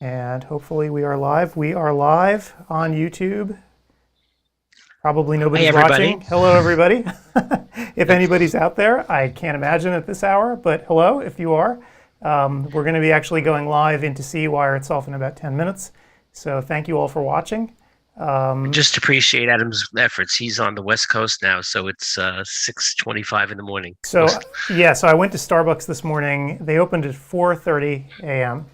And hopefully we are live. We are live on YouTube. Probably Hey, nobody's everybody. watching. Hello, everybody. If anybody's out there, I can't imagine at this hour, but hello if you are. We're going to be actually going live into CEwire itself in about 10 minutes. So thank you all for watching. Just appreciate Adam's efforts. He's on the West Coast now, so it's 6:25 in the morning. So yeah, so I went to Starbucks this morning. They opened at 4:30 a.m.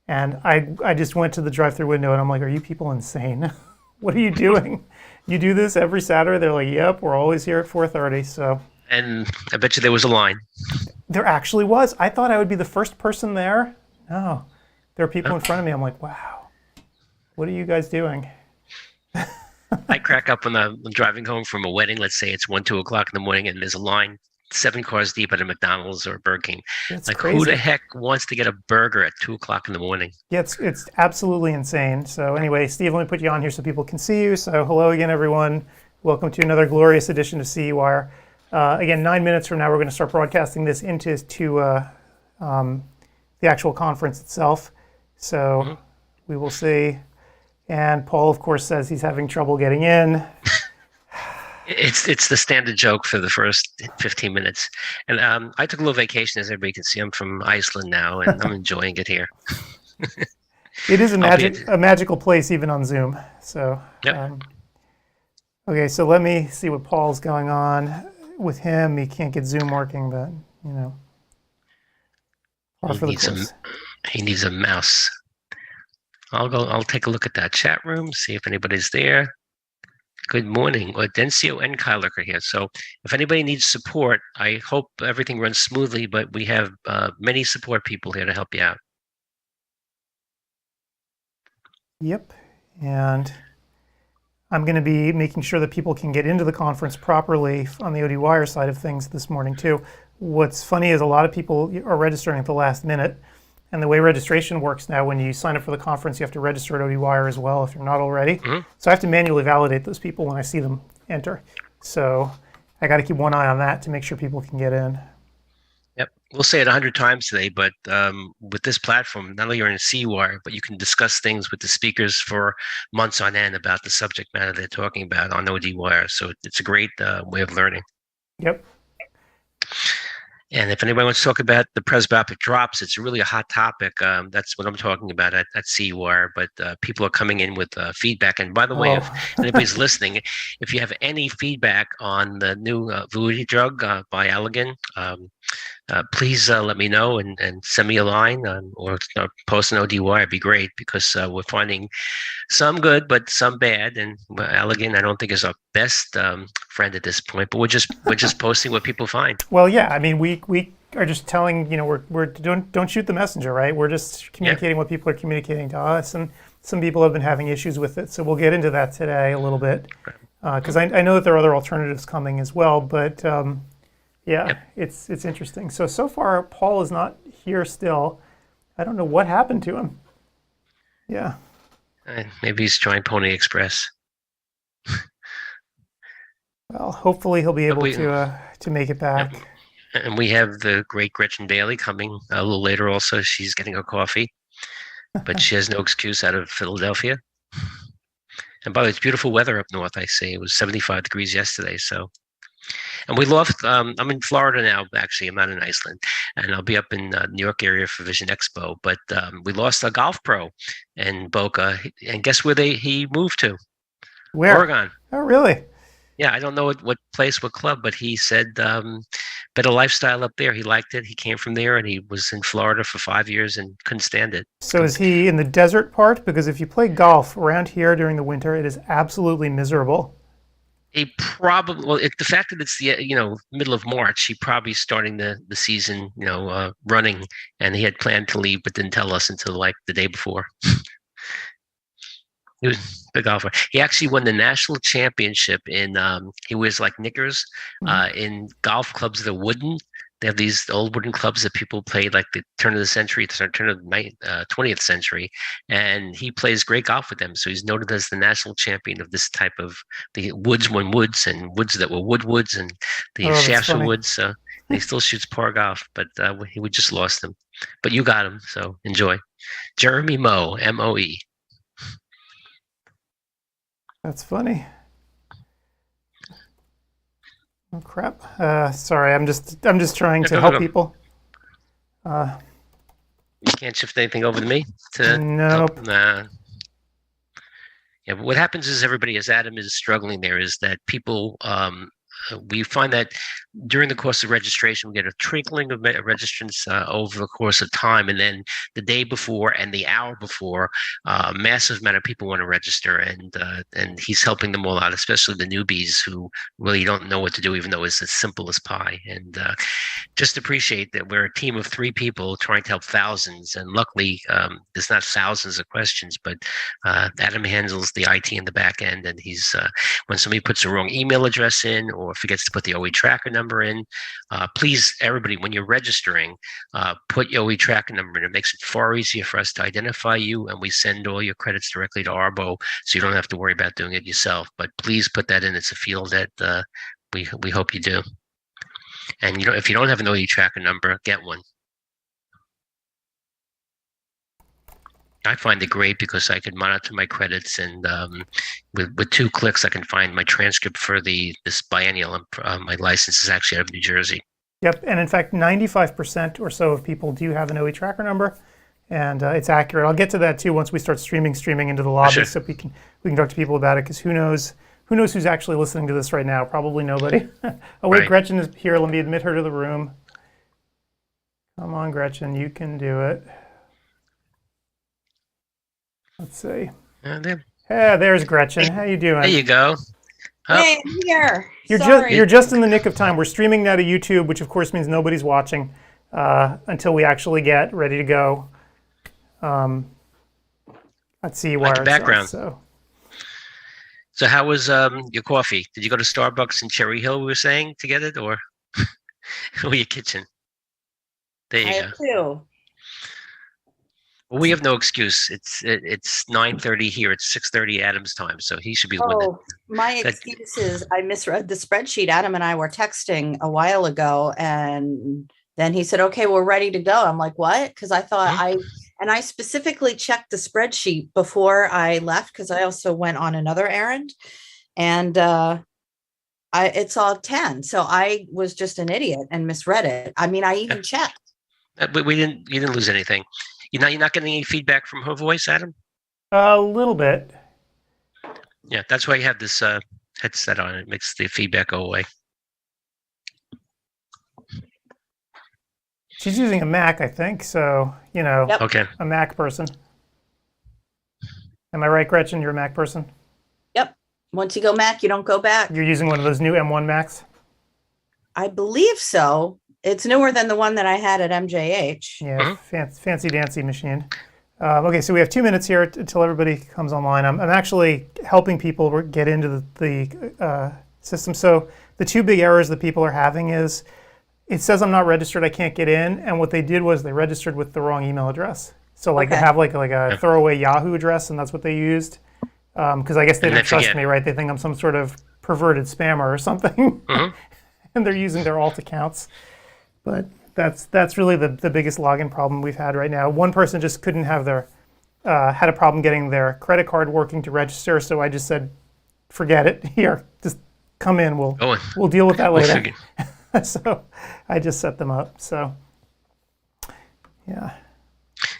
And I just went to the drive-through window and I'm like, are you people insane? What are you doing? You do this every Saturday? They're like, yep, we're always here at 4:30. So And I bet you there was a line. there actually was. I thought I would be the first person there. No, there are people in front of me. I'm like, wow, what are you guys doing? I crack up when I'm driving home from a wedding. Let's say it's 1, 2 o'clock in the morning, and there's a line 7 cars deep at a McDonald's or a Burger King. It's Like, crazy. who the heck wants to get a burger at 2 o'clock in the morning? Yeah, it's absolutely insane. So anyway, Steve, let me put you on here so people can see you. So hello again, everyone. Welcome to another glorious edition of CEwire. Again, 9 minutes from now, we're going to start broadcasting this into the actual conference itself. So we will see. And Paul, of course, says he's having trouble getting in. It's the standard joke for the first 15 minutes. And I took a little vacation, as everybody can see. I'm from Iceland now, and I'm enjoying it here. It is a magical place, even on Zoom. So, Yep. Okay, so let me see what Paul's going on with him. He can't get Zoom working, but you know, par for the course. He needs a mouse. I'll take a look at that chat room, see if anybody's there. Good morning. Audencio and Kyler are here. So if anybody needs support, I hope everything runs smoothly, but we have many support people here to help you out. Yep, and I'm going to be making sure that people can get into the conference properly on the ODwire side of things this morning too. What's funny is a lot of people are registering at the last minute. And the way registration works now, when you sign up for the conference, you have to register at ODwire as well if you're not already. So I have to manually validate those people when I see them enter. So I got to keep one eye on that to make sure people can get in. Yep. We'll say it 100 times today, but with this platform, not only you're in CEwire, but you can discuss things with the speakers for months on end about the subject matter they're talking about on ODwire. So it's a great way of learning. Yep. And if anybody wants to talk about the presbyopic drops, it's really a hot topic. That's what I'm talking about at CEwire. But people are coming in with feedback. And by the way, if anybody's listening, if you have any feedback on the new Vuity drug by Allergan, please let me know and send me a line or post an ODwire. It'd be great because we're finding some good, but some bad. And Allergan, I don't think is our best friend at this point. But we're just posting what people find. Well, yeah. I mean, we are just telling, you know, we're don't shoot the messenger, right? We're just communicating what people are communicating to us, and some people have been having issues with it. So we'll get into that today a little bit because I know that there are other alternatives coming as well, but. Yeah, it's interesting. So far, Paul is not here still. I don't know what happened to him. Yeah. Maybe he's trying Pony Express. Well, hopefully he'll be able to make it back. And we have the great Gretchen Bailey coming a little later also. She's getting her coffee, but she has no excuse out of Philadelphia. And by the way, it's beautiful weather up north, I see. It was 75 degrees yesterday, so. And we lost, I'm in Florida now, actually. I'm not in Iceland. And I'll be up in New York area for Vision Expo. But we lost a golf pro in Boca. And guess where he moved to? Where? Oregon. Oh, really? Yeah, I don't know what place, what club, but he said better lifestyle up there. He liked it. He came from there, and he was in Florida for 5 years and couldn't stand it. So is he in the desert part? Because if you play golf around here during the winter, it is absolutely miserable. He probably, the fact that it's the middle of March, he probably starting the season running, and he had planned to leave but didn't tell us until like the day before. He was a big golfer. He actually won the national championship in he wears like knickers in golf clubs that are wooden. They have these old wooden clubs that people played like the turn of the 20th century, and he plays great golf with them. So he's noted as the national champion of this type of the woods and woods that were woods and the shafts were woods. So He still shoots par golf, but we just lost him. But you got him, so enjoy. Jeremy Moe, M-O-E. That's funny. Oh crap! Sorry, I'm just trying to help people. You can't shift anything over to me to nope. help? Nah. Yeah, but what happens is everybody, as Adam is struggling there, is that people, we find that during the course of registration, we get a trickling of registrants over the course of time. And then the day before and the hour before, a massive amount of people want to register. And he's helping them all out, especially the newbies who really don't know what to do, even though it's as simple as pie. And just appreciate that we're a team of 3 people trying to help thousands. And luckily, there's not thousands of questions, but Adam handles the IT in the back end. And he's when somebody puts the wrong email address in or forgets to put the OE tracker number in, please, everybody, when you're registering, put your OE tracker number in. It makes it far easier for us to identify you, and we send all your credits directly to Arbo, so you don't have to worry about doing it yourself. But please put that in. It's a field that we hope you do. And if you don't have an OE tracker number, get one. I find it great because I can monitor my credits, and with 2 clicks, I can find my transcript for this biennial. My license is actually out of New Jersey. Yep, and in fact, 95% or so of people do have an OE tracker number, and it's accurate. I'll get to that too once we start streaming into the lobby, so we can talk to people about it. Because who knows who's actually listening to this right now? Probably nobody. Oh wait, right. Gretchen is here. Let me admit her to the room. Come on, Gretchen, you can do it. Let's see. Hey, there's Gretchen. How you doing? There you go. Hey, I'm here. You're just in the nick of time. We're streaming now to YouTube, which of course means nobody's watching until we actually get ready to go. At CEwire. Like the background. So how was your coffee? Did you go to Starbucks in Cherry Hill, we were saying, to get it, or your kitchen? There you go. Too. Well, we have no excuse. It's 9:30 here. It's 6:30 Adam's time, so he should be the one. Oh, my excuse is I misread the spreadsheet. Adam and I were texting a while ago, and then he said, "Okay, we're ready to go." I'm like, "What?" Because I thought I specifically checked the spreadsheet before I left because I also went on another errand, and it's all 10. So I was just an idiot and misread it. I mean, I even checked. But you didn't lose anything. You're not getting any feedback from her voice, Adam? A little bit. Yeah, that's why you have this headset on. It makes the feedback go away. She's using a Mac, I think. So, Yep. Okay. A Mac person. Am I right, Gretchen? You're a Mac person? Yep. Once you go Mac, you don't go back. You're using one of those new M1 Macs? I believe so. It's newer than the one that I had at MJH. Yeah, fancy dancy machine. Okay, so we have 2 minutes here until everybody comes online. I'm actually helping people get into the system. So the 2 big errors that people are having is it says I'm not registered, I can't get in, and what they did was they registered with the wrong email address. So they have like a throwaway Yahoo address, and that's what they used. Because I guess they don't trust me, right? They think I'm some sort of perverted spammer or something, and they're using their alt accounts. But that's really the biggest login problem we've had right now. One person just couldn't have had a problem getting their credit card working to register, so I just said, forget it. Here, just come in. We'll deal with that later. So I just set them up. So yeah.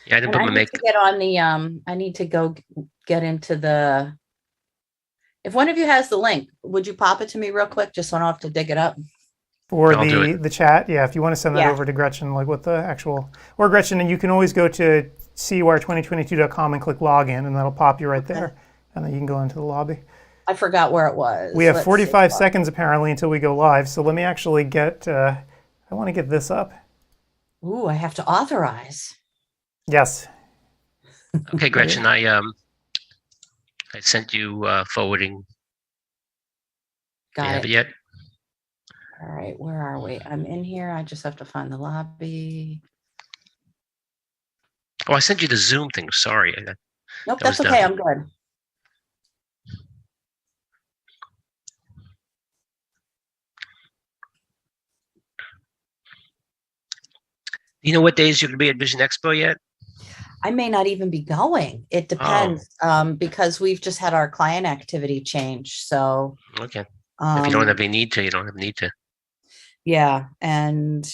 Yeah, I didn't put my need to get on the I need to go get into the. If one of you has the link, would you pop it to me real quick, just so I don't have to dig it up? For the chat, yeah, if you want to send that over to Gretchen, like what the actual, or Gretchen, and you can always go to CEwire2022.com and click login, and that'll pop you right there, and then you can go into the lobby. I forgot where it was. We have 45 seconds apparently until we go live, so let me actually get, I want to get this up. Ooh, I have to authorize. Yes. Okay, Gretchen, I sent you forwarding. Got it. You have it yet? All right, where are we? I'm in here. I just have to find the lobby. Oh, I sent you the Zoom thing. Sorry. Nope, that's okay. I'm good. You know what days you're going to be at Vision Expo yet? I may not even be going. It depends, because we've just had our client activity change. So, Okay. If you don't have any need to, you don't have need to. yeah. And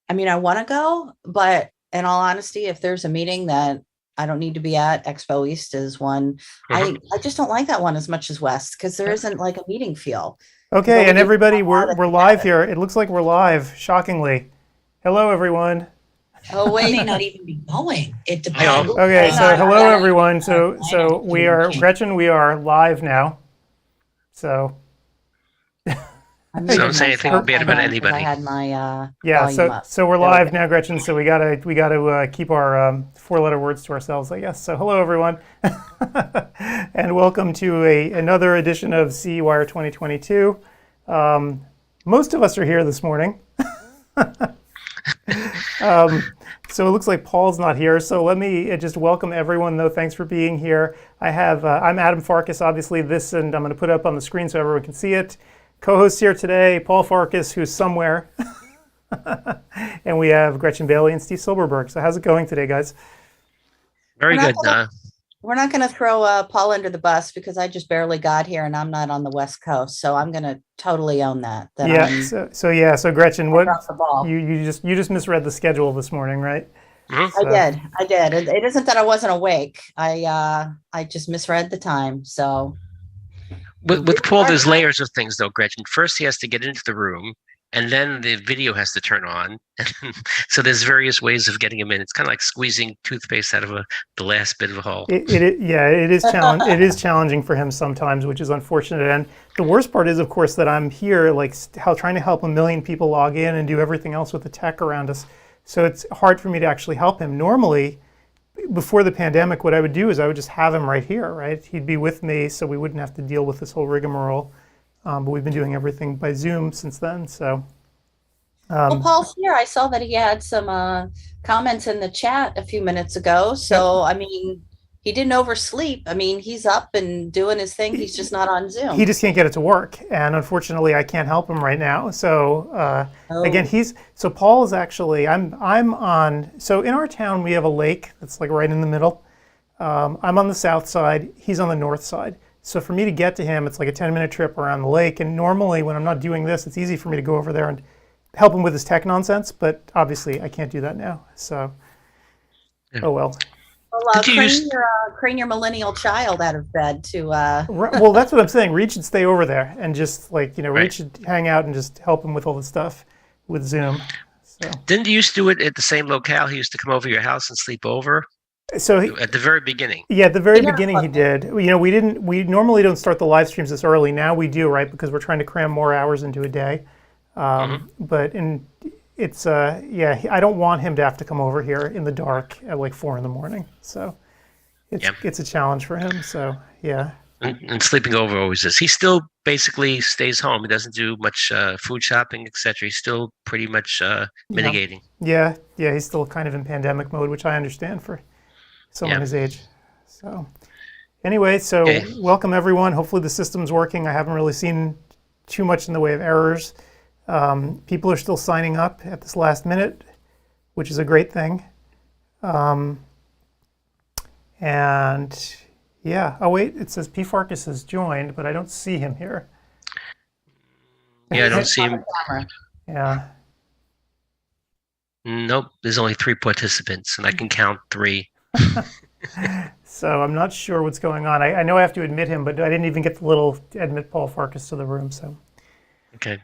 I mean, I want to go, but in all honesty, if there's a meeting that I don't need to be at, Expo East is one. I just don't like that one as much as West because there isn't like a meeting feel. Okay, and everybody, we're live here. It looks like we're live, shockingly. Hello, everyone. Oh, wait. I may not even be going. It depends. Okay, so hello, everyone. So we are, Gretchen, we are live now. So. So I'm saying anything bad about anybody. I had my yeah, so we're live now, Gretchen. So we gotta keep our 4-letter words to ourselves, I guess. So hello, everyone, and welcome to another edition of CEwire2022. Most of us are here this morning. So it looks like Paul's not here. So let me just welcome everyone, though. Thanks for being here. I'm Adam Farkas, obviously this, and I'm going to put it up on the screen so everyone can see it. Co-host here today, Paul Farkas, who's somewhere. And we have Gretchen Bailey and Steve Silberberg. So how's it going today, guys? Very good. We're not going to throw Paul under the bus because I just barely got here and I'm not on the West Coast. So I'm going to totally own that. So Gretchen, what you just misread the schedule this morning, right? Mm-hmm. I did. It isn't that I wasn't awake. I just misread the time. So with Paul, there's layers of things though, Gretchen. First, he has to get into the room, and then the video has to turn on. So there's various ways of getting him in. It's kind of like squeezing toothpaste out of the last bit of a hole. It is it is challenging for him sometimes, which is unfortunate. And the worst part is, of course, that I'm here, like trying to help 1 million people log in and do everything else with the tech around us. So it's hard for me to actually help him. Normally, before the pandemic, what I would do is I would just have him right here, right? He'd be with me, so we wouldn't have to deal with this whole rigmarole. But we've been doing everything by Zoom since then. So, well, Paul's here. I saw that he had some comments in the chat a few minutes ago. So, I mean, he didn't oversleep. I mean, he's up and doing his thing. He's just not on Zoom. He just can't get it to work, and unfortunately, I can't help him right now. So again, Paul is actually I'm on. So in our town, we have a lake that's like right in the middle. I'm on the south side. He's on the north side. So for me to get to him, it's like a 10-minute trip around the lake. And normally, when I'm not doing this, it's easy for me to go over there and help him with his tech nonsense. But obviously, I can't do that now. So, oh well. Well, crane your millennial child out of bed to. Well, that's what I'm saying. Reed should stay over there and just Reed should hang out and just help him with all the stuff with Zoom. So. Didn't you used to do it at the same locale? He used to come over your house and sleep over. So at the very beginning. Yeah, at the very beginning he did. We normally don't start the live streams this early. Now we do, right? Because we're trying to cram more hours into a day. But it's I don't want him to have to come over here in the dark at like 4 a.m. So it's a challenge for him. So yeah. And sleeping over always is. He still basically stays home. He doesn't do much food shopping, etc. He's still pretty much mitigating. Yeah, he's still kind of in pandemic mode, which I understand for someone his age. So anyway, welcome everyone. Hopefully the system's working. I haven't really seen too much in the way of errors. People are still signing up at this last minute, which is a great thing. And yeah, oh wait, it says P. Farkas has joined, but I don't see him here. Yeah, I don't see him. Yeah. Nope, there's only 3 participants, and I can count 3. So I'm not sure what's going on. I know I have to admit him, but I didn't even get the little admit Paul Farkas to the room. So. Okay,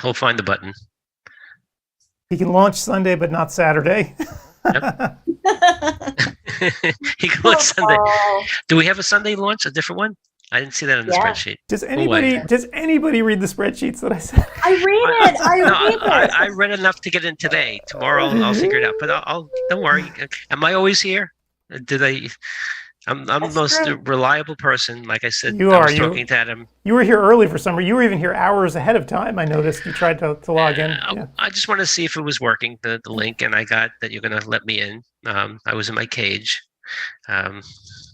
he'll find the button. He can launch Sunday, but not Saturday. Yep. He can launch Sunday. Do we have a Sunday launch? A different one? I didn't see that on the spreadsheet. Does anybody read the spreadsheets that I sent? I read it. I read enough to get in today. Tomorrow I'll figure it out. But don't worry. Am I always here? I'm the most reliable person. Like I said, I was talking to Adam. You were here early for some reason. You were even here hours ahead of time. I noticed you tried to log in. I just wanted to see if it was working, the link, and I got that you're going to let me in. I was in my cage.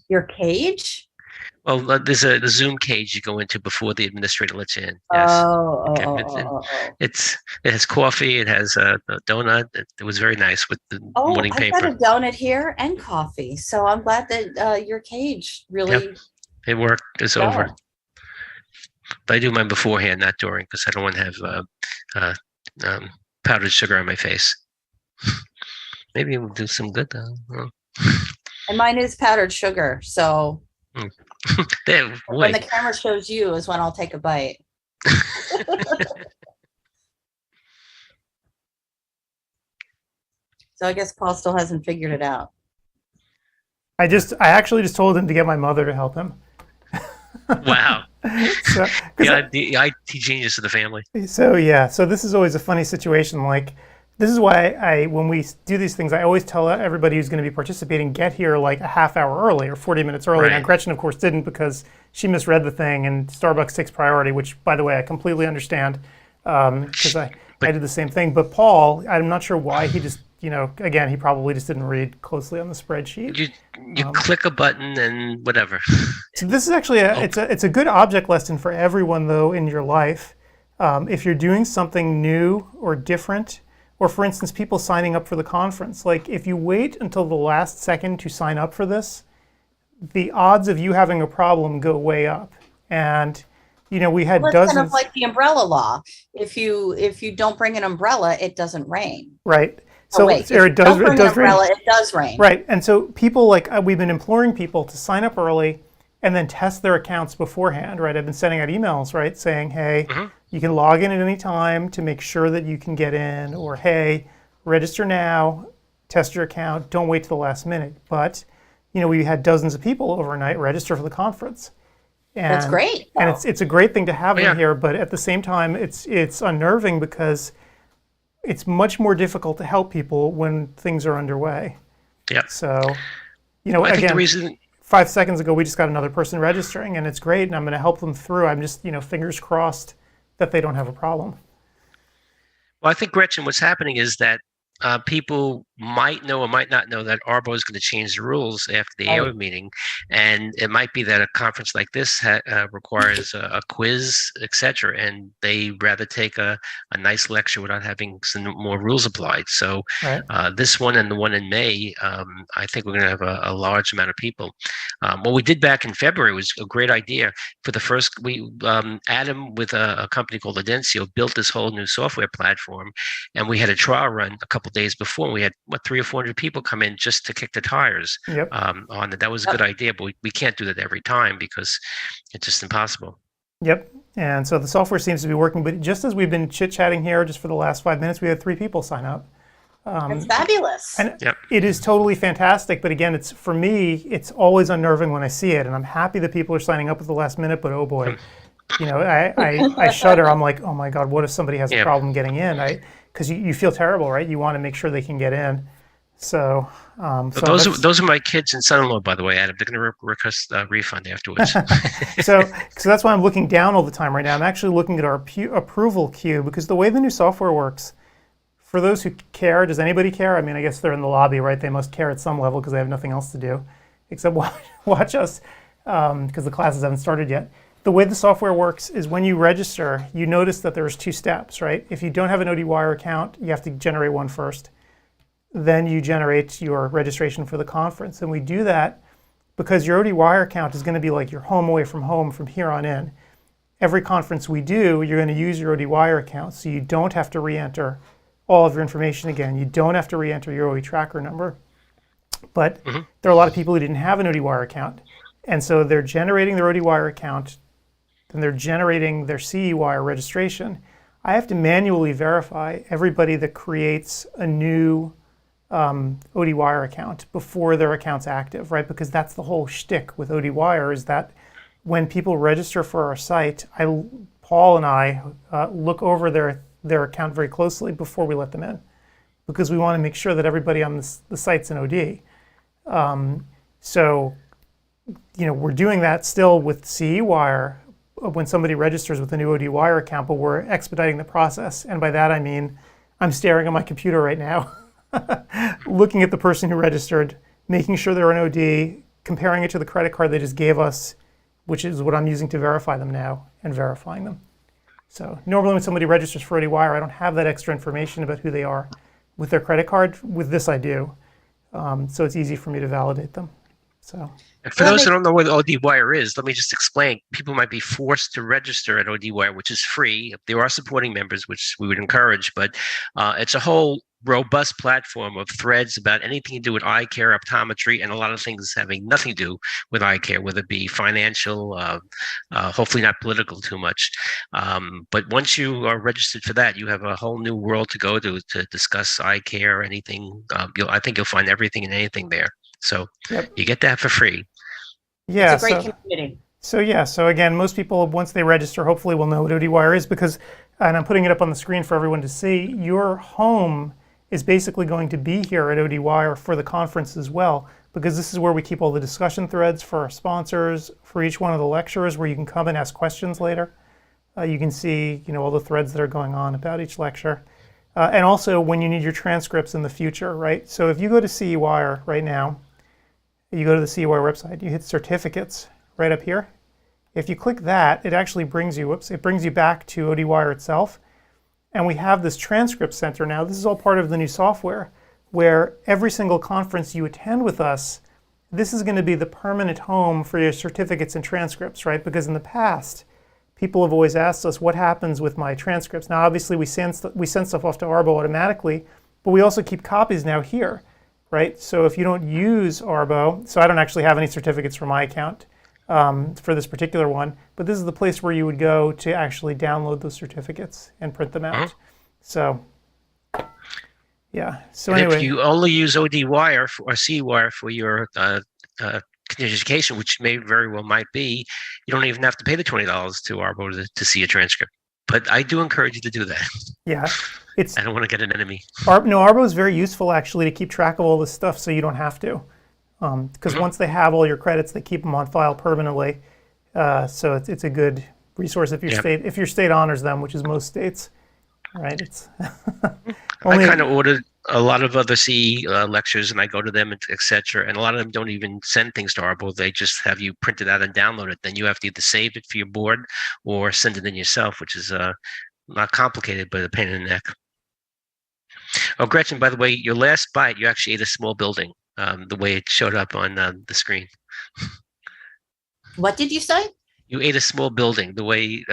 Your cage? Well, there's the Zoom cage you go into before the administrator lets you in. Yes. Okay. It has coffee. It has a donut. It was very nice with the morning I've paper. got a donut here and coffee. So I'm glad that your cage really. Yep. It worked. It's over. But I do mine beforehand, not during, because I don't want to have powdered sugar on my face. Maybe it will do some good though. And mine is powdered sugar, so when the camera shows you is when I'll take a bite. So I guess Paul still hasn't figured it out. I actually just told him to get my mother to help him. Wow. The IT genius of the family. So this is always a funny situation. Like, this is why when we do these things, I always tell everybody who's going to be participating, get here like a half hour early or 40 minutes early. Now, Gretchen, of course, didn't because she misread the thing, and Starbucks takes priority, which, by the way, I completely understand because I did the same thing. But Paul, I'm not sure why he just, again, he probably just didn't read closely on the spreadsheet. You click a button and whatever. So this is actually it's a good object lesson for everyone, though, in your life. If you're doing something new or different, or for instance, people signing up for the conference, like if you wait until the last second to sign up for this, the odds of you having a problem go way up. And we had dozens. Kind of like the umbrella law. If you don't bring an umbrella, it doesn't rain. Right. So it does rain. Right. And so people we've been imploring people to sign up early and then test their accounts beforehand, right? I've been sending out emails, right, saying, hey, you can log in at any time to make sure that you can get in, or hey, register now, test your account, don't wait till the last minute. But, we had dozens of people overnight register for the conference. And, that's great. And it's a great thing to have in here, but at the same time, it's unnerving because it's much more difficult to help people when things are underway. Yeah. So, I think again, the reason 5 seconds ago, we just got another person registering, and it's great, and I'm going to help them through. I'm just, fingers crossed that they don't have a problem. Well, I think, Gretchen, what's happening is that people might know or might not know that ARBO is going to change the rules after the AO meeting, and it might be that a conference like this requires a quiz, etc., and they rather take a nice lecture without having some more rules applied. So this one and the one in May, I think we're going to have a large amount of people. What we did back in February was a great idea. For the first, Adam with a company called Adencio built this whole new software platform, and we had a trial run a couple days before. We had 300 or 400 people come in just to kick the tires on it. That was a good idea, but we can't do that every time because it's just impossible. Yep. And so the software seems to be working, but just as we've been chit-chatting here just for the last 5 minutes, we had 3 people sign up. It's fabulous. And it is totally fantastic, but again, for me, it's always unnerving when I see it, and I'm happy that people are signing up at the last minute, but oh boy, I shudder. I'm like, oh my God, what if somebody has a problem getting in? Because you feel terrible, right? You want to make sure they can get in. So, those are my kids and son-in-law, by the way, Adam. They're going to request a refund afterwards. so that's why I'm looking down all the time right now. I'm actually looking at our approval queue, because the way the new software works, for those who care, does anybody care? I mean, I guess they're in the lobby, right? They must care at some level because they have nothing else to do except watch us because the classes haven't started yet. The way the software works is when you register, you notice that there's 2 steps, right? If you don't have an ODwire account, you have to generate one first. Then you generate your registration for the conference. And we do that because your ODwire account is going to be like your home away from home from here on in. Every conference we do, you're going to use your ODwire account, so you don't have to re-enter all of your information again. You don't have to re-enter your OE tracker number. But there are a lot of people who didn't have an ODwire account. And so they're generating their ODwire account, and they're generating their CEwire registration. I have to manually verify everybody that creates a new ODwire account before their account's active, right? Because that's the whole shtick with ODwire, is that when people register for our site, Paul and I look over their account very closely before we let them in, because we want to make sure that everybody on the site's an OD. So, we're doing that still with CEwire when somebody registers with a new ODwire account, but we're expediting the process. And by that, I mean, I'm staring at my computer right now, looking at the person who registered, making sure they're an OD, comparing it to the credit card they just gave us, which is what I'm using to verify them now and verifying them. So normally when somebody registers for ODwire, I don't have that extra information about who they are with their credit card. With this, I do. So it's easy for me to validate them. So. And for those who don't know what ODwire is, let me just explain. People might be forced to register at ODwire, which is free. There are supporting members, which we would encourage, but it's a whole robust platform of threads about anything to do with eye care, optometry, and a lot of things having nothing to do with eye care, whether it be financial, hopefully not political too much. But once you are registered for that, you have a whole new world to go to discuss eye care or anything. I think you'll find everything and anything there. So you get that for free. Yeah, it's a great community. So again, most people, once they register, hopefully will know what ODwire is because, and I'm putting it up on the screen for everyone to see, your home is basically going to be here at ODwire for the conference as well, because this is where we keep all the discussion threads for our sponsors, for each one of the lecturers, where you can come and ask questions later. You can see, all the threads that are going on about each lecture. And also when you need your transcripts in the future, right? So if you go to CEwire right now, you go to the CEwire website, you hit certificates right up here. If you click that, it actually brings you, it brings you back to ODwire itself. And we have this Transcript Center now. This is all part of the new software where every single conference you attend with us, this is going to be the permanent home for your certificates and transcripts, right? Because in the past, people have always asked us, what happens with my transcripts? Now, obviously, we send stuff off to Arbo automatically, but we also keep copies now here. Right? So if you don't use Arbo, so I don't actually have any certificates for my account for this particular one, but this is the place where you would go to actually download those certificates and print them out. So, yeah. So anyway. If you only use ODwire or CEwire for your continuing education, which very well might be, you don't even have to pay the $20 to Arbo to see a transcript. But I do encourage you to do that. Yeah. I don't want to get an enemy. Arbo is very useful actually to keep track of all this stuff so you don't have to. Because once they have all your credits, they keep them on file permanently. So it's a good resource if your state honors them, which is most states. Right? It's I kind of ordered a lot of other CE lectures and I go to them, etc. And a lot of them don't even send things to Arbo. They just have you print it out and download it. Then you have to either save it for your board or send it in yourself, which is not complicated, but a pain in the neck. Oh, Gretchen, by the way, your last bite, you actually ate a small building, the way it showed up on the screen. What did you say? You ate a small building, the way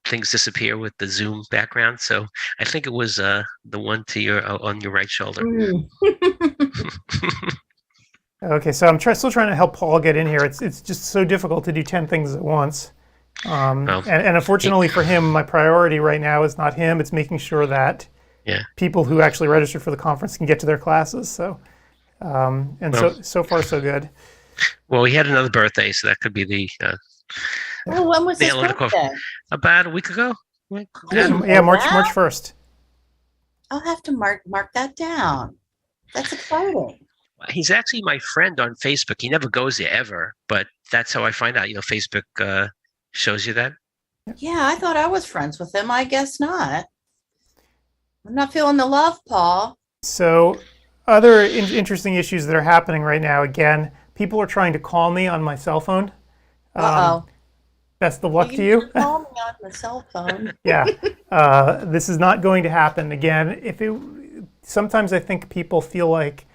things disappear with the Zoom background. So I think it was the one to on your right shoulder. Okay, so I'm still trying to help Paul get in here. It's just so difficult to do 10 things at once. And unfortunately for him, my priority right now is not him. It's making sure that people who actually registered for the conference can get to their classes. So, so far so good. Well, he had another birthday, so that could be the. When was his birthday? About a week ago. March 1st. I'll have to mark that down. That's exciting. He's actually my friend on Facebook. He never goes there ever, but that's how I find out. Facebook shows you that. Yeah, I thought I was friends with him. I guess not. I'm not feeling the love, Paul. So other interesting issues that are happening right now, again, people are trying to call me on my cell phone. Best of luck to you. Call me on the cell phone. Yeah. This is not going to happen. Again, sometimes I think people feel like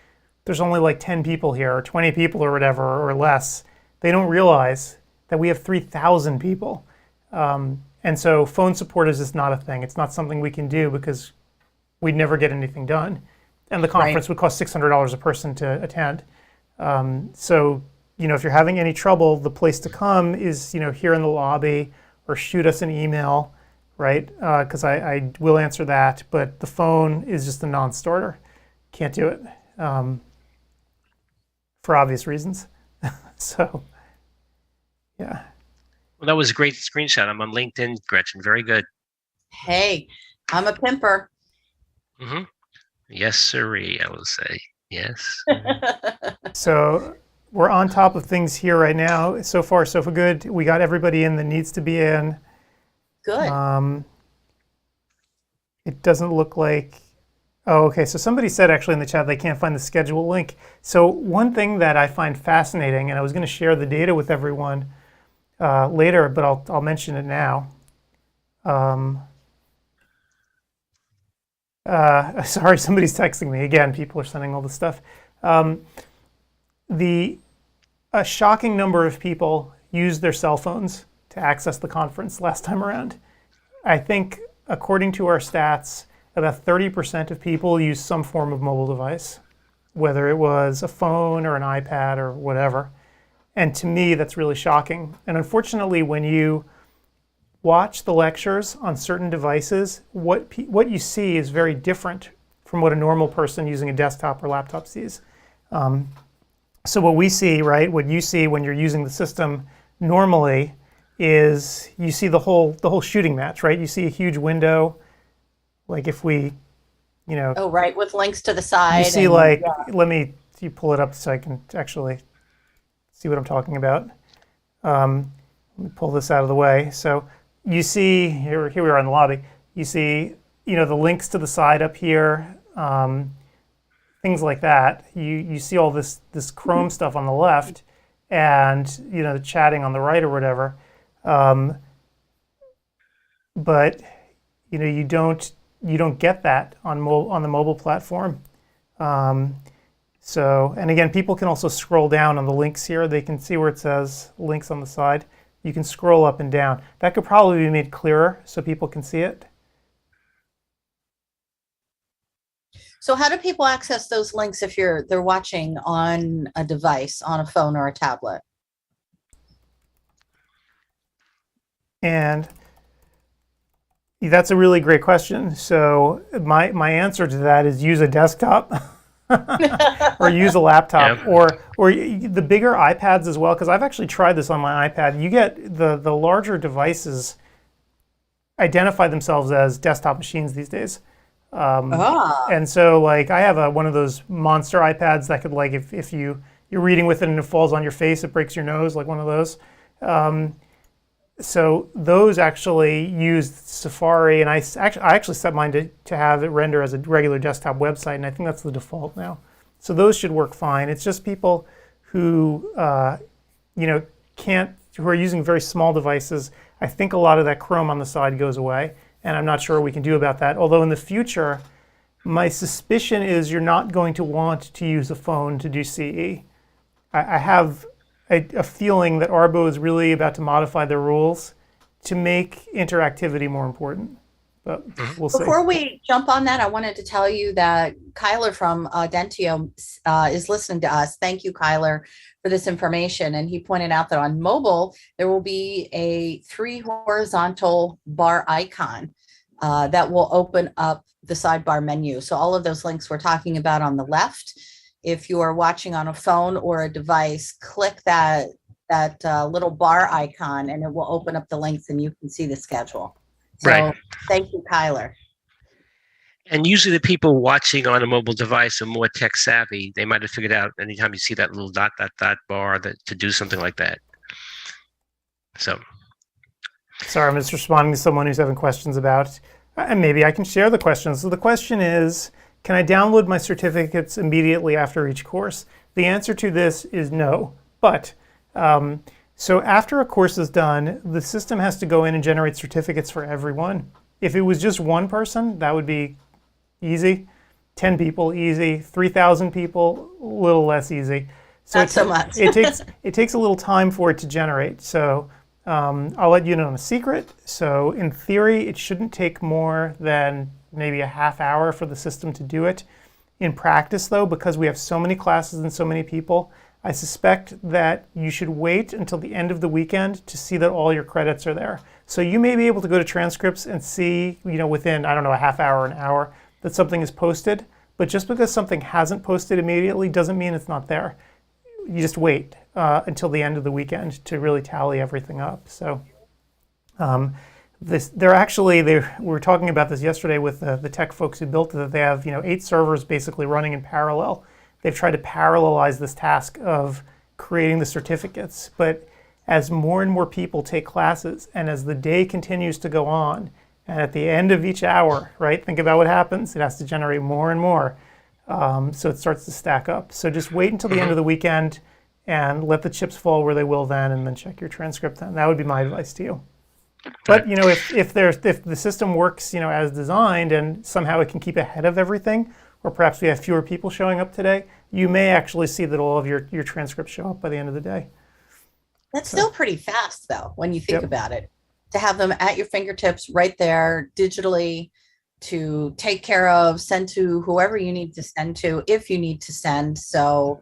there's only like 10 people here or 20 people or whatever or less. They don't realize that we have 3,000 people. And so phone support is just not a thing. It's not something we can do because we'd never get anything done. And the conference would cost $600 a person to attend. So, if you're having any trouble, the place to come is, here in the lobby or shoot us an email, right? Because I will answer that, but the phone is just a non-starter. Can't do it for obvious reasons. So, yeah. Well, that was a great screenshot. I'm on LinkedIn, Gretchen. Very good. Hey, I'm a pimper. Mm-hmm. Yes, sirree, I will say. Yes. So we're on top of things here right now. So far, so good. We got everybody in that needs to be in. Good. It doesn't look like... Oh, okay. So somebody said actually in the chat they can't find the schedule link. So one thing that I find fascinating, and I was going to share the data with everyone, later, but I'll mention it now. Sorry, somebody's texting me again. People are sending all this stuff. A shocking number of people used their cell phones to access the conference last time around. I think, according to our stats, about 30% of people used some form of mobile device, whether it was a phone or an iPad or whatever. And to me, that's really shocking. And unfortunately, when you watch the lectures on certain devices, what you see is very different from what a normal person using a desktop or laptop sees. So what we see, right, what you see when you're using the system normally is you see the whole shooting match, right? You see a huge window, like if we, Oh, right, with links to the side. you see you pull it up so I can actually see what I'm talking about. Let me pull this out of the way. So you see, here we are in the lobby, you see, the links to the side up here, things like that. You see all this Chrome stuff on the left, and the chatting on the right or whatever. But you don't get that on the mobile platform. So, and again, people can also scroll down on the links here. They can see where it says links on the side. You can scroll up and down. That could probably be made clearer so people can see it. So how do people access those links if they're watching on a device, on a phone or a tablet? And that's a really great question. So my answer to that is use a desktop or use a laptop, or the bigger iPads as well, because I've actually tried this on my iPad. You get the larger devices identify themselves as desktop machines these days. And so I have one of those monster iPads that could, if you're reading with it and it falls on your face, it breaks your nose, like one of those. So those actually use Safari, and I actually set mine to have it render as a regular desktop website, and I think that's the default now. So those should work fine. It's just people who who are using very small devices. I think a lot of that Chrome on the side goes away, and I'm not sure what we can do about that. Although in the future, my suspicion is you're not going to want to use a phone to do CE. I have a feeling that Arbo is really about to modify their rules to make interactivity more important. But we'll see. Before we jump on that, I wanted to tell you that Kyler from Dentio is listening to us. Thank you, Kyler, for this information. And he pointed out that on mobile, there will be a 3 horizontal bar icon that will open up the sidebar menu. So all of those links we're talking about on the left, if you are watching on a phone or a device, click that little bar icon and it will open up the links and you can see the schedule. So right. Thank you, Kyler. And usually the people watching on a mobile device are more tech savvy. They might have figured out anytime you see that little dot bar to do something like that. So. Sorry, I'm just responding to someone who's having questions about it. And maybe I can share the questions. So the question is, can I download my certificates immediately after each course? The answer to this is no. But, so after a course is done, the system has to go in and generate certificates for everyone. If it was just one person, that would be easy. 10 people, easy. 3,000 people, a little less easy. So Not so much. it takes a little time for it to generate. So I'll let you know a secret. So in theory, it shouldn't take more than maybe a half hour for the system to do it. In practice, though, because we have so many classes and so many people, I suspect that you should wait until the end of the weekend to see that all your credits are there. So you may be able to go to transcripts and see, within, I don't know, a half hour, an hour, that something is posted. But just because something hasn't posted immediately doesn't mean it's not there. You just wait until the end of the weekend to really tally everything up. So we were talking about this yesterday with the tech folks who built it, that they have 8 servers basically running in parallel. They've tried to parallelize this task of creating the certificates. But as more and more people take classes, and as the day continues to go on, and at the end of each hour, right, think about what happens. It has to generate more and more. So it starts to stack up. So just wait until the end of the weekend and let the chips fall where they will then, and then check your transcript then. That would be my advice to you. But if the system works as designed and somehow it can keep ahead of everything, or perhaps we have fewer people showing up today, you may actually see that all of your transcripts show up by the end of the day. That's still pretty fast, though, when you think about it. To have them at your fingertips right there digitally to take care of, send to whoever you need to send to, if you need to send. So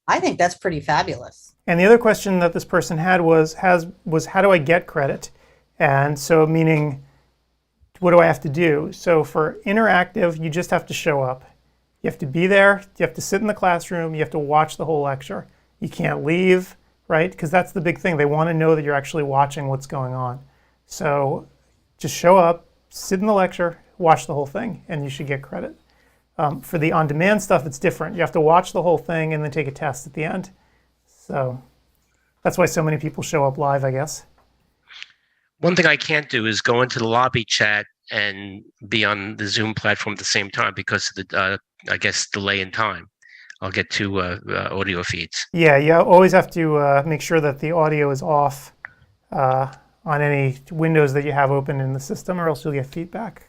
I think that's pretty fabulous. And the other question that this person had was how do I get credit? And so meaning, what do I have to do? So for interactive, you just have to show up. You have to be there. You have to sit in the classroom. You have to watch the whole lecture. You can't leave, right? Because that's the big thing. They want to know that you're actually watching what's going on. So just show up, sit in the lecture, watch the whole thing, and you should get credit. For the on-demand stuff, it's different. You have to watch the whole thing and then take a test at the end. So that's why so many people show up live, I guess. One thing I can't do is go into the lobby chat and be on the Zoom platform at the same time because of the, I guess, delay in time. I'll get two audio feeds. Yeah, you always have to make sure that the audio is off on any windows that you have open in the system, or else you'll get feedback.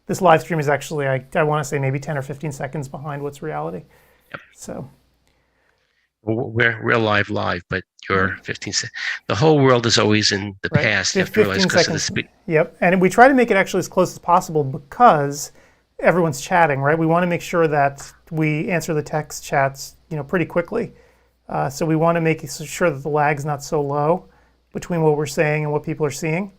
This live stream is actually, I want to say, maybe 10 or 15 seconds behind what's reality. Yep. So. We're live, but you're 15 seconds. The whole world is always in the past. You have to realize because of the speed. Yep, and we try to make it actually as close as possible because everyone's chatting, right? We want to make sure that we answer the text chats, pretty quickly. So we want to make sure that the lag's not so low between what we're saying and what people are seeing.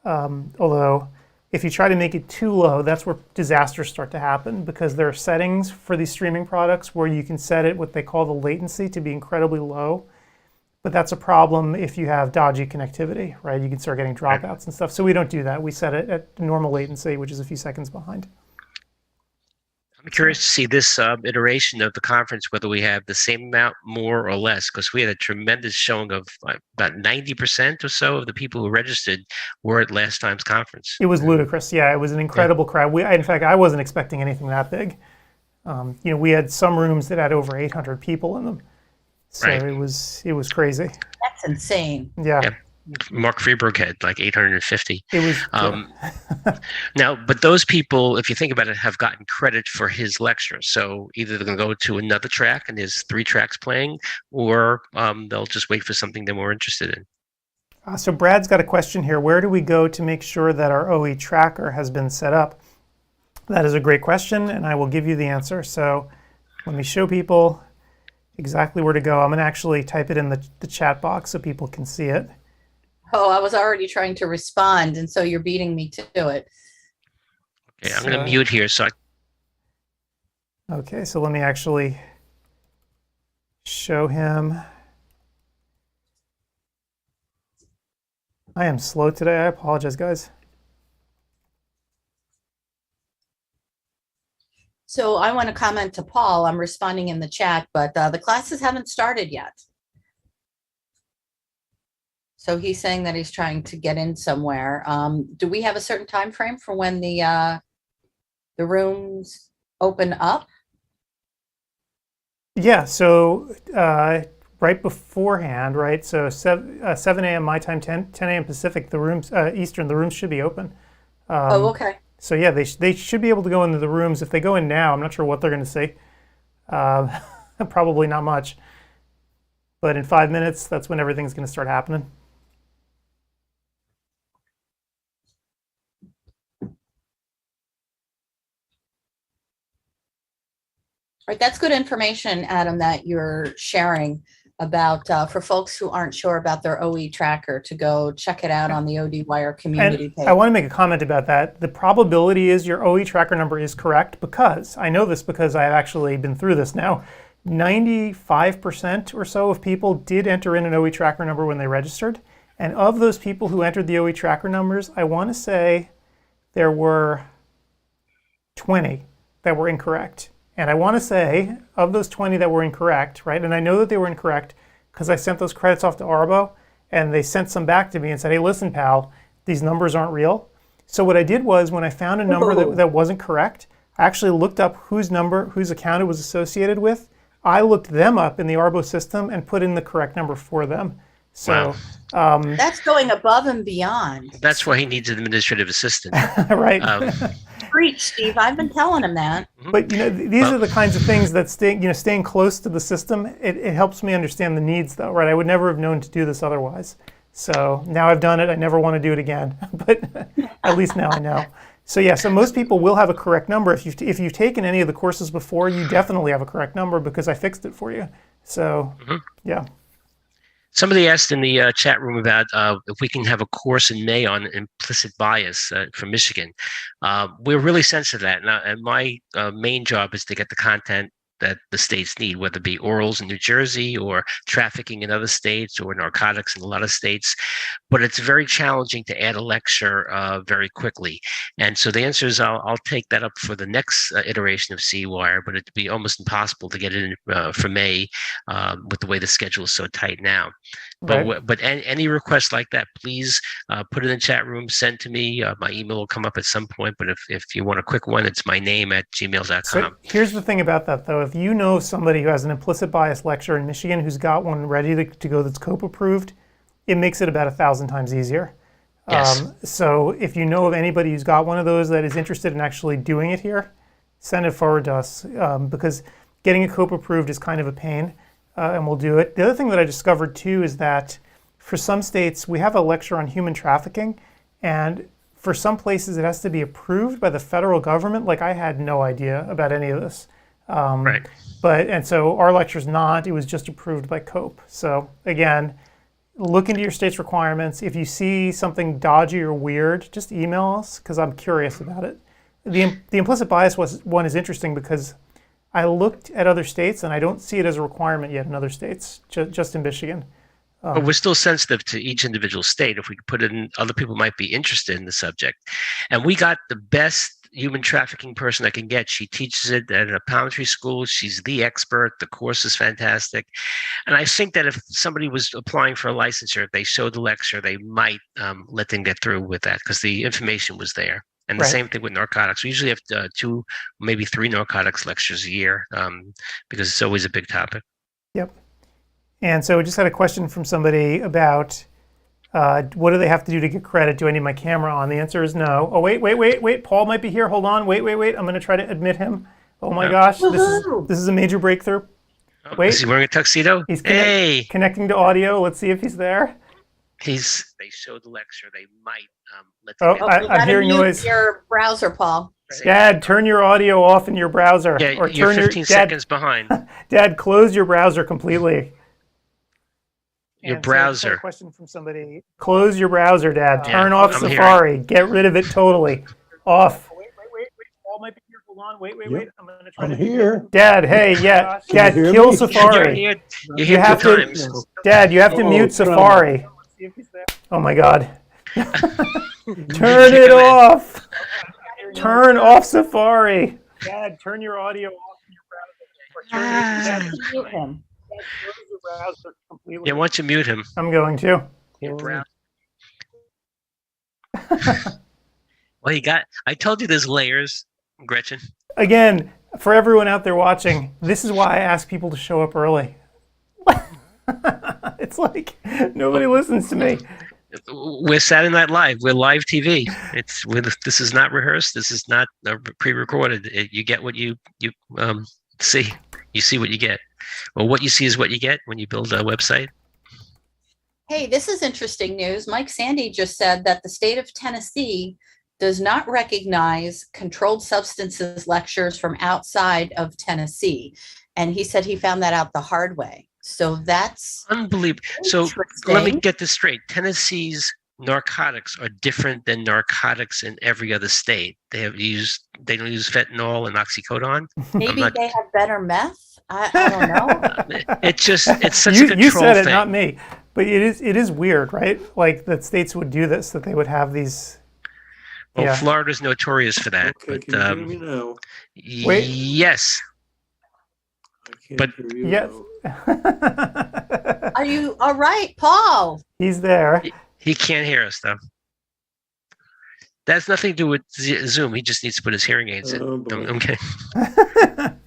Although, if you try to make it too low, that's where disasters start to happen, because there are settings for these streaming products where you can set it what they call the latency to be incredibly low. But that's a problem if you have dodgy connectivity, right? You can start getting dropouts and stuff. So we don't do that. We set it at normal latency, which is a few seconds behind. I'm curious to see this iteration of the conference, whether we have the same amount, more or less, because we had a tremendous showing of about 90% or so of the people who registered were at last time's conference. It was ludicrous. Yeah, it was an incredible crowd. In fact, I wasn't expecting anything that big. We had some rooms that had over 800 people in them. So it was crazy. That's insane. Yeah. Mark Freeberg had like 850. It was now, but those people, if you think about it, have gotten credit for his lecture. So either they're going to go to another track and there's 3 tracks playing, or they'll just wait for something they're more interested in. So Brad's got a question here. Where do we go to make sure that our OE tracker has been set up? That is a great question, and I will give you the answer. So let me show people exactly where to go. I'm going to actually type it in the chat box so people can see it. Oh, I was already trying to respond, and so you're beating me to it. Okay, I'm going to mute here. Okay, so let me actually show him. I am slow today. I apologize, guys. So I want to comment to Paul. I'm responding in the chat, but the classes haven't started yet. So he's saying that he's trying to get in somewhere. Do we have a certain time frame for when the rooms open up? Yeah, so right beforehand, right? So 7 a.m. my time, 10 a.m. Pacific, the rooms, Eastern, the rooms should be open. Oh, okay. So yeah, they should be able to go into the rooms. If they go in now, I'm not sure what they're going to see. Probably not much. But in 5 minutes, that's when everything's going to start happening. Right, that's good information, Adam, that you're sharing about for folks who aren't sure about their OE tracker to go check it out on the ODwire community page. I want to make a comment about that. The probability is your OE tracker number is correct because I know this because I've actually been through this now. 95% or so of people did enter in an OE tracker number when they registered. And of those people who entered the OE tracker numbers, I want to say there were 20 that were incorrect. And I want to say, of those 20 that were incorrect, right, and I know that they were incorrect because I sent those credits off to Arbo, and they sent some back to me and said, hey, listen, pal, these numbers aren't real. So what I did was, when I found a number that wasn't correct, I actually looked up whose account it was associated with. I looked them up in the Arbo system and put in the correct number for them. So that's going above and beyond. That's why he needs an administrative assistant. right. Preach, Steve. I've been telling him that. But these are the kinds of things that staying close to the system. It helps me understand the needs, though, right? I would never have known to do this otherwise. So now I've done it. I never want to do it again. But at least now I know. So yeah, so most people will have a correct number. If you've taken any of the courses before, you definitely have a correct number because I fixed it for you. So yeah. Somebody asked in the chat room about if we can have a course in May on implicit bias from Michigan. We're really sensitive to that. And my main job is to get the content that the states need, whether it be orals in New Jersey or trafficking in other states or narcotics in a lot of states. But it's very challenging to add a lecture very quickly. And so the answer is I'll take that up for the next iteration of CEwire, but it'd be almost impossible to get it in for May with the way the schedule is so tight now. Right. But any requests like that, please put it in the chat room, send to me. My email will come up at some point, but if you want a quick one, it's my name at gmail.com. So here's the thing about that, though. If you know somebody who has an implicit bias lecture in Michigan who's got one ready to go that's COPE approved, it makes it about 1,000 times easier. Yes. So if you know of anybody who's got one of those that is interested in actually doing it here, send it forward to us because getting a COPE approved is kind of a pain. And we'll do it. The other thing that I discovered too is that for some states, we have a lecture on human trafficking, and for some places it has to be approved by the federal government. Like I had no idea about any of this. Right. And so our lecture's not, it was just approved by COPE. So again, look into your state's requirements. If you see something dodgy or weird, just email us because I'm curious about it. The implicit bias one is interesting because I looked at other states and I don't see it as a requirement yet in other states, just in Michigan. But we're still sensitive to each individual state. If we could put it in, other people might be interested in the subject. And we got the best human trafficking person I can get. She teaches it at an optometry school. She's the expert. The course is fantastic. And I think that if somebody was applying for a licensure, if they showed the lecture, they might let them get through with that because the information was there. And the same thing with narcotics. We usually have 2, maybe 3 narcotics lectures a year because it's always a big topic. Yep. And so we just had a question from somebody about what do they have to do to get credit? Do I need my camera on? The answer is no. Oh, wait. Paul might be here. Hold on. Wait. I'm going to try to admit him. Oh my gosh. This is a major breakthrough. Wait. Is he wearing a tuxedo? He's connecting to audio. Let's see if he's there. They showed the lecture. They might let them I'm hearing noise. Your browser, Paul. Dad, turn your audio off in your browser. Yeah, or you're 15 seconds behind. Dad, close your browser completely. Your browser. So question from somebody. Close your browser, Dad. Turn off Safari. Get rid of it totally. Off. Wait. Paul might be here. Hold on. Wait. I'm going to try I'm here. Dad, hey, yeah. Dad, kill Safari. You have to. Dad, you have to mute Safari. Oh my God. Turn it off. Turn off Safari. Dad, turn your audio off in your browser. Mute him. Yeah, why don't you mute him? I'm going to. Well, I told you there's layers, Gretchen. Again, for everyone out there watching, this is why I ask people to show up early. It's like nobody listens to me. We're Saturday Night Live. We're live TV. This is not rehearsed. This is not pre-recorded. You get what you see. You see what you get. Well, what you see is what you get when you build a website. Hey, this is interesting news. Mike Sandy just said that the state of Tennessee does not recognize controlled substances lectures from outside of Tennessee. And he said he found that out the hard way. So that's unbelievable. So let me get this straight. Tennessee's narcotics are different than narcotics in every other state. They don't use fentanyl and oxycodone. Maybe they have better meth. I don't know. It's such a control You said it, thing. not me. But it is weird, right? Like that states would do this, that they would have these. Well, Florida's notorious for that. Okay, but can you hear me now? Wait. Yes. But yes. Are you all right, Paul? He's there. He can't hear us though. That's nothing to do with Zoom. He just needs to put his hearing aids in. boy. Okay.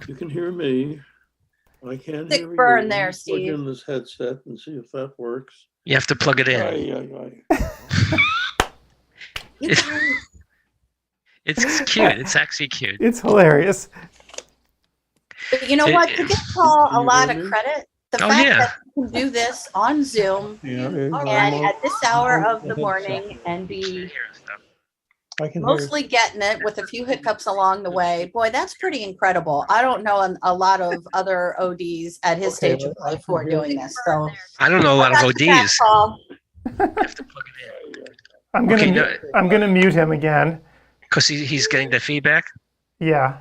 You can hear me. I can't Thick hear burn you. there, Plug Steve. in this headset and see if that works. You have to plug it in. It's It's cute. It's actually cute. It's hilarious. But you know It- what? To give Paul a Can you lot hear of me? credit, the Oh, fact yeah. that you can do this on Zoom Yeah. and at this hour of the morning and You should be hear stuff. I can hear. mostly getting it with a few hiccups along the way. Boy, that's pretty incredible. I don't know a lot of other ODs at his Okay, stage of I life who are can hear doing this. So I don't know a lot of congrats to that, ODs. Paul. You have to plug it in. I'm gonna mute him again. Because he's getting the feedback. Yeah.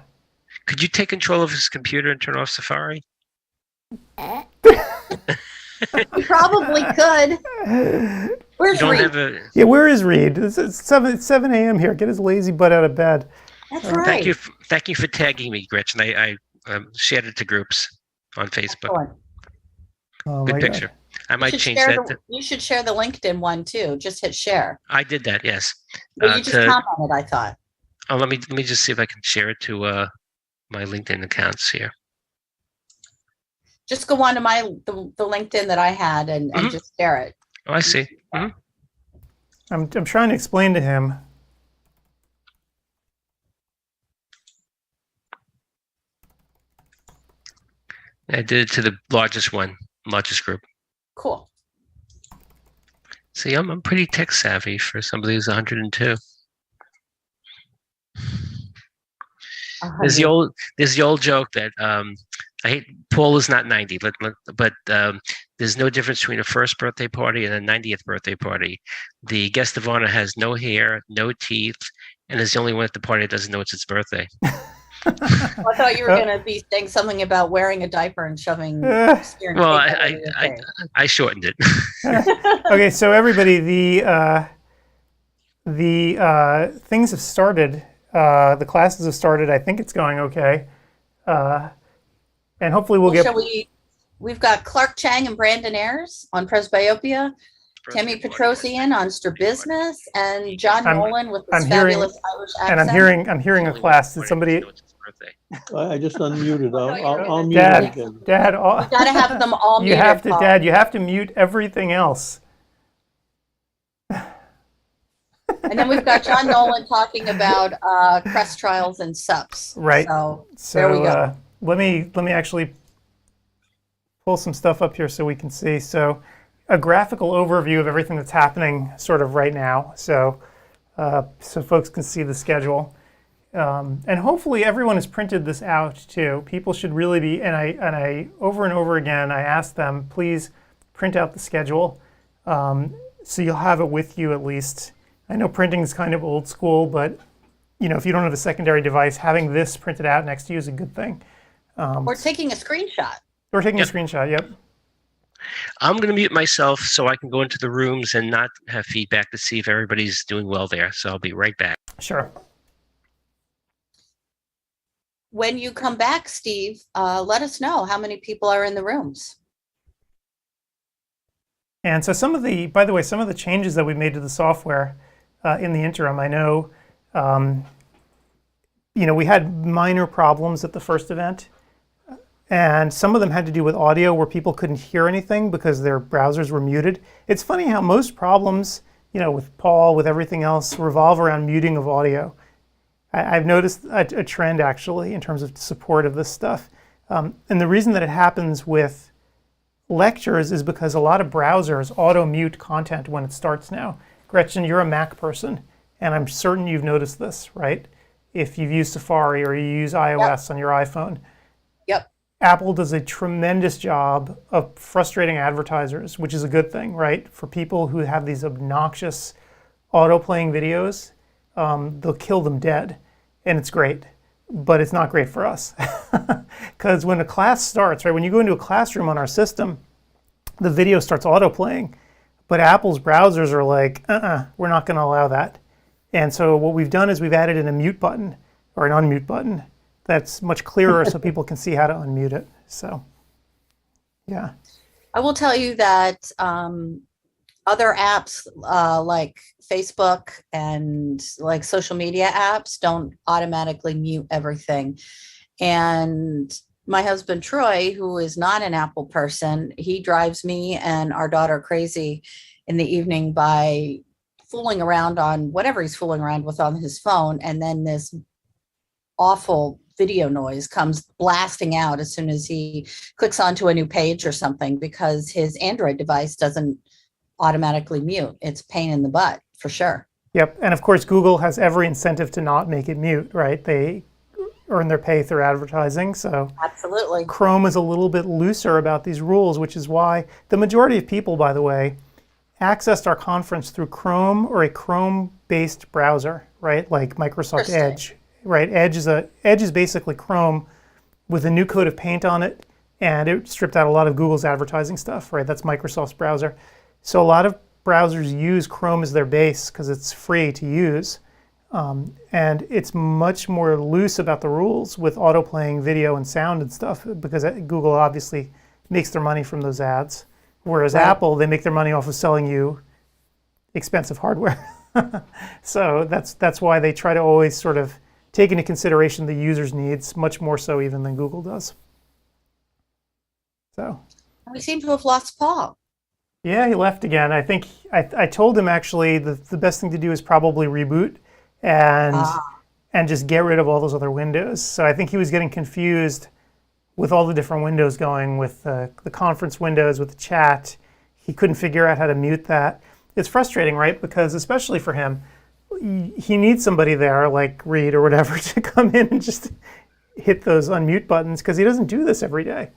Could you take control of his computer and turn off Safari? You probably could. You Where's don't Reed? have a. Yeah, where is Reed? It's 7 a.m. here. Get his lazy butt out of bed. That's Thank right. Thank you for tagging me, Gretchen. I shared it to groups on Facebook. Excellent. Oh Good my picture. God. I might You should change share that. the- you should share the LinkedIn one too. Just hit share. I did that. Yes. But you just commented, I thought. Oh, let me just see if I can share it to my LinkedIn accounts here. Just go on to the LinkedIn that I had and just share it. Oh, I see. Mhm. I'm trying to explain to him. I did it to the largest group. Cool. See, I'm pretty tech savvy for somebody who's 102. There's the old joke that I hate. Paul is not 90, but there's no difference between a first birthday party and a 90th birthday party. The guest of honor has no hair, no teeth, and is the only one at the party that doesn't know it's its birthday. Well, I thought you were going to be saying something about wearing a diper and shoving. Steering Well, tape all over your face. I shortened it. Okay, so everybody, the things have started. The classes have started. I think it's going okay, and hopefully we'll get. We've got Clark Chang and Brandon Ayers on Presbyopia, Tammy Petrosian on Strabismus, and John Nolan with his fabulous Irish accent. And I'm hearing a class. Did somebody? I just unmuted. I'll mute Dad, it again. Dad, You got to have them all you muted, have to, Paul. Dad. You have to mute everything else. And then we've got John Nolan talking about CREST trials and SUPs. Right. So So there we go. let me actually pull some stuff up here so we can see. So a graphical overview of everything that's happening sort of right now. So so folks can see the schedule. And hopefully everyone has printed this out too. People should really be, and I over and over again, I asked them, please print out the schedule so you'll have it with you at least. I know printing is kind of old school, but you know, if you don't have a secondary device, having this printed out next to you is a good thing. Or taking a screenshot. Or taking a screenshot, yep. I'm going to mute myself so I can go into the rooms and not have feedback to see if everybody's doing well there. So I'll be right back. Sure. When you come back, Steve, let us know how many people are in the rooms. And so some of the, by the way, some of the changes that we made to the software in the interim, I know, you know, we had minor problems at the first event, and some of them had to do with audio where people couldn't hear anything because their browsers were muted. It's funny how most problems, you know, with Paul, with everything else, revolve around muting of audio. I've noticed a trend actually in terms of support of this stuff. And the reason that it happens with lectures is because a lot of browsers auto-mute content when it starts now. Gretchen, you're a Mac person, and I'm certain you've noticed this, right? If you've used Safari or you use iOS on your iPhone. Yep. Apple does a tremendous job of frustrating advertisers, which is a good thing, right? For people who have these obnoxious auto-playing videos, they'll kill them dead, and it's great. But it's not great for us. Because when a class starts, right, when you go into a classroom on our system, the video starts auto-playing. But Apple's browsers are like, we're not going to allow that. And so what we've done is we've added in a mute button, or an unmute button, that's much clearer so people can see how to unmute it. So, yeah. I will tell you that other apps like Facebook and like social media apps don't automatically mute everything. And my husband Troy, who is not an Apple person, he drives me and our daughter crazy in the evening by fooling around on whatever he's fooling around with on his phone. And then this awful video noise comes blasting out as soon as he clicks onto a new page or something, because his Android device doesn't automatically mute. It's a pain in the butt for sure. Yep, and of course Google has every incentive to not make it mute, right? They earn their pay through advertising, so Absolutely. Chrome is a little bit looser about these rules, which is why the majority of people, by the way, accessed our conference through Chrome or a Chrome-based browser, right? Like Microsoft Edge, right? Edge is basically Chrome with a new coat of paint on it, and it stripped out a lot of Google's advertising stuff, right? That's Microsoft's browser. So a lot of browsers use Chrome as their base because it's free to use. And it's much more loose about the rules with auto-playing video and sound and stuff, because Google obviously makes their money from those ads. Whereas Apple, they make their money off of selling you expensive hardware. So that's why they try to always sort of take into consideration the user's needs, much more so even than Google does. So We seem to have lost Paul. yeah, he left again. I think I told him actually the best thing to do is probably reboot and just get rid of all those other windows. So I think he was getting confused with all the different windows going with the conference windows, with the chat. He couldn't figure out how to mute that. It's frustrating, right? Because especially for him, he needs somebody there like Reed or whatever to come in and just hit those unmute buttons, because he doesn't do this every day.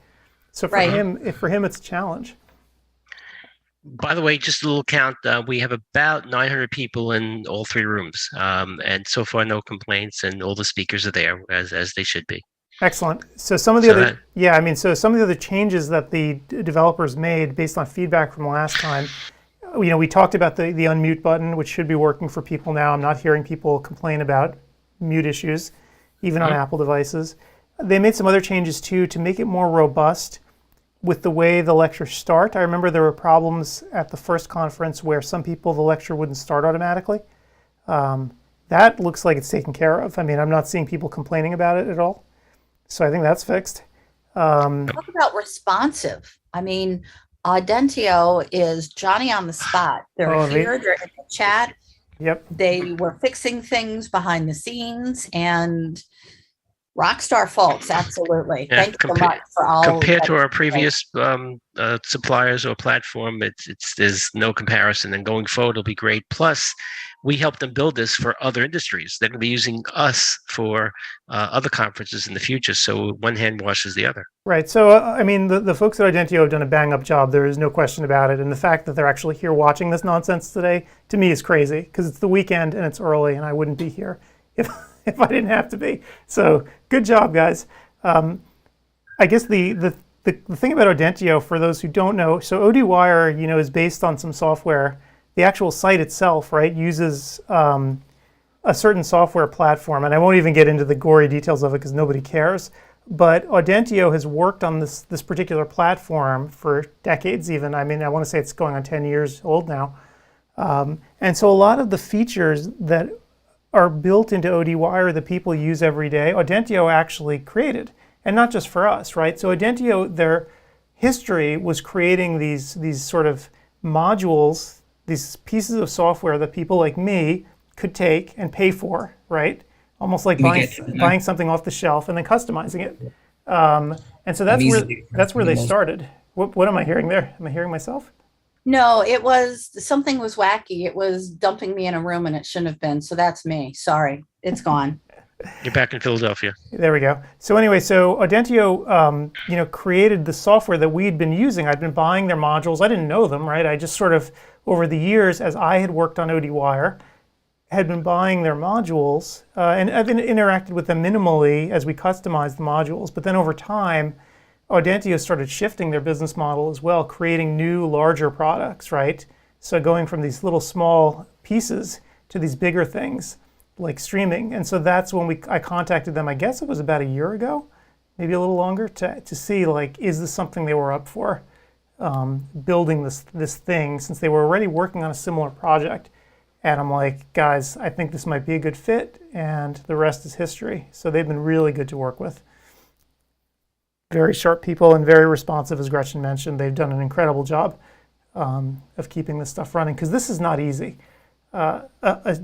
So for him, it's a challenge. By the way, just a little count. We have about 900 people in all three rooms, and so far no complaints, and all the speakers are there as they should be. Excellent. So some of the some of the other changes that the developers made based on feedback from last time. We talked about the unmute button, which should be working for people now. I'm not hearing people complain about mute issues, even on Apple devices. They made some other changes too to make it more robust with the way the lectures start. I remember there were problems at the first conference where some people, the lecture wouldn't start automatically. That looks like it's taken care of. I mean, I'm not seeing people complaining about it at all. So I think that's fixed. Talk about responsive. I mean, Audentio is Johnny on the spot. They're here, they're in the chat. Yep. They were fixing things behind the scenes, and rockstar folks, absolutely. Yeah, Thank you so much for all. Compared to our previous suppliers or platform, there's no comparison. And going forward, it'll be great. Plus, we help them build this for other industries. They're going to be using us for other conferences in the future. So one hand washes the other. Right. So, I mean, the folks at Audentio have done a bang-up job. There is no question about it. And the fact that they're actually here watching this nonsense today, to me, is crazy, because it's the weekend and it's early, and I wouldn't be here if I didn't have to be. So, good job, guys. I guess the thing about Audentio, for those who don't know, so ODwire, is based on some software. The actual site itself, right, uses a certain software platform, and I won't even get into the gory details of it because nobody cares. But Audentio has worked on this particular platform for decades even. I mean, I want to say it's going on 10 years old now. And so a lot of the features that are built into ODwire that people use every day, Audentio actually created, and not just for us, right? So Audentio, their history was creating these sort of modules, these pieces of software that people like me could take and pay for, right? Almost like buying something off the shelf and then customizing it. And so that's where they started. What am I hearing there? Am I hearing myself? No, something was wacky. It was dumping me in a room and it shouldn't have been. So that's me. Sorry. It's gone. You're back in Philadelphia. There we go. So anyway, so Audentio, created the software that we'd been using. I'd been buying their modules. I didn't know them, right? I just sort of, over the years, as I had worked on ODwire, had been buying their modules, and I've interacted with them minimally as we customized the modules. But then over time, Audentio started shifting their business model as well, creating new, larger products, right? So going from these little small pieces to these bigger things, like streaming. And so that's when I contacted them, I guess it was about a year ago, maybe a little longer, to see, like, is this something they were up for, building this thing, since they were already working on a similar project. And I'm like, guys, I think this might be a good fit, and the rest is history. So they've been really good to work with. Very sharp people and very responsive, as Gretchen mentioned. They've done an incredible job of keeping this stuff running, because this is not easy.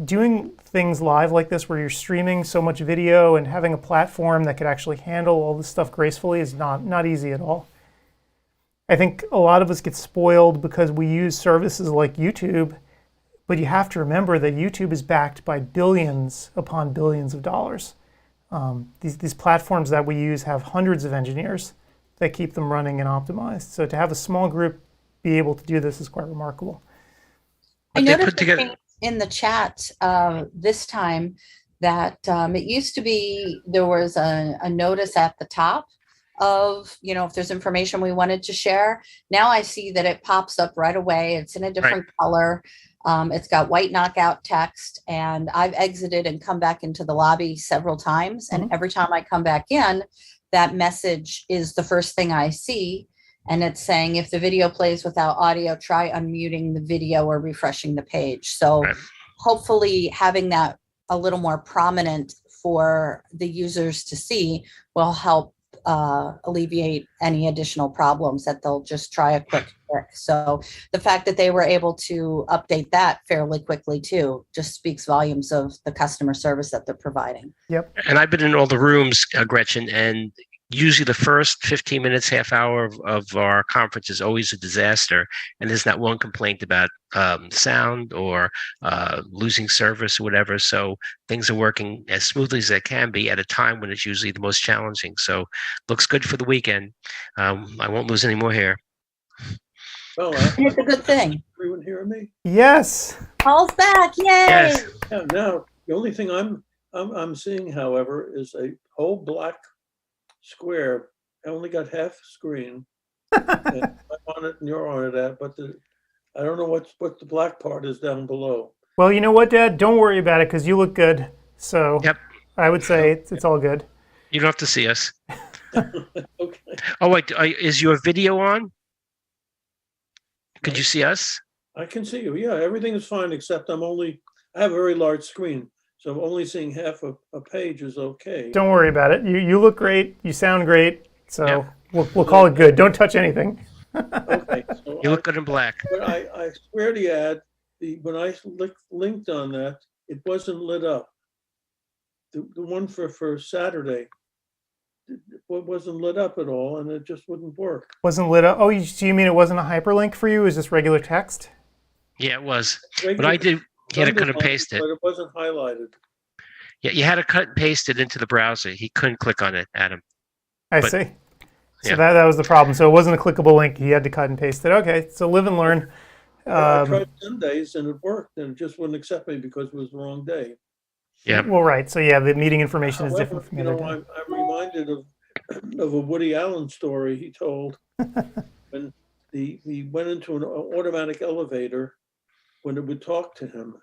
Doing things live like this, where you're streaming so much video and having a platform that could actually handle all this stuff gracefully, is not easy at all. I think a lot of us get spoiled because we use services like YouTube, but you have to remember that YouTube is backed by billions upon billions of dollars. These platforms that we use have hundreds of engineers that keep them running and optimized. So to have a small group be able to do this is quite remarkable. I noticed in the chat this time that it used to be there was a notice at the top of, if there's information we wanted to share. Now I see that it pops up right away. It's in a different color. It's got white knockout text, and I've exited and come back into the lobby several times. And every time I come back in, that message is the first thing I see. And it's saying, if the video plays without audio, try unmuting the video or refreshing the page. So hopefully having that a little more prominent for the users to see will help alleviate any additional problems that they'll just try a quick fix. So the fact that they were able to update that fairly quickly too just speaks volumes of the customer service that they're providing. Yep. And I've been in all the rooms, Gretchen, and usually the first 15 minutes, half hour of our conference is always a disaster. And there's not one complaint about sound or losing service or whatever. So things are working as smoothly as they can be at a time when it's usually the most challenging. So looks good for the weekend. I won't lose any more hair. Well, it's a good thing. Everyone hearing me? Yes. Paul's back. Yay. Yes. Yeah, now, the only thing I'm seeing, however, is a whole black square. I only got half screen. And I'm on it and you're on it, but I don't know what the black part is down below. Well, you know what, Dad? Don't worry about it, because you look good. So I would say it's all good. You don't have to see us. Okay. Oh, wait, is your video on? Could you see us? I can see you. Yeah, everything is fine, except I have a very large screen. So only seeing half a page is okay. Don't worry about it. You look great. You sound great. So we'll call it good. Don't touch anything. Okay. So You look good in black. But I swear to you, when I linked on that, it wasn't lit up. The one for Saturday, it wasn't lit up at all, and it just wouldn't work. Wasn't lit up? Oh, so you mean it wasn't a hyperlink for you? Is this regular text? Yeah, it was. But I did. You had to cut and paste it. But it wasn't highlighted. Yeah, you had to cut and paste it into the browser. He couldn't click on it, Adam. I see. So that was the problem. So it wasn't a clickable link. He had to cut and paste it. Okay, so live and learn. I tried Sundays and it worked, and it just wouldn't accept me because it was the wrong day. Yeah. Well, right. So yeah, the meeting information is different from the other day. I'm reminded of a Woody Allen story he told when he went into an automatic elevator when it would talk to him.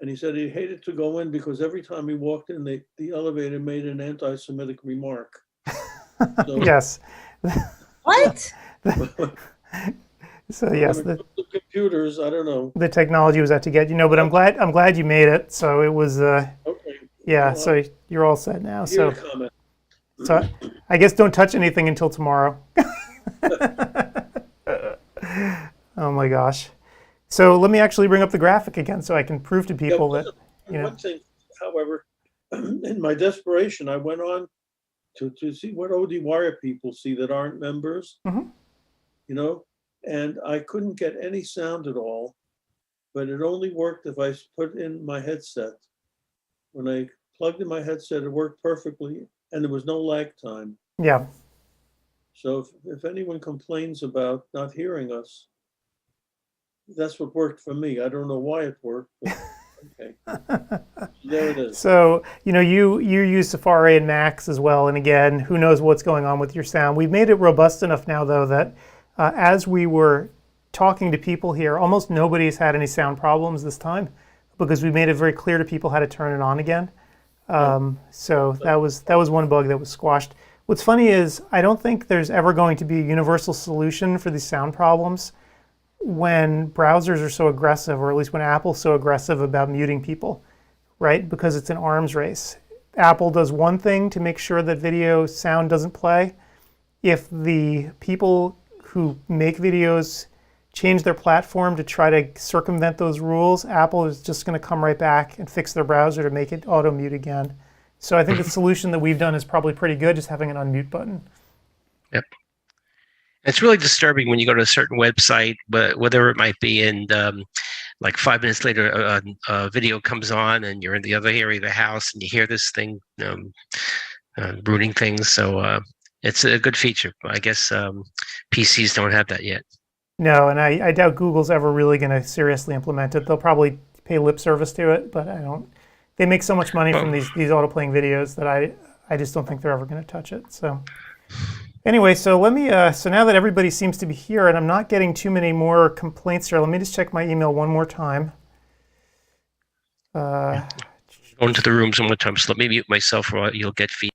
And he said he hated to go in because every time he walked in, the elevator made an anti-Semitic remark. So, yes. What? So yes, the computers, I don't know. The technology was out to get but I'm glad you made it. So it was okay. Yeah, well, so you're all set now. So I guess don't touch anything until tomorrow. Oh my gosh. So let me actually bring up the graphic again so I can prove to people that One thing, however, in my desperation, I went on to see what ODwire people see that aren't members. And I couldn't get any sound at all, but it only worked if I put in my headset. When I plugged in my headset, it worked perfectly, and there was no lag time. Yeah. So if anyone complains about not hearing us, that's what worked for me. I don't know why it worked, but okay. There it is. So, you use Safari and Macs as well, and again, who knows what's going on with your sound. We've made it robust enough now, though, that as we were talking to people here, almost nobody's had any sound problems this time because we made it very clear to people how to turn it on again. So that was one bug that was squashed. What's funny is I don't think there's ever going to be a universal solution for these sound problems when browsers are so aggressive, or at least when Apple's so aggressive about muting people, right? Because it's an arms race. Apple does one thing to make sure that video sound doesn't play. If the people who make videos change their platform to try to circumvent those rules, Apple is just going to come right back and fix their browser to make it auto mute again. So I think the solution that we've done is probably pretty good, just having an unmute button. Yep. It's really disturbing when you go to a certain website, but whatever it might be, and like 5 minutes later, a video comes on, and you're in the other area of the house, and you hear this thing ruining things. So it's a good feature. I guess PCs don't have that yet. No, and I doubt Google's ever really going to seriously implement it. They'll probably pay lip service to it, but I don't. They make so much money from these auto-playing videos that I just don't think they're ever going to touch it. So anyway, so let me. So now that everybody seems to be here, and I'm not getting too many more complaints here, let me just check my email one more time. Go into the rooms one more time. So let me mute myself, or you'll get feedback.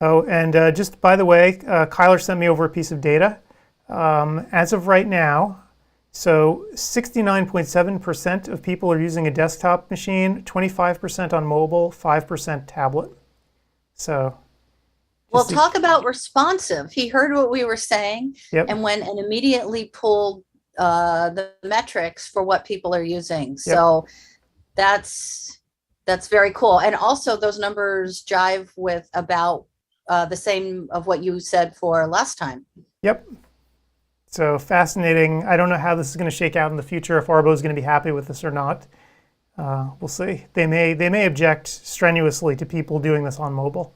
Oh, and just by the way, Kyler sent me over a piece of data. As of right now, so 69.7% of people are using a desktop machine, 25% on mobile, 5% tablet. So, well, talk about responsive. He heard what we were saying, yep. and went and immediately pulled the metrics for what people are using. Yep. So that's very cool. And also those numbers jive with about the same of what you said for last time. Yep. So fascinating. I don't know how this is going to shake out in the future, if Arbo is going to be happy with this or not. We'll see. They may object strenuously to people doing this on mobile.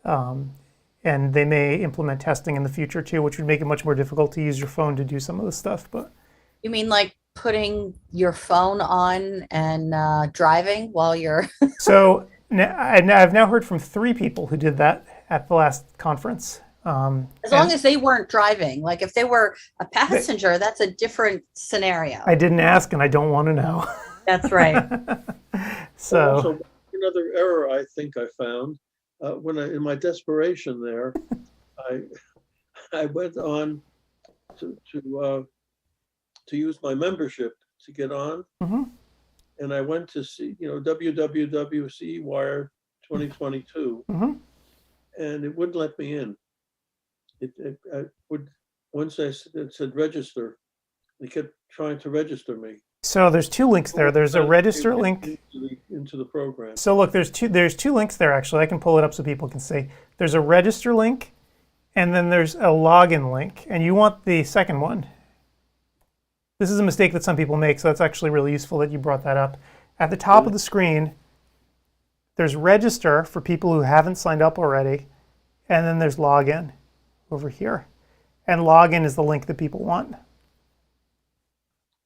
And they may implement testing in the future too, which would make it much more difficult to use your phone to do some of this stuff. But you mean like putting your phone on and driving while you're... So I've now heard from 3 people who did that at the last conference. As long as they weren't driving. Like if they were a passenger, that's a different scenario. I didn't ask and I don't want to know. That's right. So also, another error I think I found in my desperation there, I went on to use my membership to get on, and I went to see www.CEwire2022, and it wouldn't let me in. I would, once it said register, they kept trying to register me. So there's 2 links there. There's a register link into the program. So look, there's two links there actually. I can pull it up so people can see. There's a register link, and then there's a login link, and you want the second one. This is a mistake that some people make, so that's actually really useful that you brought that up. At the top of the screen, there's register for people who haven't signed up already, and then there's login over here. And login is the link that people want.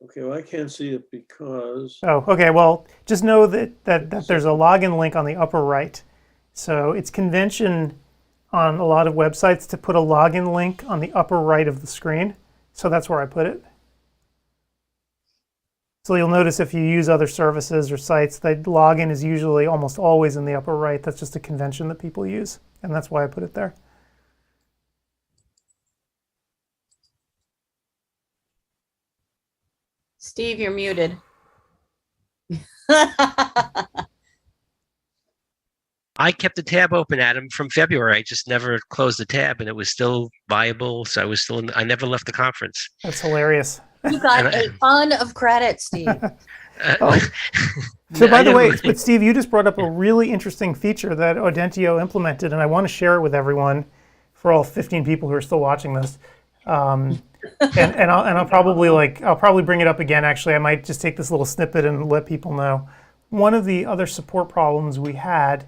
Okay, well, I can't see it because... Oh, okay, well, just know that there's a login link on the upper right. So it's convention on a lot of websites to put a login link on the upper right of the screen. So that's where I put it. So you'll notice if you use other services or sites, that login is usually almost always in the upper right. That's just a convention that people use, and that's why I put it there. Steve, you're muted. I kept the tab open, Adam, from February. I just never closed the tab, and it was still viable. So I was still I never left the conference. That's hilarious. You got a ton of credit, Steve. So by the way, but Steve, you just brought up a really interesting feature that Audentio implemented, and I want to share it with everyone, for all 15 people who are still watching this. And I'll probably bring it up again. Actually, I might just take this little snippet and let people know. One of the other support problems we had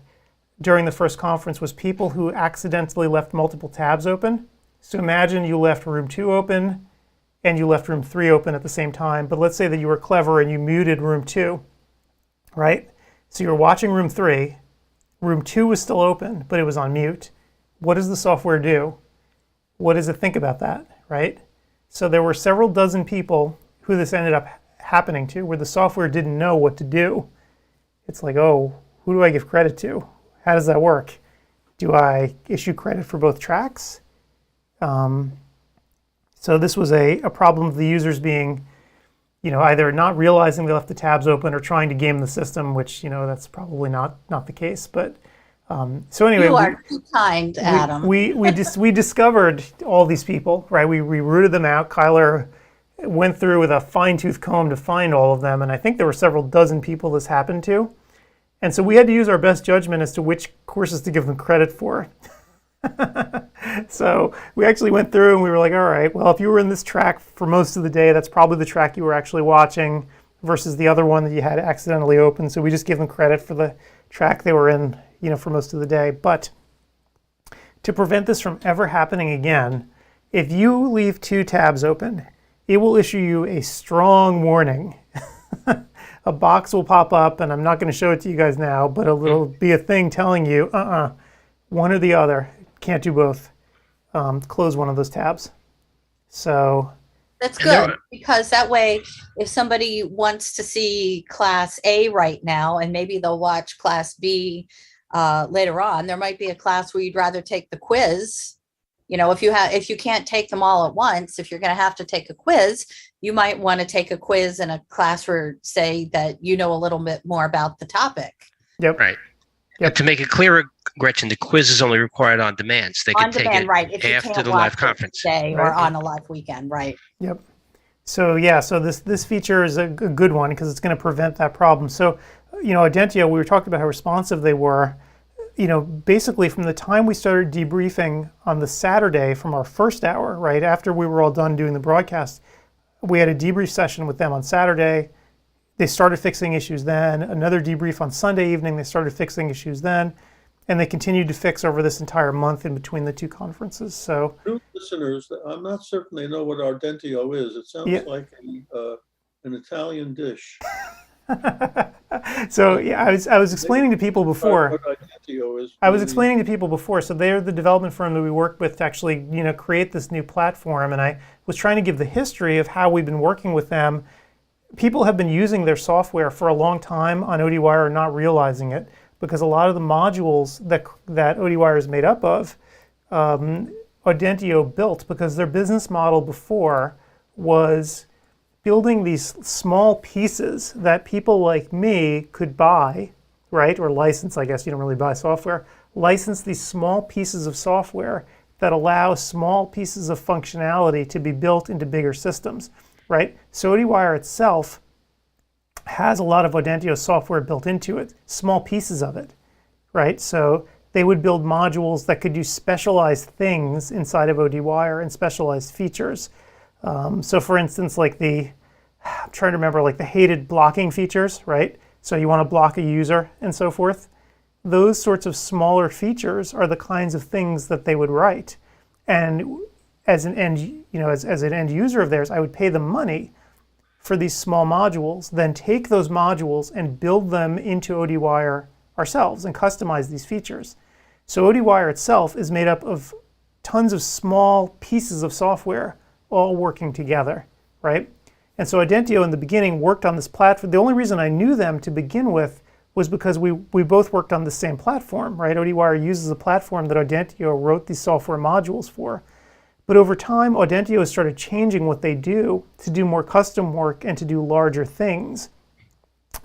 during the first conference was people who accidentally left multiple tabs open. So imagine you left room 2 open and you left room 3 open at the same time. But let's say that you were clever and you muted room 2, right? So you're watching room 3. Room 2 was still open, but it was on mute. What does the software do? What does it think about that, right? So there were several dozen people who this ended up happening to, where the software didn't know what to do. It's like, oh, who do I give credit to? How does that work? Do I issue credit for both tracks? So this was a problem of the users being either not realizing they left the tabs open or trying to game the system, which, that's probably not the case. But so anyway, You are too kind, Adam. we discovered all these people, right? We rooted them out. Kyler went through with a fine-tooth comb to find all of them, and I think there were several dozen people this happened to. And so we had to use our best judgment as to which courses to give them credit for. So we actually went through and we were like, all right, well, if you were in this track for most of the day, that's probably the track you were actually watching versus the other one that you had accidentally open. So we just gave them credit for the track they were in, for most of the day. But to prevent this from ever happening again, if you leave 2 tabs open, it will issue you a strong warning. A box will pop up, and I'm not going to show it to you guys now, but it'll be a thing telling you, one or the other. Can't do both. Close one of those tabs. So that's good, because that way, if somebody wants to see class A right now, and maybe they'll watch class B later on, there might be a class where you'd rather take the quiz. If you can't take them all at once, if you're going to have to take a quiz, you might want to take a quiz in a class where, say, that a little bit more about the topic. Yep. Right. Yep. To make it clearer, Gretchen, the quiz is only required on demand. So they can take it right, if after the live conference. Day or on a live weekend, right? Yep. So this feature is a good one because it's going to prevent that problem. So, Audentio, we were talking about how responsive they were. Basically from the time we started debriefing on the Saturday from our first hour, right after we were all done doing the broadcast, we had a debrief session with them on Saturday. They started fixing issues then. Another debrief on Sunday evening, they started fixing issues then. And they continued to fix over this entire month in between the 2 conferences. So, new listeners, I'm not certain they know what Ardentio is. It sounds like an Italian dish. So I was explaining to people before. What Ardentio is. I was explaining to people before. So they're the development firm that we worked with to actually, create this new platform. And I was trying to give the history of how we've been working with them. People have been using their software for a long time on ODwire and not realizing it, because a lot of the modules that ODwire is made up of, Audentio built, because their business model before was building these small pieces that people like me could buy, right? Or license, I guess you don't really buy software. License these small pieces of software that allow small pieces of functionality to be built into bigger systems, right? So ODwire itself has a lot of Audentio software built into it, small pieces of it, right? So they would build modules that could do specialized things inside of ODwire and specialized features. So for instance, I'm trying to remember, like the hated blocking features, right? So you want to block a user and so forth. Those sorts of smaller features are the kinds of things that they would write. And as an end user of theirs, I would pay them money for these small modules, then take those modules and build them into ODwire ourselves and customize these features. So ODwire itself is made up of tons of small pieces of software all working together, right? And so Audentio in the beginning worked on this platform. The only reason I knew them to begin with was because we both worked on the same platform, right? ODwire uses a platform that Audentio wrote these software modules for. But over time, Audentio has started changing what they do to do more custom work and to do larger things.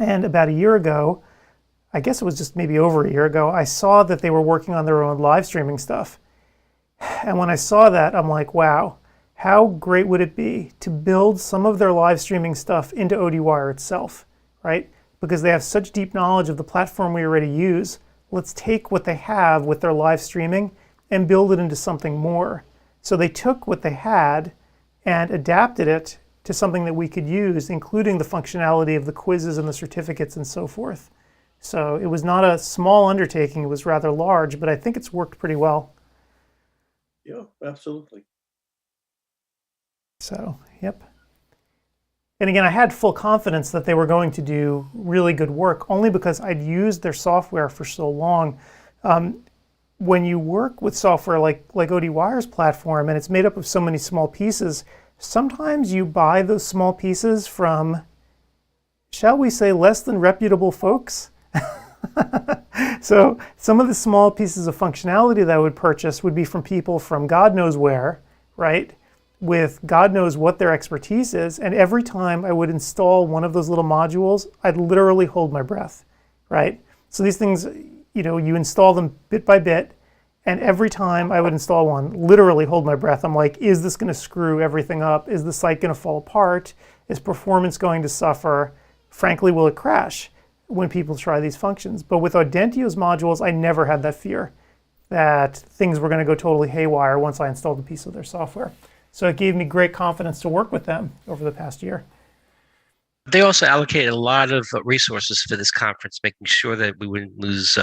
And about a year ago, I guess it was just maybe over a year ago, I saw that they were working on their own live streaming stuff. And when I saw that, I'm like, wow, how great would it be to build some of their live streaming stuff into ODwire itself, right? Because they have such deep knowledge of the platform we already use. Let's take what they have with their live streaming and build it into something more. So they took what they had and adapted it to something that we could use, including the functionality of the quizzes and the certificates and so forth. So it was not a small undertaking, it was rather large, but I think it's worked pretty well. Yeah, absolutely. So, yep. And again, I had full confidence that they were going to do really good work, only because I'd used their software for so long. When you work with software like ODwire's platform, and it's made up of so many small pieces, sometimes you buy those small pieces from, shall we say, less than reputable folks. So some of the small pieces of functionality that I would purchase would be from people from God knows where, right? with God knows what their expertise is, and every time I would install one of those little modules, I'd literally hold my breath, right? So these things, you install them bit by bit, and every time I would install one, literally hold my breath. I'm like, is this going to screw everything up? Is the site going to fall apart? Is performance going to suffer? Frankly, will it crash when people try these functions? But with Audentio's modules, I never had that fear that things were going to go totally haywire once I installed a piece of their software. So it gave me great confidence to work with them over the past year. They also allocated a lot of resources for this conference, making sure that we wouldn't lose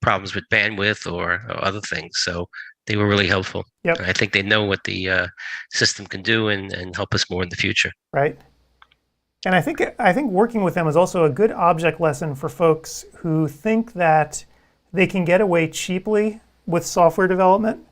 problems with bandwidth or other things. So they were really helpful. Yep. I think they know what the system can do and help us more in the future. Right. And I think working with them is also a good object lesson for folks who think that they can get away cheaply with software development,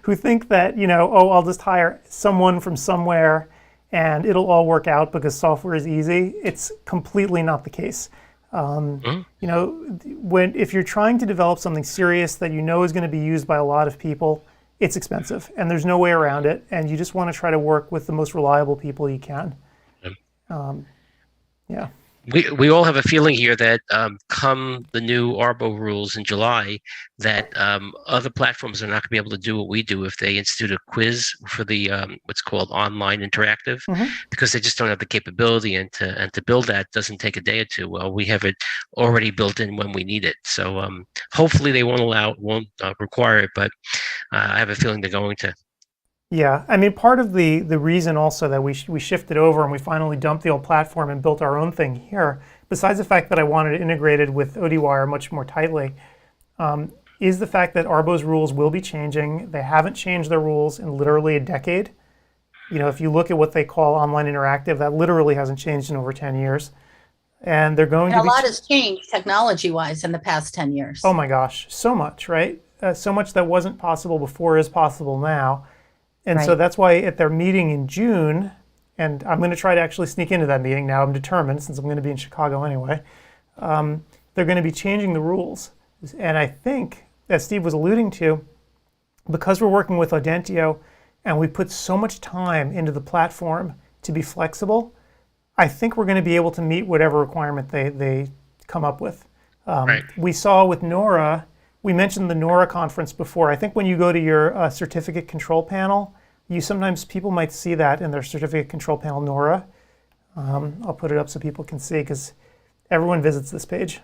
who think that, I'll just hire someone from somewhere and it'll all work out because software is easy. It's completely not the case. If you're trying to develop something serious that is going to be used by a lot of people, it's expensive and there's no way around it. And you just want to try to work with the most reliable people you can. Yeah. We all have a feeling here that come the new ARBO rules in July, that other platforms are not going to be able to do what we do if they institute a quiz for the what's called online interactive, because they just don't have the capability, and to build that doesn't take a day or two. Well, we have it already built in when we need it, so hopefully they won't require it, but I have a feeling they're going to. Yeah, I mean, part of the reason also that we shifted over and we finally dumped the old platform and built our own thing here, besides the fact that I wanted it integrated with ODwire much more tightly, is the fact that ARBO's rules will be changing. They haven't changed their rules in literally a decade. If you look at what they call online interactive, that literally hasn't changed in over 10 years. And they're going to be... a lot has changed technology-wise in the past 10 years. Oh my gosh, so much, right? So much that wasn't possible before is possible now. And so that's why at their meeting in June, and I'm going to try to actually sneak into that meeting now, I'm determined since I'm going to be in Chicago anyway, they're going to be changing the rules. And I think, as Steve was alluding to, because we're working with Audentio and we put so much time into the platform to be flexible, I think we're going to be able to meet whatever requirement they come up with. We saw with Nora, we mentioned the Nora conference before. I think when you go to your certificate control panel, sometimes people might see that in their certificate control panel, Nora. I'll put it up so people can see because everyone visits this page,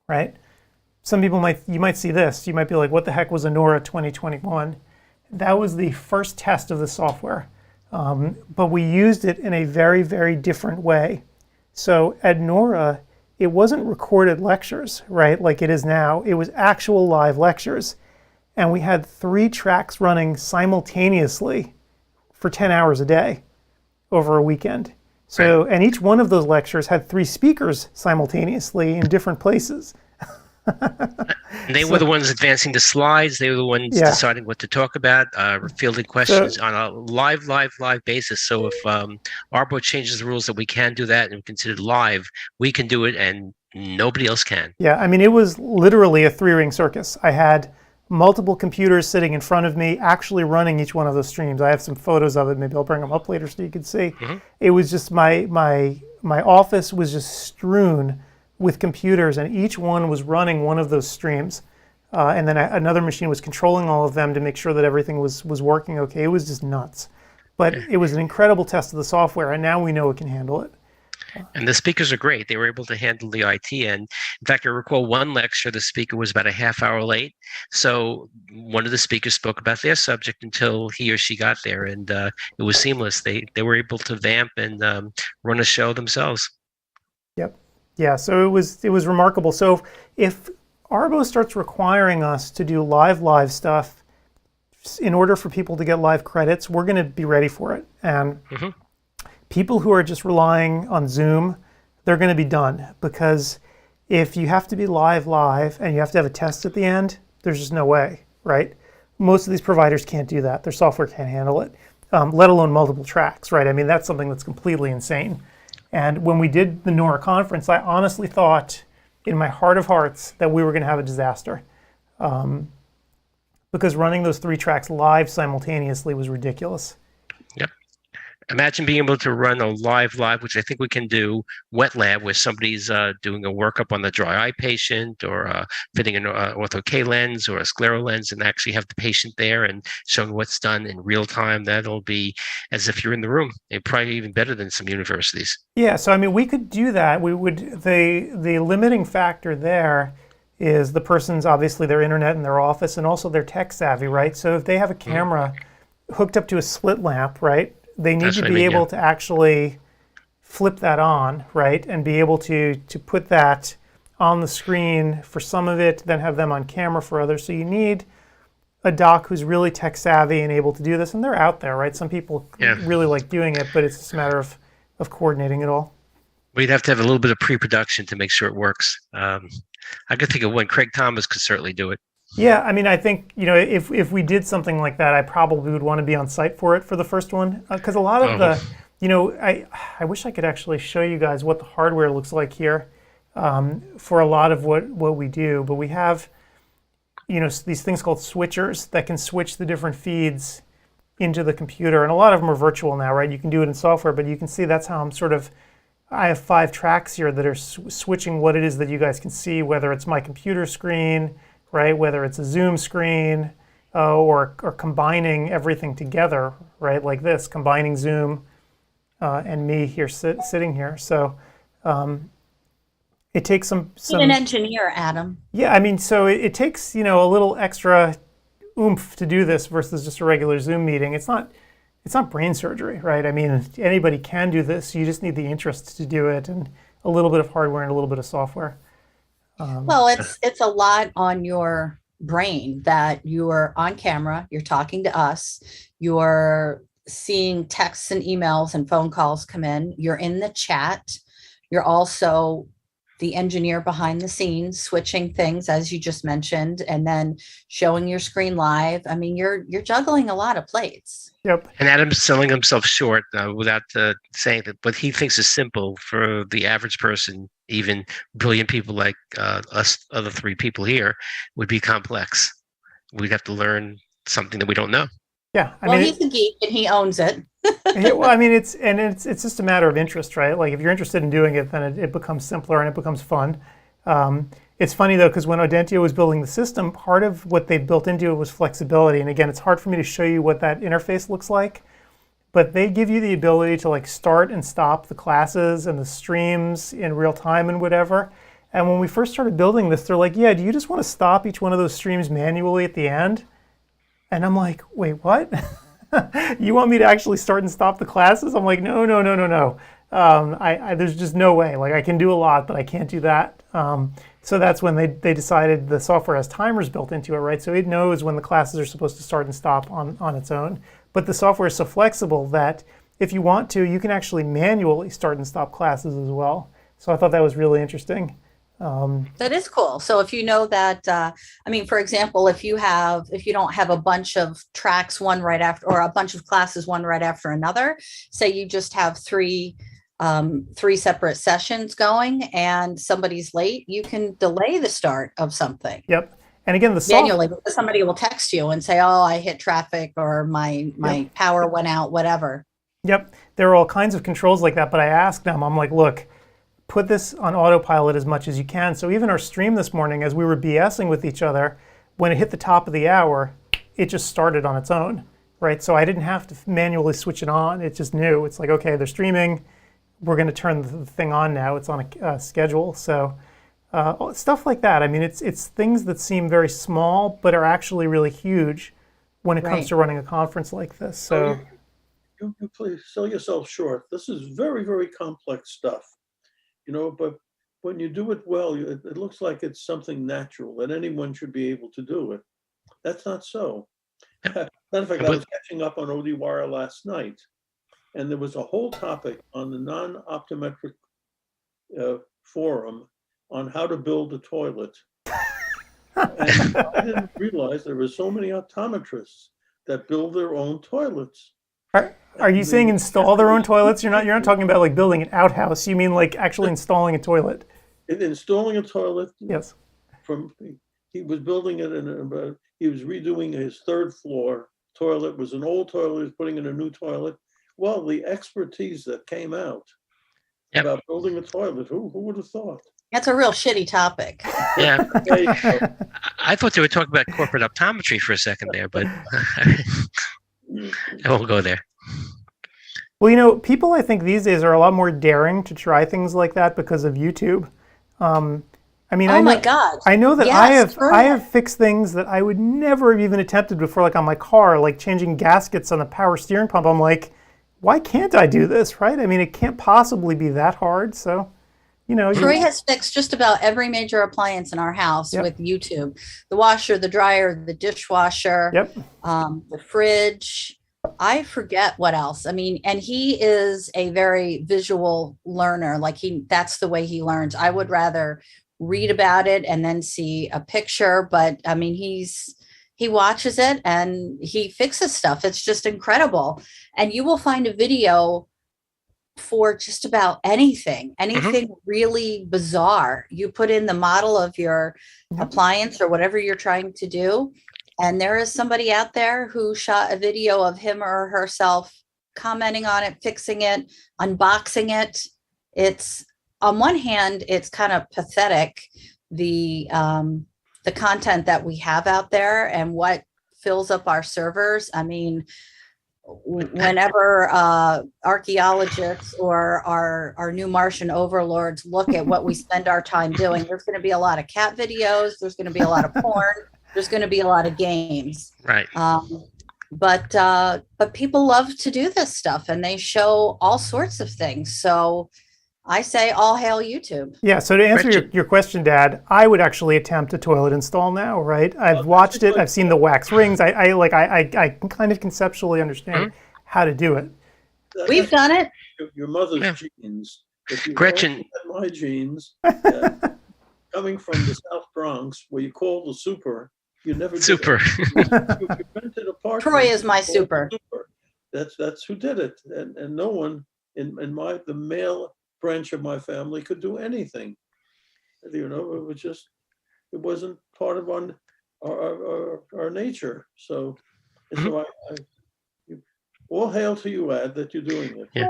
right? Some people you might see this. You might be like, what the heck was a Nora 2021? That was the first test of the software, but we used it in a very, very different way. So at Nora, it wasn't recorded lectures, right, like it is now. It was actual live lectures. And we had 3 tracks running simultaneously for 10 hours a day over a weekend. So, and each one of those lectures had 3 speakers simultaneously in different places. They were the ones advancing the slides. They were the ones deciding what to talk about, fielding questions on a live basis. So if ARBO changes the rules that we can do that and considered live, we can do it and nobody else can. Yeah, I mean, it was literally a 3-ring circus. I had multiple computers sitting in front of me actually running each one of those streams. I have some photos of it. Maybe I'll bring them up later so you can see. It was just my office was just strewn with computers, and each one was running one of those streams. And then another machine was controlling all of them to make sure that everything was working okay. It was just nuts. But it was an incredible test of the software, and now we know it can handle it. And the speakers are great. They were able to handle the IT. And in fact, I recall one lecture, the speaker was about a half hour late. So one of the speakers spoke about their subject until he or she got there, and it was seamless. They were able to vamp and run a show themselves. Yep. Yeah, so it was remarkable. So if ARBO starts requiring us to do live stuff in order for people to get live credits, we're going to be ready for it. And people who are just relying on Zoom, they're going to be done, because if you have to be live and you have to have a test at the end, there's just no way, right? Most of these providers can't do that. Their software can't handle it, let alone multiple tracks, right? I mean, that's something that's completely insane. And when we did the Nora conference, I honestly thought in my heart of hearts that we were going to have a disaster. But because running those 3 tracks live simultaneously was ridiculous. Yep. Imagine being able to run a live, which I think we can do, wet lab, where somebody's doing a workup on the dry eye patient, or fitting an ortho K lens or a scleral lens, and actually have the patient there and showing what's done in real time. That'll be as if you're in the room. It'd probably even better than some universities. Yeah, so I mean, we could do that. We would. The limiting factor there is the person's obviously their internet in their office, and also they're tech savvy, right? So if they have a camera hooked up to a slit lamp, right? They need to be able to actually flip that on, right? And be able to put that on the screen for some of it, then have them on camera for others. So you need a doc who's really tech savvy and able to do this, and they're out there, right? Some people really like doing it, but it's just a matter of coordinating it all. We'd have to have a little bit of pre-production to make sure it works. I could think of one. Craig Thomas could certainly do it. Yeah, I mean, I think, if we did something like that, I probably would want to be on site for it for the first one, because a lot of I wish I could actually show you guys what the hardware looks like here for a lot of what we do, but we have, these things called switchers that can switch the different feeds into the computer, and a lot of them are virtual now, right? You can do it in software, but you can see that's how I have 5 tracks here that are switching what it is that you guys can see, whether it's my computer screen, right? Whether it's a Zoom screen, or combining everything together, right? Like this, combining Zoom and me here sitting here. So it takes some. You're an engineer, Adam. Yeah, I mean, so it takes a little extra oomph to do this versus just a regular Zoom meeting. It's not brain surgery, right? I mean, anybody can do this. You just need the interest to do it, and a little bit of hardware and a little bit of software. Well, it's a lot on your brain that you're on camera, you're talking to us, you're seeing texts and emails and phone calls come in, you're in the chat, you're also the engineer behind the scenes, switching things, as you just mentioned, and then showing your screen live. I mean, you're juggling a lot of plates. Yep. And Adam's selling himself short without saying that what he thinks is simple for the average person, even brilliant people like us, other 3 people here, would be complex. We'd have to learn something that we don't know. Yeah, I mean, mean, he's a geek and he owns it. Yeah, well, I mean, it's just a matter of interest, right? Like if you're interested in doing it, then it becomes simpler and it becomes fun. It's funny though, because when Audentio was building the system, part of what they built into it was flexibility. And again, it's hard for me to show you what that interface looks like, but they give you the ability to like start and stop the classes and the streams in real time and whatever. And when we first started building this, they're like, yeah, do you just want to stop each one of those streams manually at the end? And I'm like, wait, what? You want me to actually start and stop the classes? I'm like, no. There's just no way. Like I can do a lot, but I can't do that. So that's when they decided the software has timers built into it, right? So it knows when the classes are supposed to start and stop on its own. But the software is so flexible that if you want to, you can actually manually start and stop classes as well. So I thought that was really interesting. That is cool. So if you know that, I mean, for example, if you don't have a bunch of tracks one right after, or a bunch of classes one right after another, say you just have 3 separate sessions going and somebody's late, you can delay the start of something. Yep. And again, manually, because somebody will text you and say, oh, I hit traffic, or my power went out, whatever. Yep. There are all kinds of controls like that, but I asked them, I'm like, look, put this on autopilot as much as you can. So even our stream this morning, as we were BSing with each other, when it hit the top of the hour, it just started on its own, right? So I didn't have to manually switch it on. It just knew. It's like, okay, they're streaming. We're going to turn the thing on now. It's on a schedule. So stuff like that. I mean, it's things that seem very small, but are actually really huge when it comes to running a conference like this. So you please sell yourself short. This is very, very complex stuff. But when you do it well, it looks like it's something natural that anyone should be able to do it. That's not so. Matter of fact, I was catching up on ODwire last night, and there was a whole topic on the non-optometric forum on how to build a toilet. And I didn't realize there were so many optometrists that build their own toilets. Are you saying install their own toilets? You're not talking about like building an outhouse. You mean like actually installing a toilet? Installing a toilet. Yes. From he was building it he was redoing his third floor toilet. It was an old toilet. He was putting in a new toilet. Well, the expertise that came out about building a toilet, who would have thought? That's a real shitty topic. Yeah. I thought they were talking about corporate optometry for a second there, but I won't go there. Well, you know, people I think these days are a lot more daring to try things like that because of YouTube. I mean, my God. I know that Yes, I have fixed things that I would never have even attempted before, like on my car, like changing gaskets on the power steering pump. I'm like, why can't I do this, right? I mean, it can't possibly be that hard. So, you know. Troy has fixed just about every major appliance in our house with YouTube. The washer, the dryer, the dishwasher, the fridge. I forget what else. I mean, and he is a very visual learner. Like that's the way he learns. I would rather read about it and then see a picture. But I mean, he watches it and he fixes stuff. It's just incredible. And you will find a video for just about anything really bizarre. You put in the model of your appliance or whatever you're trying to do. And there is somebody out there who shot a video of him or herself commenting on it, fixing it, unboxing it. It's, on one hand, it's kind of pathetic, the content that we have out there and what fills up our servers. I mean, whenever archaeologists or our new Martian overlords look at what we spend our time doing, there's going to be a lot of cat videos. There's going to be a lot of porn. There's going to be a lot of games. Right. But people love to do this stuff and they show all sorts of things. So I say all hail YouTube. Yeah, so to answer your question, Dad, I would actually attempt a toilet install now, right? I've watched it, I've seen the wax rings. I can kind of conceptually understand how to do it. We've done it. Your mother's genes. If you Gretchen. look at my genes, coming from the South Bronx, where you call the super, you never did super. You rented apartment. Troy is my super. That's who did it, and no one in the male branch of my family could do anything. You know, it wasn't part of our nature. So, all hail to you, Ad, that you're doing it. Yeah.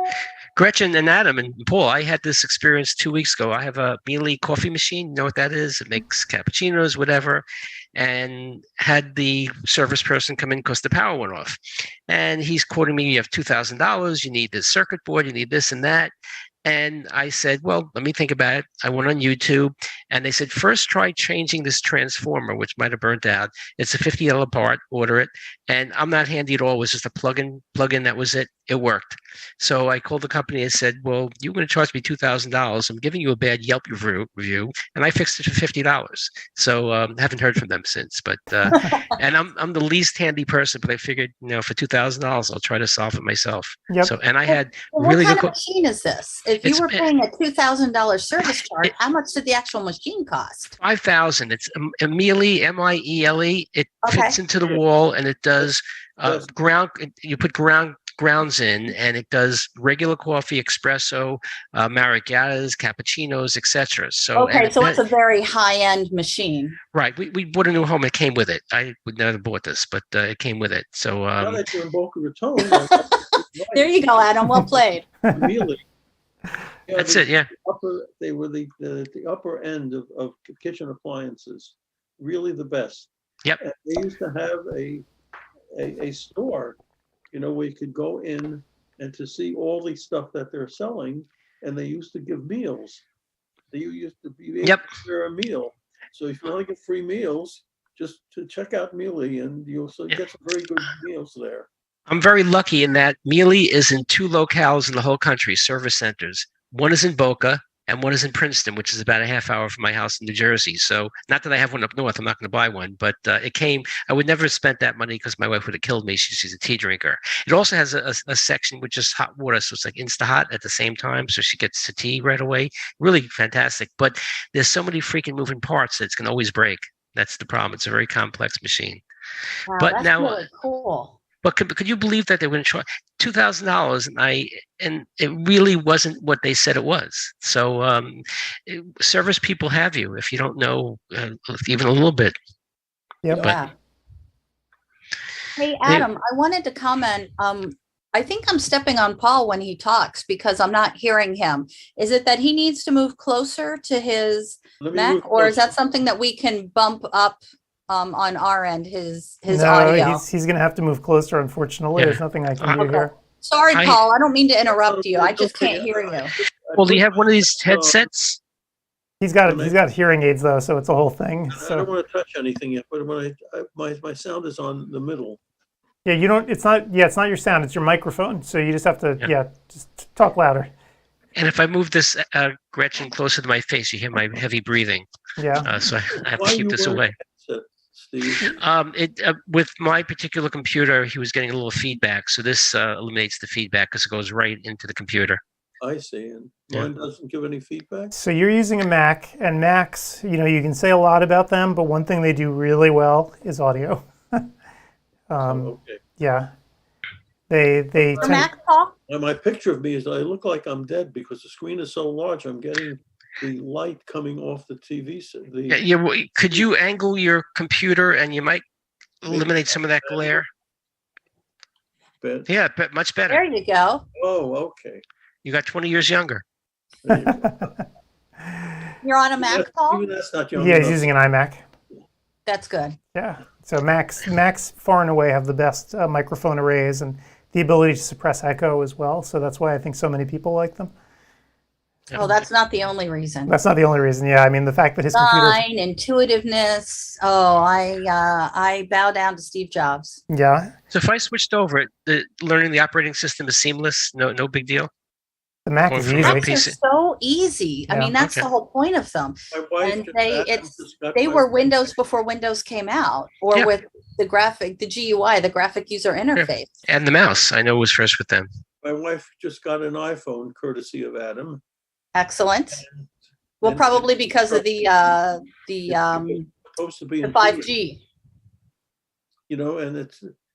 Gretchen and Adam and Paul, I had this experience 2 weeks ago. I have a Mealy coffee machine. You know what that is? It makes cappuccinos, whatever. And had the service person come in because the power went off. And he's quoting me, you have $2,000, you need this circuit board, you need this and that. And I said, well, let me think about it. I went on YouTube and they said, first try changing this transformer, which might have burnt out. It's a $50 part, order it. And I'm not handy at all. It was just a plug-in, that was it. It worked. So I called the company and said, well, you're going to charge me $2,000. I'm giving you a bad Yelp review. And I fixed it for $50. So haven't heard from them since. But and I'm the least handy person, but I figured, for $2,000, I'll try to solve it myself. Yep. So, and I had what really kind good. of machine is this? If you were paying a $2,000 service charge, how much did the actual machine cost? $5,000. It's a Mealy, Miele. It fits into the wall and it does ground. You put grounds in, and it does regular coffee, espresso, margaritas, cappuccinos, etc. So it's a very high-end machine. Right. We bought a new home. It came with it. I would never have bought this, but it came with it. So now that you're in Boca Raton, there you go, Adam. Well played. Mealy. That's it. Yeah. They were the upper end of kitchen appliances, really the best. Yep. And they used to have a store, where you could go in and to see all the stuff that they're selling, and they used to give meals. They used to be able to share a meal. So if you want to get free meals, just to check out Mealy, and you'll get some very good meals there. I'm very lucky in that Mealy is in 2 locales in the whole country, service centers. One is in Boca and one is in Princeton, which is about a half hour from my house in New Jersey. So not that I have one up north, I'm not going to buy one, but it came, I would never have spent that money because my wife would have killed me. She's a tea drinker. It also has a section with just hot water. So it's like Insta-Hot at the same time. So she gets to tea right away. Really fantastic. But there's so many freaking moving parts that it's going to always break. That's the problem. It's a very complex machine. Wow, but that's now, really cool. But could you believe that they were going to charge $2,000 and it really wasn't what they said it was? So service people have you if you don't know even a little bit. Yep. Yeah. Hey, Adam, I wanted to comment. I think I'm stepping on Paul when he talks because I'm not hearing him. Is it that he needs to move closer to his Mac, or is that something that we can bump up on our end, his No, audio? he's going to have to move closer, unfortunately. Yeah. There's nothing I can do here. Sorry, Paul. I don't mean to interrupt you. I just can't hear you. Well, do you have one of these headsets? He's got hearing aids though, so it's a whole thing. I don't want to touch anything yet, but when my sound is on the middle. Yeah, you don't. It's not your sound. It's your microphone. So you just have to just talk louder. And if I move this, Gretchen, closer to my face, you hear my heavy breathing. Yeah. So I have to keep this away. Steve? With my particular computer, he was getting a little feedback. So this eliminates the feedback because it goes right into the computer. I see. And mine doesn't give any feedback? So you're using a Mac, and Macs, you can say a lot about them, but one thing they do really well is audio. Okay. Yeah. They For Mac, Paul? Now, my picture of me is I look like I'm dead because the screen is so large. I'm getting the light coming off the TV. Could you angle your computer and you might eliminate some of that glare? Yeah, but much better. There you go. Oh, okay. You got 20 years younger. There you go. You're on a Mac, Paul? Even that's not young Yeah, he's enough. using an iMac. That's good. Yeah. So Macs far and away have the best microphone arrays and the ability to suppress echo as well. So that's why I think so many people like them. Oh, that's not the only reason. That's not the only reason. Yeah, I mean the fact that his computer. Design, intuitiveness. Oh, I bow down to Steve Jobs. Yeah. So if I switched over, learning the operating system is seamless. No big deal. The Mac is easy. Macs are so easy. I mean, that's the whole point of them. My wife And just they were Windows before Windows came out, or with the GUI, the graphic user interface. And the mouse, I know was first with them. My wife just got an iPhone courtesy of Adam. Excellent. Well, probably because of the Supposed to be 5G.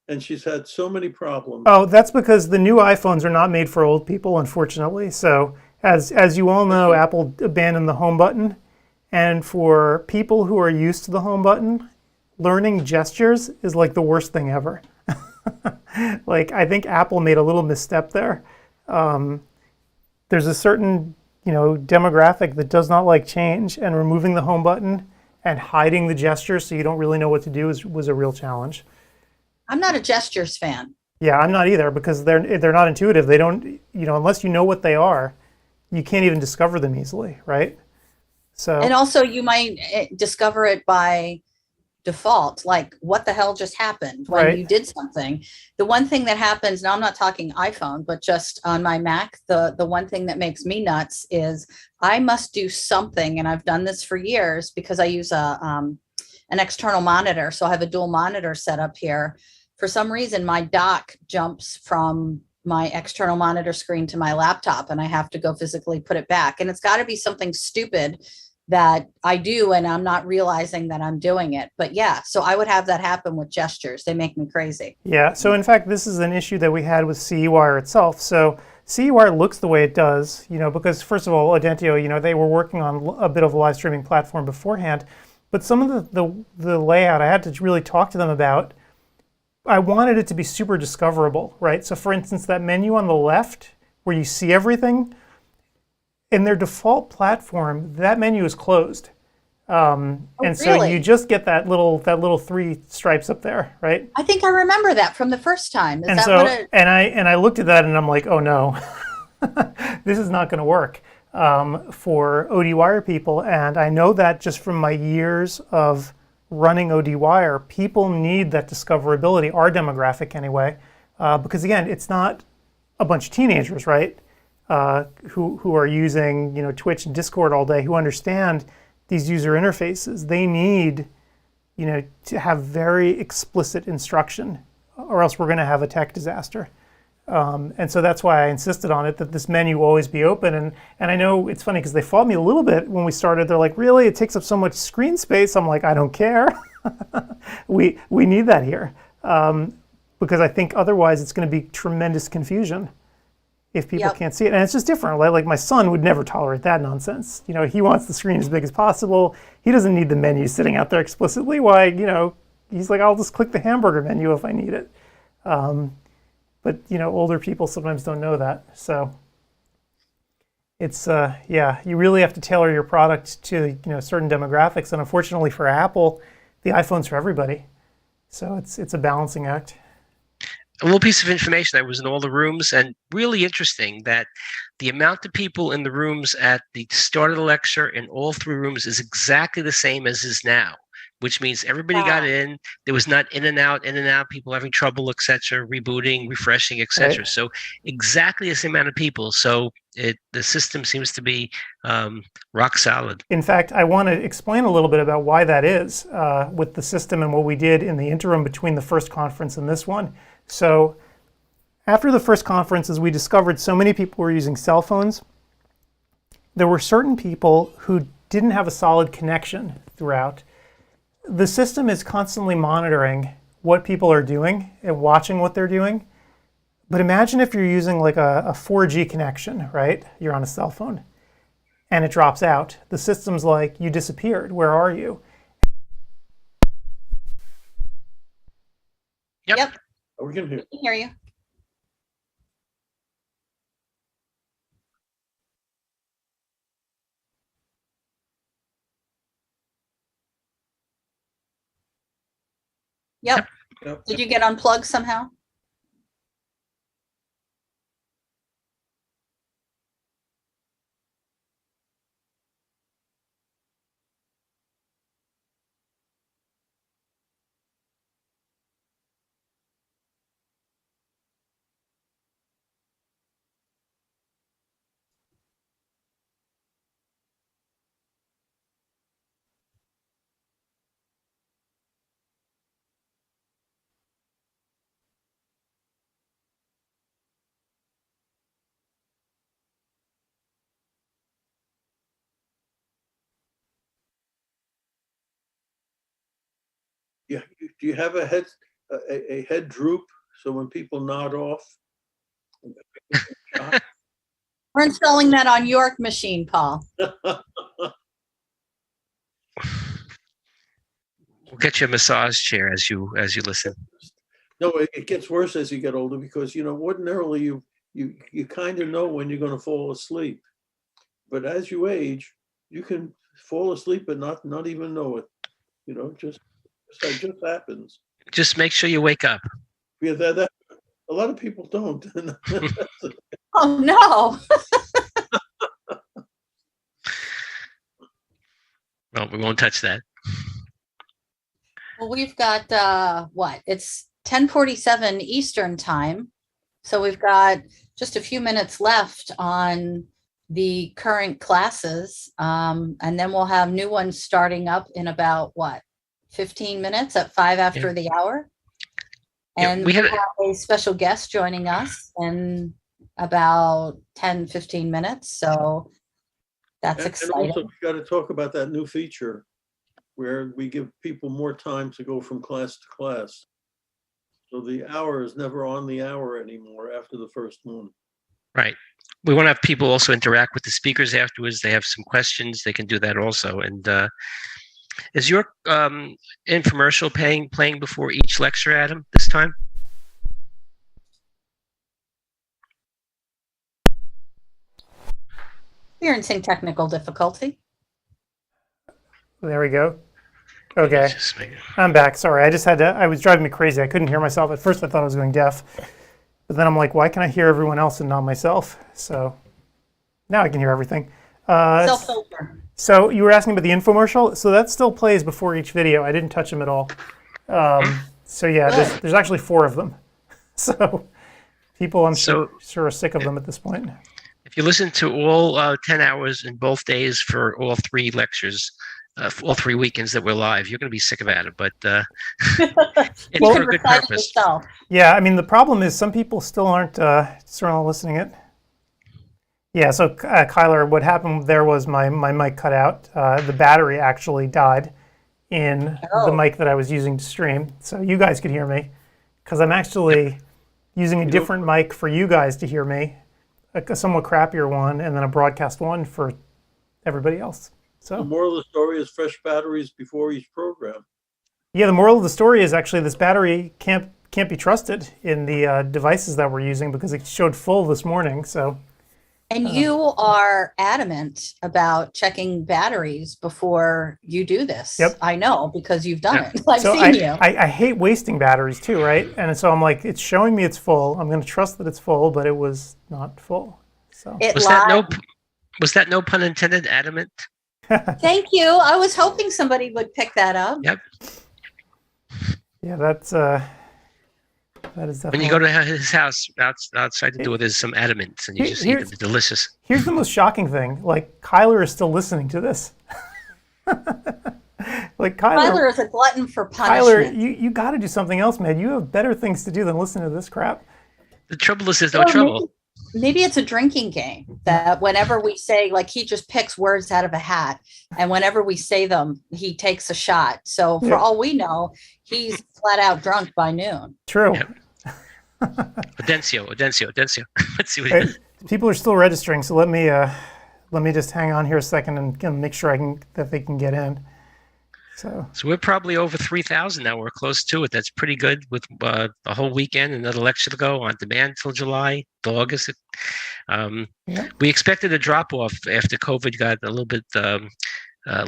And she's had so many problems. Oh, that's because the new iPhones are not made for old people, unfortunately. So as you all know, Apple abandoned the home button. And for people who are used to the home button, learning gestures is like the worst thing ever. Like, I think Apple made a little misstep there. There's a certain, demographic that does not like change, and removing the home button and hiding the gestures so you don't really know what to do was a real challenge. I'm not a gestures fan. Yeah, I'm not either, because they're not intuitive. They don't, unless you know what they are, you can't even discover them easily, right? So. And also you might discover it by default, like what the hell just happened when you did something. The one thing that happens, now I'm not talking iPhone, but just on my Mac, the one thing that makes me nuts is I must do something, and I've done this for years because I use an external monitor. So I have a dual monitor set up here. For some reason, my dock jumps from my external monitor screen to my laptop, and I have to go physically put it back. And it's got to be something stupid that I do, and I'm not realizing that I'm doing it. But yeah, so I would have that happen with gestures. They make me crazy. Yeah, so in fact, this is an issue that we had with CEwire itself. So CEwire looks the way it does, because first of all, Audentio, they were working on a bit of a live streaming platform beforehand. But some of the layout I had to really talk to them about. I wanted it to be super discoverable, right? So for instance, that menu on the left where you see everything, in their default platform, that menu is closed. So you just get that little three stripes up there, right? I think I remember that from the first time. And I looked at that and I'm like, oh no, this is not going to work for ODwire people. And I know that just from my years of running ODwire, people need that discoverability, our demographic anyway, because again, it's not a bunch of teenagers, right, who are using Twitch and Discord all day, who understand these user interfaces. They need to have very explicit instruction, or else we're going to have a tech disaster. And so that's why I insisted on it, that this menu always be open. And I know it's funny because they fought me a little bit when we started. They're like, really? It takes up so much screen space? I'm like, I don't care. we need that here. Because I think otherwise it's going to be tremendous confusion if people can't see it. And it's just different. Like my son would never tolerate that nonsense. He wants the screen as big as possible. He doesn't need the menu sitting out there explicitly. Why, he's like, I'll just click the hamburger menu if I need it. But older people sometimes don't know that. So it's yeah, you really have to tailor your product to certain demographics. And unfortunately for Apple, the iPhone's for everybody. So it's a balancing act. A little piece of information. I was in all the rooms, and really interesting that the amount of people in the rooms at the start of the lecture in all three rooms is exactly the same as is now, which means everybody got in. There was not in and out, people having trouble, etc., rebooting, refreshing, etc. Right. So exactly the same amount of people. So the system seems to be rock solid. In fact, I want to explain a little bit about why that is with the system and what we did in the interim between the first conference and this one. So after the first conference, as we discovered so many people were using cell phones, there were certain people who didn't have a solid connection throughout. The system is constantly monitoring what people are doing and watching what they're doing. But imagine if you're using like a 4G connection, right? You're on a cell phone and it drops out. The system's like, you disappeared. Where are you? Yep. We can hear. We can hear you. Yep. Yep. Did you get unplugged somehow? Yeah. Do you have a head droop so when people nod off? We're installing that on your machine, Paul. We'll get you a massage chair as you listen. No, it gets worse as you get older because ordinarily you kind of know when you're going to fall asleep, but as you age, you can fall asleep and not even know it. Just happens. Just make sure you wake up. Yeah, that a lot of people don't. Oh no. Well, we won't touch that. Well, we've got what? It's 10:47 Eastern time. So we've got just a few minutes left on the current classes. And then we'll have new ones starting up in about 15 minutes at 5 after the hour. And we have a special guest joining us in about 10-15 minutes. So that's exciting. And also, we got to talk about that new feature where we give people more time to go from class to class. So the hour is never on the hour anymore after the first one. Right. We want to have people also interact with the speakers afterwards. They have some questions. They can do that also. And is your infomercial playing before each lecture, Adam, this time? Experiencing technical difficulty. There we go. Okay, I'm back. Sorry, I was driving me crazy. I couldn't hear myself. At first I thought I was going deaf, but then I'm like, why can I hear everyone else and not myself? So now I can hear everything. Self-filter. So you were asking about the infomercial. So that still plays before each video. I didn't touch them at all. So yeah, there's actually 4 of them. So people, I'm sure are sick of them at this point. If you listen to all 10 hours in both days for all 3 lectures, all 3 weekends that we're live, you're going to be sick of it. But it's for a good purpose. Yeah, I mean, the problem is some people still aren't listening it. Yeah, so Kyler, what happened there was my mic cut out. The battery actually died in the mic that I was using to stream. So you guys could hear me because I'm actually using a different mic for you guys to hear me, a somewhat crappier one, and then a broadcast one for everybody else. So the moral of the story is fresh batteries before each program. Yeah, the moral of the story is actually this battery can't be trusted in the devices that we're using because it showed full this morning. So. And you are adamant about checking batteries before you do this. Yep. I know because you've done it. I've seen you. I hate wasting batteries too, right? And so I'm like, it's showing me it's full. I'm going to trust that it's full, but it was not full. So Was that no pun intended? Adamant. Thank you. I was hoping somebody would pick that up. Yep. Yeah, that is definitely. When you go to his house outside the door, there's some adamants, and you just eat them. They're delicious. Here's the most shocking thing: like Kyler is still listening to this. Like Kyler is a glutton for punishment. Kyler, you got to do something else, man. You have better things to do than listen to this crap. The trouble is, there's no trouble. Maybe it's a drinking game that whenever we say, like, he just picks words out of a hat, and whenever we say them, he takes a shot. So for all we know, he's flat out drunk by noon. True. Yep. Audencio. Let's see what he does. People are still registering, so let me just hang on here a second and make sure that they can get in. So we're probably over 3,000 now. We're close to it. That's pretty good with the whole weekend. Another lecture to go on demand till July, till August. We expected a drop off after COVID got a little bit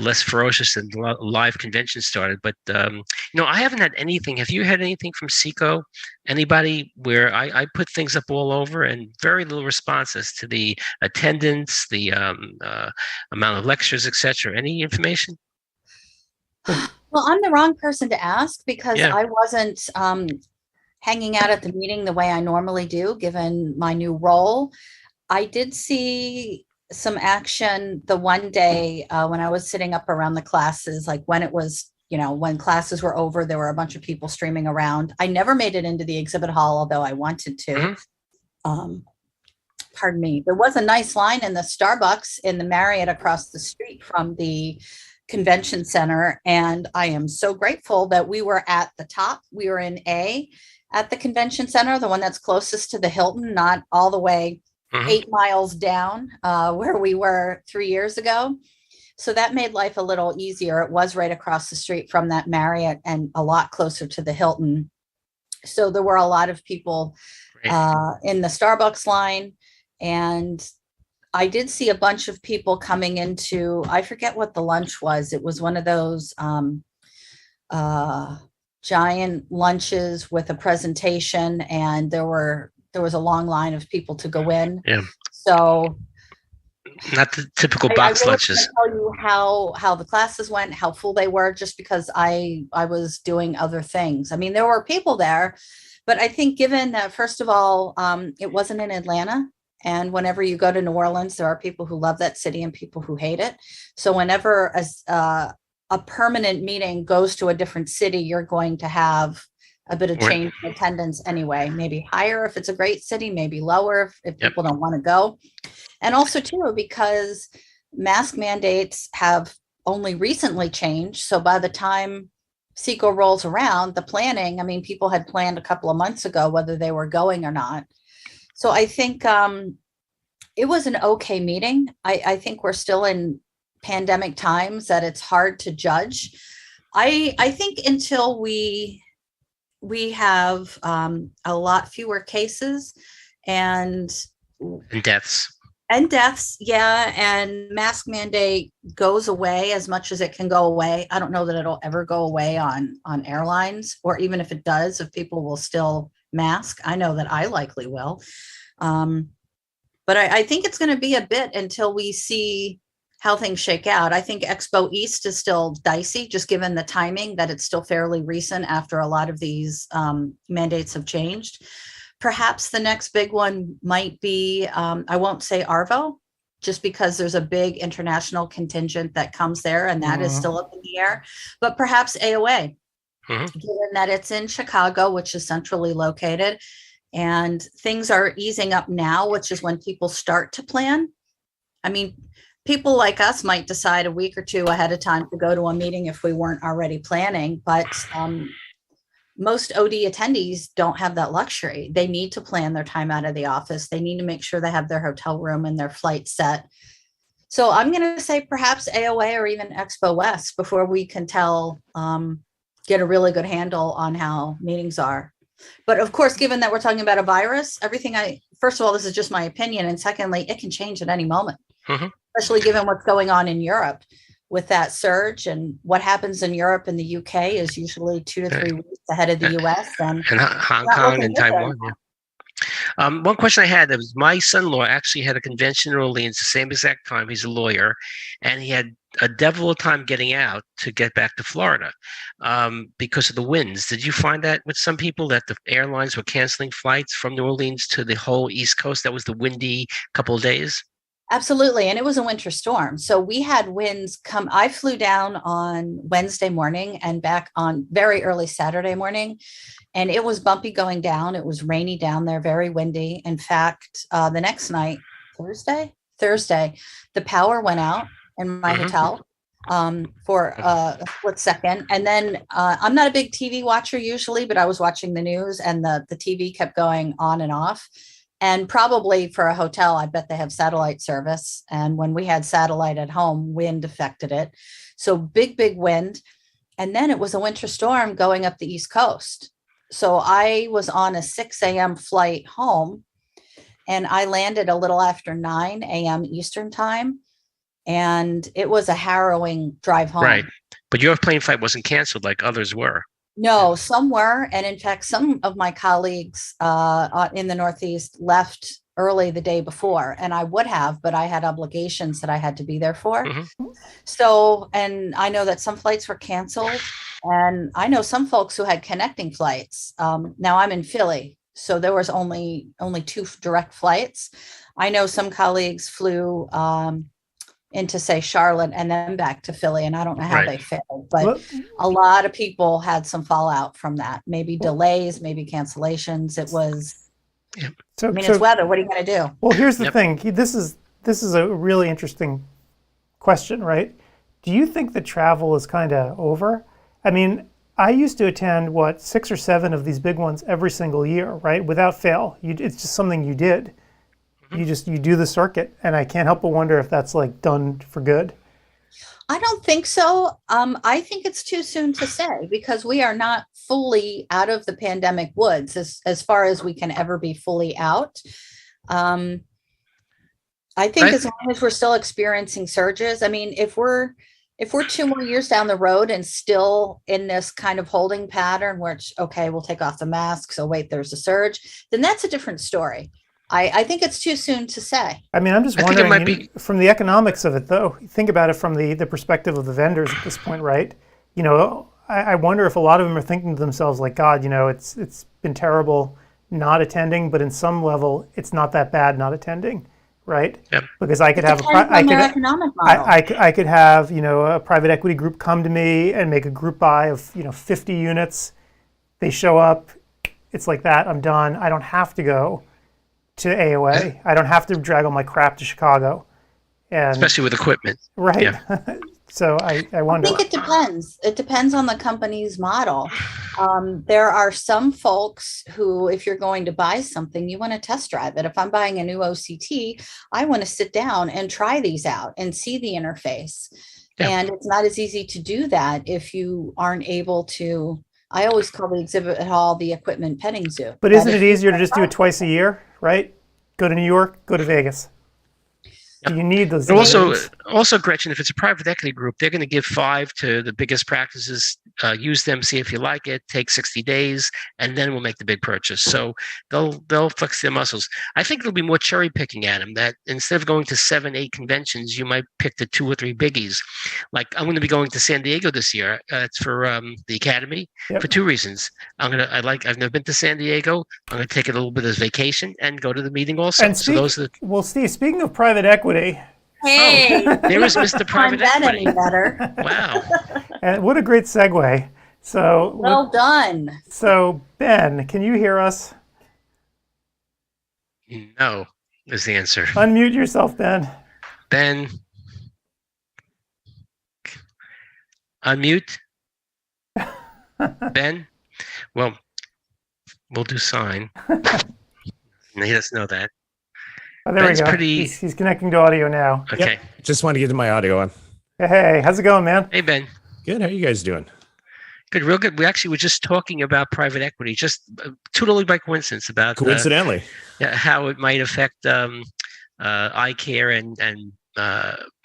less ferocious and live conventions started. But I haven't had anything. Have you had anything from CECO? Anybody where I put things up all over and very little responses to the attendance, the amount of lectures, etc. Any information? Well, I'm the wrong person to ask because I wasn't hanging out at the meeting the way I normally do, given my new role. I did see some action the one day when I was sitting up around the classes, like when it was, when classes were over, there were a bunch of people streaming around. I never made it into the exhibit hall, although I wanted to. Pardon me. There was a nice line in the Starbucks in the Marriott across the street from the Convention Center, and I am so grateful that we were at the top. We were in A at the Convention Center, the one that's closest to the Hilton, not all the way 8 miles down where we were 3 years ago. So that made life a little easier. It was right across the street from that Marriott and a lot closer to the Hilton. So there were a lot of people in the Starbucks line, and I did see a bunch of people coming into, I forget what the lunch was. It was one of those giant lunches with a presentation, and there was a long line of people to go in. Yeah. So not the typical box lunches. I tell you how the classes went, how full they were, just because I was doing other things. I mean, there were people there, but I think given that, first of all, it wasn't in Atlanta. And whenever you go to New Orleans, there are people who love that city and people who hate it. So whenever a permanent meeting goes to a different city, you're going to have a bit of change in attendance anyway, maybe higher if it's a great city, maybe lower if people don't want to go. And also too, because mask mandates have only recently changed. So by the time CECO rolls around, the planning, I mean, people had planned a couple of months ago whether they were going or not. So I think it was an okay meeting. I think we're still in pandemic times that it's hard to judge. I think until we have a lot fewer cases and deaths. And deaths, yeah, and mask mandate goes away as much as it can go away. I don't know that it'll ever go away on airlines, or even if it does, if people will still mask. I know that I likely will. But I think it's going to be a bit until we see how things shake out. I think Expo East is still dicey, just given the timing that it's still fairly recent after a lot of these mandates have changed. Perhaps the next big one might be, I won't say Arvo, just because there's a big international contingent that comes there, and that is still up in the air. But perhaps AOA, given that it's in Chicago, which is centrally located, and things are easing up now, which is when people start to plan. I mean, people like us might decide a week or two ahead of time to go to a meeting if we weren't already planning, but most OD attendees don't have that luxury. They need to plan their time out of the office. They need to make sure they have their hotel room and their flight set. So I'm going to say perhaps AOA or even Expo West before we can tell get a really good handle on how meetings are. But of course, given that we're talking about a virus, first of all, this is just my opinion. And secondly, it can change at any moment, especially given what's going on in Europe with that surge. And what happens in Europe and the UK is usually 2 to 3 weeks ahead of the US. And Hong Kong and Taiwan. Yeah. One question I had, that was my son-in-law actually had a convention in New Orleans the same exact time. He's a lawyer, and he had a devil of a time getting out to get back to Florida because of the winds. Did you find that with some people, that the airlines were canceling flights from New Orleans to the whole East Coast? That was the windy couple of days? Absolutely. And it was a winter storm. So we had winds come. I flew down on Wednesday morning and back on very early Saturday morning. And it was bumpy going down. It was rainy down there, very windy. In fact, the next night, Thursday, the power went out in my hotel for a split second. And then I'm not a big TV watcher usually, but I was watching the news, and the TV kept going on and off. And probably for a hotel, I bet they have satellite service. And when we had satellite at home, wind affected it. So big wind. And then it was a winter storm going up the East Coast. So I was on a 6 a.m. flight home, and I landed a little after 9 a.m. Eastern time. And it was a harrowing drive home. Right. But your plane flight wasn't canceled like others were. No, some were. And in fact, some of my colleagues in the Northeast left early the day before, and I would have, but I had obligations that I had to be there for. So, and I know that some flights were canceled, and I know some folks who had connecting flights. Now I'm in Philly, so there was only 2 direct flights. I know some colleagues flew into, say, Charlotte and then back to Philly, and I don't know how they fared, but a lot of people had some fallout from that. Maybe delays, maybe cancellations. It was, it's weather. What are you going to do? Well, here's the thing. This is a really interesting question, right? Do you think that travel is kind of over? I mean, I used to attend 6 or 7 of these big ones every single year, right? Without fail. It's just something you did. You do the circuit, and I can't help but wonder if that's like done for good. I don't think so. I think it's too soon to say, because we are not fully out of the pandemic woods as far as we can ever be fully out. I think as long as we're still experiencing surges, I mean, if we're 2 more years down the road and still in this kind of holding pattern where it's okay, we'll take off the masks, so wait, there's a surge, then that's a different story. I think it's too soon to say. I mean, I'm just wondering, from the economics of it, though, think about it from the perspective of the vendors at this point, right? You know, I wonder if a lot of them are thinking to themselves, like, God, you know, it's been terrible not attending, but in some level, it's not that bad not attending, right? Yep. Because I could have I could have, you know, a private equity group come to me and make a group buy of, you know, 50 units. They show up. It's like that. I'm done. I don't have to go to AOA. I don't have to drag all my crap to Chicago. And, especially with equipment. Right. Yeah. So I wonder. I think it depends. It depends on the company's model. There are some folks who, if you're going to buy something, you want to test drive it. If I'm buying a new OCT, I want to sit down and try these out and see the interface. Yeah. And it's not as easy to do that if you aren't able to. I always call the exhibit hall the equipment petting zoo. But isn't it easier to just do it twice a year, right? Go to New York, go to Vegas. Do you need those? Also, Gretchen, if it's a private equity group, they're going to give 5 to the biggest practices, use them, see if you like it, take 60 days, and then we'll make the big purchase. So they'll flex their muscles. I think it'll be more cherry picking, Adam, that instead of going to 7, 8 conventions, you might pick the 2 or 3 biggies. Like, I'm going to be going to San Diego this year. It's for the Academy for 2 reasons. I've never been to San Diego. I'm going to take a little bit of vacation and go to the meeting also. And well, Steve, speaking of private equity. Hey, there is Mr. Private Equity. Any better. Wow. And what a great segue. So well done. So Ben, can you hear us? No, is the answer. Unmute yourself, Ben. Ben. Unmute. Ben. Well, we'll do sign. He doesn't know that. Oh, there Ben's we go. He's connecting to audio now. Okay. Yep. Just want to get my audio on. Hey, how's it going, man? Hey, Ben. Good. How are you guys doing? Good, real good. We actually were just talking about private equity, just totally by coincidence, about Coincidentally. how it might affect eye care and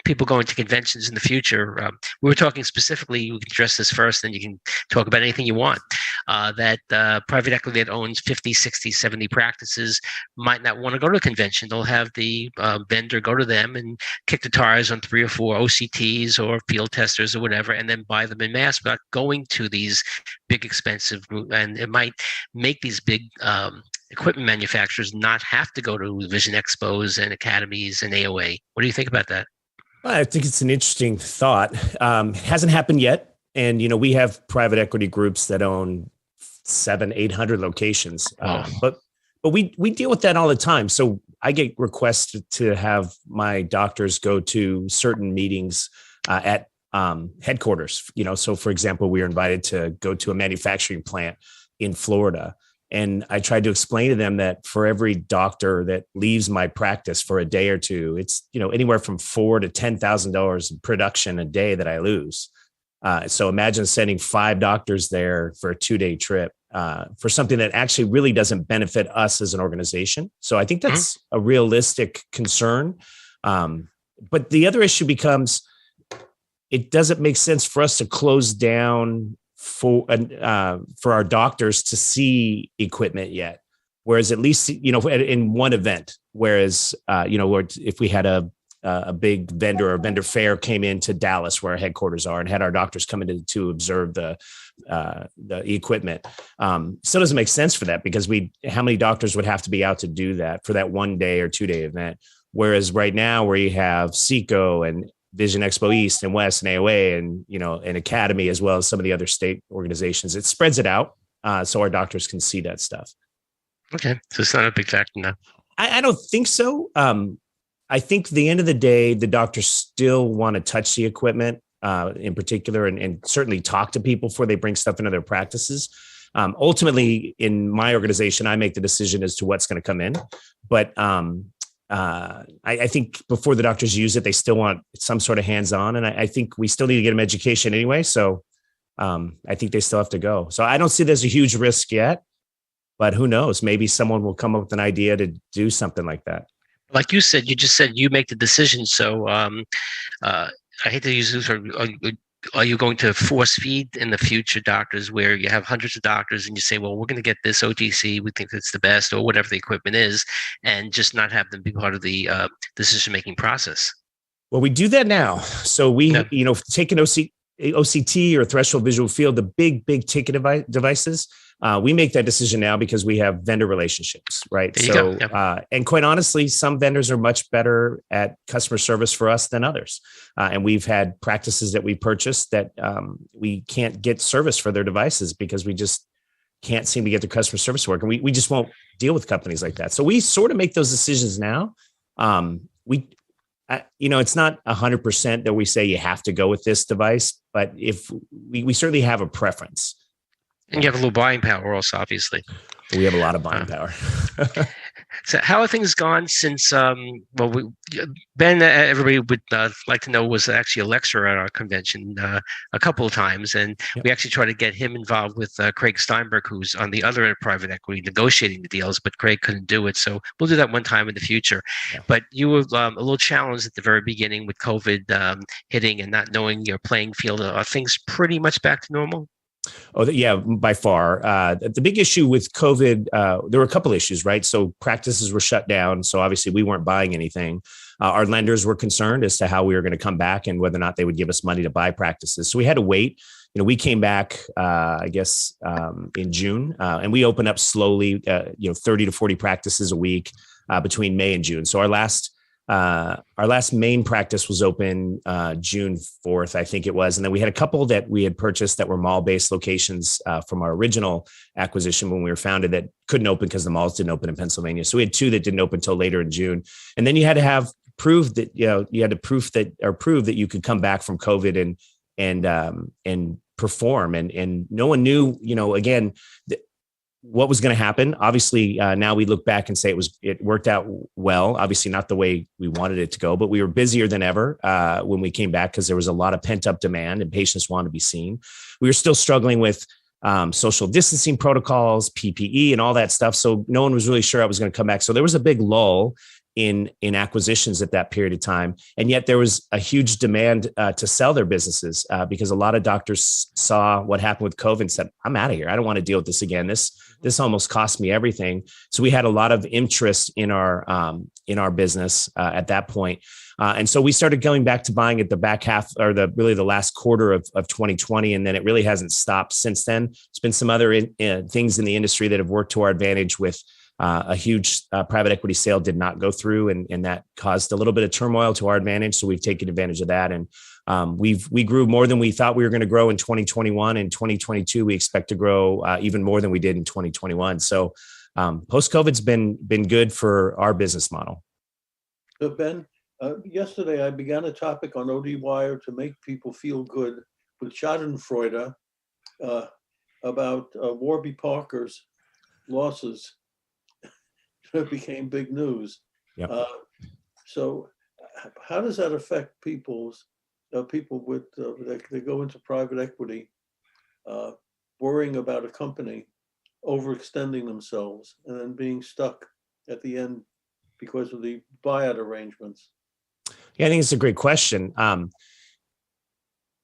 people going to conventions in the future. We were talking specifically, you can address this first, then you can talk about anything you want, that private equity that owns 50, 60, 70 practices might not want to go to a convention. They'll have the vendor go to them and kick the tires on 3 or 4 OCTs or field testers or whatever, and then buy them in mass without going to these big expensive, and it might make these big equipment manufacturers not have to go to Vision Expos and academies and AOA. What do you think about that? I think it's an interesting thought. It hasn't happened yet. And, we have private equity groups that own 700-800 locations. But we deal with that all the time. So I get requests to have my doctors go to certain meetings at headquarters. So for example, we were invited to go to a manufacturing plant in Florida. And I tried to explain to them that for every doctor that leaves my practice for a day or two, it's, anywhere from $4,000 to $10,000 in production a day that I lose. So imagine sending 5 doctors there for a 2-day trip for something that actually really doesn't benefit us as an organization. So I think that's a realistic concern. But the other issue becomes, it doesn't make sense for us to close down for our doctors to see equipment yet. Whereas at least, in one event, whereas, if we had a big vendor or vendor fair came into Dallas where our headquarters are and had our doctors come in to observe the equipment, still doesn't make sense for that, because how many doctors would have to be out to do that for that 1 day or 2-day event? Whereas right now, where you have CECO and Vision Expo East and West and AOA and, an academy, as well as some of the other state organizations, it spreads it out so our doctors can see that stuff. Okay. So it's not a big factor now. I don't think so. I think at the end of the day, the doctors still want to touch the equipment in particular, and certainly talk to people before they bring stuff into their practices. Ultimately, in my organization, I make the decision as to what's going to come in. But I think before the doctors use it, they still want some sort of hands-on. And I think we still need to get them education anyway. So I think they still have to go. So I don't see there's a huge risk yet, but who knows? Maybe someone will come up with an idea to do something like that. Like you said, you just said you make the decision. So I hate to use this, are you going to force feed in the future doctors, where you have hundreds of doctors and you say, well, we're going to get this OTC, we think it's the best, or whatever the equipment is, and just not have them be part of the decision-making process? Well, we do that now. So we, take an OCT or threshold visual field, the big ticket devices, we make that decision now because we have vendor relationships, right? So, and quite honestly, some vendors are much better at customer service for us than others. And we've had practices that we purchased that we can't get service for their devices because we just can't seem to get the customer service to work. And we just won't deal with companies like that. So we sort of make those decisions now. It's not 100% that we say you have to go with this device, but if we certainly have a preference. And you have a little buying power also, obviously. We have a lot of buying power. So how have things gone since, Ben, everybody would like to know, was actually a lecturer at our convention a couple of times. And we actually tried to get him involved with Craig Steinberg, who's on the other end of private equity, negotiating the deals, but Craig couldn't do it. So we'll do that one time in the future. Yeah. But you were a little challenged at the very beginning with COVID hitting and not knowing your playing field. Are things pretty much back to normal? Oh, yeah, by far. The big issue with COVID, there were a couple issues, right? So practices were shut down. So obviously we weren't buying anything. Our lenders were concerned as to how we were going to come back and whether or not they would give us money to buy practices. So we had to wait. We came back, in June, and we opened up slowly, 30 to 40 practices a week between May and June. So our last main practice was open June 4th, I think it was. And then we had a couple that we had purchased that were mall-based locations from our original acquisition when we were founded that couldn't open because the malls didn't open in Pennsylvania. So we had 2 that didn't open until later in June. And then you had to have proof that, you had to prove that you could come back from COVID and perform. And no one knew, again, what was going to happen. Obviously, now we look back and say it worked out well. Obviously, not the way we wanted it to go, but we were busier than ever when we came back because there was a lot of pent up demand and patients wanted to be seen. We were still struggling with social distancing protocols, PPE, and all that stuff. So no one was really sure I was going to come back. So there was a big lull in acquisitions at that period of time. And yet there was a huge demand to sell their businesses because a lot of doctors saw what happened with COVID and said, I'm out of here. I don't want to deal with this again. This almost cost me everything. So we had a lot of interest in our business at that point. And so we started going back to buying at the back half or the last quarter of 2020. And then it really hasn't stopped since then. There's been some other things in the industry that have worked to our advantage with a huge private equity sale did not go through, and that caused a little bit of turmoil to our advantage. So we've taken advantage of that, and we grew more than we thought we were going to grow in 2021. In 2022, we expect to grow even more than we did in 2021. So post-COVID's been good for our business model. So Ben, yesterday I began a topic on ODwire to make people feel good with Schadenfreude about Warby Parker's losses. It became big news. Yep. So how does that affect people with they go into private equity worrying about a company overextending themselves and then being stuck at the end because of the buyout arrangements? Yeah, I think it's a great question.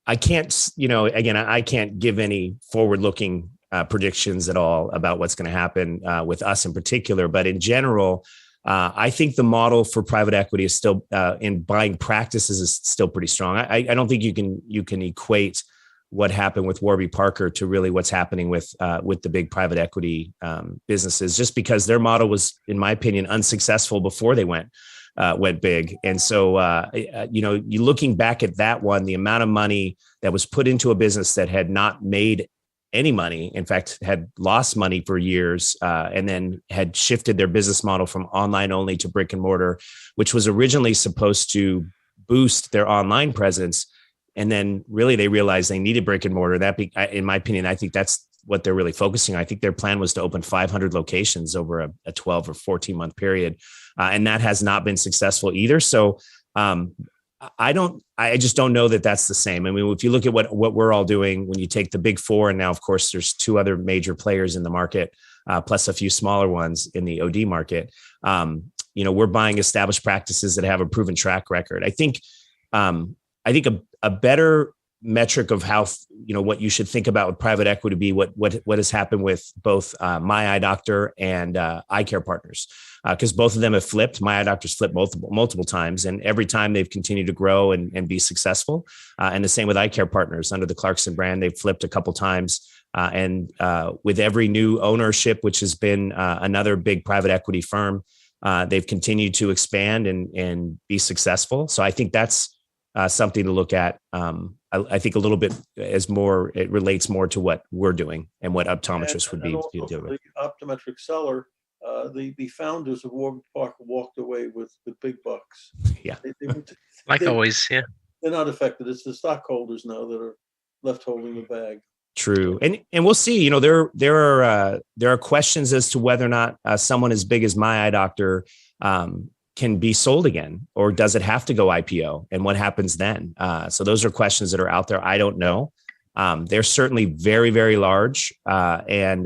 I can't, again, I can't give any forward-looking predictions at all about what's going to happen with us in particular. But in general, I think the model for private equity is still in buying practices is still pretty strong. I don't think you can equate what happened with Warby Parker to really what's happening with the big private equity businesses, just because their model was, in my opinion, unsuccessful before they went big. And so, you looking back at that one, the amount of money that was put into a business that had not made any money, in fact, had lost money for years, and then had shifted their business model from online only to brick and mortar, which was originally supposed to boost their online presence. And then really they realized they needed brick and mortar. In my opinion, I think that's what they're really focusing on. I think their plan was to open 500 locations over a 12 or 14 month period. And that has not been successful either. So I just don't know that that's the same. I mean, if you look at what we're all doing, when you take the big four, and now of course there's two other major players in the market, plus a few smaller ones in the OD market, we're buying established practices that have a proven track record. I think a better metric of how, what you should think about with private equity be what has happened with both My Eye Doctor and Eye Care Partners, because both of them have flipped. My Eye Doctor's flipped multiple times, and every time they've continued to grow and be successful. And the same with Eye Care Partners under the Clarkson brand, they've flipped a couple times. And with every new ownership, which has been another big private equity firm, they've continued to expand and be successful. So I think that's something to look at. I think a little bit it relates more to what we're doing and what optometrists would be doing. The optometric seller, the founders of Warby Parker walked away with big bucks. Yeah, always. Yeah, they're not affected. It's the stockholders now that are left holding the bag. True, and we'll see. There are questions as to whether or not someone as big as My Eye Doctor can be sold again, or does it have to go IPO, and what happens then? So those are questions that are out there. I don't know. They're certainly very, very large and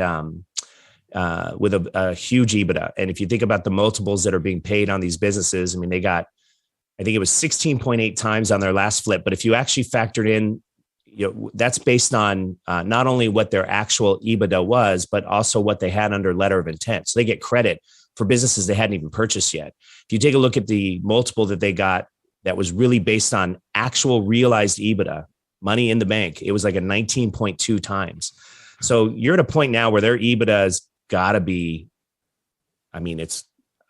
with a huge EBITDA. And if you think about the multiples that are being paid on these businesses, I mean, they got, I think it was 16.8 times on their last flip. But if you actually factored in, that's based on not only what their actual EBITDA was, but also what they had under letter of intent. So they get credit for businesses they hadn't even purchased yet. If you take a look at the multiple that they got, that was really based on actual realized EBITDA, money in the bank, it was like a 19.2 times. So you're at a point now where their EBITDA has got to be, I mean, it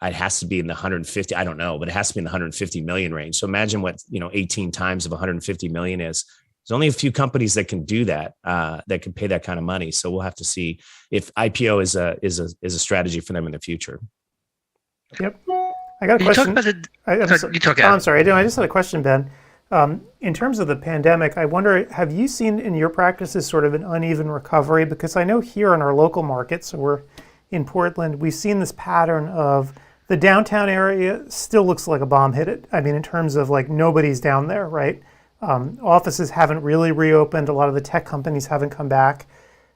has to be in the 150, I don't know, but it has to be in the 150 million range. So imagine what, 18 times of 150 million is. There's only a few companies that can do that, that can pay that kind of money. So we'll have to see if IPO is a strategy for them in the future. Yep. I got a question. I'm sorry. I just had a question, Ben. In terms of the pandemic, I wonder, have you seen in your practices sort of an uneven recovery? Because I know here in our local market, so we're in Portland, we've seen this pattern of the downtown area still looks like a bomb hit it. I mean, in terms of like nobody's down there, right? Offices haven't really reopened. A lot of the tech companies haven't come back.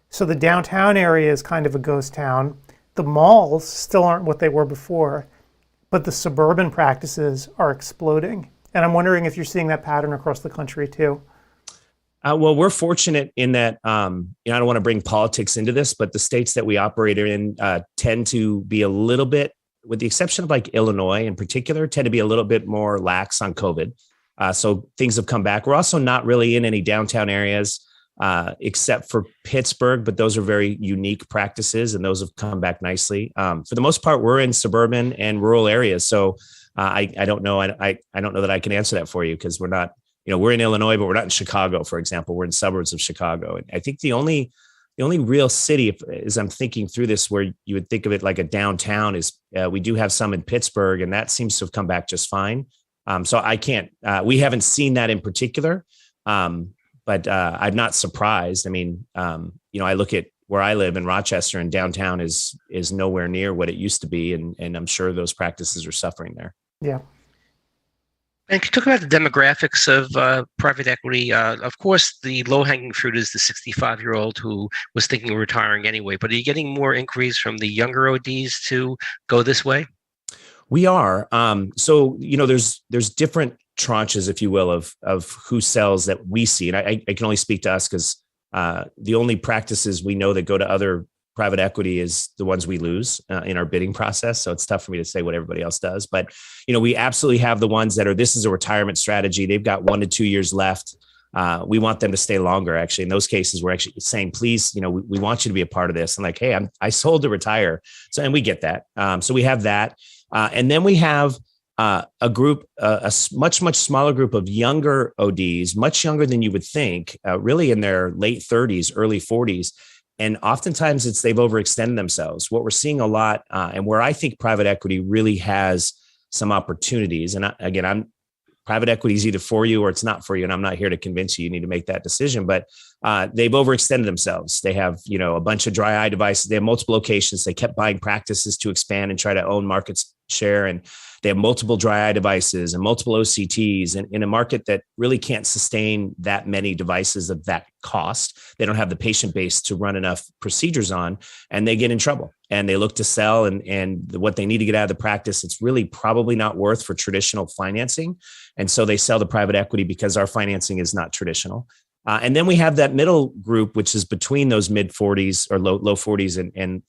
So the downtown area is kind of a ghost town. The malls still aren't what they were before, but the suburban practices are exploding. And I'm wondering if you're seeing that pattern across the country too. Well, we're fortunate in that, I don't want to bring politics into this, but the states that we operate in tend to be a little bit, with the exception of like Illinois in particular, tend to be a little bit more lax on COVID. So things have come back. We're also not really in any downtown areas except for Pittsburgh, but those are very unique practices and those have come back nicely. For the most part, we're in suburban and rural areas. So I don't know. I don't know that I can answer that for you because we're not, we're in Illinois, but we're not in Chicago, for example. We're in suburbs of Chicago. And I think the only real city, as I'm thinking through this, where you would think of it like a downtown is we do have some in Pittsburgh, and that seems to have come back just fine. So I can't, we haven't seen that in particular, but I'm not surprised. I mean, I look at where I live in Rochester, and downtown is nowhere near what it used to be. And I'm sure those practices are suffering there. Yeah. And can you talk about the demographics of private equity? Of course, the low-hanging fruit is the 65-year-old who was thinking of retiring anyway, but are you getting more inquiries from the younger ODs to go this way? We are. So, there's different tranches, if you will, of who sells that we see. And I can only speak to us because the only practices we know that go to other private equity is the ones we lose in our bidding process. So it's tough for me to say what everybody else does. But, we absolutely have the ones that are, this is a retirement strategy. They've got 1 to 2 years left. We want them to stay longer. Actually, in those cases, we're actually saying, please, we want you to be a part of this. And like, hey, I sold to retire. So, and we get that. So we have that. And then we have a group, a much, much smaller group of younger ODs, much younger than you would think, really in their late 30s, early 40s. And oftentimes they've overextended themselves. What we're seeing a lot, and where I think private equity really has some opportunities. And private equity is either for you or it's not for you. And I'm not here to convince you. You need to make that decision. But they've overextended themselves. They have, a bunch of dry eye devices. They have multiple locations. They kept buying practices to expand and try to own market share. And they have multiple dry eye devices and multiple OCTs. And in a market that really can't sustain that many devices of that cost, they don't have the patient base to run enough procedures on, and they get in trouble. And they look to sell, and what they need to get out of the practice, it's really probably not worth for traditional financing. And so they sell to private equity because our financing is not traditional. And then we have that middle group, which is between those mid 40s or low 40s and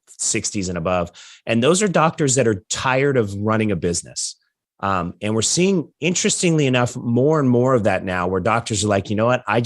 60s and above. And those are doctors that are tired of running a business. And we're seeing, interestingly enough, more and more of that now, where doctors are like, you know what, I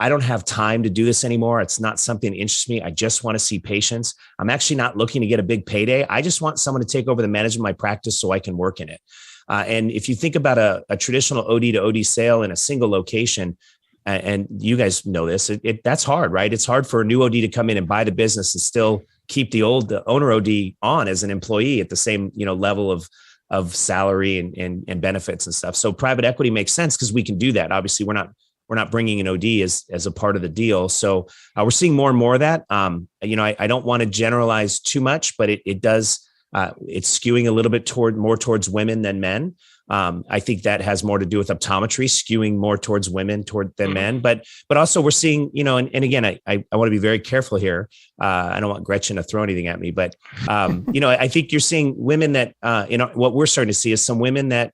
don't have time to do this anymore. It's not something that interests me. I just want to see patients. I'm actually not looking to get a big payday. I just want someone to take over the management of my practice so I can work in it. And if you think about a traditional OD to OD sale in a single location, and you guys know this, that's hard, right? It's hard for a new OD to come in and buy the business and still keep the owner OD on as an employee at the same, level of salary and benefits and stuff. So private equity makes sense because we can do that. Obviously, we're not bringing an OD as a part of the deal. So we're seeing more and more of that. I don't want to generalize too much, but it does. It's skewing a little bit more towards women than men. I think that has more to do with optometry skewing more towards women than men, but also we're seeing, and again, I want to be very careful here. I don't want Gretchen to throw anything at me, but, I think you're seeing women that, what we're starting to see is some women that,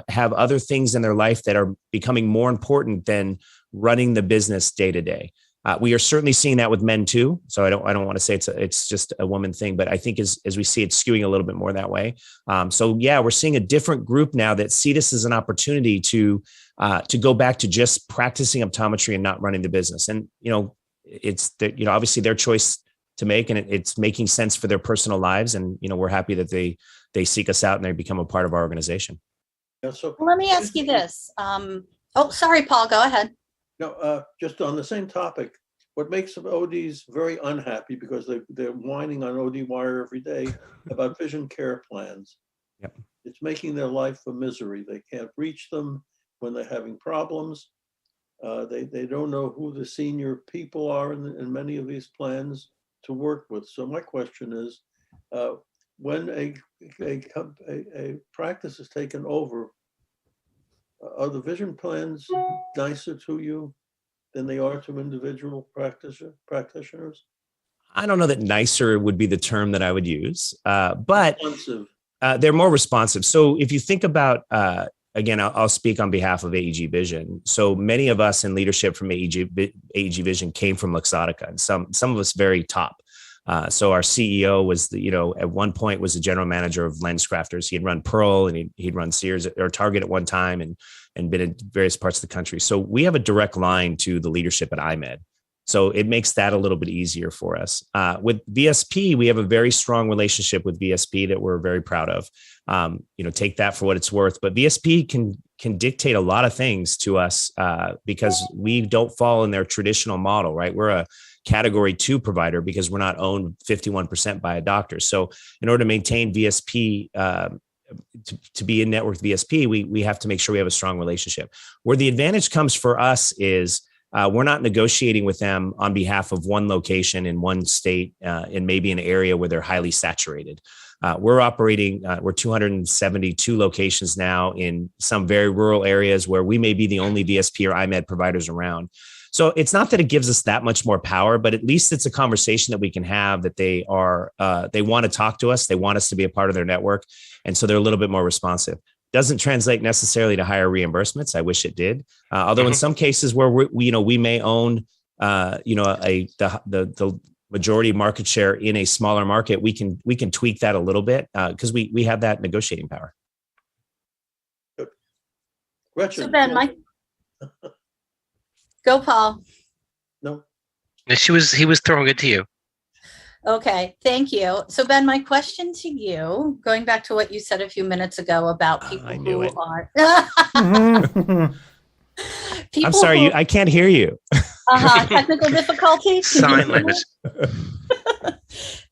have other things in their life that are becoming more important than running the business day to day. We are certainly seeing that with men too. So I don't want to say it's just a woman thing, but I think as we see it skewing a little bit more that way. So yeah, we're seeing a different group now that see this as an opportunity to go back to just practicing optometry and not running the business. And, it's obviously their choice to make, and it's making sense for their personal lives. And, we're happy that they seek us out and they become a part of our organization. Yeah, so Let me ask you this. Sorry, Paul, go ahead. No, just on the same topic, what makes some ODs very unhappy because they're whining on ODwire every day about vision care plans. Yep. It's making their life a misery. They can't reach them. when they're having problems. They don't know who the senior people are in many of these plans to work with. So my question is, when a practice is taken over, are the vision plans nicer to you than they are to individual practitioners? I don't know that nicer would be the term that I would use, but Responsive. they're more responsive. So if you think about, again, I'll speak on behalf of AEG Vision. So many of us in leadership from AEG Vision came from Luxottica, and some of us very top. So our CEO was, at one point was the general manager of lens crafters. He had run Pearl and he'd run Sears or Target at one time and been in various parts of the country. So we have a direct line to the leadership at IMED. So it makes that a little bit easier for us. With VSP, we have a very strong relationship with VSP that we're very proud of. Take that for what it's worth. But VSP can dictate a lot of things to us because we don't fall in their traditional model, right? We're a Category 2 provider because we're not owned 51% by a doctor. So in order to maintain VSP, to be in network VSP, we have to make sure we have a strong relationship. Where the advantage comes for us is we're not negotiating with them on behalf of one location in one state and maybe an area where they're highly saturated. We're operating, we're 272 locations now in some very rural areas where we may be the only VSP or IMED providers around. So it's not that it gives us that much more power, but at least it's a conversation that we can have that they want to talk to us. They want us to be a part of their network. And so they're a little bit more responsive. Doesn't translate necessarily to higher reimbursements. I wish it did. Although in some cases where we may own, the majority market share in a smaller market, we can tweak that a little bit because we have that negotiating power. Gretchen. So Ben, go, Paul. No. He was throwing it to you. Okay, thank you. So Ben, my question to you, going back to what you said a few minutes ago about people who are I'm sorry, I can't hear you. Technical difficulty. Sign language.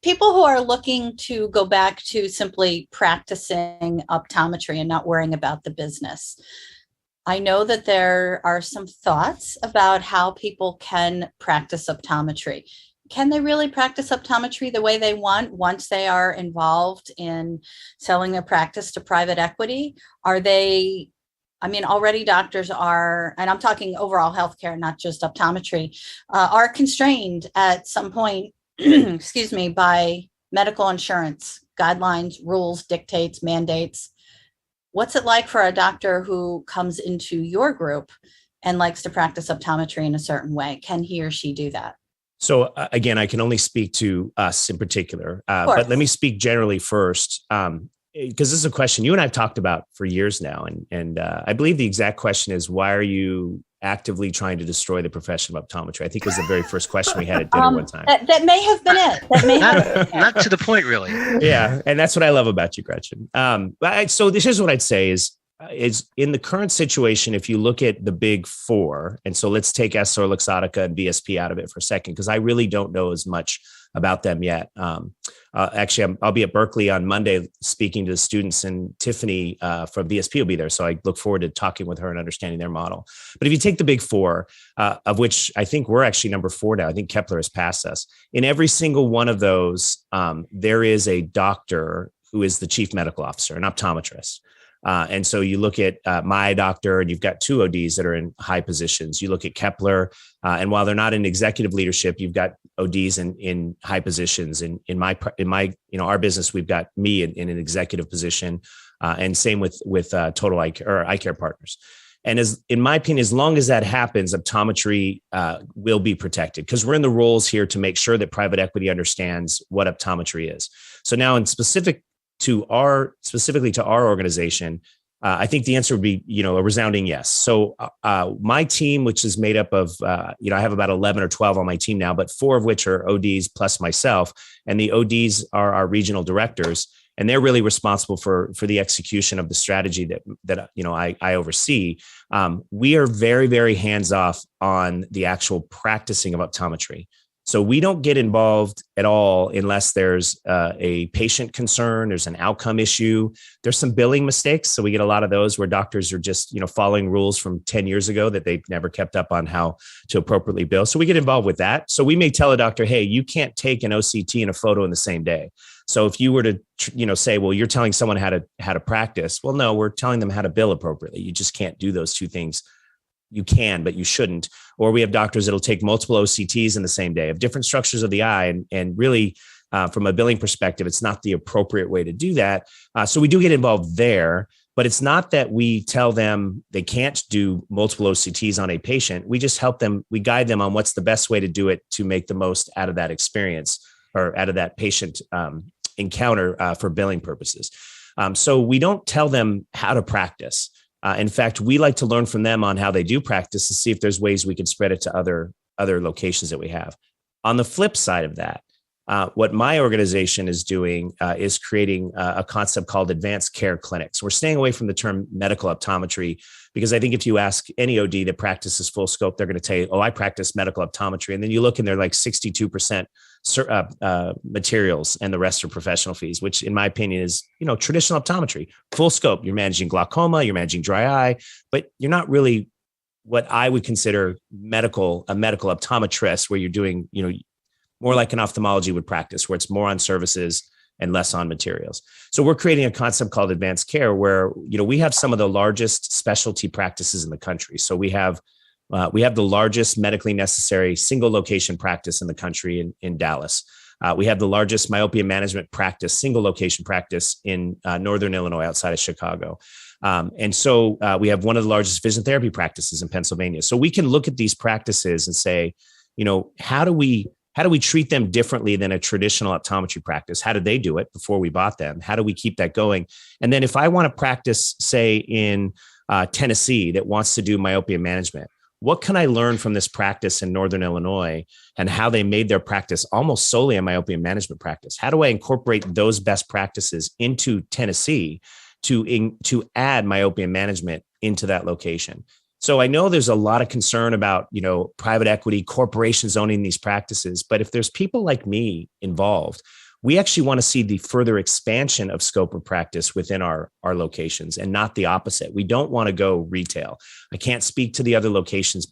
People who are looking to go back to simply practicing optometry and not worrying about the business. I know that there are some thoughts about how people can practice optometry. Can they really practice optometry the way they want once they are involved in selling their practice to private equity? Already doctors are, and I'm talking overall healthcare, not just optometry, are constrained at some point, excuse me, by medical insurance guidelines, rules, dictates, mandates. What's it like for a doctor who comes into your group and likes to practice optometry in a certain way? Can he or she do that? So again, I can only speak to us in particular, but let me speak generally first, because this is a question you and I've talked about for years now. And I believe the exact question is, why are you actively trying to destroy the profession of optometry? I think was the very first question we had at dinner one time. That may have been it. Not to the point, really. Yeah. And that's what I love about you, Gretchen. So this is what I'd say is in the current situation, if you look at the big four, and so let's take Essilor, Luxottica, and VSP out of it for a second, because I really don't know as much about them yet. Actually, I'll be at Berkeley on Monday speaking to the students, and Tiffany from VSP will be there. So I look forward to talking with her and understanding their model. But if you take the big four, of which I think we're actually number 4 now, I think Kepler has passed us. In every single one of those, there is a doctor who is the chief medical officer, an optometrist. And so you look at my doctor, and you've got 2 ODs that are in high positions. You look at Kepler, and while they're not in executive leadership, you've got ODs in high positions. In our business, we've got me in an executive position, and same with Total Eye Care Partners. And in my opinion, as long as that happens, optometry will be protected, because we're in the roles here to make sure that private equity understands what optometry is. So now, specifically to our organization, I think the answer would be, a resounding yes. So my team, which is made up of, I have about 11 or 12 on my team now, but 4 of which are ODs plus myself, and the ODs are our regional directors, and they're really responsible for the execution of the strategy that I oversee. We are very, very hands off on the actual practicing of optometry. So we don't get involved at all unless there's a patient concern, there's an outcome issue, there's some billing mistakes. So we get a lot of those where doctors are just, following rules from 10 years ago that they've never kept up on how to appropriately bill. So we get involved with that. So we may tell a doctor, hey, you can't take an OCT and a photo in the same day. So if you were to, say, well, you're telling someone how to practice. Well, no, we're telling them how to bill appropriately. You just can't do those two things. You can, but you shouldn't. Or we have doctors that'll take multiple OCTs in the same day of different structures of the eye. And really, from a billing perspective, it's not the appropriate way to do that. So we do get involved there, but it's not that we tell them they can't do multiple OCTs on a patient. We just help them. We guide them on what's the best way to do it to make the most out of that experience or out of that patient encounter for billing purposes. So we don't tell them how to practice. In fact, we like to learn from them on how they do practice to see if there's ways we can spread it to other locations that we have. On the flip side of that, what my organization is doing is creating a concept called advanced care clinics. We're staying away from the term medical optometry because I think if you ask any OD that practices full scope, they're going to tell you, oh, I practice medical optometry. And then you look and they're like 62% materials and the rest are professional fees, which in my opinion is, traditional optometry, full scope. You're managing glaucoma, you're managing dry eye, but you're not really what I would consider a medical optometrist where you're doing, more like an ophthalmology would practice, where it's more on services and less on materials. So we're creating a concept called advanced care where, we have some of the largest specialty practices in the country. So we have the largest medically necessary single location practice in the country in Dallas. We have the largest myopia management practice, single location practice in Northern Illinois outside of Chicago. And so we have one of the largest vision therapy practices in Pennsylvania. So we can look at these practices and say, how do we treat them differently than a traditional optometry practice? How did they do it before we bought them? How do we keep that going? And then if I want to practice, say, in Tennessee that wants to do myopia management, what can I learn from this practice in Northern Illinois and how they made their practice almost solely a myopia management practice? How do I incorporate those best practices into Tennessee to add myopia management into that location? So I know there's a lot of concern about, private equity corporations owning these practices, but if there's people like me involved, we actually want to see the further expansion of scope of practice within our locations and not the opposite. We don't want to go retail. I can't speak to the other locations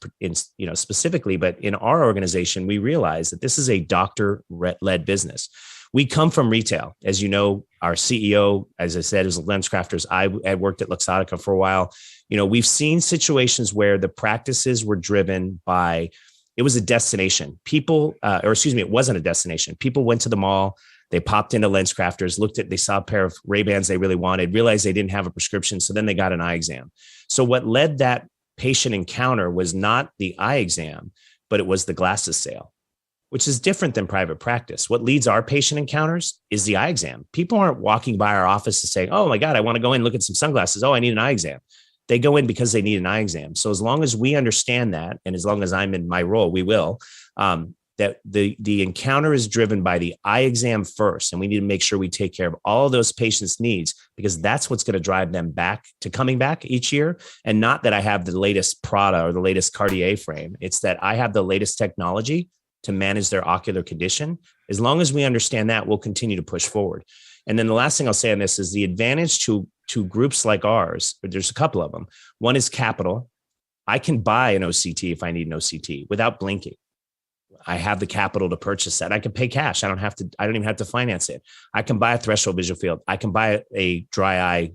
specifically, but in our organization, we realize that this is a doctor-led business. We come from retail. As you know, our CEO, as I said, is LensCrafters. I worked at Luxottica for a while. We've seen situations where the practices were driven by, it was a destination. It wasn't a destination. People went to the mall. They popped into LensCrafters, they saw a pair of Ray-Bans they really wanted, realized they didn't have a prescription. So then they got an eye exam. So what led that patient encounter was not the eye exam, but it was the glasses sale, which is different than private practice. What leads our patient encounters is the eye exam. People aren't walking by our office and saying, oh my God, I want to go in and look at some sunglasses. Oh, I need an eye exam. They go in because they need an eye exam. So as long as we understand that, and as long as I'm in my role, we will, that the encounter is driven by the eye exam first. And we need to make sure we take care of all of those patients' needs, because that's what's going to drive them back to coming back each year. And not that I have the latest Prada or the latest Cartier frame. It's that I have the latest technology to manage their ocular condition. As long as we understand that, we'll continue to push forward. And then the last thing I'll say on this is the advantage to groups like ours. There's a couple of them. One is capital. I can buy an OCT if I need an OCT without blinking. I have the capital to purchase that. I can pay cash. I don't even have to finance it. I can buy a threshold visual field. I can buy a dry eye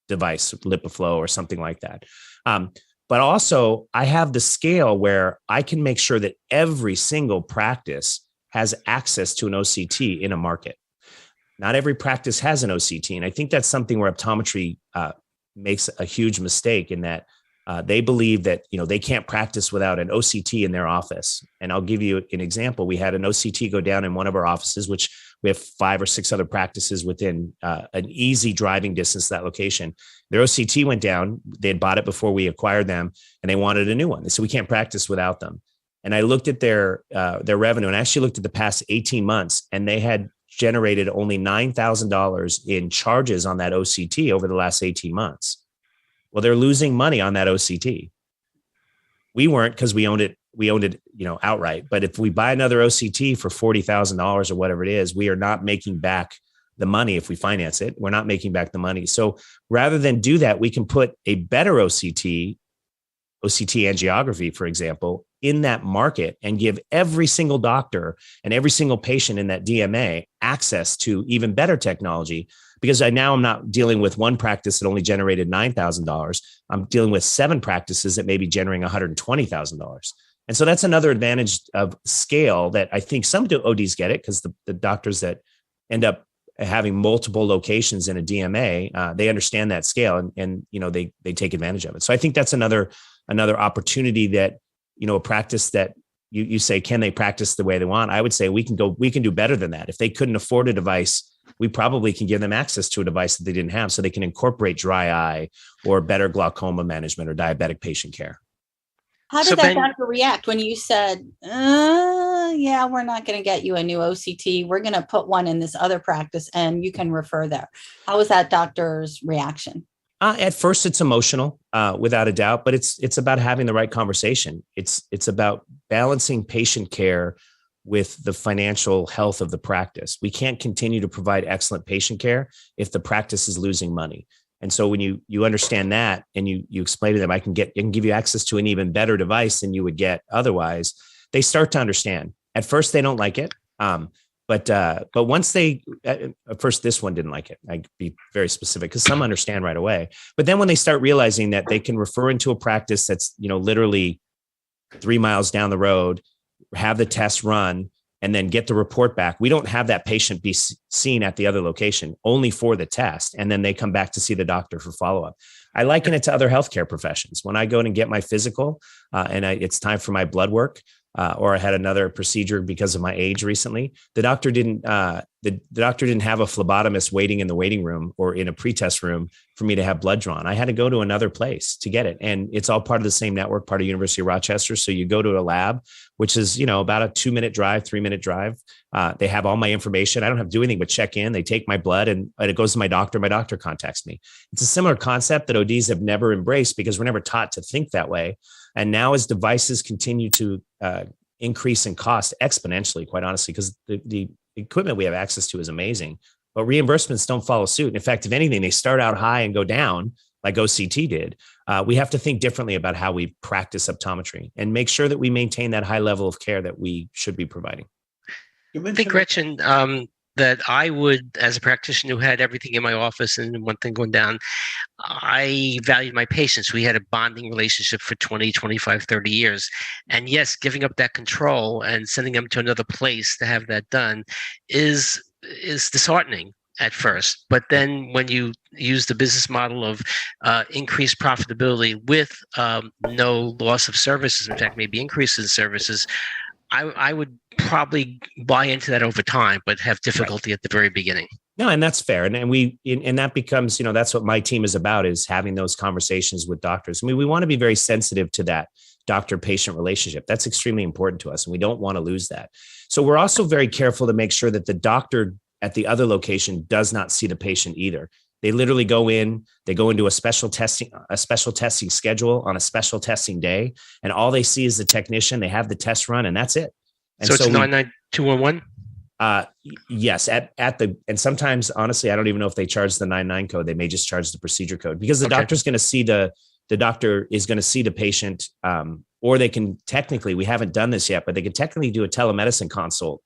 device, LipiFlow or something like that. But also I have the scale where I can make sure that every single practice has access to an OCT in a market. Not every practice has an OCT. And I think that's something where optometry makes a huge mistake in that they believe that, they can't practice without an OCT in their office. And I'll give you an example. We had an OCT go down in one of our offices, which we have 5 or 6 other practices within an easy driving distance to that location. Their OCT went down. They had bought it before we acquired them, and they wanted a new one. So we can't practice without them. And I looked at their revenue, and I actually looked at the past 18 months, and they had generated only $9,000 in charges on that OCT over the last 18 months. Well, they're losing money on that OCT. We weren't, because we owned it we owned it, outright. But if we buy another OCT for $40,000 or whatever it is, we are not making back the money. If we finance it, we're not making back the money. So rather than do that, we can put a better OCT angiography, for example, in that market and give every single doctor and every single patient in that DMA access to even better technology. Because I'm not dealing with one practice that only generated $9,000. I'm dealing with 7 practices that may be generating $120,000. And so that's another advantage of scale that I think some ODs get it, because the doctors that end up having multiple locations in a DMA, they understand that scale and they take advantage of it. So I think that's another opportunity that, a practice that you say, can they practice the way they want? I would say we can do better than that. If they couldn't afford a device, we probably can give them access to a device that they didn't have, so they can incorporate dry eye or better glaucoma management or diabetic patient care. How did that doctor react when you said, yeah, we're not going to get you a new OCT. We're going to put one in this other practice and you can refer there. How was that doctor's reaction? At first, it's emotional, without a doubt, but it's about having the right conversation. It's about balancing patient care with the financial health of the practice. We can't continue to provide excellent patient care if the practice is losing money. And so when you understand that and you explain to them, I can give you access to an even better device than you would get otherwise, they start to understand. At first, they don't like it. But once at first, this one didn't like it. I'd be very specific because some understand right away. But then when they start realizing that they can refer into a practice that's, literally 3 miles down the road, have the test run, and then get the report back. We don't have that patient be seen at the other location only for the test. And then they come back to see the doctor for follow-up. I liken it to other healthcare professions. When I go in and get my physical and it's time for my blood work, or I had another procedure because of my age recently, the doctor didn't have a phlebotomist waiting in the waiting room or in a pretest room for me to have blood drawn. I had to go to another place to get it. And it's all part of the same network, part of University of Rochester. So you go to a lab, which is, about a 2-minute drive, 3-minute drive. They have all my information. I don't have to do anything but check in. They take my blood and it goes to my doctor. My doctor contacts me. It's a similar concept that ODs have never embraced because we're never taught to think that way. And now as devices continue to increase in cost exponentially, quite honestly, because the equipment we have access to is amazing, but reimbursements don't follow suit. And in fact, if anything, they start out high and go down like OCT did. We have to think differently about how we practice optometry and make sure that we maintain that high level of care that we should be providing. I think, Gretchen, that I would, as a practitioner who had everything in my office and one thing going down, I valued my patients. We had a bonding relationship for 20, 25, 30 years. And yes, giving up that control and sending them to another place to have that done is disheartening at first. But then when you use the business model of increased profitability with no loss of services, in fact, maybe increases in services, I would probably buy into that over time, but have difficulty at the very beginning. No, and that's fair. And that becomes, that's what my team is about, is having those conversations with doctors. I mean, we want to be very sensitive to that doctor-patient relationship. That's extremely important to us, and we don't want to lose that. So we're also very careful to make sure that the doctor at the other location does not see the patient either. They literally go into a special testing schedule on a special testing day, and all they see is the technician. They have the test run, and that's it. And so it's 99211? Yes. And sometimes, honestly, I don't even know if they charge the 99 code. They may just charge the procedure code, because the doctor's going to see the doctor is going to see the patient, or they can technically, we haven't done this yet, but they can technically do a telemedicine consult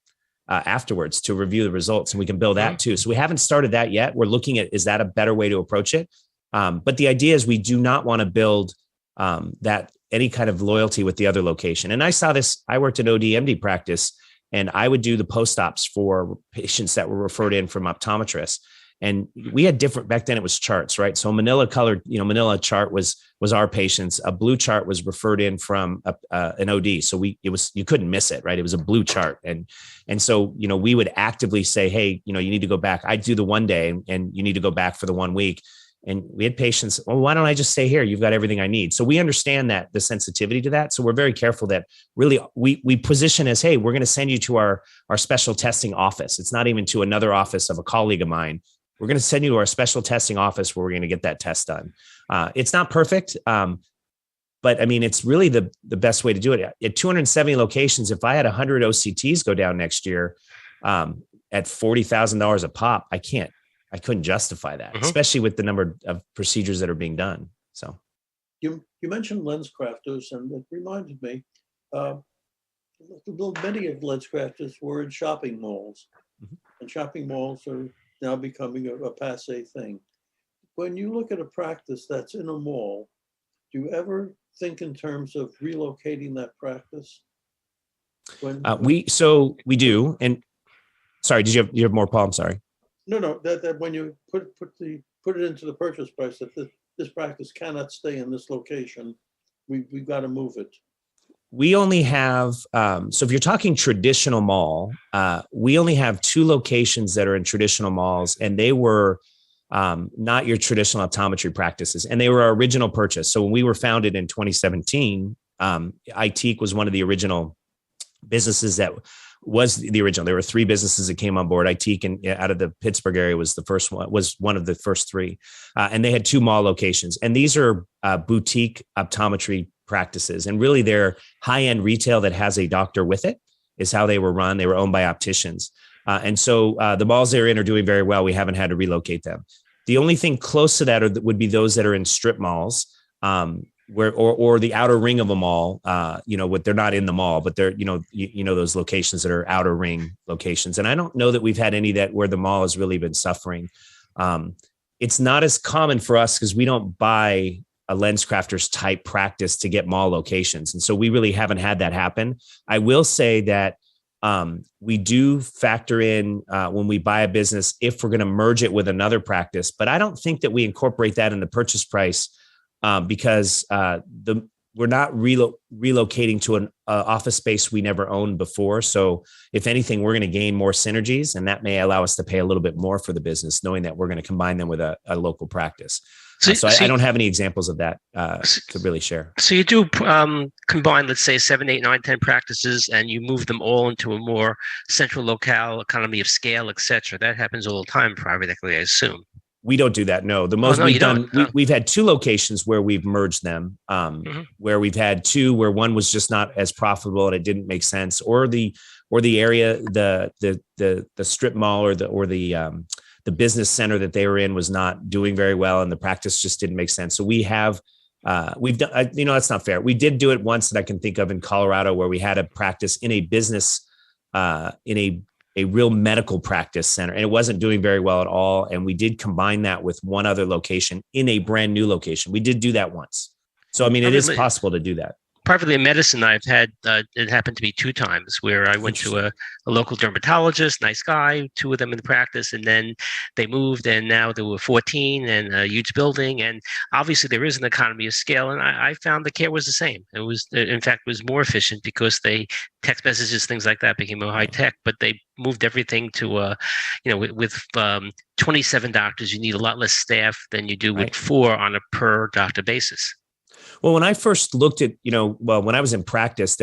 afterwards to review the results, and we can bill that too. So we haven't started that yet. We're looking at, is that a better way to approach it? But the idea is we do not want to build that any kind of loyalty with the other location. And I saw this, I worked at ODMD practice, and I would do the post-ops for patients that were referred in from optometrists. And we had different, back then it was charts, right? So Manila colored, Manila chart was our patients. A blue chart was referred in from an OD. So you couldn't miss it, right? It was a blue chart. And so, we would actively say, hey, you need to go back. I'd do the one day and you need to go back for the 1 week. And we had patients, well, why don't I just stay here? You've got everything I need. So we understand that, the sensitivity to that. So we're very careful that really we position as, hey, we're going to send you to our special testing office. It's not even to another office of a colleague of mine. We're going to send you to our special testing office where we're going to get that test done. It's not perfect. But I mean, it's really the best way to do it. At 270 locations, if I had 100 OCTs go down next year at $40,000 a pop, I couldn't justify that, especially with the number of procedures that are being done. So you mentioned lens crafters, and it reminded me, many of lens crafters were in shopping malls, and shopping malls are now becoming a passé thing. When you look at a practice that's in a mall, do you ever think in terms of relocating that practice? We do. And sorry, did you have more, Paul? I'm sorry. No. That when you put it into the purchase price, that this practice cannot stay in this location, we've got to move it. We only have, so if you're talking traditional mall, we only have 2 locations that are in traditional malls, and they were not your traditional optometry practices, and they were our original purchase. So when we were founded in 2017, iTeek was one of the original businesses that was the original. There were 3 businesses that came on board. iTeek, and out of the Pittsburgh area was one of the first 3, and they had 2 mall locations. And these are boutique optometry practices, and really they're high-end retail that has a doctor with it is how they were run. They were owned by opticians. And so the malls they're in are doing very well. We haven't had to relocate them. The only thing close to that would be those that are in strip malls, or the outer ring of a mall. They're not in the mall, but they're those locations that are outer ring locations. And I don't know that we've had any that where the mall has really been suffering. It's not as common for us because we don't buy a lens crafters type practice to get mall locations, and so we really haven't had that happen. I will say that we do factor in when we buy a business if we're going to merge it with another practice, but I don't think that we incorporate that in the purchase price because we're not relocating to an office space we never owned before. So if anything, we're going to gain more synergies, and that may allow us to pay a little bit more for the business, knowing that we're going to combine them with a local practice. I don't have any examples of that to really share. So you do combine, let's say, 7, 8, 9, 10 practices, and you move them all into a more central locale, economy of scale, et cetera. That happens all the time, private equity, I assume. We don't do that. No, the most we've done, we've had 2 locations where we've merged them, where we've had 2 where one was just not as profitable and it didn't make sense, or the area, the strip mall or the business center that they were in was not doing very well, and the practice just didn't make sense. So we've done, that's not fair. We did do it once that I can think of in Colorado, where we had a practice in a business, in a real medical practice center, and it wasn't doing very well at all. And we did combine that with one other location in a brand new location. We did do that once. So, I mean, it is possible to do that. Privately in medicine, I've had, it happened to me 2 times where I went to a local dermatologist, nice guy, 2 of them in the practice, and then they moved, and now there were 14 and a huge building. And obviously there is an economy of scale, and I found the care was the same. It was, in fact, was more efficient because they text messages, things like that became more high tech, but they moved everything to, with 27 doctors, you need a lot less staff than you do with 4 on a per doctor basis. Well, when I first looked at, when I was in practice,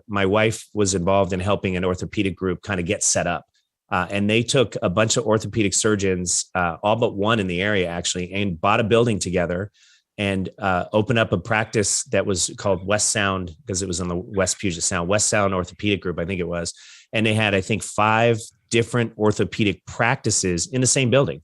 my wife was involved in helping an orthopedic group kind of get set up. And they took a bunch of orthopedic surgeons, all but one in the area actually, and bought a building together and opened up a practice that was called West Sound, because it was on the West Puget Sound, West Sound Orthopedic Group, I think it was. And they had, I think, 5 different orthopedic practices in the same building.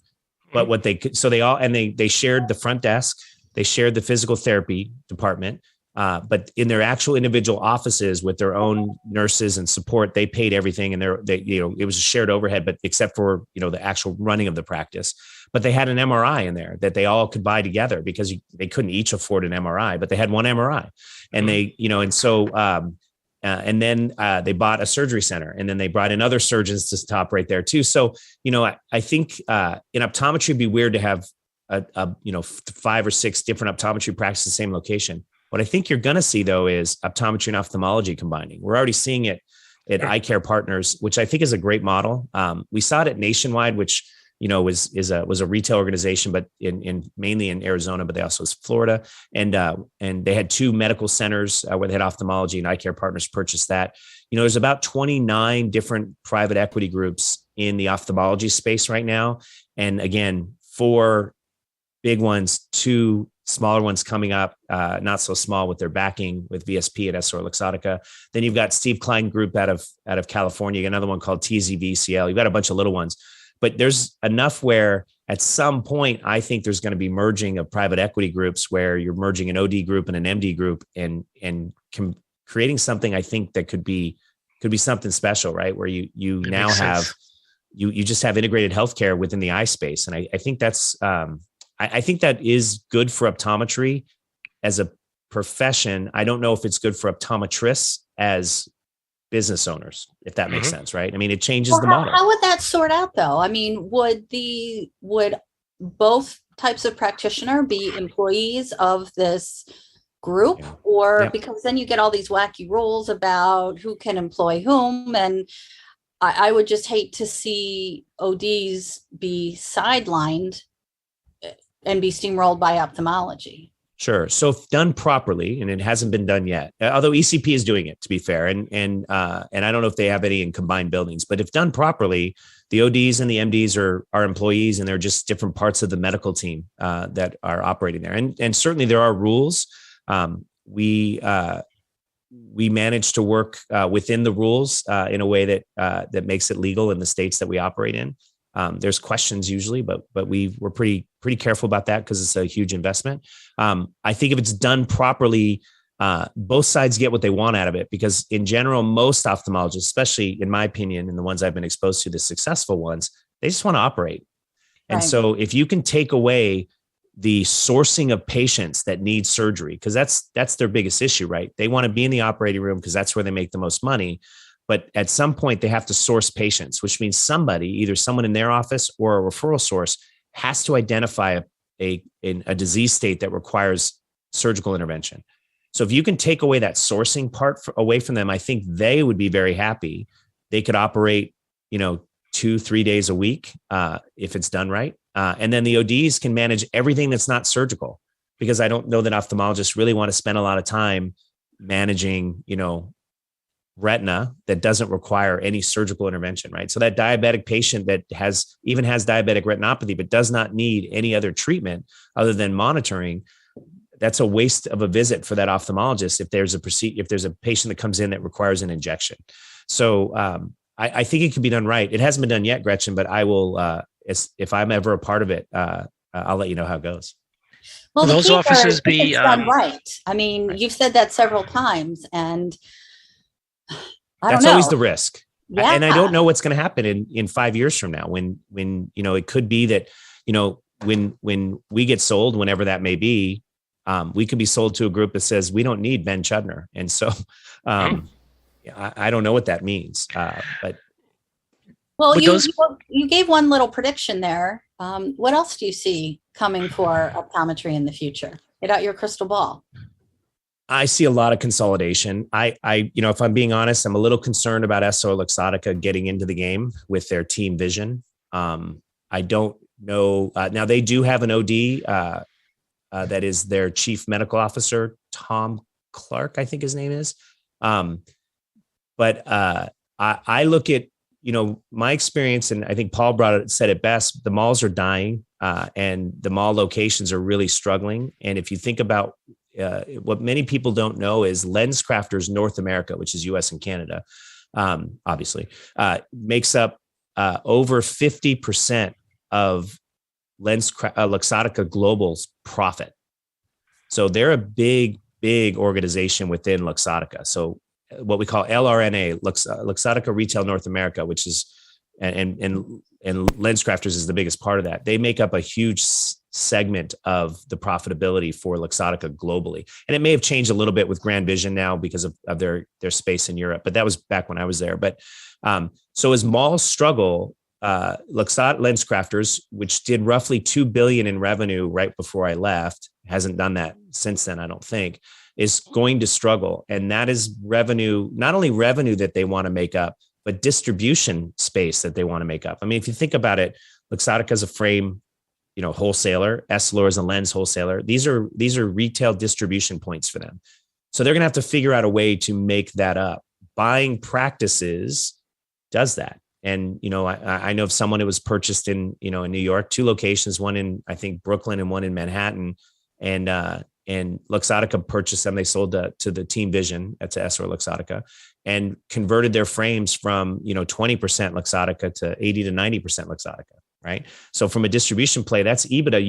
But what they could, so they all, and they shared the front desk. They shared the physical therapy department, but in their actual individual offices with their own nurses and support, they paid everything, and it was a shared overhead, but except for the actual running of the practice. But they had an MRI in there that they all could buy together because they couldn't each afford an MRI, but they had one MRI, and and then they bought a surgery center, and then they brought in other surgeons to stop right there too. So I think in optometry, it'd be weird to have 5 or 6 different optometry practices in the same location. What I think you're going to see, though, is optometry and ophthalmology combining. We're already seeing it at Eye Care Partners, which I think is a great model. We saw it at Nationwide, which was a retail organization, but mainly in Arizona, but they also was Florida, and they had 2 medical centers where they had ophthalmology, and Eye Care Partners purchased that. There's about 29 different private equity groups in the ophthalmology space right now, and again, 4 big ones, 2 smaller ones coming up, not so small with their backing with VSP and EssilorLuxottica. Then you've got Steve Klein Group out of California, another one called TZVCL. You've got a bunch of little ones, but there's enough where at some point, I think there's going to be merging of private equity groups where you're merging an OD group and an MD group and creating something I think that could be something special, right? Where you now have, you just have integrated healthcare within the eye space. And I think that's, I think that is good for optometry as a profession. I don't know if it's good for optometrists as business owners, if that makes sense, right? I mean, it changes the model. How would that sort out though? I mean, would both types of practitioner be employees of this group or because then you get all these wacky rules about who can employ whom. And I would just hate to see ODs be sidelined and be steamrolled by ophthalmology. Sure. So if done properly, and it hasn't been done yet, although ECP is doing it, to be fair, and I don't know if they have any in combined buildings, but if done properly, the ODs and the MDs are employees, and they're just different parts of the medical team that are operating there. And certainly there are rules. We manage to work within the rules in a way that makes it legal in the states that we operate in. There's questions usually, but we're pretty careful about that because it's a huge investment. I think if it's done properly, both sides get what they want out of it, because in general, most ophthalmologists, especially in my opinion, and the ones I've been exposed to, the successful ones, they just want to operate. And Right. so if you can take away the sourcing of patients that need surgery, because that's their biggest issue, right? They want to be in the operating room because that's where they make the most money. But at some point they have to source patients, which means somebody, either someone in their office or a referral source, has to identify a disease state that requires surgical intervention. So if you can take away that sourcing part away from them, I think they would be very happy. They could operate, 2-3 days a week if it's done right. And then the ODs can manage everything that's not surgical, because I don't know that ophthalmologists really want to spend a lot of time managing, retina that doesn't require any surgical intervention, right? So that diabetic patient that has diabetic retinopathy, but does not need any other treatment other than monitoring, that's a waste of a visit for that ophthalmologist if there's a patient that comes in that requires an injection. So I think it can be done right. It hasn't been done yet, Gretchen, but I will, if I'm ever a part of it, I'll let you know how it goes. Well, Will those the key offices there is be, it's done right. I mean, right. you've said that several times, and I That's don't know. always the risk. Yeah. And I don't know what's going to happen in 5 years from now when it could be that, when we get sold, whenever that may be, we could be sold to a group that says we don't need Ben Chudner. And so I don't know what that means. But Well, Would you gave one little prediction there. What else do you see coming for optometry in the future? Get out your crystal ball. I see a lot of consolidation. If I'm being honest, I'm a little concerned about EssilorLuxottica getting into the game with their team vision. I don't know. Now they do have an OD that is their chief medical officer, Tom Clark, I think his name is. But I look at, my experience, and I think Paul said it best, the malls are dying and the mall locations are really struggling. And if you think about what many people don't know is LensCrafters North America, which is US and Canada, obviously, makes up over 50% of Luxottica Global's profit. So they're a big organization within Luxottica. So what we call LRNA, Luxottica Retail North America, which is, and LensCrafters is the biggest part of that. They make up a huge segment of the profitability for Luxottica globally. And it may have changed a little bit with Grand Vision now because of their space in Europe, but that was back when I was there. But so as malls struggle, LensCrafters, which did roughly $2 billion in revenue right before I left, hasn't done that since then, I don't think, is going to struggle. And that is revenue, not only revenue that they want to make up, but distribution space that they want to make up. I mean, if you think about it, Luxottica is a frame, wholesaler, Essilor is a lens wholesaler. These are retail distribution points for them. So they're going to have to figure out a way to make that up. Buying practices does that. And, I know of someone who was purchased in New York, 2 locations, one in, I think, Brooklyn and one in Manhattan. And Luxottica purchased them. They sold to the Team Vision, that's Essor Luxottica, and converted their frames from, 20% Luxottica to 80 to 90% Luxottica. Right. So from a distribution play, that's EBITDA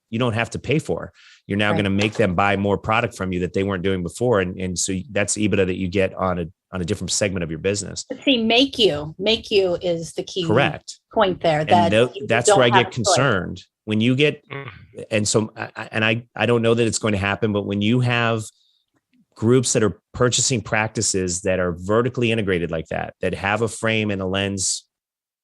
you don't have to pay for. You're now going to make them buy more product from you that they weren't doing before. And so that's EBITDA that you get on a different segment of your business. But see, make you is the key Correct point there. That's where I get concerned when you get, and so, I don't know that it's going to happen, but when you have groups that are purchasing practices that are vertically integrated like that have a frame and a lens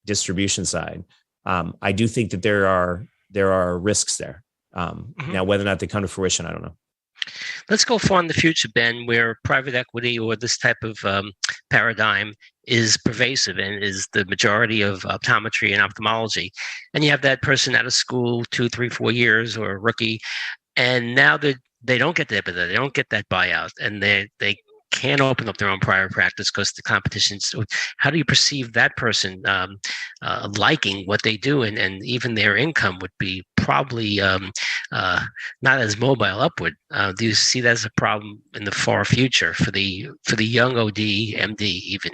distribution side, I do think that there are risks there. Now, whether or not they come to fruition, I don't know. Let's go far in the future, Ben, where private equity or this type of paradigm is pervasive and is the majority of optometry and ophthalmology. And you have that person out of school 2, 3, 4 years, or a rookie, and now they don't get the EBITDA, they don't get that buyout, and they can't open up their own private practice because the competition. So how do you perceive that person liking what they do, and even their income would be probably not as mobile upward? Do you see that as a problem in the far future for the young OD, MD even?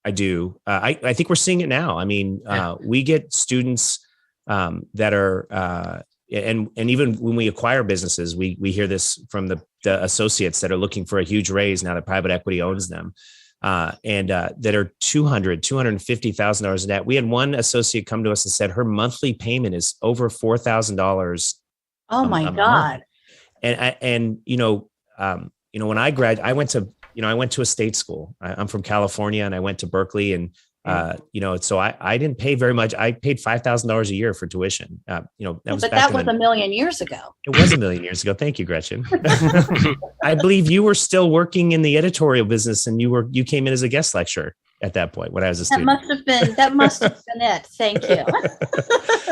I do. I think we're seeing it now. I mean, we get students that are, and even when we acquire businesses, we hear this from the associates that are looking for a huge raise now that private equity owns them, and that are $250,000 in debt. We had one associate come to us and said her monthly payment is over $4,000. Oh my God! And when I graduated, I went to a state school. I'm from California, and I went to Berkeley, and so I didn't pay very much. I paid $5,000 a year for tuition. That was a million years ago. It was a million years ago. Thank you, Gretchen. I believe you were still working in the editorial business, and you came in as a guest lecturer at that point when I was a student. That must have been it. Thank you.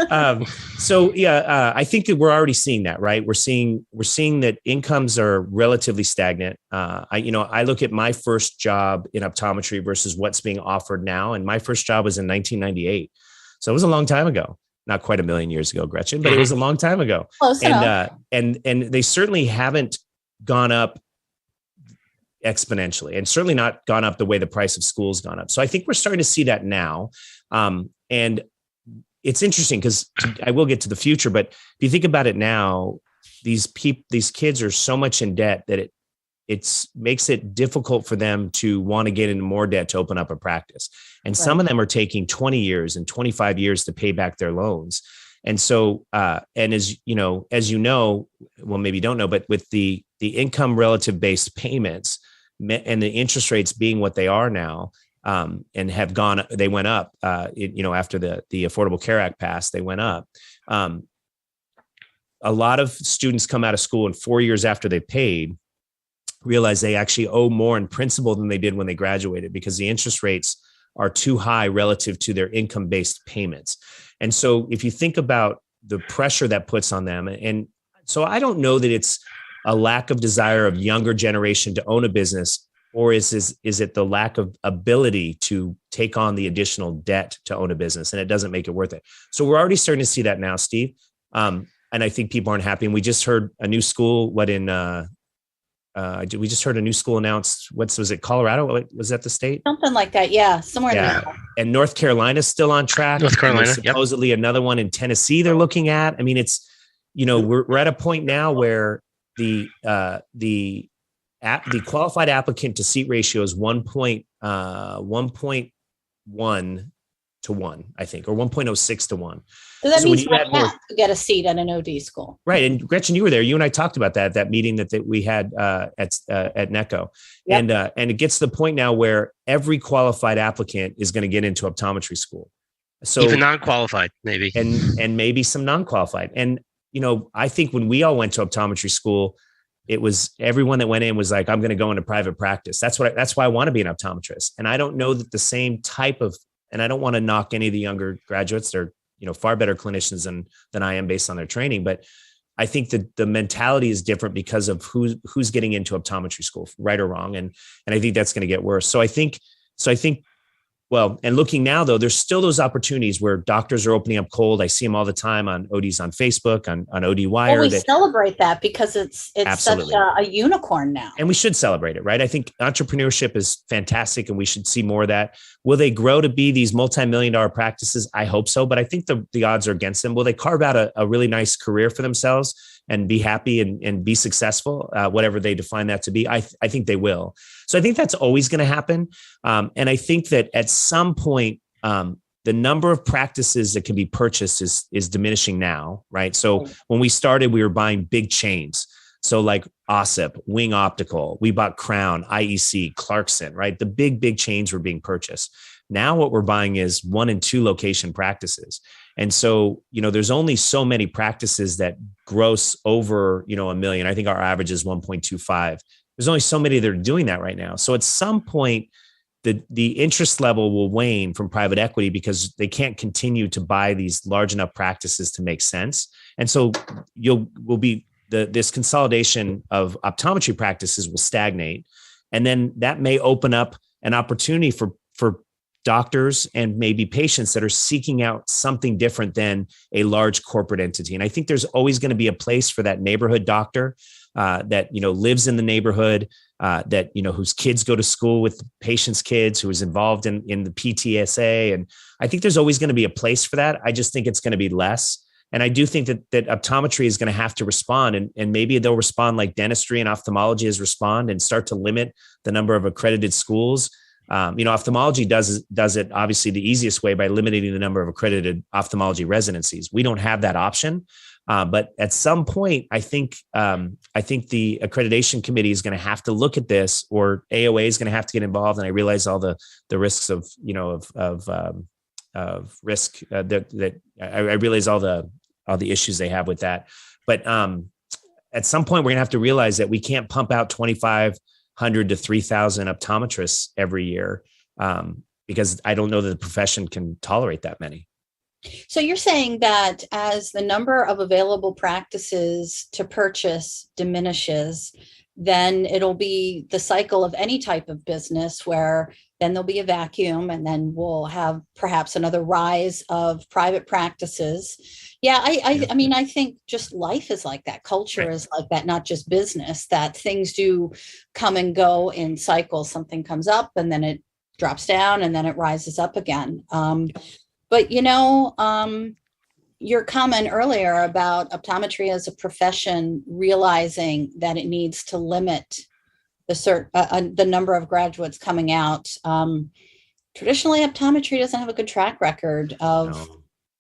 I think that we're already seeing that, right? We're seeing that incomes are relatively stagnant. I look at my first job in optometry versus what's being offered now. And my first job was in 1998. So it was a long time ago. Not quite a million years ago, Gretchen, but it was a long time ago. Close enough. And they certainly haven't gone up exponentially, and certainly not gone up the way the price of school's gone up. So I think we're starting to see that now. And it's interesting because I will get to the future, but if you think about it now, these kids are so much in debt that it makes it difficult for them to want to get into more debt to open up a practice. And some of them are taking 20 years and 25 years to pay back their loans. And so, and as you know, well, maybe you don't know, but with the income relative based payments and the interest rates being what they are now, and they went up, after the Affordable Care Act passed, they went up. A lot of students come out of school, and 4 years after they paid, realize they actually owe more in principal than they did when they graduated, because the interest rates are too high relative to their income-based payments. And so if you think about the pressure that puts on them, and so I don't know that it's a lack of desire of younger generation to own a business, or is it the lack of ability to take on the additional debt to own a business, and it doesn't make it worth it. So we're already starting to see that now, Steve. And I think people aren't happy. And we just heard a new school, we just heard a new school announced. Was it Colorado? Was that the state? Something like that. Yeah. Somewhere in there. And North Carolina's still on track. North Carolina. Supposedly another one in Tennessee they're looking at. I mean, it's, we're at a point now where the qualified applicant to seat ratio is 1.1 to 1, I think, or 1.06 to 1. So that means I have to get a seat at an OD school. Right. And Gretchen, you were there. You and I talked about that meeting that we had at NECO. Yep. And it gets to the point now where every qualified applicant is going to get into optometry school. So even non-qualified, maybe. And maybe some non-qualified. And, I think when we all went to optometry school, it was everyone that went in was like, I'm going to go into private practice. That's why I want to be an optometrist. And I don't know that the same type of, and I don't want to knock any of the younger graduates. They're, far better clinicians than I am based on their training. But I think that the mentality is different because of who's getting into optometry school, right or wrong. And I think that's going to get worse. So I think Well, and looking now, though, there's still those opportunities where doctors are opening up cold. I see them all the time on ODs on Facebook, on ODwire. Well, we celebrate that because it's Absolutely. such a unicorn now. And we should celebrate it, right? I think entrepreneurship is fantastic and we should see more of that. Will they grow to be these multi-million-dollar practices? I hope so, but I think the odds are against them. Will they carve out a really nice career for themselves and be happy and be successful, whatever they define that to be? I think they will. So I think that's always going to happen. And I think that at some point, the number of practices that can be purchased is diminishing now, right? So when we started, we were buying big chains. So like OSIP, Wing Optical, we bought Crown, IEC, Clarkson, right? The big chains were being purchased. Now what we're buying is 1 and 2 location practices. And so, there's only so many practices that gross over, $1 million. I think our average is 1.25. There's only so many that are doing that right now. So at some point, the interest level will wane from private equity because they can't continue to buy these large enough practices to make sense. And so this consolidation of optometry practices will stagnate. And then that may open up an opportunity for doctors and maybe patients that are seeking out something different than a large corporate entity. And I think there's always going to be a place for that neighborhood doctor that lives in the neighborhood, that whose kids go to school with patients' kids, who is involved in the PTSA. And I think there's always going to be a place for that. I just think it's going to be less. And I do think that optometry is going to have to respond, and maybe they'll respond like dentistry and ophthalmology has respond and start to limit the number of accredited schools. Ophthalmology does it obviously the easiest way by limiting the number of accredited ophthalmology residencies. We don't have that option, but at some point, I think the accreditation committee is going to have to look at this, or AOA is going to have to get involved. And I realize all the risks of risk that I realize all the issues they have with that. But at some point, we're going to have to realize that we can't pump out 2,500 to 3,000 optometrists every year, because I don't know that the profession can tolerate that many. So you're saying that as the number of available practices to purchase diminishes, then it'll be the cycle of any type of business where then there'll be a vacuum, and then we'll have perhaps another rise of private practices. Yeah, I mean, I think just life is like that. Culture is like that, not just business, that things do come and go in cycles. Something comes up and then it drops down and then it rises up again. But, your comment earlier about optometry as a profession realizing that it needs to limit the number of graduates coming out. Traditionally, optometry doesn't have a good track record of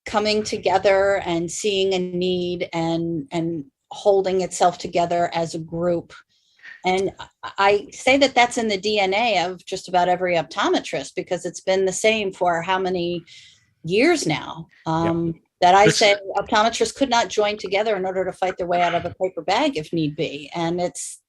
coming together and seeing a need and holding itself together as a group. And I say that that's in the DNA of just about every optometrist, because it's been the same for how many years now. That I say optometrists could not join together in order to fight their way out of a paper bag if need be. And that's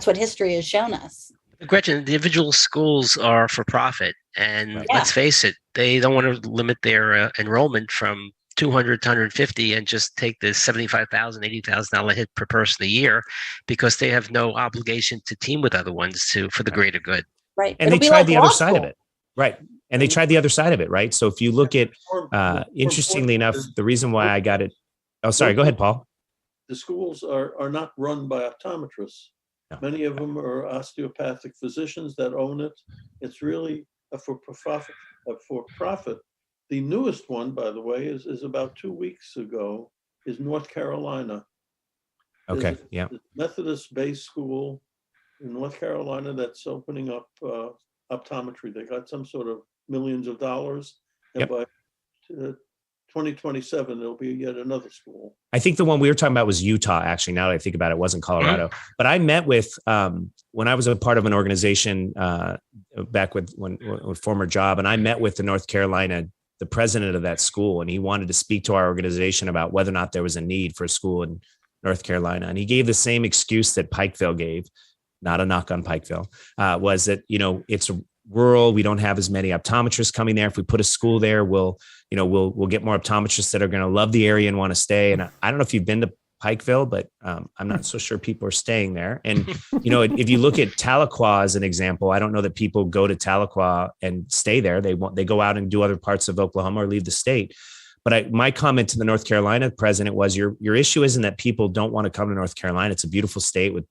what history has shown us. Gretchen, the individual schools are for profit. And let's face it, they don't want to limit their enrollment from 200 to 150 and just take the $75,000, $80,000 hit per person a year, because they have no obligation to team with other ones for the greater good. Right. And they tried the other side of it. Right. And they tried the other side of it, right? So if you look at, interestingly enough, the reason why I got it. Oh, sorry. Go ahead, Paul. The schools are not run by optometrists. No. Many of them are osteopathic physicians that own it. It's really a for-profit. The newest one, by the way, is about 2 weeks ago, is North Carolina. Okay, yeah. Methodist-based school in North Carolina that's opening up optometry. They got some sort of millions of dollars, and by 2027 there'll be yet another school. I think the one we were talking about was Utah. Actually, now that I think about it, wasn't Colorado. But I met with when I was a part of an organization back with former job, and I met with the president of that school, and he wanted to speak to our organization about whether or not there was a need for a school in North Carolina, and he gave the same excuse that Pikeville gave. Not a knock on Pikeville, was that, it's rural. We don't have as many optometrists coming there. If we put a school there, we'll get more optometrists that are going to love the area and want to stay. And I don't know if you've been to Pikeville, but I'm not so sure people are staying there. And, if you look at Tahlequah as an example, I don't know that people go to Tahlequah and stay there. They go out and do other parts of Oklahoma or leave the state. But my comment to the North Carolina president was your issue isn't that people don't want to come to North Carolina. It's a beautiful state with,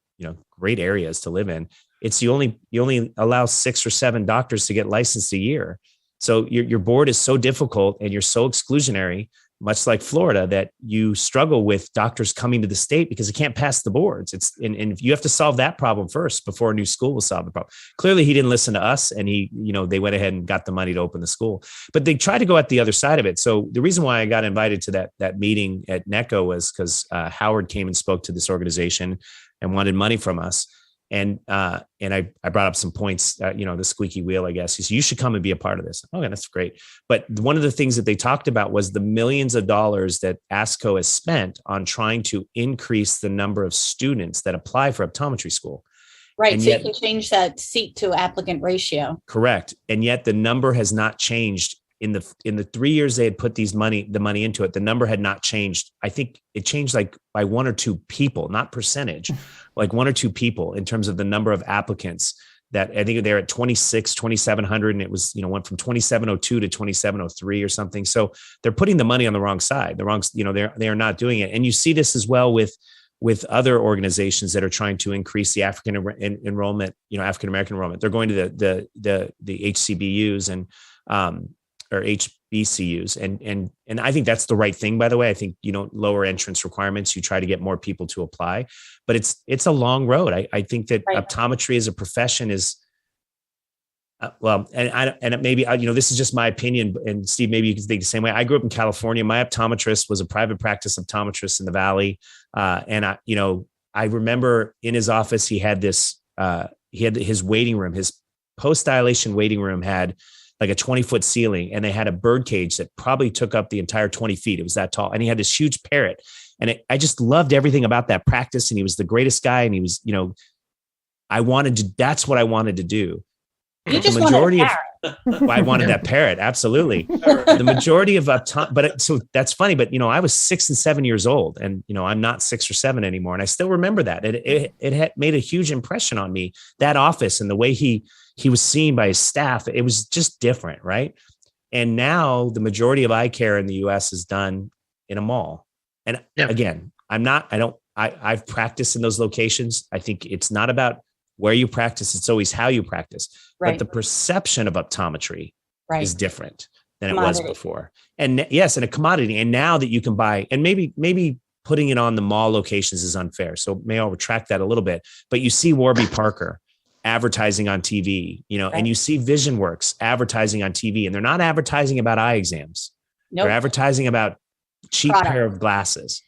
great areas to live in. It's you only allow 6 or 7 doctors to get licensed a year. So your board is so difficult and you're so exclusionary, much like Florida, that you struggle with doctors coming to the state because they can't pass the boards. And you have to solve that problem first before a new school will solve the problem. Clearly, he didn't listen to us, and they went ahead and got the money to open the school. But they tried to go at the other side of it. So the reason why I got invited to that meeting at NECO was because Howard came and spoke to this organization and wanted money from us. And I brought up some points, the squeaky wheel, I guess. He said, you should come and be a part of this. Okay, that's great. But one of the things that they talked about was the millions of dollars that ASCO has spent on trying to increase the number of students that apply for optometry school. Right. And so yet, you can change that seat to applicant ratio. Correct. And yet the number has not changed. In the 3 years they had put the money into it, the number had not changed. I think it changed like by 1 or 2 people, not percentage, like 1 or 2 people in terms of the number of applicants. That I think they're at 2,700, and it was, went from 2,702 to 2,703 or something. So they're putting the money on the wrong side. They are not doing it. And you see this as well with other organizations that are trying to increase the African enrollment, African American enrollment. They're going to the HCBUs and or HBCUs. And I think that's the right thing, by the way. I think you don't lower entrance requirements. You try to get more people to apply, but it's a long road. I think that Right. optometry as a profession is, and maybe, this is just my opinion, and Steve, maybe you can think the same way. I grew up in California. My optometrist was a private practice optometrist in the Valley. And I remember in his office, he had his waiting room, his post-dilation waiting room had like a 20-foot ceiling, and they had a bird cage that probably took up the entire 20 feet. It was that tall. And he had this huge parrot. And I just loved everything about that practice. And he was the greatest guy. And he was, that's what I wanted to do. You just wanted a parrot. I wanted that parrot. Absolutely. The majority of so that's funny, but I was 6 and 7 years old, and I'm not 6 or 7 anymore. And I still remember that. It had made a huge impression on me, that office and the way he was seen by his staff. It was just different. Right. And now the majority of eye care in the US is done in a mall. And again, I've practiced in those locations. I think it's not about where you practice. It's always how you practice. Right. But the perception of optometry Right. is different than Commodity. it was before. And yes, and a commodity. And now that you can buy, and maybe putting it on the mall locations is unfair. So may I'll retract that a little bit, but you see Warby Parker advertising on TV, Right. and you see VisionWorks advertising on TV, and they're not advertising about eye exams. Nope. They're advertising about cheap Product. pair of glasses.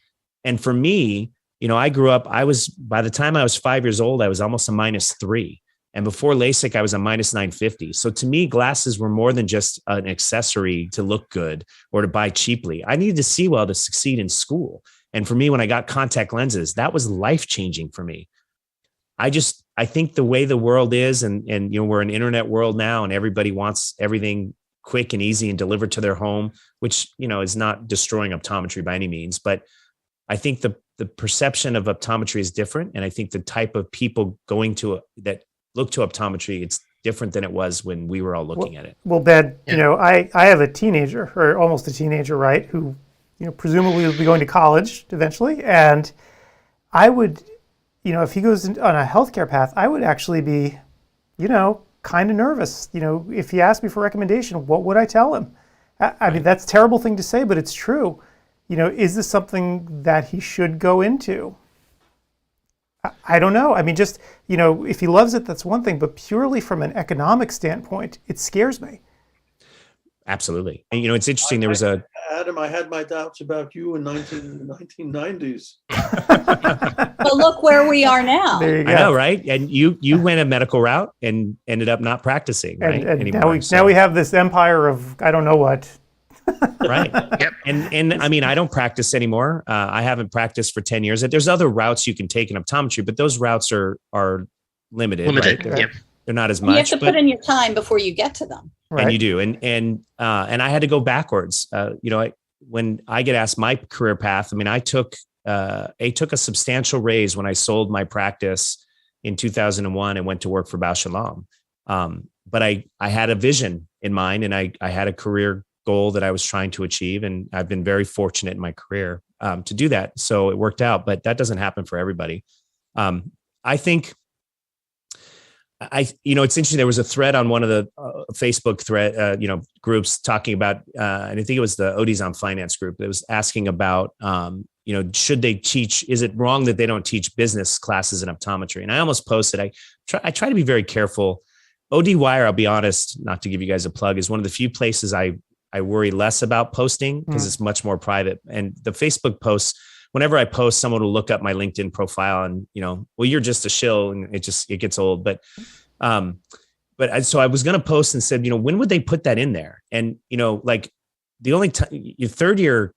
And for me, I grew up, by the time I was 5 years old, I was almost a -3. And before LASIK, I was a -950. So to me, glasses were more than just an accessory to look good or to buy cheaply. I needed to see well to succeed in school. And for me, when I got contact lenses, that was life-changing for me. I think the way the world is, and we're an internet world now, and everybody wants everything quick and easy and delivered to their home, which, is not destroying optometry by any means. But I think the perception of optometry is different. And I think the type of people that look to optometry, it's different than it was when we were all looking at it. Well, Ben, I have a teenager, or almost a teenager, right, who, presumably will be going to college eventually. And I would, if he goes on a healthcare path, I would actually be, kind of nervous. If he asked me for a recommendation, what would I tell him? I mean, that's a terrible thing to say, but it's true. Is this something that he should go into? I don't know. I mean, just, if he loves it, that's one thing, but purely from an economic standpoint, it scares me. Absolutely. And, it's interesting. There was Adam, I had my doubts about you in 1990s. But look where we are now. There you go. I know, right? And you went a medical route and ended up not practicing, right? And anymore. now we have this empire of, I don't know what. Right. Yep. And I mean, I don't practice anymore. I haven't practiced for 10 years. There's other routes you can take in optometry, but those routes are limited. Right? Yep. They're not as You much. have to put in your time before you get to them. Right. And you do. And I had to go backwards. When I get asked my career path, I mean, I took took a substantial raise when I sold my practice in 2001 and went to work for Bausch and Lomb. But I had a vision in mind, and I had a career goal that I was trying to achieve. And I've been very fortunate in my career to do that. So it worked out, but that doesn't happen for everybody. I think it's interesting. There was a thread on one of the Facebook thread, groups talking about, and I think it was the ODs on Finance group that was asking about, should they teach? Is it wrong that they don't teach business classes in optometry? And I almost posted. I try to be very careful. ODwire, I'll be honest, not to give you guys a plug, is one of the few places I worry less about posting because it's much more private. And the Facebook posts, whenever I post, someone will look up my LinkedIn profile and, well, you're just a shill, and it gets old. So I was going to post and said, when would they put that in there? And, the only time your third year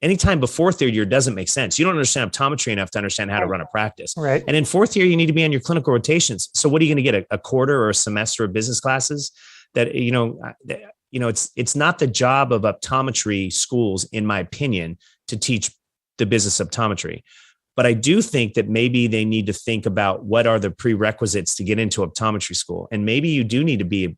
anytime before third year doesn't make sense. You don't understand optometry enough to understand how to run a practice. Right. And in fourth year, you need to be on your clinical rotations. So what are you going to get? A quarter or a semester of business classes that, it's not the job of optometry schools, in my opinion, to teach the business optometry. But I do think that maybe they need to think about what are the prerequisites to get into optometry school. And maybe you do need to be,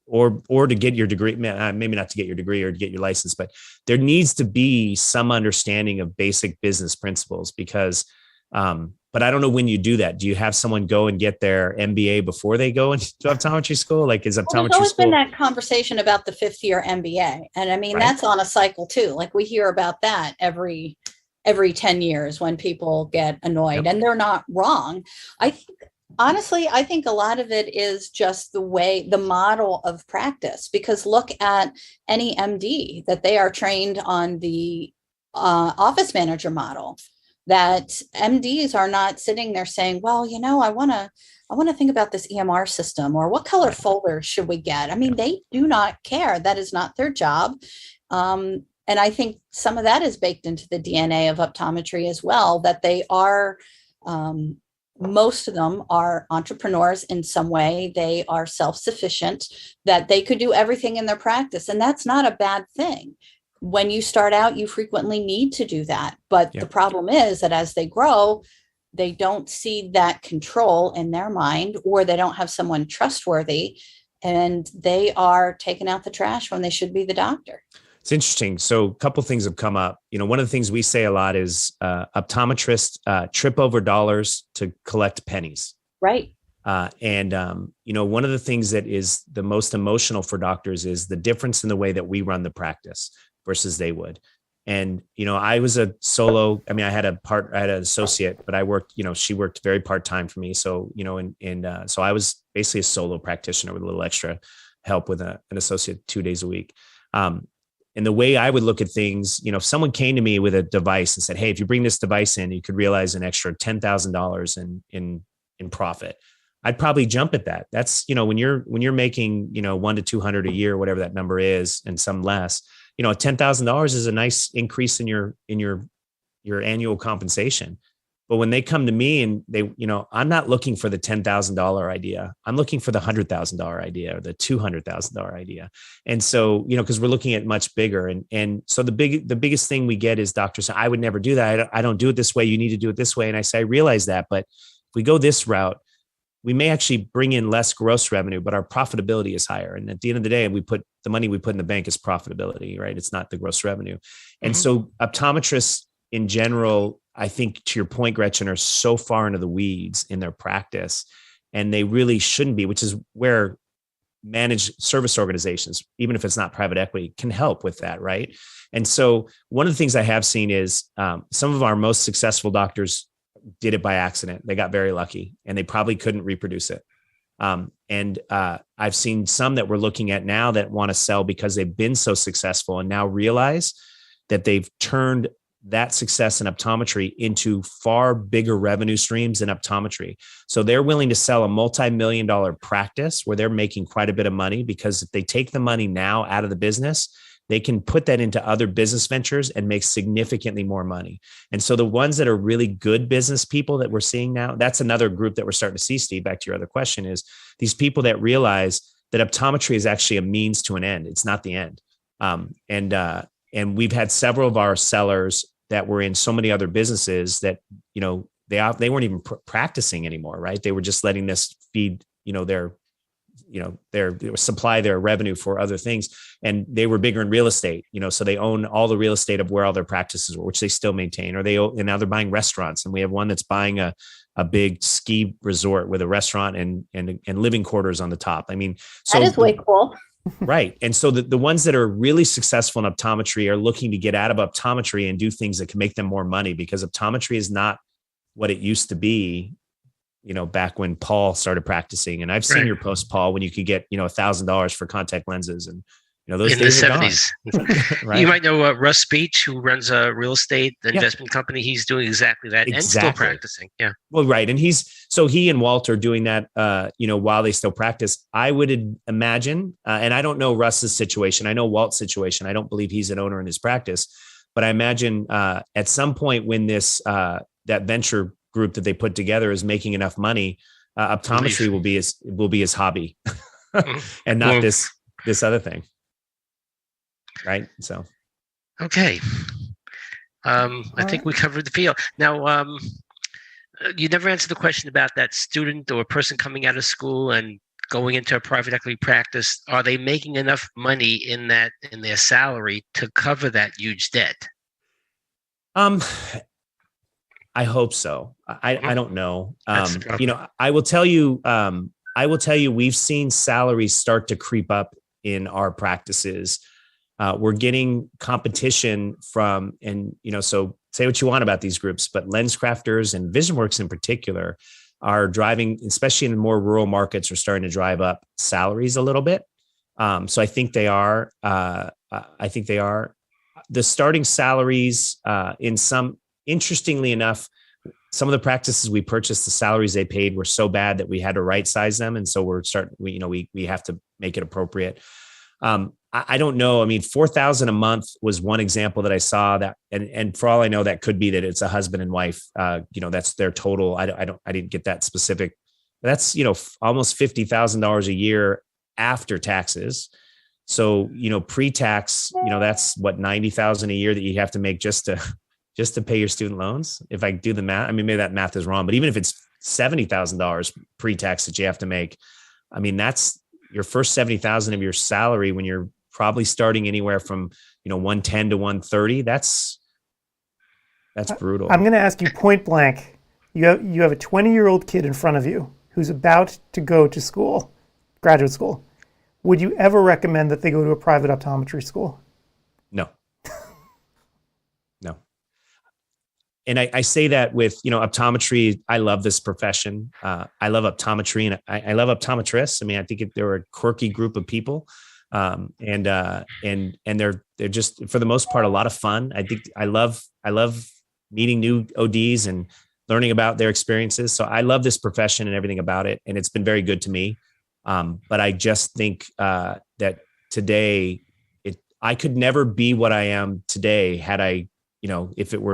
or to get your degree, maybe not to get your degree or to get your license, but there needs to be some understanding of basic business principles because, but I don't know when you do that. Do you have someone go and get their MBA before they go into optometry school? Like is optometry there's always been school? that conversation about the 5th year MBA. And I mean, Right. that's on a cycle too. Like we hear about that every 10 years when people get annoyed. Yep. And they're not wrong. Honestly, I think a lot of it is just the model of practice, because look at any MD that they are trained on the office manager model, that MDs are not sitting there saying, well, I want to think about this EMR system, or what color folder should we get? I mean, they do not care. That is not their job. And I think some of that is baked into the DNA of optometry as well, that they are, most of them are entrepreneurs in some way. They are self-sufficient, that they could do everything in their practice. And that's not a bad thing. When you start out, you frequently need to do that. But the problem is that as they grow, they don't see that control in their mind, or they don't have someone trustworthy, and they are taking out the trash when they should be the doctor. It's interesting. So a couple of things have come up. One of the things we say a lot is optometrists trip over dollars to collect pennies. Right. And one of the things that is the most emotional for doctors is the difference in the way that we run the practice versus they would. And, I was a solo. I mean, I had an associate, but I worked, she worked very part-time for me. So, so I was basically a solo practitioner with a little extra help with an associate 2 days a week. And the way I would look at things, if someone came to me with a device and said, hey, if you bring this device in, you could realize an extra $10,000 in profit, I'd probably jump at that. That's, when you're making, 1 to 200 a year, whatever that number is, and some less, $10,000 is a nice increase in your annual compensation. But when they come to me and they, I'm not looking for the $10,000 idea. I'm looking for the $100,000 idea or the $200,000 idea. And so, because we're looking at much bigger. And so the biggest thing we get is doctors say, I would never do that. I don't do it this way. You need to do it this way. And I say, I realize that, but if we go this route, we may actually bring in less gross revenue, but our profitability is higher. And at the end of the day, the money we put in the bank is profitability, right? It's not the gross revenue. And so optometrists in general, I think to your point, Gretchen, are so far into the weeds in their practice, and they really shouldn't be, which is where managed service organizations, even if it's not private equity, can help with that, right? And so one of the things I have seen is some of our most successful doctors did it by accident. They got very lucky and they probably couldn't reproduce it. And I've seen some that we're looking at now that want to sell because they've been so successful and now realize that they've turned that success in optometry into far bigger revenue streams in optometry. So they're willing to sell a multi-million-dollar practice where they're making quite a bit of money, because if they take the money now out of the business, they can put that into other business ventures and make significantly more money. And so the ones that are really good business people that we're seeing now, that's another group that we're starting to see, Steve, back to your other question, is these people that realize that optometry is actually a means to an end. It's not the end. And we've had several of our sellers that were in so many other businesses that, you know, they weren't even practicing anymore, right? They were just letting this feed, you know, their supply their revenue for other things. And they were bigger in real estate, you know, so they own all the real estate of where all their practices were, which they still maintain, and now they're buying restaurants. And we have one that's buying a big ski resort with a restaurant and living quarters on the top. I mean, so That is way cool. right. And so the ones that are really successful in optometry are looking to get out of optometry and do things that can make them more money, because optometry is not what it used to be, you know, back when Paul started practicing. And I've seen your post, Paul, when you could get, you know, $1,000 for contact lenses, and, you know, those in days the are 70s. right? You might know Russ Beach, who runs a real estate investment company. He's doing exactly that and still practicing. Yeah. Well, right. And he and Walt are doing that, you know, while they still practice. I would imagine, and I don't know Russ's situation. I know Walt's situation. I don't believe he's an owner in his practice, but I imagine at some point when this, that venture group that they put together is making enough money, optometry will be his hobby and not this other thing. Right. So, okay. I think we covered the field. Now, you never answered the question about that student or person coming out of school and going into a private equity practice. Are they making enough money in their salary to cover that huge debt? I hope so. I don't know. You know, I will tell you, we've seen salaries start to creep up in our practices. We're getting competition from, and, you know, so say what you want about these groups, but LensCrafters and VisionWorks in particular are driving, especially in more rural markets, are starting to drive up salaries a little bit. So I think they are. The starting salaries in some, interestingly enough, some of the practices we purchased, the salaries they paid were so bad that we had to right size them. And so we have to make it appropriate. I don't know. I mean, $4,000 a month was one example that I saw, that, and for all I know, that could be that it's a husband and wife. You know, that's their total. I didn't get that specific. That's, you know, almost $50,000 a year after taxes. So, you know, pre-tax, you know, that's what, 90,000 a year that you have to make just to pay your student loans. If I do the math, I mean, maybe that math is wrong, but even if it's $70,000 pre-tax that you have to make, I mean, that's your first 70,000 of your salary when you're probably starting anywhere from, you know, 110 to 130. That's brutal. I'm going to ask you point blank. You have a 20-year-old kid in front of you who's about to go to school, graduate school. Would you ever recommend that they go to a private optometry school? No. No. And I say that with, you know, optometry. I love this profession. I love optometry, and I love optometrists. I mean, I think they're a quirky group of people. And they're just, for the most part, a lot of fun. I think I love meeting new ODs and learning about their experiences. So I love this profession and everything about it. And it's been very good to me. But I just think, that today I could never be what I am today had I, you know, if it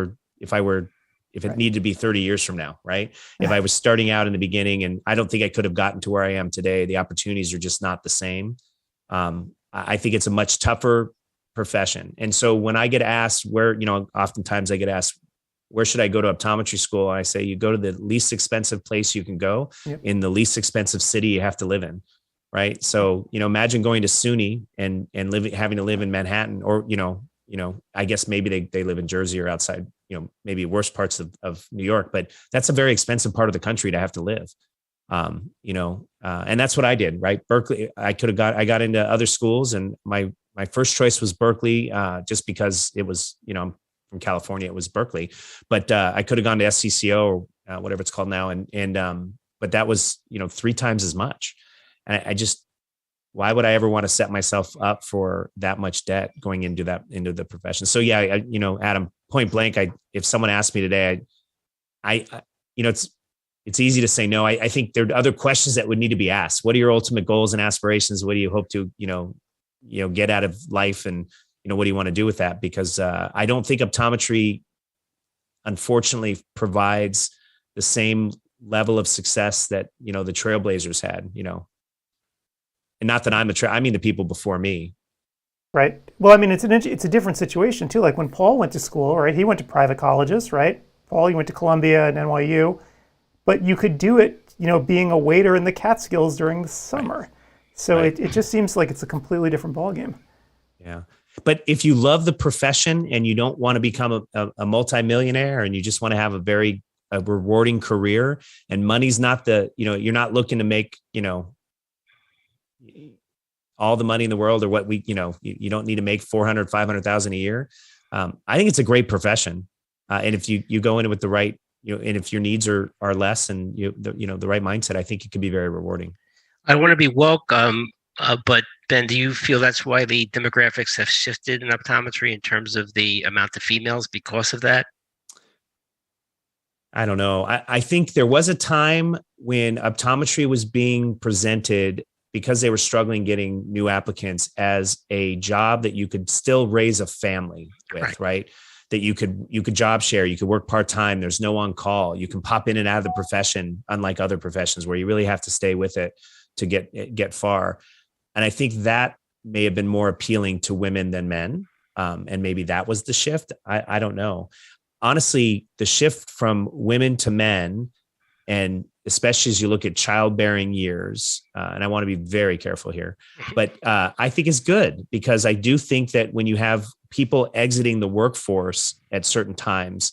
needed to be 30 years from now, right? If I was starting out in the beginning, and I don't think I could have gotten to where I am today. The opportunities are just not the same. I think it's a much tougher profession. And so when I get asked where, you know, oftentimes I get asked, where should I go to optometry school? I say, you go to the least expensive place you can go, in the least expensive city you have to live in. Right. So, you know, imagine going to SUNY and having to live in Manhattan, or, you know, I guess maybe they live in Jersey or outside, you know, maybe worse parts of New York, but that's a very expensive part of the country to have to live. You know, and that's what I did, right? Berkeley, I got into other schools, and my first choice was Berkeley, just because it was, you know, I'm from California, it was Berkeley, but, I could have gone to SCCO or whatever it's called now. But that was, you know, 3 times as much. And I just, why would I ever want to set myself up for that much debt going into the profession? So yeah, you know, Adam, point blank, if someone asked me today, you know, it's easy to say no. I think there are other questions that would need to be asked. What are your ultimate goals and aspirations? What do you hope to, you know, get out of life? And, you know, what do you want to do with that? Because I don't think optometry, unfortunately, provides the same level of success that, you know, the trailblazers had, you know. And not that I mean the people before me. Right. Well, I mean, it's a different situation too. Like when Paul went to school, right? He went to private colleges, right? Paul, you went to Columbia and NYU, but you could do it, being a waiter in the Catskills during the summer. Right. So Right. it just seems like it's a completely different ballgame. Yeah. But if you love the profession and you don't want to become a multimillionaire and you just want to have a rewarding career, and money's not you're not looking to make, all the money in the world, or what you don't need to make 400, 500,000 a year. I think it's a great profession. And if you go in it with the right, and if your needs are less and the right mindset, I think it can be very rewarding. I want to be woke, but Ben, do you feel that's why the demographics have shifted in optometry in terms of the amount of females because of that? I don't know. I think there was a time when optometry was being presented, because they were struggling getting new applicants, as a job that you could still raise a family with, right? That you could job share, you could work part-time, there's no on call, you can pop in and out of the profession, unlike other professions where you really have to stay with it to get far. And I think that may have been more appealing to women than men. And maybe that was the shift. I don't know. Honestly, the shift from women to men, and especially as you look at childbearing years, and I want to be very careful here, but I think it's good, because I do think that when you have people exiting the workforce at certain times,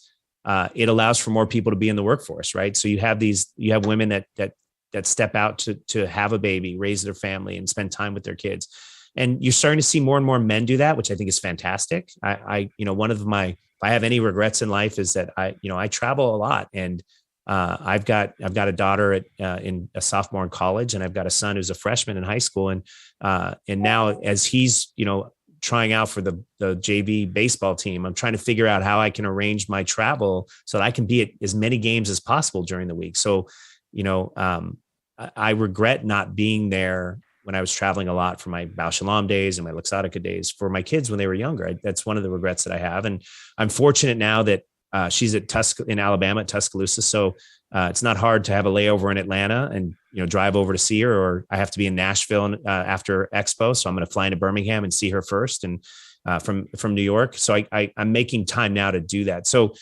it allows for more people to be in the workforce, right? So you have women that step out to have a baby, raise their family, and spend time with their kids. And you're starting to see more and more men do that, which I think is fantastic. If I have any regrets in life, is that I travel a lot, and I've got a daughter in a sophomore in college, and I've got a son who's a freshman in high school. And now, as he's, trying out for the JV baseball team, I'm trying to figure out how I can arrange my travel so that I can be at as many games as possible during the week. So, I regret not being there when I was traveling a lot for my Bausch and Lomb days and my Luxottica days for my kids when they were younger. That's one of the regrets that I have. And I'm fortunate now that she's in Alabama at Tuscaloosa. So it's not hard to have a layover in Atlanta and, drive over to see her, or I have to be in Nashville after Expo. So I'm going to fly into Birmingham and see her first, and from New York. So I'm making time now to do that. So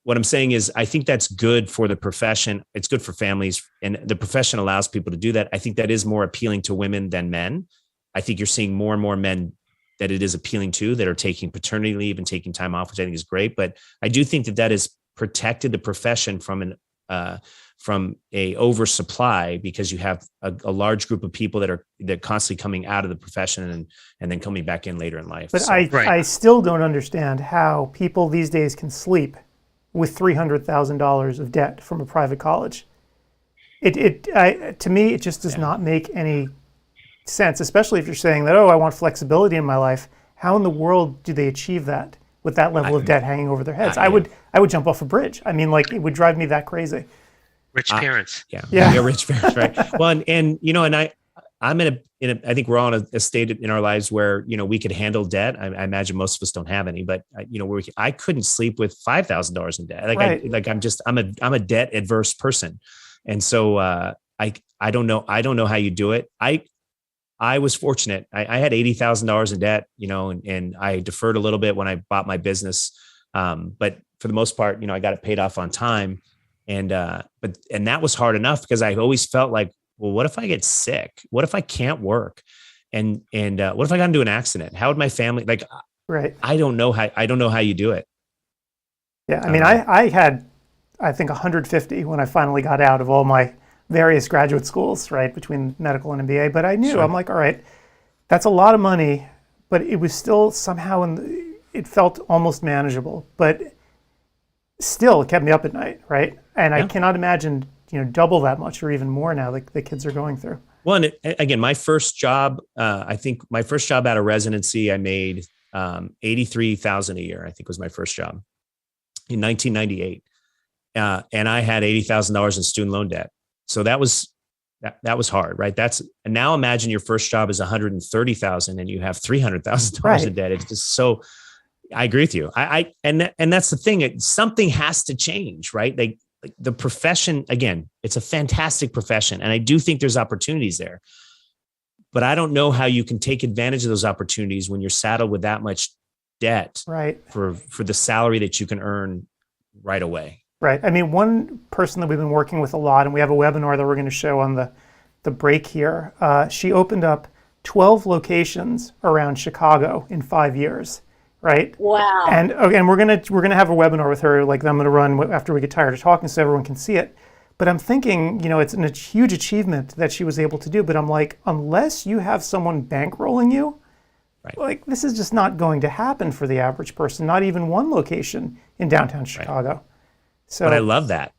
what I'm saying is, I think that's good for the profession. It's good for families, and the profession allows people to do that. I think that is more appealing to women than men. I think you're seeing more and more men that it is appealing to, that are taking paternity leave and taking time off, which I think is great. But I do think that has protected the profession from a oversupply, because you have a large group of people that are constantly coming out of the profession and then coming back in later in life. But I still don't understand how people these days can sleep with $300,000 of debt from a private college. To me, it just does not make any sense, especially if you're saying that, I want flexibility in my life. How in the world do they achieve that with that level of debt hanging over their heads? I would jump off a bridge. I mean, it would drive me that crazy. Rich parents. Yeah, rich parents, right? Well, and I'm in a, I think we're all in a state in our lives where, we could handle debt. I imagine most of us don't have any, but I couldn't sleep with $5,000 in debt. I'm a debt adverse person. And so I don't know how you do it. I was fortunate. I had $80,000 in debt, and I deferred a little bit when I bought my business. But for the most part, I got it paid off on time. And that was hard enough, because I always felt like, well, what if I get sick? What if I can't work? And what if I got into an accident? How would my family, right? I don't know how you do it. Yeah. I mean, I had, I think 150 when I finally got out of all my various graduate schools, right? Between medical and MBA. But I knew, sure. I'm like, all right, that's a lot of money, but it was still somehow, it felt almost manageable, but still it kept me up at night. Right. And I cannot imagine, double that much or even more now that the kids are going through. Well, and again, my first job, I think my first job out of residency, I made $83,000 a year, I think was my first job in 1998. And I had $80,000 in student loan debt. So that was hard, right? And now imagine your first job is $130,000 and you have $300,000 in debt. It's just so, I agree with you. And that's the thing. Something has to change, right? The profession, again, it's a fantastic profession. And I do think there's opportunities there, But I don't know how you can take advantage of those opportunities when you're saddled with that much debt Right. for the salary that you can earn right away. Right. I mean, one person that we've been working with a lot, and we have a webinar that we're going to show on the break here. She opened up 12 locations around Chicago in 5 years. Right. Wow. And again, we're gonna have a webinar with her, like I'm gonna run after we get tired of talking, so everyone can see it. But I'm thinking, it's a huge achievement that she was able to do. But I'm like, unless you have someone bankrolling you, right, like this is just not going to happen for the average person. Not even one location in downtown Chicago. Right. So, but I love that.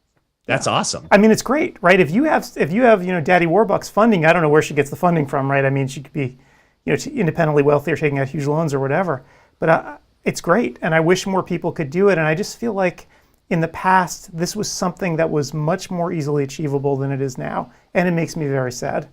That's awesome. I mean, it's great, right? If you have Daddy Warbucks funding, I don't know where she gets the funding from, right? I mean, she could be, independently wealthy or taking out huge loans or whatever. But it's great, and I wish more people could do it. And I just feel like in the past, this was something that was much more easily achievable than it is now, and it makes me very sad.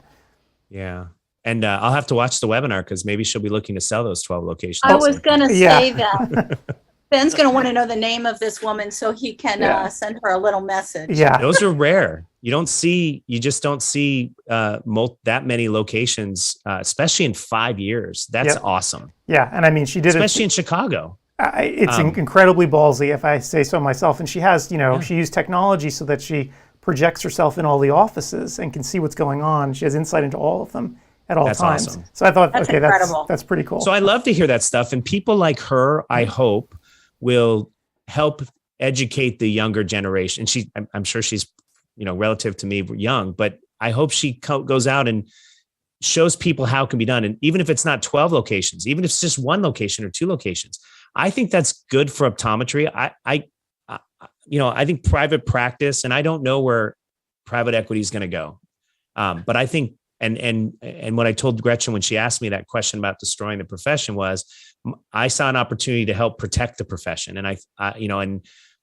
Yeah, and I'll have to watch the webinar because maybe she'll be looking to sell those 12 locations. I was going to say that. Ben's going to want to know the name of this woman so he can send her a little message. Yeah, those are rare. You just don't see that many locations, especially in 5 years. That's awesome. Yeah, and I mean, she did especially in Chicago. It's incredibly ballsy, if I say so myself. And she has, she used technology so that she projects herself in all the offices and can see what's going on. She has insight into all of them at all times. Awesome. So I thought, that's okay, incredible. that's pretty cool. So I love to hear that stuff. And people like her, I hope, will help educate the younger generation. I'm sure she's, relative to me, young, but I hope she goes out and shows people how it can be done. And even if it's not 12 locations, even if it's just one location or 2 locations, I think that's good for optometry. I think private practice, and I don't know where private equity is going to go. But I think, and what I told Gretchen when she asked me that question about destroying the profession was, I saw an opportunity to help protect the profession. And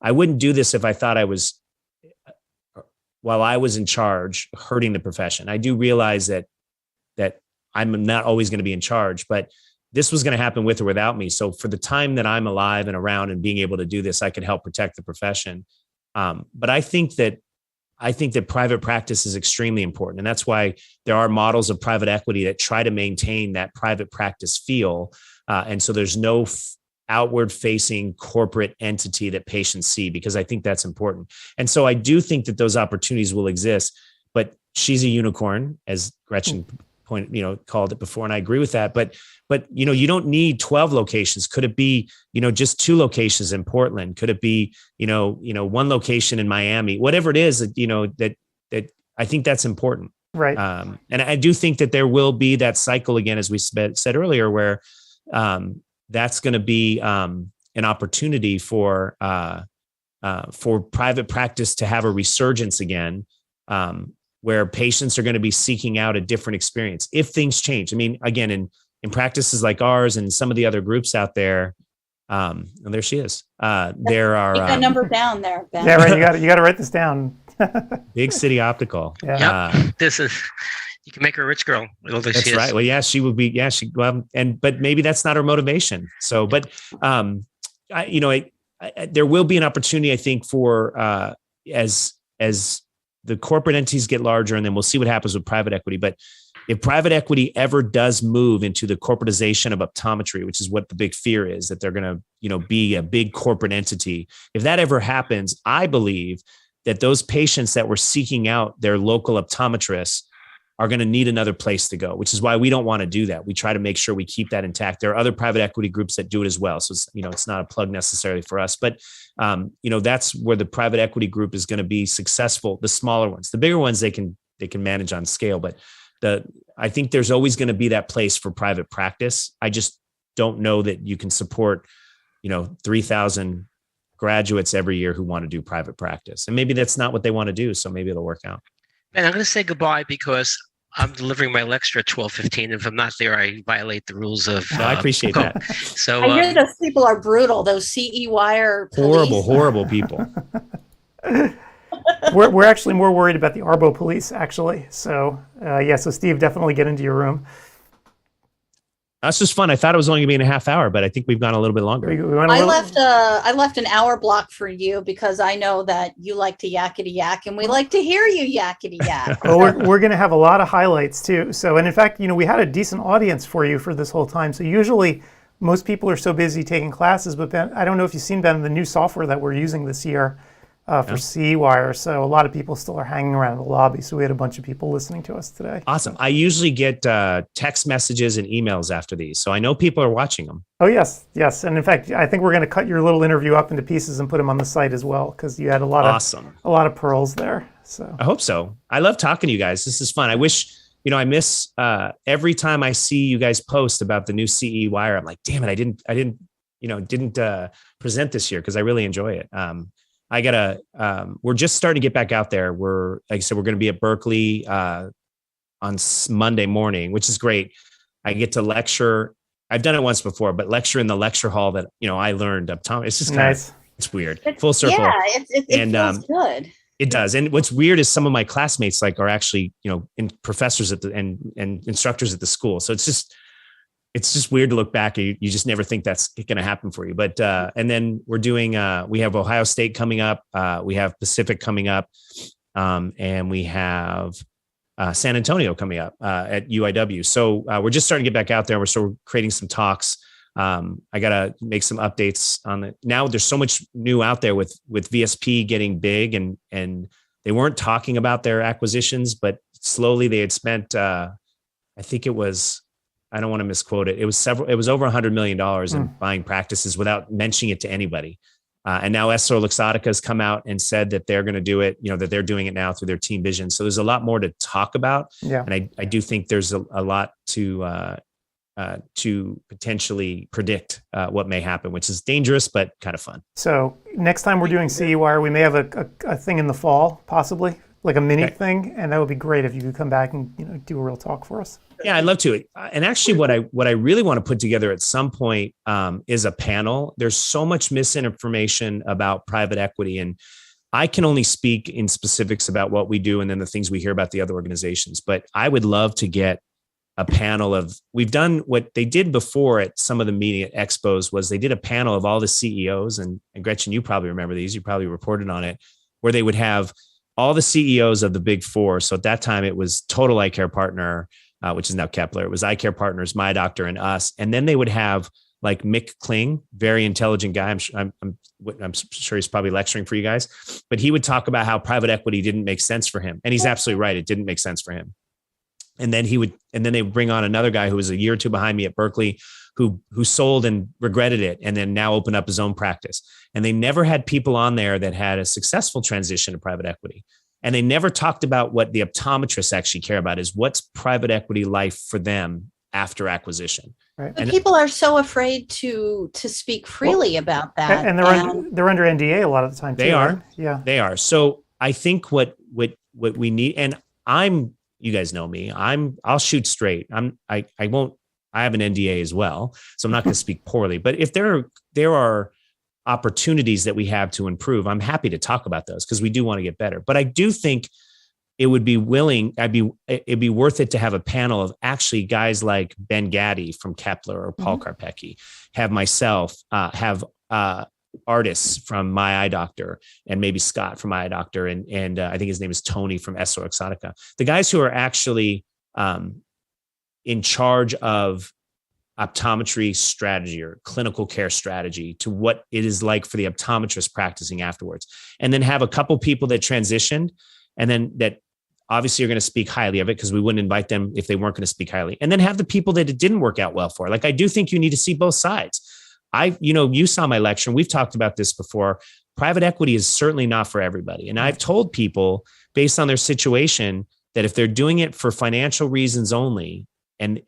I wouldn't do this if I thought I was, while I was in charge, hurting the profession. I do realize that I'm not always going to be in charge, but this was going to happen with or without me. So for the time that I'm alive and around and being able to do this, I could help protect the profession. But I think that private practice is extremely important. And that's why there are models of private equity that try to maintain that private practice feel. And so there's no outward facing corporate entity that patients see, because I think that's important. And so I do think that those opportunities will exist, but she's a unicorn, as Gretchen called it before. And I agree with that. But you don't need 12 locations. Could it be, just 2 locations in Portland? Could it be, 1 location in Miami? Whatever it is that I think that's important. Right. And I do think that there will be that cycle again, as we said earlier, where that's going to be an opportunity for private practice to have a resurgence again, where patients are going to be seeking out a different experience if things change. I mean, again, in practices like ours and some of the other groups out there, and there she is. There are a number down there, Ben. Yeah, right. You got to write this down. Big City Optical. Yeah. This is, you can make her a rich girl. That's right. Well, yeah, she would be. Yeah, but maybe that's not her motivation. So, but there will be an opportunity, I think, for as the corporate entities get larger, and then we'll see what happens with private equity. But if private equity ever does move into the corporatization of optometry, which is what the big fear is, that they're going to, be a big corporate entity. If that ever happens, I believe that those patients that were seeking out their local optometrists are going to need another place to go, which is why we don't want to do that. We try to make sure we keep that intact. There are other private equity groups that do it as well. So it's not a plug necessarily for us, but that's where the private equity group is going to be successful. The smaller ones, the bigger ones, they can manage on scale, but I think there's always going to be that place for private practice. I just don't know that you can support, 3,000 graduates every year who want to do private practice. And maybe that's not what they want to do. So maybe it'll work out. And I'm going to say goodbye because I'm delivering my lecture at 12:15. If I'm not there, I violate the rules of. No, I appreciate that. So I hear those people are brutal. Those CEwire police. Horrible people. We're actually more worried about the Arbo police, actually. So so Steve, definitely get into your room. That's just fun. I thought it was only gonna be in a half hour, but I think we've gone a little bit longer. I left an hour block for you because I know that you like to yakety yak, and we like to hear you yakety yak. Well, we're going to have a lot of highlights too. So, and in fact, we had a decent audience for you for this whole time. So usually most people are so busy taking classes, but Ben, I don't know if you've seen, Ben, the new software that we're using this year for CEwire. So a lot of people still are hanging around the lobby. So we had a bunch of people listening to us today. Awesome. I usually get text messages and emails after these. So I know people are watching them. Oh, yes. Yes. And in fact, I think we're going to cut your little interview up into pieces and put them on the site as well, because you had a lot of pearls there. So I hope so. I love talking to you guys. This is fun. I wish, I miss every time I see you guys post about the new CEwire. I'm like, damn it, I didn't present this year because I really enjoy it. We're just starting to get back out there. Like I said, we're going to be at Berkeley on Monday morning, which is great. I get to lecture. I've done it once before, but lecture in the lecture hall that, I learned optometry. It's just nice. It's weird. Full circle. Yeah, it feels good. It does. And what's weird is some of my classmates are actually, professors and instructors at the school. So it's just weird to look back. You just never think that's going to happen for you. But, and then we're doing, we have Ohio State coming up. We have Pacific coming up. And we have San Antonio coming up at UIW. So we're just starting to get back out there. We're sort of creating some talks. I got to make some updates on it. Now there's so much new out there with VSP getting big and they weren't talking about their acquisitions, but slowly they had spent, I think it was, I don't want to misquote it. It was over $100 million in buying practices without mentioning it to anybody. And now EssilorLuxottica has come out and said that they're going to do it, that they're doing it now through their team vision. So there's a lot more to talk about. Yeah. And I do think there's a lot to potentially predict what may happen, which is dangerous, but kind of fun. So next time we're doing CEwire, we may have a thing in the fall, possibly like a mini thing. And that would be great if you could come back and, do a real talk for us. Yeah, I'd love to. And actually what I really want to put together at some point is a panel. There's so much misinformation about private equity, and I can only speak in specifics about what we do and then the things we hear about the other organizations. But I would love to get a panel of, we've done what they did before at some of the media expos was they did a panel of all the CEOs, and Gretchen, you probably remember these, you probably reported on it, where they would have all the CEOs of the big four. So at that time it was Total Eye Care Partner, which is now Kepler. It was Eye Care Partners, My Doctor, and us. And then they would have like Mick Kling, very intelligent guy. I'm sure he's probably lecturing for you guys, but he would talk about how private equity didn't make sense for him. And he's absolutely right. It didn't make sense for him. And then they would bring on another guy who was a year or two behind me at Berkeley, who sold and regretted it, and then now opened up his own practice. And they never had people on there that had a successful transition to private equity. And they never talked about what the optometrists actually care about, is what's private equity life for them after acquisition. Right. But people are so afraid to speak freely about that. And they're under NDA a lot of the time too. They are. Right? Yeah. They are. So I think what we need, and you guys know me, I'll shoot straight. I have an NDA as well, so I'm not going to speak poorly, but if there are opportunities that we have to improve, I'm happy to talk about those because we do want to get better. But I do think it'd be worth it to have a panel of actually guys like Ben Gaddy from Kepler or Paul Karpecki, have myself, have artists from My Eye Doctor, and maybe Scott from My Eye Doctor, and I think his name is Tony from EssilorLuxottica. The guys who are actually in charge of optometry strategy or clinical care strategy to what it is like for the optometrist practicing afterwards. And then have a couple people that transitioned, and then that obviously are going to speak highly of it because we wouldn't invite them if they weren't going to speak highly. And then have the people that it didn't work out well for. Like, I do think you need to see both sides. You saw my lecture, and we've talked about this before. Private equity is certainly not for everybody. And I've told people based on their situation that if they're doing it for financial reasons only, and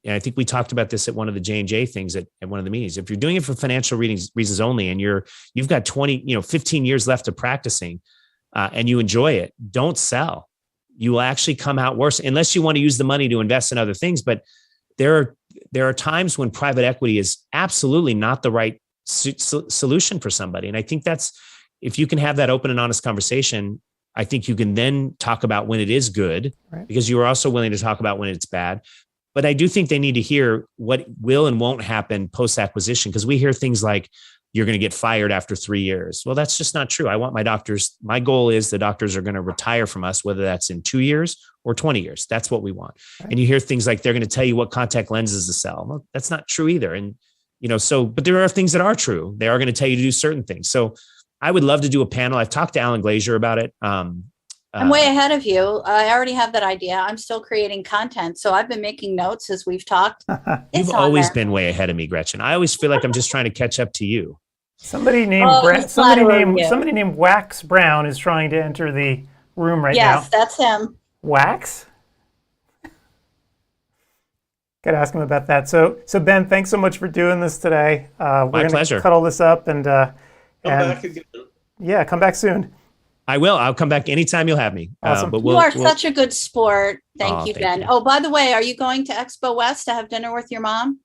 I think we talked about this at one of the J&J things at one of the meetings. If you're doing it for financial reasons only, and you've got 15 years left of practicing, and you enjoy it, don't sell. You will actually come out worse unless you want to use the money to invest in other things. But there are times when private equity is absolutely not the right solution for somebody. And I think if you can have that open and honest conversation, I think you can then talk about when it is good, right? Because you are also willing to talk about when it's bad. But I do think they need to hear what will and won't happen post-acquisition, because we hear things like, you're going to get fired after 3 years. Well, that's just not true. I want my goal is the doctors are going to retire from us, whether that's in 2 years or 20 years. That's what we want. Right. And you hear things like they're going to tell you what contact lenses to sell. Well, that's not true either. And, but there are things that are true. They are going to tell you to do certain things. So I would love to do a panel. I've talked to Alan Glazier about it. I'm way ahead of you. I already have that idea. I'm still creating content. So I've been making notes as we've talked. You've always been way ahead of me, Gretchen. I always feel like I'm just trying to catch up to you. Somebody named somebody named Wax Brown is trying to enter the room right now. Yes, that's him. Wax? Got to ask him about that. So Ben, thanks so much for doing this today. We're My pleasure. Gonna cut all this up and Come back again. Yeah, come back soon. I will. I'll come back anytime you'll have me. Awesome. You are such a good sport. Thank you, Ben. Oh, by the way, are you going to Expo West to have dinner with your mom?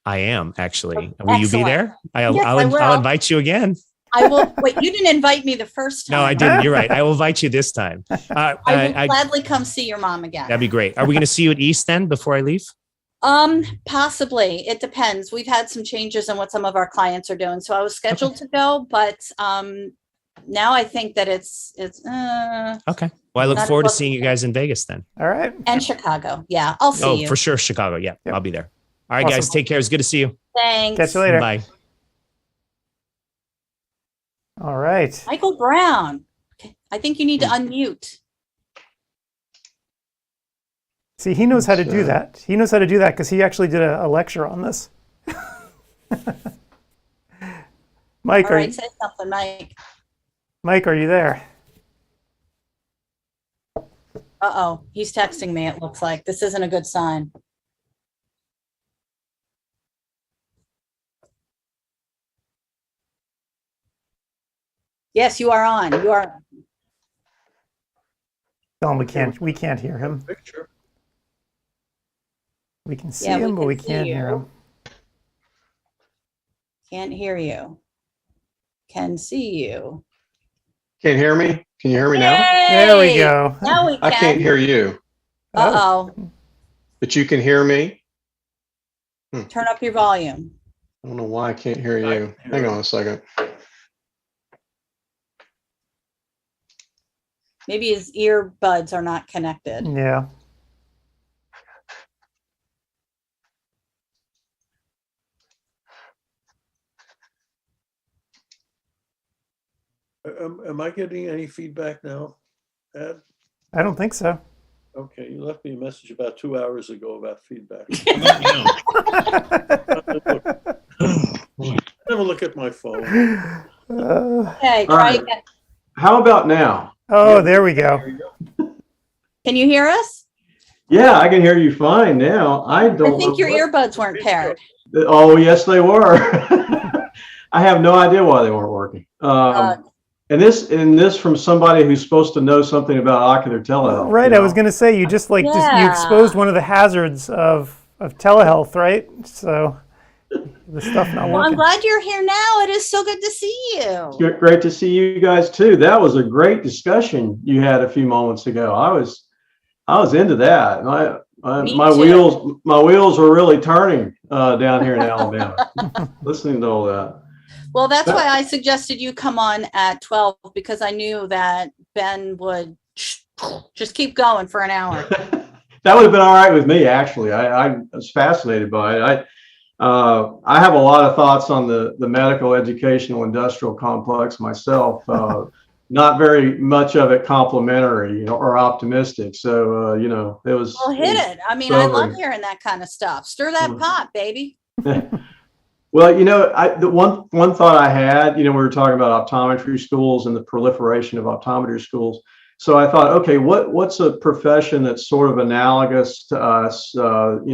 I am actually. Oh, will you be there? I'll invite you again. I will. Wait, you didn't invite me the first time. No, I didn't. You're right. I will invite you this time. I will gladly come see your mom again. That'd be great. Are we going to see you at East then before I leave? Possibly. It depends. We've had some changes in what some of our clients are doing. So I was scheduled to go, but now I think that it's okay. Well, I look forward to seeing you guys in Vegas then. All right. And Chicago. Yeah, I'll see you. Oh, for sure. Chicago. Yeah, yep. I'll be there. All right, guys. Take care. It's good to see you. Thanks. Catch you later. Bye. All right. Michael Brown. Okay. I think you need to unmute. See, he knows how to do that. He knows how to do that because he actually did a lecture on this. Mike, all right, say something, Mike. Mike, are you there? Uh-oh, he's texting me, it looks like. This isn't a good sign. Yes, you are on. You are. Tell him we can't hear him. Picture. We can see him, but we can't hear him. Can't hear you. Can see you. Can't hear me? Can you hear me now? Hey! There we go. Now we can. I can't hear you. Uh-oh. But you can hear me? Turn up your volume. I don't know why I can't hear you. Hang on a second. Maybe his earbuds are not connected. Yeah. Am I getting any feedback now, Ed? I don't think so. Okay, you left me a message about 2 hours ago about feedback. Never look at my phone. Okay, try right. again. How about now? Oh, there we go. Can you hear us? Yeah, I can hear you fine now. I think your earbuds weren't paired. Oh, yes, they were. I have no idea why they weren't working. And this from somebody who's supposed to know something about ocular telehealth. Right, I was going to say you just you exposed one of the hazards of telehealth, right? So the stuff not working. Well, I'm glad you're here now. It is so good to see you. Great to see you guys too. That was a great discussion you had a few moments ago. I was into that. My wheels were really turning down here in Alabama, listening to all that. Well, that's why I suggested you come on at 12, because I knew that Ben would just keep going for an hour. That would have been all right with me, actually. I was fascinated by it. I have a lot of thoughts on the medical, educational, industrial complex myself. Not very much of it complimentary, or optimistic. So, it was. Well, hit it. I mean, I love hearing that kind of stuff. Stir that pot, baby. Well, the one thought I had, we were talking about optometry schools and the proliferation of optometry schools. So I thought, okay, what's a profession that's sort of analogous to us,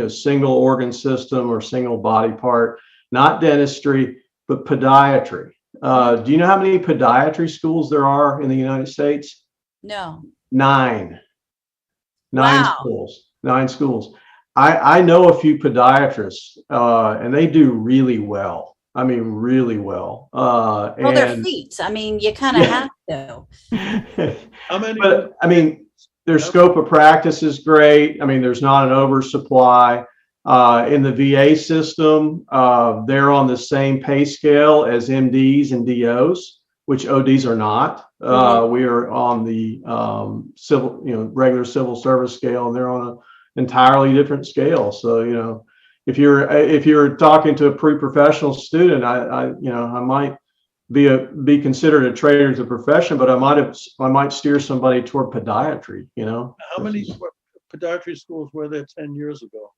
single organ system or single body part, not dentistry, but podiatry. Do you know how many podiatry schools there are in the United States? No. 9. Wow. 9 schools. I know a few podiatrists, and they do really well. I mean, really well. Well, they're feet. I mean, you kind of have to. How many? But I mean, their scope of practice is great. I mean, there's not an oversupply. In the VA system, they're on the same pay scale as MDs and DOs, which ODs are not. We are on the civil, regular civil service scale, and they're on an entirely different scale. So, if you're talking to a pre-professional student, I might be considered a trader as a profession, but I might steer somebody toward podiatry. How many podiatry schools were there 10 years ago?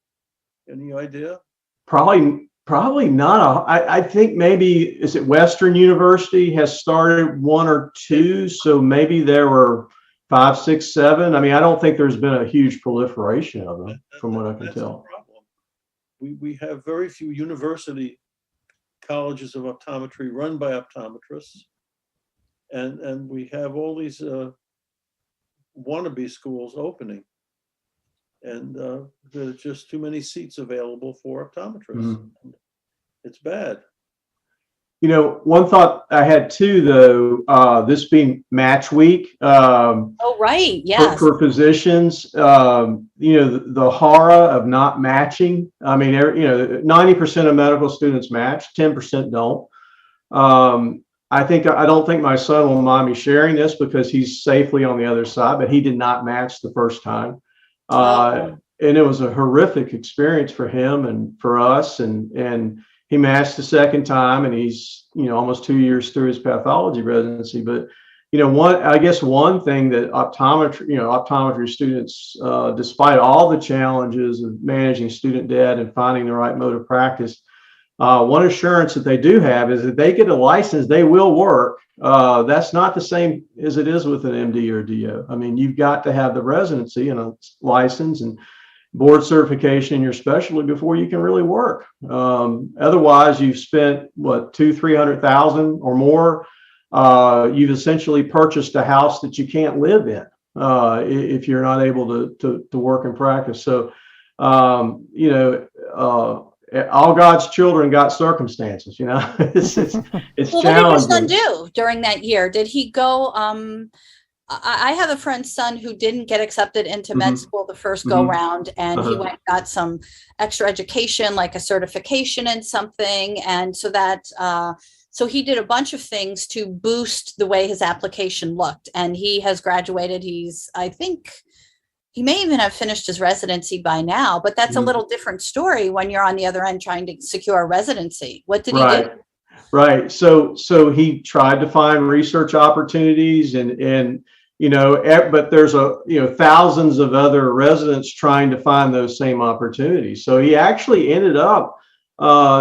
Any idea? Probably not. I think maybe, is it Western University has started 1 or 2, so maybe there were 5, 6, 7. I mean, I don't think there's been a huge proliferation of them, from what I can tell. We have very few university colleges of optometry run by optometrists, and we have all these wannabe schools opening, and there's just too many seats available for optometrists. It's bad. One thought I had too, though, this being match week. Oh, right. Yes. For physicians, the horror of not matching. I mean, 90% of medical students match, 10% don't. I don't think my son will mind me sharing this because he's safely on the other side, but he did not match the first time. And it was a horrific experience for him and for us. And he matched the second time, and he's, almost 2 years through his pathology residency. But, one thing that optometry students, despite all the challenges of managing student debt and finding the right mode of practice, one assurance that they do have is that they get a license, they will work. That's not the same as it is with an MD or DO. I mean, you've got to have the residency and a license and board certification in your specialty before you can really work. Otherwise, you've spent $200,000-300,000 or more. You've essentially purchased a house that you can't live in if you're not able to work and practice. So, all God's children got circumstances. It's well, challenging. What did your son do during that year? Did he go? I have a friend's son who didn't get accepted into med school the first go round, and he went and got some extra education, like a certification in something. And so that, so he did a bunch of things to boost the way his application looked. And he has graduated. I think he may even have finished his residency by now, but that's a little different story when you're on the other end trying to secure a residency. What did he do? Right. So he tried to find research opportunities and but there's thousands of other residents trying to find those same opportunities. So he actually ended up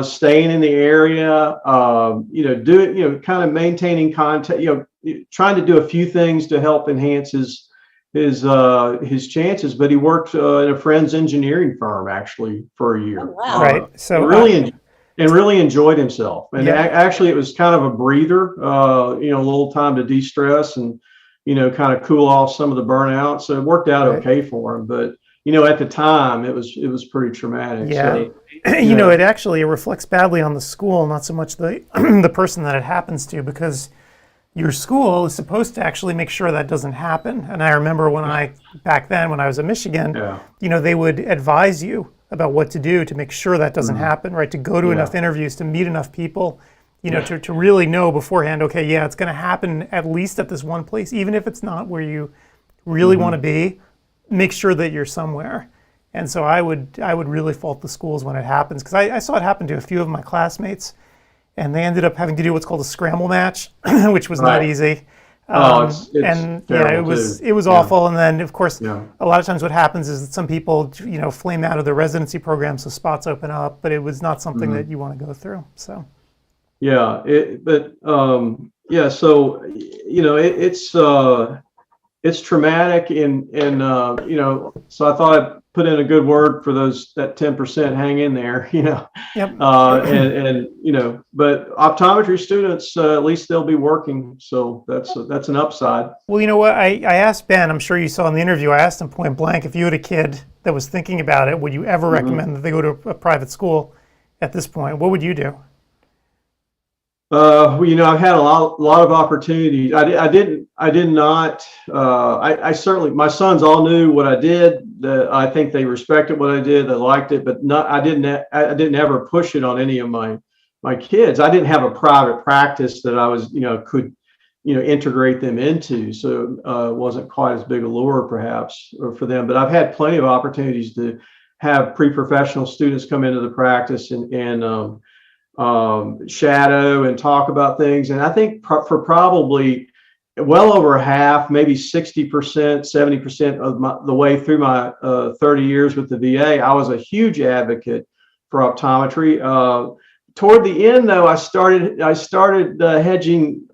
staying in the area, kind of maintaining contact, trying to do a few things to help enhance his chances. But he worked in a friend's engineering firm actually for a year. Oh, wow. Right. So really enjoyed himself. And actually, it was kind of a breather, a little time to de-stress and, kind of cool off some of the burnout. So it worked out okay for him. But, at the time, it was pretty traumatic. Yeah. So, it reflects badly on the school, not so much the the person that it happens to, because your school is supposed to actually make sure that doesn't happen. And I remember back then when I was at Michigan, they would advise you about what to do to make sure that doesn't happen, right? To go to enough interviews, to meet enough people, to really know beforehand, okay, it's going to happen at least at this one place, even if it's not where you really want to be, make sure that you're somewhere. And so I would really fault the schools when it happens, because I saw it happen to a few of my classmates, and they ended up having to do what's called a scramble match, which was not easy. It was awful. And then of course, a lot of times what happens is that some people, flame out of the residency program, so spots open up, but it was not something that you want to go through. So. It's traumatic and so I thought I'd put in a good word for that 10%, hang in there, but optometry students, at least they'll be working. So that's an upside. Well, you know what, I asked Ben, I'm sure you saw in the interview, I asked him point blank, if you had a kid that was thinking about it, would you ever recommend that they go to a private school at this point? What would you do? I've had a lot of opportunities. I did not. I certainly, my sons all knew what I did. I think they respected what I did. They liked it, but I didn't ever push it on any of my kids. I didn't have a private practice that I was, could, integrate them into. So it wasn't quite as big a lure perhaps for them, but I've had plenty of opportunities to have pre-professional students come into the practice and shadow and talk about things. And I think for probably well over half, maybe 60%, 70% of the way through my 30 years with the VA, I was a huge advocate for optometry. Toward the end, though, I started hedging,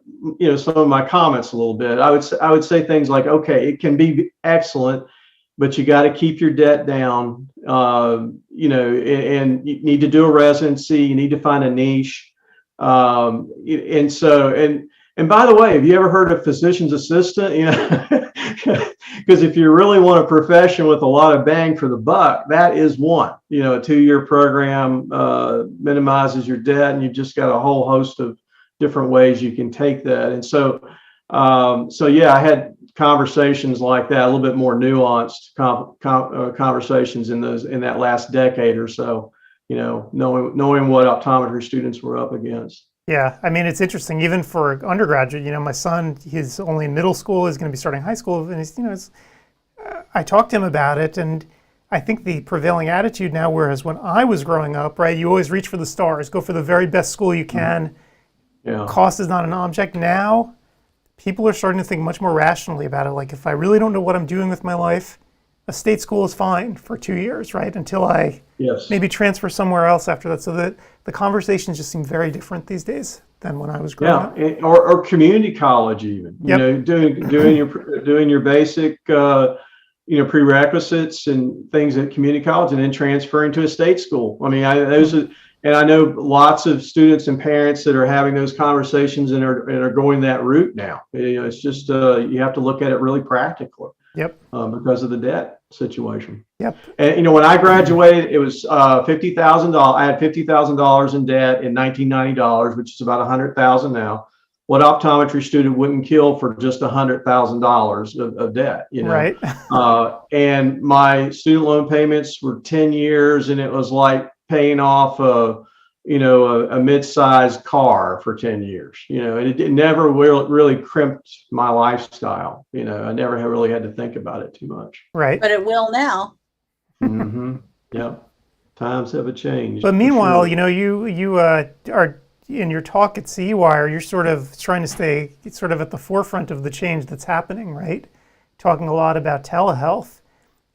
some of my comments a little bit. I would say things like, okay, it can be excellent, but you got to keep your debt down, and you need to do a residency. You need to find a niche. And by the way, have you ever heard of physician's assistant? Because if you really want a profession with a lot of bang for the buck, that is one. A 2-year program minimizes your debt, and you've just got a whole host of different ways you can take that. And so yeah, I had conversations like that, a little bit more nuanced conversations in that last decade or so. Knowing what optometry students were up against. Yeah, I mean, it's interesting, even for undergraduate, my son, he's only in middle school, he's going to be starting high school, and he's, I talked to him about it, and I think the prevailing attitude now, whereas when I was growing up, right, you always reach for the stars, go for the very best school you can. Yeah. Cost is not an object. Now, people are starting to think much more rationally about it. Like, if I really don't know what I'm doing with my life, a state school is fine for 2 years, right? Until I maybe transfer somewhere else after that. So that the conversations just seem very different these days than when I was growing up. Yeah, or community college even. Yep. Doing your basic prerequisites and things at community college, and then transferring to a state school. I mean, I know lots of students and parents that are having those conversations and are going that route now. It's just you have to look at it really practically. Yep. Because of the debt situation. Yep. And when I graduated, it was $50,000. I had $50,000 in debt in $1990, which is about $100,000 now. What optometry student wouldn't kill for just $100,000 of debt? Right. And my student loan payments were 10 years, and it was like paying off a mid-sized car for 10 years, and it never really crimped my lifestyle. I never really had to think about it too much. Right. But it will now. Mm-hmm. Yeah. Times have changed. But meanwhile, you are in your talk at CEwire, you're sort of trying to stay sort of at the forefront of the change that's happening, right? Talking a lot about telehealth.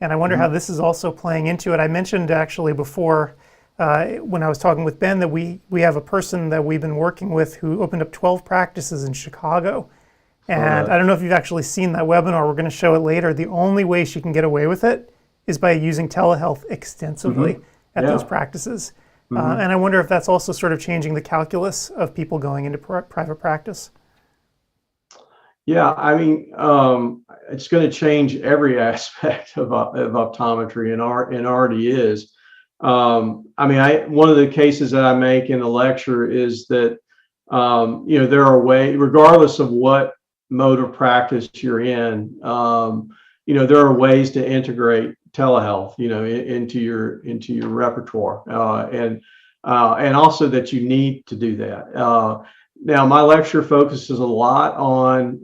And I wonder how this is also playing into it. I mentioned actually before, when I was talking with Ben, that we have a person that we've been working with who opened up 12 practices in Chicago. And I don't know if you've actually seen that webinar. We're going to show it later. The only way she can get away with it is by using telehealth extensively at those practices. And I wonder if that's also sort of changing the calculus of people going into private practice. Yeah, I mean, it's going to change every aspect of optometry, and already is. I mean, one of the cases that I make in the lecture is that, there are ways, regardless of what mode of practice you're in, there are ways to integrate telehealth, into your repertoire, and also that you need to do that. Now, my lecture focuses a lot on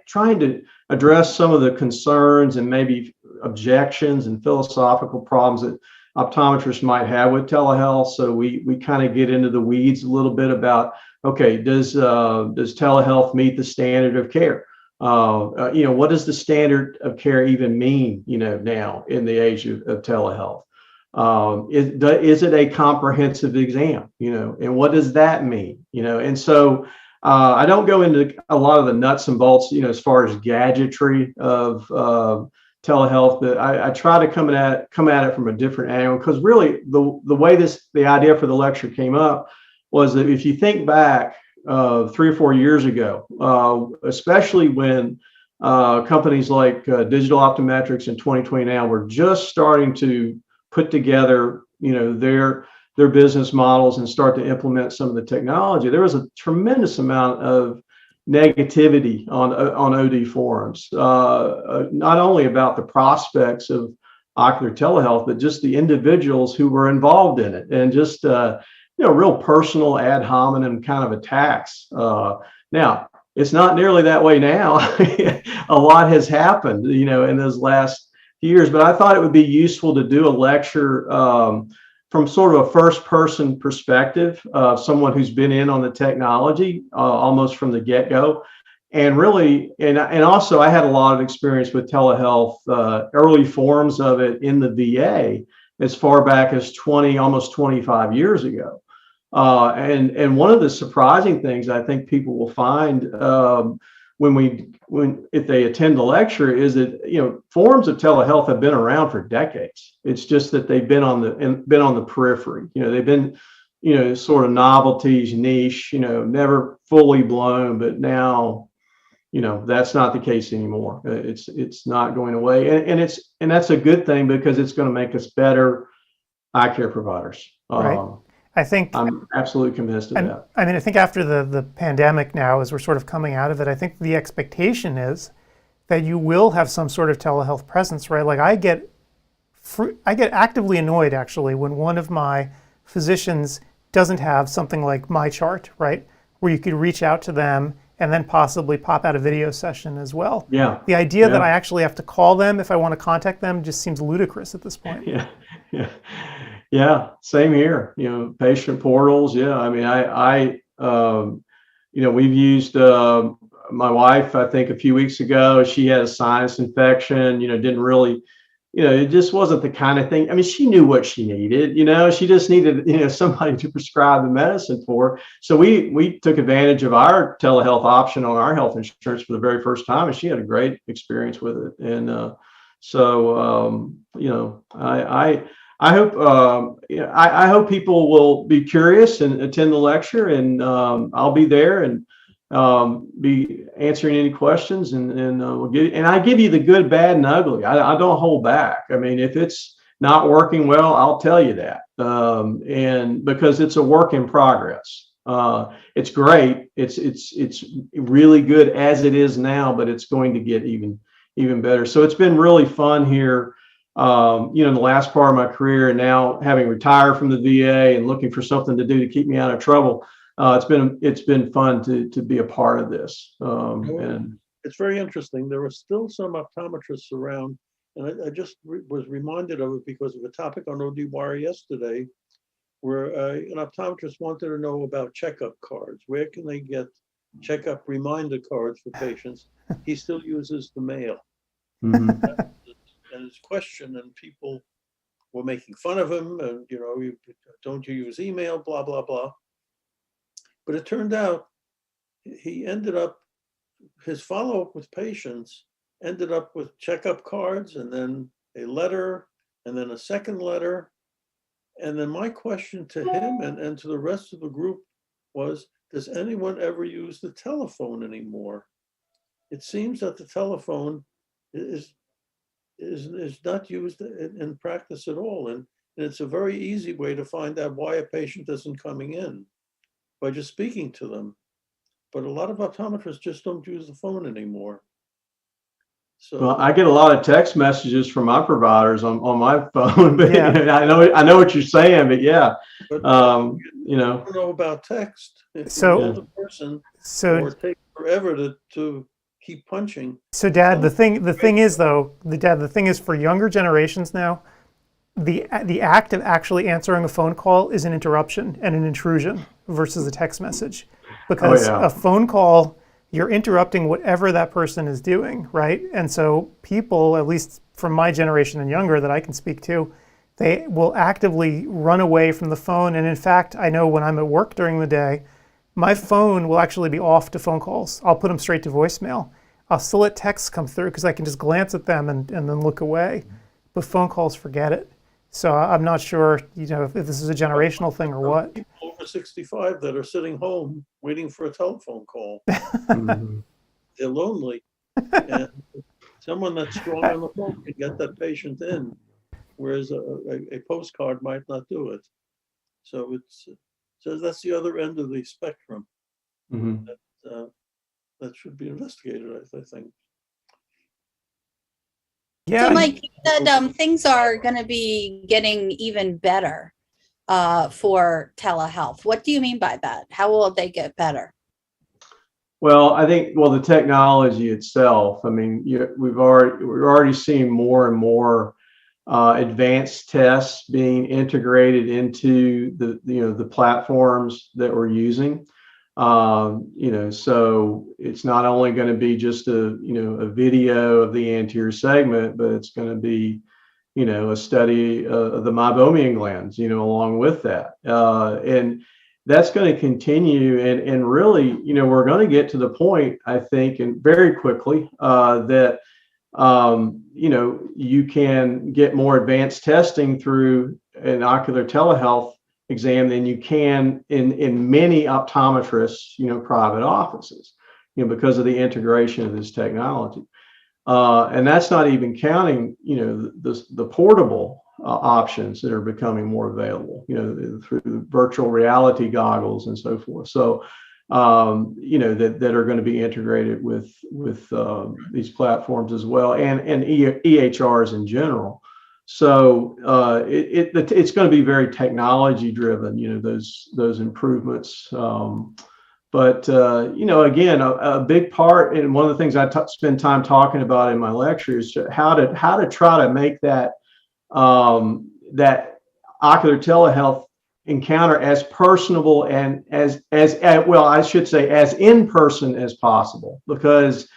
trying to address some of the concerns and maybe objections and philosophical problems that optometrists might have with telehealth. So we kind of get into the weeds a little bit about, okay, does telehealth meet the standard of care? What does the standard of care even mean, now in the age of telehealth? Is it a comprehensive exam, and what does that mean? And so I don't go into a lot of the nuts and bolts, as far as gadgetry of telehealth, but I try to come at it from a different angle, because really the way the idea for the lecture came up was that if you think back 3 or 4 years ago, especially when companies like Digital Optometrics and 2020 Now were just starting to put together, their business models and start to implement some of the technology, there was a tremendous amount of negativity on OD forums, not only about the prospects of ocular telehealth, but just the individuals who were involved in it, and just real personal ad hominem kind of attacks. Now, it's not nearly that way now. A lot has happened, in those last years, but I thought it would be useful to do a lecture from sort of a first person perspective of someone who's been in on the technology almost from the get-go. And really, and also I had a lot of experience with telehealth, early forms of it in the VA as far back as almost 25 years ago. And one of the surprising things I think people will find if they attend the lecture is that forms of telehealth have been around for decades. It's just that they've been on the periphery. They've been sort of novelties, niche. Never fully blown, but now that's not the case anymore. It's not going away, and that's a good thing because it's going to make us better eye care providers. Right. I think I'm absolutely convinced of that. I mean, I think after the pandemic now, as we're sort of coming out of it, I think the expectation is that you will have some sort of telehealth presence, right? Like I get actively annoyed actually when one of my physicians doesn't have something like my chart, right? Where you could reach out to them and then possibly pop out a video session as well. Yeah. The idea that I actually have to call them if I want to contact them just seems ludicrous at this point. Yeah, same here. Patient portals. Yeah, I mean, we've used my wife. I think a few weeks ago, she had a sinus infection. Didn't really, it just wasn't the kind of thing. I mean, she knew what she needed. She just needed somebody to prescribe the medicine for her. So we took advantage of our telehealth option on our health insurance for the very first time, and she had a great experience with it. And I hope I hope people will be curious and attend the lecture, and I'll be there and be answering any questions, and I give you the good, bad, and ugly. I don't hold back. I mean, if it's not working well, I'll tell you that, and because it's a work in progress. It's great. It's really good as it is now, but it's going to get even better. So it's been really fun here. In the last part of my career, and now having retired from the VA and looking for something to do to keep me out of trouble, it's been fun to be a part of this. And it's very interesting. There are still some optometrists around, and I just was reminded of it because of a topic on ODwire yesterday, where an optometrist wanted to know about checkup cards. Where can they get checkup reminder cards for patients? He still uses the mail. mm-hmm. And his question, and people were making fun of him, and don't you use email, blah blah blah. But it turned out he ended up, his follow-up with patients ended up with checkup cards, and then a letter, and then a second letter. And then my question to him and to the rest of the group was, does anyone ever use the telephone anymore? It seems that the telephone is not used in practice at all. And it's a very easy way to find out why a patient isn't coming in, by just speaking to them. But a lot of optometrists just don't use the phone anymore. So well, I get a lot of text messages from my providers on my phone, but Yeah. I know what you're saying, but yeah, but, I don't know about text. If So- you call the person, So or it takes forever to keep punching. So, Dad, the thing is though, the thing is for younger generations now, the act of actually answering a phone call is an interruption and an intrusion versus a text message, because a phone call, you're interrupting whatever that person is doing, right? And so people, at least from my generation and younger that I can speak to, they will actively run away from the phone. And in fact, I know when I'm at work during the day, my phone will actually be off to phone calls. I'll put them straight to voicemail. I'll still let texts come through because I can just glance at them and then look away. But phone calls, forget it. So I'm not sure, if this is a generational thing or what. People over 65 that are sitting home waiting for a telephone call. mm-hmm. They're lonely. And someone that's strong on the phone can get that patient in, whereas a postcard might not do it. So that's the other end of the spectrum. Mm-hmm. that should be investigated, I think. Yeah. So, Mike, you said things are going to be getting even better for telehealth. What do you mean by that? How will they get better? Well, I think, the technology itself, I mean, we're already seeing more and more advanced tests being integrated into the platforms that we're using. So it's not only going to be just a video of the anterior segment, but it's going to be, a study of the meibomian glands, along with that. And that's going to continue. And really, we're going to get to the point, I think, and very quickly, that, you can get more advanced testing through an ocular telehealth exam than you can in many optometrists, private offices, because of the integration of this technology. And that's not even counting, the portable options that are becoming more available, through virtual reality goggles and so forth. So, that are going to be integrated with these platforms as well, and EHRs in general. So it's going to be very technology driven, those improvements. But again, a big part, and one of the things I spend time talking about in my lectures, how to try to make that that ocular telehealth encounter as personable and as well, I should say, as in person as possible. Because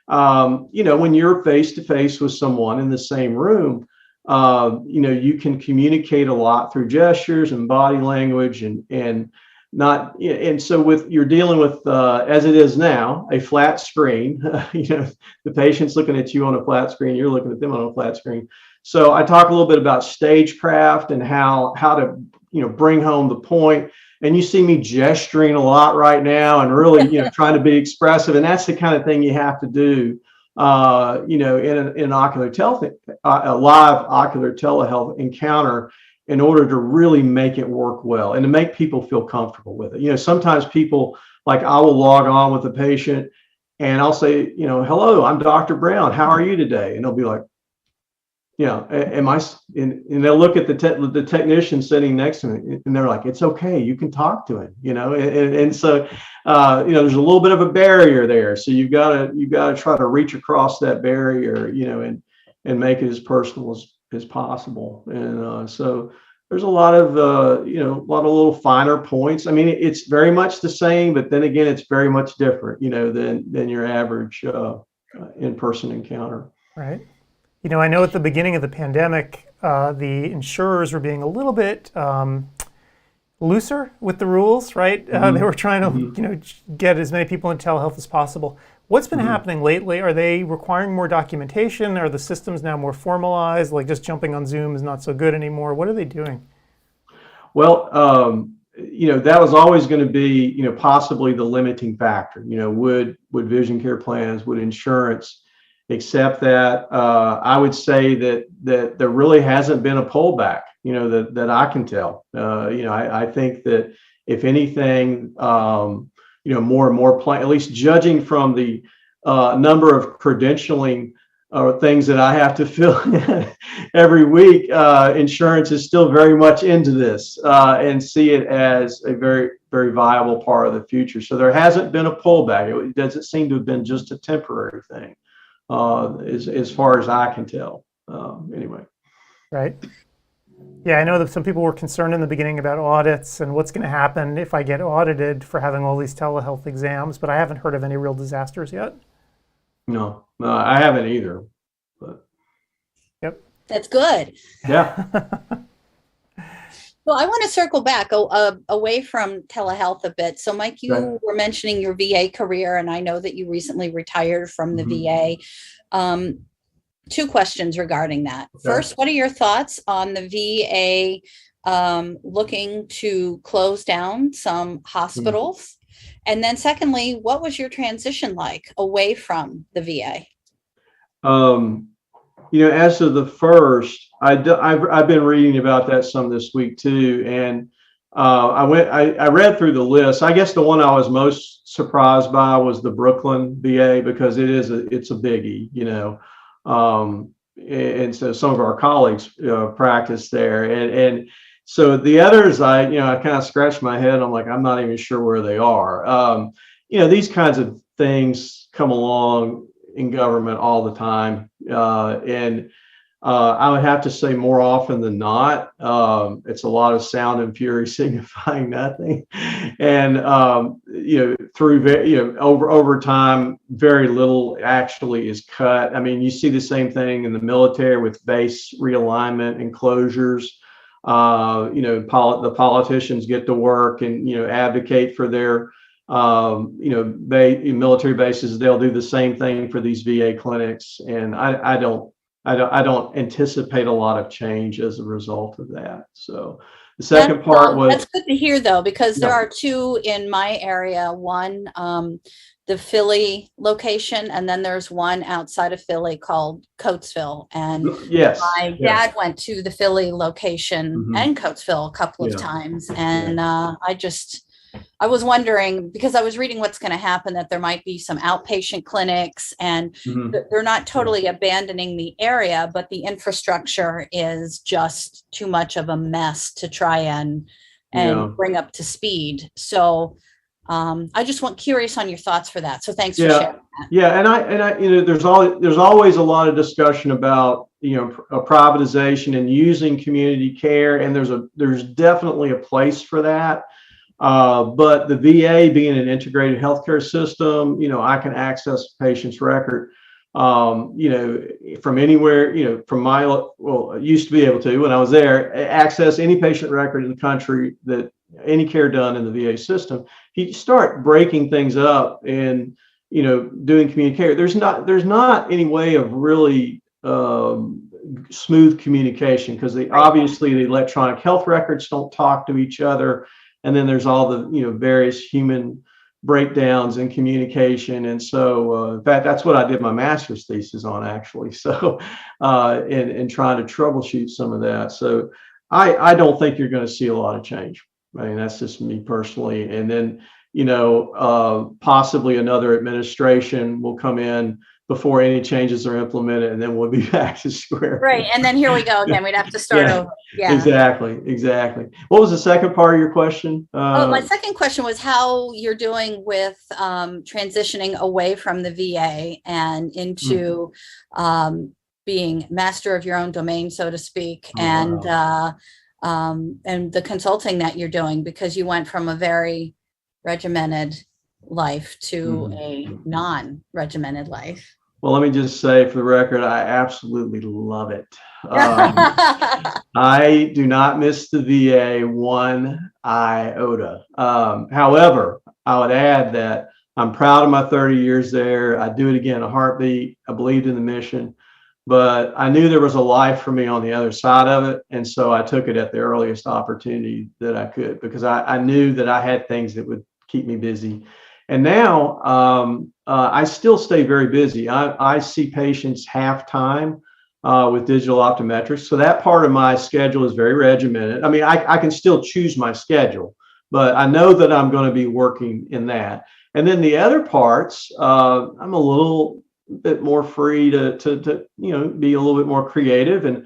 when you're face to face with someone in the same room, you can communicate a lot through gestures and body language and not, and so you're dealing with, as it is now, a flat screen. The patient's looking at you on a flat screen, you're looking at them on a flat screen. So I talk a little bit about stagecraft and how to, bring home the point. And you see me gesturing a lot right now and really, trying to be expressive. And that's the kind of thing you have to do, in an ocular telehealth, a live ocular telehealth encounter, in order to really make it work well and to make people feel comfortable with it. Sometimes people, like, I will log on with a patient and I'll say, hello, I'm Dr. Brown. How are you today? And they'll be like, am I? And they'll look at the technician sitting next to me, and they're like, it's okay, you can talk to him, and so there's a little bit of a barrier there. So you've got to try to reach across that barrier, and make it as personal as possible. And so there's a lot of little finer points. I mean, it's very much the same, but then again, it's very much different, than your average in-person encounter. Right. I know at the beginning of the pandemic, the insurers were being a little bit looser with the rules, right? They were trying to, get as many people in telehealth as possible. What's been happening lately? Are they requiring more documentation? Are the systems now more formalized? Like, just jumping on Zoom is not so good anymore. What are they doing? Well, that was always going to be, possibly the limiting factor. Would vision care plans, would insurance accept that? I would say that there really hasn't been a pullback, that I can tell. I think that if anything, more and more at least judging from the number of credentialing things that I have to fill in every week, insurance is still very much into this and see it as a very, very viable part of the future. So there hasn't been a pullback. It doesn't seem to have been just a temporary thing, as far as I can tell. Anyway. Right. Yeah, I know that some people were concerned in the beginning about audits and what's going to happen if I get audited for having all these telehealth exams, but I haven't heard of any real disasters yet. No, I haven't either. But yep, that's good. Yeah. Well, I want to circle back away from telehealth a bit. So, Mike, you were mentioning your VA career, and I know that you recently retired from the VA. Two questions regarding that. Okay. First, what are your thoughts on the VA looking to close down some hospitals? And then secondly, what was your transition like away from the VA? As to the first, I've been reading about that some this week too. And, I read through the list. I guess the one I was most surprised by was the Brooklyn VA, because it's a biggie, you know. And so some of our colleagues practice there, and so the others, I kind of scratched my head. I'm like, I'm not even sure where they are. These kinds of things come along in government all the time, and I would have to say more often than not, it's a lot of sound and fury signifying nothing. And, over time, very little actually is cut. I mean, you see the same thing in the military with base realignment and closures. The politicians get to work and, advocate for their, military bases. They'll do the same thing for these VA clinics. And I don't anticipate a lot of change as a result of that. So the second part was, that's good to hear, though, because there Yeah. are two in my area. One, the Philly location, and then there's one outside of Philly called Coatesville. And yes, my dad went to the Philly location Mhm. and Coatesville a couple of Yeah. times. And I was wondering, because I was reading what's going to happen, that there might be some outpatient clinics, and Mhm. they're not totally abandoning the area, but the infrastructure is just too much of a mess to try and Yeah. bring up to speed. So I just curious on your thoughts for that. So thanks for Yeah. sharing that. Yeah, and I, there's always a lot of discussion about, privatization and using community care, and there's definitely a place for that. But the VA being an integrated healthcare system, I can access a patient's record, from anywhere, from I used to be able to, when I was there, access any patient record in the country, that any care done in the VA system. You start breaking things up and, doing community care. There's not any way of really smooth communication, because obviously the electronic health records don't talk to each other. And then there's all the, various human breakdowns in communication. And so, in fact, that's what I did my master's thesis on, actually. So, and trying to troubleshoot some of that. So I don't think you're going to see a lot of change. I mean, that's just me personally. And then, possibly another administration will come in before any changes are implemented, and then we'll be back to square. Right. And then here we go again. We'd have to start over. Yeah. Exactly. What was the second part of your question? My second question was how you're doing with transitioning away from the VA and into being master of your own domain, so to speak, and the consulting that you're doing, because you went from a very regimented life to a non-regimented life. Well, let me just say for the record, I absolutely love it. I do not miss the VA one iota. However, I would add that I'm proud of my 30 years there. I'd do it again, a heartbeat. I believed in the mission, but I knew there was a life for me on the other side of it. And so I took it at the earliest opportunity that I could, because I knew that I had things that would keep me busy. And now I still stay very busy. I see patients half time with digital optometrics. So that part of my schedule is very regimented. I mean, I can still choose my schedule, but I know that I'm going to be working in that. And then the other parts, I'm a little bit more free to be a little bit more creative. And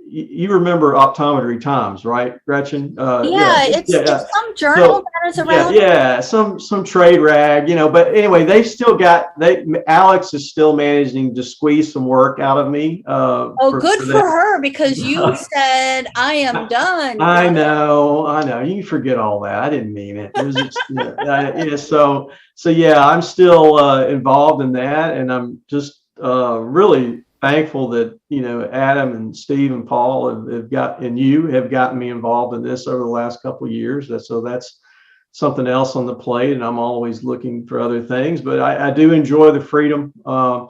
you remember Optometry Times, right, Gretchen? It's some journal that is around. Yeah, some trade rag, But anyway, Alex is still managing to squeeze some work out of me. Good for her, because you said I am done. I know. You forget all that. I didn't mean it. It was just, So yeah, I'm still involved in that, and I'm just really thankful that Adam and Steve and Paul have gotten me involved in this over the last couple of years. So that's something else on the plate, and I'm always looking for other things. But I do enjoy the freedom. I'm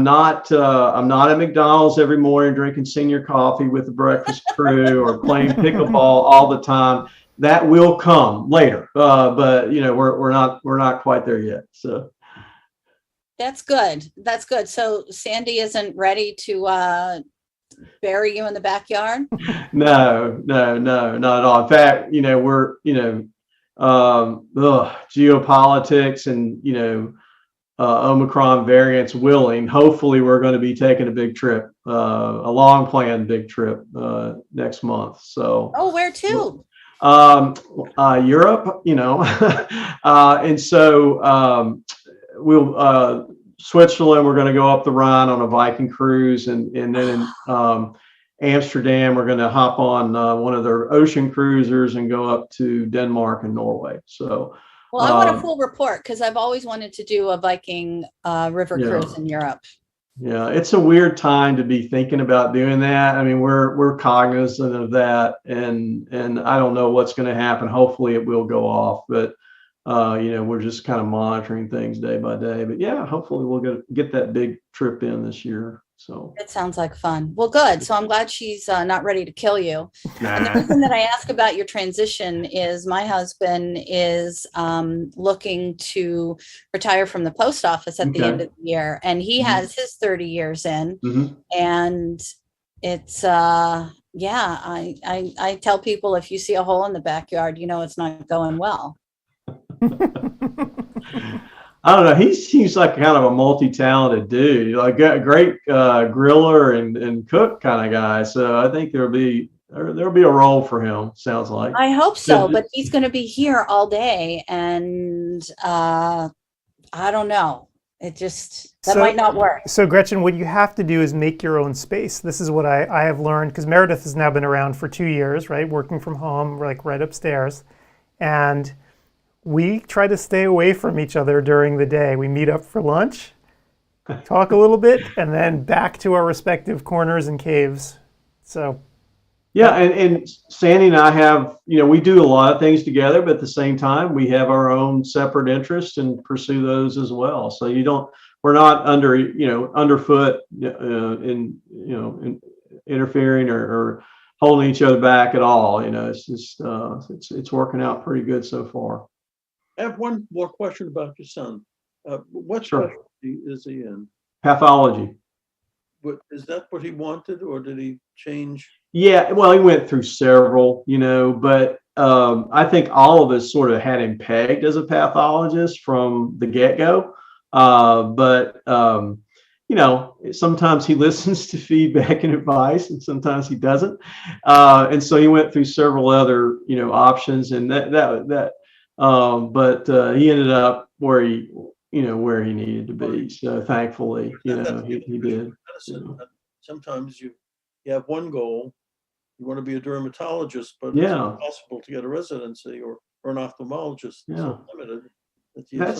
not at McDonald's every morning drinking senior coffee with the breakfast crew or playing pickleball all the time. That will come later, but we're not quite there yet. So. That's good. So Sandy isn't ready to bury you in the backyard? No, not at all. In fact, we're, geopolitics and, Omicron variants willing, hopefully we're going to be taking a big trip, a long planned big trip next month. So, Oh, where to? Europe, and so we'll Switzerland. We're going to go up the Rhine on a Viking cruise, and then in Amsterdam, we're going to hop on one of their ocean cruisers and go up to Denmark and Norway. So. Well, I want a full report because I've always wanted to do a Viking river cruise in Europe. Yeah, it's a weird time to be thinking about doing that. I mean, we're cognizant of that, and I don't know what's going to happen. Hopefully, it will go off, but we're just kind of monitoring things day by day. But yeah, hopefully, we'll get that big trip in this year. So it sounds like fun. Well, good. So I'm glad she's not ready to kill you. Nah. And the reason that I ask about your transition is my husband is looking to retire from the post office at the end of the year, and he has his 30 years in. And it's I tell people, if you see a hole in the backyard, it's not going well. I don't know. He seems like kind of a multi-talented dude, like a great griller and cook kind of guy. So I think there'll be a role for him. Sounds like. I hope so, but he's going to be here all day, and I don't know. It just might not work. So Gretchen, what you have to do is make your own space. This is what I have learned, because Meredith has now been around for 2 years, right, working from home, like right upstairs, and we try to stay away from each other during the day. We meet up for lunch, talk a little bit, and then back to our respective corners and caves. So, yeah, and Sandy and I have, we do a lot of things together, but at the same time, we have our own separate interests and pursue those as well. So we're not underfoot, in interfering or holding each other back at all. It's just it's working out pretty good so far. I have one more question about your son. What specialty is he in? Pathology. Is that what he wanted, or did he change? Yeah, well, he went through several, but I think all of us sort of had him pegged as a pathologist from the get-go. But sometimes he listens to feedback and advice, and sometimes he doesn't. And so he went through several other, options, and but he ended up where he needed to be. So thankfully, he did. Sometimes you have one goal, you want to be a dermatologist, but it's impossible to get a residency or an ophthalmologist. It's so limited that you have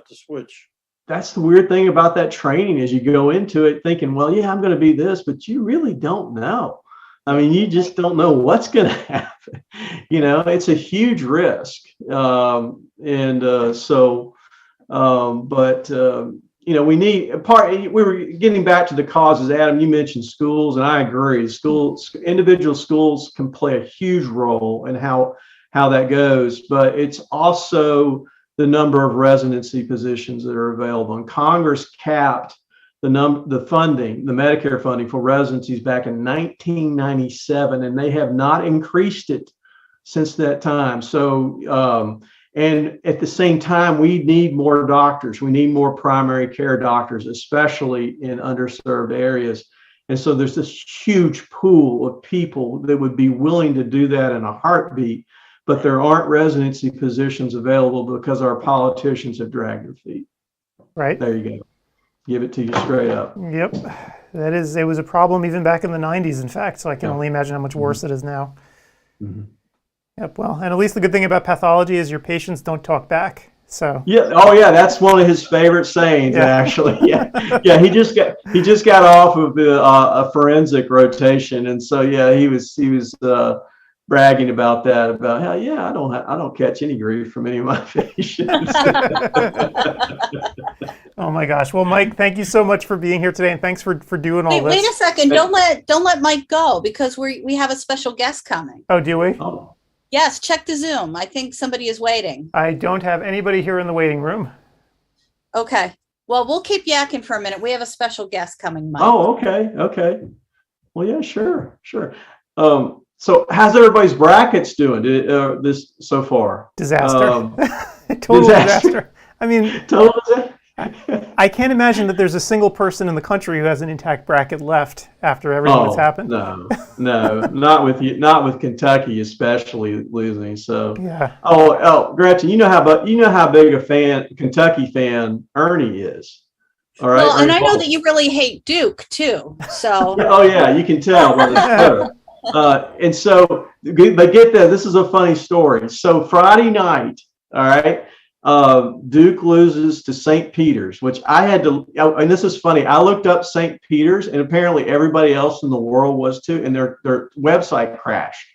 to switch. That's the weird thing about that training is you go into it thinking, well, yeah, I'm going to be this, but you really don't know. I mean, you just don't know what's going to happen. It's a huge risk. We were getting back to the causes. Adam, you mentioned schools, and I agree. Individual schools can play a huge role in how that goes, but it's also the number of residency positions that are available. And Congress capped the funding, the Medicare funding for residencies back in 1997, and they have not increased it since that time. So, and at the same time, we need more doctors. We need more primary care doctors, especially in underserved areas. And so there's this huge pool of people that would be willing to do that in a heartbeat, but there aren't residency positions available because our politicians have dragged their feet. Right. There you go. Give it to you straight up. Yep. It was a problem even back in the 90s, in fact, so I can only imagine how much worse it is now. Mm-hmm. Yep. Well, and at least the good thing about pathology is your patients don't talk back. So yeah. Oh yeah, that's one of his favorite sayings, actually. Yeah. He just got off of a forensic rotation, and so he was bragging about that, about how I don't catch any grief from any of my patients. Oh my gosh. Well, Mike, thank you so much for being here today, and thanks for doing all this. Wait a second. Don't let Mike go, because we have a special guest coming. Oh, do we? Oh. Yes, check the Zoom. I think somebody is waiting. I don't have anybody here in the waiting room. Okay. Well, we'll keep yakking for a minute. We have a special guest coming, Mike. Oh, okay. Well, yeah, sure. So how's everybody's brackets doing this so far? Disaster. Total disaster. I mean, Total disaster. I can't imagine that there's a single person in the country who has an intact bracket left after everything that's happened. No, not with Kentucky, especially losing. So yeah. Oh, Gretchen, you know how big a Kentucky fan Ernie is. All right. Well, and I know that you really hate Duke too. So. Oh yeah, you can tell by the Twitter. And so, but get that, this is a funny story. So Friday night, all right, Duke loses to St. Peter's, which I had to, and this is funny. I looked up St. Peter's, and apparently everybody else in the world was too, and their website crashed.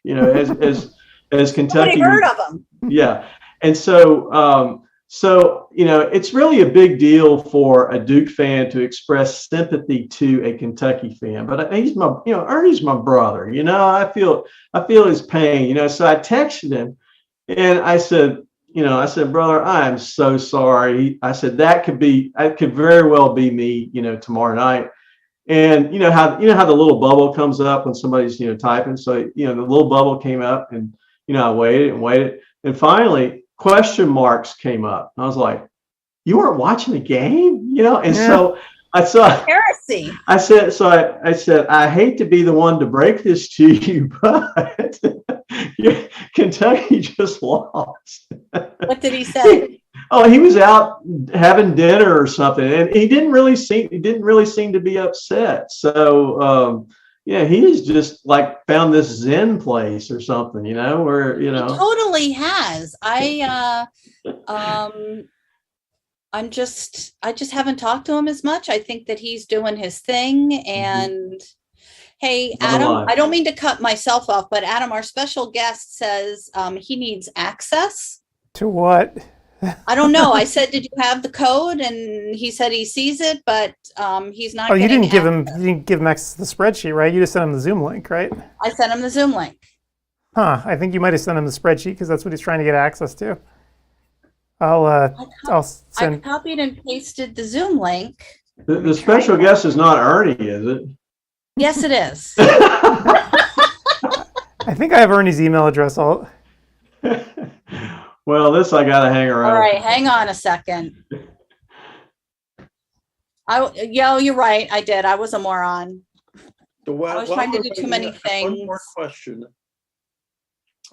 As Kentucky. Nobody heard of them. Yeah, and so it's really a big deal for a Duke fan to express sympathy to a Kentucky fan. But he's Ernie's my brother. I feel his pain. So I texted him, and I said, brother, I am so sorry. I said that could very well be me, tomorrow night. And how the little bubble comes up when somebody's typing. So the little bubble came up, and I waited, and finally question marks came up. I was like, "You weren't watching the game?" And so I saw heresy. I said, I hate to be the one to break this to you, but Kentucky just lost. What did he say? Oh, he was out having dinner or something, and he didn't really seem to be upset. So he's just like found this Zen place or something, where He totally has. I just haven't talked to him as much. I think that he's doing his thing. And hey, Adam, I don't mean to cut myself off, but Adam, our special guest, says he needs access. To what? I don't know. I said, did you have the code? And he said he sees it, but he's not. Oh, you didn't give him access to the spreadsheet, right? You just sent him the Zoom link, right? I sent him the Zoom link. Huh. I think you might have sent him the spreadsheet because that's what he's trying to get access to. I'll send. I copied and pasted the Zoom link. The special guest is not Ernie, is it? Yes, it is. I think I have Ernie's email address. Well, this I gotta hang around. All right, hang on a second. You're right. I did. I was a moron. So I was trying to do too many things. One more question.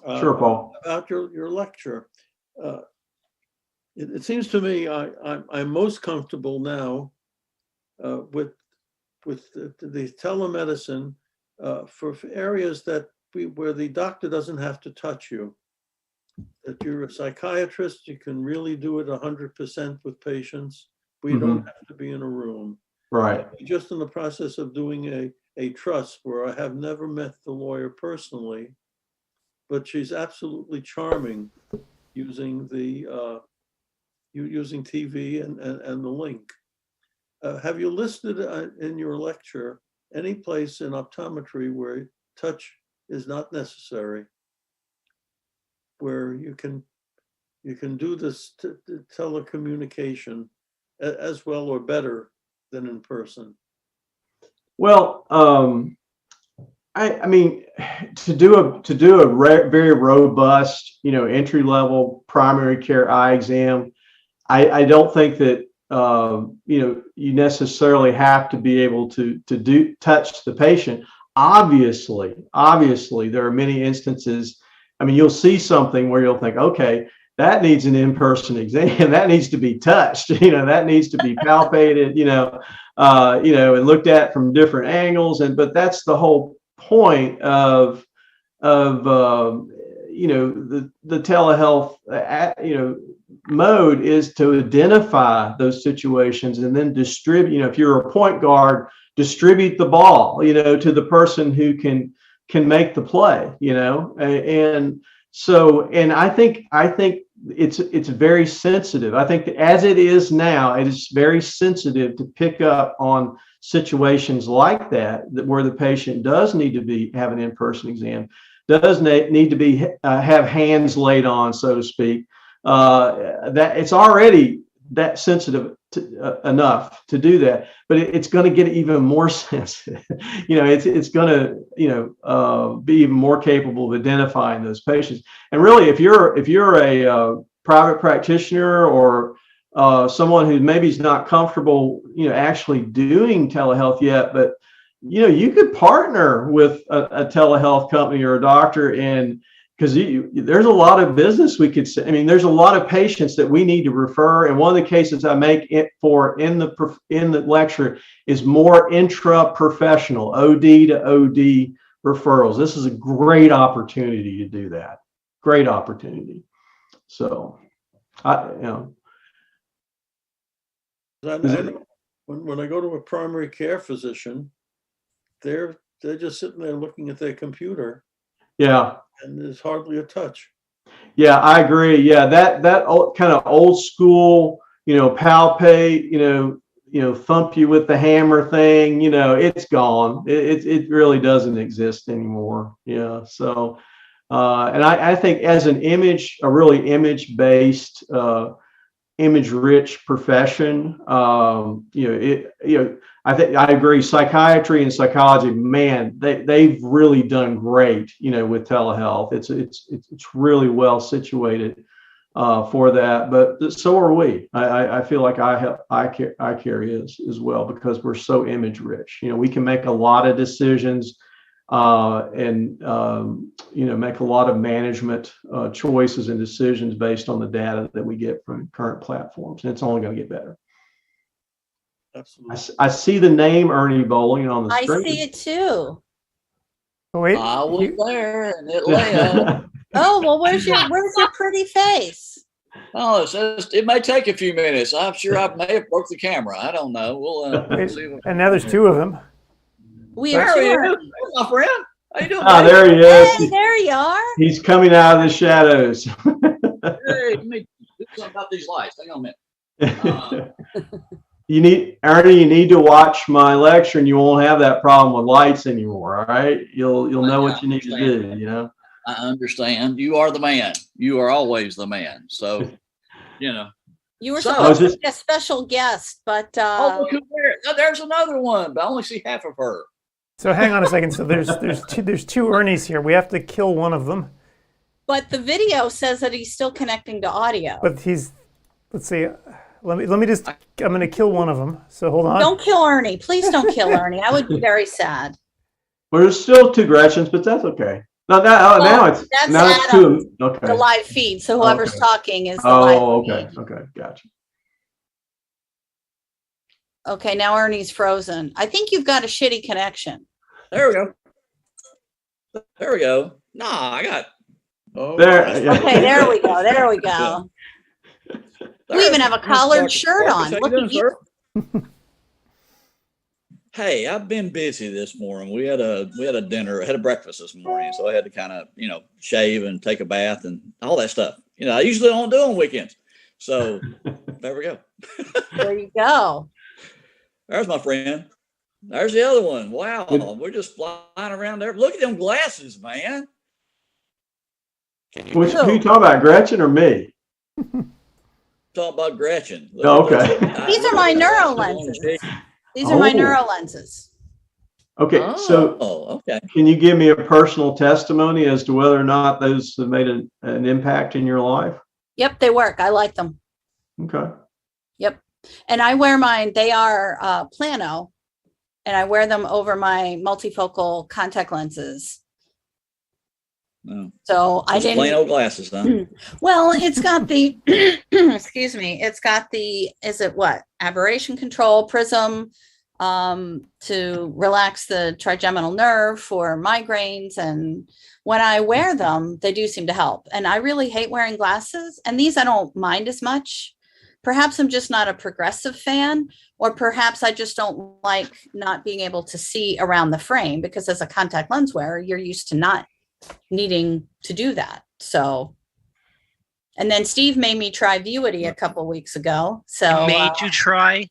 Sure, Paul. About your lecture. It seems to me I'm most comfortable now with the telemedicine for areas where the doctor doesn't have to touch you. That you're a psychiatrist, you can really do it 100% with patients. We don't have to be in a room. Right. Just in the process of doing a trust where I have never met the lawyer personally, but she's absolutely charming using using TV and the link. Have you listed in your lecture any place in optometry where touch is not necessary, where you can do this telecommunication as well or better than in person? Well, I mean, to do a very robust, entry level primary care eye exam, I don't think that you necessarily have to be able to touch the patient. Obviously, there are many instances. I mean, you'll see something where you'll think, okay, that needs an in-person exam. That needs to be touched. That needs to be palpated. And looked at from different angles. But that's the whole point of the telehealth mode, is to identify those situations and then distribute. If you're a point guard, distribute the ball to the person who can make the play. And I think it's very sensitive. I think that as it is now, it is very sensitive to pick up on situations like that where the patient does need to have an in-person exam, does need to be have hands laid on, so to speak. That it's already that sensitive enough to do that, but it's going to get even more sensitive. It's going to be even more capable of identifying those patients. And really, if you're a private practitioner or someone who maybe is not comfortable, actually doing telehealth yet, but you could partner with a telehealth company or a doctor, and because there's a lot of business we could say. I mean, there's a lot of patients that we need to refer. And one of the cases I make it for in the lecture is more intra-professional OD to OD referrals. This is a great opportunity to do that. Great opportunity. So, When I go to a primary care physician, they're just sitting there looking at their computer. Yeah. And there's hardly a touch. Yeah, I agree. Yeah, that kind of old school, palpate, thump you with the hammer thing, it's gone. It really doesn't exist anymore. Yeah. So, and I think as a really image-based, image-rich profession, I think I agree. Psychiatry and psychology, man, they've really done great, with telehealth. It's really well situated for that. But so are we. I feel like I carry as well, because we're so image rich. We can make a lot of decisions and make a lot of management choices and decisions based on the data that we get from current platforms, and it's only going to get better. Absolutely. I see the name Ernie Bowling on the screen. I see it too. Oh, wait. I was there in Atlanta. Oh, well, where's your pretty face? Oh, it may take a few minutes. I'm sure I may have broke the camera. I don't know. We'll see. And now there's two of them. We are There he sure. is. There's my friend. How you doing? Ah, there he is. Hey, there you are. He's coming out of the shadows. Hey, let me do something about these lights. Hang on a minute. Ernie, you need to watch my lecture, and you won't have that problem with lights anymore. All right, you'll know what you need to do. I understand. You are the man. You are always the man. So, You were So- supposed to be a special guest, but Oh, look who's there. Oh, there's another one, but I only see half of her. So hang on a second. So there's two Ernies here. We have to kill one of them. the video says that he's still connecting to audio. But let's see. I'm going to kill one of them. So hold on. Don't kill Ernie. Please don't kill Ernie. I would be very sad. Well, there's still two Gretchens, but that's okay. Now it's Adam, two. Okay. The live feed. So whoever's Okay. talking is the live okay. feed. Okay. Gotcha. Okay, now Ernie's frozen. I think you've got a shitty connection. There we go. There we go. Nah, I got. Oh, There, yeah. Okay, there we go. There we go. We even have a collared shirt on. Look at you. Hey, I've been busy this morning. We had a breakfast this morning, so I had to kind of, shave and take a bath and all that stuff. I usually don't do on weekends. So there we go. There you go. There's my friend. There's the other one. Wow, we're just flying around there. Look at them glasses, man. Who you talking about, Gretchen or me? Talking about Gretchen. Oh, okay. These are my neuro lenses. These are my neuro lenses. Okay, so okay. Can you give me a personal testimony as to whether or not those have made an impact in your life? Yep, they work. I like them. Okay. Yep. And I wear mine. They are plano, and I wear them over my multifocal contact lenses. No. So I didn't. Plain old glasses, huh? Well, it's got the, excuse me, it's got the, is it what? Aberration control, prism, to relax the trigeminal nerve for migraines. And when I wear them, they do seem to help. And I really hate wearing glasses. And these I don't mind as much. Perhaps I'm just not a progressive fan, or perhaps I just don't like not being able to see around the frame, because as a contact lens wearer, you're used to not needing to do that. So, and then Steve made me try Vuity a couple weeks ago. So Made you try?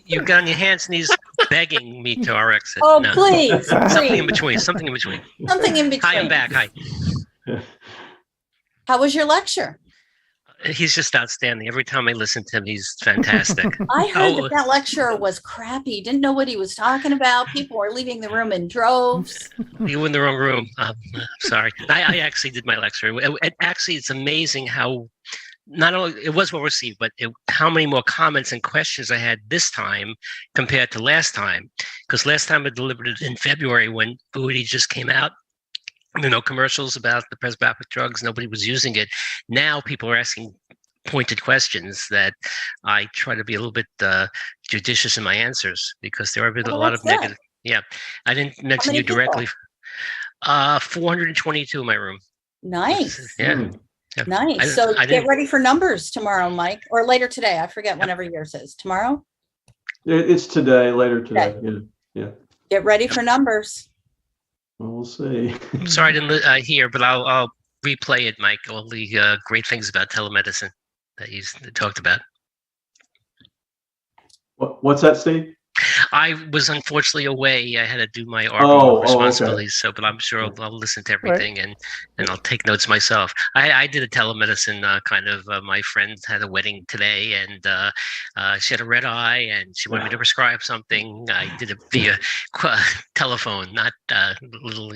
You got on your hands and knees begging me to RX it. Oh, No. please, Something in please. between. Something in between. Something in between. Hi, I'm back. Hi. How was your lecture? He's just outstanding. Every time I listen to him, he's fantastic. I heard that lecturer was crappy. Didn't know what he was talking about. People were leaving the room in droves. You were in the wrong room. Sorry. I actually did my lecture. Actually, it's amazing how not only it was well received, but how many more comments and questions I had this time compared to last time. Because last time I delivered it in February when OD just came out. No commercials about the presbyopic drugs. Nobody was using it. Now people are asking pointed questions that I try to be a little bit judicious in my answers because there are a lot of negative. Yeah, I didn't mention you directly. 422 in my room. Nice. Yeah. Yeah. Nice. So get ready for numbers tomorrow, Mike, or later today. I forget whenever yours is. Tomorrow? It's today, later today. Okay. Yeah. Get ready for numbers. Well, we'll see. I'm sorry I didn't hear, but I'll replay it, Mike. All the great things about telemedicine that you talked about. What's that, Steve? I was unfortunately away. I had to do my RBO responsibilities, okay. But I'm sure I'll listen to everything and I'll take notes myself. I did a telemedicine kind of. My friend had a wedding today, and she had a red eye, and she wanted me to prescribe something. I did it via telephone, not little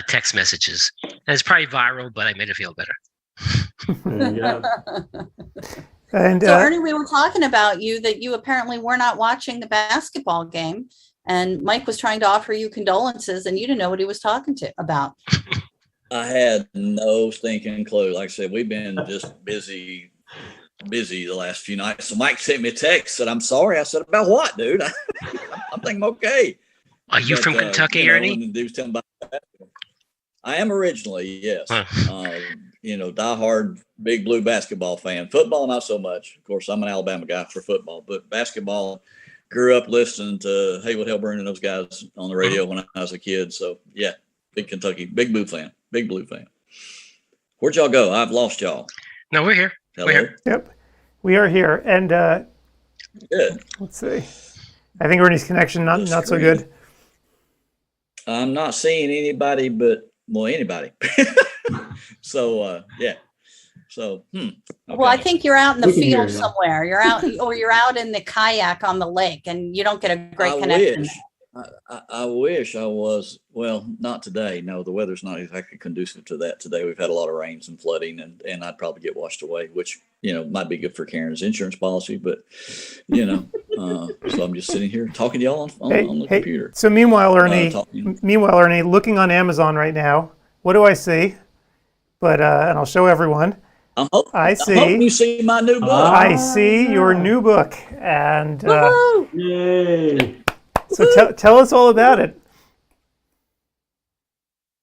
text messages. And it's probably viral, but I made it feel better. There you go. And so Ernie, we were talking about you, that you apparently were not watching the basketball game, and Mike was trying to offer you condolences, and you didn't know what he was talking about. I had no stinking clue. Like I said, we've been just busy the last few nights. So Mike sent me a text, said, "I'm sorry." I said, "About what, dude?" I'm thinking, okay. Are you from Kentucky, Ernie? The was telling about I am originally, yes. Diehard Big Blue basketball fan. Football, not so much. Of course, I'm an Alabama guy for football, but basketball, grew up listening to Haywood Helburn and those guys on the radio when I was a kid. So, yeah, big Kentucky, Big Blue fan. Where'd y'all go? I've lost y'all. No, we're here. Hello? We're here. Yep, we are here. And good. Let's see. I think Ernie's connection not so good. I'm not seeing anybody but anybody. So yeah. So okay. Well, I think you're out in the field somewhere. You're out, or you're out in the kayak on the lake, and you don't get a great connection. I wish I was. Well, not today. No, the weather's not exactly conducive to that today. We've had a lot of rains and flooding, and I'd probably get washed away, which might be good for Karen's insurance policy. But so I'm just sitting here talking to y'all on the computer. So meanwhile, Ernie, looking on Amazon right now, what do I see? But and I'll show everyone. I'm hoping you see my new book. I see your new book, and yay! So tell us all about it.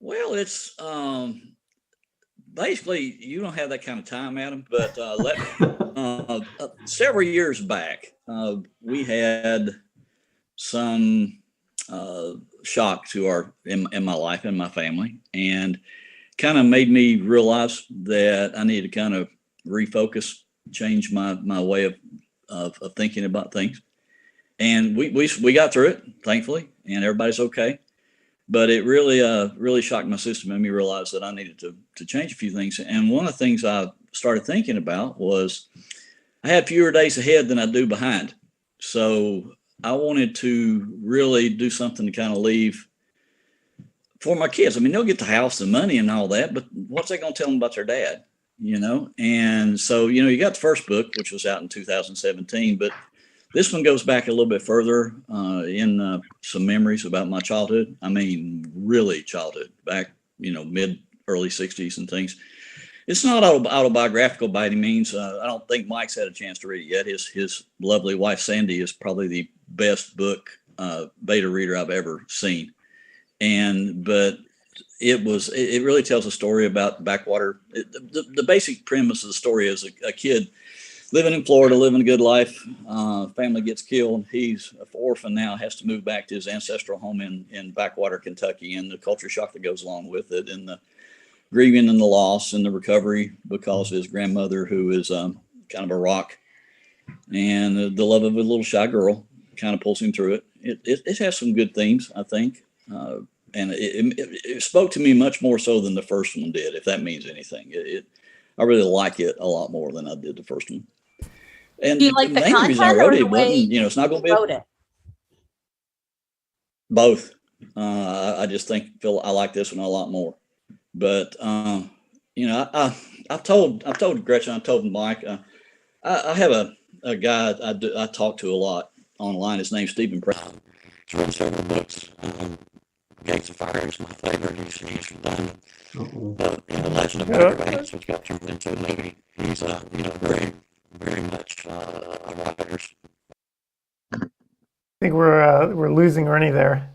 Well, it's basically, you don't have that kind of time, Adam, but several years back, we had some shock to in my life and my family, and kind of made me realize that I need to kind of refocus, change my way of thinking about things. And we got through it, thankfully, and everybody's okay. But it really shocked my system, made me realize that I needed to change a few things. And one of the things I started thinking about was I had fewer days ahead than I do behind. So I wanted to really do something to kind of leave for my kids. I mean, they'll get the house and money and all that, but what's that going to tell them about their dad, And so, you got the first book, which was out in 2017, but this one goes back a little bit further in some memories about my childhood. I mean, really childhood, back, early 60s and things. It's not autobiographical by any means. I don't think Mike's had a chance to read it yet. His lovely wife, Sandy, is probably the best book beta reader I've ever seen. But it really tells a story about backwater. The basic premise of the story is a kid living in Florida, living a good life. Family gets killed. He's an orphan now, has to move back to his ancestral home in backwater Kentucky, and the culture shock that goes along with it, and the grieving and the loss and the recovery because his grandmother, who is kind of a rock, and the love of a little shy girl kind of pulls him through it. It has some good themes, I think. And it spoke to me much more so than the first one did, if that means anything. I really like it a lot more than I did the first one. And Do you like the main reason I content wrote or it the way wasn't, it's not going to be wrote it? both. I just feel I like this one a lot more. But I've told Gretchen, I told Mike, I have a guy I talk to a lot online. His name's Stephen Preston. He's written several books. Gates of Fire is my favorite. He's done The Legend of Bagger Vance, which got turned into a movie. He's very, very much a writer. I think we're losing Ernie there.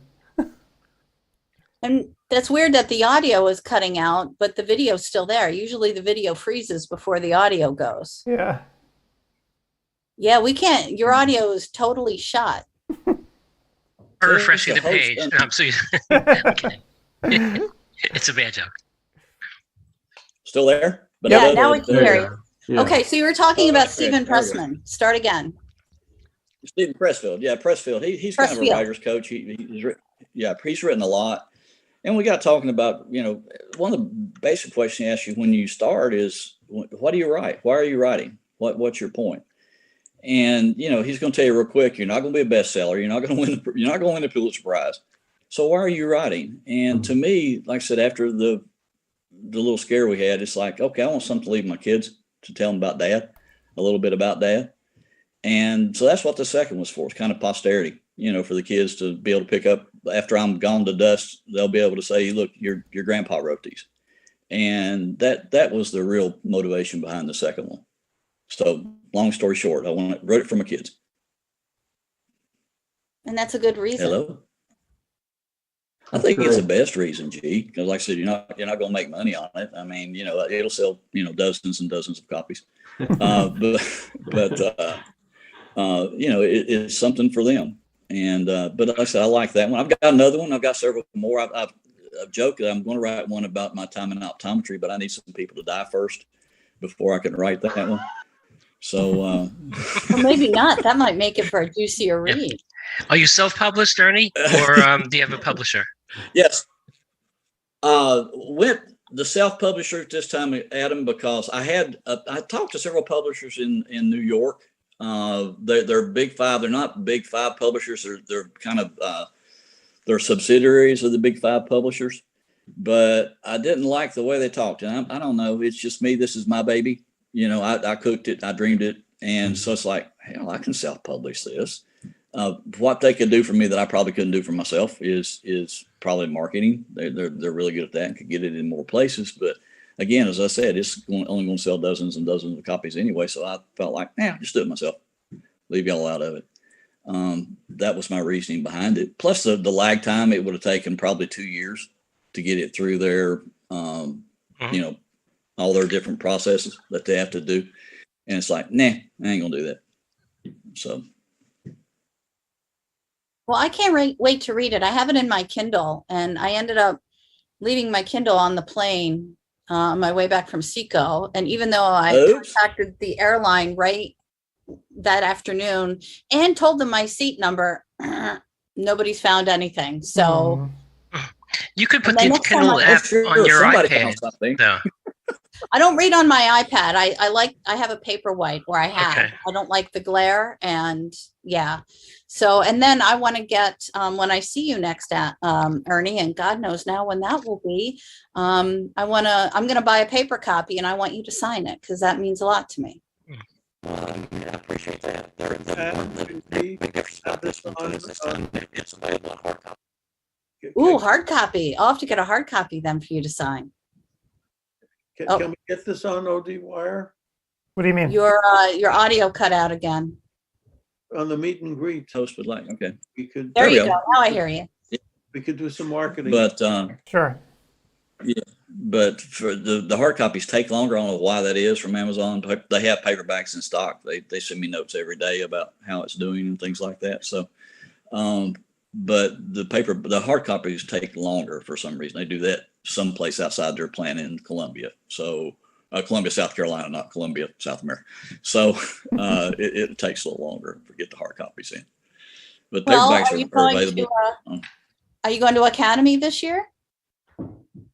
And that's weird that the audio is cutting out, but the video's still there. Usually the video freezes before the audio goes. Yeah. Yeah, we can't. Your audio is totally shot. Refreshing the page. No, I'm sorry. I'm kidding. It's a bad joke. Still there? But Yeah, now we can hear you. Yeah. Okay, so you were talking about Stephen there we go. Pressman. Start again. Stephen Pressfield. Yeah, Pressfield. He's kind of a Pressfield. writer's coach. He's written a lot. And we got talking about, one of the basic questions he asks you when you start is, what do you write? Why are you writing? What's your point? And, he's going to tell you real quick, you're not going to be a bestseller. You're not going to win the Pulitzer Prize. So why are you writing? And to me, like I said, after the little scare we had, it's like, okay, I want something to leave my kids, to tell them about dad, a little bit about dad. And so that's what the second was for. It's kind of posterity, for the kids to be able to pick up after I'm gone to dust. They'll be able to say, look, your grandpa wrote these. And that was the real motivation behind the second one. So long story short, I wrote it for my kids. And that's a good reason. Hello. I think it's the best reason, G, because like I said, you're not going to make money on it. I mean, it'll sell, dozens and dozens of copies. It's something for them. And, but like I said, I like that one. I've got another one. I've got several more. I've joked that I'm going to write one about my time in optometry, but I need some people to die first before I can write that one. So, Well, maybe not. That might make it for a juicier read. Are you self-published, Ernie, or do you have a publisher? Yes. With the self-publisher this time, Adam, because I talked to several publishers in New York. They're big five. They're not big five publishers. They're kind of they're subsidiaries of the big five publishers. But I didn't like the way they talked, and I don't know. It's just me. This is my baby. I cooked it. I dreamed it, and so it's like, hell, I can self-publish this. What they could do for me that I probably couldn't do for myself is probably marketing. They're really good at that and could get it in more places. But again, as I said, it's only going to sell dozens and dozens of copies anyway. So I felt like, just do it myself. Leave y'all out of it. That was my reasoning behind it. Plus the lag time, it would have taken probably 2 years to get it through their, all their different processes that they have to do. And it's like, nah, I ain't going to do that. So. Well, I can't wait to read it. I have it in my Kindle, and I ended up leaving my Kindle on the plane on my way back from Seco. And even though I contacted the airline right that afternoon and told them my seat number, nobody's found anything. So you could put the Kindle app on your iPad. No. I don't read on my iPad. I have a Paperwhite where I have. Okay. I don't like the glare, and yeah. So, and then I want to get when I see you next at Ernie, and God knows now when that will be. I'm going to buy a paper copy, and I want you to sign it because that means a lot to me. I appreciate that. The big difference about this one too is this time it's available in hard copy. Ooh, hard copy. I'll have to get a hard copy then for you to sign. Can we get this on ODwire? What do you mean? Your audio cut out again. On the meet and greet. Host would like, okay. We could. There you go. Now I hear you. We could do some marketing. But sure. Yeah, but for the hard copies take longer. I don't know why that is from Amazon. They have paperbacks in stock. They send me notes every day about how it's doing and things like that. So, but the hard copies take longer for some reason. They do that someplace outside their plant in Columbia. So Columbia, South Carolina, not Columbia, South America. So it takes a little longer to get the hard copies in. But paperbacks are available. Are you going to Academy this year?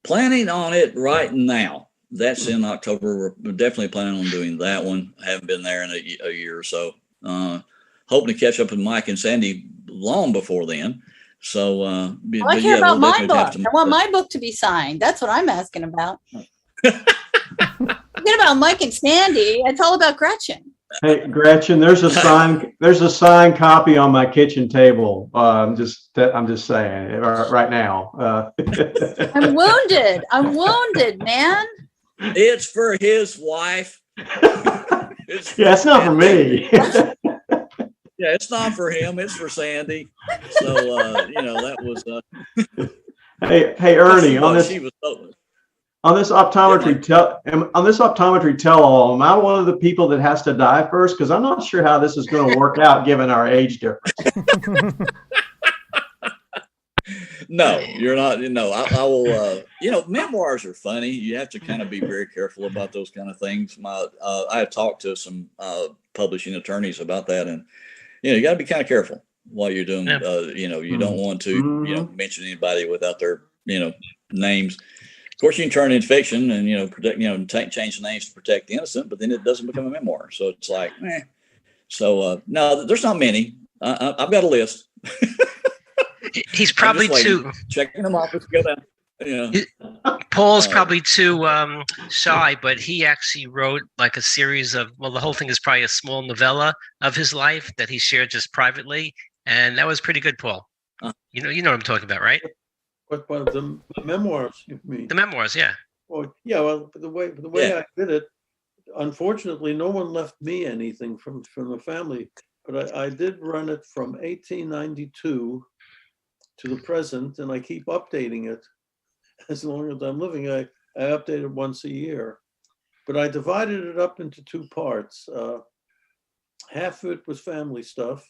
Planning on it right now. that's in October. We're definitely planning on doing that one. I haven't been there in a year or so. Hoping to catch up with Mike and Sandy long before then. So, I care about we'll my definitely have book. to. I want my book to be signed. That's what I'm asking about. Forget about Mike and Sandy. It's all about Gretchen. Hey, Gretchen, there's a signed copy on my kitchen table. I'm just saying right now. I'm wounded. I'm wounded, man. It's for his wife. Yeah, it's not for me. Yeah, it's not for him. It's for Sandy. So, that was. Hey, Ernie, on this optometry tell-all, am I one of the people that has to die first? Because I'm not sure how this is going to work out given our age difference. No, you're not. No, I will. Memoirs are funny. You have to kind of be very careful about those kind of things. I have talked to some publishing attorneys about that, and you got to be kind of careful while you're doing. Yeah. You don't want to mention anybody without their names. Of course, you can turn it into fiction and protect change the names to protect the innocent, but then it doesn't become a memoir. So it's like, So no, there's not many. I've got a list. He's probably too checking them off as we go down. Paul's probably too shy, but he actually wrote like a series of, the whole thing is probably a small novella of his life that he shared just privately, and that was pretty good, Paul. You know what I'm talking about, right? What the memoirs you mean? The memoirs, yeah. Well, yeah. Well, the way I did it, unfortunately, no one left me anything from the family. But I did run it from 1892 to the present, and I keep updating it as long as I'm living. I update it once a year, but I divided it up into two parts. Half of it was family stuff,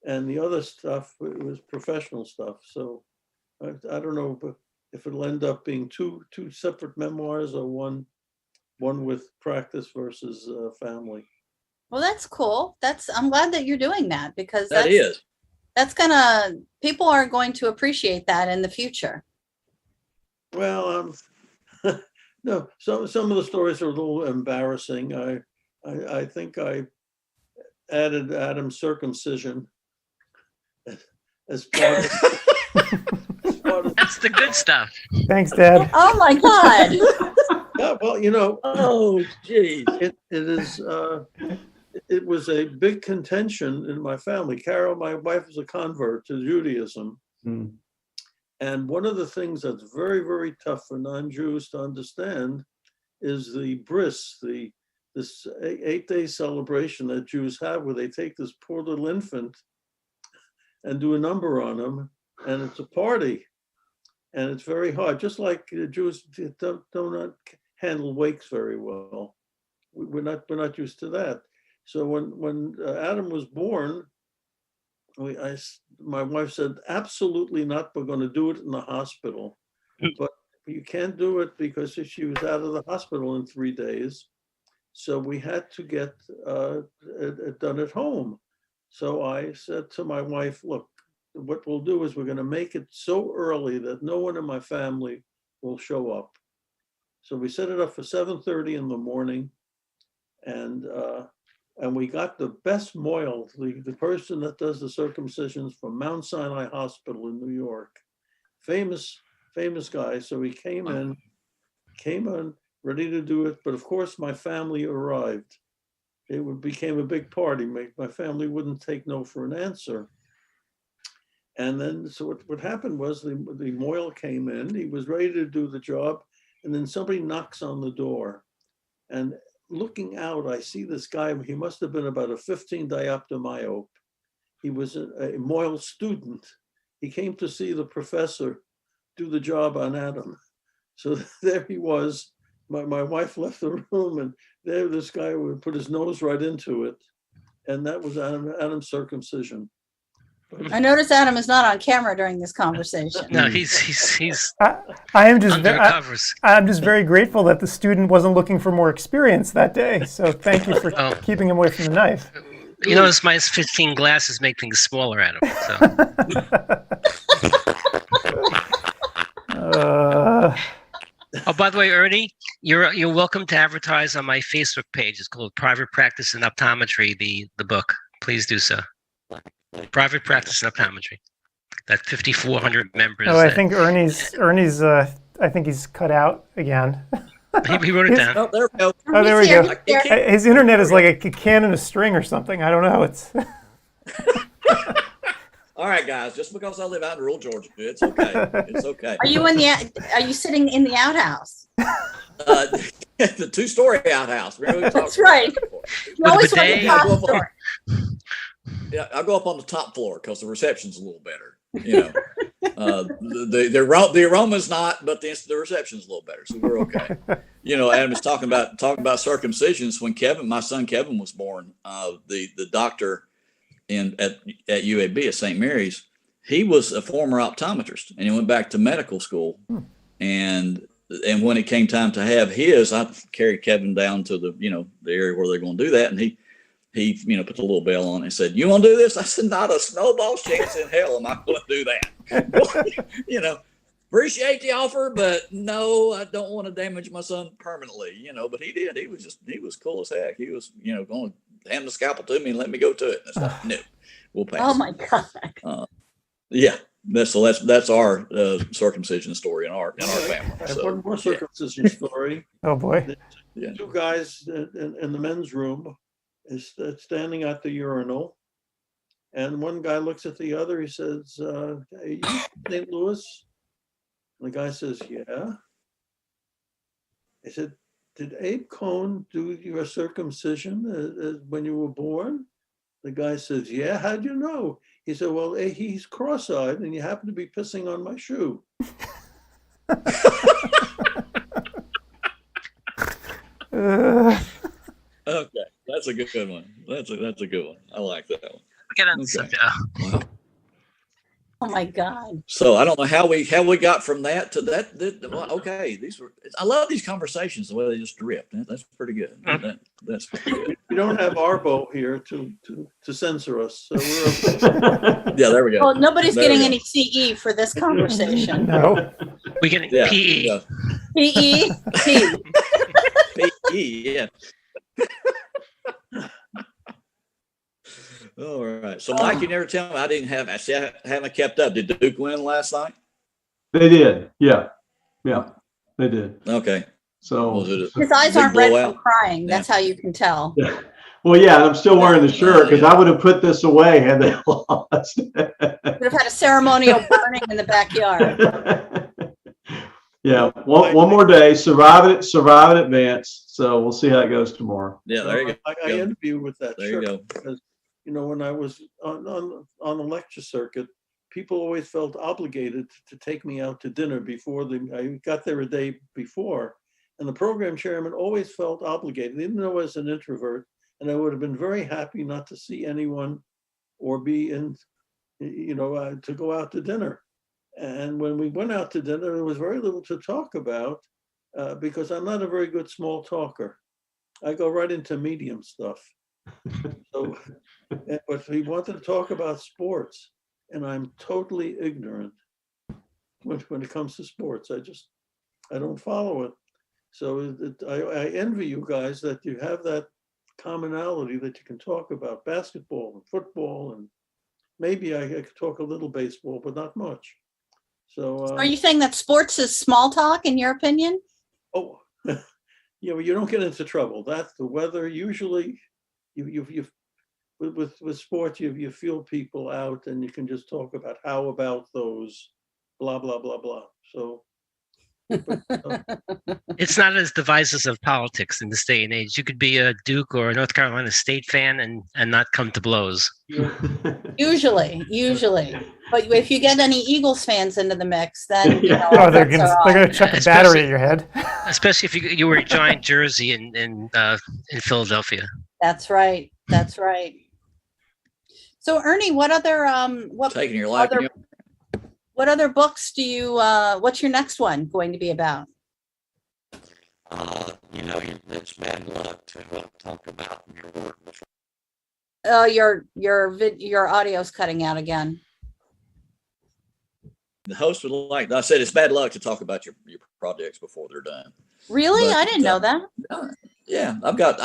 and the other stuff was professional stuff. So I don't know if it'll end up being two separate memoirs or one with practice versus family. Well, that's cool. I'm glad that you're doing that, because people are going to appreciate that in the future. Well, no, some of the stories are a little embarrassing. I think I added Adam's circumcision as part of. That's the good stuff. Thanks, Dad. Oh my God. Yeah, well, Oh, geez. it is. It was a big contention in my family. Carol, my wife, is a convert to Judaism. And one of the things that's very, very tough for non-Jews to understand is the bris, this 8-day celebration that Jews have, where they take this poor little infant and do a number on him, and it's a party, and it's very hard. Just like Jews do not handle wakes very well. We're not used to that. So when Adam was born, my wife said, absolutely not. We're going to do it in the hospital, but you can't do it because she was out of the hospital in 3 days. So we had to get it done at home. So I said to my wife, look, what we'll do is we're going to make it so early that no one in my family will show up. So we set it up for 7:30 in the morning, and we got the best moil, the person that does the circumcisions from Mount Sinai Hospital in New York, famous guy. So he came in ready to do it. But of course, my family arrived. It became a big party. My family wouldn't take no for an answer. And then, so what happened was the moil came in. He was ready to do the job, and then somebody knocks on the door, and looking out, I see this guy. He must have been about a 15 diopter myope. He was a moil student. He came to see the professor do the job on Adam. So there he was. My wife left the room, and there this guy would put his nose right into it, and that was Adam's circumcision. I notice Adam is not on camera during this conversation. No, he's I am just under covers. I'm just very grateful that the student wasn't looking for more experience that day. So thank you for keeping him away from the knife. You notice my 15 glasses make things smaller, Adam. So. Uh, Oh, by the way, Ernie, You're welcome to advertise on my Facebook page. It's called Private Practice in Optometry, the book. Please do so. Private Practice in Optometry. That 5,400 members. Oh, I think Ernie's. I think he's cut out again. He wrote it down. Oh, there we go. Oh, there we go. He's here. His internet is like a can in a string or something. I don't know. It's. All right, guys. Just because I live out in rural Georgia, it's okay. It's okay. Are you sitting in the outhouse? The 2-story outhouse. That's right. You always want the top floor. Yeah, I'll go up on the top floor because the reception's a little better. You know, the aroma's not, but the reception's a little better, so we're okay. You know, Adam was talking about circumcisions when my son Kevin was born. The doctor at UAB at St. Mary's, he was a former optometrist, and he went back to medical school. And when it came time to have his, I carried Kevin down to the area where they're going to do that, and he put the little bell on and said, "You want to do this?" I said, "Not a snowball's chance in hell am I going to do that." Appreciate the offer, but no, I don't want to damage my son permanently. But he did. He was cool as heck. He was, going to hand the scalpel to me and let me go to it. And I said, "No, we'll pass." Oh my God. Yeah. That's our circumcision story in our family. I have one more circumcision story. Oh boy. Yeah. 2 guys in the men's room is standing at the urinal, and one guy looks at the other. He says, "Hey, you St. Louis?" And the guy says, "Yeah." He said, "Did Abe Cohn do your circumcision when you were born?" The guy says, "Yeah." "How'd you know?" He said, "Well, he's cross-eyed, and you happen to be pissing on my shoe." Okay, that's a good one. That's a good one. I like that one. Get on Okay. Wow. Oh my God. So I don't know how we got from that to that. Well, okay, I love these conversations the way they just drift. That's pretty good. That's pretty good. We don't have Arbo here to censor us, so we're Yeah, there we go. Well, nobody's There getting we go. any CE for this conversation. No. We're getting Yeah, PE. yeah. PE. PE, yeah. All right. So, Mike, you never tell me. I haven't kept up. Did Duke win last night? They did. Yeah. They did. Okay. So Was it His eyes big aren't red blowout? from crying. That's how you can tell. yeah. Well, yeah, and I'm still wearing the shirt because I would have put this away had they lost. Would have had a ceremonial burning in the backyard. Yeah, one more day, survive it, advance. So we'll see how it goes tomorrow. Yeah, there you go. I envy you with that There you shirt go. because when I was on the lecture circuit, people always felt obligated to take me out to dinner before I got there a day before, and the program chairman always felt obligated, even though I was an introvert, and I would have been very happy not to see anyone or be in, to go out to dinner. And when we went out to dinner, there was very little to talk about because I'm not a very good small talker. I go right into medium stuff. So, but he wanted to talk about sports, and I'm totally ignorant when it comes to sports. I don't follow it. So I envy you guys that you have that commonality that you can talk about basketball and football, and maybe I could talk a little baseball, but not much. So Are you saying that sports is small talk in your opinion? oh, well, you don't get into trouble. That's the weather. Usually, you with sports, you feel people out, and you can just talk about how about those, blah blah blah blah. So. It's not as divisive of politics in this day and age. You could be a Duke or a North Carolina State fan and not come to blows. Usually. But if you get any Eagles fans into the mix, then they're gonna chuck a battery at your head. Especially if you wear a giant jersey in Philadelphia. That's right. So Ernie, what other Taking your life. what other books do you what's your next one going to be about? It's bad luck to talk about your work before. Oh, your audio's cutting out again. The host would like, I said, it's bad luck to talk about your projects before they're done. Really? But, I didn't know that. Yeah, I've got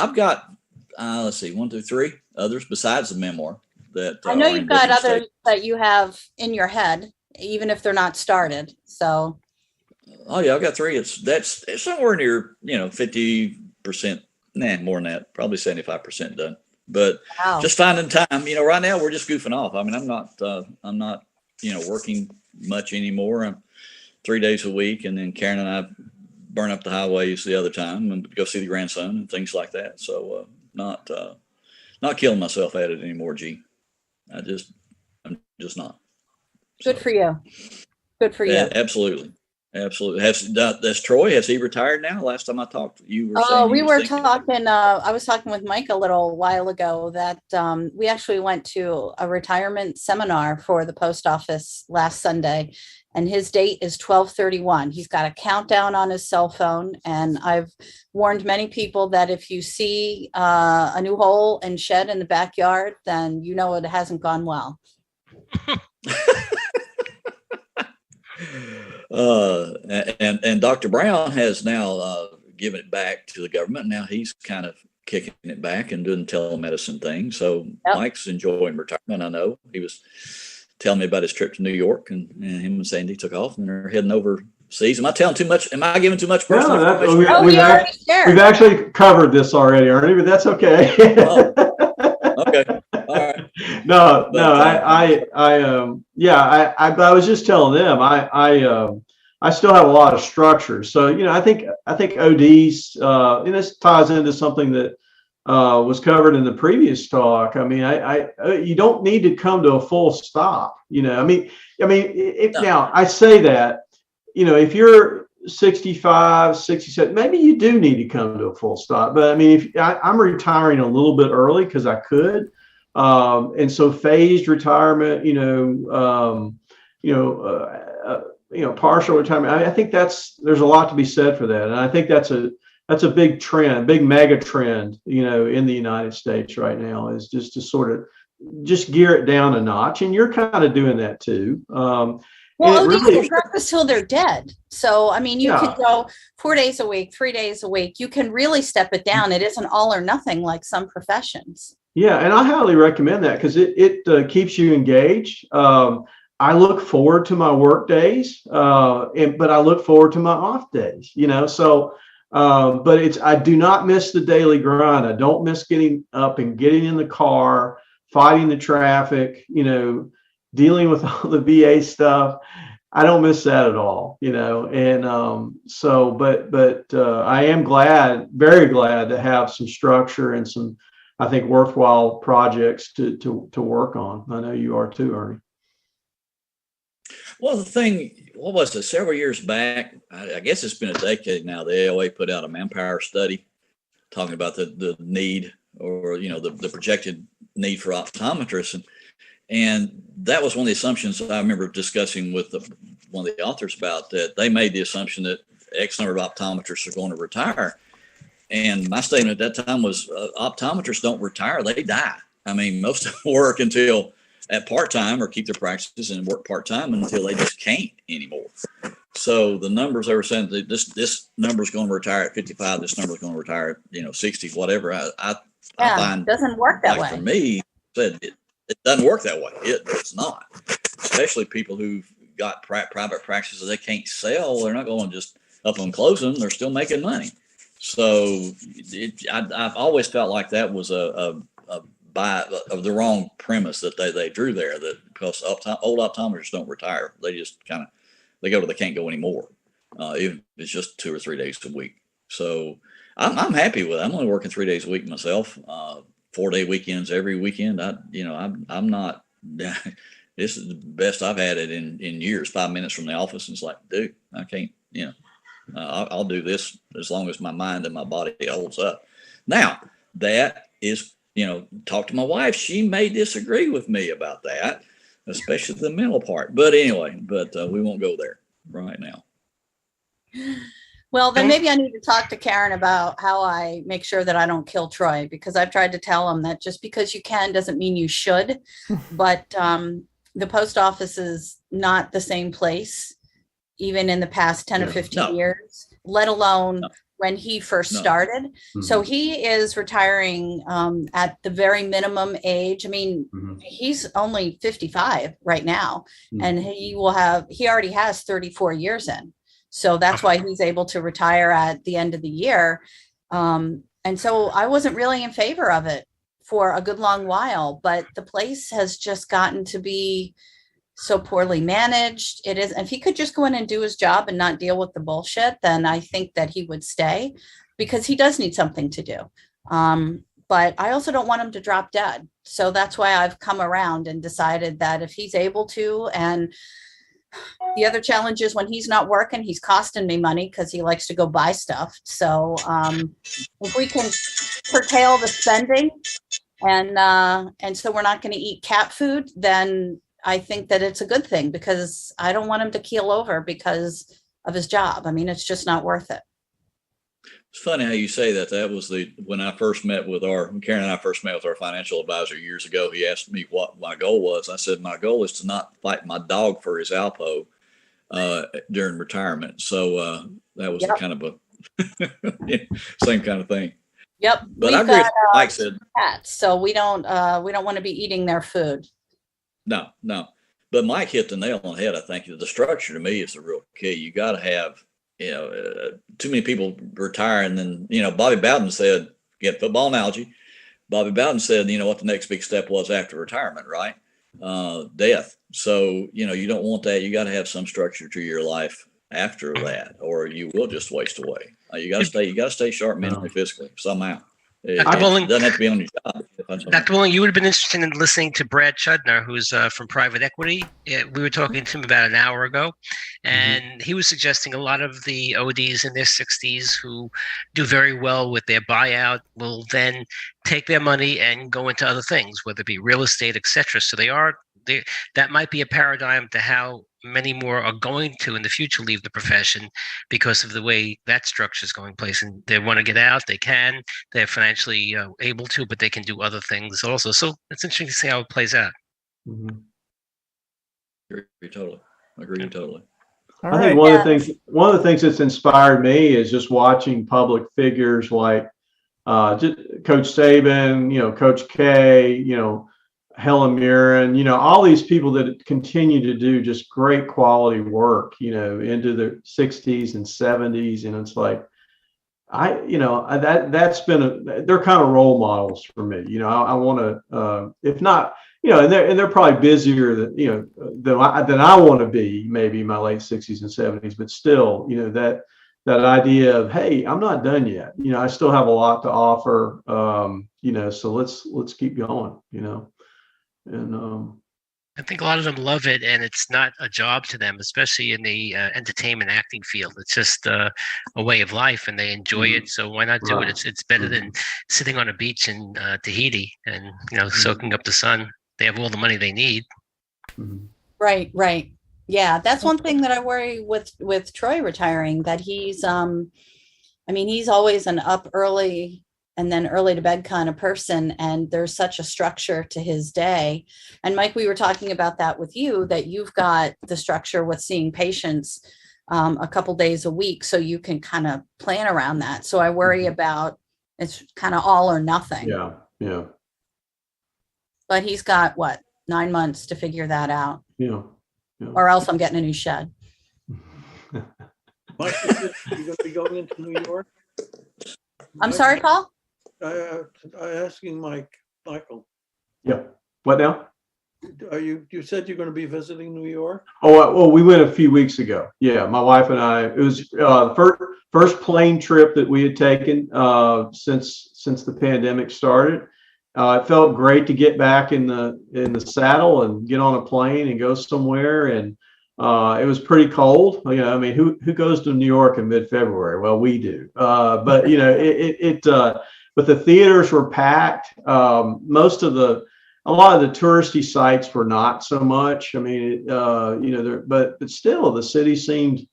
let's see, 1, 2, 3 others besides the memoir that I know are in you've got different others stages. that you have in your head, even if they're not started. So, Oh yeah, I've got 3. It's somewhere near 50%. Nah, more than that, probably 75% done. But wow. just finding time. Right now we're just goofing off. I mean, I'm not working much anymore. I'm 3 days a week, and then Karen and I burn up the highways the other time and go see the grandson and things like that. So not killing myself at it anymore, G. I'm just not. Good for you. Good for you. Absolutely. Has Troy, has he retired now? Last time I talked, you were saying Oh, we were thinking. talking, I was talking with Mike a little while ago that we actually went to a retirement seminar for the post office last Sunday, and his date is 12/31. He's got a countdown on his cell phone, and I've warned many people that if you see a new hole and shed in the backyard, then you know it hasn't gone well. And Dr. Brown has now given it back to the government. Now he's kind of kicking it back and doing telemedicine things. So Yep. Mike's enjoying retirement. I know he was telling me about his trip to New York, and him and Sandy took off and they're heading overseas. Am I telling too much? Am I giving too much personal information? We've actually covered this already, Ernie, but that's okay. Oh, okay. All right. No, I was just telling them I still have a lot of structure. So, I think ODs, and this ties into something that was covered in the previous talk. I mean, you don't need to come to a full stop. Now I say that, if you're 65, 67, maybe you do need to come to a full stop. But I mean, I'm retiring a little bit early because I could. And so phased retirement, partial retirement. I think there's a lot to be said for that. And I think that's a big trend, big mega trend, in the United States right now, is just to sort of just gear it down a notch. And you're kind of doing that too. Well, ODs can practice till they're dead. So, I mean, you could go 4 days a week, 3 days a week. You can really step it down. It isn't all or nothing like some professions. Yeah, and I highly recommend that because it keeps you engaged. I look forward to my work days, but I look forward to my off days. So, but I do not miss the daily grind. I don't miss getting up and getting in the car, fighting the traffic, dealing with all the VA stuff. I don't miss that at all, and so, but I am very glad to have some structure and some, I think, worthwhile projects to work on. I know you are too, Ernie. Well, the thing, what was it, several years back, I guess it's been a decade now, the AOA put out a manpower study talking about the need, or, the projected need for optometrists. And that was one of the assumptions I remember discussing with one of the authors about, that they made the assumption that X number of optometrists are going to retire. And my statement at that time was, optometrists don't retire, they die. I mean, most of them work until at part-time, or keep their practices and work part-time until they just can't anymore. So the numbers they were saying that this number is going to retire at 55, this number is going to retire at 60, whatever. I find it doesn't work that way. For me, it doesn't work that way. It's not. Especially people who've got private practices they can't sell. They're not going to just up and close them. They're still making money. So I've always felt like that was of the wrong premise that they drew there, that because old optometrists don't retire, they just they go to they can't go anymore, even if it's just 2 or 3 days a week. So I'm happy with it. I'm only working 3 days a week myself, 4-day weekends every weekend. I'm not. This is the best I've had it in years. 5 minutes from the office, and it's like, dude, I can't. I'll do this as long as my mind and my body holds up. Now that is. Talk to my wife. She may disagree with me about that, especially the mental part. But anyway, we won't go there right now. Well, then maybe I need to talk to Karen about how I make sure that I don't kill Troy, because I've tried to tell him that just because you can doesn't mean you should. But the post office is not the same place, even in the past 10 or 15 years, let alone when he first No. started. Mm-hmm. So he is retiring at the very minimum age. I mean, he's only 55 right now, and he already has 34 years in. So that's why he's able to retire at the end of the year. And so I wasn't really in favor of it for a good long while, but the place has just gotten to be so poorly managed. It is. If he could just go in and do his job and not deal with the bullshit, then I think that he would stay, because he does need something to do. But I also don't want him to drop dead. So that's why I've come around and decided that if he's able to, and the other challenge is when he's not working, he's costing me money because he likes to go buy stuff. So if we can curtail the spending, and so we're not going to eat cat food, then I think that it's a good thing, because I don't want him to keel over because of his job. I mean, it's just not worth it. It's funny how you say that. That was when I first met with Karen and I first met with our financial advisor years ago. He asked me what my goal was. I said, my goal is to not fight my dog for his Alpo during retirement. So that was kind of a same kind of thing. Yep. But I agree with what Mike said. Cats, so we don't want to be eating their food. No. But Mike hit the nail on the head. I think the structure to me is the real key. You got to have, too many people retire. And then, Bobby Bowden said, football analogy. Bobby Bowden said, what the next big step was after retirement, right? Death. So, you don't want that. You got to have some structure to your life after that, or you will just waste away. You got to stay sharp mentally, physically, somehow. It doesn't have to be on your job. Dr. Willing, you would have been interested in listening to Brad Chudner, who's from private equity. We were talking to him about an hour ago, and he was suggesting a lot of the ODs in their 60s who do very well with their buyout will then take their money and go into other things, whether it be real estate, etc. So that might be a paradigm to how many more are going to in the future leave the profession because of the way that structure is going place, and they want to get out. They can. They're financially able to, but they can do other things also. So it's interesting to see how it plays out. Agree totally. All I think right. one of the things that's inspired me is just watching public figures like Coach Saban, Coach K, Helen Mirren, all these people that continue to do just great quality work, into their 60s and 70s. And it's like, that's been they're kind of role models for me. I want to, if not, and they're probably busier than I want to be, maybe in my late 60s and 70s, but still, that idea of, hey, I'm not done yet. I still have a lot to offer. So let's keep going, And I think a lot of them love it, and it's not a job to them, especially in the entertainment acting field. It's just a way of life, and they enjoy it. So why not do it? It's better than sitting on a beach in Tahiti and soaking up the sun. They have all the money they need. Right. Yeah, that's one thing that I worry with Troy retiring, that he's he's always an up early and then early to bed kind of person, and there's such a structure to his day. And Mike, we were talking about that with you, that you've got the structure with seeing patients a couple days a week, so you can kind of plan around that. So I worry about it's kind of all or nothing. Yeah. But he's got 9 months to figure that out. Yeah. Or else I'm getting a new shed. Mike, you're going to be going into New York? I'm sorry, Paul? I'm asking Michael. Yeah. What now? You said you're going to be visiting New York? Oh, well, we went a few weeks ago. Yeah, my wife and I. It was the first plane trip that we had taken since the pandemic started. It felt great to get back in the saddle and get on a plane and go somewhere. And it was pretty cold. Who goes to New York in mid-February? Well, we do. But but the theaters were packed. A lot of the touristy sites were not so much. But still, the city seemed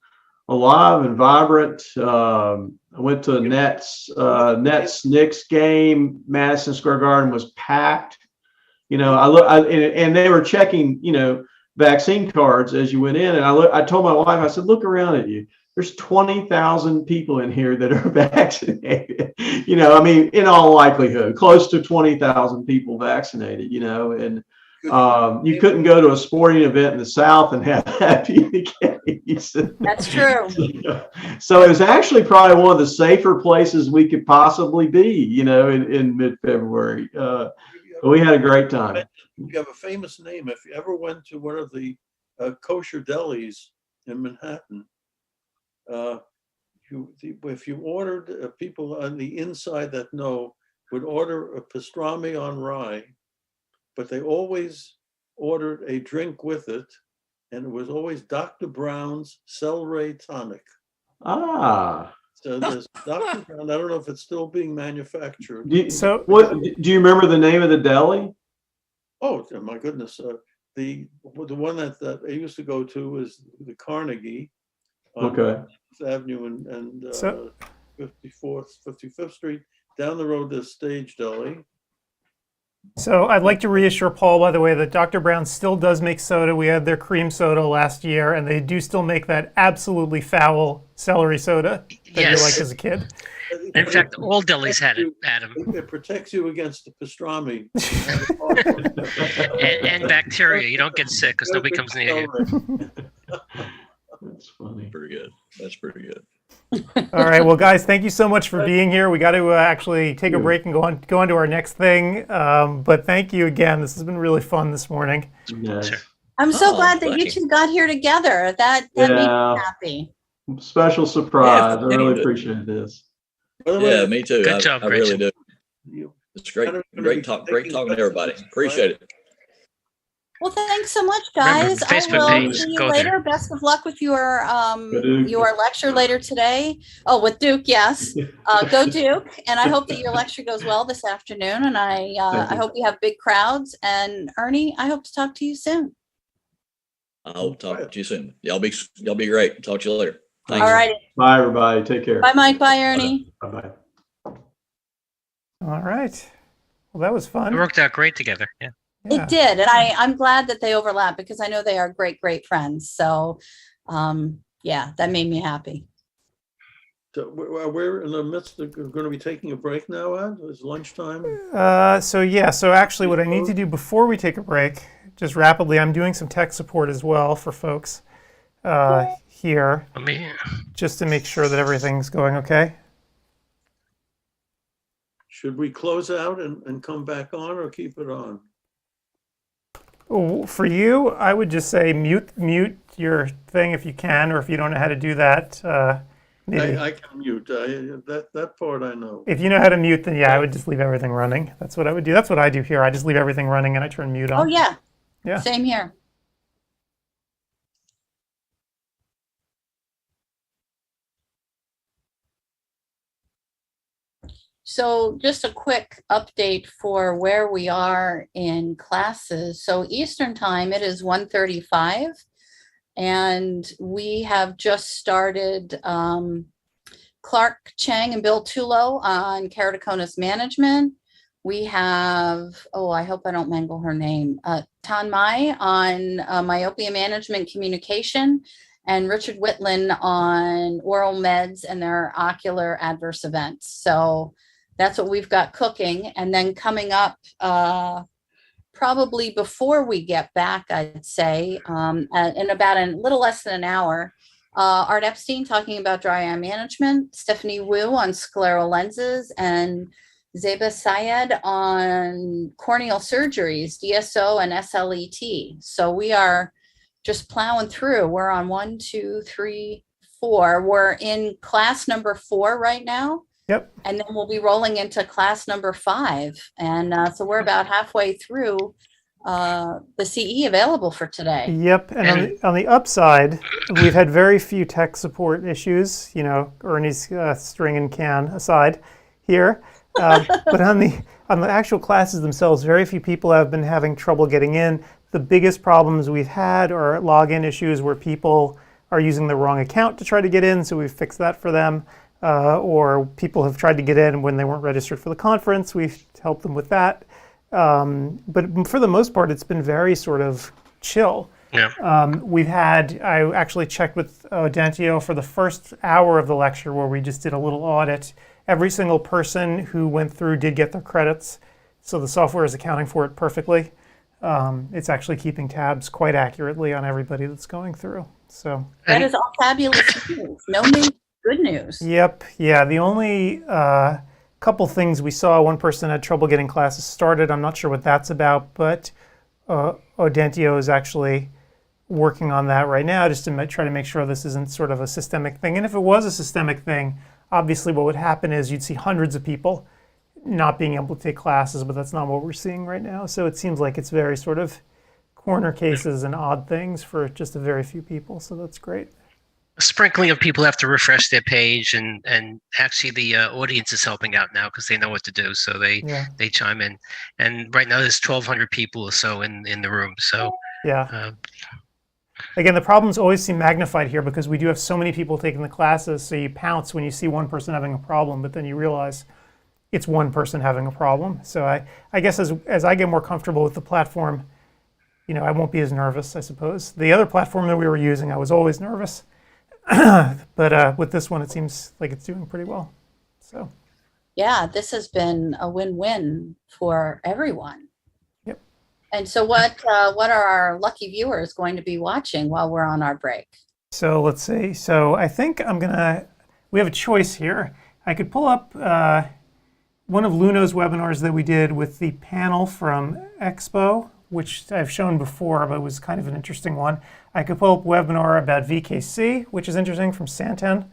alive and vibrant. I went to a Nets Knicks game. Madison Square Garden was packed. And they were checking, vaccine cards as you went in. And I told my wife, I said, look around at you. there's 20,000 people in here that are vaccinated. I mean, in all likelihood, close to 20,000 people vaccinated, and you couldn't go to a sporting event in the South and have case. That's true. So it was actually probably one of the safer places we could possibly be, in mid-February. But we had a great time. You have a famous name. If you ever went to one of the kosher delis in Manhattan, if you ordered, people on the inside that know would order a pastrami on rye, but they always ordered a drink with it, and it was always Dr. Brown's celery tonic. Ah. So there's Dr. Brown. I don't know if it's still being manufactured. Do you remember the name of the deli? Oh my goodness! The one that I used to go to is the Carnegie on Fifth Avenue and 55th Street. Down the road, there's Stage Deli. So I'd like to reassure Paul, by the way, that Dr. Brown still does make soda. We had their cream soda last year, and they do still make that absolutely foul celery soda that you liked as a kid. In fact, all delis had it, Adam. It protects you against the pastrami. and bacteria. You don't get sick because nobody comes near you. That's funny. Pretty good. That's pretty good. All right, well, guys, thank you so much for being here. We got to actually take a break and go on to our next thing. But thank you again. This has been really fun this morning. Yes. I'm so glad that you two got here together. That made me happy. Special surprise. I really appreciate this. Yeah, me too. Good job, I really do. It's great talking to everybody. Appreciate it. Well, thanks so much, guys. I will see you later. Best of luck with your lecture later today. Oh, with Duke, yes. Go Duke. And I hope that your lecture goes well this afternoon. And I hope you have big crowds. And Ernie, I hope to talk to you soon. I'll talk to you soon. Y'all be great. Talk to you later. Thanks. All right. Bye, everybody. Take care. Bye, Mike. Bye, Ernie. Bye-bye. All right. Well, that was fun. It worked out great together. Yeah. It did. And I'm glad that they overlap because I know they are great, great friends. So, yeah, that made me happy. So we're in the midst of going to be taking a break now, Ed? It's lunchtime? So actually what I need to do before we take a break, just rapidly, I'm doing some tech support as well for folks here, just to make sure that everything's going okay. Should we close out and come back on or keep it on? For you, I would just say mute your thing if you can, or if you don't know how to do that. I can mute. That part I know. If you know how to mute, then yeah, I would just leave everything running. That's what I would do. That's what I do here. I just leave everything running and I turn mute on. Oh, yeah. Yeah. Same here. So just a quick update for where we are in classes. So Eastern time, it is 1:35, and we have just started Clark Chang and Bill Tulo on keratoconus management. We have, I hope I don't mangle her name, Tan Mai on myopia management communication, and Richard Whitland on oral meds and their ocular adverse events. So that's what we've got cooking. And then coming up, probably before we get back, I'd say, in about a little less than an hour, Art Epstein talking about dry eye management, Stephanie Wu on scleral lenses, and Zeba Syed on corneal surgeries, DSO and SLET. So we are just plowing through. We're on 1, 2, 3, 4. We're in class number 4 right now. Yep. And then we'll be rolling into class number 5. And so we're about halfway through the CE available for today. Yep. And on the upside, we've had very few tech support issues, Ernie's string and can aside here. But on the actual classes themselves, very few people have been having trouble getting in. The biggest problems we've had are login issues where people are using the wrong account to try to get in. So we've fixed that for them. Or people have tried to get in when they weren't registered for the conference. We've helped them with that. But for the most part, it's been very sort of chill. Yeah. I actually checked with Odentio for the first hour of the lecture where we just did a little audit. Every single person who went through did get their credits, so the software is accounting for it perfectly. It's actually keeping tabs quite accurately on everybody that's going through. So that is all fabulous news. No news, good news. Yep. Yeah. The only couple things we saw, one person had trouble getting classes started. I'm not sure what that's about, but Odentio is actually working on that right now just to try to make sure this isn't sort of a systemic thing. And if it was a systemic thing, obviously what would happen is you'd see hundreds of people not being able to take classes, but that's not what we're seeing right now. So it seems like it's very sort of corner cases and odd things for just a very few people. So that's great. A sprinkling of people have to refresh their page, and actually the audience is helping out now because they know what to do. So they chime in. And right now there's 1,200 people or so in the room. So yeah. Again, the problems always seem magnified here because we do have so many people taking the classes. So you pounce when you see one person having a problem, but then you realize it's one person having a problem. So I guess as I get more comfortable with the platform, I won't be as nervous, I suppose. The other platform that we were using, I was always nervous. But with this one, it seems like it's doing pretty well. So yeah, this has been a win-win for everyone. Yep. And so what are our lucky viewers going to be watching while we're on our break? So let's see. So I think we have a choice here. I could pull up one of Luno's webinars that we did with the panel from Expo, which I've shown before, but it was kind of an interesting one. I could pull up a webinar about VKC, which is interesting, from Santen.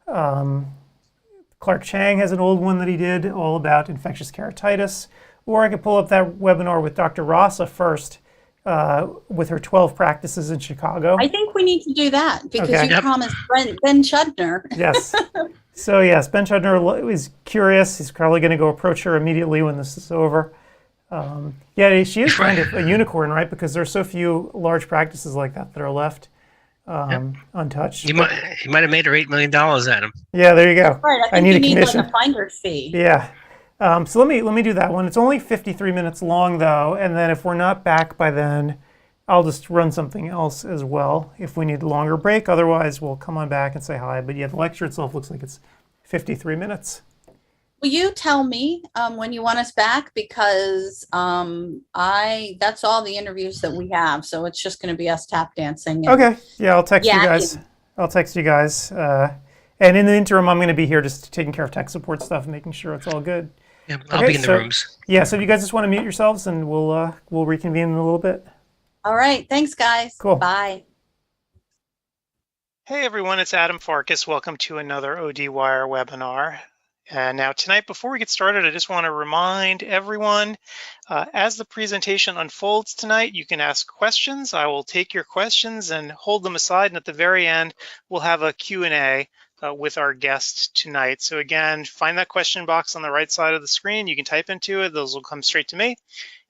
Clark Chang has an old one that he did all about infectious keratitis. Or I could pull up that webinar with Dr. Rasa first, with her 12 practices in Chicago. I think we need to do that because Okay. you promised Ben Chudner. Yes. So yes, Ben Chudner is curious. He's probably going to go approach her immediately when this is over. Yeah, she is kind of a unicorn, right? Because there's so few large practices like that are left untouched. You might have made her $8 million at him. Yeah, there you go. Right, I think need you a need commission. like a finder's fee. Yeah. So let me do that one. It's only 53 minutes long though, and then if we're not back by then, I'll just run something else as well if we need a longer break. Otherwise, we'll come on back and say hi. But yeah, the lecture itself looks like it's 53 minutes. Will you tell me when you want us back? Because that's all the interviews that we have. So it's just going to be us tap dancing. Okay. Yeah, I'll text you guys. I'll text you guys. And in the interim, I'm going to be here just taking care of tech support stuff and making sure it's all good. Yeah, I'll be in the rooms. Yeah, so if you guys just want to mute yourselves, and we'll reconvene in a little bit. All right. Thanks, guys. Cool. Bye. Hey, everyone. It's Adam Farkas. Welcome to another ODwire webinar. And now tonight, before we get started, I just want to remind everyone, as the presentation unfolds tonight, you can ask questions. I will take your questions and hold them aside. And at the very end, we'll have a Q&A with our guest tonight. So again, find that question box on the right side of the screen. You can type into it. Those will come straight to me.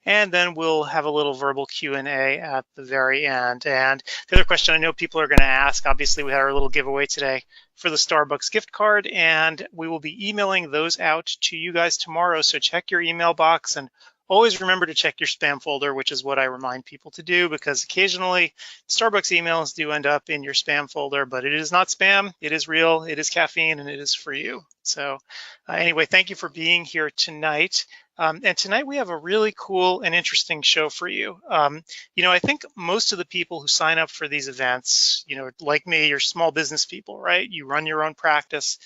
And then we'll have a little verbal Q&A at the very end. And the other question I know people are going to ask, obviously we had our little giveaway today for the Starbucks gift card, and we will be emailing those out to you guys tomorrow. So check your email box and always remember to check your spam folder, which is what I remind people to do, because occasionally Starbucks emails do end up in your spam folder, but it is not spam. It is real, it is caffeine, and it is for you. So anyway, thank you for being here tonight. And tonight we have a really cool and interesting show for you. I think most of the people who sign up for these events, like me, you're small business people, right? You run your own practice,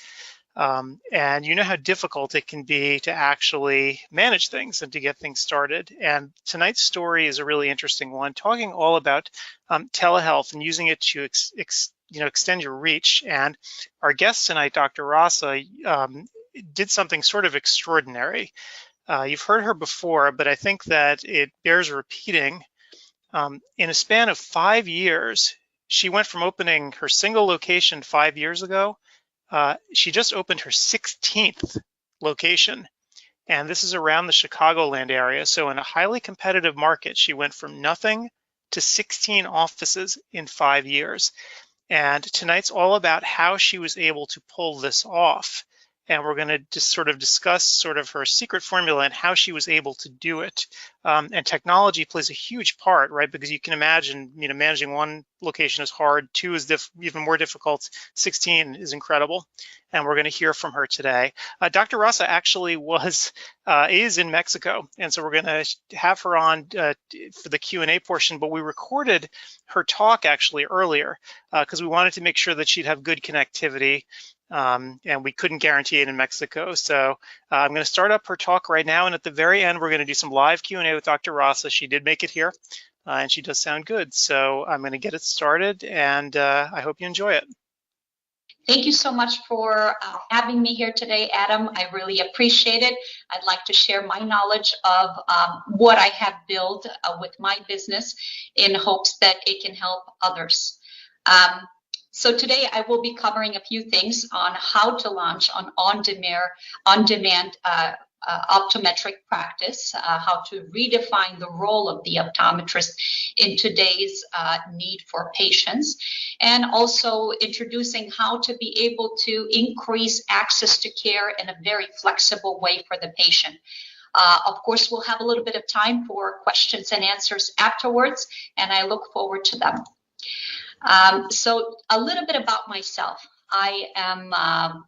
and you know how difficult it can be to actually manage things and to get things started. And tonight's story is a really interesting one, talking all about telehealth and using it to extend your reach. And our guest tonight, Dr. Rasa, did something sort of extraordinary. You've heard her before, but I think that it bears repeating. In a span of 5 years, she went from opening her single location 5 years ago. She just opened her 16th location, and this is around the Chicagoland area. So in a highly competitive market, she went from nothing to 16 offices in 5 years. And tonight's all about how she was able to pull this off. and we're going to just sort of discuss sort of her secret formula and how she was able to do it. And technology plays a huge part, right? Because you can imagine, managing one location is hard, 2 is even more difficult, 16 is incredible. And we're going to hear from her today. Dr. Rasa actually is in Mexico, and so we're going to have her on for the Q&A portion, but we recorded her talk actually earlier because we wanted to make sure that she'd have good connectivity, and we couldn't guarantee it in Mexico. So I'm going to start up her talk right now, and at the very end, we're going to do some live Q&A with Dr. Rasa. She did make it here, and she does sound good. So I'm going to get it started, and I hope you enjoy it. Thank you so much for having me here today, Adam. I really appreciate it. I'd like to share my knowledge of what I have built with my business in hopes that it can help others. So today I will be covering a few things on how to launch an on-demand optometric practice, how to redefine the role of the optometrist in today's need for patients, and also introducing how to be able to increase access to care in a very flexible way for the patient. Of course, we'll have a little bit of time for questions and answers afterwards, and I look forward to them. So a little bit about myself. I am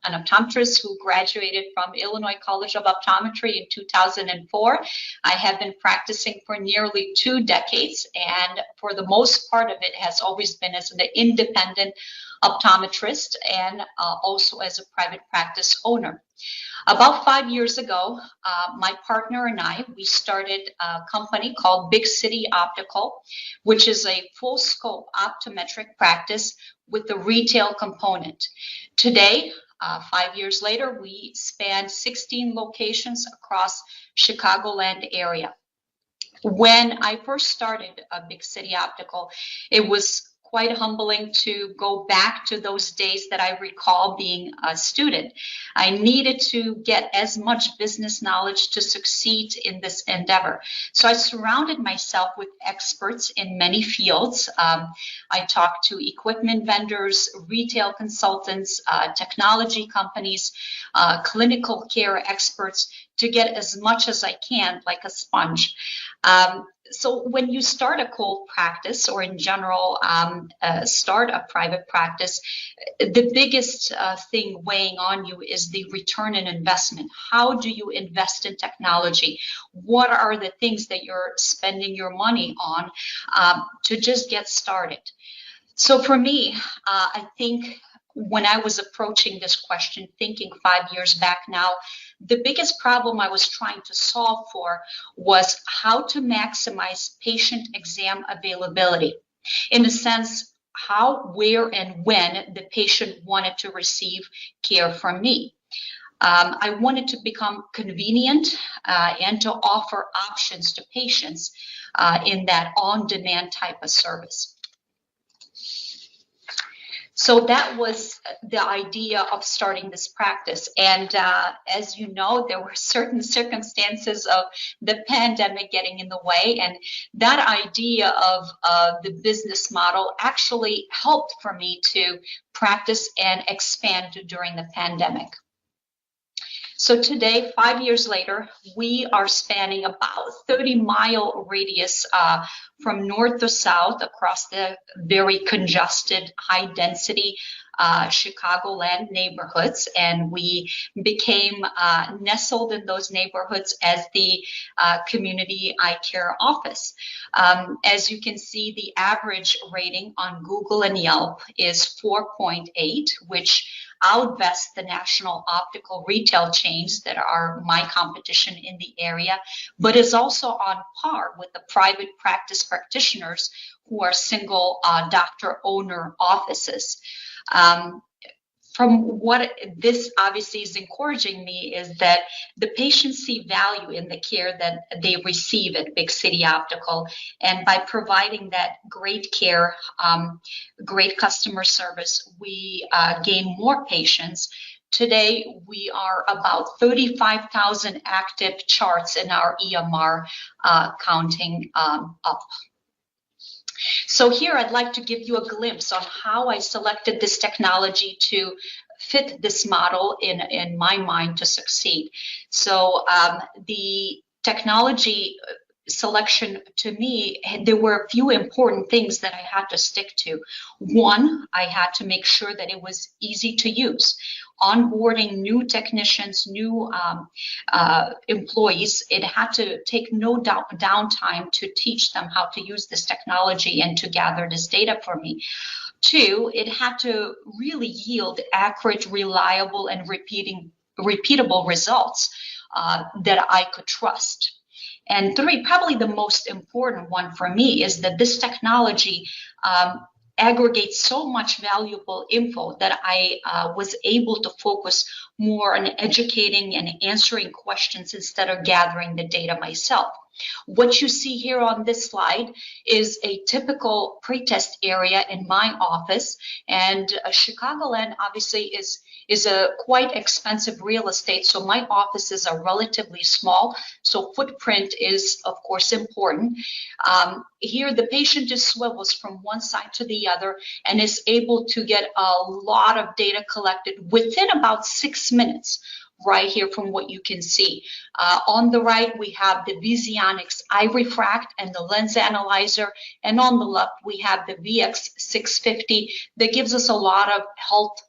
an optometrist who graduated from Illinois College of Optometry in 2004. I have been practicing for nearly 2 decades, and for the most part of it has always been as an independent optometrist and also as a private practice owner. About 5 years ago, my partner and I, we started a company called Big City Optical, which is a full scope optometric practice with the retail component. Today, 5 years later, we span 16 locations across Chicagoland area. When I first started Big City Optical, it was quite humbling to go back to those days that I recall being a student. I needed to get as much business knowledge to succeed in this endeavor. So I surrounded myself with experts in many fields. I talked to equipment vendors, retail consultants, technology companies, clinical care experts to get as much as I can, like a sponge. So when you start a cold practice, or in general start a private practice, the biggest thing weighing on you is the return on investment. How do you invest in technology? What are the things that you're spending your money on to just get started? So for me, I think when I was approaching this question, thinking 5 years back now, the biggest problem I was trying to solve for was how to maximize patient exam availability. In the sense, how, where, and when the patient wanted to receive care from me. I wanted to become convenient and to offer options to patients in that on-demand type of service. So that was the idea of starting this practice. And as you know, there were certain circumstances of the pandemic getting in the way. And that idea of the business model actually helped for me to practice and expand during the pandemic. So today, 5 years later, we are spanning about 30-mile radius from north to south across the very congested, high-density Chicagoland neighborhoods, and we became nestled in those neighborhoods as the community eye care office. As you can see, the average rating on Google and Yelp is 4.8, which outvests the national optical retail chains that are my competition in the area, but is also on par with the private practice practitioners who are single doctor owner offices. From what this obviously is encouraging me is that the patients see value in the care that they receive at Big City Optical. And by providing that great care, great customer service, we gain more patients. Today, we are about 35,000 active charts in our EMR, counting up. So here I'd like to give you a glimpse on how I selected this technology to fit this model in my mind to succeed. So the technology selection, to me, there were a few important things that I had to stick to. One, I had to make sure that it was easy to use. Onboarding new technicians, new employees, it had to take no downtime to teach them how to use this technology and to gather this data for me. Two, it had to really yield accurate, reliable, and repeatable results that I could trust. And three, probably the most important one for me, is that this technology aggregates so much valuable info that I was able to focus more on educating and answering questions instead of gathering the data myself. What you see here on this slide is a typical pretest area in my office, and Chicagoland obviously is a quite expensive real estate, so my offices are relatively small, so footprint is of course important. Here the patient just swivels from one side to the other and is able to get a lot of data collected within about 6 minutes. Right here from what you can see. On the right, we have the Visionix iRefract and the lens analyzer. And on the left, we have the VX650 that gives us a lot of health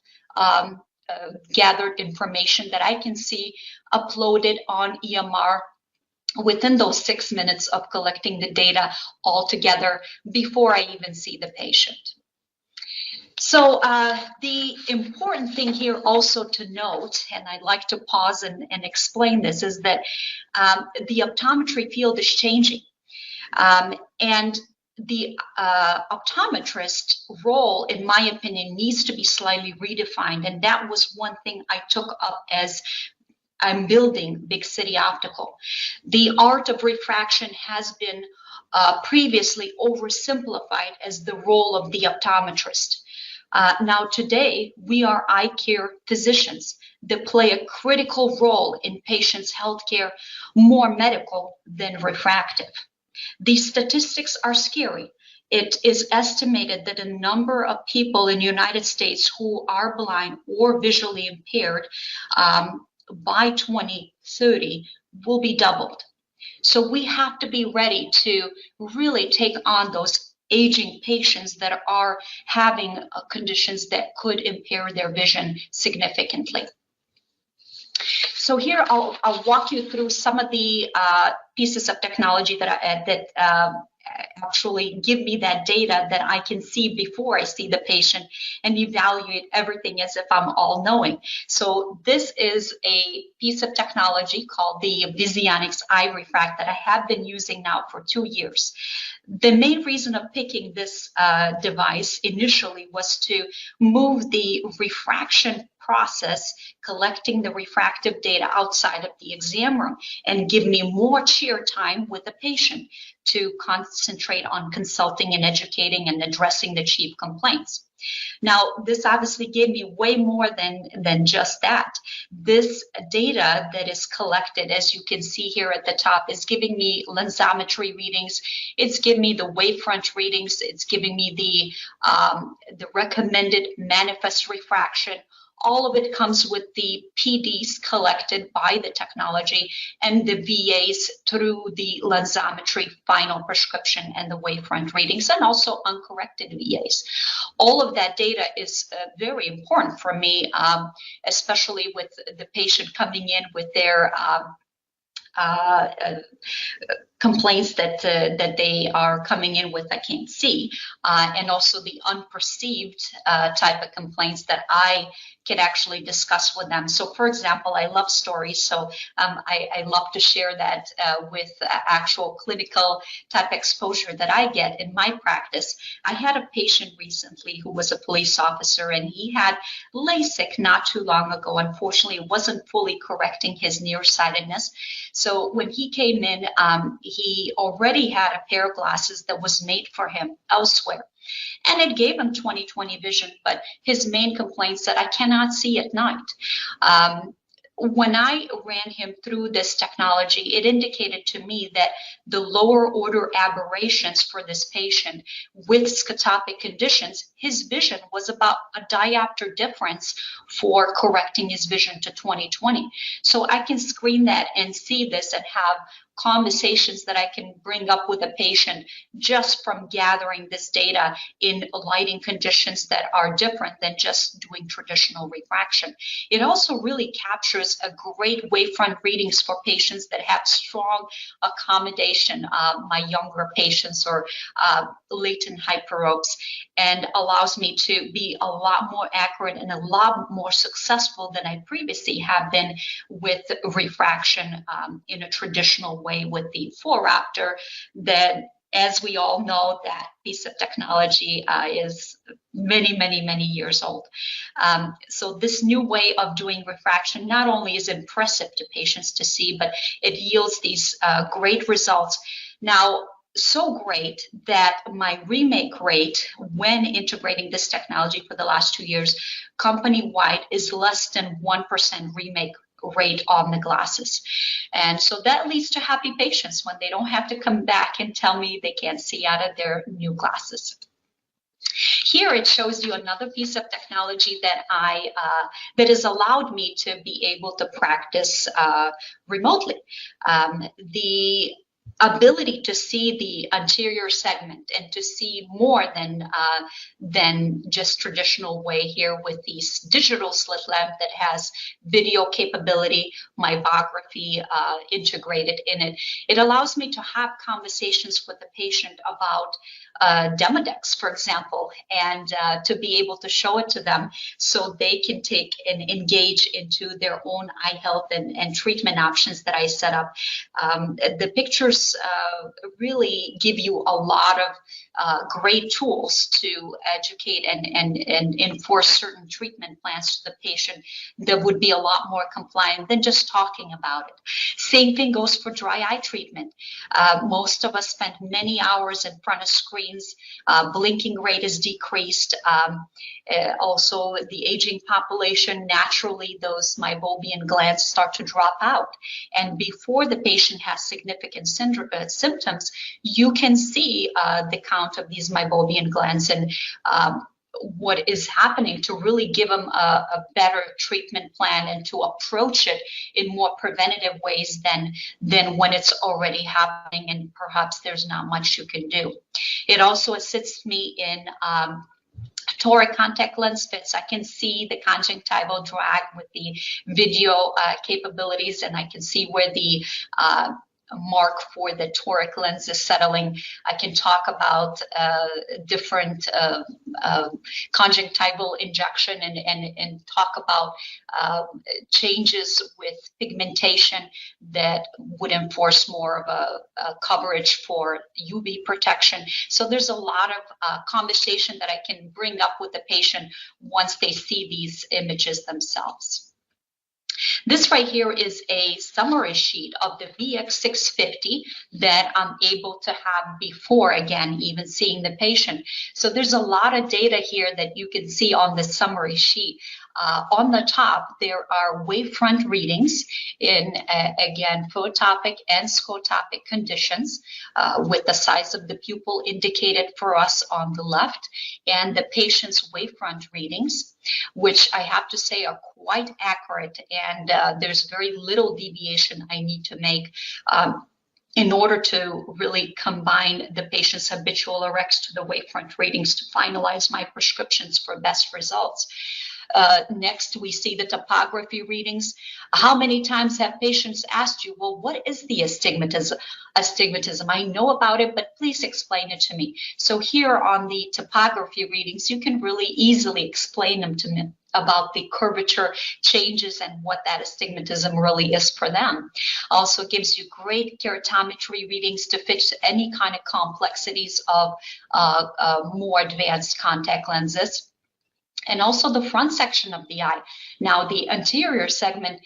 gathered information that I can see uploaded on EMR within those 6 minutes of collecting the data all together before I even see the patient. So the important thing here also to note, and I'd like to pause and explain this, is that the optometry field is changing. And the optometrist role, in my opinion, needs to be slightly redefined. And that was one thing I took up as I'm building Big City Optical. The art of refraction has been previously oversimplified as the role of the optometrist. Now today, we are eye care physicians that play a critical role in patients' healthcare, more medical than refractive. These statistics are scary. It is estimated that a number of people in the United States who are blind or visually impaired by 2030 will be doubled. So we have to be ready to really take on those aging patients that are having conditions that could impair their vision significantly. So here I'll walk you through some of the pieces of technology that actually give me that data that I can see before I see the patient and evaluate everything as if I'm all-knowing. So this is a piece of technology called the Visionix iRefract that I have been using now for 2 years. The main reason of picking this device initially was to move the refraction process, collecting the refractive data outside of the exam room, and give me more chair time with the patient to concentrate on consulting and educating and addressing the chief complaints. Now, this obviously gave me way more than just that. This data that is collected, as you can see here at the top, is giving me lensometry readings. It's giving me the wavefront readings. It's giving me the recommended manifest refraction. All of it comes with the PDs collected by the technology and the VAs through the lensometry final prescription and the wavefront readings, and also uncorrected VAs. All of that data is very important for me, especially with the patient coming in with their complaints that they are coming in with I can't see, and also the unperceived type of complaints that I can actually discuss with them. So for example, I love stories, so I love to share that with actual clinical type exposure that I get in my practice. I had a patient recently who was a police officer, and he had LASIK not too long ago. Unfortunately, it wasn't fully correcting his nearsightedness. So when he came in, he already had a pair of glasses that was made for him elsewhere. And it gave him 20/20 vision, but his main complaint said, I cannot see at night. when I ran him through this technology, it indicated to me that the lower order aberrations for this patient with scotopic conditions, his vision was about a diopter difference for correcting his vision to 20/20. So I can screen that and see this and have conversations that I can bring up with a patient just from gathering this data in lighting conditions that are different than just doing traditional refraction. It also really captures a great wavefront readings for patients that have strong accommodation, my younger patients or latent hyperopes, and allows me to be a lot more accurate and a lot more successful than I previously have been with refraction in a traditional way with the 4-Raptor. That, as we all know, that piece of technology is many years old. So this new way of doing refraction not only is impressive to patients to see, but it yields these great results. Now, so great that my remake rate when integrating this technology for the last 2 years, company-wide, is less than 1% remake rate on the glasses. And so that leads to happy patients when they don't have to come back and tell me they can't see out of their new glasses. Here it shows you another piece of technology that that has allowed me to be able to practice remotely. The ability to see the anterior segment and to see more than just traditional way here with these digital slit lamp that has video capability, mybography integrated in it. It allows me to have conversations with the patient about Demodex, for example, and to be able to show it to them so they can take and engage into their own eye health and treatment options that I set up. The pictures really give you a lot of great tools to educate and enforce certain treatment plans to the patient that would be a lot more compliant than just talking about it. Same thing goes for dry eye treatment. Most of us spend many hours in front of screens. Blinking rate is decreased. Also, the aging population, naturally, those meibomian glands start to drop out. And before the patient has significant symptoms, you can see the count of these meibomian glands and what is happening to really give them a better treatment plan and to approach it in more preventative ways than when it's already happening and perhaps there's not much you can do. It also assists me in toric contact lens fits. I can see the conjunctival drag with the video capabilities, and I can see where the mark for the toric lens is settling. I can talk about different conjunctival injection and talk about changes with pigmentation that would enforce more of a coverage for UV protection. So there's a lot of conversation that I can bring up with the patient once they see these images themselves. This right here is a summary sheet of the VX650 that I'm able to have before, again, even seeing the patient. So there's a lot of data here that you can see on the summary sheet. On the top, there are wavefront readings in, again, photopic and scotopic conditions with the size of the pupil indicated for us on the left, and the patient's wavefront readings, which I have to say are quite accurate, and there's very little deviation I need to make in order to really combine the patient's habitual RX to the wavefront readings to finalize my prescriptions for best results. Next, we see the topography readings. How many times have patients asked you, well, what is the astigmatism? I know about it, but please explain it to me. So here on the topography readings, you can really easily explain them to me about the curvature changes and what that astigmatism really is for them. Also gives you great keratometry readings to fix any kind of complexities of more advanced contact lenses. and also the front section of the eye. Now, the anterior segment,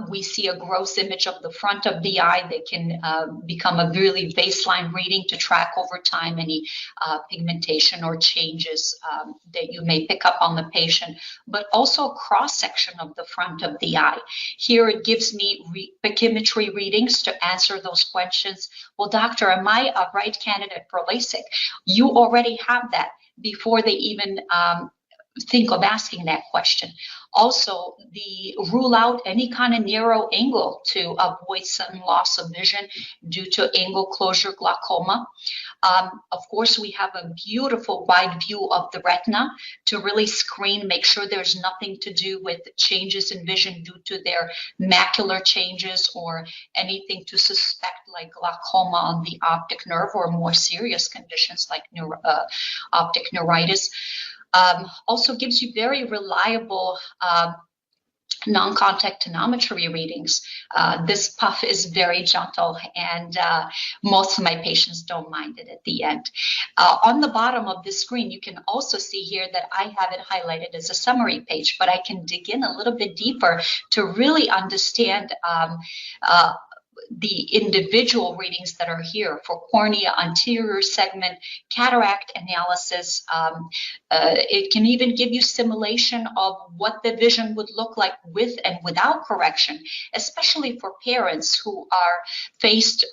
we see a gross image of the front of the eye that can become a really baseline reading to track over time any pigmentation or changes that you may pick up on the patient, but also a cross section of the front of the eye. Here it gives me pachymetry readings to answer those questions. Well, doctor, am I a right candidate for LASIK? You already have that before they even think of asking that question. Also, the rule out any kind of narrow angle to avoid sudden loss of vision due to angle closure glaucoma. Of course, we have a beautiful wide view of the retina to really screen, make sure there's nothing to do with changes in vision due to their macular changes or anything to suspect like glaucoma on the optic nerve or more serious conditions like optic neuritis. Also gives you very reliable non-contact tonometry readings. This puff is very gentle, and most of my patients don't mind it at the end. On the bottom of the screen, you can also see here that I have it highlighted as a summary page, but I can dig in a little bit deeper to really understand the individual readings that are here for cornea, anterior segment, cataract analysis. It can even give you simulation of what the vision would look like with and without correction, especially for parents who are faced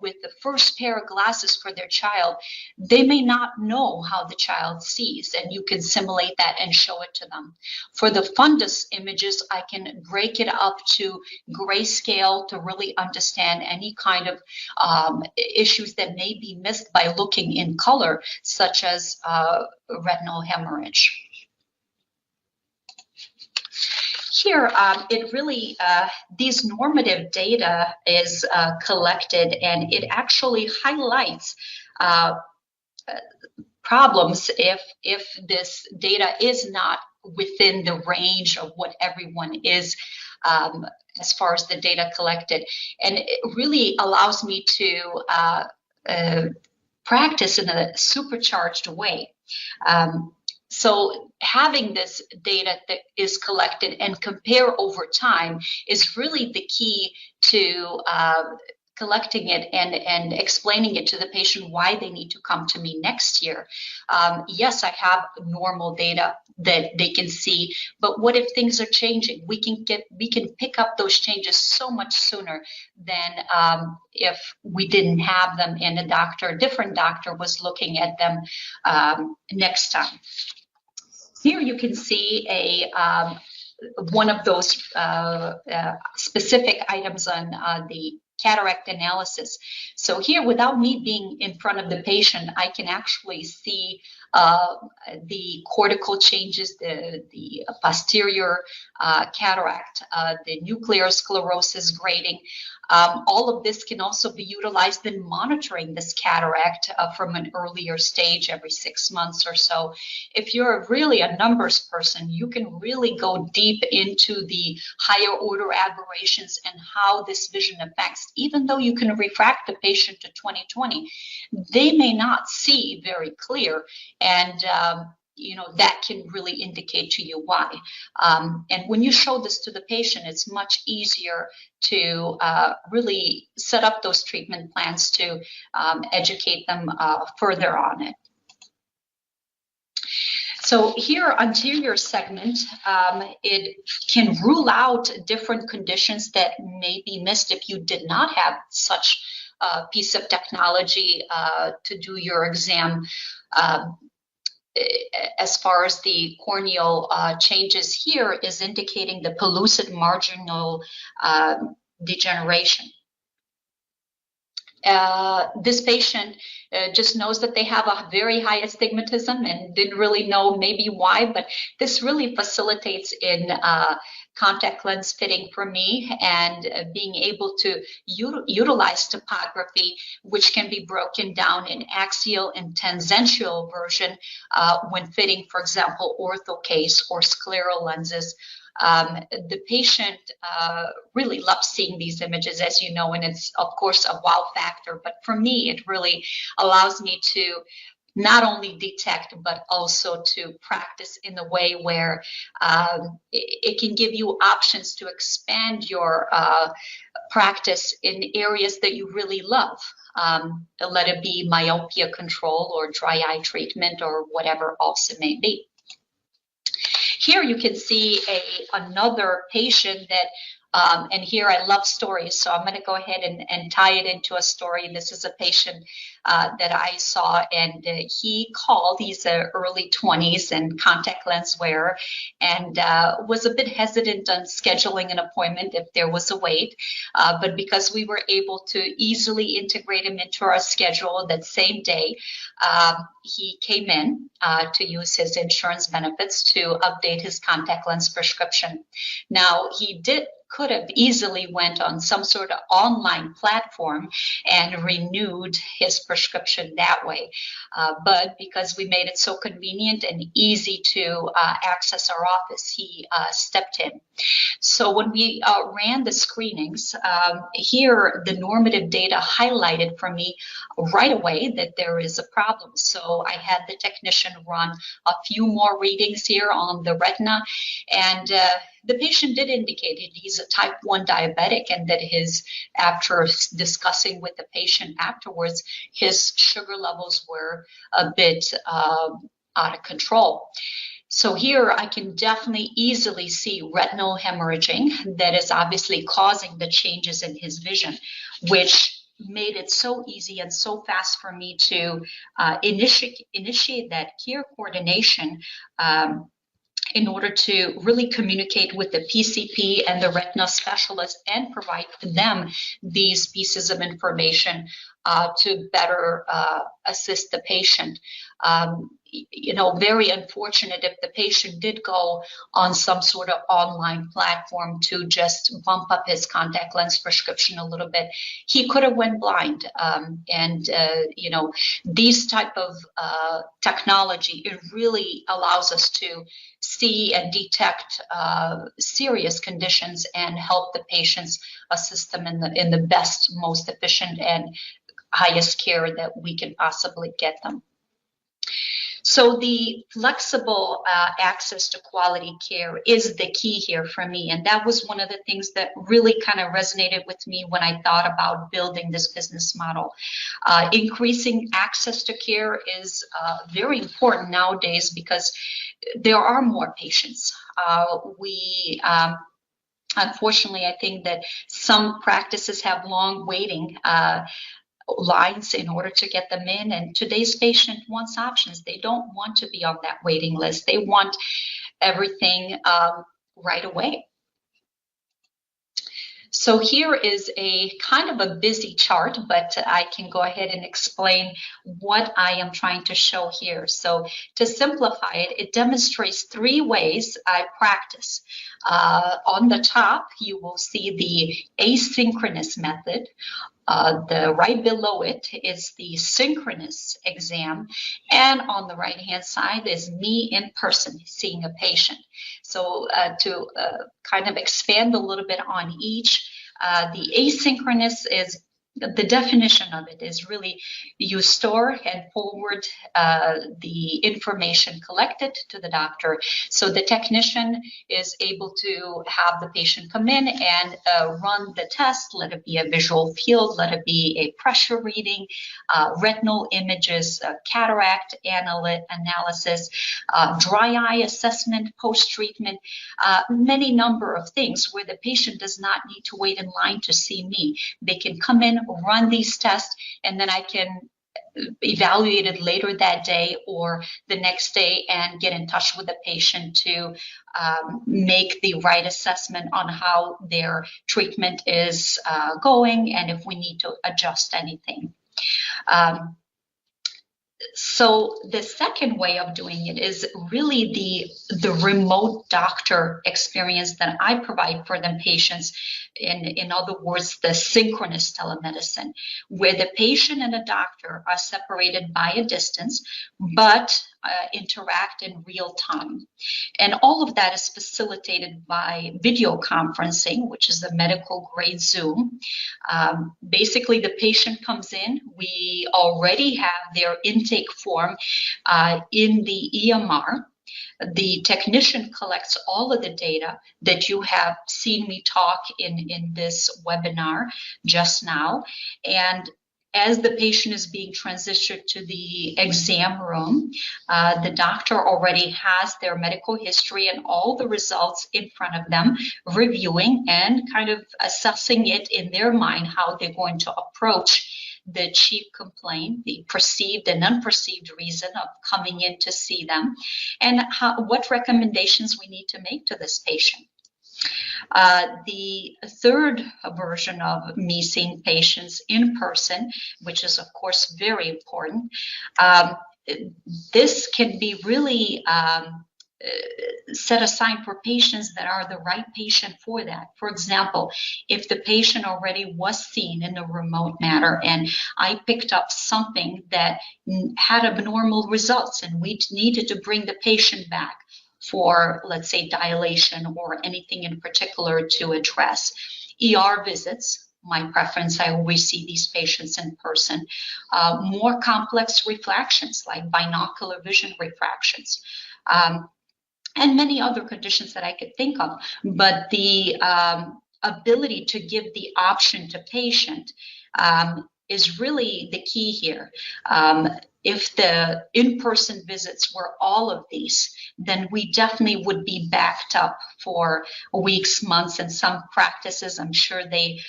with the first pair of glasses for their child. They may not know how the child sees, and you can simulate that and show it to them. For the fundus images, I can break it up to grayscale to really understand any kind of issues that may be missed by looking in color, such as retinal hemorrhage. Here, it really, these normative data is collected, and it actually highlights problems if this data is not within the range of what everyone is as far as the data collected. And it really allows me to practice in a supercharged way. So having this data that is collected and compare over time is really the key to collecting it and explaining it to the patient why they need to come to me next year. Yes, I have normal data that they can see, but what if things are changing? We can pick up those changes so much sooner than if we didn't have them and a different doctor was looking at them next time. Here you can see one of those specific items on the cataract analysis. So here, without me being in front of the patient, I can actually see the cortical changes, the posterior cataract, the nuclear sclerosis grading. All of this can also be utilized in monitoring this cataract from an earlier stage every 6 months or so. If you're really a numbers person, you can really go deep into the higher order aberrations and how this vision affects. Even though you can refract the patient to 20/20, they may not see very clear, and that can really indicate to you why. And when you show this to the patient, it's much easier to really set up those treatment plans to educate them further on it. So here, anterior segment, it can rule out different conditions that may be missed if you did not have such a piece of technology to do your exam. As far as the corneal changes here is indicating the pellucid marginal degeneration. This patient just knows that they have a very high astigmatism and didn't really know maybe why, but this really facilitates in contact lens fitting for me and being able to utilize topography, which can be broken down in axial and tangential version when fitting, for example, ortho case or scleral lenses. The patient really loves seeing these images, as you know, and it's of course a wow factor, but for me it really allows me to not only detect, but also to practice in a way where it can give you options to expand your practice in areas that you really love. Let it be myopia control or dry eye treatment or whatever else it may be. Here you can see another patient that, and here I love stories, so I'm going to go ahead and tie it into a story. This is a patient that I saw, and he called. He's early 20s and contact lens wearer, and was a bit hesitant on scheduling an appointment if there was a wait. But because we were able to easily integrate him into our schedule that same day, he came in to use his insurance benefits to update his contact lens prescription. Now, he could have easily went on some sort of online platform and renewed his prescription that way. But because we made it so convenient and easy to access our office, he stepped in. So when we ran the screenings, here the normative data highlighted for me right away that there is a problem. So I had the technician run a few more readings here on the retina, and the patient did indicate he's a type 1 diabetic, and that after discussing with the patient afterwards, his sugar levels were a bit out of control. So here I can definitely easily see retinal hemorrhaging that is obviously causing the changes in his vision, which made it so easy and so fast for me to initiate that care coordination in order to really communicate with the PCP and the retina specialist and provide them these pieces of information to better assist the patient. Very unfortunate if the patient did go on some sort of online platform to just bump up his contact lens prescription a little bit, he could have went blind. These type of technology, it really allows us to see and detect serious conditions and help the patients, assist them in the best, most efficient and highest care that we can possibly get them. So the flexible access to quality care is the key here for me. And that was one of the things that really kind of resonated with me when I thought about building this business model. Increasing access to care is very important nowadays because there are more patients. Unfortunately, I think that some practices have long waiting lines in order to get them in, and today's patient wants options. They don't want to be on that waiting list. They want everything right away. So here is a kind of a busy chart, but I can go ahead and explain what I am trying to show here. So to simplify it, it demonstrates 3 ways I practice. On the top, you will see the asynchronous method. The right below it is the synchronous exam, and on the right hand side is me in person seeing a patient. So to kind of expand a little bit on each, the asynchronous is the definition of it is really you store and forward the information collected to the doctor. So the technician is able to have the patient come in and run the test, let it be a visual field, let it be a pressure reading, retinal images, cataract analysis, dry eye assessment, post-treatment, many number of things where the patient does not need to wait in line to see me. They can come in, run these tests, and then I can evaluate it later that day or the next day and get in touch with the patient to make the right assessment on how their treatment is going and if we need to adjust anything. So the second way of doing it is really the remote doctor experience that I provide for the patients. In other words, the synchronous telemedicine, where the patient and the doctor are separated by a distance, but interact in real time. And all of that is facilitated by video conferencing, which is the medical grade Zoom. Basically, the patient comes in. We already have their intake form in the EMR. The technician collects all of the data that you have seen me talk in this webinar just now. And as the patient is being transitioned to the exam room, the doctor already has their medical history and all the results in front of them, reviewing and kind of assessing it in their mind, how they're going to approach the chief complaint, the perceived and unperceived reason of coming in to see them, and what recommendations we need to make to this patient. The third version of me seeing patients in person, which is of course very important, this can be really set aside for patients that are the right patient for that. For example, if the patient already was seen in a remote manner and I picked up something that had abnormal results and we needed to bring the patient back for, let's say, dilation or anything in particular to address. ER visits, my preference, I always see these patients in person. More complex refractions like binocular vision refractions. And many other conditions that I could think of. But the ability to give the option to patient is really the key here. If the in-person visits were all of these, then we definitely would be backed up for weeks, months, and some practices, I'm sure they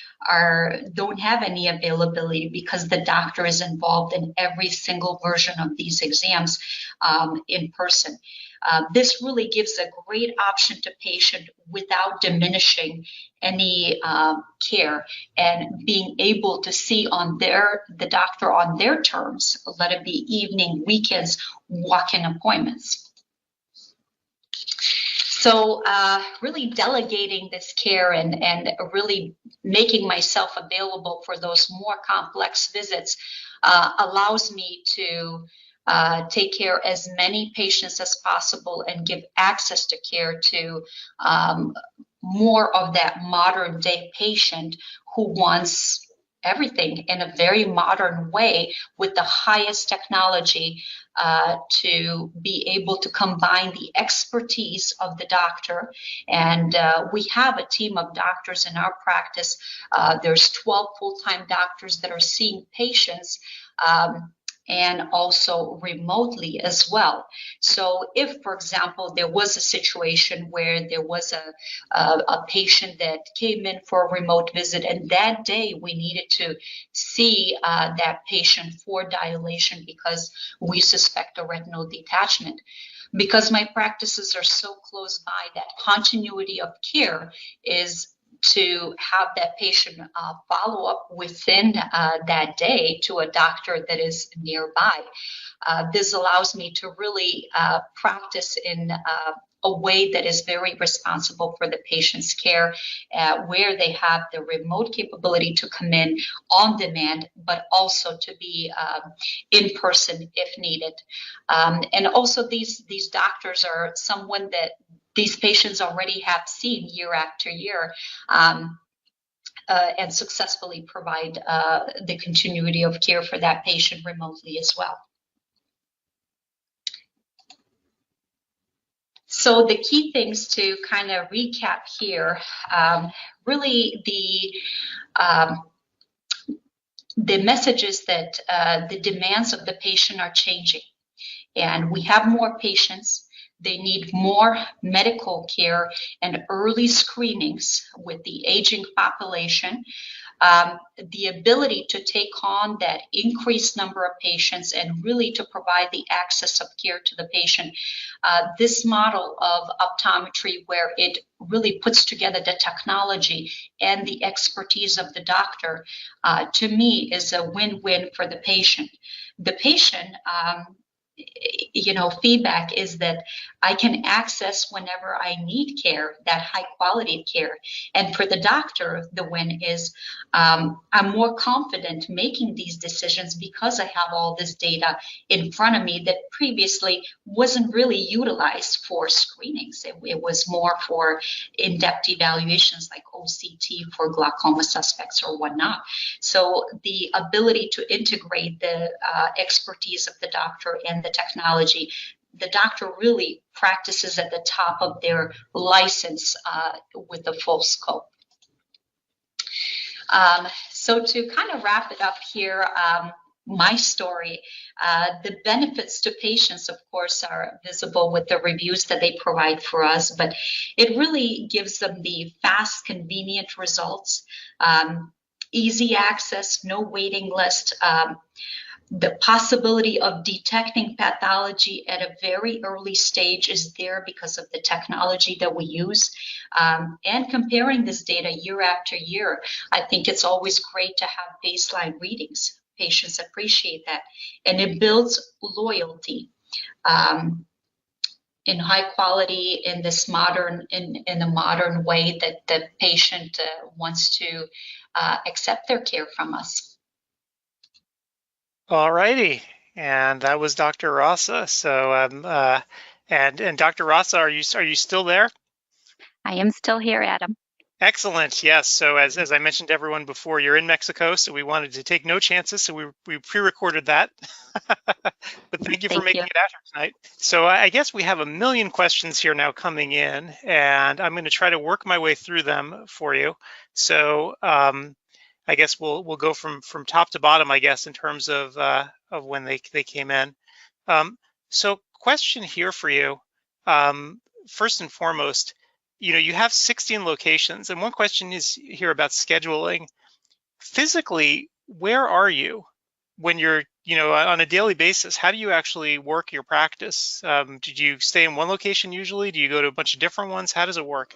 don't have any availability because the doctor is involved in every single version of these exams in person. This really gives a great option to patient without diminishing any care and being able to see the doctor on their terms, let it be evening, weekends, walk-in appointments. So really delegating this care and really making myself available for those more complex visits allows me to take care as many patients as possible and give access to care to more of that modern day patient who wants everything in a very modern way with the highest technology to be able to combine the expertise of the doctor. And we have a team of doctors in our practice. There's 12 full-time doctors that are seeing patients and also remotely as well. So if, for example, there was a situation where there was a patient that came in for a remote visit and that day we needed to see that patient for dilation because we suspect a retinal detachment, because my practices are so close by, that continuity of care is to have that patient follow up within that day to a doctor that is nearby. This allows me to really practice in a way that is very responsible for the patient's care, where they have the remote capability to come in on demand, but also to be in person if needed. And also these doctors are someone that these patients already have seen year after year and successfully provide the continuity of care for that patient remotely as well. So the key things to kind of recap here, really the message is that the demands of the patient are changing, and we have more patients. They need more medical care and early screenings with the aging population. The ability to take on that increased number of patients and really to provide the access of care to the patient. This model of optometry, where it really puts together the technology and the expertise of the doctor, to me is a win-win for the patient. The patient, feedback is that I can access whenever I need care, that high quality care. And for the doctor, the win is I'm more confident making these decisions because I have all this data in front of me that previously wasn't really utilized for screenings. It was more for in-depth evaluations like OCT for glaucoma suspects or whatnot. So the ability to integrate the expertise of the doctor and the technology, the doctor really practices at the top of their license with the full scope. So to kind of wrap it up here, my story, the benefits to patients, of course, are visible with the reviews that they provide for us, but it really gives them the fast, convenient results, easy access, no waiting list, the possibility of detecting pathology at a very early stage is there because of the technology that we use. And comparing this data year after year, I think it's always great to have baseline readings. Patients appreciate that. And it builds loyalty in high quality in this modern, in the modern way that the patient wants to accept their care from us. All righty, and that was Dr. Rasa. So, and Dr. Rasa, are you still there? I am still here, Adam. Excellent. Yes. So as I mentioned to everyone before, you're in Mexico, so we wanted to take no chances, so we pre-recorded that. But thank you for making it out here tonight. So I guess we have a million questions here now coming in, and I'm going to try to work my way through them for you. So I guess we'll go from top to bottom, I guess, in terms of when they came in. So question here for you. First and foremost, you have 16 locations, and one question is here about scheduling. Physically, where are you when you're, on a daily basis? How do you actually work your practice? Did you stay in one location usually? Do you go to a bunch of different ones? How does it work?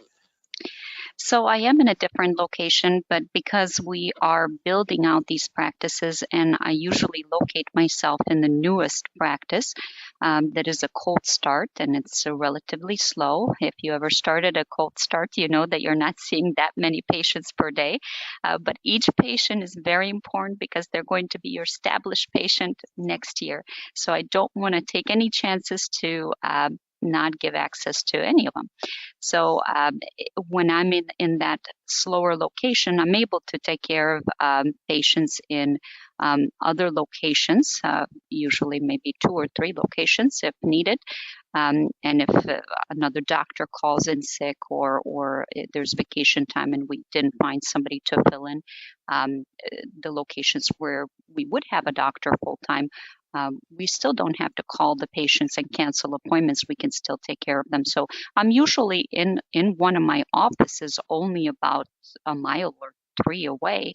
So I am in a different location, but because we are building out these practices, and I usually locate myself in the newest practice, that is a cold start, and it's relatively slow. If you ever started a cold start, you know that you're not seeing that many patients per day, but each patient is very important because they're going to be your established patient next year. So I don't want to take any chances to not give access to any of them. So when I'm in that slower location, I'm able to take care of patients in other locations, usually maybe 2 or 3 locations if needed. And if another doctor calls in sick or there's vacation time and we didn't find somebody to fill in, the locations where we would have a doctor full-time, we still don't have to call the patients and cancel appointments. We can still take care of them. So I'm usually in one of my offices only about a mile or 3 away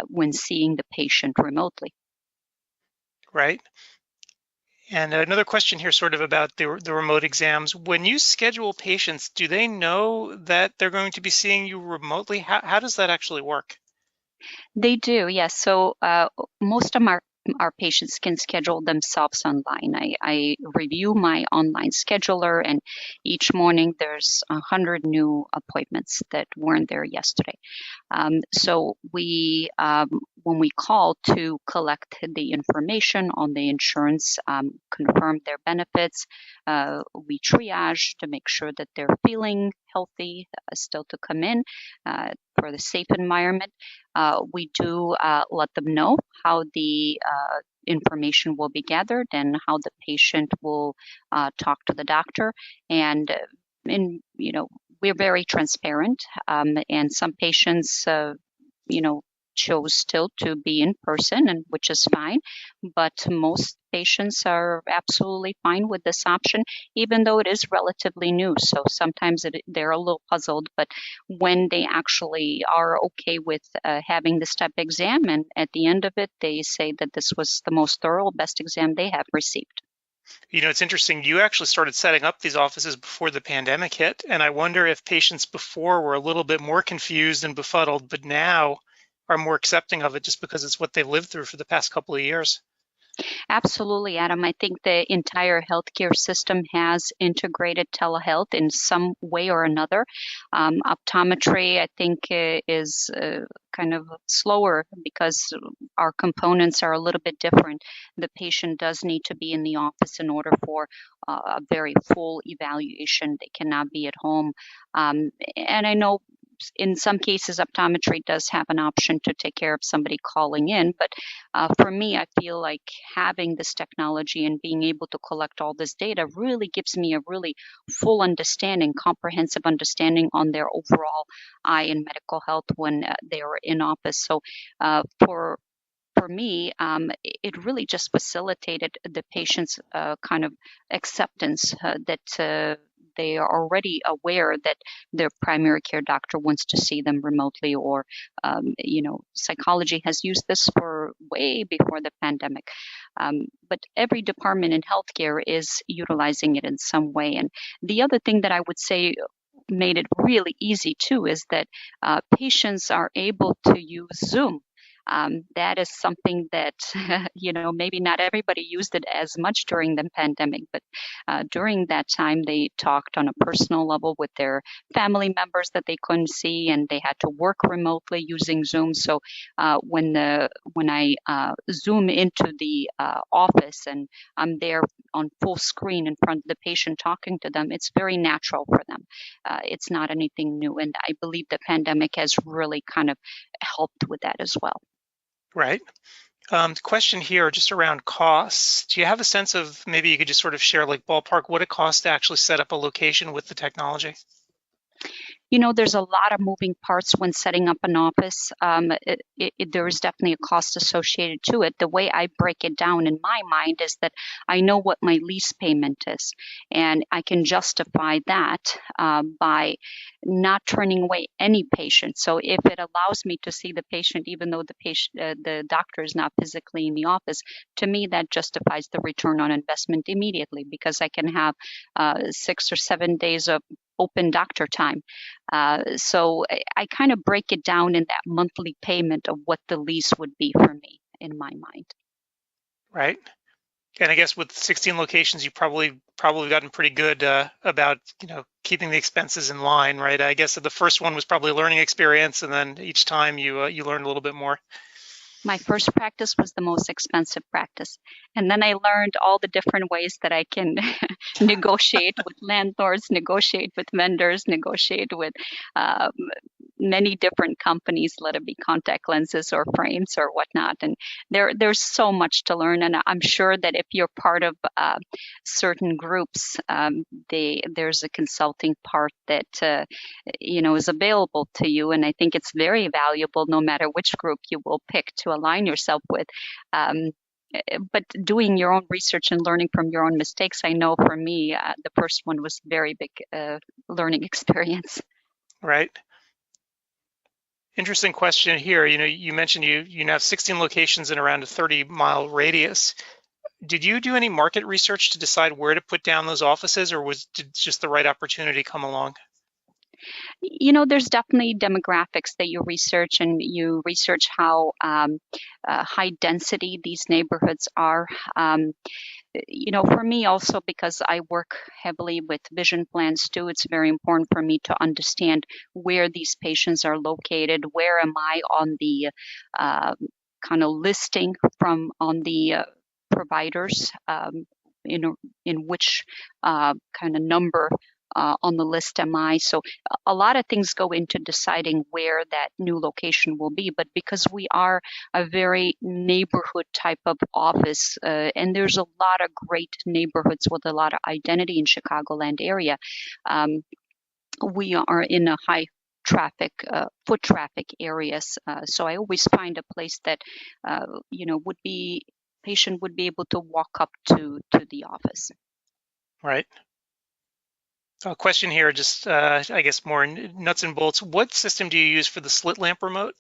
when seeing the patient remotely. Right. And another question here sort of about the remote exams. When you schedule patients, do they know that they're going to be seeing you remotely? How does that actually work? They do, yes. So most of our patients can schedule themselves online. I review my online scheduler, and each morning there's 100 new appointments that weren't there yesterday. So we, when we call to collect the information on the insurance, confirm their benefits, we triage to make sure that they're feeling healthy still to come in for the safe environment. We do let them know how the information will be gathered and how the patient will talk to the doctor. And we're very transparent. And some patients, chose still to be in person, and which is fine. But most patients are absolutely fine with this option, even though it is relatively new. So sometimes they're a little puzzled, but when they actually are okay with having the step exam, and at the end of it, they say that this was the most thorough, best exam they have received. It's interesting. You actually started setting up these offices before the pandemic hit, and I wonder if patients before were a little bit more confused and befuddled, but now are more accepting of it just because it's what they've lived through for the past couple of years. Absolutely, Adam. I think the entire healthcare system has integrated telehealth in some way or another. Optometry, I think, is kind of slower because our components are a little bit different. The patient does need to be in the office in order for a very full evaluation. They cannot be at home. And I know in some cases, optometry does have an option to take care of somebody calling in. But for me, I feel like having this technology and being able to collect all this data really gives me a really full understanding, comprehensive understanding on their overall eye and medical health when they are in office. So for me, it really just facilitated the patient's kind of acceptance that they are already aware that their primary care doctor wants to see them remotely, or psychology has used this for way before the pandemic. But every department in healthcare is utilizing it in some way. And the other thing that I would say made it really easy too is that patients are able to use Zoom. That is something that, maybe not everybody used it as much during the pandemic, but during that time, they talked on a personal level with their family members that they couldn't see, and they had to work remotely using Zoom. So when I Zoom into the office and I'm there on full screen in front of the patient talking to them, it's very natural for them. It's not anything new. And I believe the pandemic has really kind of helped with that as well. Right. The question here just around costs. Do you have a sense of, maybe you could just sort of share like ballpark what it costs to actually set up a location with the technology? There's a lot of moving parts when setting up an office. There is definitely a cost associated to it. The way I break it down in my mind is that I know what my lease payment is, and I can justify that by not turning away any patient. So if it allows me to see the patient, even though the doctor is not physically in the office, to me that justifies the return on investment immediately, because I can have 6 or 7 days of open doctor time. So I kind of break it down in that monthly payment of what the lease would be for me in my mind. Right. And I guess with 16 locations, you probably gotten pretty good about keeping the expenses in line, right? I guess the first one was probably a learning experience, and then each time you learn a little bit more. My first practice was the most expensive practice. And then I learned all the different ways that I can negotiate with landlords, negotiate with vendors, negotiate with many different companies, let it be contact lenses or frames or whatnot. And there's so much to learn. And I'm sure that if you're part of certain groups, there's a consulting part that is available to you. And I think it's very valuable no matter which group you will pick to align yourself with. But doing your own research and learning from your own mistakes, I know for me, the first one was very big learning experience. Right. Interesting question here. You mentioned you now have 16 locations in around a 30-mile radius. Did you do any market research to decide where to put down those offices, or did just the right opportunity come along? There's definitely demographics that you research, and you research how high density these neighborhoods are. For me also, because I work heavily with vision plans too, it's very important for me to understand where these patients are located. Where am I on the kind of listing on the providers, in which kind of number on the list am I? So a lot of things go into deciding where that new location will be. But because we are a very neighborhood type of office, and there's a lot of great neighborhoods with a lot of identity in Chicagoland area, we are in a high traffic, foot traffic areas. So I always find a place that, patient would be able to walk up to the office. Right. A question here, just I guess more nuts and bolts. What system do you use for the slit lamp remote?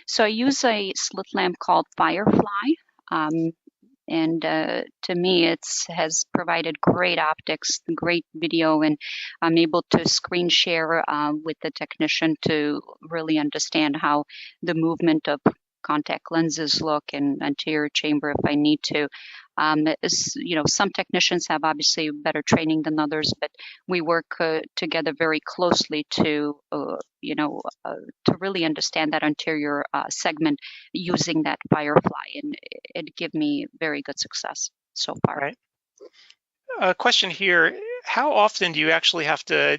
So I use a slit lamp called Firefly, and to me it has provided great optics, great video, and I'm able to screen share with the technician to really understand how the movement of contact lenses look and anterior chamber if I need to. Some technicians have obviously better training than others, but we work together very closely to really understand that anterior segment using that Firefly, and it gave me very good success so far. Right. A question here: how often do you actually have to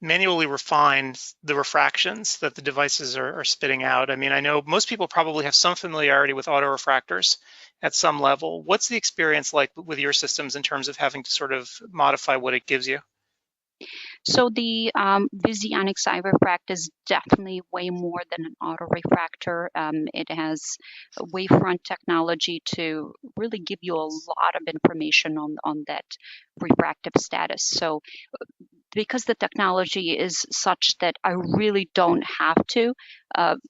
manually refine the refractions that the devices are spitting out? I mean, I know most people probably have some familiarity with autorefractors at some level. What's the experience like with your systems in terms of having to sort of modify what it gives you? So the Visionics iRefract is definitely way more than an autorefractor. It has a wavefront technology to really give you a lot of information on that refractive status. So because the technology is such that I really don't have to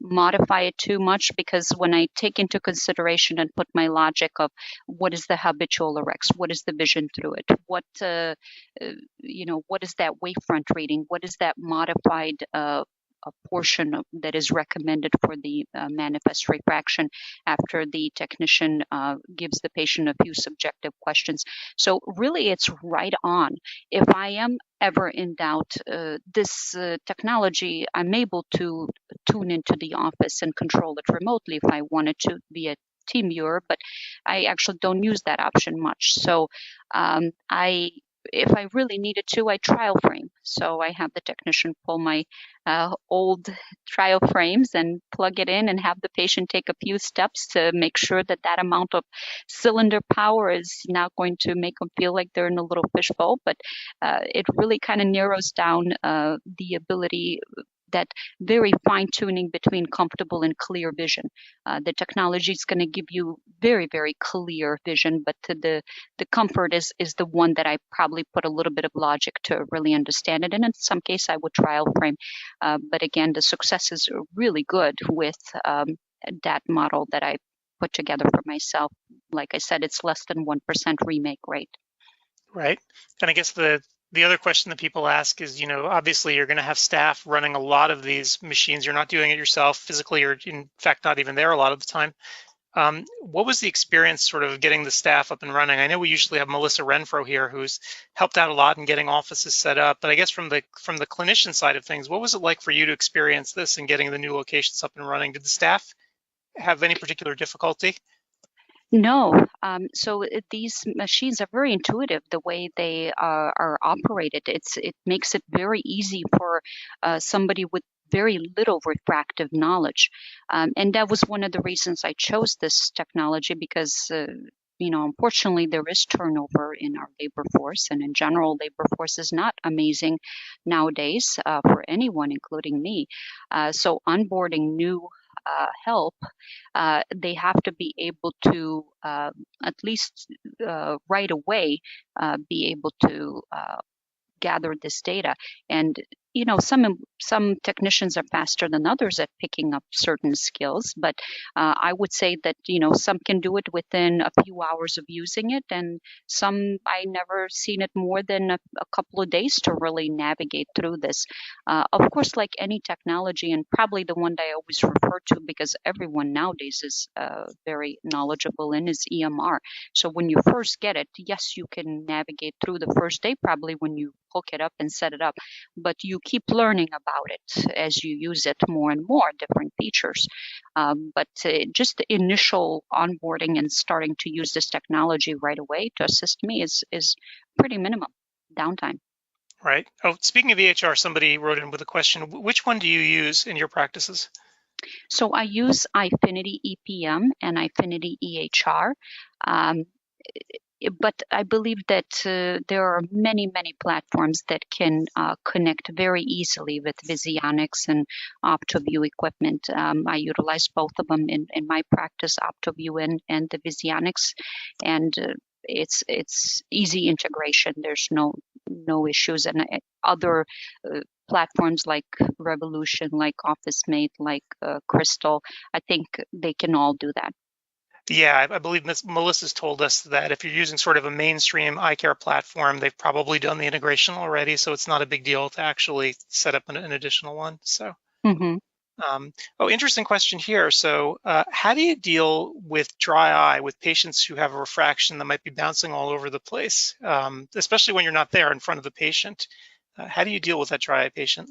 modify it too much, because when I take into consideration and put my logic of what is the habitual Rx, what is the vision through it, what is that wavefront reading, what is that modified a portion that is recommended for the manifest refraction after the technician gives the patient a few subjective questions. So really it's right on. If I am ever in doubt, this technology, I'm able to tune into the office and control it remotely if I wanted to be a team viewer, but I actually don't use that option much. So if I really needed to, I trial frame. So I have the technician pull my old trial frames and plug it in and have the patient take a few steps to make sure that that amount of cylinder power is not going to make them feel like they're in a little fishbowl. But it really kind of narrows down the ability, that very fine tuning between comfortable and clear vision. The technology is going to give you very, very clear vision, but the comfort is the one that I probably put a little bit of logic to really understand it. And in some case, I would trial frame. But again, the success is really good with that model that I put together for myself. Like I said, it's less than 1% remake rate. Right. And I guess the other question that people ask is, obviously you're going to have staff running a lot of these machines. You're not doing it yourself physically, or in fact, not even there a lot of the time. What was the experience sort of getting the staff up and running? I know we usually have Melissa Renfro here, who's helped out a lot in getting offices set up. But I guess from the clinician side of things, what was it like for you to experience this and getting the new locations up and running? Did the staff have any particular difficulty? No. So these machines are very intuitive the way they are operated. It makes it very easy for somebody with very little refractive knowledge. And that was one of the reasons I chose this technology, because unfortunately, there is turnover in our labor force, and in general, labor force is not amazing nowadays for anyone, including me. So onboarding new help, they have to be able to at least right away be able to gather this data. And some technicians are faster than others at picking up certain skills, but I would say that some can do it within a few hours of using it, and some I never seen it more than a couple of days to really navigate through this. Of course, like any technology, and probably the one that I always refer to because everyone nowadays is very knowledgeable in, is EMR. So when you first get it, yes, you can navigate through the first day probably when you hook it up and set it up, but you keep learning about it as you use it more and more, different features. But just the initial onboarding and starting to use this technology right away to assist me is pretty minimum downtime. Right. Oh, speaking of EHR, somebody wrote in with a question. Which one do you use in your practices? So I use Eyefinity EPM and Eyefinity EHR. But I believe that there are many, many platforms that can connect very easily with Visionics and OptoView equipment. I utilize both of them in my practice, OptoView and the Visionics, and it's easy integration. There's no issues. And other platforms like Revolution, like OfficeMate, like Crystal, I think they can all do that. Yeah, I believe Melissa's told us that if you're using sort of a mainstream eye care platform, they've probably done the integration already, so it's not a big deal to actually set up an additional one. So, Interesting question here. So how do you deal with dry eye with patients who have a refraction that might be bouncing all over the place, especially when you're not there in front of the patient? How do you deal with that dry eye patient?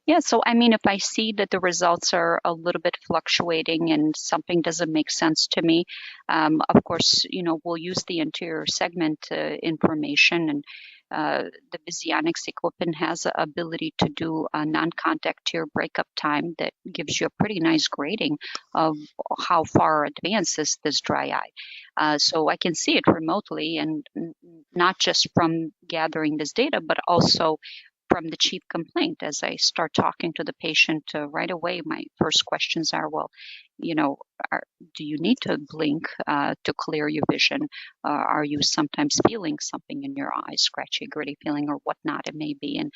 Yeah, so I mean, if I see that the results are a little bit fluctuating and something doesn't make sense to me, of course, we'll use the anterior segment information, and the Visionics equipment has the ability to do a non-contact tear breakup time that gives you a pretty nice grading of how far advanced is this dry eye. So I can see it remotely, and not just from gathering this data, but also from the chief complaint. As I start talking to the patient right away, my first questions are, well, do you need to blink to clear your vision? Are you sometimes feeling something in your eyes, scratchy, gritty feeling, or whatnot it may be? And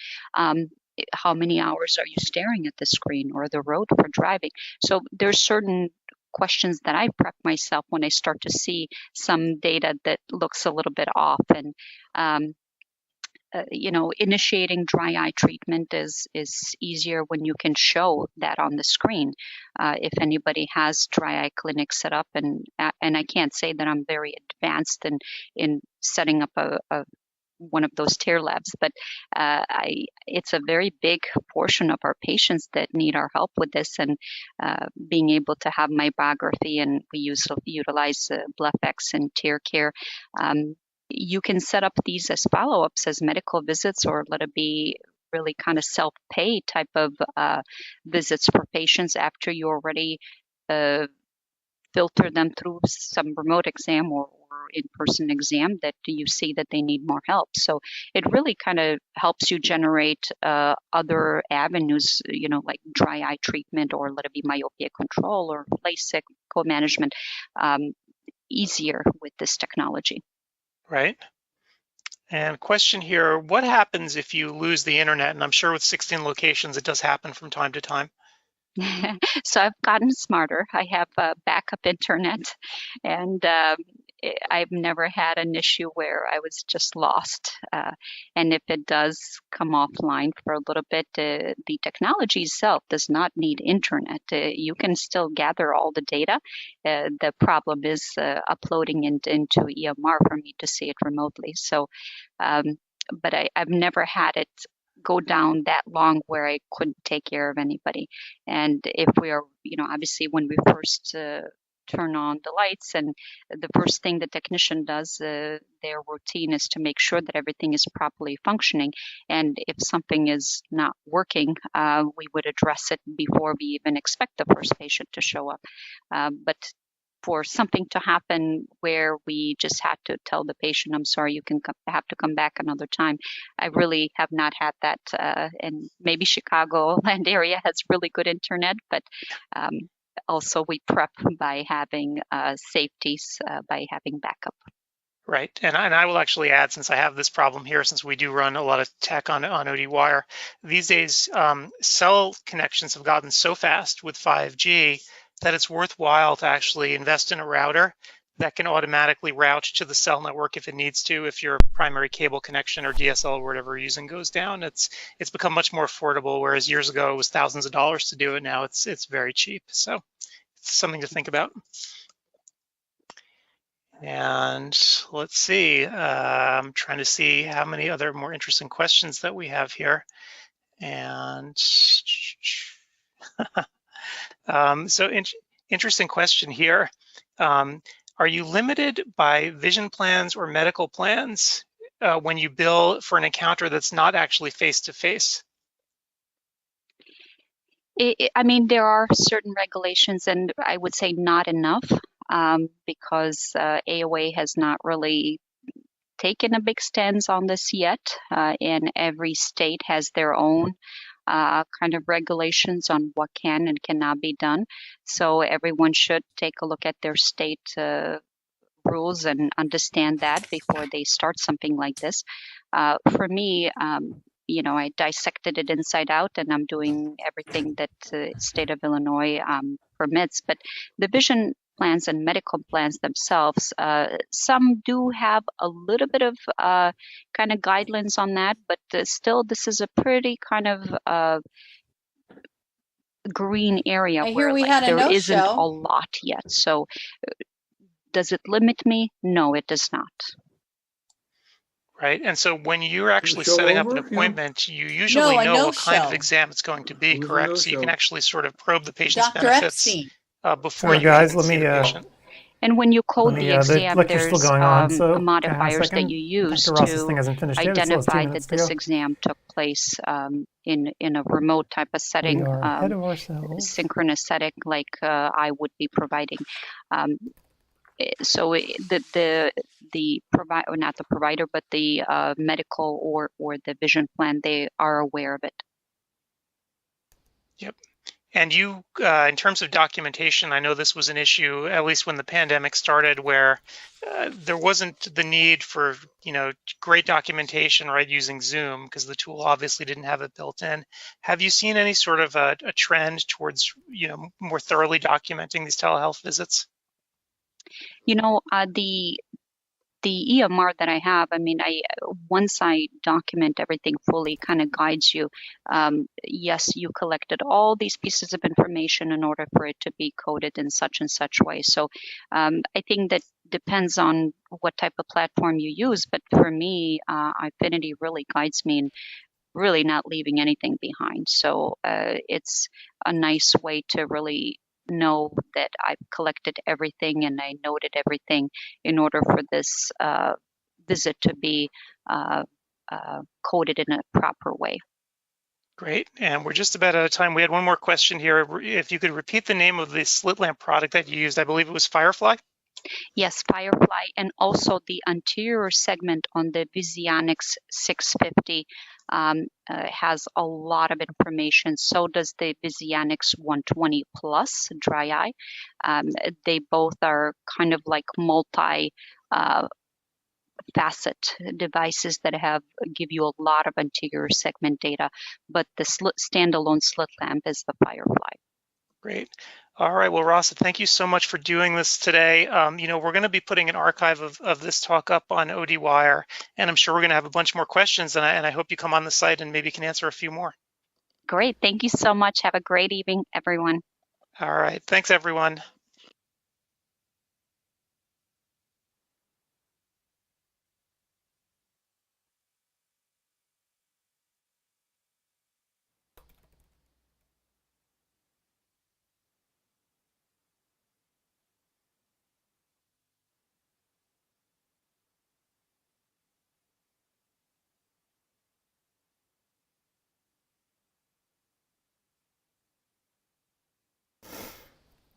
how many hours are you staring at the screen or the road for driving? So there's certain questions that I prep myself when I start to see some data that looks a little bit off. And initiating dry eye treatment is easier when you can show that on the screen. If anybody has dry eye clinics set up, and I can't say that I'm very advanced in setting up one of those tear labs, but it's a very big portion of our patients that need our help with this, and being able to have my biography, and we utilize BluffX and Tear Care. You can set up these as follow-ups, as medical visits, or let it be really kind of self-pay type of visits for patients after you already filter them through some remote exam or in-person exam that you see that they need more help. So it really kind of helps you generate other avenues, like dry eye treatment, or let it be myopia control or LASIK co-management, easier with this technology. Right. And question here, what happens if you lose the internet? And I'm sure with 16 locations, it does happen from time to time. So I've gotten smarter. I have backup internet, and I've never had an issue where I was just lost. And if it does come offline for a little bit, the technology itself does not need internet. You can still gather all the data. The problem is uploading into EMR for me to see it remotely. So, but I've never had it go down that long where I couldn't take care of anybody. And if we are, obviously when we first turn on the lights, and the first thing the technician does, their routine is to make sure that everything is properly functioning. And if something is not working, we would address it before we even expect the first patient to show up. But for something to happen where we just had to tell the patient, I'm sorry, you have to come back another time, I really have not had that. And maybe Chicagoland area has really good internet, but also we prep by having safeties, by having backup. Right. And I will actually add, since I have this problem here, since we do run a lot of tech on ODwire, these days cell connections have gotten so fast with 5G that it's worthwhile to actually invest in a router that can automatically route to the cell network if it needs to, if your primary cable connection or DSL or whatever you're using goes down. It's become much more affordable, whereas years ago it was thousands of dollars to do it. Now it's very cheap. So it's something to think about. And let's see, I'm trying to see how many other more interesting questions that we have here. And interesting question here. Are you limited by vision plans or medical plans when you bill for an encounter that's not actually face-to-face? I mean, there are certain regulations, and I would say not enough, because AOA has not really taken a big stance on this yet, and every state has their own kind of regulations on what can and cannot be done. So everyone should take a look at their state rules and understand that before they start something like this. For me, I dissected it inside out, and I'm doing everything that the state of Illinois permits. But the vision plans and medical plans themselves, some do have a little bit of kind of guidelines on that, but still this is a pretty kind of green area I where hear we like had a there isn't a no-show. lot yet. So does it limit me? No, it does not. Right. And so when you're actually show setting up an over, yeah? appointment, you usually No, a know what kind of no-show. exam it's going to be, It was a correct? So you can no-show. actually sort of probe the patient's Dr. benefits Epstein. before Hey you guys, even see the patient. And when you let code me, the the exam, lecture's still there's going on, so hang on a modifiers that second. you use Dr. Ross's thing to hasn't finished yet. It still has 2 identify minutes that to this go. exam took place in a remote type of We setting, are ahead of ourselves. synchronous setting, like I would be providing. So the provider, or not the provider, but the medical or the vision plan, they are aware of it. Yep. And you, in terms of documentation, I know this was an issue, at least when the pandemic started, where there wasn't the need for, great documentation, right, using Zoom, because the tool obviously didn't have it built in. Have you seen any sort of a trend towards, more thoroughly documenting these telehealth visits? The EMR that I have, I mean, once I document everything fully, kind of guides you. Yes, you collected all these pieces of information in order for it to be coded in such and such way. So I think that depends on what type of platform you use. But for me, Affinity really guides me in really not leaving anything behind. So it's a nice way to really know that I've collected everything and I noted everything in order for this visit to be coded in a proper way. Great. And we're just about out of time. We had one more question here. If you could repeat the name of the slit lamp product that you used, I believe it was Firefly? Yes, Firefly, and also the anterior segment on the Visionics 650 has a lot of information. So does the Visionics 120 Plus dry eye. They both are kind of like multi facet devices that give you a lot of anterior segment data, but the standalone slit lamp is the Firefly. Great. All right. Well, Rossa, thank you so much for doing this today. We're going to be putting an archive of this talk up on ODwire, and I'm sure we're going to have a bunch more questions, and I hope you come on the site and maybe can answer a few more. Great. Thank you so much. Have a great evening, everyone. All right. Thanks, everyone.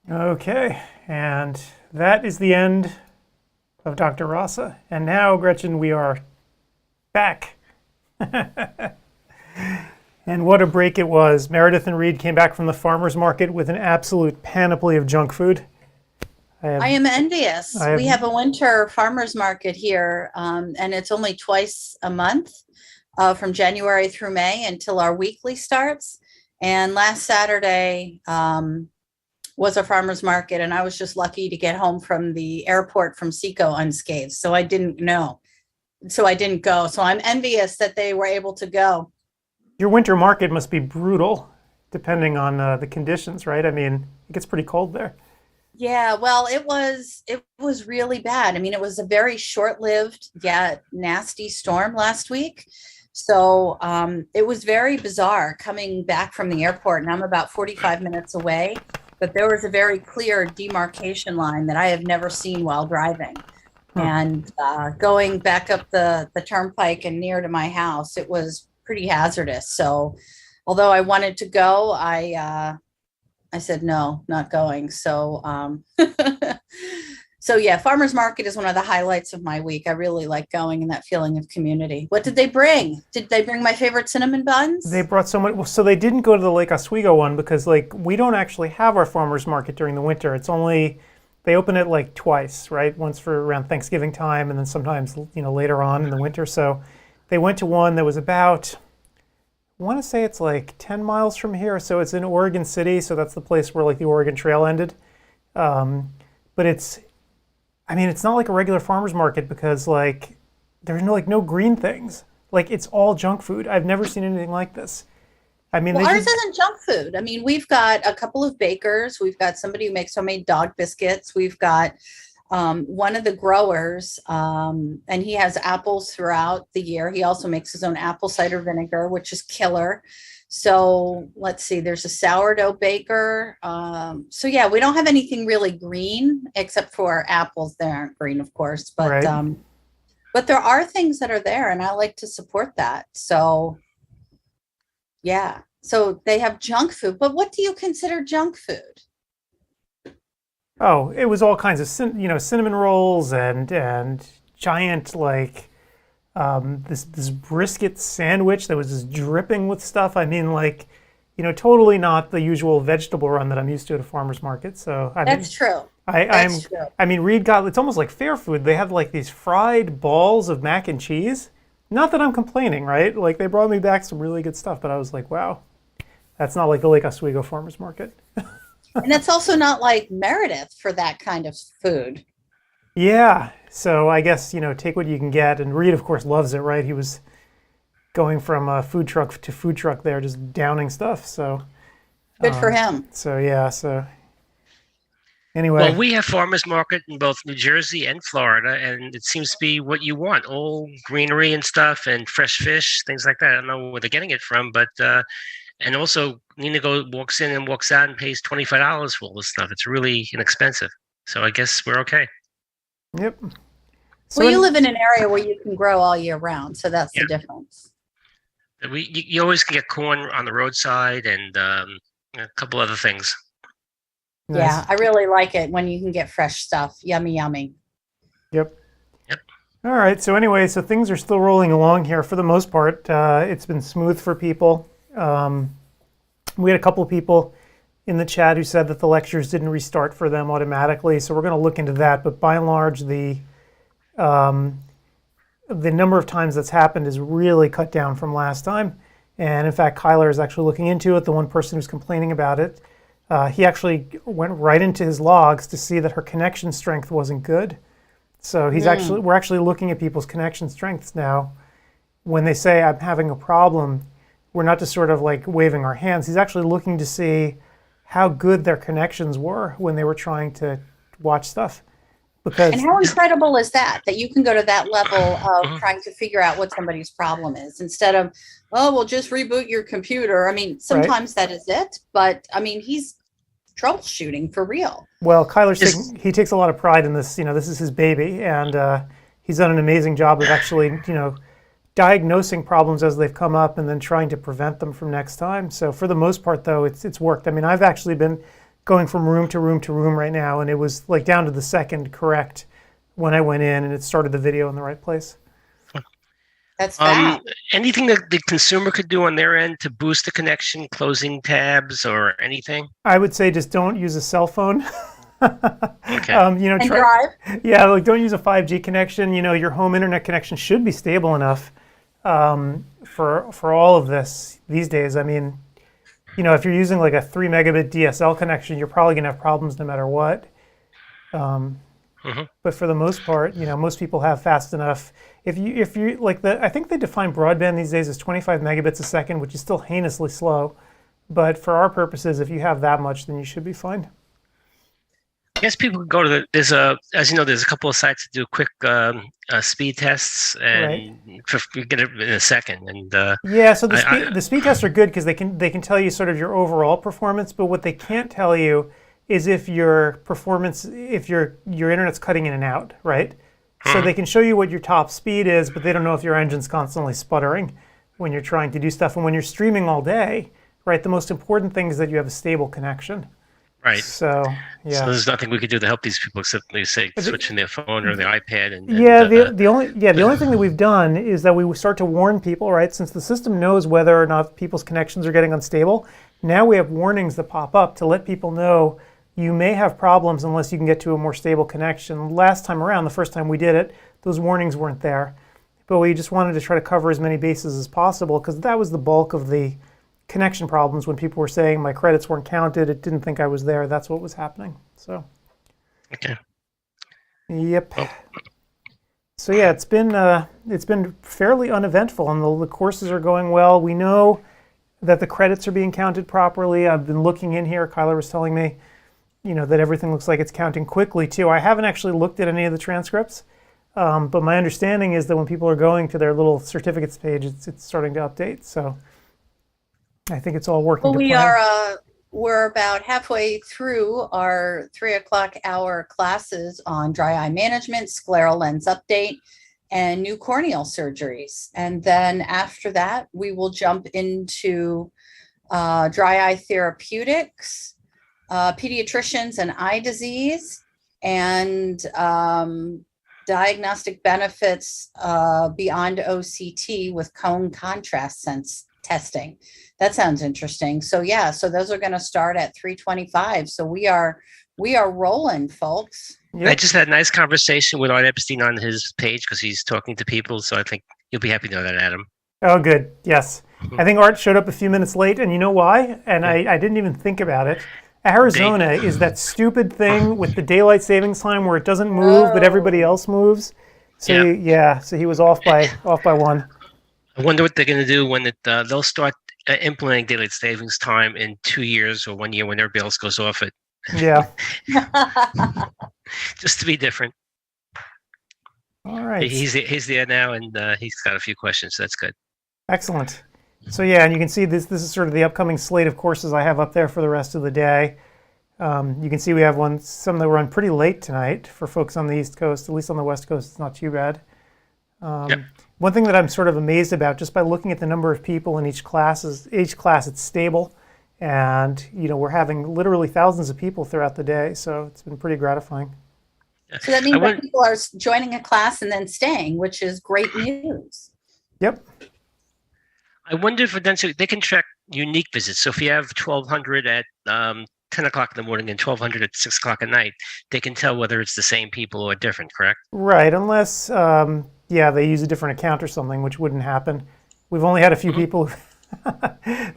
Okay, and that is the end of Dr. Rossa. And now, Gretchen, we are back. And what a break it was. Meredith and Reed came back from the farmer's market with an absolute panoply of junk food. I am envious. We have a winter farmers market here, and it's only twice a month from January through May until our weekly starts. And last Saturday was a farmers market, and I was just lucky to get home from the airport from Seco unscathed. So I didn't know. So I didn't go. So I'm envious that they were able to go. Your winter market must be brutal, depending on the conditions, right? I mean, it gets pretty cold there. Yeah, well, it was really bad. I mean, it was a very short-lived yet nasty storm last week. So it was very bizarre coming back from the airport, and I'm about 45 minutes away, but there was a very clear demarcation line that I have never seen while driving. And going back up the turnpike and near to my house, it was pretty hazardous. So although I wanted to go, I said, no, not going. So, so yeah, farmer's market is one of the highlights of my week. I really like going and that feeling of community. What did they bring? Did they bring my favorite cinnamon buns? They brought so much. So they didn't go to the Lake Oswego one because we don't actually have our farmer's market during the winter. It's only, they open it twice, right? Once for around Thanksgiving time and then sometimes, later on in the winter. So they went to one that was about, I want to say it's 10 miles from here. So it's in Oregon City. So that's the place where the Oregon Trail ended. But it's not like a regular farmer's market because there's no green things. It's all junk food. I've never seen anything like this. I mean, Well, they ours should, isn't junk food. I mean, we've got a couple of bakers. We've got somebody who makes homemade dog biscuits. We've got one of the growers, and he has apples throughout the year. He also makes his own apple cider vinegar, which is killer. So let's see, there's a sourdough baker. So yeah, we don't have anything really green except for apples. They aren't green, of course, Right. but there are things that are there, and I like to support that. So yeah, so they have junk food, but what do you consider junk food? oh, it was all kinds of cinnamon rolls and giant like this brisket sandwich that was just dripping with stuff. I mean, like, totally not the usual vegetable run that I'm used to at a farmer's market. So I mean, That's true. I'm true. I mean, Reed got, it's almost like fair food. They had like these fried balls of mac and cheese. Not that I'm complaining, right? Like they brought me back some really good stuff, but I was like, wow, that's not like the Lake Oswego farmer's market. And it's also not like Meredith for that kind of food. Yeah. So I guess, take what you can get. And Reed, of course, loves it, right? He was going from food truck to food truck there, just downing stuff. So Good for him. So yeah. So anyway. Well, we have farmers market in both New Jersey and Florida, and it seems to be what you want: all greenery and stuff, and fresh fish, things like that. I don't know where they're getting it from, but and also Nina walks in and walks out and pays $25 for all this stuff. It's really inexpensive. So I guess we're okay. Yep. So Well, you live in an area where you can grow all year round, so that's the difference. You always can get corn on the roadside and a couple other things. Nice. Yeah, I really like it when you can get fresh stuff. Yummy, yummy. Yep. All right. So anyway, so things are still rolling along here for the most part. It's been smooth for people. We had a couple of people in the chat who said that the lectures didn't restart for them automatically. So we're going to look into that. But by and large, the number of times that's happened is really cut down from last time. And in fact, Kyler is actually looking into it. The one person who's complaining about it, he actually went right into his logs to see that her connection strength wasn't good. So we're actually looking at people's connection strengths now. When they say I'm having a problem, we're not just sort of like waving our hands. He's actually looking to see how good their connections were when they were trying to watch stuff. Because And how incredible is that you can go to that level of trying to figure out what somebody's problem is instead of, oh, well, just reboot your computer. I mean, sometimes that is it, but I mean, he's troubleshooting for real. Well, he takes a lot of pride in this. This is his baby, and he's done an amazing job of actually, diagnosing problems as they've come up and then trying to prevent them from next time. So for the most part, though, it's worked. I mean, I've actually been going from room to room to room right now, and it was like down to the second correct when I went in, and it started the video in the right place. That's bad. Anything that the consumer could do on their end to boost the connection, closing tabs or anything? I would say just don't use a cell phone. Okay. And drive. Yeah, like don't use a 5G connection. Your home internet connection should be stable enough for all of this these days. I mean, if you're using like a 3 megabit DSL connection, you're probably going to have problems no matter what. But for the most part, most people have fast enough. If you like I think they define broadband these days as 25 megabits a second, which is still heinously slow. But for our purposes, if you have that much, then you should be fine. I guess people could go to there's a couple of sites that do quick speed tests, and you get it in a second. And yeah, so the speed tests are good because they can tell you sort of your overall performance, but what they can't tell you is if your internet's cutting in and out, right? So they can show you what your top speed is, but they don't know if your engine's constantly sputtering when you're trying to do stuff. And when you're streaming all day, right, the most important thing is that you have a stable connection. Right. So yeah. So there's nothing we could do to help these people except they say switching their phone or their iPad. The only thing that we've done is that we start to warn people, right? Since the system knows whether or not people's connections are getting unstable, now we have warnings that pop up to let people know you may have problems unless you can get to a more stable connection. Last time around, the first time we did it, those warnings weren't there. But we just wanted to try to cover as many bases as possible because that was the bulk of the connection problems when people were saying my credits weren't counted, it didn't think I was there. That's what was happening. So. Okay. Yep. Oh. So yeah, it's been fairly uneventful, and the courses are going well. We know that the credits are being counted properly. I've been looking in here. Kyler was telling me, that everything looks like it's counting quickly too. I haven't actually looked at any of the transcripts, but my understanding is that when people are going to their little certificates page, it's starting to update. So I think it's all working. Well, we're about halfway through our 3:00 hour classes on dry eye management, scleral lens update, and new corneal surgeries. And then after that, we will jump into dry eye therapeutics, pediatricians and eye disease, and diagnostic benefits beyond OCT with cone contrast sense testing. That sounds interesting. So yeah, so those are going to start at 3:25. So we are rolling, folks. Yep. I just had a nice conversation with Art Epstein on his page because he's talking to people. So I think you'll be happy to know that, Adam. Oh, good. Yes. I think Art showed up a few minutes late, and you know why? And I didn't even think about it. Arizona is that stupid thing with the daylight savings time where it doesn't move, but everybody else moves. So so he was off by one. I wonder what they're going to do when they'll start implementing daylight savings time in 2 years or 1 year when everybody else goes off it. Yeah. Just to be different. All right. He's there now, and he's got a few questions. So that's good. Excellent. So yeah, and you can see this is sort of the upcoming slate of courses I have up there for the rest of the day. You can see we have some that run pretty late tonight for folks on the East Coast. At least on the West Coast, it's not too bad. One thing that I'm sort of amazed about, just by looking at the number of people in each class it's stable, and we're having literally thousands of people throughout the day. So it's been pretty gratifying. So that means that people are joining a class and then staying, which is great news. Yep. I wonder if they can track unique visits. So if you have 1,200 at 10 o'clock in the morning and 1,200 at 6 o'clock at night, they can tell whether it's the same people or different, correct? Right, unless, they use a different account or something, which wouldn't happen. We've only had a few people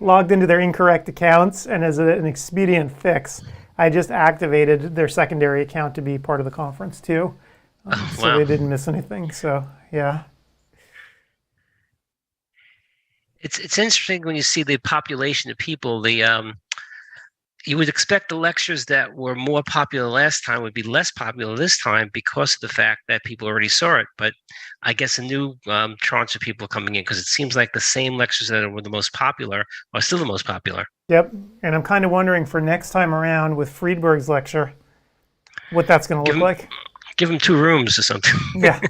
logged into their incorrect accounts, and as an expedient fix, I just activated their secondary account to be part of the conference too. So they didn't miss anything, so yeah. It's interesting when you see the population of people. You would expect the lectures that were more popular last time would be less popular this time because of the fact that people already saw it. But I guess a new tranche of people coming in, because it seems like the same lectures that were the most popular are still the most popular. Yep, and I'm kind of wondering for next time around with Friedberg's lecture, what that's going to look like. Give him 2 rooms or something. Yeah,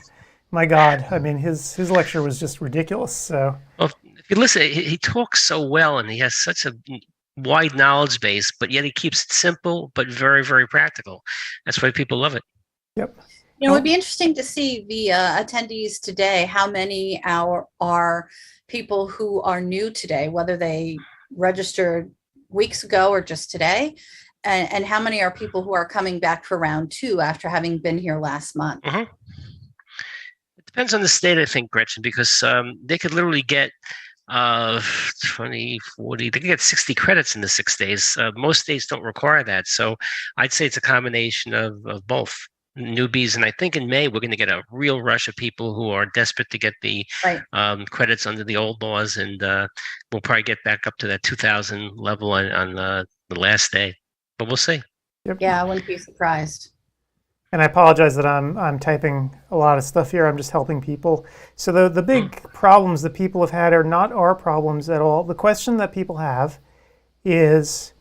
my God. I mean, his lecture was just ridiculous. So. Well, if you listen, he talks so well, and he has such a wide knowledge base, but yet he keeps it simple but very, very practical. That's why people love it. Yep. It would be interesting to see the attendees today, how many are people who are new today, whether they registered weeks ago or just today, and how many are people who are coming back for round 2 after having been here last month. It depends on the state, I think, Gretchen, because they could literally get 20, 40, they can get 60 credits in the 6 days. Most states don't require that. So I'd say it's a combination of both newbies. And I think in May, we're going to get a real rush of people who are desperate to get the credits under the old laws. And we'll probably get back up to that 2,000 level on the last day. But we'll see. Yep. Yeah, I wouldn't be surprised. And I apologize that I'm typing a lot of stuff here. I'm just helping people. So the big problems that people have had are not our problems at all. The question that people have is,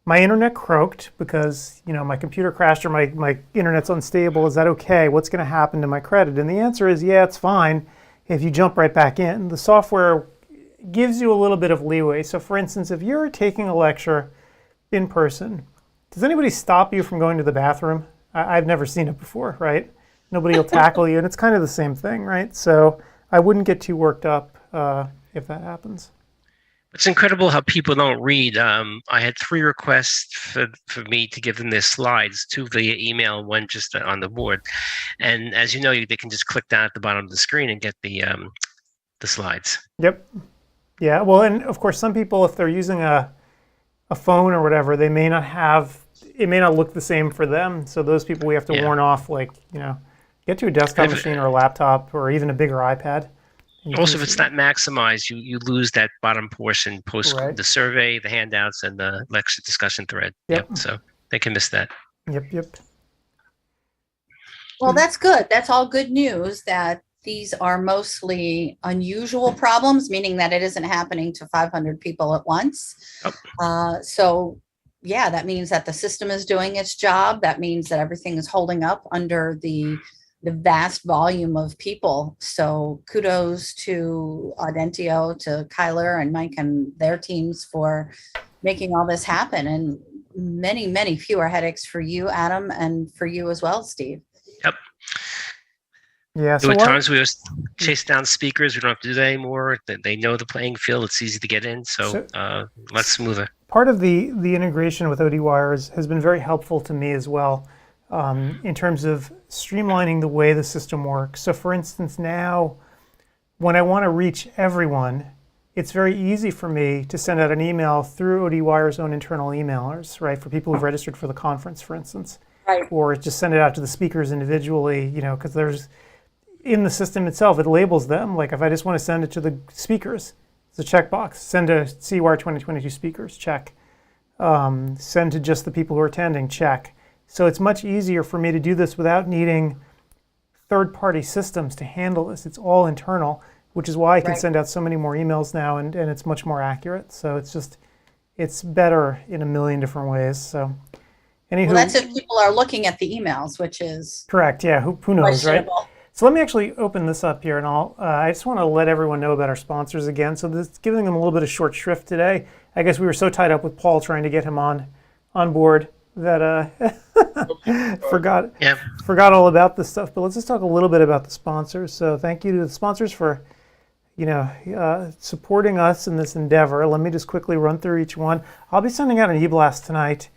my internet croaked because my computer crashed or my internet's unstable. Is that okay? What's going to happen to my credit? And the answer is, yeah, it's fine if you jump right back in. The software gives you a little bit of leeway. So for instance, if you're taking a lecture in person, does anybody stop you from going to the bathroom? I've never seen it before, right? Nobody will tackle you, and it's kind of the same thing, right? So I wouldn't get too worked up if that happens. It's incredible how people don't read. I had 3 requests for me to give them their slides, 2 via email, 1 just on the board. And as you know, they can just click down at the bottom of the screen and get the slides. Yep. Yeah, well, and of course, some people, if they're using a phone or whatever, it may not look the same for them. So those people we have to warn off, get to a desktop machine or a laptop or even a bigger iPad Also, if it's not maximized, you lose that bottom portion post Right. the survey, the handouts, and the lecture discussion thread. Yep. So they can miss that. Yep. Well, that's good. That's all good news that these are mostly unusual problems, meaning that it isn't happening to 500 people at once. Yep. So yeah, that means that the system is doing its job. That means that everything is holding up under the vast volume of people. So kudos to Audentio, to Kyler and Mike and their teams for making all this happen, and many, many fewer headaches for you, Adam, and for you as well, Steve. Yep. Yeah. There were times we chase down speakers. We don't have to do that anymore. They know the playing field. It's easy to get in. So much smoother. Part of the integration with ODwire has been very helpful to me as well, in terms of streamlining the way the system works. So for instance, now when I want to reach everyone, it's very easy for me to send out an email through ODwire's own internal emailers, right? For people who've registered for the conference, for instance. Right. Or just send it out to the speakers individually, because there's, in the system itself, it labels them. Like if I just want to send it to the speakers, it's a checkbox. Send to CEwire2022 speakers, check. Send to just the people who are attending, check. So it's much easier for me to do this without needing third-party systems to handle this. It's all internal, which is why I can send out so many more emails now, and it's much more accurate. So it's better in a million different ways. So anywho, well, that's if people are looking at the emails, which is correct. Yeah, who knows, right? So let me actually open this up here, and I just want to let everyone know about our sponsors again. So this is giving them a little bit of short shrift today. I guess we were so tied up with Paul trying to get him on board that forgot all about this stuff. But let's just talk a little bit about the sponsors. So thank you to the sponsors for supporting us in this endeavor. Let me just quickly run through each one. I'll be sending out an e-blast tonight,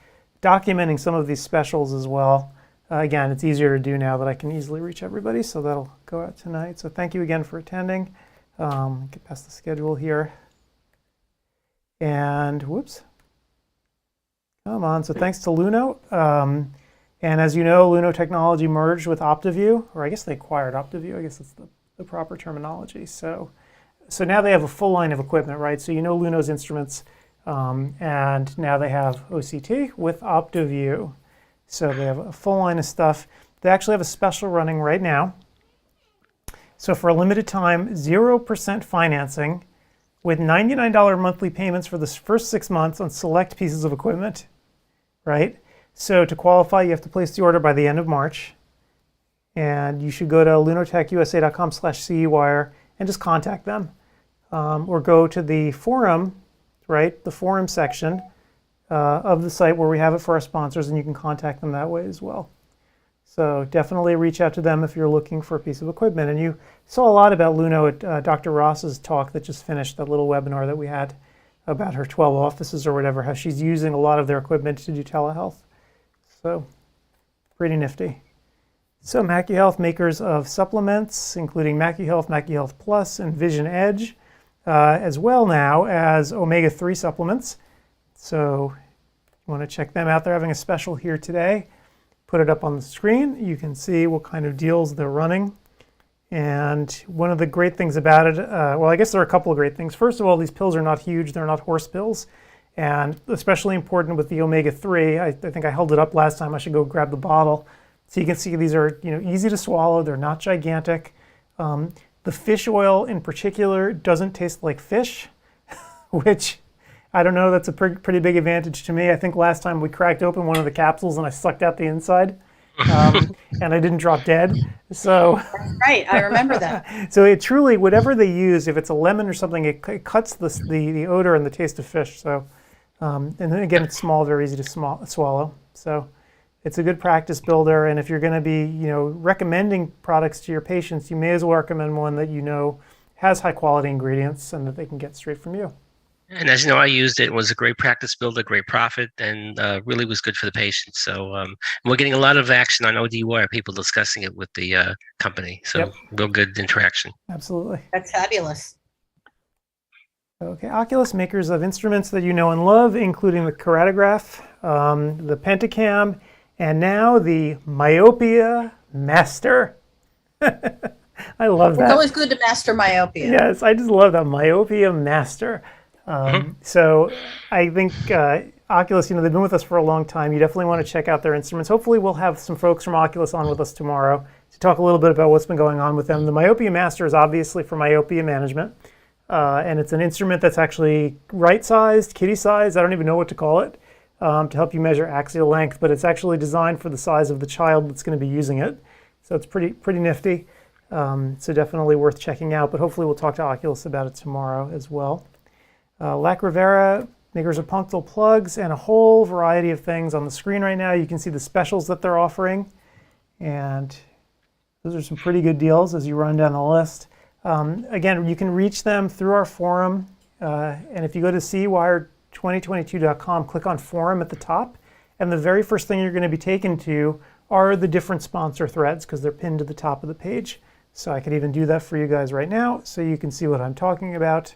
documenting some of these specials as well. Again, it's easier to do now that I can easily reach everybody, so that'll go out tonight. So thank you again for attending. Get past the schedule here. And whoops. Come on. So thanks to Luno. And as you know, Luno Technology merged with OptiView, or I guess they acquired OptiView. I guess that's the proper terminology. So now they have a full line of equipment, right? So Luno's instruments, and now they have OCT with OptiView. So they have a full line of stuff. They actually have a special running right now. So for a limited time, 0% financing with $99 monthly payments for the first 6 months on select pieces of equipment, right? So to qualify, you have to place the order by the end of March. And you should go to lunotechusa.com/CEwire and just contact them. Or go to the forum, right? The forum section of the site where we have it for our sponsors, and you can contact them that way as well. So definitely reach out to them if you're looking for a piece of equipment. And you saw a lot about Luno at Dr. Ross's talk that just finished, that little webinar that we had about her 12 offices or whatever, how she's using a lot of their equipment to do telehealth. So pretty nifty. So MacuHealth, makers of supplements, including MacuHealth, MacuHealth Plus, and Vision Edge, as well now as omega-3 supplements. So you want to check them out. They're having a special here today. Put it up on the screen. You can see what kind of deals they're running. And one of the great things about it, well, I guess there are a couple of great things. First of all, these pills are not huge. They're not horse pills. And especially important with the omega-3, I think I held it up last time. I should go grab the bottle. So you can see these are easy to swallow. They're not gigantic. The fish oil in particular doesn't taste like fish, which I don't know, that's a pretty big advantage to me. I think last time we cracked open one of the capsules and I sucked out the inside, and I didn't drop dead. So that's right, I remember that. So it truly, whatever they use, if it's a lemon or something, it cuts the odor and the taste of fish. So, and then again, it's small, very easy to swallow. So it's a good practice builder. And if you're going to be, recommending products to your patients, you may as well recommend one that has high quality ingredients and that they can get straight from you. And as you know, I used it. It was a great practice builder, great profit, and really was good for the patients. So we're getting a lot of action on ODwire, people discussing it with the company. So real good interaction. Absolutely. That's fabulous. Okay, Oculus, makers of instruments that you know and love, including the Keratograph, the Pentacam, and now the Myopia Master. I love that. It's always good to master myopia. Yes, I just love that. Myopia master. So I think Oculus, they've been with us for a long time. You definitely want to check out their instruments. Hopefully we'll have some folks from Oculus on with us tomorrow to talk a little bit about what's been going on with them. The Myopia Master is obviously for myopia management. And it's an instrument that's actually right-sized, kitty-sized, I don't even know what to call it, to help you measure axial length, but it's actually designed for the size of the child that's going to be using it. So it's pretty nifty. So definitely worth checking out, but hopefully we'll talk to Oculus about it tomorrow as well. Lac Rivera, makers of punctal plugs, and a whole variety of things on the screen right now. You can see the specials that they're offering, and those are some pretty good deals as you run down the list. Again, you can reach them through our forum, and if you go to CEwire2022.com, click on forum at the top, and the very first thing you're going to be taken to are the different sponsor threads because they're pinned to the top of the page. So I could even do that for you guys right now so you can see what I'm talking about.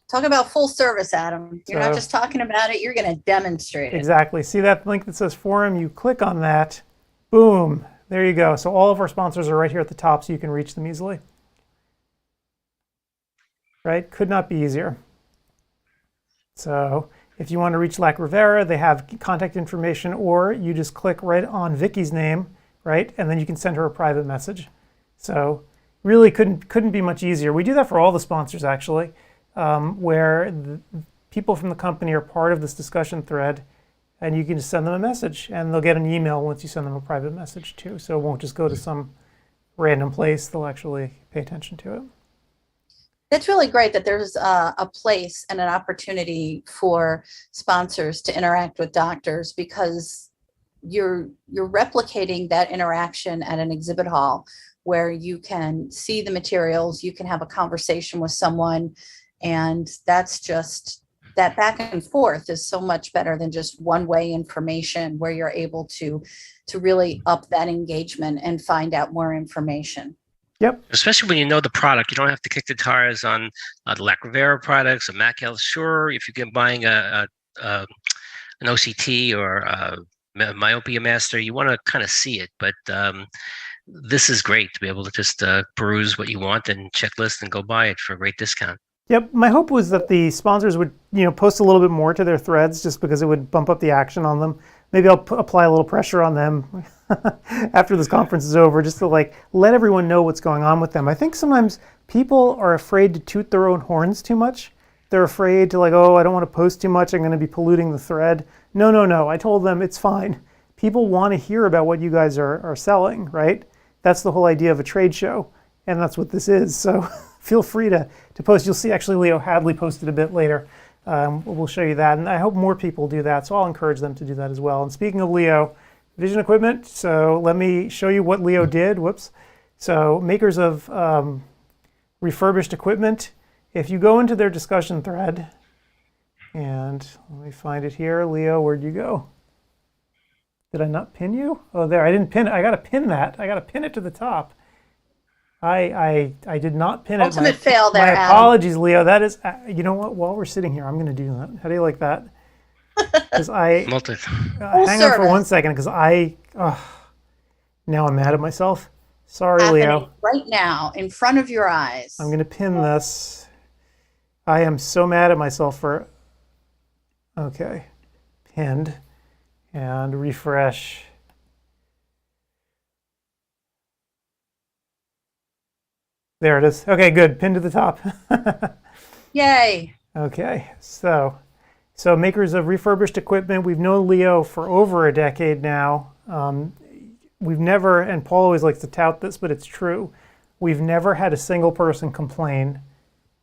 Talk about full service, Adam. You're not just talking about it, you're going to demonstrate it. Exactly. See that link that says forum? You click on that, boom, there you go. So all of our sponsors are right here at the top so you can reach them easily. Right? Could not be easier. So if you want to reach Lac Rivera, they have contact information, or you just click right on Vicky's name, right? And then you can send her a private message. So really couldn't be much easier. We do that for all the sponsors actually, where the people from the company are part of this discussion thread, and you can just send them a message and they'll get an email once you send them a private message too. So it won't just go to some random place, they'll actually pay attention to it. It's really great that there's a place and an opportunity for sponsors to interact with doctors, because you're replicating that interaction at an exhibit hall where you can see the materials, you can have a conversation with someone, and that's just, that back and forth is so much better than just one-way information where you're able to really up that engagement and find out more information. Yep. Especially when you know the product, you don't have to kick the tires on the Lac Rivera products, a Mac Sure. If you're buying an OCT or a Myopia Master, you want to kind of see it. But this is great to be able to just peruse what you want and checklist and go buy it for a great discount. Yep. My hope was that the sponsors would, post a little bit more to their threads just because it would bump up the action on them. Maybe I'll apply a little pressure on them after this conference is over, just to let everyone know what's going on with them. I think sometimes people are afraid to toot their own horns too much. They're afraid to oh, I don't want to post too much, I'm going to be polluting the thread. No. I told them it's fine. People want to hear about what you guys are selling, right? That's the whole idea of a trade show, and that's what this is. So feel free to post. You'll see actually Leo Hadley posted a bit later. We'll show you that, and I hope more people do that, so I'll encourage them to do that as well. And speaking of Leo, Vision Equipment, so let me show you what Leo did. Whoops. So makers of refurbished equipment, if you go into their discussion thread, and let me find it here. Leo, where'd you go? Did I not pin you? Oh, there, I didn't pin it. I got to pin that. I got to pin it to the top. I did not pin it. Ultimate fail there, My Adam. apologies, Leo. That is, you know what? While we're sitting here, I'm going to do that. How do you like that? Because hang on for 1 second, because now I'm mad at myself. Sorry, Happening Leo. right now, in front of your eyes. I'm going to pin this. I am so mad at myself for. Okay, pinned, and refresh. There it is. Okay, good. Pinned to the top. Yay. Okay, so makers of refurbished equipment, we've known Leo for over a decade now. We've never, and Paul always likes to tout this, but it's true, we've never had a single person complain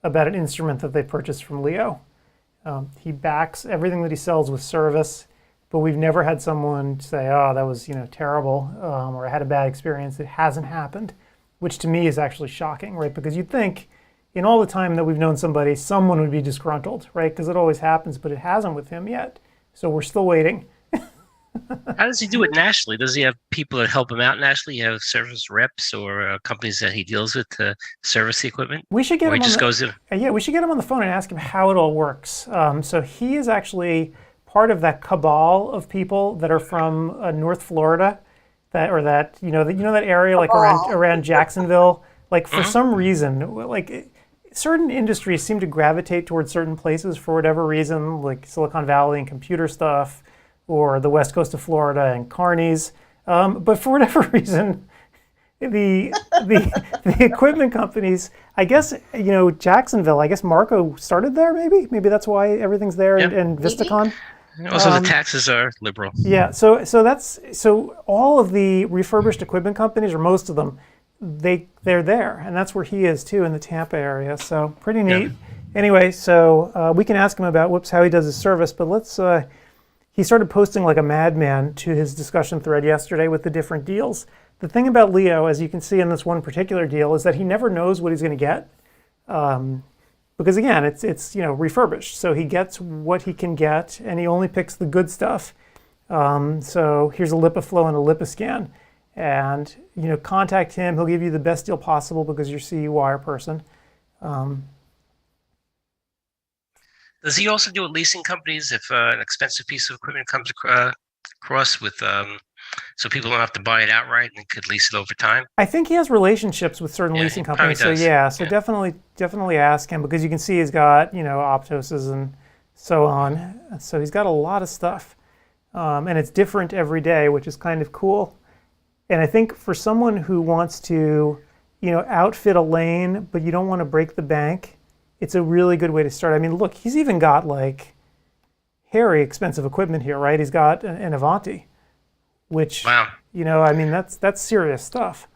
about an instrument that they purchased from Leo. He backs everything that he sells with service, but we've never had someone say, oh, that was terrible, or I had a bad experience. It hasn't happened, which to me is actually shocking, right? Because you'd think in all the time that we've known somebody, someone would be disgruntled, right? Because it always happens, but it hasn't with him yet. So we're still waiting. How does he do it nationally? Does he have people that help him out nationally? You have service reps or companies that he deals with to service the equipment? We should get him on the, yeah, we should get him on the phone and ask him how it all works. So he is actually part of that cabal of people that are from North Florida, that you know that area like around Jacksonville, Like for some reason, like certain industries seem to gravitate towards certain places for whatever reason, like Silicon Valley and computer stuff, or the west coast of Florida and carnies. But for whatever reason, the equipment companies, I guess, Jacksonville, I guess Marco started there, maybe that's why everything's there, and Vistacon. Also, the taxes are liberal. Yeah, so all of the refurbished equipment companies, or most of them, they're there, and that's where he is too, in the Tampa area. So pretty neat. Anyway, so we can ask him about how he does his service, but let's. He started posting like a madman to his discussion thread yesterday with the different deals. The thing about Leo, as you can see in this one particular deal, is that he never knows what he's going to get, because again, it's refurbished, so he gets what he can get, and he only picks the good stuff. So here's a LipiFlow and a LipiScan, and contact him. He'll give you the best deal possible because you're a CEwire person. Does he also do with leasing companies if an expensive piece of equipment comes across with, so people don't have to buy it outright and could lease it over time? I think he has relationships with certain leasing companies. So definitely ask him, because you can see he's got Optoses and so on. So he's got a lot of stuff, and it's different every day, which is kind of cool. And I think for someone who wants to, outfit a lane, but you don't want to break the bank, it's a really good way to start. I mean, look, he's even got like hairy expensive equipment here, right? He's got an Avanti, which, I mean, that's serious stuff.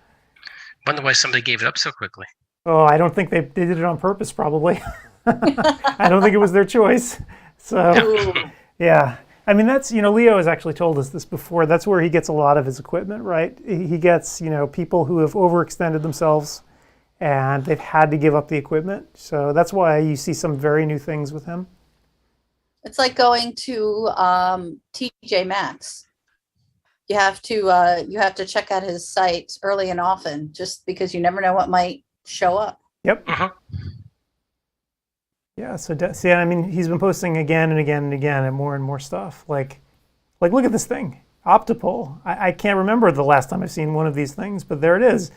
Wonder why somebody gave it up so quickly. Oh, I don't think they did it on purpose, probably. I don't think it was their choice. So, yeah. I mean, that's, Leo has actually told us this before. That's where he gets a lot of his equipment, right? He gets, people who have overextended themselves and they've had to give up the equipment. So that's why you see some very new things with him. It's like going to TJ Maxx. You have to check out his site early and often, just because you never know what might show up. Yep. Yeah. So I mean, he's been posting again and again and again, and more stuff. Like look at this thing, Optipole. I can't remember the last time I've seen one of these things, but there it is.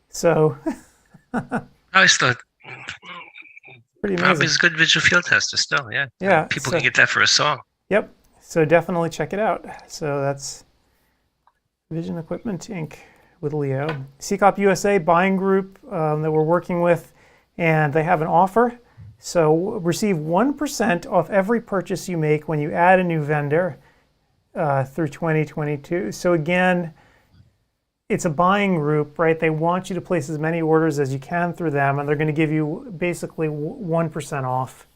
So. I always thought pretty amazing. Probably is a good visual field tester still, yeah. Yeah. People can get that for a song. Yep. So definitely check it out. So that's Vision Equipment Inc. with Leo. CCOP USA buying group that we're working with, and they have an offer. So receive 1% off every purchase you make when you add a new vendor through 2022. So again, it's a buying group, right? They want you to place as many orders as you can through them, and they're going to give you basically 1% off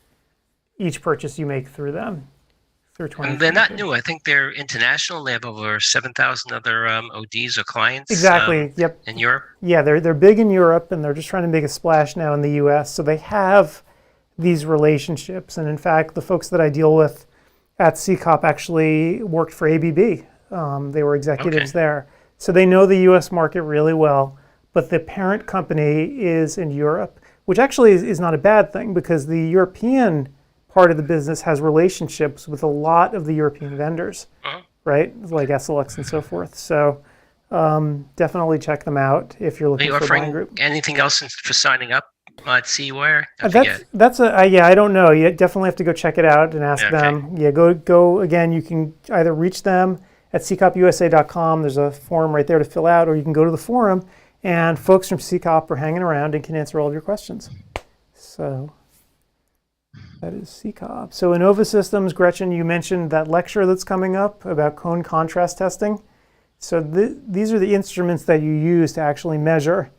each purchase you make through them through 2022. And they're not new. I think they're international. They have over 7,000 other ODs or clients. Exactly. Yep. In Europe. Yeah, they're big in Europe, and they're just trying to make a splash now in the U.S. So they have these relationships, and in fact, the folks that I deal with at CCOP actually worked for ABB. They were executives there. So they know the U.S. market really well, but the parent company is in Europe, which actually is not a bad thing, because the European part of the business has relationships with a lot of the European vendors, right? Like SLX and so forth. So definitely check them out if you're looking for a buying group. Anything else for signing up at CEwire? I don't know. You definitely have to go check it out and ask them. Yeah, go again. You can either reach them at ccopusa.com. There's a form right there to fill out, or you can go to the forum, and folks from CCOP are hanging around and can answer all of your questions. So that is CCOP. So Innova Systems, Gretchen, you mentioned that lecture that's coming up about cone contrast testing. So these are the instruments that you use to actually measure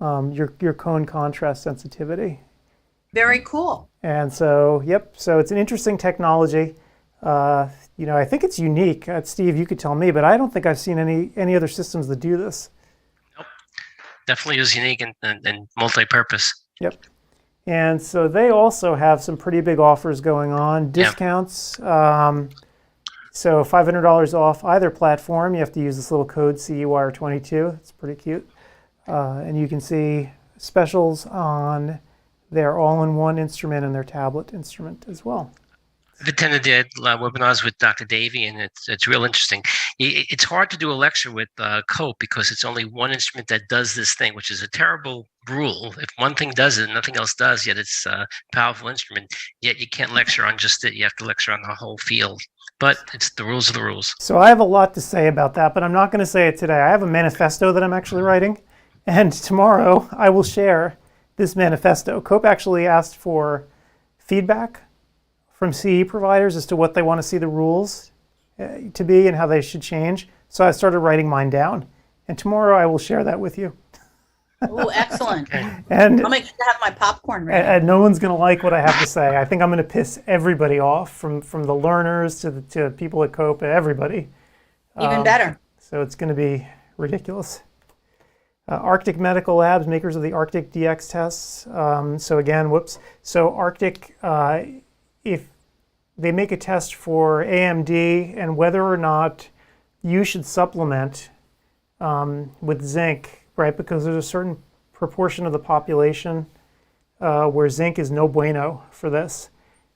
your cone contrast sensitivity. Very cool. And so, so it's an interesting technology. I think it's unique. Steve, you could tell me, but I don't think I've seen any other systems that do this. Nope. Definitely is unique and multi-purpose. Yep. And so they also have some pretty big offers going on, discounts. So $500 off either platform. You have to use this little code CEwire2022. It's pretty cute. And you can see specials on their all-in-one instrument and their tablet instrument as well. Vitenda did webinars with Dr. Davey, and it's real interesting. It's hard to do a lecture with COPE because it's only one instrument that does this thing, which is a terrible rule. If one thing does it, nothing else does, yet it's a powerful instrument, yet you can't lecture on just it. You have to lecture on the whole field. But it's the rules of the rules. So I have a lot to say about that, but I'm not going to say it today. I have a manifesto that I'm actually writing, and tomorrow I will share this manifesto. COPE actually asked for feedback from CE providers as to what they want to see the rules to be and how they should change. So I started writing mine down, and tomorrow I will share that with you. Oh, excellent. And I'll make sure to have my popcorn ready. and no one's going to like what I have to say. I think I'm going to piss everybody off, from the learners to people at COPE, everybody. Even better. So it's going to be ridiculous. Arctic Medical Labs, makers of the Arctic DX tests. So again, whoops. So Arctic, if they make a test for AMD and whether or not you should supplement with zinc, right? Because there's a certain proportion of the population where zinc is no bueno for this.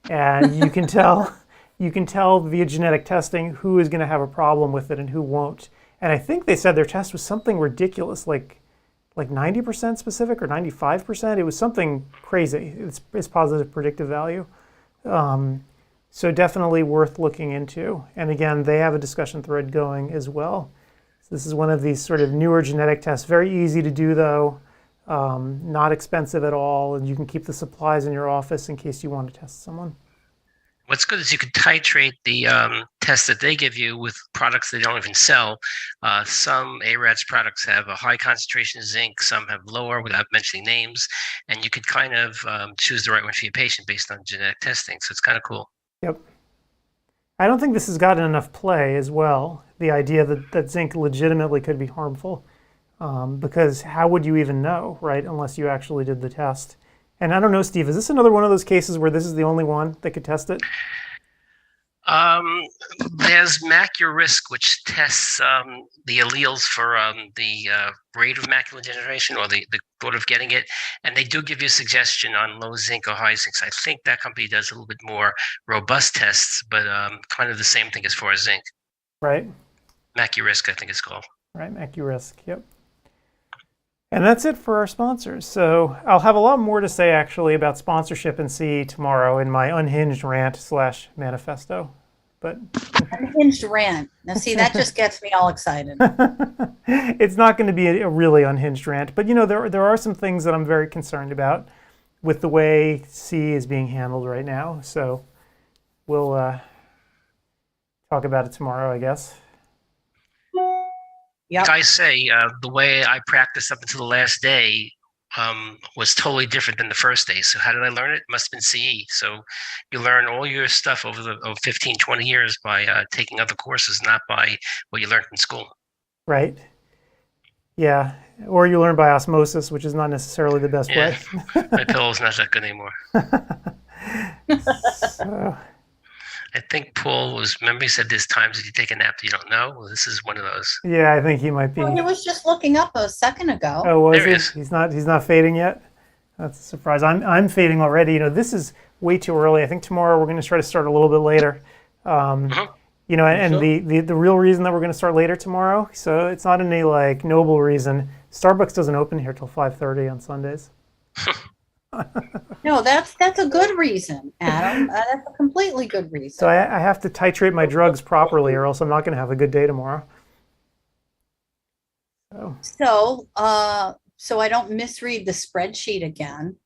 And you can tell via genetic testing who is going to have a problem with it and who won't. And I think they said their test was something ridiculous, like 90% specific or 95%. It was something crazy. It's positive predictive value. So definitely worth looking into. And again, they have a discussion thread going as well. So this is one of these sort of newer genetic tests. Very easy to do though, not expensive at all. And you can keep the supplies in your office in case you want to test someone. What's good is you can titrate the test that they give you with products they don't even sell. Some ARADS products have a high concentration of zinc, some have lower without mentioning names, and you could kind of choose the right one for your patient based on genetic testing. So it's kind of cool. Yep. I don't think this has gotten enough play as well, the idea that zinc legitimately could be harmful, because how would you even know, right, unless you actually did the test? And I don't know, Steve, is this another one of those cases where this is the only one that could test it? There's MacuRisk, which tests the alleles for the rate of macular degeneration or the thought of getting it. And they do give you a suggestion on low zinc or high zinc. So I think that company does a little bit more robust tests, but kind of the same thing as far as zinc. Right. MacuRisk, I think it's called. Right, MacuRisk, yep. And that's it for our sponsors. So I'll have a lot more to say actually about sponsorship and CE tomorrow in my unhinged rant / manifesto. But Unhinged rant. Now see, that just gets me all excited. it's not going to be a really unhinged rant, but you know, there are some things that I'm very concerned about with the way CE is being handled right now. So we'll talk about it tomorrow, I guess. Yep. Like I say, the way I practiced up until the last day was totally different than the first day. So how did I learn it? It must have been CE. So you learn all your stuff over 15, 20 years by taking other courses, not by what you learned in school. Right. Yeah. Or you learn by osmosis, which is not necessarily the best way. My pillow's not that good anymore. So. I think Paul remember he said there's times that you take a nap that you don't know? Well, this is one of those. Yeah, I think he might be. Well, he was just looking up a second ago. Oh, was There he? he is. He's not fading yet? That's a surprise. I'm fading already. You know, this is way too early. I think tomorrow we're going to try to start a little bit later. You know, and the real reason that we're going to start later tomorrow, so it's not any like noble reason. Starbucks doesn't open here till 5:30 on Sundays. No, that's a good reason, Adam. That's a completely good reason. So I have to titrate my drugs properly, or else I'm not going to have a good day tomorrow. So I don't misread the spreadsheet again.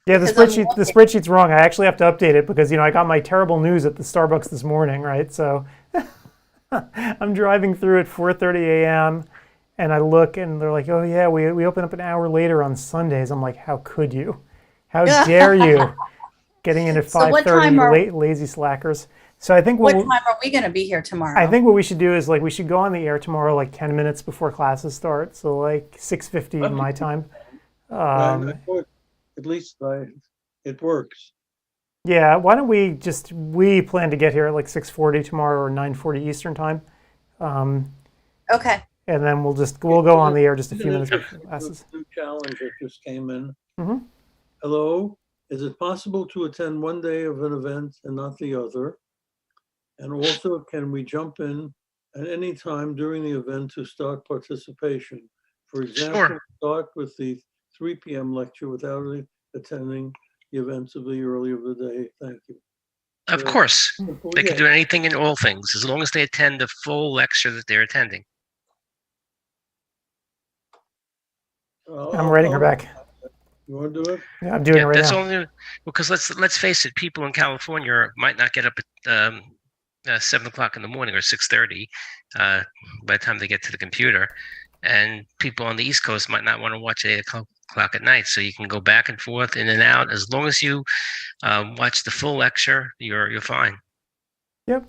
Yeah, the Because I'm spreadsheet's wrong. I actually have to update it because, you know, I got my terrible news at the Starbucks this morning, right? So I'm driving through at 4:30 a.m. and I look and they're like, oh yeah, we open up an hour later on Sundays. I'm like, how could you? How dare you? Getting in at 5:30, lazy slackers. So I think what time are we going to be here tomorrow? I think what we should do is we should go on the air tomorrow like 10 minutes before classes start. So like 6:50 my time. At least it works. Yeah, why don't we plan to get here at like 6:40 tomorrow or 9:40 Eastern time. Okay. And then we'll go on the air just a few minutes before classes. New challenge that just came in. Mm-hmm. Hello, Is it possible to attend one day of an event and not the other? And also, can we jump in at any time during the event to start participation? For example, Sure. start with the 3 p.m. lecture without attending the events of the early of the day. Thank you. Of course, Simple, they can yeah. do anything and all things as long as they attend the full lecture that they're attending. I'm writing her back. You want to do it? Yeah, I'm doing it right That's now. only because let's face it, people in California might not get up at 7 o'clock in the morning or 6:30 by the time they get to the computer, and people on the East Coast might not want to watch 8 o'clock at night. So you can go back and forth, in and out. As long as you watch the full lecture, you're fine. Yep.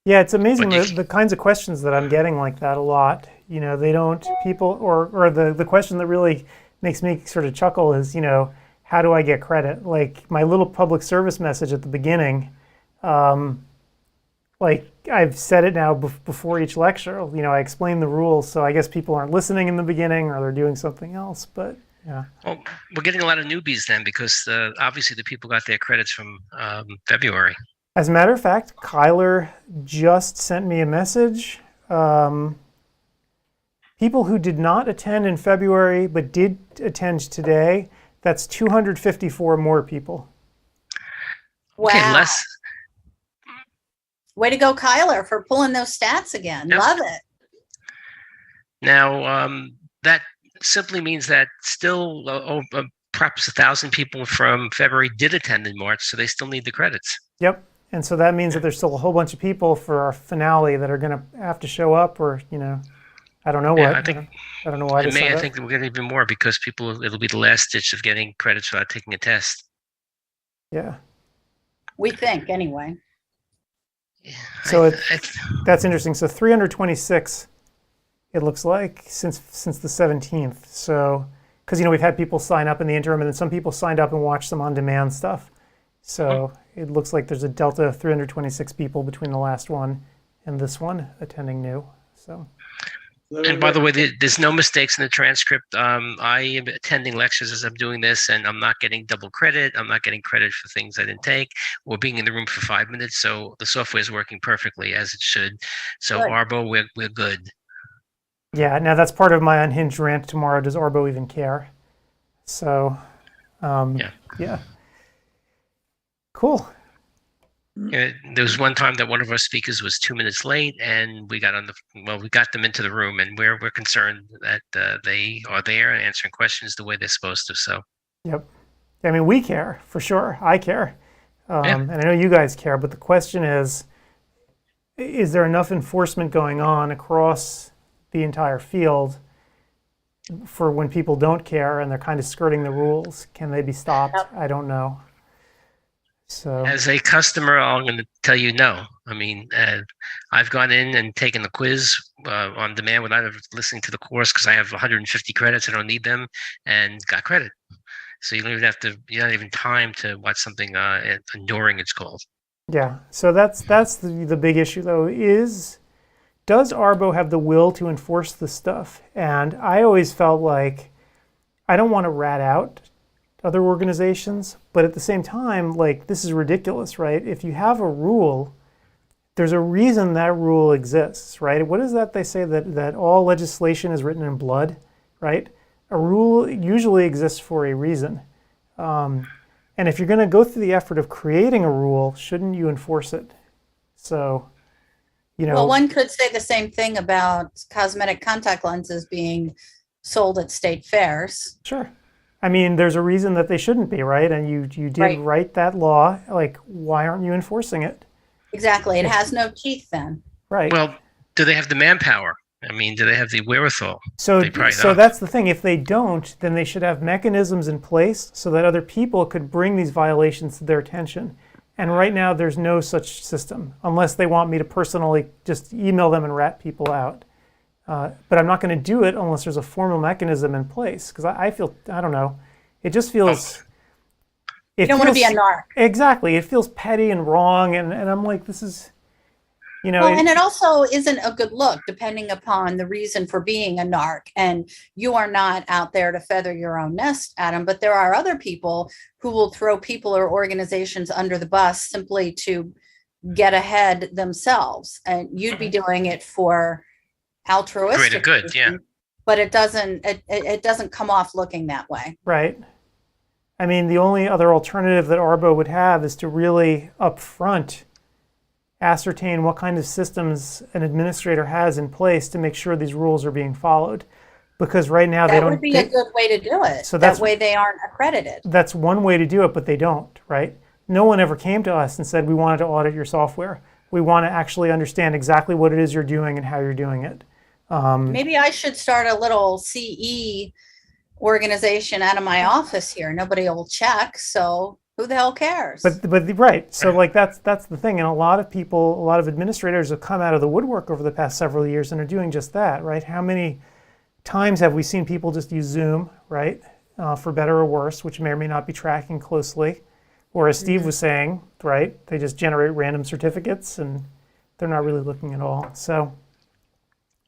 Yeah, it's amazing But the kinds of questions that I'm getting like that a lot. You know, they don't, people, or the question that really makes me sort of chuckle is, you know, how do I get credit? Like my little public service message at the beginning, like I've said it now before each lecture, you know, I explain the rules. So I guess people aren't listening in the beginning or they're doing something else, but yeah. Well, we're getting a lot of newbies then because obviously the people got their credits from February. As a matter of fact, Kyler just sent me a message. People who did not attend in February but did attend today, that's 254 more people. Wow. Okay, less. Way to go, Kyler, for pulling those stats again. Yep. Love it. Now, that simply means that still perhaps 1,000 people from February did attend in March, so they still need the credits. Yep. And so that means that there's still a whole bunch of people for our finale that are going to have to show up, or, you know, I don't know what. I think I don't know why. in May, I think we're getting even more because it'll be the last stitch of getting credits without taking a test. Yeah. We think, anyway. So that's interesting. So 326, it looks like, since the 17th. So, because, you know, we've had people sign up in the interim, and then some people signed up and watched some on-demand stuff. So it looks like there's a delta of 326 people between the last one and this one attending new. So. And by the way, there's no mistakes in the transcript. I am attending lectures as I'm doing this, and I'm not getting double credit. I'm not getting credit for things I didn't take or being in the room for 5 minutes. So the software is working perfectly as it should. So Good. Arbo, we're good. Yeah, now that's part of my unhinged rant tomorrow. Does Arbo even care? So, yeah. Cool. There was one time that one of our speakers was 2 minutes late, and we got them into the room, and we're concerned that they are there and answering questions the way they're supposed to. So. Yep. I mean, we care for sure. I care, and I know you guys care. But the question is there enough enforcement going on across the entire field for when people don't care and they're kind of skirting the rules? Can they be stopped? Yep. I don't know. So, as a customer, I'm going to tell you no. I mean, I've gone in and taken the quiz on demand without listening to the course because I have 150 credits. I don't need them, and got credit. So you don't even have to. You don't even time to watch something. Enduring, it's called. Yeah. So that's the big issue though. Does Arbo have the will to enforce this stuff? And I always felt like I don't want to rat out other organizations, but at the same time, like, this is ridiculous, right? If you have a rule, there's a reason that rule exists, right? What is that they say, that all legislation is written in blood, right? A rule usually exists for a reason. And if you're going to go through the effort of creating a rule, shouldn't you enforce it? So, you know. Well, one could say the same thing about cosmetic contact lenses being sold at state fairs. Sure. I mean, there's a reason that they shouldn't be, right? And you did write that law. Like, why aren't you enforcing it? Exactly. It has no teeth then. Right. Well, do they have the manpower? I mean, do they have the wherewithal? So They probably don't. that's the thing. If they don't, then they should have mechanisms in place so that other people could bring these violations to their attention. And right now, there's no such system, unless they want me to personally just email them and rat people out. But I'm not going to do it unless there's a formal mechanism in place, because I feel, I don't know, it just feels... You don't want to be a narc. Exactly. It feels petty and wrong, and I'm like, this is... You know, Well, and it also isn't a good look depending upon the reason for being a narc. And you are not out there to feather your own nest, Adam, but there are other people who will throw people or organizations under the bus simply to get ahead themselves. And you'd be doing it for altruistic Greater good, yeah. reasons, but it doesn't come off looking that way. right. I mean, the only other alternative that Arbo would have is to really upfront ascertain what kind of systems an administrator has in place to make sure these rules are being followed. Because right now they That don't. would be a good way to do it. So That that's- way they aren't accredited. That's one way to do it, but they don't, right? No one ever came to us and said, we wanted to audit your software. We want to actually understand exactly what it is you're doing and how you're doing it. Maybe I should start a little CE organization out of my office here. Nobody will check, so who the hell cares? But right, so like that's the thing, and a lot of people, a lot of administrators have come out of the woodwork over the past several years and are doing just that, right? How many times have we seen people just use Zoom, right, for better or worse, which may or may not be tracking closely, or as Steve was saying, right, they just generate random certificates and they're not really looking at all. So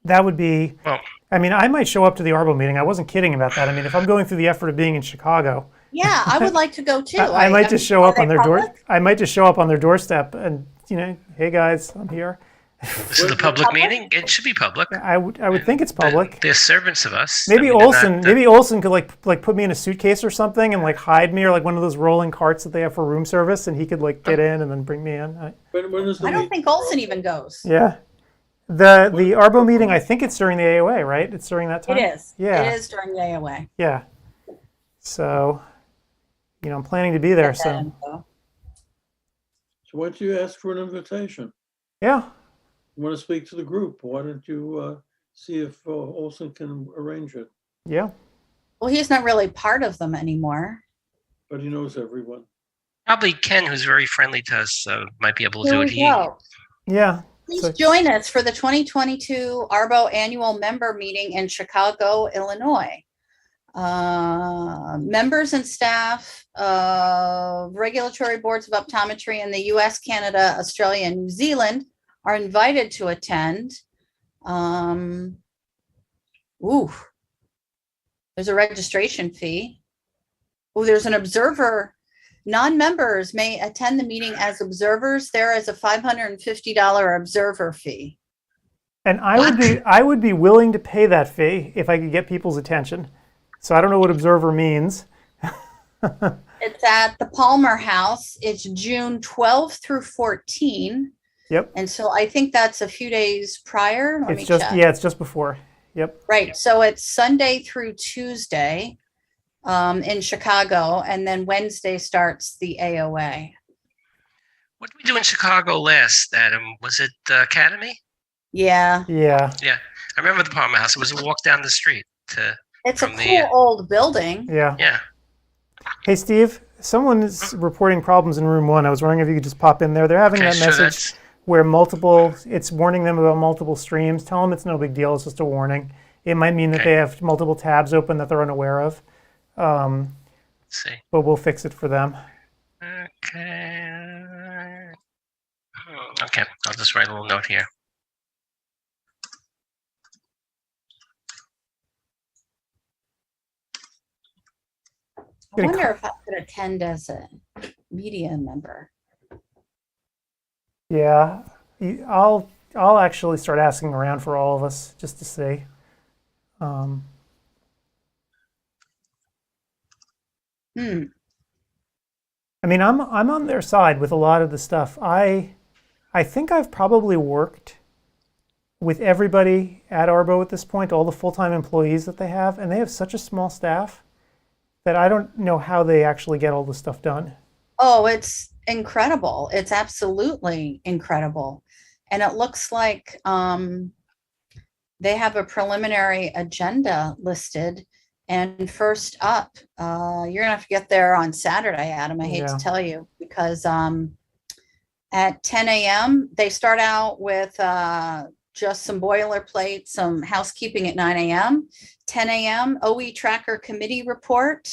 that would be. Well, I mean, I might show up to the Arbo meeting. I wasn't kidding about that. I mean, if I'm going through the effort of being in Chicago, Yeah, I would like to go too. I might just show are up on they their door. public? I might just show up on their doorstep and, you know, hey guys, I'm here. this is a public meeting. It should be public. I would think it's public. They're servants of us. Maybe I mean, they're Olson, not, maybe Olson could like put me in a suitcase or something and like hide me, or like one of those rolling carts that they have for room service, and he could like get in and then bring me in. When is the I don't meeting? think Olson even goes. Yeah. The Arbo meeting, I think it's during the AOA, right? It's during that time? It is. Yeah. It is during the AOA. Yeah. So, you know, I'm planning to be there, Get that so info. So why don't you ask for an invitation? yeah. You want to speak to the group? Why don't you see if Olson can arrange it? Yeah. Well, he's not really part of them anymore. But he knows everyone. probably Ken, who's very friendly to us, so might be able to Here do we it. go. Yeah. Please So- join us for the 2022 Arbo Annual Member Meeting in Chicago, Illinois. Members and staff of regulatory boards of optometry in the US, Canada, Australia, and New Zealand are invited to attend. There's a registration fee. There's an observer. Non-members may attend the meeting as observers. There is a $550 observer fee. And I would be willing to pay that fee if I could get people's attention. So I don't know what observer means. It's at the Palmer House. It's June 12th through 14. Yep. And so I think that's a few days prior. Let me It's just check. yeah, it's just before. Yep. Right. So it's Sunday through Tuesday in Chicago, and then Wednesday starts the AOA. What did we do in Chicago last, Adam? Was it Academy? Yeah. Yeah. Yeah, I remember the Palmer House. It was a walk down the street to. It's a From cool the, old building. Yeah. Yeah. Hey Steve, someone is reporting problems in room 1. I was wondering if you could just pop in there. They're having Okay, that sure, message where it's warning them about multiple streams. Tell them it's no big deal. It's just a warning. It might mean that Okay. they have multiple tabs open that they're unaware of. Let's see. But we'll fix it for them. Okay. Okay, I'll just write a little note here. I wonder if I could attend as a media member. Yeah, I'll actually start asking around for all of us just to see. I mean, I'm on their side with a lot of the stuff. I think I've probably worked with everybody at Arbo at this point, all the full-time employees that they have, and they have such a small staff that I don't know how they actually get all this stuff done. Oh, it's incredible. It's absolutely incredible. And it looks like they have a preliminary agenda listed. And first up, you're gonna have to get there on Saturday, Adam. I hate Yeah. to tell you, because at 10 a.m. they start out with just some boilerplate, some housekeeping at 9 a.m. 10 a.m. OE Tracker Committee Report.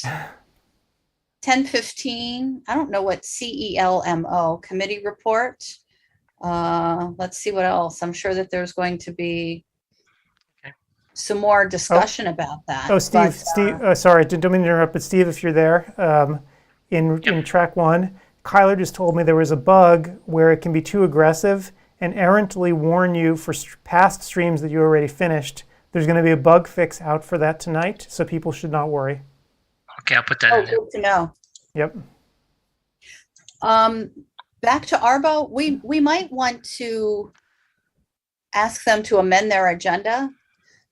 10:15. I don't know what CELMO Committee Report. Let's see what else. I'm sure that there's going to be Okay. some more discussion about that. Oh, Steve, but, Steve, sorry, don't mean to interrupt, but Steve, if you're there, in track 1, Kyler just told me there was a bug where it can be too aggressive and errantly warn you for past streams that you already finished. There's going to be a bug fix out for that tonight, so people should not worry. Okay, I'll put that oh, in there. good to know. Yep. Back to Arbo, we might want to ask them to amend their agenda,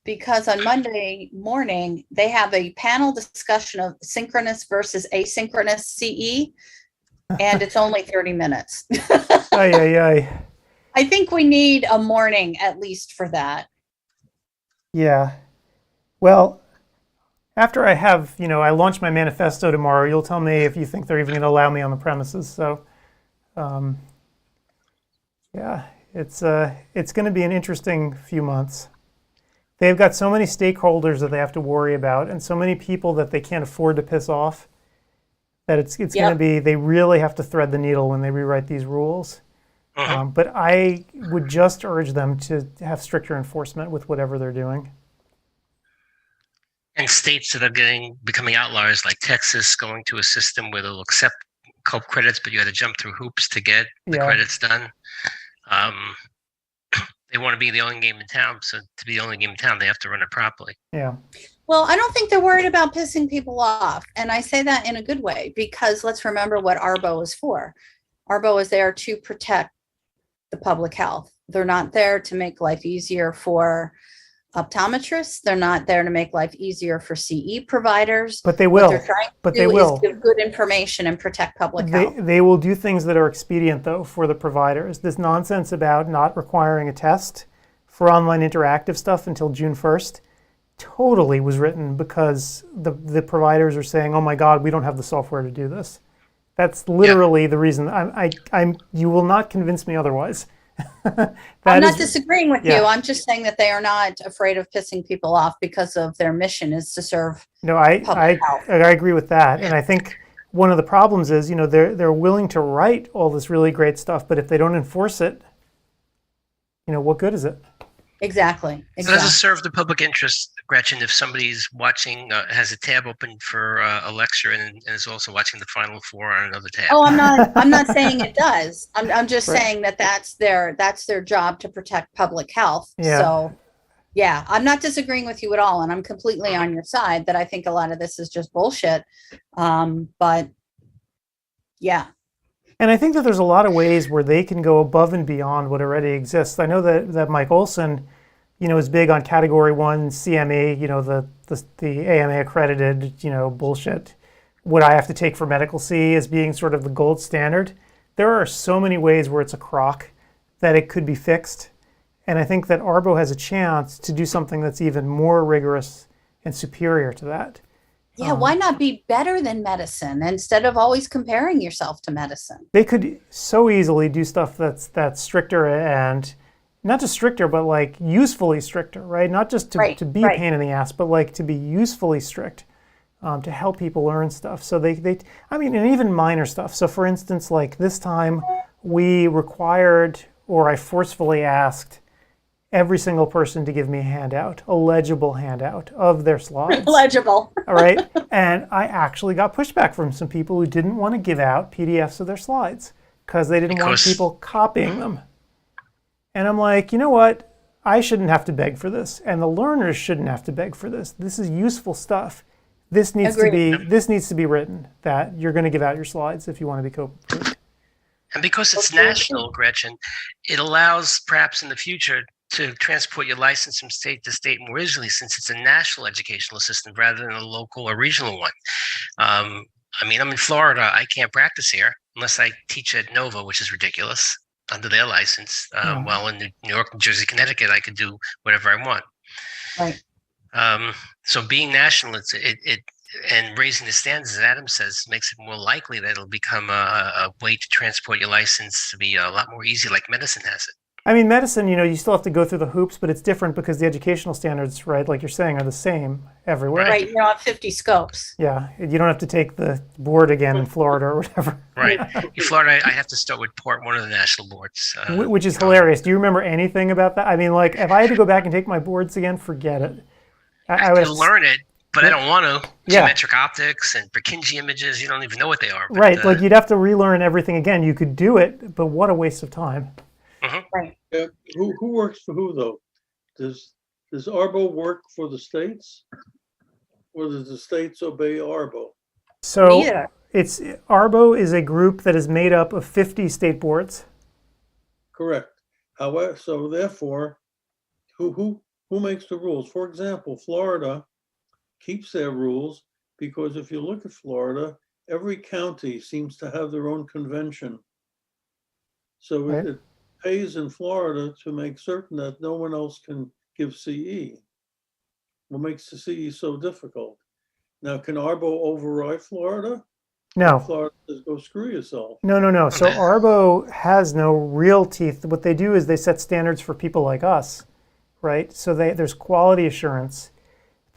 because on Monday morning, they have a panel discussion of synchronous versus asynchronous CE, and it's only 30 minutes. Ay, ay, ay. I think we need a morning at least for that. Yeah. Well, after I have, I launch my manifesto tomorrow, you'll tell me if you think they're even going to allow me on the premises. So, yeah, it's going to be an interesting few months. They've got so many stakeholders that they have to worry about, and so many people that they can't afford to piss off, that it's going to be, they really have to thread the needle when they rewrite these rules. But I would just urge them to have stricter enforcement with whatever they're doing. And states that are becoming outliers, like Texas, going to a system where they'll accept COPE credits, but you had to jump through hoops to get the credits done. They want to be the only game in town, so to be the only game in town, they have to run it properly. Yeah. Well, I don't think they're worried about pissing people off. And I say that in a good way, because let's remember what Arbo is for. Arbo is there to protect the public health. They're not there to make life easier for optometrists. They're not there to make life easier for CE providers. But they will. What they're trying But to they do will. is give good information and protect public health. They will do things that are expedient, though, for the providers. This nonsense about not requiring a test for online interactive stuff until June 1st totally was written because the providers are saying, oh my God, we don't have the software to do this. That's literally the reason. You will not convince me otherwise. I'm not disagreeing with you. I'm just saying that they are not afraid of pissing people off because of their mission is to serve public health. I agree with that. And I think one of the problems is, they're willing to write all this really great stuff, but if they don't enforce it, what good is it? Exactly. So does it serve the public interest, Gretchen, if somebody's watching, has a tab open for a lecture and is also watching the Final Four on another tab? Oh, I'm not saying it does. I'm just saying that that's their job to protect public health. Yeah. So, yeah, I'm not disagreeing with you at all, and I'm completely on your side that I think a lot of this is just bullshit. But yeah. And I think that there's a lot of ways where they can go above and beyond what already exists. I know that Mike Olson, is big on Category 1 CME, the AMA accredited, bullshit. What I have to take for medical C as being sort of the gold standard. There are so many ways where it's a crock that it could be fixed. And I think that Arbo has a chance to do something that's even more rigorous and superior to that. Yeah, why not be better than medicine instead of always comparing yourself to medicine? They could so easily do stuff that's stricter, and not just stricter, but like usefully stricter, right? Not just to be a pain in the ass, but like to be usefully strict, to help people learn stuff. So and even minor stuff. So for instance, like this time we required, or I forcefully asked every single person to give me a handout, a legible handout of their slides. Legible. All right. And I actually got pushback from some people who didn't want to give out PDFs of their slides because they didn't want people copying them. And I'm like, you know what? I shouldn't have to beg for this. And the learners shouldn't have to beg for this. This is useful stuff. This needs to be written, that you're going to give out your slides if you want to be co-approved. And because it's national, Gretchen, it allows perhaps in the future to transport your license from state to state more easily, since it's a national educational system rather than a local or regional one. I'm in Florida. I can't practice here unless I teach at Nova, which is ridiculous under their license. While in New York, New Jersey, Connecticut, I could do whatever I want. Right. So being national, and raising the standards, as Adam says, makes it more likely that it'll become a way to transport your license to be a lot more easy, like medicine has it. I mean, medicine, you still have to go through the hoops, but it's different because the educational standards, right, like you're saying, are the same everywhere. Right, you're on 50 scopes. Yeah, you don't have to take the board again in Florida or whatever. Right. In Florida, I have to start with part one of the national boards. Which is hilarious. Do you remember anything about that? I mean, like, if I had to go back and take my boards again, forget it. I would learn it, but I don't want to. Yeah. Geometric optics and Purkinje images, you don't even know what they are. But, right, like you'd have to relearn everything again. You could do it, but what a waste of time. Right. Yeah, who works for who though? Does ARBO work for the states, or does the states obey ARBO? So it's ARBO is a group that is made up of 50 state boards. Correct. However, so therefore, who makes the rules? For example, Florida keeps their rules because if you look at Florida, every county seems to have their own convention. So Right. it pays in Florida to make certain that no one else can give CE. What makes the CE so difficult? Now, can ARBO override Florida? No. Florida says, go screw yourself. No. So ARBO has no real teeth. What they do is they set standards for people like us, right? So there's quality assurance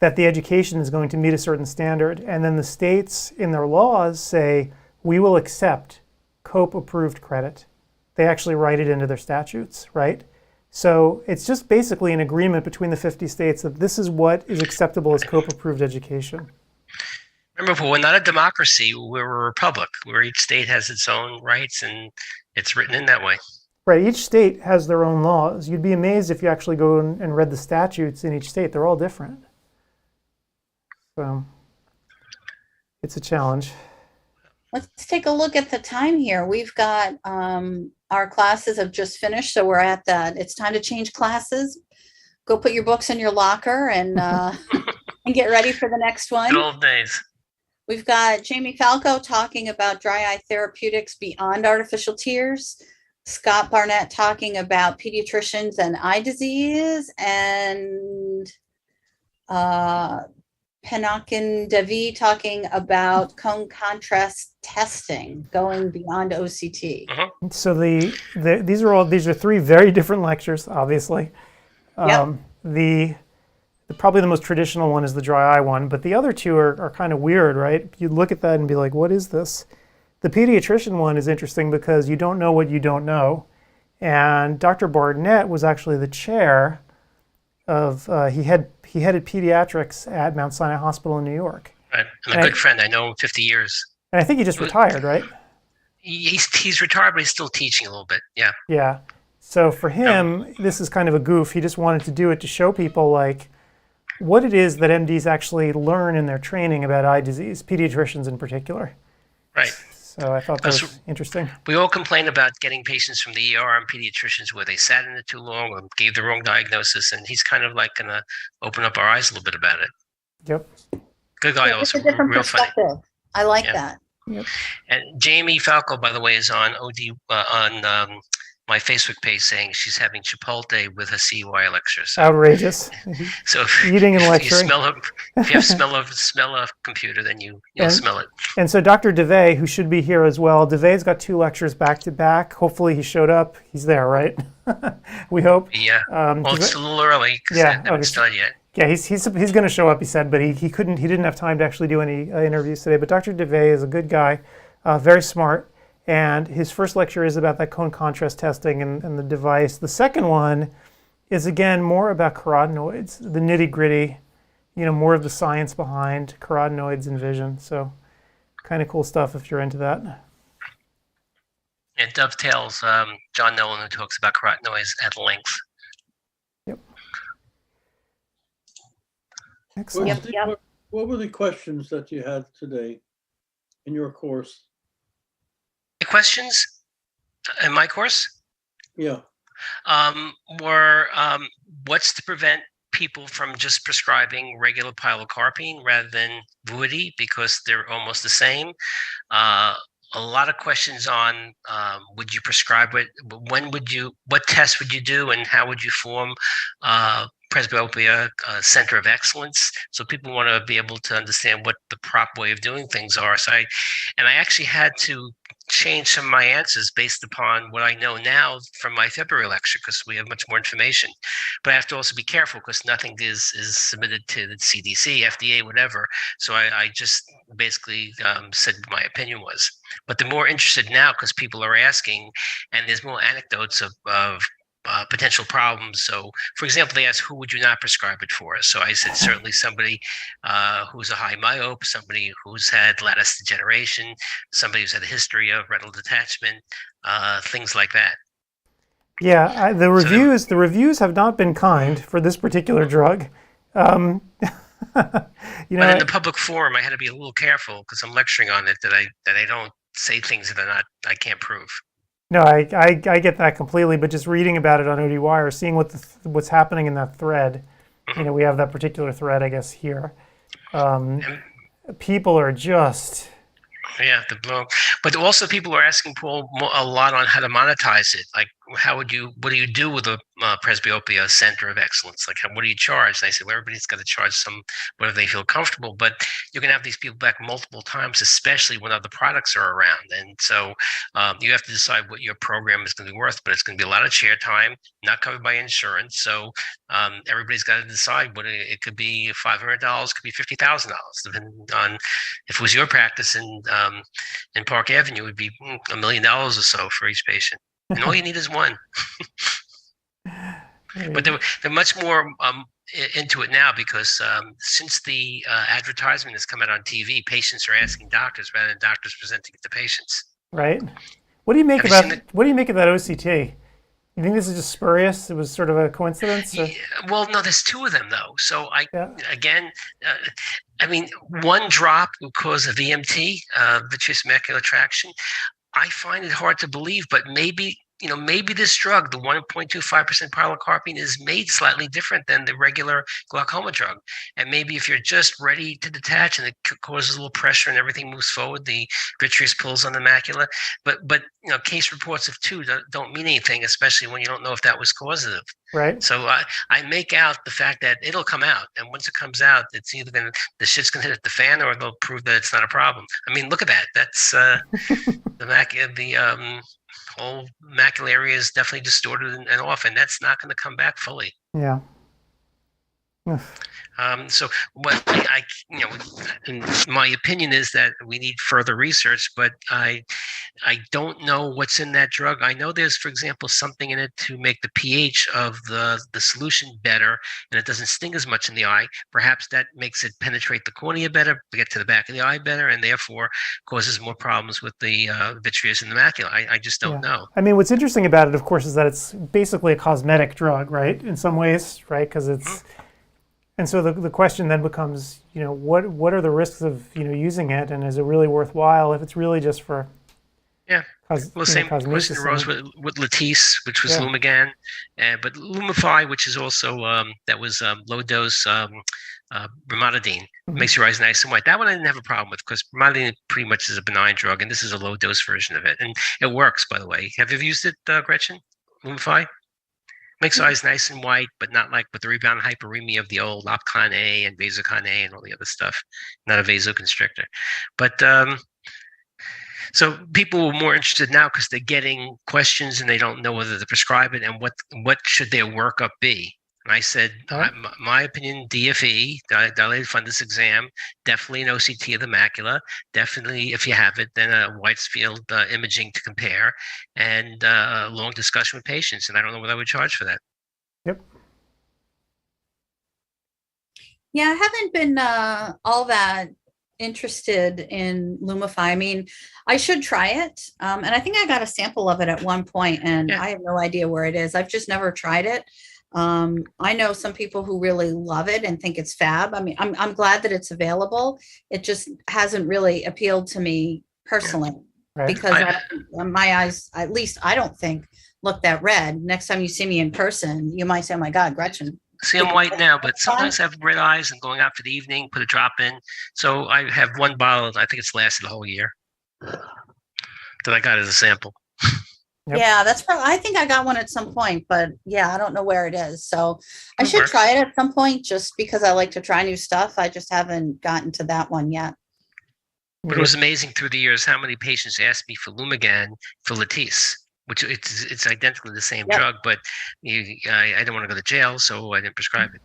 that the education is going to meet a certain standard. And then the states in their laws say, we will accept COPE approved credit. They actually write it into their statutes, right? So it's just basically an agreement between the 50 states that this is what is acceptable as COPE approved education. Remember, we're not a democracy, we're a republic where each state has its own rights and it's written in that way. Right, each state has their own laws. You'd be amazed if you actually go and read the statutes in each state. They're all different. So it's a challenge. Let's take a look at the time here. We've got our classes have just finished, so we're at that. It's time to change classes. Go put your books in your locker and and get ready for the next one. Good old days. We've got Jamie Falco talking about dry eye therapeutics beyond artificial tears. Scott Barnett talking about pediatricians and eye disease, and Panakin Devi talking about cone contrast testing, going beyond OCT. So these are three very different lectures, obviously. Probably the most traditional one is the dry eye one, but the other two are kind of weird, right? You look at that and be like, what is this? The pediatrician one is interesting because you don't know what you don't know. And Dr. Barnett was actually the chair of, he headed pediatrics at Mount Sinai Hospital in New York. Right. And a good friend. I know him 50 years. And I think he just retired, right? He's retired, but he's still teaching a little bit. Yeah. Yeah. So for him, this is kind of a goof. He just wanted to do it to show people like what it is that MDs actually learn in their training about eye disease, pediatricians in particular. Right. So I thought that was interesting. We all complain about getting patients from the ER and pediatricians where they sat in it too long or gave the wrong diagnosis, and he's kind of like going to open up our eyes a little bit about it. Yep. Good guy, also real funny. I like that. Yep. And Jamie Falco, by the way, is on my Facebook page saying she's having Chipotle with a CEwire lecture. So, outrageous. So eating and lecturing. If you smell a computer, then you'll smell it. And so Dr. DeVay, who should be here as well, DeVay's got 2 lectures back to back. Hopefully he showed up. He's there, right? We hope. Yeah. Well, it's a little early because I haven't started yet. Yeah, he's going to show up, he said, but he didn't have time to actually do any interviews today. But Dr. DeVay is a good guy, very smart. And his first lecture is about that cone contrast testing and the device. The second one is, again, more about carotenoids, the nitty gritty, more of the science behind carotenoids and vision. So kind of cool stuff if you're into that. It dovetails John Nolan, who talks about carotenoids at length. Yep. Excellent. What were the questions that you had today in your course? The questions in my course? Yeah. Were what's to prevent people from just prescribing regular pilocarpine rather than Vuity because they're almost the same? A lot of questions on would you prescribe it? What tests would you do, and how would you form presbyopia center of excellence? So people want to be able to understand what the proper way of doing things are. So I actually had to change some of my answers based upon what I know now from my February lecture, because we have much more information. But I have to also be careful because nothing is submitted to the CDC, FDA, whatever. So I just basically said what my opinion was. But the more interested now, because people are asking, and there's more anecdotes of potential problems. So, for example, they asked, who would you not prescribe it for? So I said, certainly somebody who's a high myope, somebody who's had lattice degeneration, somebody who's had a history of retinal detachment, things like that. Yeah, the reviews have not been kind for this particular drug. You know, but in the public forum, I had to be a little careful because I'm lecturing on it that I don't say things that I can't prove. No, I get that completely, but just reading about it on ODwire, seeing what's happening in that thread, you know, we have that particular thread, I guess, here. People are just... Yeah, the blow. But also people are asking Paul a lot on how to monetize it. Like, what do you do with a presbyopia center of excellence? Like, what do you charge? And I said, well, everybody's got to charge some, whatever they feel comfortable, but you can have these people back multiple times, especially when other products are around. And so you have to decide what your program is going to be worth, but it's going to be a lot of chair time, not covered by insurance. So everybody's got to decide what it could be. $500, could be $50,000, depending on if it was your practice in Park Avenue, it would be $1 million or so for each patient. And all you need is one. But they're much more into it now because since the advertisement has come out on TV, patients are asking doctors rather than doctors presenting it to patients. Right. What do you make of that OCT? You think this is just spurious? It was sort of a coincidence? Yeah, well, no, there's two of them though. So I mean, one drop will cause a VMT, vitreous macular traction. I find it hard to believe, but maybe this drug, the 1.25% pilocarpine, is made slightly different than the regular glaucoma drug. And maybe if you're just ready to detach and it causes a little pressure and everything moves forward, the vitreous pulls on the macula. But case reports of 2 don't mean anything, especially when you don't know if that was causative. Right. So I make out the fact that it'll come out, and once it comes out, it's either the shit's gonna hit the fan, or they'll prove that it's not a problem. I mean, look at that. That's the whole macular area is definitely distorted and off, and that's not going to come back fully. Yeah. So what my opinion is that we need further research, but I don't know what's in that drug. I know there's, for example, something in it to make the pH of the solution better, and it doesn't sting as much in the eye. Perhaps that makes it penetrate the cornea better, get to the back of the eye better, and therefore causes more problems with the vitreous in the macula. I just don't know. I mean, what's interesting about it, of course, is that it's basically a cosmetic drug, right? In some ways, right? Because it's... And so the question then becomes, what are the risks of, using it, and is it really worthwhile if it's really just for same question arose with Latisse, which was Lumigan, but Lumify, which is also that was low dose brimonidine, makes your eyes nice and white. That one I didn't have a problem with because brimonidine pretty much is a benign drug, and this is a low dose version of it, and it works, by the way. Have you ever used it, Gretchen? Lumify? Makes eyes nice and white, but not like with the rebound hyperemia of the old Opcon A and Vasocon A and all the other stuff. Not a vasoconstrictor. But so people are more interested now because they're getting questions and they don't know whether to prescribe it and what should their workup be. And I said, my opinion, DFE, dilated fundus exam, definitely an OCT of the macula, definitely, if you have it, then a Whitefield imaging to compare, and a long discussion with patients. And I don't know what I would charge for that. Yep. Yeah, I haven't been all that interested in Lumify. I mean, I should try it. And I think I got a sample of it at one point, and I have no idea where it is. I've just never tried it. I know some people who really love it and think it's fab. I mean, I'm glad that it's available. It just hasn't really appealed to me personally, because my eyes, at least I don't think, look that red. Next time you see me in person, you might say, "Oh my God, Gretchen." See, I'm white now, but sometimes I have red eyes and going out for the evening, put a drop in. So I have one bottle. I think it's lasted a whole year that I got as a sample. Yep. Yeah, that's probably, I think I got one at some point, but I don't know where it is. So I should try it at some point just because I like to try new stuff. I just haven't gotten to that one yet. But it was amazing through the years how many patients asked me for Lumigan for Latisse, which it's identically the same drug, but I didn't want to go to jail, so I didn't prescribe it.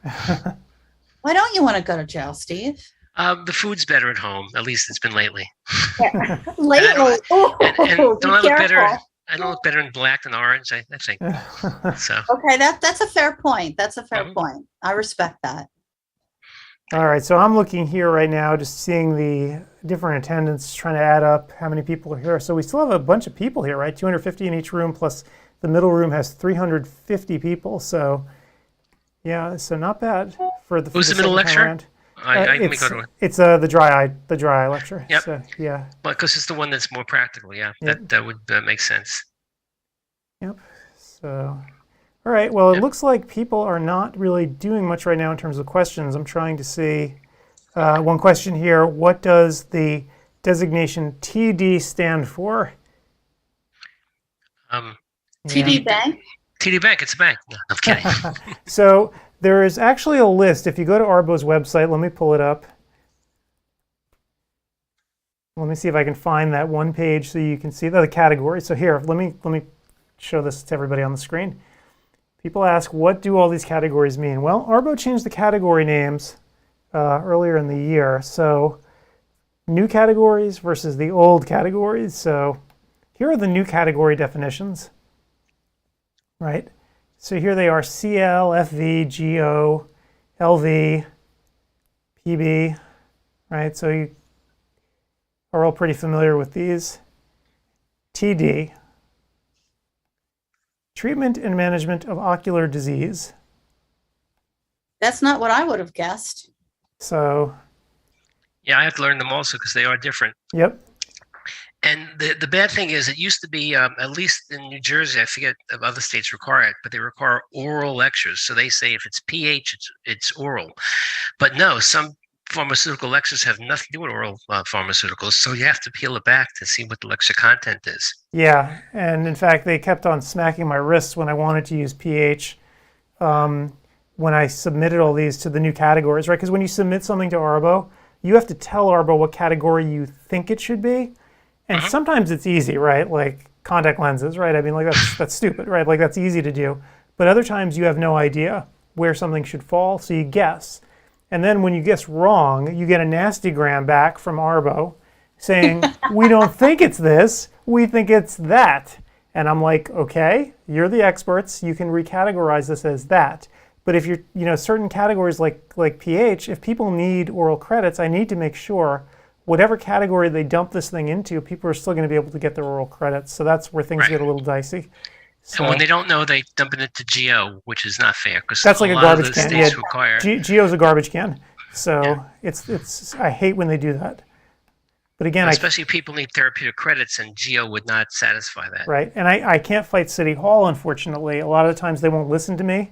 Why don't you want to go to jail, Steve? The food's better at home. At least it's been lately. Lately, and don't I look better? careful. I don't look better in black than orange. I think so. Okay, that's a fair point. That's a fair point. I respect that. All right, so I'm looking here right now, just seeing the different attendance, trying to add up how many people are here. So we still have a bunch of people here, right? 250 in each room, plus the middle room has 350 people. So yeah, so not bad for the. Who's the middle lecture? It's the dry eye lecture. Yep. So, yeah. Well, because it's the one that's more practical. Yeah, yep. that would make sense. Yep. So. All right, well, it looks like people are not really doing much right now in terms of questions. I'm trying to see one question here. What does the designation TD stand for? TD Bank? TD Bank, it's a bank. No, I'm kidding. So there is actually a list. If you go to Arbo's website, let me pull it up. Let me see if I can find that one page so you can see the categories. So here, let me show this to everybody on the screen. People ask, what do all these categories mean? Well, Arbo changed the category names earlier in the year. So new categories versus the old categories. So here are the new category definitions, right? So here they are: CL, FV, GO, LV, PB, right? So you are all pretty familiar with these. TD. Treatment and management of ocular disease. That's not what I would have guessed. So. Yeah, I have to learn them also because they are different. Yep. And the bad thing is, it used to be, at least in New Jersey, I forget if other states require it, but they require oral lectures. So they say if it's PH, it's oral. But no, some pharmaceutical lectures have nothing to do with oral pharmaceuticals, so you have to peel it back to see what the lecture content is. Yeah, and in fact, they kept on smacking my wrists when I wanted to use pH when I submitted all these to the new categories, right? Because when you submit something to Arbo, you have to tell Arbo what category you think it should be, and sometimes it's easy, right? Like contact lenses, right? I mean, like that's stupid, right? Like that's easy to do, but other times you have no idea where something should fall, so you guess. And then when you guess wrong, you get a nastygram back from Arbo saying, we don't think it's this, we think it's that. And I'm like, okay, you're the experts, you can recategorize this as that. But if you're, certain categories like pH, if people need oral credits, I need to make sure whatever category they dump this thing into, people are still going to be able to get their oral credits. So that's where things get a little dicey. So, and when they don't know, they dump it into GO, which is not fair because that's like a garbage can. Yeah, require... GO is a garbage can, so it's I hate when they do that. But again, especially if people need therapeutic credits, and GO would not satisfy that. Right, and I can't fight City Hall, unfortunately. A lot of the times they won't listen to me.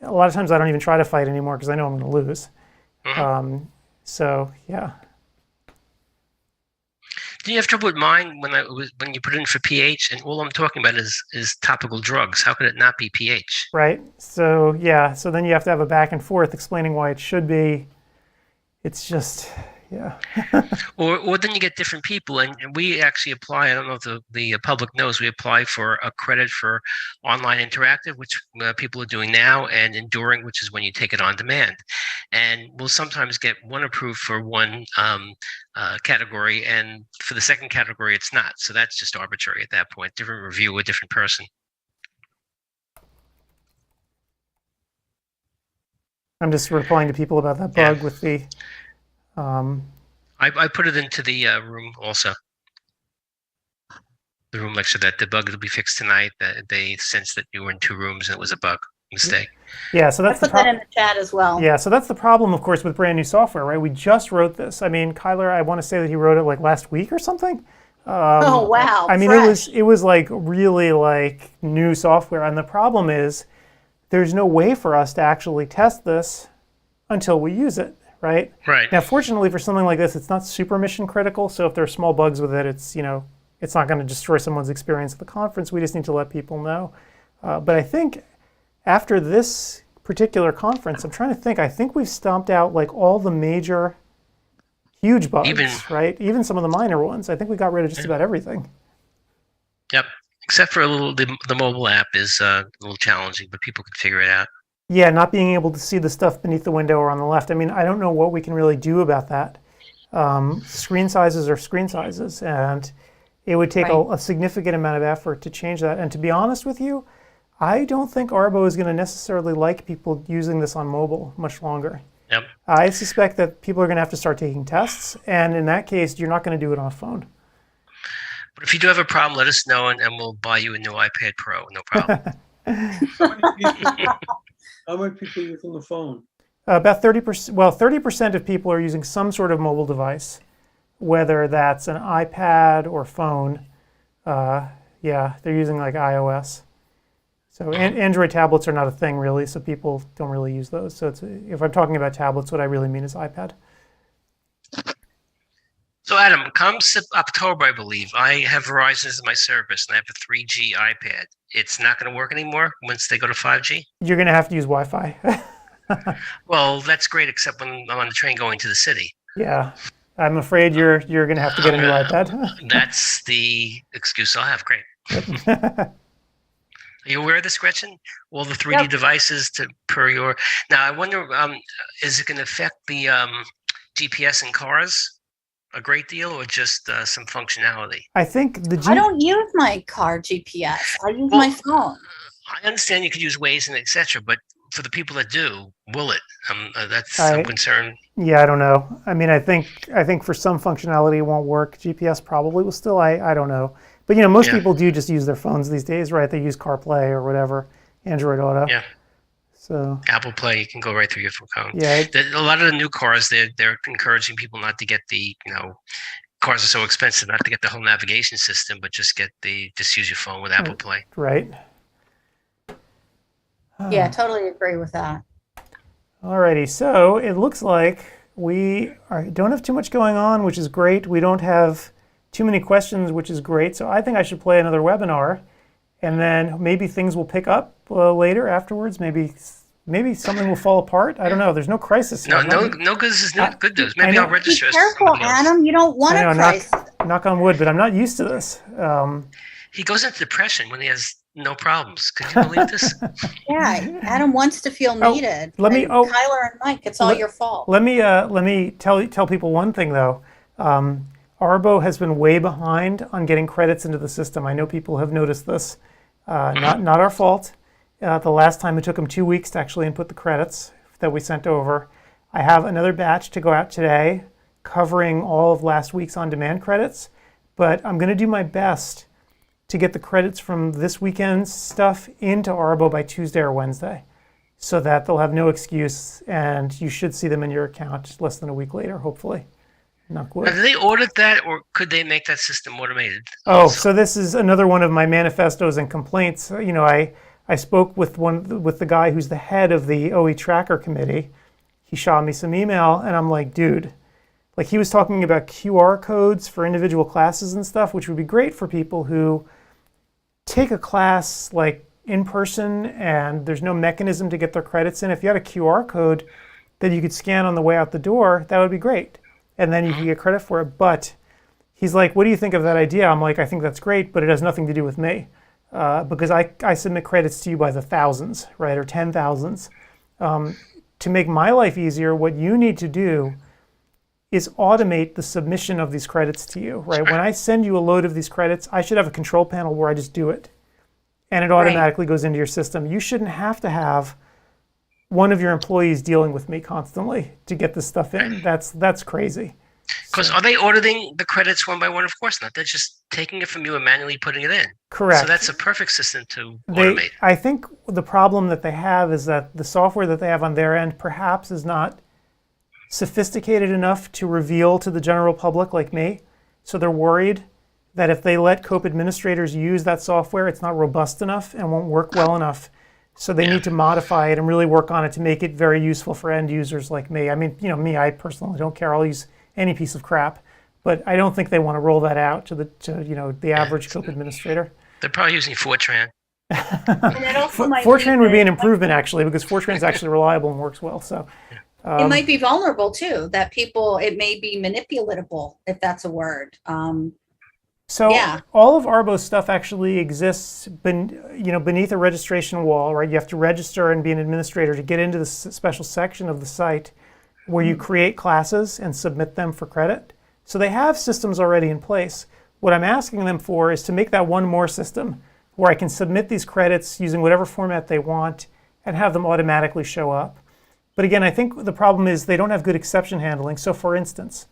A lot of times I don't even try to fight anymore because I know I'm going to lose. So yeah. Do you have trouble with mine when you put it in for pH, and all I'm talking about is topical drugs? How could it not be pH? Right. So yeah. So then you have to have a back and forth explaining why it should be. It's just yeah. or then you get different people, and we actually apply. I don't know if the public knows, we apply for a credit for online interactive, which people are doing now, and enduring, which is when you take it on demand. And we'll sometimes get one approved for one category, and for the second category, it's not. So that's just arbitrary at that point. Different review, a different person. I'm just replying to people about that bug with the. I put it into the room also. The room lecture that the bug will be fixed tonight. That they sensed that you were in two rooms and it was a bug mistake. Yeah, so that's I put that in the chat as well. Yeah, so that's the problem, of course, with brand new software, right? We just wrote this. I mean, Kyler, I want to say that he wrote it like last week or something. Oh wow! I mean, it was like really like new software, and the problem is there's no way for us to actually test this until we use it. Right? Right. Now, fortunately for something like this, it's not super mission critical. So if there are small bugs with it, it's it's not going to destroy someone's experience at the conference. We just need to let people know. But I think after this particular conference, I'm trying to think. I think we've stomped out like all the major huge bugs, Even- right? Even some of the minor ones. I think we got rid of just about everything. Yep. Except for the mobile app is a little challenging, but people can figure it out. Yeah, not being able to see the stuff beneath the window or on the left. I mean, I don't know what we can really do about that. Screen sizes are screen sizes, and it would take a significant amount of effort to change that. And to be honest with you, I don't think Arbo is going to necessarily like people using this on mobile much longer. Yep. I suspect that people are going to have to start taking tests, and in that case, you're not going to do it on a phone. But if you do have a problem, let us know, and we'll buy you a new iPad Pro. No problem. How many people are using the phone? About 30%. Well, 30% of people are using some sort of mobile device, whether that's an iPad or phone. Yeah, they're using like iOS. So Android tablets are not a thing really, so people don't really use those. So if I'm talking about tablets, what I really mean is iPad. So Adam, come October, I believe, I have Verizon as my service, and I have a 3G iPad. It's not going to work anymore once they go to 5G? You're going to have to use Wi-Fi. Well, that's great, except when I'm on the train going to the city. Yeah, I'm afraid you're going to have to get a new iPad. That's the excuse I'll have. Great. Are you aware of this, Gretchen? All the 3D devices per your. Now, I wonder, is it going to affect the GPS in cars a great deal, or just some functionality? I think I don't use my car GPS. I use my phone. I understand you could use Waze and etc., but for the people that do, will it? That's some concern. Yeah, I don't know. I mean, I think for some functionality it won't work. GPS probably will still. I don't know. But most people do just use their phones these days, right? They use CarPlay or whatever, Android Auto. Yeah. So Apple Play, you can go right through your phone. Yeah. A lot of the new cars, they're encouraging people not to get the, cars are so expensive, not to get the whole navigation system, but just use your phone with Apple Play. Right. Yeah, totally agree with that. Alrighty, so it looks like we don't have too much going on, which is great. We don't have too many questions, which is great. So I think I should play another webinar, and then maybe things will pick up later afterwards. Maybe something will fall apart. I don't know. There's no crisis here. No good is not good news. Maybe I'll register. Be careful, Adam. You don't want a crisis. Knock on wood, but I'm not used to this. He goes into depression when he has no problems. Could you believe this? Yeah, Adam wants to feel needed. Kyler and Mike, it's all your fault. Let me tell people one thing though. Arbo has been way behind on getting credits into the system. I know people have noticed this. Not our fault. The last time it took them 2 weeks to actually input the credits that we sent over. I have another batch to go out today covering all of last week's on-demand credits, but I'm going to do my best to get the credits from this weekend's stuff into Arbo by Tuesday or Wednesday, so that they'll have no excuse, and you should see them in your account less than a week later, hopefully. Knock wood. Now, do they audit that, or could they make that system automated? Oh, so this is another one of my manifestos and complaints. I spoke with the guy who's the head of the OE tracker committee. He shot me some email, and I'm like, dude, like he was talking about QR codes for individual classes and stuff, which would be great for people who take a class like in person and there's no mechanism to get their credits in. If you had a QR code that you could scan on the way out the door, that would be great. And then you can get credit for it. But he's like, what do you think of that idea? I'm like, I think that's great, but it has nothing to do with me. Because I submit credits to you by the thousands, right, or 10,000s. To make my life easier, what you need to do is automate the submission of these credits to you, right? When I send you a load of these credits, I should have a control panel where I just do it. And it automatically goes into your system. You shouldn't have to have one of your employees dealing with me constantly to get this stuff in. That's crazy. Because are they auditing the credits one by one? Of course not. They're just taking it from you and manually putting it in. Correct. So that's a perfect system to automate. I think the problem that they have is that the software that they have on their end perhaps is not sophisticated enough to reveal to the general public like me. So they're worried that if they let COPE administrators use that software, it's not robust enough and won't work well enough. So they need to modify it and really work on it to make it very useful for end users like me. I mean, me, I personally don't care. I'll use any piece of crap, but I don't think they want to roll that out to the average COPE administrator. They're probably using Fortran. Fortran would be an improvement actually, because Fortran is actually reliable and works well. So, It might be vulnerable too, that people, it may be manipulatable, if that's a word. So Yeah. all of Arbo's stuff actually exists beneath a registration wall, right? You have to register and be an administrator to get into the special section of the site where you create classes and submit them for credit. So they have systems already in place. What I'm asking them for is to make that one more system where I can submit these credits using whatever format they want and have them automatically show up. But again, I think the problem is they don't have good exception handling. So for instance,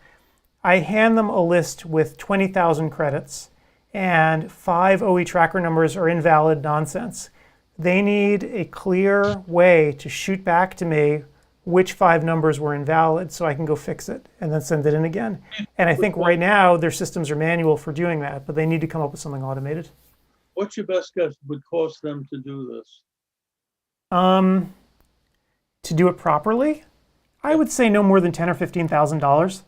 I hand them a list with 20,000 credits and 5 OE tracker numbers are invalid nonsense. They need a clear way to shoot back to me which 5 numbers were invalid so I can go fix it and then send it in again. And I think right now their systems are manual for doing that, but they need to come up with something automated. What's your best guess would cost them to do this? To do it properly, I would say no more than $10,000 or $15,000.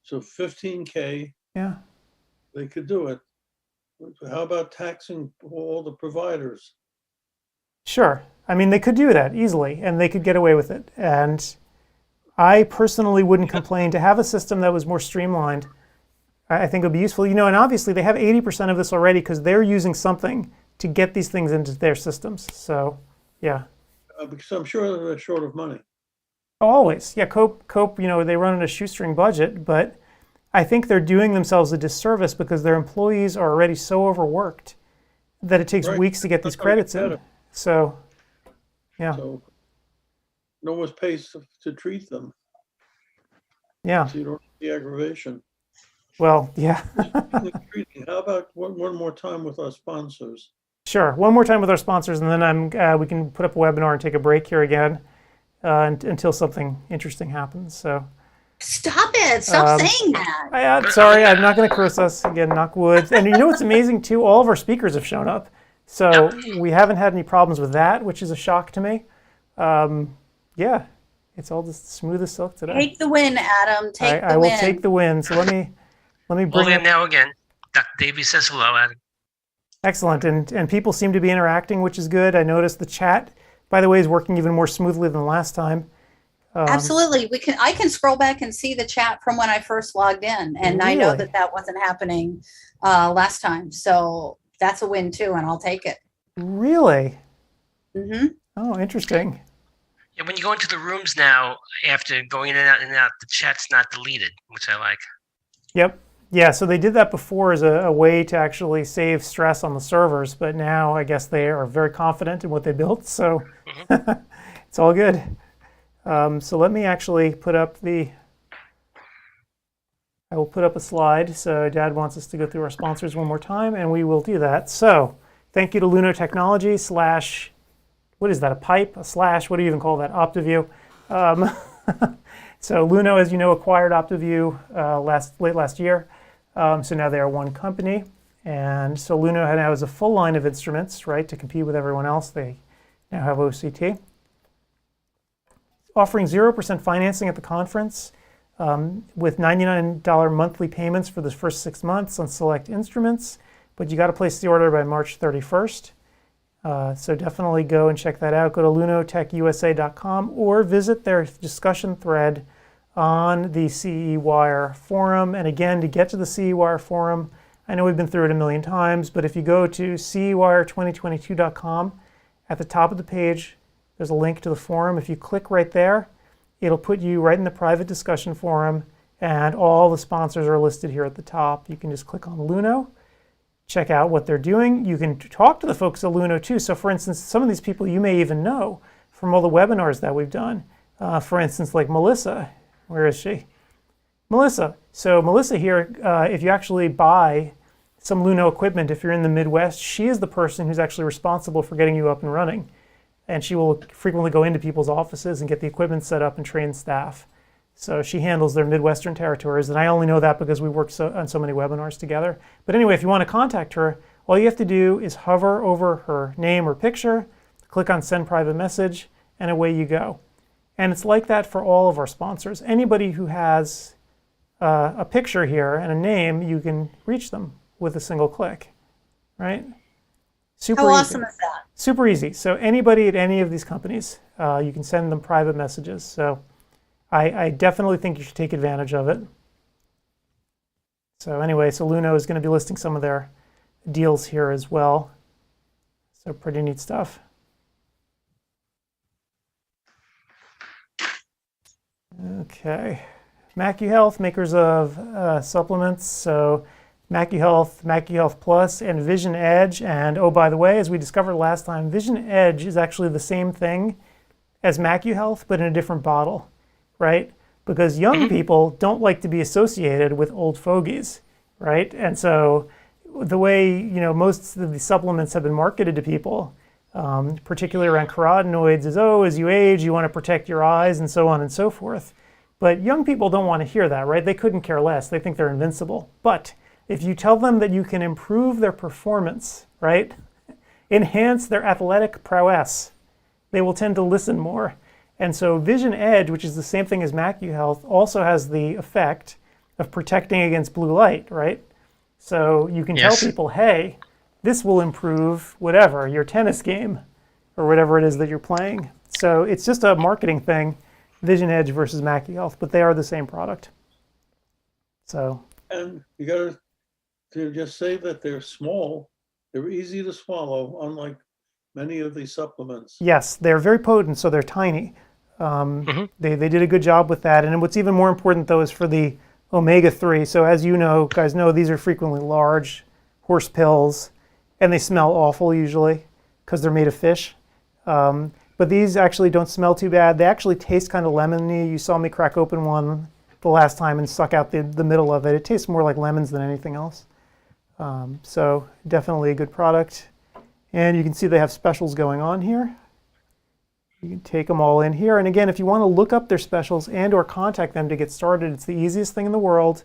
So 15K, Yeah. they could do it. How about taxing all the providers? Sure. I mean, they could do that easily, and they could get away with it. And I personally wouldn't complain to have a system that was more streamlined. I think it would be useful. And obviously they have 80% of this already because they're using something to get these things into their systems. So, yeah. Because I'm sure they're short of money. Always. Yeah, Cope, they run on a shoestring budget, but I think they're doing themselves a disservice because their employees are already so overworked that it takes weeks to get these credits in. So, yeah. So no one's pays to treat them. Yeah. So you don't have the aggravation. Well, yeah. How about one more time with our sponsors? Sure. One more time with our sponsors, and then we can put up a webinar and take a break here again until something interesting happens. So. Stop it! Stop saying that. I'm sorry, I'm not going to curse us again. Knock wood. And what's amazing too? All of our speakers have shown up, so we haven't had any problems with that, which is a shock to me. Yeah, it's all just smooth as silk today. Take the win, Adam. Take the win. I will take the win. So let me bring. Hold in now again. Dr. Davey says hello, Adam. Excellent, and people seem to be interacting, which is good. I noticed the chat, by the way, is working even more smoothly than last time. Absolutely, I can scroll back and see the chat from when I first logged in, and I know that wasn't happening last time. So that's a win too, and I'll take it. Really? Mm-hmm. Oh, interesting. Yeah, when you go into the rooms now, after going in and out, the chat's not deleted, which I like. Yep. Yeah, so they did that before as a way to actually save stress on the servers, but now I guess they are very confident in what they built, so it's all good. So let me actually put up I will put up a slide. So Dad wants us to go through our sponsors one more time, and we will do that. So thank you to Luno Technology / what is that, a pipe, a slash, what do you even call that, OptiView. So Luno, as you know, acquired OptiView late last year. So now they are one company. And so Luno now has a full line of instruments, right, to compete with everyone else. They now have OCT. Offering 0% financing at the conference with $99 monthly payments for the first 6 months on select instruments. But you got to place the order by March 31st. So definitely go and check that out. Go to lunotechusa.com or visit their discussion thread on the CEwire forum. And again, to get to the CEwire forum, I know we've been through it a million times, but if you go to CEwire2022.com, at the top of the page, there's a link to the forum. If you click right there, it'll put you right in the private discussion forum, and all the sponsors are listed here at the top. You can just click on Luno, check out what they're doing. You can talk to the folks at Luno too. So for instance, some of these people you may even know from all the webinars that we've done. For instance, like Melissa. Where is she? Melissa. So Melissa here, if you actually buy some Luno equipment, if you're in the Midwest, she is the person who's actually responsible for getting you up and running. And she will frequently go into people's offices and get the equipment set up and train staff. So she handles their Midwestern territories, and I only know that because we work on so many webinars together. But anyway, if you want to contact her, all you have to do is hover over her name or picture, click on Send Private Message, and away you go. And it's like that for all of our sponsors. Anybody who has a picture here and a name, you can reach them with a single click, right? Super How easy. awesome is that? Super easy. So anybody at any of these companies, you can send them private messages. So I definitely think you should take advantage of it. So anyway, so Luno is going to be listing some of their deals here as well. So pretty neat stuff. Okay. MacuHealth, makers of supplements. So MacuHealth Plus, and Vision Edge. And oh, by the way, as we discovered last time, Vision Edge is actually the same thing as MacuHealth, but in a different bottle, right? Because young people don't like to be associated with old fogies, right? And so the way, most of the supplements have been marketed to people, particularly around carotenoids, is, oh, as you age, you want to protect your eyes and so on and so forth. But young people don't want to hear that, right? They couldn't care less. They think they're invincible. But if you tell them that you can improve their performance, right? Enhance their athletic prowess, they will tend to listen more. And so Vision Edge, which is the same thing as MacuHealth, also has the effect of protecting against blue light, right? So you can tell people, hey, this will improve whatever, your tennis game or whatever it is that you're playing. So it's just a marketing thing, Vision Edge versus MacuHealth, but they are the same product. So. And you got to just say that they're small, they're easy to swallow, unlike many of these supplements. Yes, they're very potent, so they're tiny. They did a good job with that. And what's even more important, though, is for the omega-3. So as you know, guys know, these are frequently large horse pills, and they smell awful usually because they're made of fish. But these actually don't smell too bad. They actually taste kind of lemony. You saw me crack open one the last time and suck out the middle of it. It tastes more like lemons than anything else. So definitely a good product. And you can see they have specials going on here. You can take them all in here. And again, if you want to look up their specials and or contact them to get started, it's the easiest thing in the world.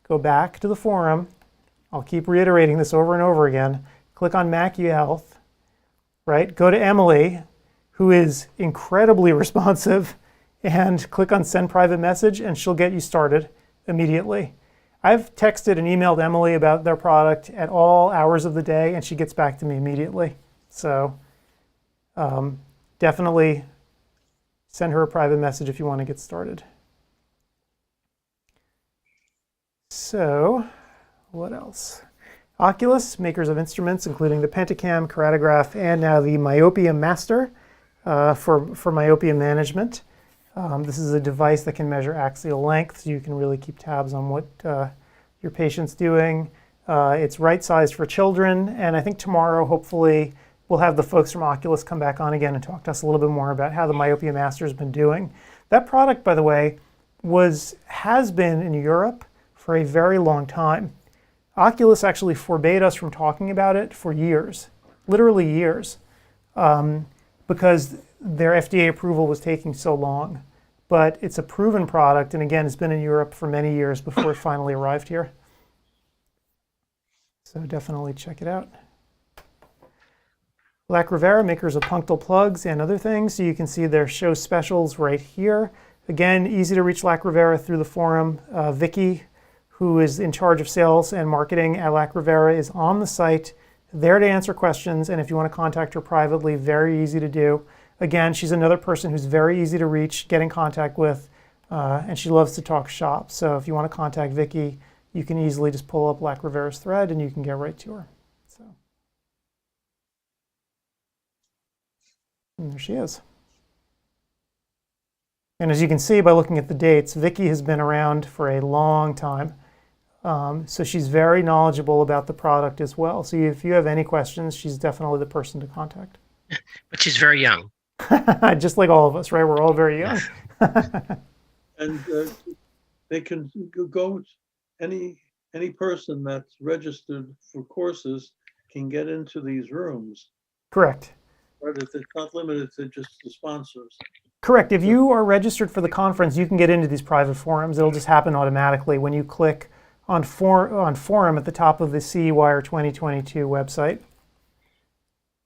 Go back to the forum. I'll keep reiterating this over and over again. Click on MacuHealth, right? Go to Emily, who is incredibly responsive, and click on Send Private Message, and she'll get you started immediately. I've texted and emailed Emily about their product at all hours of the day, and she gets back to me immediately. So definitely send her a private message if you want to get started. So what else? Oculus, makers of instruments, including the Pentacam, Keratograph, and now the Myopia Master for myopia management. This is a device that can measure axial length, so you can really keep tabs on what your patient's doing. It's right-sized for children, and I think tomorrow, hopefully, we'll have the folks from Oculus come back on again and talk to us a little bit more about how the Myopia Master has been doing. That product, by the way, has been in Europe for a very long time. Oculus actually forbade us from talking about it for years, literally years, because their FDA approval was taking so long. But it's a proven product, and again, it's been in Europe for many years before it finally arrived here. So definitely check it out. Lacrovera, makers of punctal plugs and other things. So you can see their show specials right here. Again, easy to reach Lacrovera through the forum. Vicky, who is in charge of sales and marketing at Lacrovera, is on the site, there to answer questions. And if you want to contact her privately, very easy to do. Again, she's another person who's very easy to reach, get in contact with, and she loves to talk shop. So if you want to contact Vicky, you can easily just pull up Lacrovera's thread and you can get right to her. So, and there she is. And as you can see by looking at the dates, Vicky has been around for a long time. So she's very knowledgeable about the product as well. So if you have any questions, she's definitely the person to contact. But she's very young. Just like all of us, right? We're all very young. And they can go, any person that's registered for courses can get into these rooms. Correct. Right? It's not limited to just the sponsors. Correct. If you are registered for the conference, you can get into these private forums. It'll just happen automatically when you click on forum at the top of the CEwire2022 website.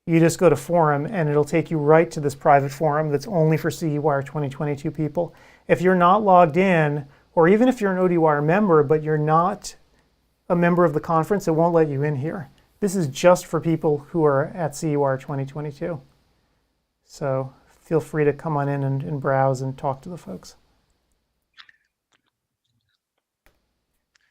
You just go to forum and it'll take you right to this private forum that's only for CEwire2022 people. If you're not logged in, or even if you're an ODwire member, but you're not a member of the conference, it won't let you in here. This is just for people who are at CEwire 2022. So feel free to come on in and browse and talk to the folks.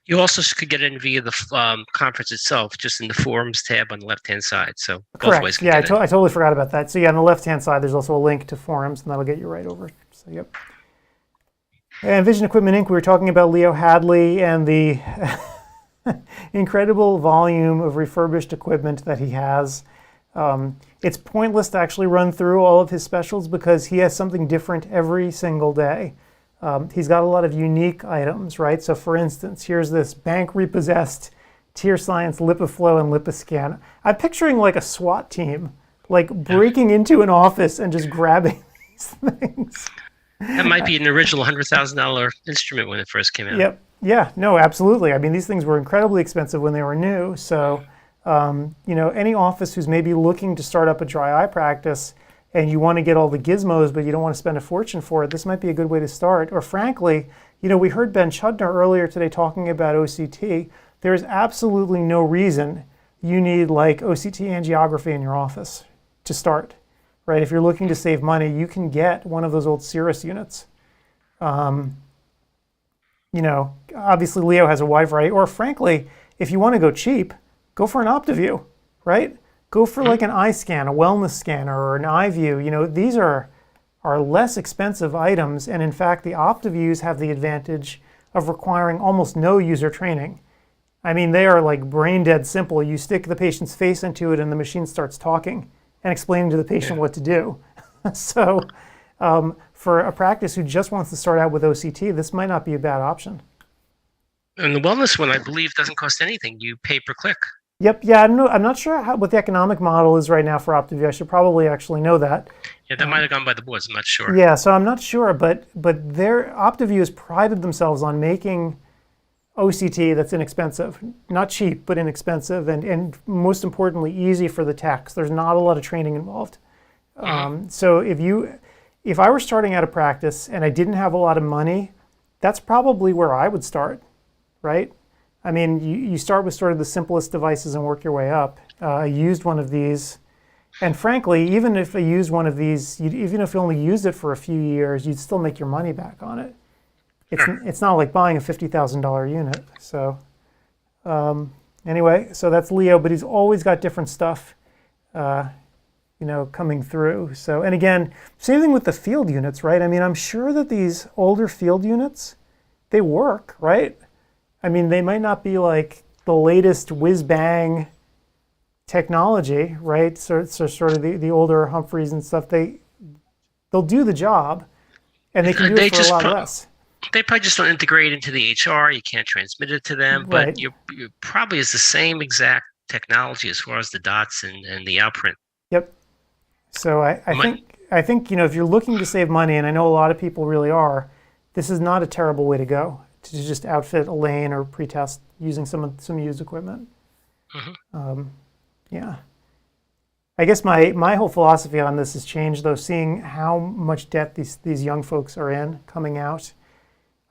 You also could get in via the conference itself, just in the forums tab on the left-hand side. So both ways Correct. can Yeah, get in. I totally forgot about that. So yeah, on the left-hand side, there's also a link to forums, and that'll get you right over. So yep. And Vision Equipment Inc., we were talking about Leo Hadley and the incredible volume of refurbished equipment that he has. It's pointless to actually run through all of his specials because he has something different every single day. He's got a lot of unique items, right? So for instance, here's this bank repossessed Tear Science LipiFlow and LipiScan. I'm picturing like a SWAT team, like breaking into an office and just grabbing these things. That might be an original $100,000 instrument when it first came out. Yep. Yeah, no, absolutely. I mean, these things were incredibly expensive when they were new. So, you know, any office who's maybe looking to start up a dry eye practice and you want to get all the gizmos, but you don't want to spend a fortune for it, this might be a good way to start. Or frankly, you know, we heard Ben Chudner earlier today talking about OCT. There's absolutely no reason you need like OCT angiography in your office to start, right? If you're looking to save money, you can get one of those old Cirrus units. You know, obviously Leo has a wide variety, or frankly, if you want to go cheap, go for an OptiView, right? Go for like an eye scan, a wellness scanner, or an eye view. You know, these are less expensive items, and in fact, the OptiViews have the advantage of requiring almost no user training. I mean, they are like brain dead simple. You stick the patient's face into it and the machine starts talking and explaining to the patient what to do. So for a practice who just wants to start out with OCT, this might not be a bad option. And the wellness one, I believe, doesn't cost anything. You pay per click. Yep. Yeah, I don't know. I'm not sure what the economic model is right now for OptiView. I should probably actually know that. Yeah, that might have gone by the boards. I'm not sure. Yeah, so I'm not sure, but their OptiView has prided themselves on making OCT that's inexpensive, not cheap, but inexpensive, and most importantly, easy for the techs. There's not a lot of training involved. So if I were starting out a practice and I didn't have a lot of money, that's probably where I would start, right? I mean, you start with sort of the simplest devices and work your way up. I used one of these, and frankly, even if I used one of these, even if you only used it for a few years, you'd still make your money back on it. It's not like buying a $50,000 unit. So anyway, so that's Leo, but he's always got different stuff, you know, coming through. So, and again, same thing with the field units, right? I mean, I'm sure that these older field units, they work, right? I mean, they might not be like the latest whiz-bang technology, right? So sort of the older Humphreys and stuff, they'll do the job, and they can do it for a lot less. They probably just don't integrate into the HR. You can't transmit it to them, Right. but you probably is the same exact technology as far as the dots and the outprint. Yep. So I think you know, if you're looking to save money, and I know a lot of people really are, this is not a terrible way to go, to just outfit a lane or pretest using some used equipment. Yeah. I guess my whole philosophy on this has changed though, seeing how much debt these young folks are in coming out.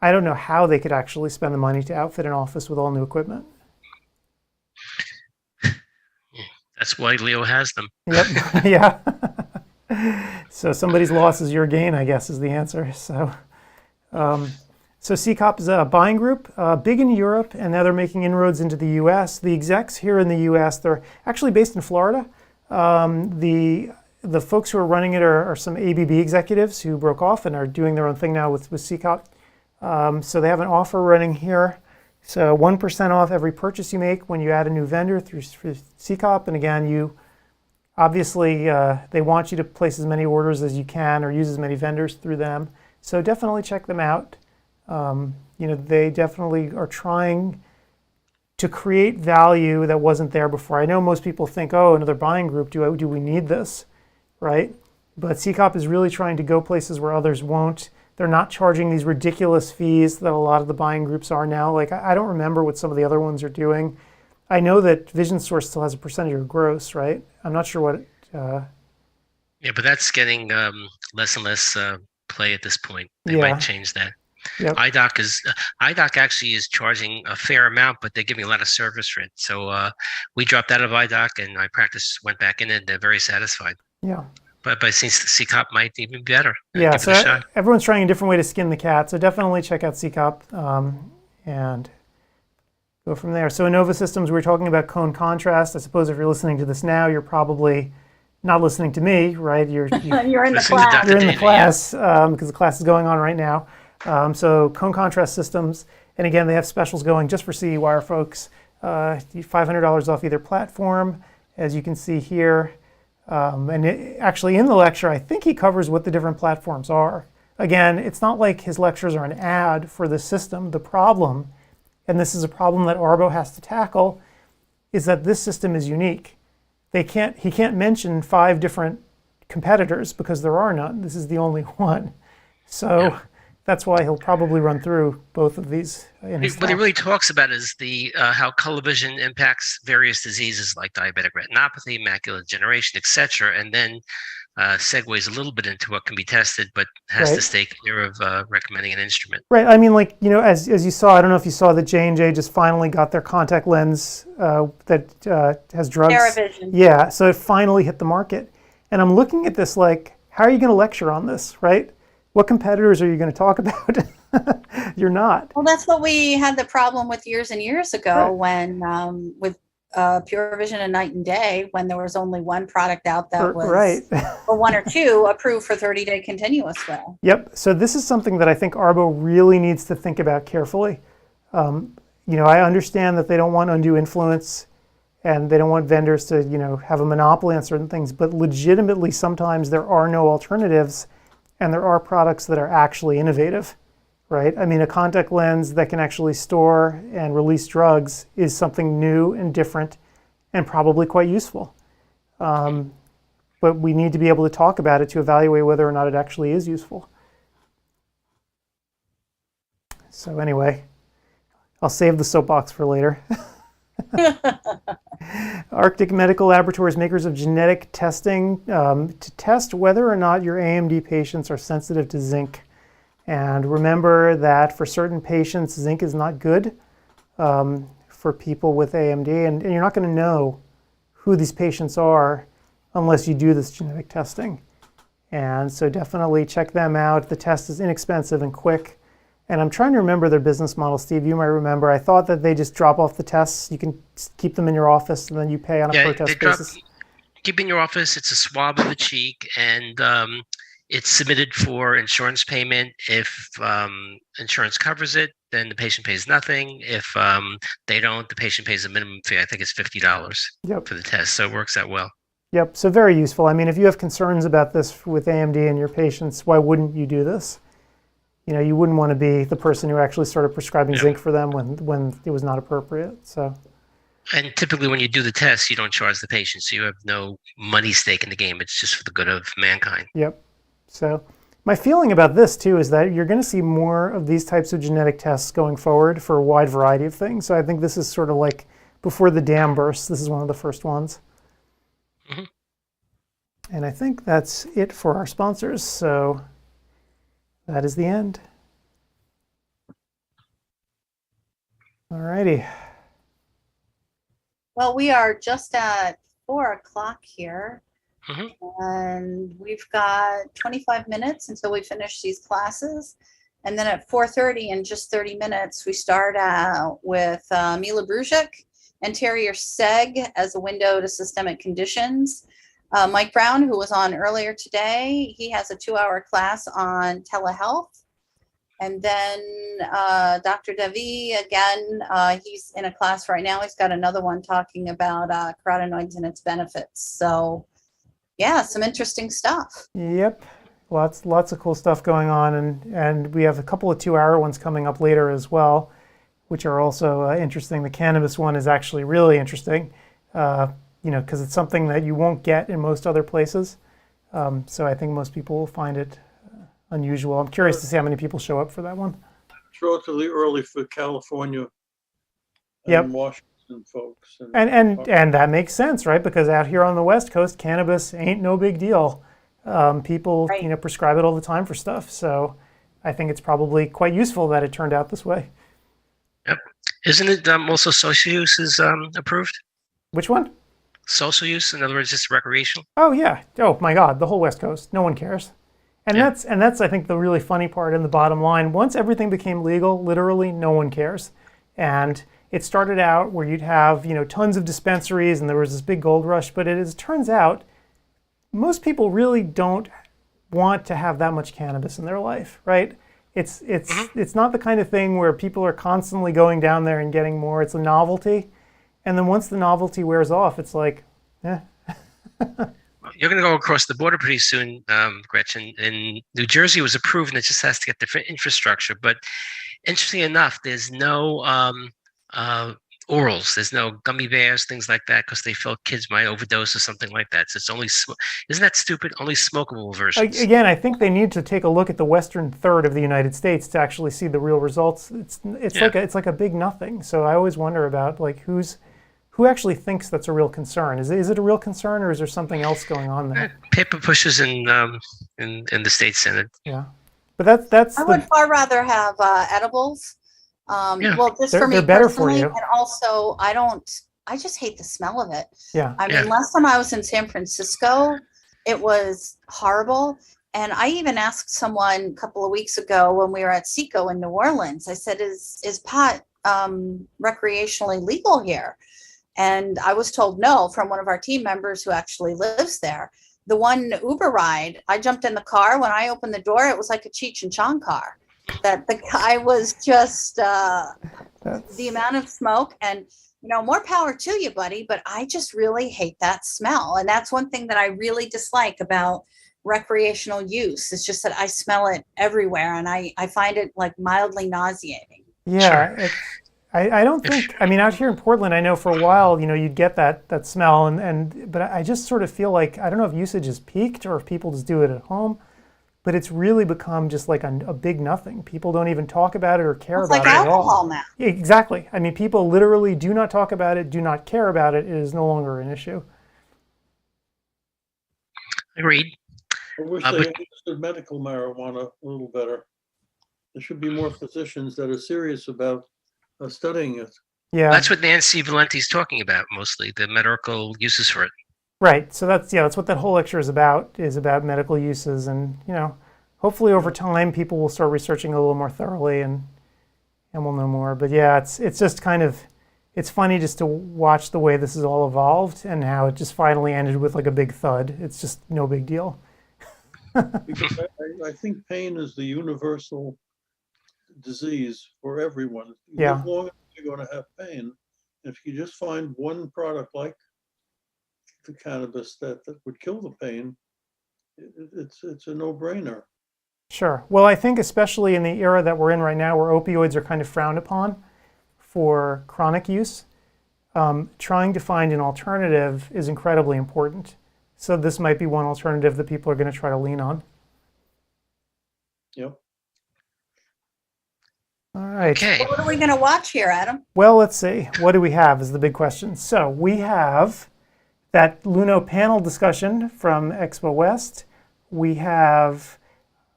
I don't know how they could actually spend the money to outfit an office with all new equipment. That's why Leo has them. Yep. Yeah. So somebody's loss is your gain, I guess, is the answer. So, so CECOP is a buying group, big in Europe, and now they're making inroads into the U.S. The execs here in the U.S., they're actually based in Florida. The folks who are running it are some ABB executives who broke off and are doing their own thing now with CECOP. So they have an offer running here. So 1% off every purchase you make when you add a new vendor through CECOP. And again, you obviously, they want you to place as many orders as you can or use as many vendors through them. So definitely check them out. You know, they definitely are trying to create value that wasn't there before. I know most people think, oh, another buying group, do we need this, right? But CECOP is really trying to go places where others won't. They're not charging these ridiculous fees that a lot of the buying groups are now. Like, I don't remember what some of the other ones are doing. I know that Vision Source still has a percentage of gross, right? I'm not sure what. Yeah, but that's getting less and less play at this point. They might change that. Yep. IDOC actually is charging a fair amount, but they're giving a lot of service for it. So we dropped out of IDOC, and my practice went back in, and they're very satisfied. Yeah. But since CCOP might even be better. Yeah. Give it a So shot. everyone's trying a different way to skin the cat. So definitely check out CCOP and go from there. So Innova Systems, we were talking about cone contrast. I suppose if you're listening to this now, you're probably not listening to me, right? You're You're in the Listening to class. Dr. you're in the David, class because the class is going on right now. So cone contrast systems, and again, they have specials going just for CEwire folks. $500 off either platform, as you can see here. Actually, in the lecture, I think he covers what the different platforms are. Again, it's not like his lectures are an ad for the system. The problem, and this is a problem that Arbo has to tackle, is that this system is unique. He can't mention 5 different competitors because there are none. This is the only one. So that's why he'll probably run through both of these in his What he talk. really talks about is the how color vision impacts various diseases like diabetic retinopathy, macular degeneration, etc., and then segues a little bit into what can be tested, but has to Right. stay clear of recommending an instrument. Right. I mean, like, as you saw, I don't know if you saw that J&J just finally got their contact lens that has drugs. Paravision. Yeah. So it finally hit the market. And I'm looking at this like, how are you going to lecture on this, right? What competitors are you going to talk about? You're not. Well, that's what we had the problem with years and years ago when with Pure Vision and Night and Day, when there was only one product out that was, Right. or 1 or 2 approved for 30-day continuous fill. Yep. So this is something that I think Arbo really needs to think about carefully. I understand that they don't want undue influence and they don't want vendors to, have a monopoly on certain things, but legitimately sometimes there are no alternatives and there are products that are actually innovative, right? I mean, a contact lens that can actually store and release drugs is something new and different and probably quite useful. But we need to be able to talk about it to evaluate whether or not it actually is useful. So anyway, I'll save the soapbox for later. Arctic Medical Laboratories, makers of genetic testing to test whether or not your AMD patients are sensitive to zinc. And remember that for certain patients, zinc is not good for people with AMD, and you're not going to know who these patients are unless you do this genetic testing. And so definitely check them out. The test is inexpensive and quick. And I'm trying to remember their business model. Steve, you might remember. I thought that they just drop off the tests. You can keep them in your office and then you pay on a per test basis. Keep in your office. It's a swab of the cheek, and it's submitted for insurance payment. If insurance covers it, then the patient pays nothing. If they don't, the patient pays a minimum fee. I think it's $50 for the test. So it works out well. Yep. So very useful. I mean, if you have concerns about this with AMD and your patients, why wouldn't you do this? You wouldn't want to be the person who actually started prescribing zinc for them when it was not appropriate. So. And typically when you do the test, you don't charge the patient. So you have no money stake in the game. It's just for the good of mankind. Yep. So my feeling about this too is that you're going to see more of these types of genetic tests going forward for a wide variety of things. So I think this is sort of like before the dam bursts, this is one of the first ones. Mm-hmm. And I think that's it for our sponsors. So that is the end. All righty. Well, we are just at 4 o'clock here. Mm-hmm. And we've got 25 minutes until we finish these classes. And then at 4:30, in just 30 minutes, we start out with Mila Bruzek, anterior seg as a window to systemic conditions. Mike Brown, who was on earlier today, he has a 2-hour class on telehealth. And then Dr. Devi, again, he's in a class right now. He's got another one talking about carotenoids and its benefits. So yeah, some interesting stuff. Yep. Lots of cool stuff going on. And we have a couple of 2-hour ones coming up later as well, which are also interesting. The cannabis one is actually really interesting. Because it's something that you won't get in most other places. So I think most people will find it unusual. I'm curious to see how many people show up for that one. It's relatively early for California and Washington folks. And that makes sense, right? Because out here on the West Coast, cannabis ain't no big deal. People, prescribe it all the time for stuff. So I think it's probably quite useful that it turned out this way. Yep. Isn't it also social use is approved? Which one? Social use, in other words, just recreational. Oh yeah. Oh my God, the whole West Coast. No one cares. And Yeah. that's I think the really funny part and the bottom line. Once everything became legal, literally no one cares. And it started out where you'd have, tons of dispensaries and there was this big gold rush, but it turns out most people really don't want to have that much cannabis in their life, right? It's not the kind of thing where people are constantly going down there and getting more. It's a novelty. And then once the novelty wears off, it's like, eh. You're going to go across the border pretty soon, Gretchen. In New Jersey, it was approved, and it just has to get different infrastructure. But interestingly enough, there's no orals. There's no gummy bears, things like that, because they feel kids might overdose or something like that. So it's only, isn't that stupid? Only smokable versions. Again, I think they need to take a look at the western third of the United States to actually see the real results. It's like a big nothing. So I always wonder about who actually thinks that's a real concern. Is it a real concern, or is there something else going on there? Paper pushes in the state senate. Yeah, but that's. I would far rather have edibles. Yeah. Well, just for me They're better for personally, you. and also I just hate the smell of it. Yeah. I mean, Yeah. last time I was in San Francisco, it was horrible. And I even asked someone a couple of weeks ago when we were at CECO in New Orleans, I said, is pot recreationally legal here? And I was told no from one of our team members who actually lives there. The one Uber ride, I jumped in the car. When I opened the door, it was like a Cheech and Chong car. That the guy was just the amount of smoke, and more power to you, buddy. But I just really hate that smell, and that's one thing that I really dislike about recreational use. It's just that I smell it everywhere, and I find it like mildly nauseating. Yeah. Sure. I don't think. I mean, out here in Portland, I know for a while, you'd get that smell, but I just sort of feel like I don't know if usage has peaked or if people just do it at home. But it's really become just like a big nothing. People don't even talk about it or care about It's like it at all. alcohol now. Exactly. I mean, people literally do not talk about it, do not care about it. It is no longer an issue. Agreed. I wish they understood medical marijuana a little better. There should be more physicians that are serious about studying it. Yeah. That's what Nancy Valenti's talking about mostly, the medical uses for it. Right. So that's what that whole lecture is about medical uses, and hopefully over time people will start researching a little more thoroughly and we'll know more. But yeah, it's just kind of it's funny just to watch the way this has all evolved and how it just finally ended with like a big thud. It's just no big deal. Because I think pain is the universal disease for everyone. Yeah. As long as you're going to have pain, if you just find one product like the cannabis that would kill the pain, it's a no-brainer. Sure. Well, I think especially in the era that we're in right now, where opioids are kind of frowned upon for chronic use, trying to find an alternative is incredibly important. So this might be one alternative that people are going to try to lean on. Yep. All right. Okay. So what are we going to watch here, Adam? Well, let's see. What do we have is the big question. So we have that Luno panel discussion from Expo West. We have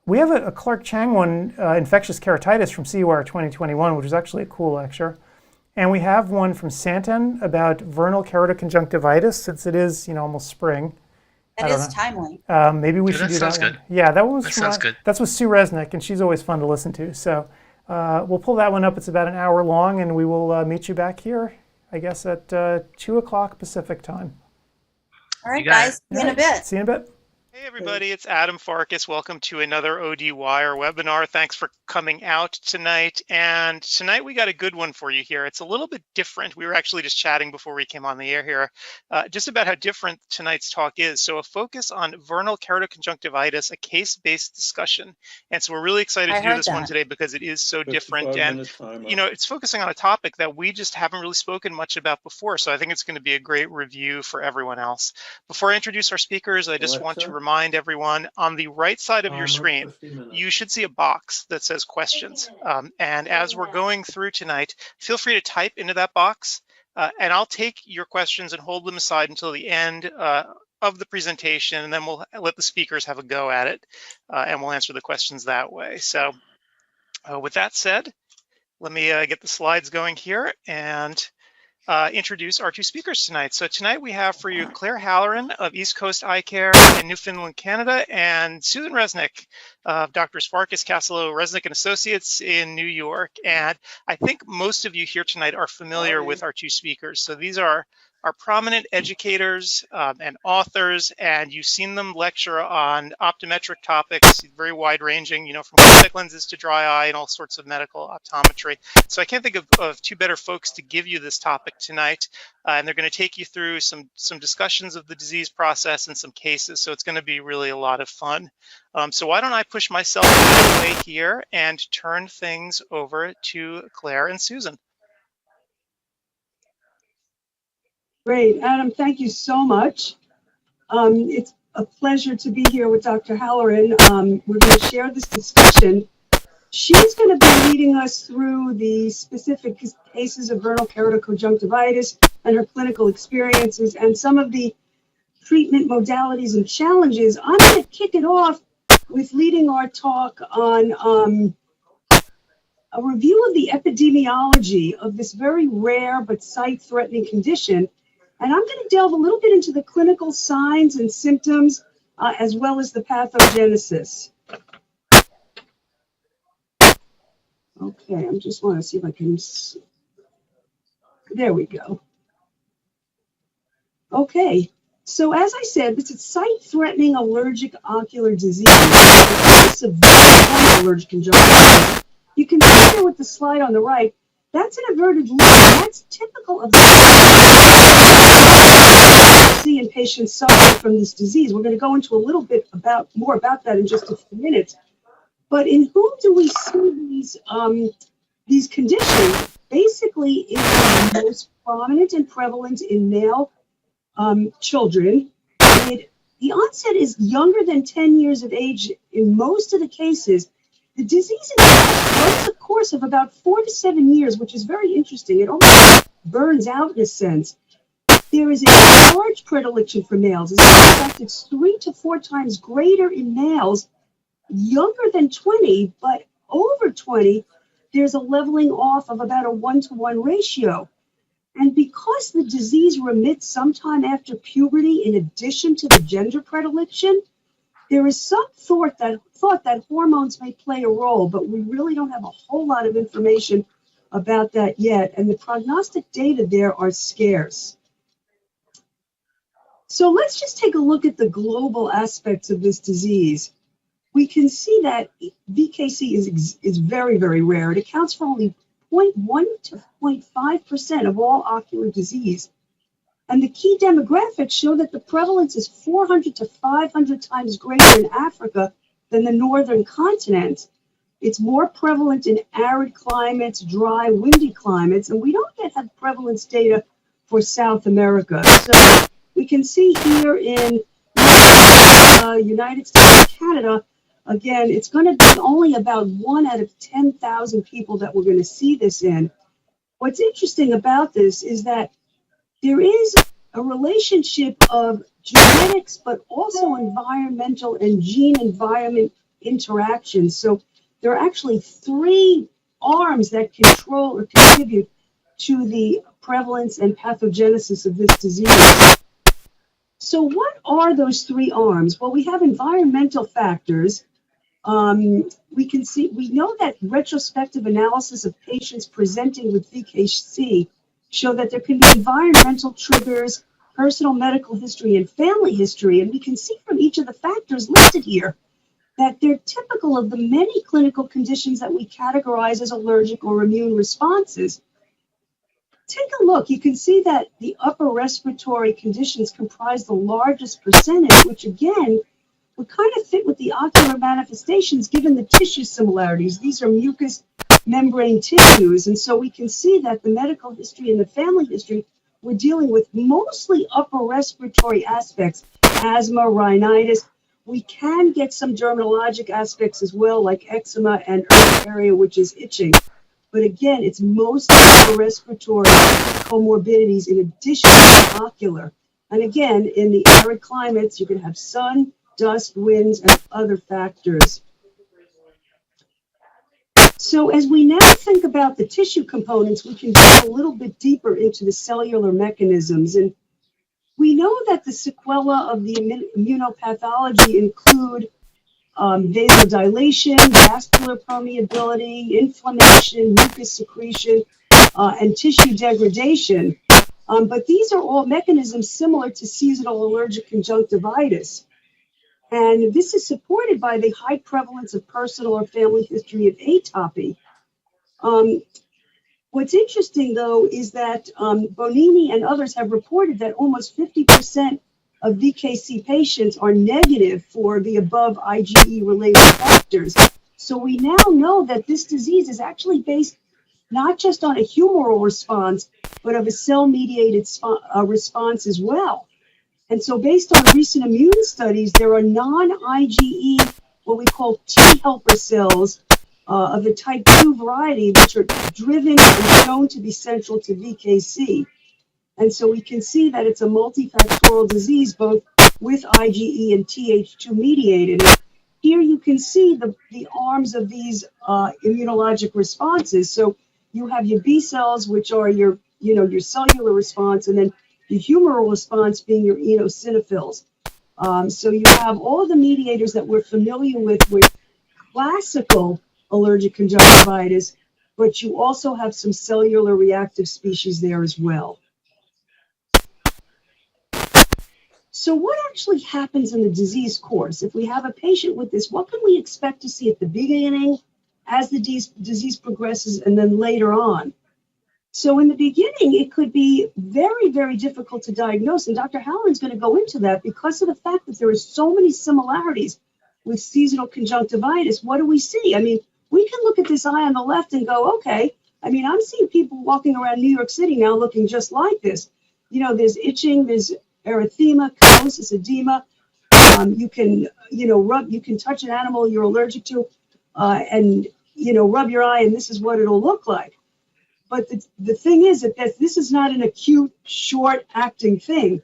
a Clark Chang one, infectious keratitis from CEwire2022, which is actually a cool lecture. And we have one from Santen about vernal keratoconjunctivitis, since it is, almost spring. That is timely. Maybe we should do that sounds one. good. Yeah, that one was That sounds good. That's with Sue Resnick, and she's always fun to listen to. So we'll pull that one up. It's about an hour long, and we will meet you back here, I guess, at 2 o'clock Pacific time. All right, You got guys. See you in a bit. See you in a bit. Hey everybody, it's Adam Farkas. Welcome to another ODwire webinar. Thanks for coming out tonight. And tonight we got a good one for you here. It's a little bit different. We were actually just chatting before we came on the air here, just about how different tonight's talk is. So a focus on vernal keratoconjunctivitis, a case-based discussion. And so we're really excited to do this one today because it is so different. And it's focusing on a topic that we just haven't really spoken much about before. So I think it's going to be a great review for everyone else. Before I introduce our speakers, I just want to remind everyone on the right side of your screen, you should see a box that says questions. And as we're going through tonight, feel free to type into that box and I'll take your questions and hold them aside until the end of the presentation, and then we'll let the speakers have a go at it and we'll answer the questions that way. So With that said, let me get the slides going here and introduce our two speakers tonight. So tonight we have for you Claire Halloran of East Coast Eye Care in Newfoundland, Canada, and Susan Resnick of Drs. Farkas, Castillo, Resnick and Associates in New York. And I think most of you here tonight are familiar with our two speakers. So these are prominent educators and authors, and you've seen them lecture on optometric topics, very wide ranging, from contact lenses to dry eye and all sorts of medical optometry. So I can't think of two better folks to give you this topic tonight. And they're going to take you through some discussions of the disease process and some cases. So it's going to be really a lot of fun. So why don't I push myself out of the way here and turn things over to Claire and Susan. Great, Adam, thank you so much. It's a pleasure to be here with Dr. Halloran. We're going to share this discussion. She's going to be leading us through the specific cases of vernal keratoconjunctivitis and her clinical experiences and some of the treatment modalities and challenges. I'm going to kick it off with leading our talk on a review of the epidemiology of this very rare but sight-threatening condition. And I'm going to delve a little bit into the clinical signs and symptoms, as well as the pathogenesis. Okay, I just want to see if I can, there we go. Okay, so as I said, this is sight-threatening allergic ocular disease. It's a severe allergic conjunctivitis. You can see here with the slide on the right, that's an averted loop, and that's typical of the see in patients suffering from this disease. We're going to go into a little bit more about that in just a few minutes. But in whom do we see these conditions? Basically, it is most prominent and prevalent in male children. The onset is younger than 10 years of age in most of the cases. The disease runs a course of about 4 to 7 years, which is very interesting. It almost burns out in a sense. There is a large predilection for males. As a matter of fact, it's 3 to 4 times greater in males younger than 20, but over 20, there's a leveling off of about a 1-to-1 ratio. And because the disease remits sometime after puberty, in addition to the gender predilection, there is some thought that hormones may play a role, but we really don't have a whole lot of information about that yet, and the prognostic data there are scarce. So let's just take a look at the global aspects of this disease. We can see that VKC is very, very rare. It accounts for only 0.1 to 0.5% of all ocular disease. And the key demographics show that the prevalence is 400 to 500 times greater in Africa than the northern continent. It's more prevalent in arid climates, dry, windy climates, and we don't yet have prevalence data for South America. So we can see here in United States and Canada, again, it's going to be only about 1 out of 10,000 people that we're going to see this in. What's interesting about this is that there is a relationship of genetics, but also environmental and gene-environment interactions. So there are actually 3 arms that control or contribute to the prevalence and pathogenesis of this disease. So what are those 3 arms? Well, we have environmental factors. We know that retrospective analysis of patients presenting with VKC show that there can be environmental triggers, personal medical history, and family history. And we can see from each of the factors listed here that they're typical of the many clinical conditions that we categorize as allergic or immune responses. Take a look. You can see that the upper respiratory conditions comprise the largest percentage, which again would kind of fit with the ocular manifestations given the tissue similarities. These are mucous membrane tissues, and so we can see that the medical history and the family history, we're dealing with mostly upper respiratory aspects, asthma, rhinitis. We can get some dermatologic aspects as well, like eczema and urticaria, which is itching. But again, it's mostly upper respiratory comorbidities in addition to ocular. And again, in the arid climates, you can have sun, dust, winds, and other factors. So as we now think about the tissue components, we can dive a little bit deeper into the cellular mechanisms. And we know that the sequela of the immunopathology include vasodilation, vascular permeability, inflammation, mucus secretion, and tissue degradation. But these are all mechanisms similar to seasonal allergic conjunctivitis. And this is supported by the high prevalence of personal or family history of atopy. What's interesting, though, is that Bonini and others have reported that almost 50% of VKC patients are negative for the above IgE-related factors. So we now know that this disease is actually based not just on a humoral response, but of a cell-mediated response as well. And so based on recent immune studies, there are non-IgE, what we call T helper cells of the type 2 variety, which are driven and shown to be central to VKC. And so we can see that it's a multifactorial disease, both with IgE and Th2 mediated. And here you can see the arms of these immunologic responses. So you have your B cells, which are your cellular response, and then the humoral response being your eosinophils. So you have all of the mediators that we're familiar with classical allergic conjunctivitis, but you also have some cellular reactive species there as well. So what actually happens in the disease course? If we have a patient with this, what can we expect to see at the beginning, as the disease progresses, and then later on? So in the beginning, it could be very, very difficult to diagnose, and Dr. Halloran's going to go into that because of the fact that there are so many similarities with seasonal conjunctivitis. What do we see? I mean, we can look at this eye on the left and go, okay, I mean, I'm seeing people walking around New York City now looking just like this. You know, there's itching, there's erythema, callosis, edema. You can, you can touch an animal you're allergic to and, rub your eye, and this is what it'll look like. But the thing is that this is not an acute, short-acting thing.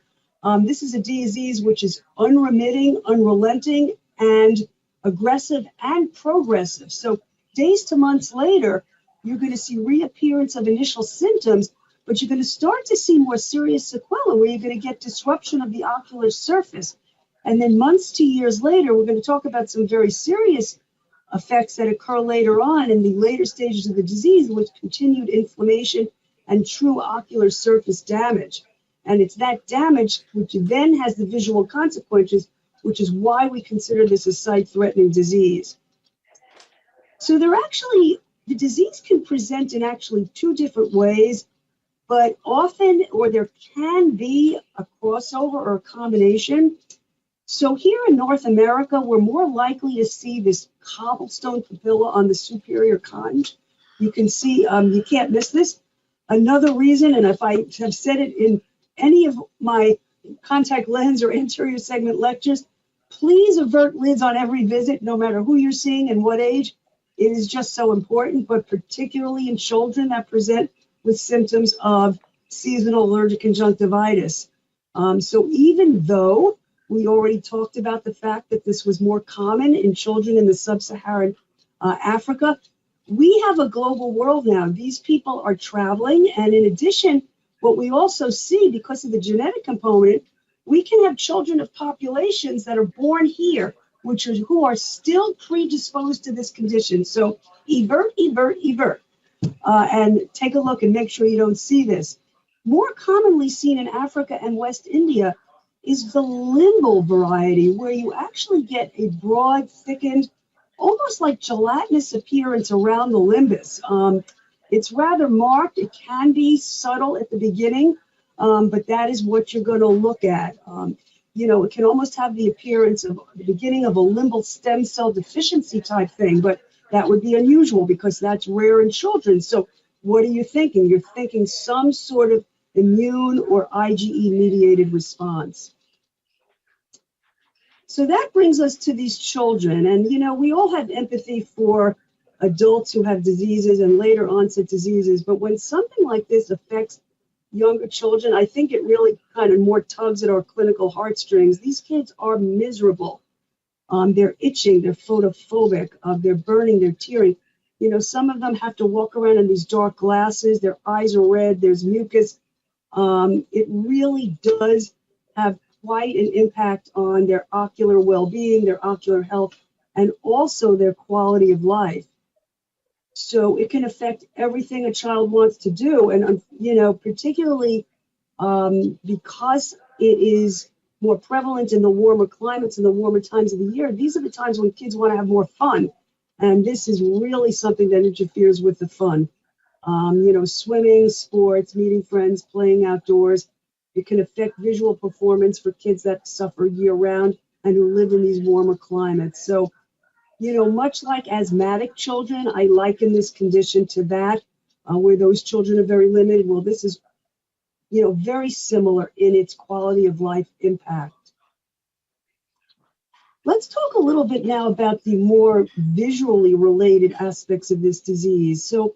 This is a disease which is unremitting, unrelenting, and aggressive and progressive. So days to months later, you're going to see reappearance of initial symptoms, but you're going to start to see more serious sequelae where you're going to get disruption of the ocular surface. And then months to years later, we're going to talk about some very serious effects that occur later on in the later stages of the disease with continued inflammation and true ocular surface damage. And it's that damage which then has the visual consequences, which is why we consider this a sight-threatening disease. So the disease can present in actually two different ways, but often, or there can be a crossover or a combination. So here in North America, we're more likely to see this cobblestone papilla on the superior conch. You can see, you can't miss this. Another reason, and if I have said it in any of my contact lens or anterior segment lectures, please avert lids on every visit, no matter who you're seeing and what age. It is just so important, but particularly in children that present with symptoms of seasonal allergic conjunctivitis. So even though we already talked about the fact that this was more common in children in the sub-Saharan Africa, we have a global world now. These people are traveling, and in addition, what we also see, because of the genetic component, we can have children of populations that are born here, who are still predisposed to this condition. So evert, and take a look and make sure you don't see this. More commonly seen in Africa and West India is the limbal variety, where you actually get a broad, thickened, almost like gelatinous appearance around the limbus. It's rather marked. It can be subtle at the beginning, but that is what you're going to look at. It can almost have the appearance of the beginning of a limbal stem cell deficiency type thing, but that would be unusual because that's rare in children. So what are you thinking? You're thinking some sort of immune or IgE-mediated response. So that brings us to these children. And, we all have empathy for adults who have diseases and later onset diseases. But when something like this affects younger children, I think it really kind of more tugs at our clinical heartstrings. These kids are miserable. They're itching, they're photophobic, they're burning, they're tearing. You know, some of them have to walk around in these dark glasses. Their eyes are red. There's mucus. It really does have quite an impact on their ocular well-being, their ocular health, and also their quality of life. So it can affect everything a child wants to do. And, you know, particularly because it is more prevalent in the warmer climates and the warmer times of the year, these are the times when kids want to have more fun. And this is really something that interferes with the fun. You know, swimming, sports, meeting friends, playing outdoors. It can affect visual performance for kids that suffer year-round and who live in these warmer climates. So, you know, much like asthmatic children, I liken this condition to that, where those children are very limited. Well, this is, you know, very similar in its quality of life impact. Let's talk a little bit now about the more visually related aspects of this disease. So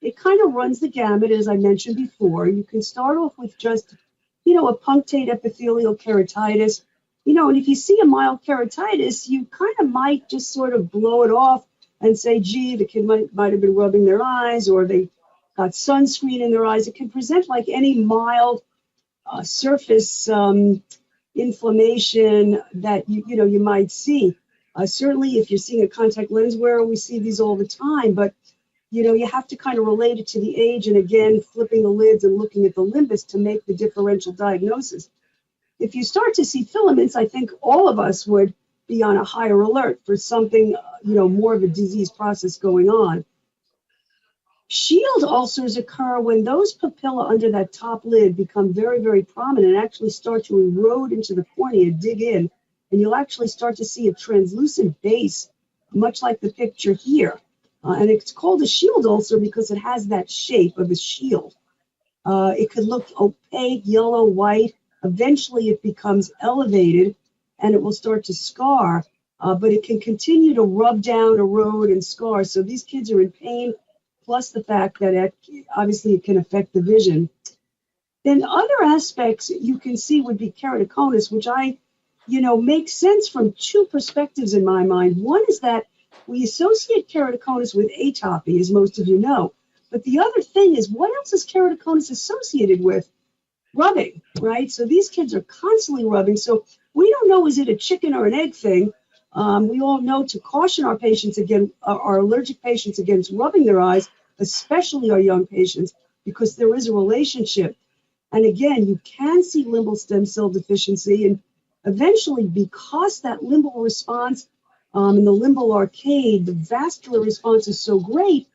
it kind of runs the gamut, as I mentioned before. You can start off with just, you know, a punctate epithelial keratitis. You know, and if you see a mild keratitis, you kind of might just sort of blow it off and say, gee, the kid might have been rubbing their eyes, or they got sunscreen in their eyes. It can present like any mild surface inflammation that you know you might see. Certainly, if you're seeing a contact lens wearer, we see these all the time. But you know, you have to kind of relate it to the age, and again, flipping the lids and looking at the limbus to make the differential diagnosis. If you start to see filaments, I think all of us would be on a higher alert for something, you know, more of a disease process going on. Shield ulcers occur when those papilla under that top lid become very, very prominent and actually start to erode into the cornea, dig in, and you'll actually start to see a translucent base, much like the picture here. And it's called a shield ulcer because it has that shape of a shield. It could look opaque, yellow, white. Eventually it becomes elevated and it will start to scar, but it can continue to rub down, erode, and scar. So these kids are in pain, plus the fact that obviously it can affect the vision. Then other aspects you can see would be keratoconus, which makes sense from two perspectives in my mind. One is that we associate keratoconus with atopy, as most of you know. But the other thing is, what else is keratoconus associated with? Rubbing, right? So these kids are constantly rubbing. So we don't know, is it a chicken or an egg thing? We all know to caution our patients our allergic patients against rubbing their eyes, especially our young patients, because there is a relationship. And again, you can see limbal stem cell deficiency, and eventually, because that limbal response in the limbal arcade, the vascular response is so great,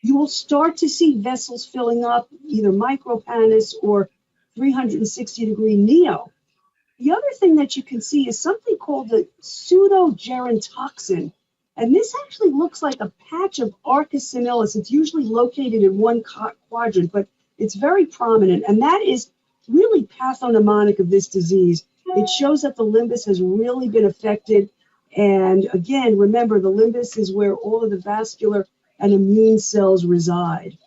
you will start to see vessels filling up, either micropannus or 360-degree neo. The other thing that you can see is something called the pseudogerontoxin. And this actually looks like a patch of arcus senilis. It's usually located in one quadrant, but it's very prominent. And that is really pathognomonic of this disease. It shows that the limbus has really been affected. And again, remember, the limbus is where all of the vascular and immune cells reside.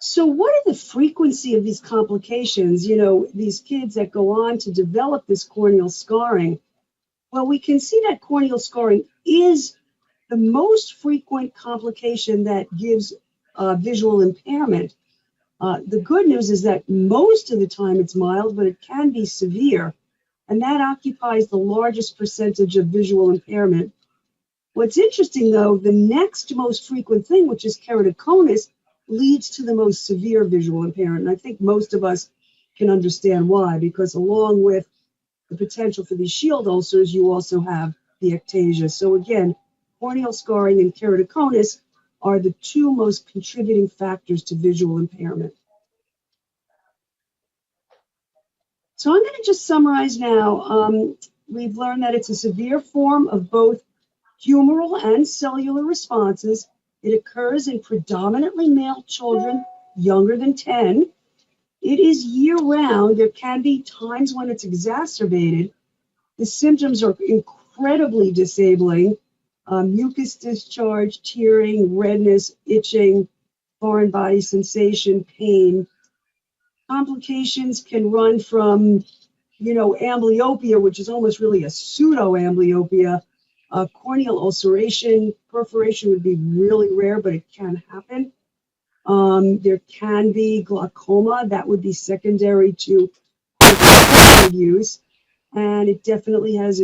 So what are the frequency of these complications? You know, these kids that go on to develop this corneal scarring. Well, we can see that corneal scarring is the most frequent complication that gives visual impairment. The good news is that most of the time it's mild, but it can be severe. And that occupies the largest percentage of visual impairment. What's interesting, though, the next most frequent thing, which is keratoconus, leads to the most severe visual impairment. And I think most of us can understand why, because along with the potential for these shield ulcers, you also have the ectasia. So again, corneal scarring and keratoconus are the two most contributing factors to visual impairment. So I'm going to just summarize now. We've learned that it's a severe form of both humoral and cellular responses. It occurs in predominantly male children younger than 10. It is year-round. There can be times when it's exacerbated. The symptoms are incredibly disabling. Mucus discharge, tearing, redness, itching, foreign body sensation, pain. Complications can run from, amblyopia, which is almost really a pseudo-amblyopia, Corneal ulceration, perforation would be really rare, but it can happen. There can be glaucoma that would be secondary to corticosteroid use, and it definitely has,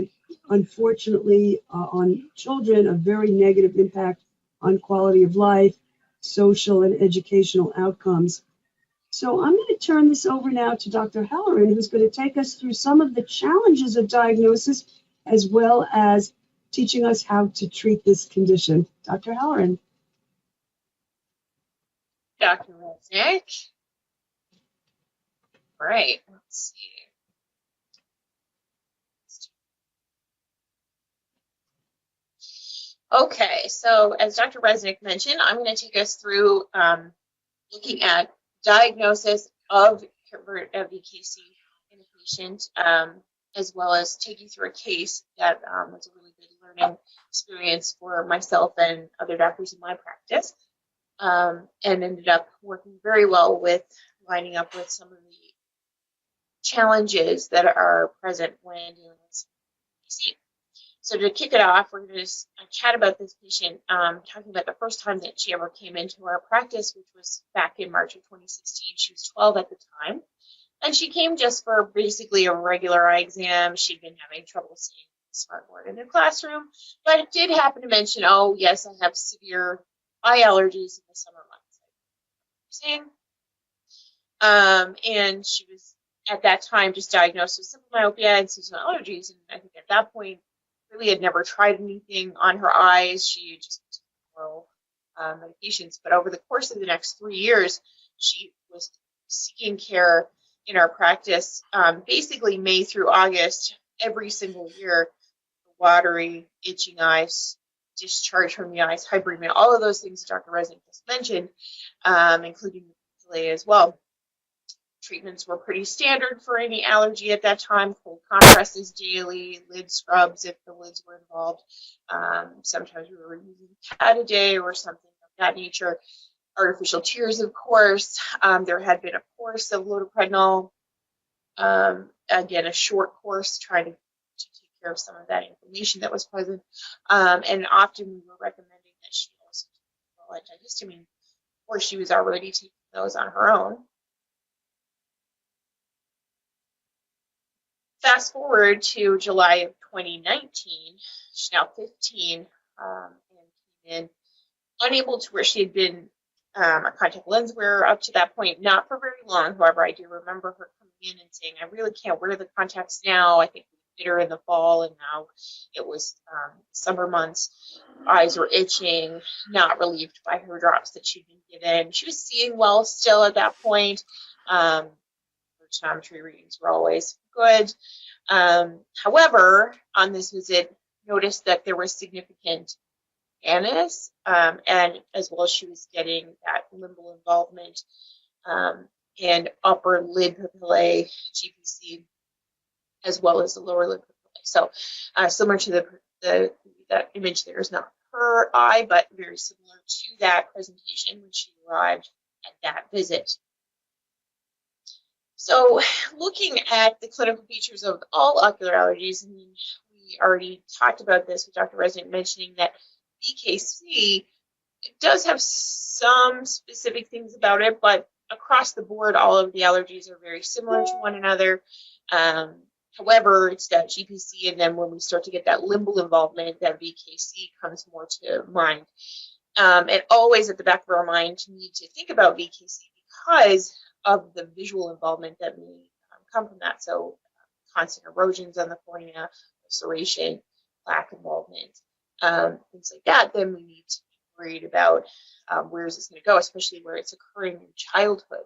unfortunately, on children, a very negative impact on quality of life, social and educational outcomes. So I'm going to turn this over now to Dr. Halloran, who's going to take us through some of the challenges of diagnosis, as well as teaching us how to treat this condition. Dr. Halloran. Dr. Resnick. Right, let's see. Okay, so as Dr. Resnick mentioned, I'm going to take us through looking at diagnosis of VKC in a patient, as well as take you through a case that was a really good learning experience for myself and other doctors in my practice, and ended up working very well with lining up with some of the challenges that are present when dealing with VKC. So to kick it off, we're going to chat about this patient, talking about the first time that she ever came into our practice, which was back in March of 2016. She was 12 at the time. And she came just for basically a regular eye exam. She'd been having trouble seeing the smartboard in the classroom, but it did happen to mention, oh, yes, I have severe eye allergies in the summer months. And she was, at that time, just diagnosed with simple myopia and seasonal allergies. And I think at that point, really had never tried anything on her eyes. She just took oral medications. But over the course of the next 3 years, she was seeking care in our practice, basically May through August, every single year. Watery, itching eyes, discharge from the eyes, hyperemia, all of those things Dr. Resnick just mentioned, including delay as well. Treatments were pretty standard for any allergy at that time. Cold compresses daily, lid scrubs if the lids were involved. Sometimes we were using Cataday or something of that nature. Artificial tears, of course. There had been a course of loteprednol. Again, a short course trying to take care of some of that inflammation that was present. And often we were recommending that she also take antihistamine, or she was already taking those on her own. Fast forward to July of 2019, she's now 15, and came in unable to wear. She had been a contact lens wearer up to that point, not for very long. However, I do remember her coming in and saying, I really can't wear the contacts now. I think we did her in the fall, and now it was summer months. Eyes were itching, not relieved by her drops that she'd been given. She was seeing well still at that point. Her optometry readings were always good. However, on this visit, noticed that there was significant anus, and as well as she was getting that limbal involvement and upper lid papillae, GPC, as well as the lower lid papillae. So similar to that image, there is not her eye, but very similar to that presentation when she arrived at that visit. So looking at the clinical features of all ocular allergies, and we already talked about this with Dr. Resnick mentioning that VKC does have some specific things about it, but across the board, all of the allergies are very similar to one another. However, it's that GPC, and then when we start to get that limbal involvement, that VKC comes more to mind. And always at the back of our mind, need to think about VKC because of the visual involvement that may come from that. So constant erosions on the cornea, ulceration, plaque involvement, things like that, then we need to be worried about where is this going to go, especially where it's occurring in childhood.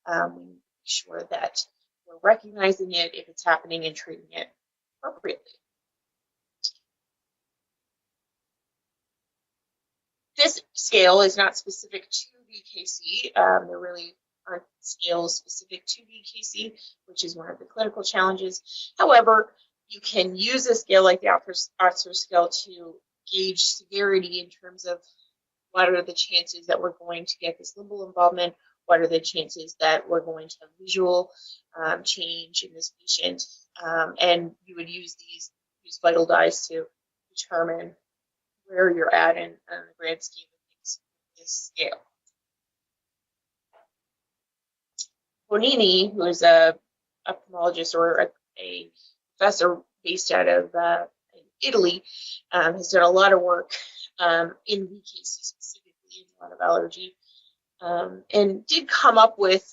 We need to be sure that we're recognizing it if it's happening and treating it appropriately. This scale is not specific to VKC. There really aren't scales specific to VKC, which is one of the clinical challenges. However, you can use a scale like the Oxford scale to gauge severity in terms of what are the chances that we're going to get this limbal involvement, what are the chances that we're going to have visual change in this patient, and you would use vital dyes to determine where you're at in the grand scheme of things with this scale. Bonini, who is a ophthalmologist or a professor based out of Italy, has done a lot of work in VKC specifically, in a lot of allergy, and did come up with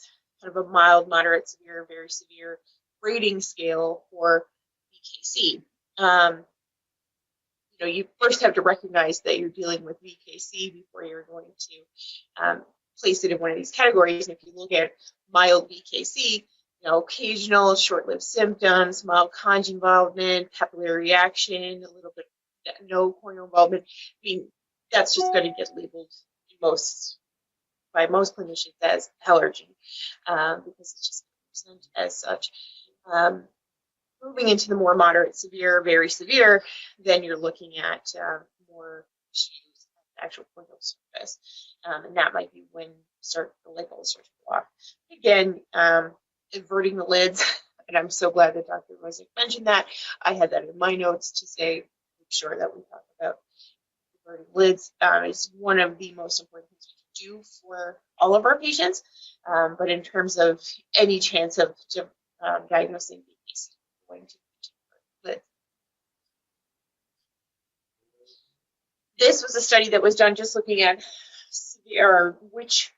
kind of a mild, moderate, severe, very severe rating scale for VKC. You know, you first have to recognize that you're dealing with VKC before you're going to place it in one of these categories. And if you look at mild VKC, you know, occasional short-lived symptoms, mild conjunctival, papillary reaction, a little bit no corneal involvement. I mean, that's just going to get labeled by most clinicians as allergy because it's just present as such. Moving into the more moderate, severe, very severe, then you're looking at more issues at the actual corneal surface, and that might be when the label starts to go off. Again, inverting the lids, and I'm so glad that Dr. Rosick mentioned that. I had that in my notes to say, make sure that we talk about inverting lids. It's one of the most important things we can do for all of our patients, but in terms of any chance of diagnosing VKC, going to lids. This was a study that was done just looking at severe, which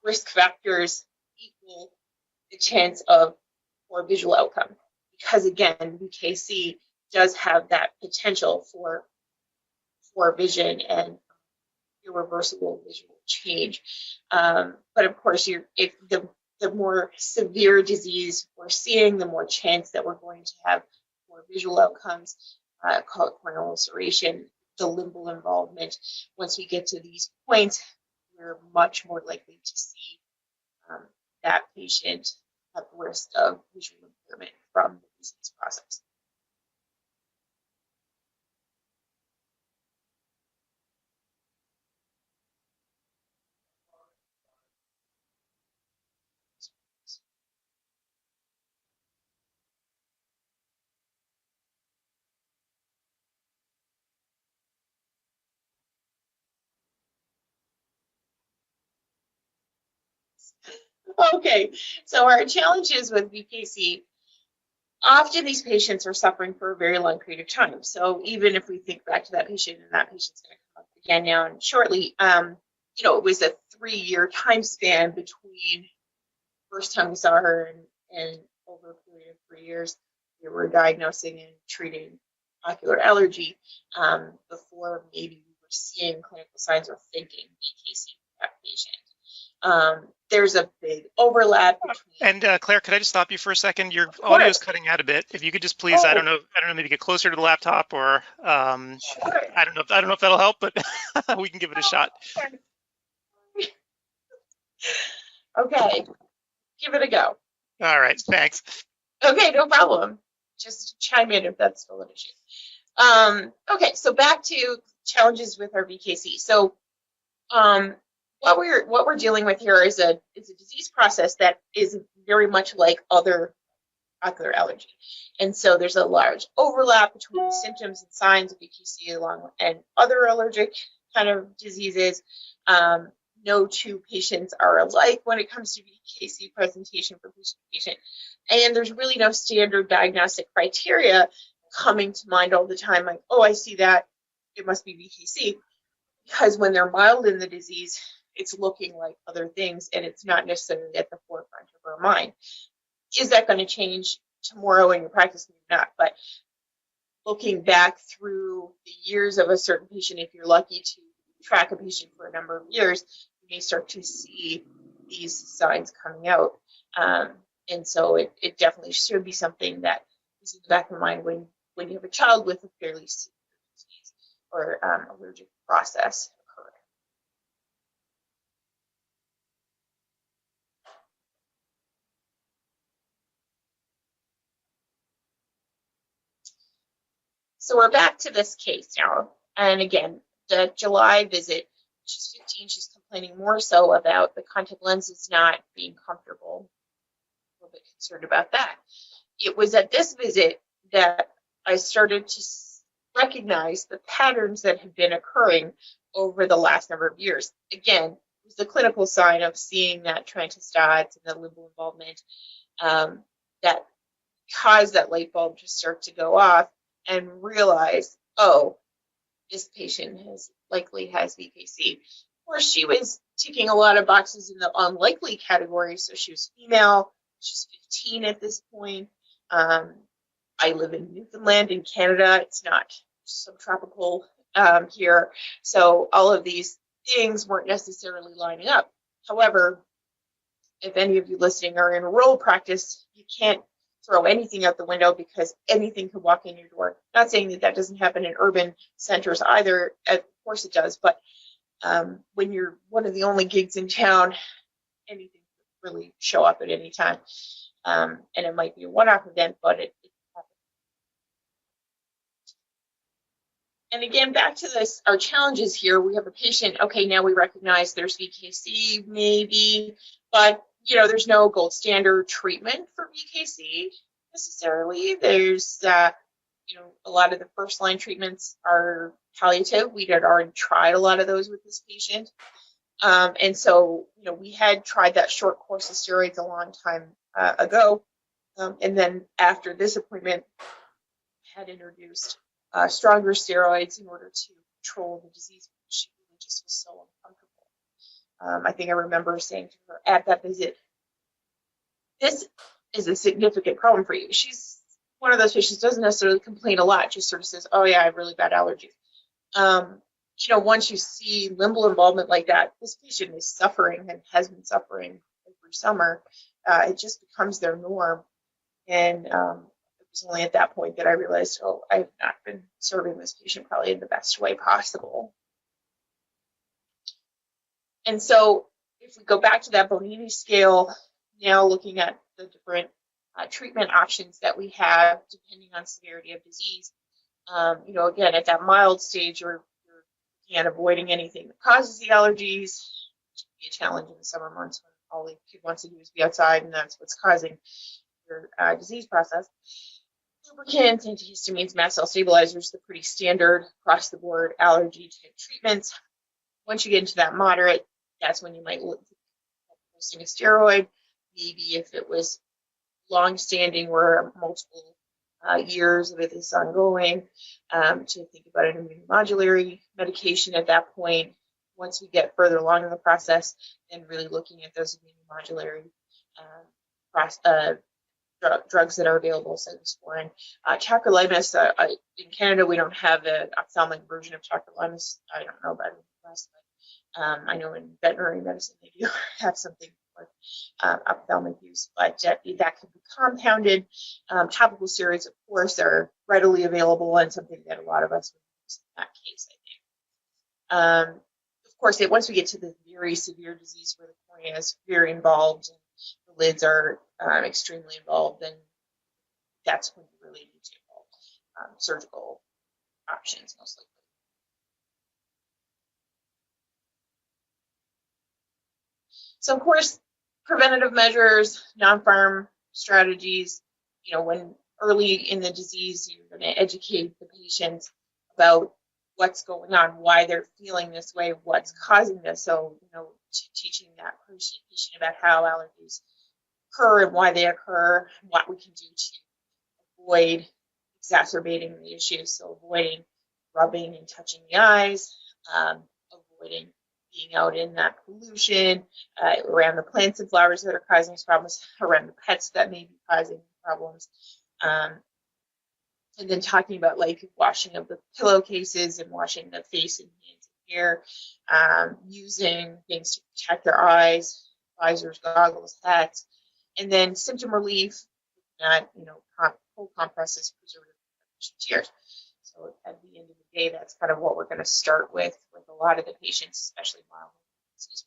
risk factors equal the chance of poor visual outcome, because again, VKC does have that potential for vision and irreversible visual change. But of course, if the more severe disease we're seeing, the more chance that we're going to have more visual outcomes, call it corneal ulceration, the limbal involvement. Once we get to these points, we're much more likely to see that patient at risk of visual impairment from the disease process. Okay, so our challenges with VKC, often these patients are suffering for a very long period of time. So even if we think back to that patient, and that patient's going to come up again now and shortly, you know, it was a 3-year time span between first time we saw her and over a period of 3 years, we were diagnosing and treating ocular allergy before maybe we were seeing clinical signs or thinking VKC for that patient. There's a big overlap between. And Claire, could I just stop you for a second? Your audio is cutting out a bit. If you could just please, I don't know, maybe get closer to the laptop, or Sure. I don't know if that'll help, but we can give it a shot. Okay, give it a go. All right, thanks. Okay, no problem. Just chime in if that's still an issue. Okay, so back to challenges with our VKC. So what we're dealing with here is a disease process that is very much like other ocular allergy, and so there's a large overlap between the symptoms and signs of VKC and other allergic kind of diseases. No two patients are alike when it comes to VKC presentation for patient to patient, and there's really no standard diagnostic criteria coming to mind all the time. Like, oh, I see that, it must be VKC, because when they're mild in the disease, it's looking like other things, and it's not necessarily at the forefront of our mind. Is that going to change tomorrow in your practice? Maybe not, but looking back through the years of a certain patient, if you're lucky to track a patient for a number of years, you may start to see these signs coming out. And so it definitely should be something that is in the back of your mind when you have a child with a fairly severe disease or allergic process occurring. So we're back to this case now. And again, the July visit, she's 15, she's complaining more so about the contact lenses not being comfortable. A little bit concerned about that. It was at this visit that I started to recognize the patterns that have been occurring over the last number of years. Again, it was the clinical sign of seeing that transistods and the limbal involvement that caused that light bulb to start to go off, and realize, oh, this patient likely has VKC. Of course, she was ticking a lot of boxes in the unlikely category. So she was female, she's 15 at this point. I live in Newfoundland in Canada. It's not subtropical here. So all of these things weren't necessarily lining up. However, if any of you listening are in rural practice, you can't throw anything out the window because anything could walk in your door. Not saying that that doesn't happen in urban centers either. Of course it does. But when you're one of the only gigs in town, anything could really show up at any time. And it might be a one-off event, but it happens. And again, back to this, our challenges here. We have a patient, okay, now we recognize there's VKC maybe, but there's no gold standard treatment for VKC necessarily. There's, a lot of the first line treatments are palliative. We had already tried a lot of those with this patient. And so, we had tried that short course of steroids a long time ago. And then after this appointment, had introduced stronger steroids in order to control the disease. She really just was so uncomfortable. I think I remember saying to her at that visit, this is a significant problem for you. She's one of those patients, doesn't necessarily complain a lot, just sort of says, oh yeah, I have really bad allergies. Once you see limbal involvement like that, this patient is suffering and has been suffering every summer. It just becomes their norm. And it was only at that point that I realized, oh, I have not been serving this patient probably in the best way possible. And so if we go back to that Bonini scale, now looking at the different treatment options that we have depending on severity of disease, again, at that mild stage, you're looking at avoiding anything that causes the allergies, which can be a challenge in the summer months when all the kid wants to do is be outside, and that's what's causing your disease process. Lubricants, antihistamines, mast cell stabilizers, the pretty standard across the board allergy type treatments. Once you get into that moderate, that's when you might look at posting a steroid. Maybe if it was long-standing or multiple years of it is ongoing, to think about an immunomodulatory medication at that point. Once we get further along in the process, then really looking at those immunomodulatory drugs that are available, cyclosporin. Tacrolimus, in Canada, we don't have the ophthalmic version of tacrolimus. I don't know about it in the US, but I know in veterinary medicine they do have something for ophthalmic use, but that can be compounded. Topical steroids, of course, are readily available and something that a lot of us would use in that case, I think. Of course, once we get to the very severe disease where the cornea is very involved and the lids are extremely involved, then that's when you really need to involve surgical options, most likely. So, of course, preventative measures, non-farm strategies, when early in the disease, you're going to educate the patient about what's going on, why they're feeling this way, what's causing this. So, teaching that patient about how allergies occur and why they occur, and what we can do to avoid exacerbating the issue. So avoiding rubbing and touching the eyes, avoiding being out in that pollution, around the plants and flowers that are causing these problems, around the pets that may be causing problems. And then talking about like washing of the pillowcases and washing the face and hands and hair, using things to protect their eyes, visors, goggles, hats, and then symptom relief, not, cold compresses, preservative tears. So at the end of the day, that's kind of what we're going to start with a lot of the patients, especially mild disease.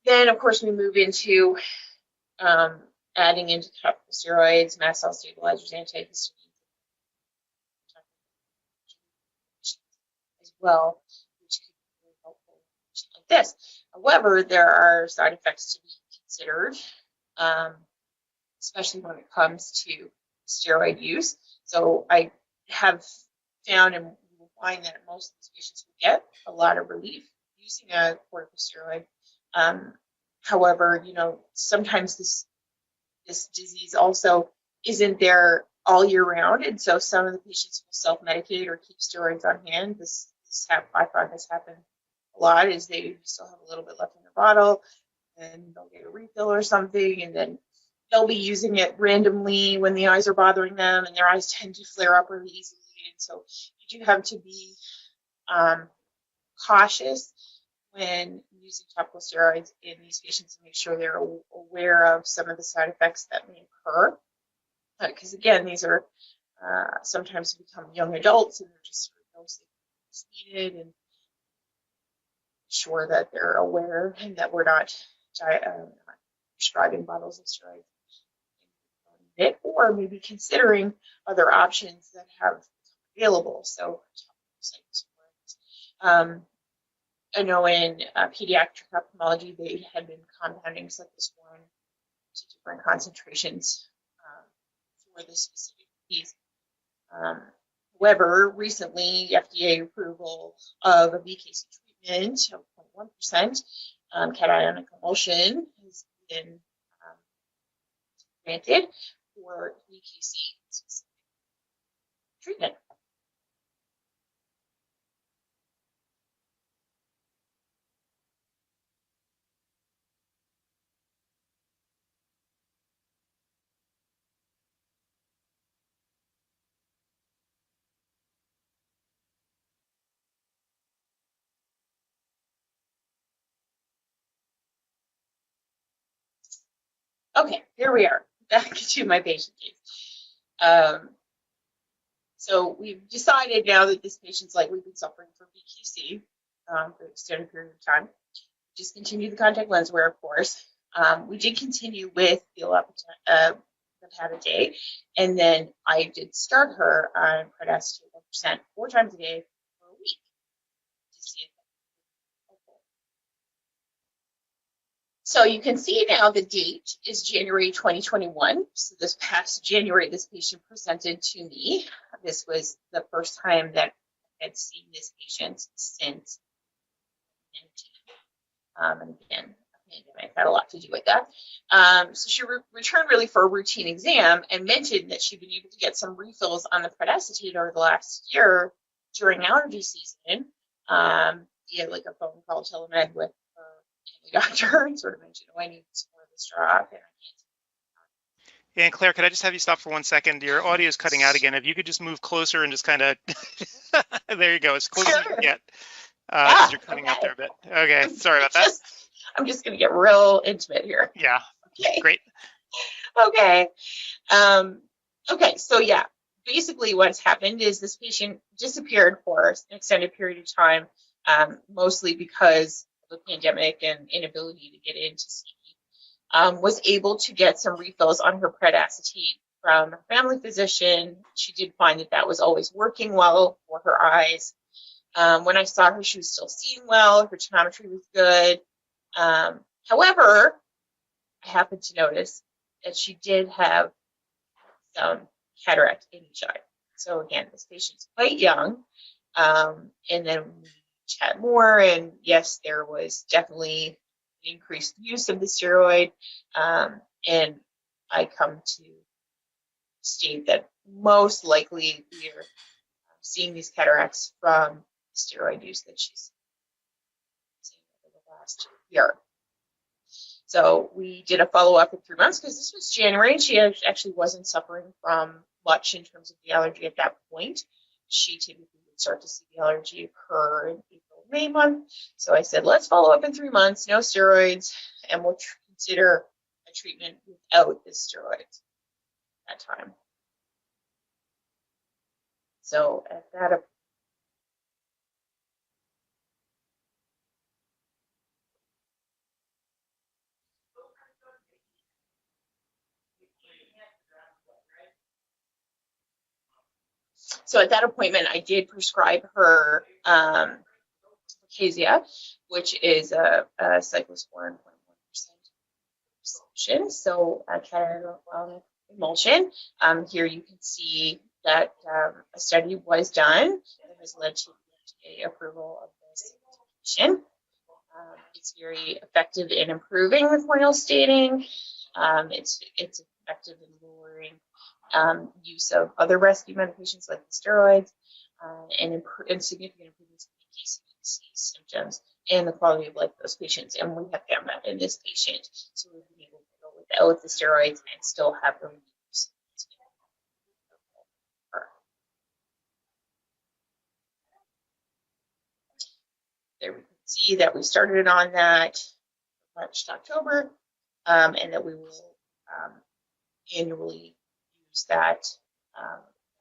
Then, of course, we move into adding into topical steroids, mast cell stabilizers, antihistamines as well, which could be very helpful like this. However, there are side effects to be considered. especially when it comes to steroid use. So I have found, and we will find, that most of these patients will get a lot of relief using a corticosteroid. However, you know, sometimes this disease also isn't there all year round, and so some of the patients will self-medicate or keep steroids on hand. I find this happen a lot, is they still have a little bit left in their bottle, and they'll get a refill or something, and then they'll be using it randomly when the eyes are bothering them, and their eyes tend to flare up really easily. And so you do have to be cautious when using topical steroids in these patients and make sure they're aware of some of the side effects that may occur. Because again, these are sometimes become young adults, and they're just sort of dosing as needed, and sure that they're aware and that we're not prescribing bottles of steroids, or maybe considering other options that have available. So I know in pediatric ophthalmology, they had been compounding cyclosporin to different concentrations for this specific disease. However, recently, FDA approval of a VKC treatment of 0.1% cationic emulsion has been granted for VKC specific treatment. Okay, here we are, back to my patient case. So we've decided now that this patient's likely been suffering from VKC for an extended period of time. Just continue the contact lens wear, of course. We did continue with Pepatidate, and then I did start her on Predestin 1% 4 times a day for a week to see if So you can see now the date is January 2021. So this past January, this patient presented to me. This was the first time that I had seen this patient since 2019. And again, the pandemic had a lot to do with that. So she returned really for a routine exam and mentioned that she'd been able to get some refills on the Predestin over the last year during allergy season. Via like a phone call telemed with the doctor and sort of mentioned, oh, I need some more of this drop. And I can't. Yeah, and Claire, could I just have you stop for 1 second? Your audio is cutting out again. If you could just move closer and just kind of, there you go, as close as you can get. Because you're cutting out there a bit. Okay, sorry about that. I'm just going to get real intimate here. Yeah, okay. Great. Okay. Okay, so yeah, basically what's happened is this patient disappeared for an extended period of time, mostly because of the pandemic and inability to get into CE. Was able to get some refills on her Predestin from her family physician. She did find that that was always working well for her eyes. When I saw her, she was still seeing well. Her tonometry was good. However, I happened to notice that she did have some cataract in each eye. So again, this patient's quite young. And then we chat more, and yes, there was definitely increased use of the steroid. And I come to state that most likely we're seeing these cataracts from steroid use that she's seen over the last year. So we did a follow-up in 3 months because this was January, and she actually wasn't suffering from much in terms of the allergy at that point. She typically would start to see the allergy occur in April, May month. So I said, let's follow up in 3 months, no steroids, and we'll consider a treatment without the steroids at that time. So at that appointment, I did prescribe her Acacia, which is a cyclosporin 0.1%. emulsion. So emulsion. Here you can see that a study was done that has led to FDA approval of this medication. It's very effective in improving the corneal staining. It's effective in lowering use of other rescue medications like the steroids, and significant improvements in ECPs symptoms and the quality of life of those patients. And we have found that in this patient. So we've been able to go without the steroids and still have them use. There we can see that we started on that March to October, and that we will annually use that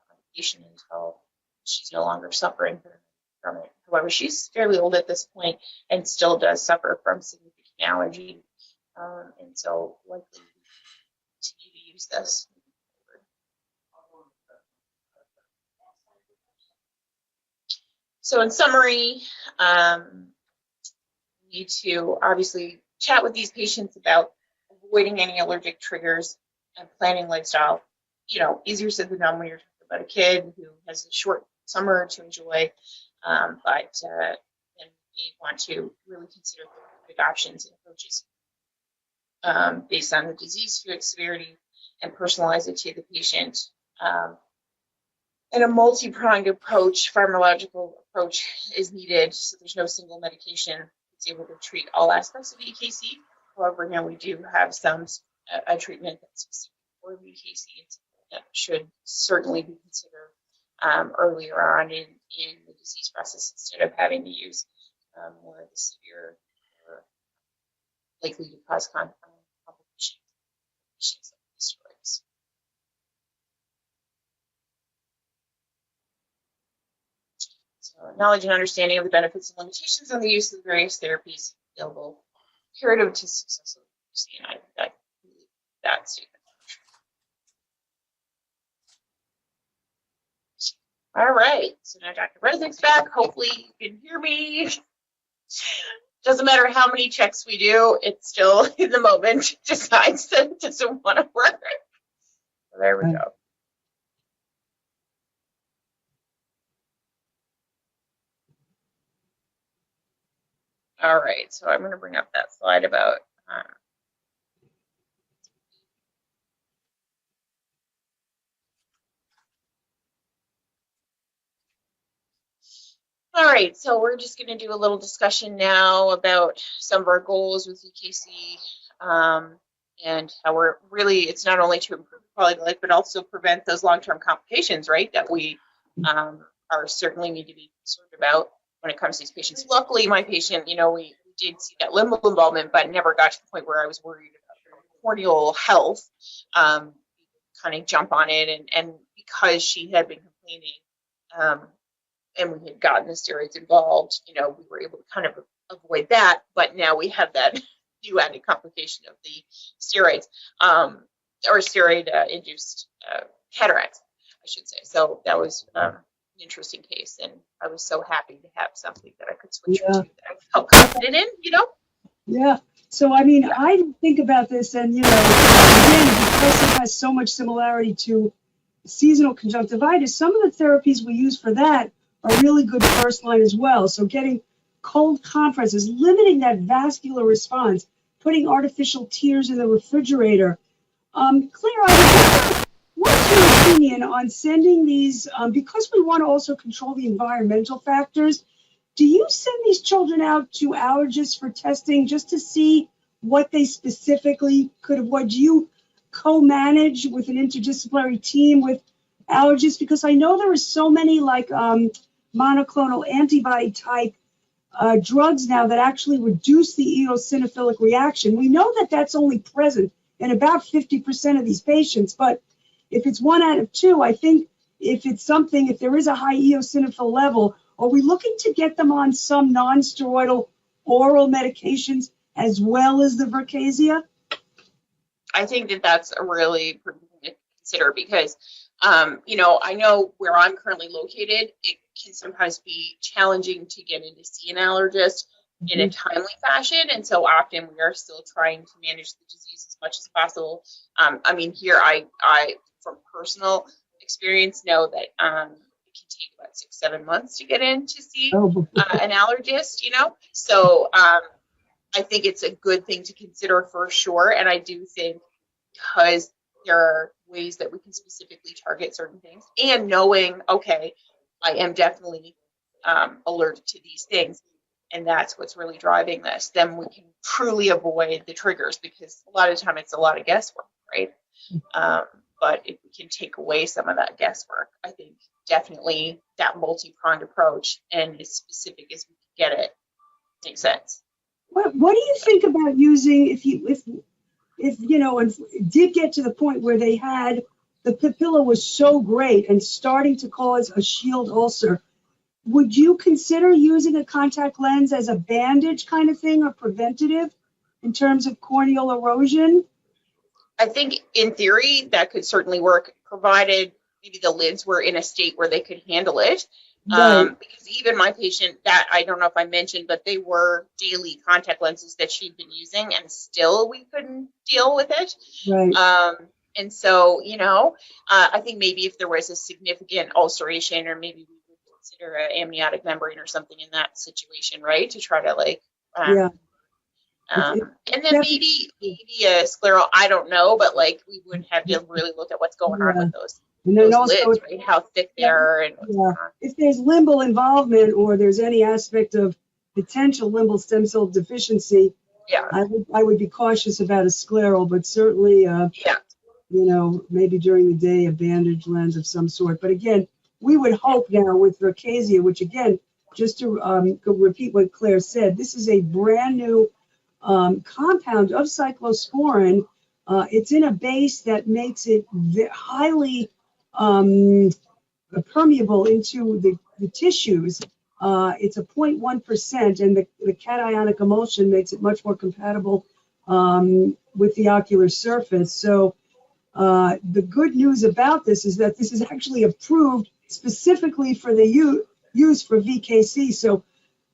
medication until she's no longer suffering from it. However, she's fairly old at this point and still does suffer from significant allergy, and so likely continue to use this. So in summary, we need to obviously chat with these patients about avoiding any allergic triggers and planning lifestyle. You know, easier said than done when you're talking about a kid who has a short summer to enjoy, but then we want to really consider therapeutic options and approaches based on the disease severity and personalize it to the patient. And a multi-pronged approach, pharmacological approach, is needed, so there's no single medication that's able to treat all aspects of EKC. However, now we do have a treatment that's specific for EKC that should certainly be considered earlier on in the disease process instead of having to use more of the severe or likely to cause complications of steroids. So knowledge and understanding of the benefits and limitations on the use of the various therapies available curative to successful use. And I believe that statement. All right, so now Dr. Resnick's back. Hopefully you can hear me. Doesn't matter how many checks we do, it's still in the moment decides that it doesn't want to work. So there we go. All right, so I'm going to bring up that slide about all right, so we're just going to do a little discussion now about some of our goals with EKC and how we're really, it's not only to improve quality of life, but also prevent those long-term complications, right, that we are certainly need to be concerned about when it comes to these patients. Luckily, my patient, you know, we did see that limb involvement, but never got to the point where I was worried about corneal health. Kind of jump on it, and because she had been complaining, and we had gotten the steroids involved, you know, we were able to kind of avoid that. But now we have that new added complication of the steroids, or steroid-induced cataracts, I should say. So that was an interesting case, and I was so happy to have something that I could switch to that I felt confident in, you know? Yeah. So, I mean, I think about this, and, you know, again, because it has so much similarity to seasonal conjunctivitis, some of the therapies we use for that are really good first line as well. So getting cold compresses, limiting that vascular response, putting artificial tears in the refrigerator. Claire, what's your opinion on sending these, because we want to also control the environmental factors, do you send these children out to allergists for testing just to see what they specifically could avoid? Do you co-manage with an interdisciplinary team with allergists? Because I know there are so many like monoclonal antibody type drugs now that actually reduce the eosinophilic reaction. We know that that's only present in about 50% of these patients, but if it's 1 out of 2, I think if there is a high eosinophil level, are we looking to get them on some non-steroidal oral medications as well as the Vercasia? I think that that's a really important thing to consider because, you know, I know where I'm currently located, it can sometimes be challenging to get in to see an allergist in a timely fashion. And so often we are still trying to manage the disease as much as possible. I mean, here I from personal experience know that it can take about 6-7 months to get in to see an allergist, you know? So I think it's a good thing to consider for sure. And I do think because there are ways that we can specifically target certain things, and knowing, okay, I am definitely allergic to these things, and that's what's really driving this, then we can truly avoid the triggers, because a lot of the time it's a lot of guesswork, right? But if we can take away some of that guesswork, I think definitely that multi-pronged approach and as specific as we can get it makes sense. What do you think about using, if you know, and it did get to the point where they had, the papilla was so great and starting to cause a shield ulcer, would you consider using a contact lens as a bandage kind of thing, or preventative in terms of corneal erosion? I think in theory that could certainly work, provided maybe the lids were in a state where they could handle it. Right. Because even my patient, that I don't know if I mentioned, but they were daily contact lenses that she'd been using, and still we couldn't deal with it. Right. And so, you know, I think maybe if there was a significant ulceration, or maybe we would consider an amniotic membrane or something in that situation, right? To try to like, Yeah. and then maybe a scleral, I don't know, but like we would have to really look at what's going on with those. And then those also, lids, right? How thick they are, and if there's limbal involvement, or there's any aspect of potential limbal stem cell deficiency, yeah, I would be cautious about a scleral, but certainly, yeah, you know, maybe during the day a bandage lens of some sort. But again, we would hope now with Rickettsia, which again, just to repeat what Claire said, this is a brand new compound of cyclosporin. It's in a base that makes it highly permeable into the tissues. It's a 0.1%, and the cationic emulsion makes it much more compatible with the ocular surface. So the good news about this is that this is actually approved specifically for the use for VKC. So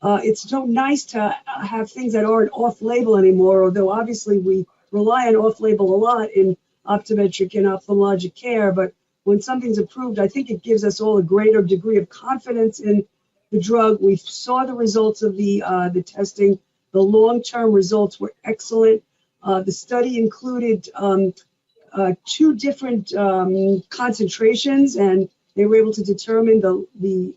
it's so nice to have things that aren't off-label anymore, although obviously we rely on off-label a lot in optometric and ophthalmologic care. But when something's approved, I think it gives us all a greater degree of confidence in the drug. We saw the results of the testing. The long-term results were excellent. The study included 2 different concentrations, and they were able to determine the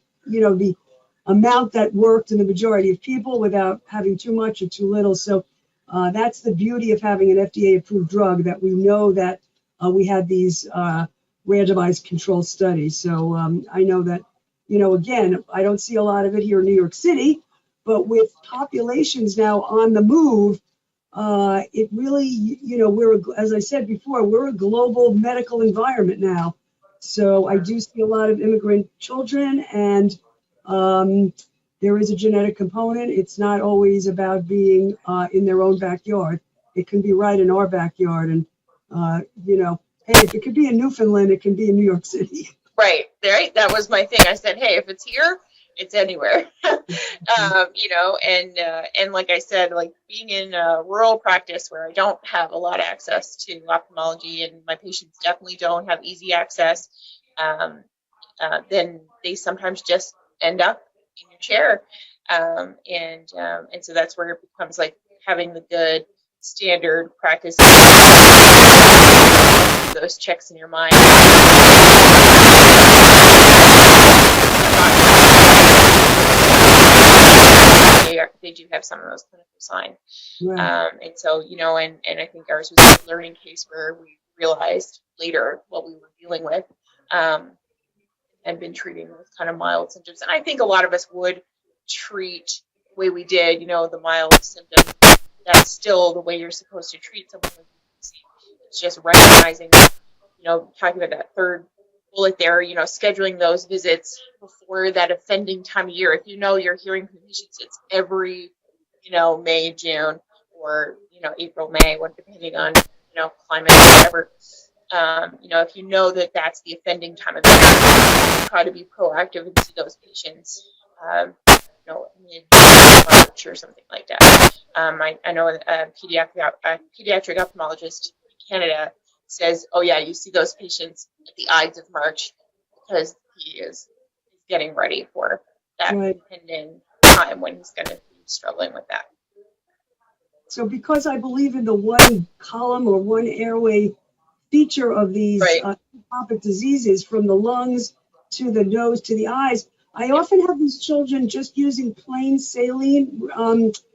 amount that worked in the majority of people without having too much or too little. So that's the beauty of having an FDA-approved drug, that we know that we had these randomized control studies. So I know that, you know, again, I don't see a lot of it here in New York City, but with populations now on the move, it really, you know, as I said before, we're a global medical environment now. So I do see a lot of immigrant children, and there is a genetic component. It's not always about being in their own backyard. It can be right in our backyard. And, you know, hey, if it could be in Newfoundland, it can be in New York City. right. That was my thing. I said, hey, if it's here, it's anywhere. You know, and like I said, like being in a rural practice where I don't have a lot of access to ophthalmology, and my patients definitely don't have easy access, then they sometimes just end up in your chair. And so that's where it becomes like having the good standard practice, those checks in your mind. They do have some of those clinical signs. Right. And so, you know, and I think ours was a learning case where we realized later what we were dealing with, and been treating with kind of mild symptoms. And I think a lot of us would treat the way we did, you know, the mild symptoms. That's still the way you're supposed to treat someone with VKC. It's just recognizing, you know, talking about that third bullet there, you know, scheduling those visits before that offending time of year. If you know you're hearing from patients, it's every, you know, May, June, or, you know, April, May, depending on, you know, climate, whatever. You know, if you know that that's the offending time of the year, try to be proactive and see those patients mid-March or something like that. I know a pediatric ophthalmologist in Canada says, oh yeah, you see those patients at the Ides of March because he is getting ready for that impending time when he's going to be struggling with that. So because I believe in the one column or one airway feature of these atopic diseases, from the lungs to the nose to the eyes, I often have these children just using plain saline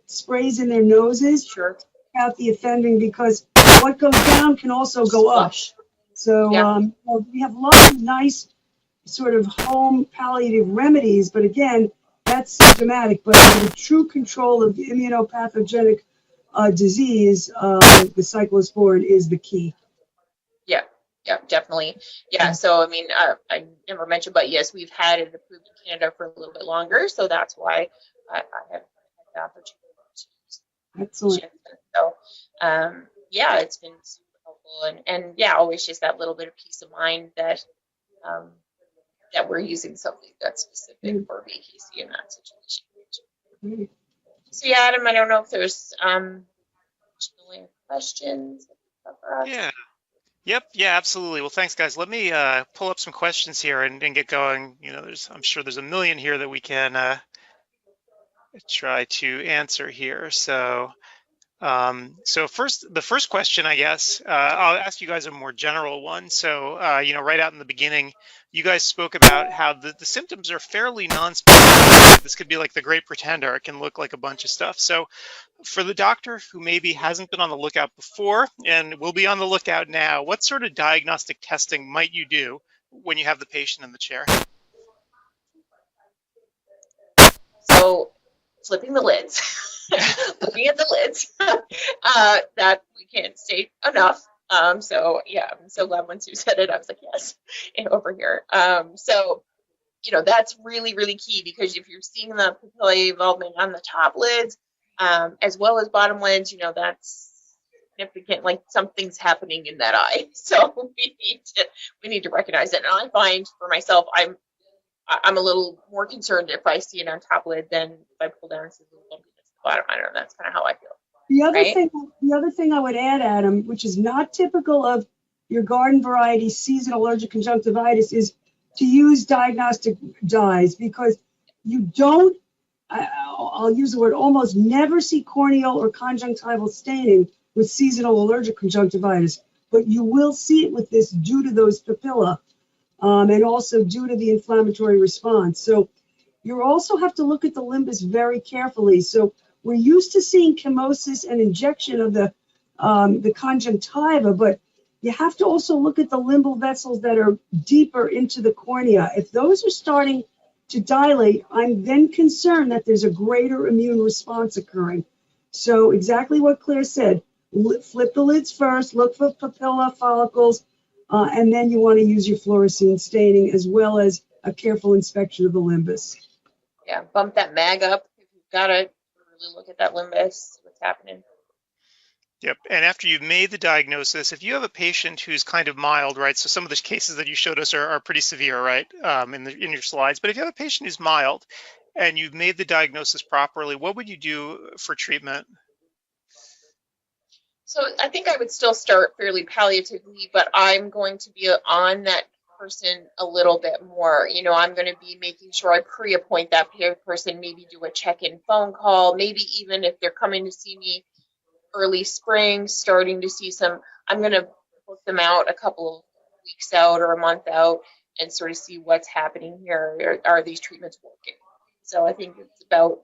sprays in their noses without the offending, because what goes down can also go up. So well, we have lots of nice sort of home palliative remedies, but again, that's symptomatic. But for the true control of the immunopathogenic disease, the cyclosporin is the key. Yeah, definitely. Yeah, so I mean, I never mentioned, but yes, we've had it approved in Canada for a little bit longer, so that's why I have had the opportunity to use it. Excellent. So, yeah, it's been super helpful, and yeah, always just that little bit of peace of mind that that we're using something that's specific for VKC in that situation. So yeah, Adam, I don't know if there's questions. Yeah, absolutely. Well, thanks, guys. Let me pull up some questions here and get going. You know, I'm sure there's a million here that we can try to answer here. So, the first question, I guess, I'll ask you guys a more general one. So, you know, right out in the beginning, you guys spoke about how the symptoms are fairly non-specific. This could be like the Great Pretender. It can look like a bunch of stuff. So for the doctor who maybe hasn't been on the lookout before and will be on the lookout now, what sort of diagnostic testing might you do when you have the patient in the chair? So flipping the lids, looking at the lids, that we can't state enough. So yeah, I'm so glad when Sue said it, I was like, yes, and over here. So, you know, that's really, really key, because if you're seeing the papillae involvement on the top lids, as well as bottom lids, you know, that's significant, like something's happening in that eye. So we need to recognize it. And I find for myself, I'm a little more concerned if I see it on top lid than if I pull down and see the lumpiness at the bottom. I don't know, that's kind of how I feel. The other thing I would add, Adam, which is not typical of your garden variety seasonal allergic conjunctivitis, is to use diagnostic dyes, because you don't, I'll use the word, almost never see corneal or conjunctival staining with seasonal allergic conjunctivitis, but you will see it with this due to those papilla, and also due to the inflammatory response. So you also have to look at the limbus very carefully. So we're used to seeing chemosis and injection of the conjunctiva, but you have to also look at the limbal vessels that are deeper into the cornea. If those are starting to dilate, I'm then concerned that there's a greater immune response occurring. So exactly what Claire said, flip the lids first, look for papilla follicles, and then you want to use your fluorescein staining, as well as a careful inspection of the limbus. Yeah, bump that mag up if you've got to really look at that limbus, what's happening. Yep. And after you've made the diagnosis, if you have a patient who's kind of mild, right? So some of the cases that you showed us are pretty severe, right? In your slides. But if you have a patient who's mild and you've made the diagnosis properly, what would you do for treatment? So I think I would still start fairly palliatively, but I'm going to be on that person a little bit more. You know, I'm going to be making sure I pre-appoint that person, maybe do a check-in phone call, maybe even if they're coming to see me early spring, starting to see some, I'm going to book them out a couple of weeks out or a month out and sort of see what's happening here. Are these treatments working? So I think it's about,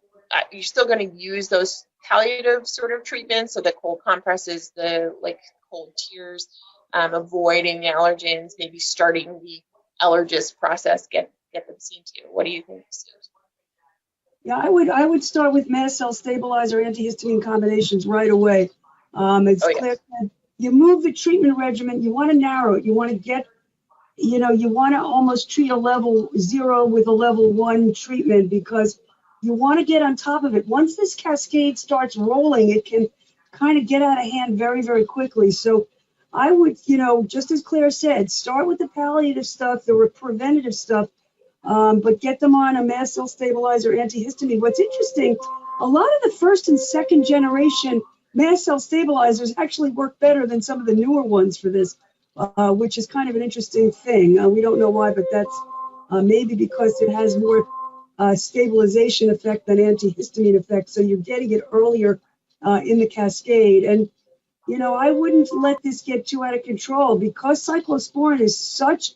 you're still going to use those palliative sort of treatments, so the cold compresses, the like cold tears, avoiding the allergens, maybe starting the allergist process, get them seen to. What do you think, Sue? Yeah, I would start with mast cell stabilizer antihistamine combinations right away. It's clear that you move the treatment regimen, you want to narrow it, you want to get, you know, you want to almost treat a level 0 with a level 1 treatment, because you want to get on top of it. Once this cascade starts rolling, it can kind of get out of hand very, very quickly. So I would, you know, just as Claire said, start with the palliative stuff, the preventative stuff, but get them on a mast cell stabilizer antihistamine. What's interesting, a lot of the first and second generation mast cell stabilizers actually work better than some of the newer ones for this, which is kind of an interesting thing. We don't know why, but that's maybe because it has more stabilization effect than antihistamine effect. So you're getting it earlier in the cascade. And, you know, I wouldn't let this get too out of control because cyclosporin is such,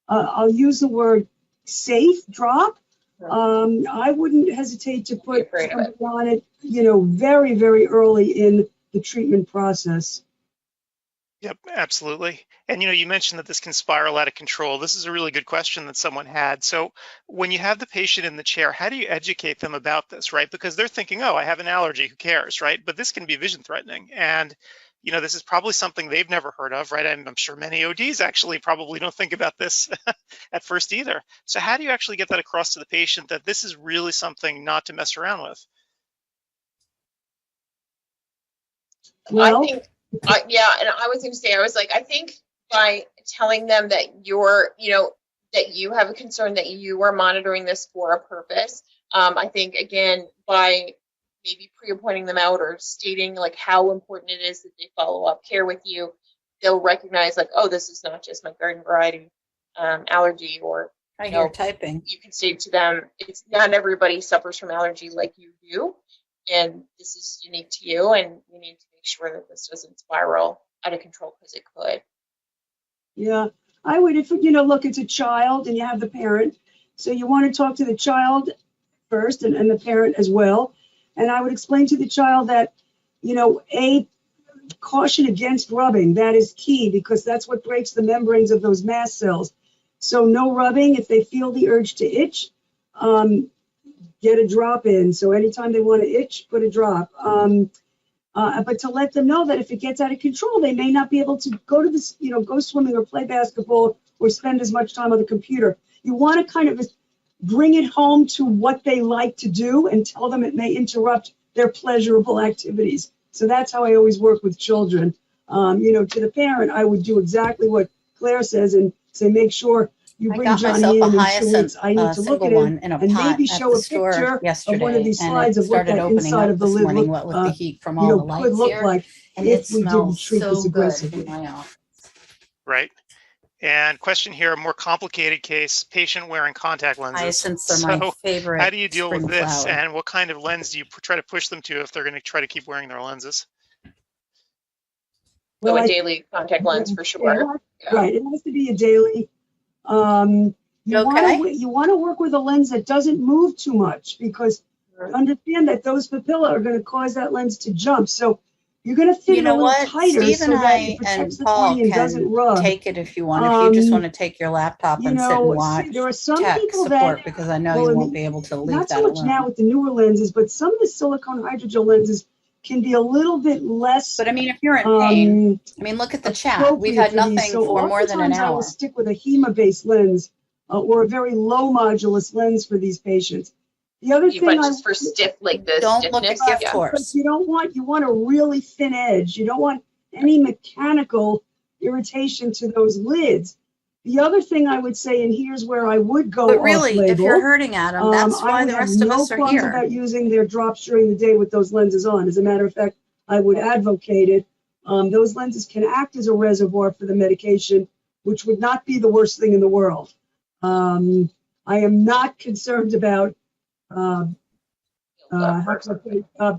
I'll use the word safe drop. I wouldn't hesitate to put somebody on it, you know, very, very early in the treatment process. Yep, absolutely. And you know, you mentioned that this can spiral out of control. This is a really good question that someone had. So when you have the patient in the chair, how do you educate them about this, right? Because they're thinking, oh, I have an allergy, who cares, right? But this can be vision threatening. And you know, this is probably something they've never heard of, right? I'm sure many ODs actually probably don't think about this at first either. So how do you actually get that across to the patient that this is really something not to mess around with? Well, I think, yeah, and I was going to say, I was like, I think by telling them that you're, you know, that you have a concern, that you are monitoring this for a purpose. I think, again, by maybe pre-appointing them out or stating like how important it is that they follow up care with you, they'll recognize like, oh, this is not just my garden variety allergy, or I hear typing. You can say to them, it's not everybody suffers from allergy like you do, and this is unique to you, and you need to make sure that this doesn't spiral out of control, because it could. yeah, I would, if, you know, look, it's a child and you have the parent. So you want to talk to the child first and the parent as well. And I would explain to the child that, you know, caution against rubbing. That is key because that's what breaks the membranes of those mast cells. So no rubbing. If they feel the urge to itch, get a drop in. So anytime they want to itch, put a drop. But to let them know that if it gets out of control, they may not be able to go to this, you know, go swimming or play basketball or spend as much time on the computer. You want to kind of bring it home to what they like to do and tell them it may interrupt their pleasurable activities. So that's how I always work with children. You know, to the parent, I would do exactly what Claire says and say, make sure you bring Johnny in and make sure I need to look at him and maybe show a picture of one of these slides of what that inside of the lid could look like if we didn't treat this aggressively. Right. And question here, a more complicated case, patient wearing contact lenses. Hyacinths are my favorite. How do you deal with this, flower. and what kind of lens do you try to push them to if they're going to try to keep wearing their lenses? So a daily contact lens for sure. Right, it has to be a daily. You want to work with a lens that doesn't move too much, because understand that those papilla are going to cause that lens to jump. So you're going to fit it a little tighter. Steve so and that I it protects and the Paul cornea and doesn't rub. can take it if you want. If you just want to take your laptop and sit and watch there are some tech people support, that, because I know you won't be able to leave not that so much alone. now with the newer lenses, but some of the silicone hydrogel lenses can be a little bit less. But I mean, if you're in pain, I mean, look at the chat. We've had nothing for more than an hour. I will stick with a HEMA-based lens or a very low modulus lens for these patients. The other thing, just for stiff, like this, don't look at gift horse. You want a really thin edge. You don't want any mechanical irritation to those lids. The other thing I would say, and here's where I would go but really, off-label, if you're hurting Adam, that's why the rest of us are no here. qualms about using their drops during the day with those lenses on. As a matter of fact, I would advocate it. Those lenses can act as a reservoir for the medication, which would not be the worst thing in the world. I am not concerned about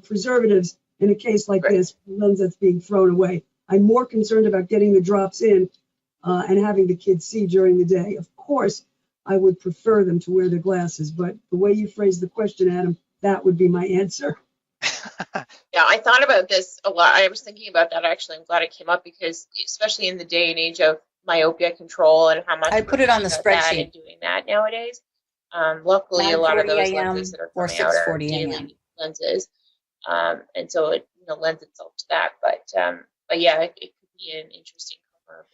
preservatives in a case like this, lens that's being thrown away. I'm more concerned about getting the drops in and having the kids see during the day. Of course, I would prefer them to wear their glasses, but the way you phrased the question, Adam, that would be my answer. Yeah, I thought about this a lot. I was thinking about that actually. I'm glad it came up, because especially in the day and age of myopia control and how much I put it on the spreadsheet and doing that nowadays. Luckily, a lot of those lenses that are or coming out are 6:40 a.m. daily lenses, and so it lends itself to that. But yeah, it could be an interesting cover.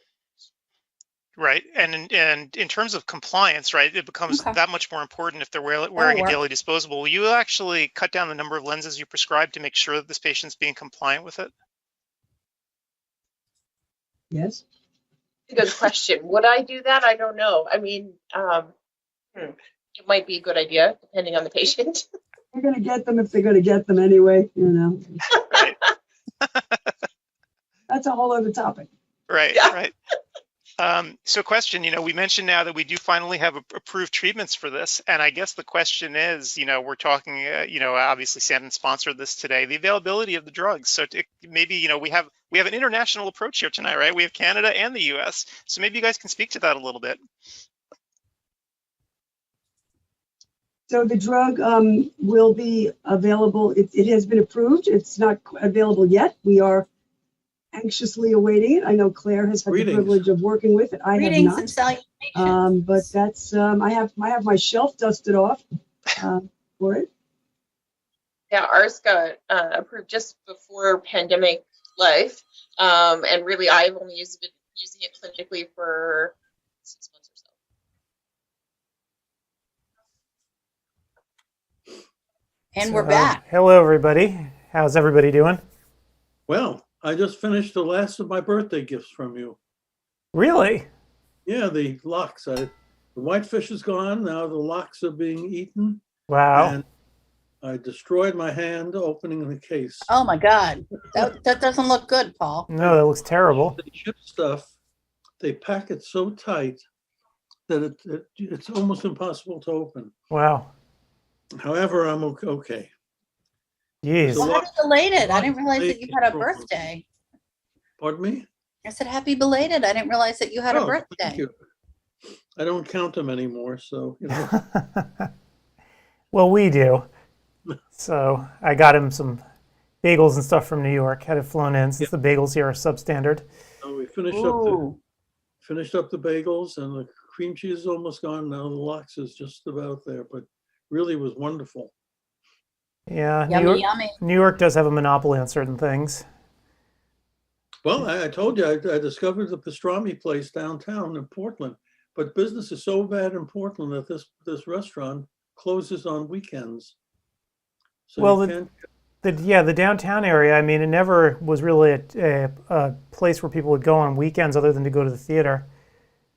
Right, and in terms of compliance, right, it becomes that much more important if they're wearing a daily disposable. Will you actually cut down the number of lenses you prescribe to make sure that this patient's being compliant with it? Yes. Good question. Would I do that? I don't know. I mean, it might be a good idea depending on the patient. They're going to get them if they're going to get them anyway, you know. Right. That's a whole other topic. Right, Yeah. right. So question, we mentioned now that we do finally have approved treatments for this. And I guess the question is, we're talking, obviously Sandon sponsored this today, the availability of the drugs. So maybe, we have an international approach here tonight, right? We have Canada and the US. So maybe you guys can speak to that a little bit. So the drug will be available. It has been approved. It's not available yet. We are anxiously awaiting it. I know Claire has had the privilege of working with it. I have Greetings not. and salutations. But that's I have my shelf dusted off for it. Yeah, ours got approved just before pandemic life, and really I've only using it clinically for 6 months or so. And we're back. Hello, everybody. How's everybody doing? Well, I just finished the last of my birthday gifts from you. Really? Yeah, the lox. The whitefish is gone. Now the lox are being eaten. Wow. And I destroyed my hand opening the case. Oh my God, that doesn't look good, Paul. No, that looks terrible. The chip stuff, they pack it so tight that it's almost impossible to open. Wow. However, I'm okay. Jeez. Well, happy belated. I didn't realize that you had a birthday. Pardon me? I said happy belated. I didn't realize that you had a birthday. Thank you. I don't count them anymore, so Well, we do. So I got him some bagels and stuff from New York. Had it flown in since the bagels here are substandard. So we finished up the bagels, and the cream cheese is almost gone. Now the lox is just about there, but really was wonderful. Yeah, Yummy, yummy. New York does have a monopoly on certain things. Well, I told you, I discovered the pastrami place downtown in Portland, but business is so bad in Portland that this restaurant closes on weekends. So well, the downtown area, I mean, it never was really a place where people would go on weekends other than to go to the theater.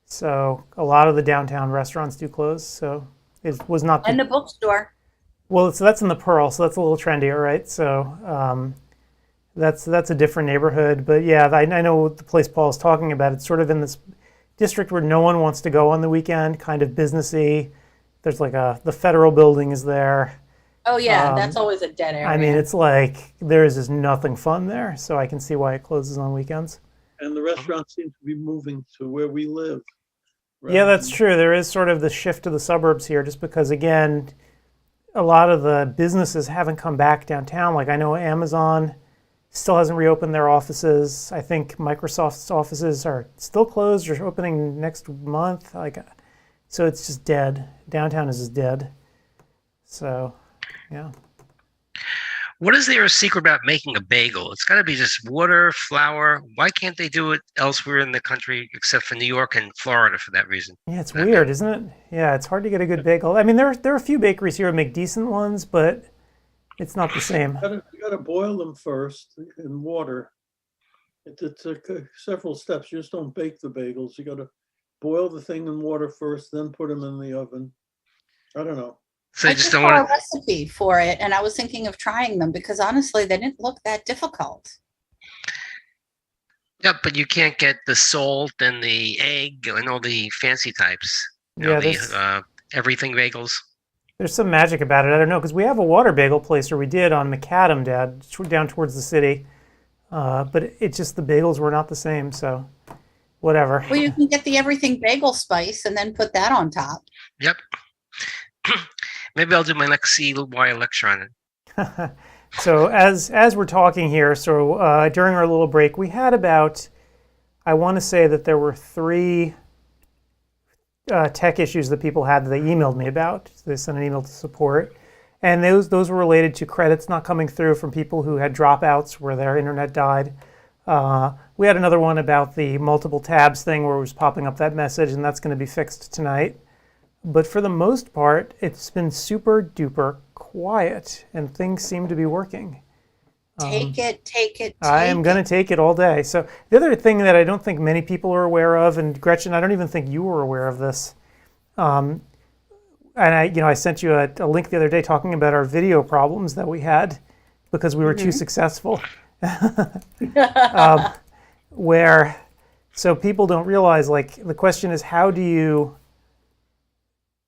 So a lot of the downtown restaurants do close. So it was not. And the bookstore. Well, so that's in the Pearl, so that's a little trendier, right? So that's a different neighborhood. But yeah, I know the place Paul is talking about. It's sort of in this district where no one wants to go on the weekend, kind of businessy. There's like the federal building is there. Oh yeah, that's always a dead area. I mean, it's like there's just nothing fun there, so I can see why it closes on weekends. And the restaurants seem to be moving to where we live. Yeah, that's true. There is sort of the shift to the suburbs here, just because, again, a lot of the businesses haven't come back downtown. Like I know Amazon still hasn't reopened their offices. I think Microsoft's offices are still closed or opening next month. So it's just dead. Downtown is just dead. So, yeah. What is there a secret about making a bagel? It's got to be just water, flour. Why can't they do it elsewhere in the country except for New York and Florida for that reason? Yeah, it's weird, isn't it? Yeah, it's hard to get a good bagel. I mean, there are a few bakeries here that make decent ones, but it's not the same. You got to boil them first in water. It's several steps. You just don't bake the bagels. You got to boil the thing in water first, then put them in the oven. I don't know. So I just saw a recipe for it, and I was thinking of trying them because honestly, they didn't look that difficult. Yeah, but you can't get the salt and the egg and all the fancy types. Yeah, everything bagels. There's some magic about it. I don't know, because we have a water bagel place, or we did on McAdam, Dad, down towards the city. But it's just the bagels were not the same, so whatever. Well, you can get the everything bagel spice and then put that on top. Yep. Maybe I'll do my next CEwire lecture on it. So as we're talking here, so during our little break, we had about, I want to say that there were 3 tech issues that people had that they emailed me about. So they sent an email to support. And those were related to credits not coming through from people who had dropouts where their internet died. We had another one about the multiple tabs thing where it was popping up that message, and that's going to be fixed tonight. But for the most part, it's been super duper quiet, and things seem to be working. Take it. I am going to take it all day. So the other thing that I don't think many people are aware of, and Gretchen, I don't even think you were aware of this. and I sent you a link the other day talking about our video problems that we had because we were too successful. So people don't realize, like, the question is, how do you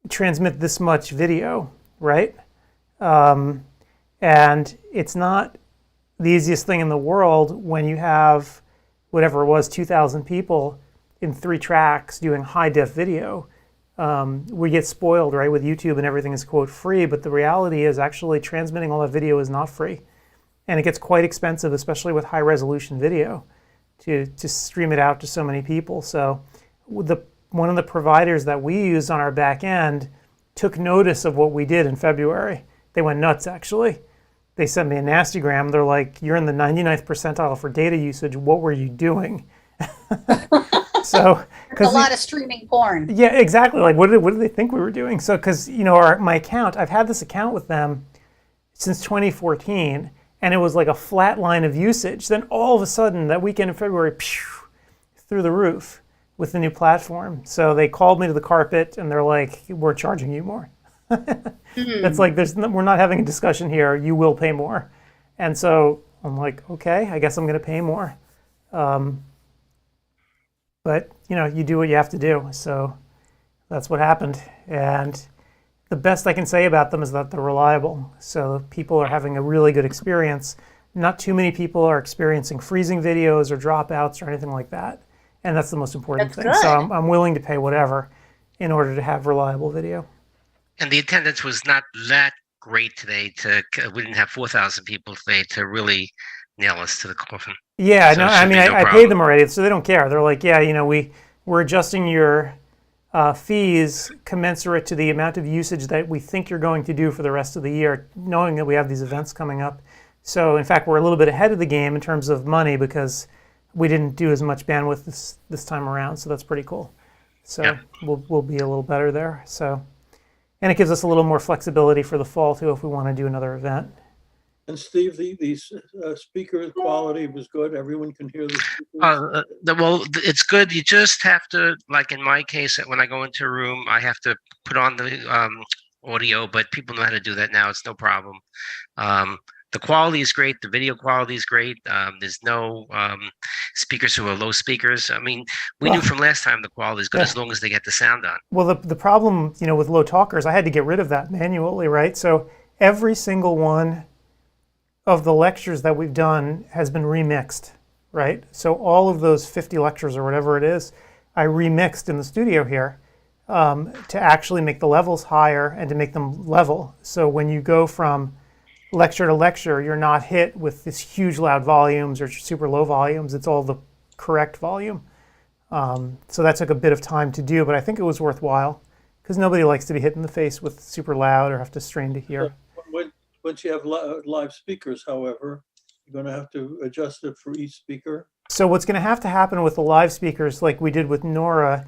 transmit this much video, right? And it's not the easiest thing in the world when you have, whatever it was, 2,000 people in 3 tracks doing high def video. We get spoiled, right, with YouTube and everything is, quote, free, but the reality is actually transmitting all that video is not free. And it gets quite expensive, especially with high resolution video, to stream it out to so many people. So one of the providers that we use on our back end took notice of what we did in February. They went nuts, actually. They sent me a nastygram. They're like, you're in the 99th percentile for data usage. What were you doing? So, a lot of streaming porn. Yeah, exactly. Like, what did they think we were doing? So, because, my account, I've had this account with them since 2014, and it was like a flat line of usage. Then all of a sudden, that weekend in February, through the roof with the new platform. So they called me to the carpet, and they're like, we're charging you more. That's like, we're not having a discussion here. You will pay more. And so I'm like, okay, I guess I'm going to pay more. But, you do what you have to do. So that's what happened. And the best I can say about them is that they're reliable. So people are having a really good experience. Not too many people are experiencing freezing videos or dropouts or anything like that. And that's the most important thing. Good. So I'm willing to pay whatever in order to have reliable video. And the attendance was not that great today. We didn't have 4,000 people today to really nail us to the coffin. Yeah, So no, it I should be mean, no I paid problem. them already, so they don't care. They're like, yeah, we're adjusting your fees commensurate to the amount of usage that we think you're going to do for the rest of the year, knowing that we have these events coming up. So, in fact, we're a little bit ahead of the game in terms of money because we didn't do as much bandwidth this time around, so that's pretty cool. So Yeah. we'll be a little better there. So, and it gives us a little more flexibility for the fall too if we want to do another event. And Steve, the speaker quality was good. Everyone can hear the speakers. Well, it's good. You just have to, like in my case, when I go into a room, I have to put on the audio, but people know how to do that now. It's no problem. The quality is great. The video quality is great. There's no speakers who are low speakers. I mean, we knew from last time the quality is good as long as they get the sound on. Well, the problem, with low talkers, I had to get rid of that manually, right? So every single one of the lectures that we've done has been remixed, right? So all of those 50 lectures or whatever it is, I remixed in the studio here to actually make the levels higher and to make them level. So when you go from lecture to lecture, you're not hit with this huge loud volumes or super low volumes. It's all the correct volume. So that took a bit of time to do, but I think it was worthwhile because nobody likes to be hit in the face with super loud or have to strain to hear. Once you have live speakers, however, you're going to have to adjust it for each speaker. So what's going to have to happen with the live speakers, like we did with Nora,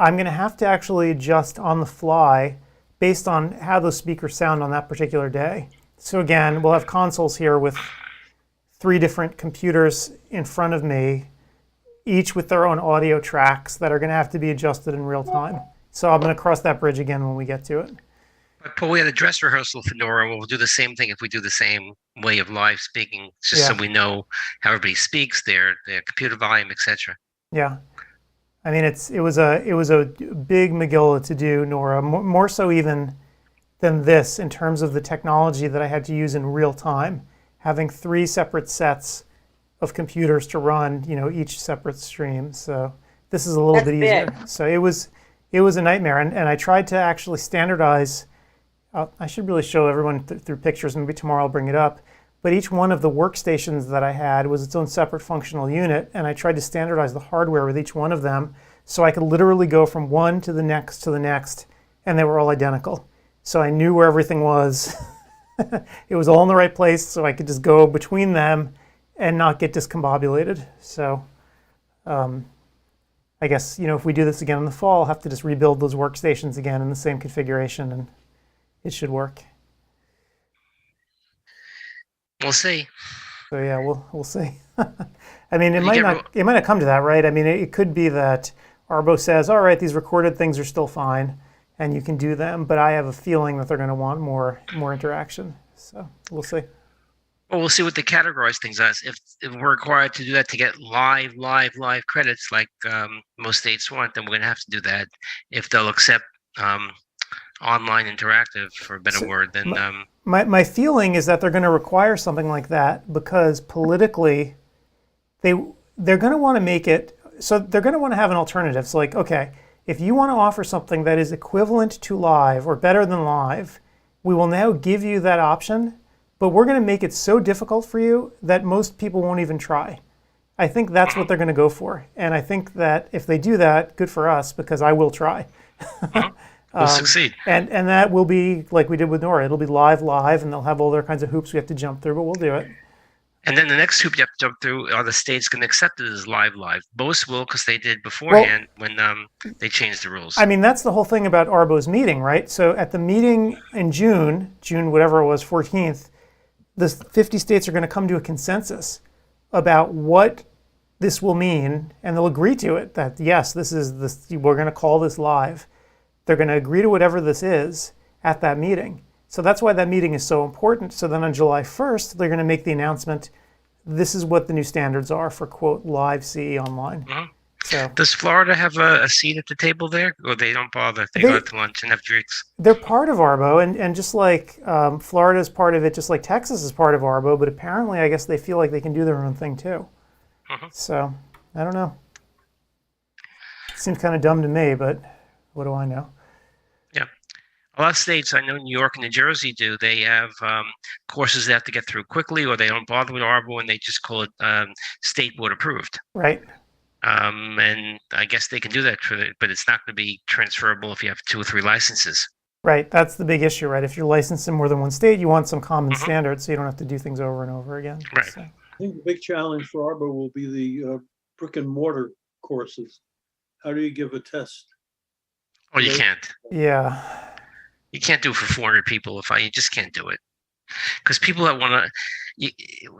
I'm going to have to actually adjust on the fly based on how those speakers sound on that particular day. So again, we'll have consoles here with 3 different computers in front of me, each with their own audio tracks that are going to have to be adjusted in real time. So I'm going to cross that bridge again when we get to it. But Paul, we had a dress rehearsal for Nora. We'll do the same thing if we do the same way of live speaking, just so we know how everybody speaks, their computer volume, etc. Yeah, I mean it was a big Megillah to do, Nora, more so even than this in terms of the technology that I had to use in real time, having 3 separate sets of computers to run, each separate stream. So this is a little bit easier. So it was a nightmare, and I tried to actually standardize. I should really show everyone through pictures. Maybe tomorrow I'll bring it up. But each one of the workstations that I had was its own separate functional unit, and I tried to standardize the hardware with each one of them so I could literally go from one to the next, and they were all identical. So I knew where everything was. It was all in the right place, so I could just go between them and not get discombobulated. So I guess, if we do this again in the fall, I'll have to just rebuild those workstations again in the same configuration, and it should work. We'll see. So yeah, we'll see. I mean, it might not come to that, right? I mean, it could be that Arbo says, all right, these recorded things are still fine, and you can do them. But I have a feeling that they're going to want more interaction. So we'll see. Well, we'll see what they categorize things as. If we're required to do that to get live credits, like most states want, then we're going to have to do that. If they'll accept online interactive, for a better word, then my feeling is that they're going to require something like that because politically, they're going to want to make it so they're going to want to have an alternative. So like, okay, if you want to offer something that is equivalent to live or better than live, we will now give you that option, but we're going to make it so difficult for you that most people won't even try. I think that's what they're going to go for. And I think that if they do that, good for us, because I will try. We'll succeed. And that will be like we did with Nora. It'll be live, and they'll have all their kinds of hoops we have to jump through, but we'll do it. And then the next hoop you have to jump through are the states going to accept it as live. Most will, because they did beforehand when they changed the rules. I mean, that's the whole thing about ARBO's meeting, right? So at the meeting in June whatever it was, 14th, the 50 states are going to come to a consensus about what this will mean, and they'll agree to it, that yes, we're going to call this live. They're going to agree to whatever this is at that meeting. So that's why that meeting is so important. So then on July 1st, they're going to make the announcement, this is what the new standards are for, quote, live CE online. So does Florida have a seat at the table there, or they don't bother? They go out to lunch and have drinks? They're part of ARBO, and just like Florida is part of it, just like Texas is part of ARBO, but apparently I guess they feel like they can do their own thing too. So I don't know. It seems kind of dumb to me, but what do I know? Yeah. A lot of states, I know New York and New Jersey do, they have courses they have to get through quickly, or they don't bother with ARBO and they just call it state board approved. Right. And I guess they can do that, but it's not going to be transferable if you have 2 or 3 licenses. Right. That's the big issue, right? If you're licensed in more than one state, you want some common standards so you don't have to do things over and over again. Right. So. I think the big challenge for ARBO will be the brick and mortar courses. How do you give a test? Oh, you can't. Yeah. You can't do it for 400 people. You just can't do it. Because people that want to,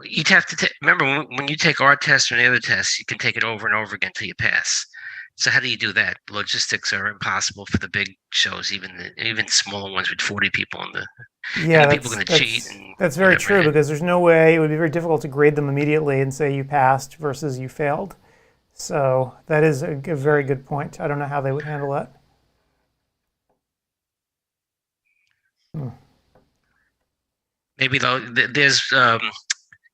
you'd have to remember when you take our test or any other test, you can take it over and over again until you pass. So how do you do that? Logistics are impossible for the big shows, even smaller ones with 40 people in the. Yeah, people are going to cheat. That's very true, because there's no way, it would be very difficult to grade them immediately and say you passed versus you failed. So that is a very good point. I don't know how they would handle that. Maybe there's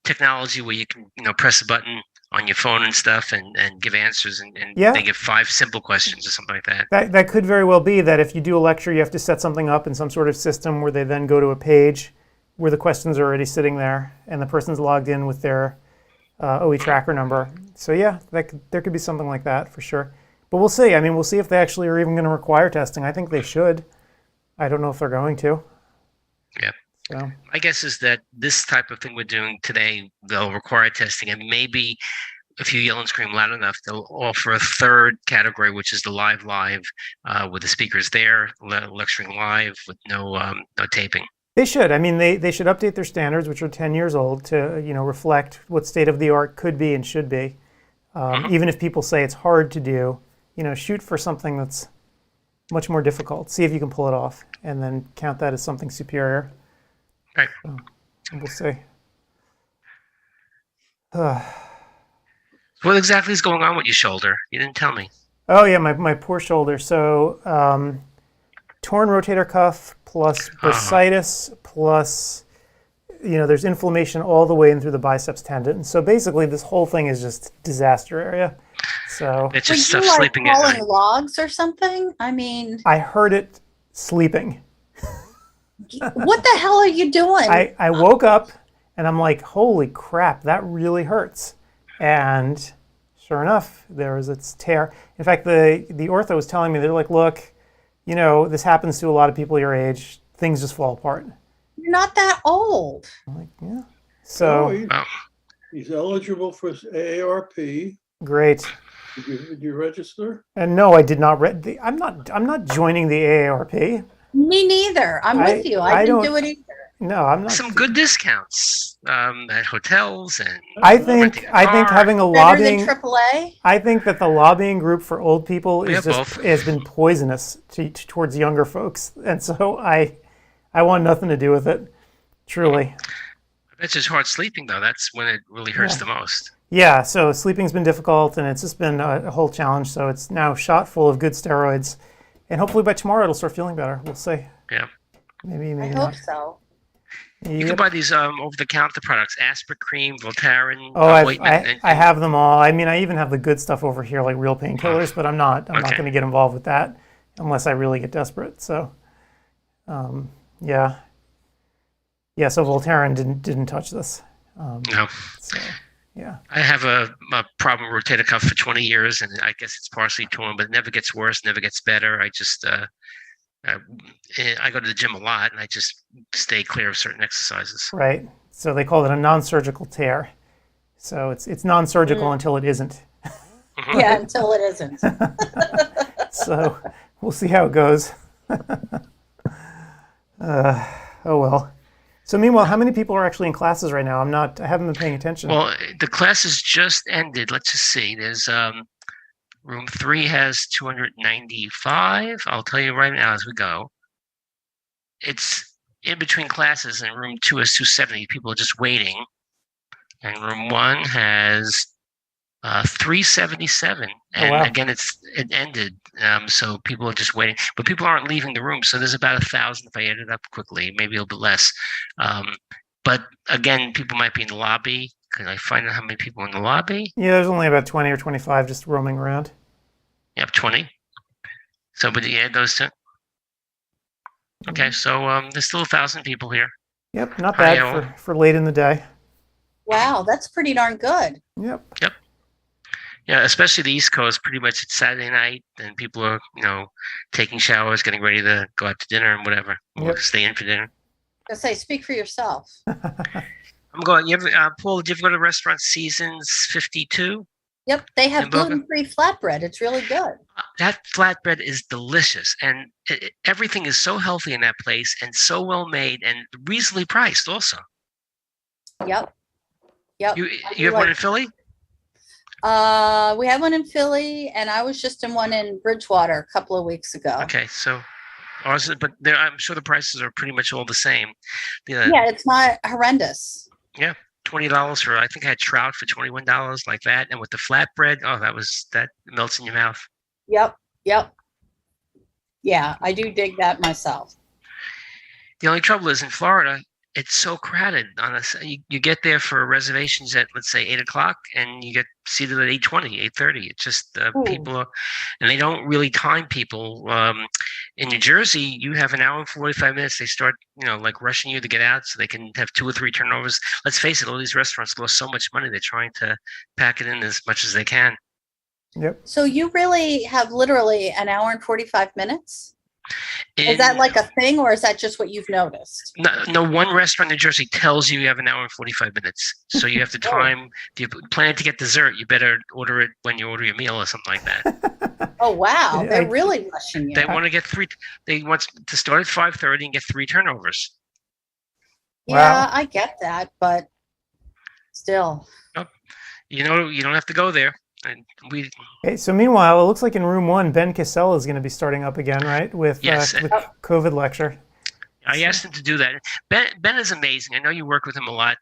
technology where you can press a button on your phone and stuff and give answers, and they give 5 simple questions or something like that. That could very well be that if you do a lecture, you have to set something up in some sort of system where they then go to a page where the questions are already sitting there and the person's logged in with their OE tracker number. So yeah, there could be something like that for sure. But we'll see. I mean, we'll see if they actually are even going to require testing. I think they should. I don't know if they're going to. Yeah. So. My guess is that this type of thing we're doing today, they'll require testing, and maybe if you yell and scream loud enough, they'll offer a 3rd category, which is the live, with the speakers there, lecturing live with no taping. They should. I mean, they should update their standards, which are 10 years old, to reflect what state of the art could be and should be. Even if people say it's hard to do, shoot for something that's much more difficult. See if you can pull it off, and then count that as something superior. Right. So, we'll see. What exactly is going on with your shoulder? You didn't tell me. Oh yeah, my poor shoulder. So torn rotator cuff plus bursitis plus there's inflammation all the way in through the biceps tendon. So basically, this whole thing is just disaster area. So it's just Were stuff you sleeping like at hauling night. logs or something? I mean, I heard it sleeping. what the hell are you doing? I woke up and I'm like, holy crap, that really hurts. And sure enough, there was its tear. In fact, the ortho was telling me, they're like, look, this happens to a lot of people your age. Things just fall apart. You're not that old. I'm like, yeah. So he's eligible for AARP. Great. Did you register? And no, I did not. I'm not joining the AARP. Me neither. I'm with you. I didn't do it either. No, I'm not. Some good discounts at hotels and I think having a Better than lobbying. AAA? I think that the lobbying group for old people Yeah, is just both. has been poisonous towards younger folks, and so I want nothing to do with it. Truly. I bet it's hard sleeping though. That's when it really hurts the most. Yeah, so sleeping's been difficult, and it's just been a whole challenge. So it's now shot full of good steroids, and hopefully by tomorrow it'll start feeling better. We'll see. Yeah. Maybe I not. hope so. You can buy these over-the-counter products: Aspirin cream, Voltaren, Oh, ointment. I have them all. I mean, I even have the good stuff over here, like real painkillers, but I'm not going to get involved with that unless I really get desperate. So, yeah. So Voltaren didn't touch this. No. So, yeah. I have a problem with rotator cuff for 20 years, and I guess it's partially torn, but it never gets worse, never gets better. I just I go to the gym a lot, and I just stay clear of certain exercises. Right. So they call it a non-surgical tear. So it's non-surgical until it isn't. Yeah, until it isn't. So we'll see how it goes. Oh well. So meanwhile, how many people are actually in classes right now? I haven't been paying attention. Well, the classes just ended. Let's just see. There's room 3 has 295. I'll tell you right now as we go. It's in between classes, and room 2 has 270. People are just waiting. And room 1 has 377. And wow. Again, it ended. So people are just waiting. But people aren't leaving the room. So there's about 1,000 if I add it up quickly, maybe a little bit less. But again, people might be in the lobby. Can I find out how many people are in the lobby? Yeah, there's only about 20 or 25 just roaming around. Yep, 20. So, but you add those two? Okay, so there's still 1,000 people here. Yep, not bad for late in the day. Wow, that's pretty darn good. Yep. Yeah, especially the East Coast. Pretty much it's Saturday night, and people are, taking showers, getting ready to go out to dinner and whatever, or stay in for dinner. I say, speak for yourself. I'm going. Paul, did you ever go to restaurant Seasons 52? Yep, they have gluten-free flatbread. It's really good. That flatbread is delicious, and everything is so healthy in that place, and so well made, and reasonably priced also. Yep. You have one in Philly? We had one in Philly, and I was just in one in Bridgewater a couple of weeks ago. Okay, so ours, but I'm sure the prices are pretty much all the same. Yeah, it's not horrendous. Yeah, $20 for, I think I had trout for $21 like that, and with the flatbread, that melts in your mouth. Yep. Yeah, I do dig that myself. The only trouble is in Florida, it's so crowded. You get there for reservations at, let's say, 8 o'clock, and you get seated at 8:20, 8:30. It's just people are, and they don't really time people. In New Jersey, you have an hour and 45 minutes. They start, like rushing you to get out so they can have 2 or 3 turnovers. Let's face it, all these restaurants cost so much money. They're trying to pack it in as much as they can. Yep. So you really have literally an hour and 45 minutes? Is that like a thing, or is that just what you've noticed? No, one restaurant in New Jersey tells you have an hour and 45 minutes. So you have to time. If you plan to get dessert, you better order it when you order your meal or something like that. Oh, wow. They're really rushing you. They want to get 3. They want to start at 5:30 and get 3 turnovers. Yeah, I get that, but still. You don't have to go there. Okay, so meanwhile, it looks like in room 1, Ben Cassell is going to be starting up again, right? With COVID lecture. I asked him to do that. Ben is amazing. I know you work with him a lot,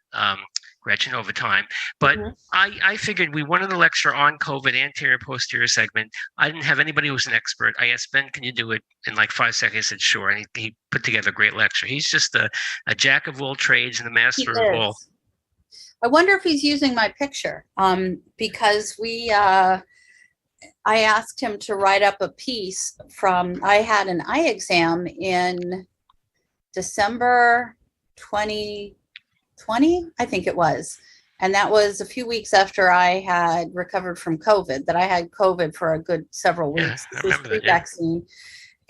Gretchen, over time. But I figured we wanted a lecture on COVID, anterior, posterior segment. I didn't have anybody who was an expert. I asked Ben, can you do it in like 5 seconds? He said, sure. And he put together a great lecture. He's just a jack of all trades and a master of all. I wonder if he's using my picture because I asked him to write up a piece I had an eye exam in December 2020, I think it was. And that was a few weeks after I had recovered from COVID, that I had COVID for a good several weeks. Yeah, I remember that, vaccine.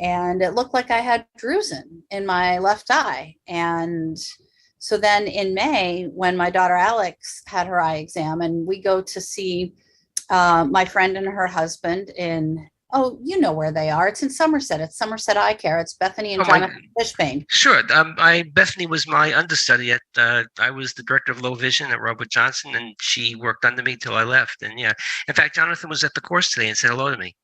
And it looked like I had drusen in my left eye. And so then in May, when my daughter Alex had her eye exam, and we go to see my friend and her husband in Oh, you know where they are. It's in Somerset. It's Somerset Eye Care. It's Bethany and Oh, my- Jonathan Fishbane. Sure. Bethany was my understudy at. I was the director of low vision at Robert Johnson, and she worked under me till I left. And yeah, in fact, Jonathan was at the course today and said hello to me.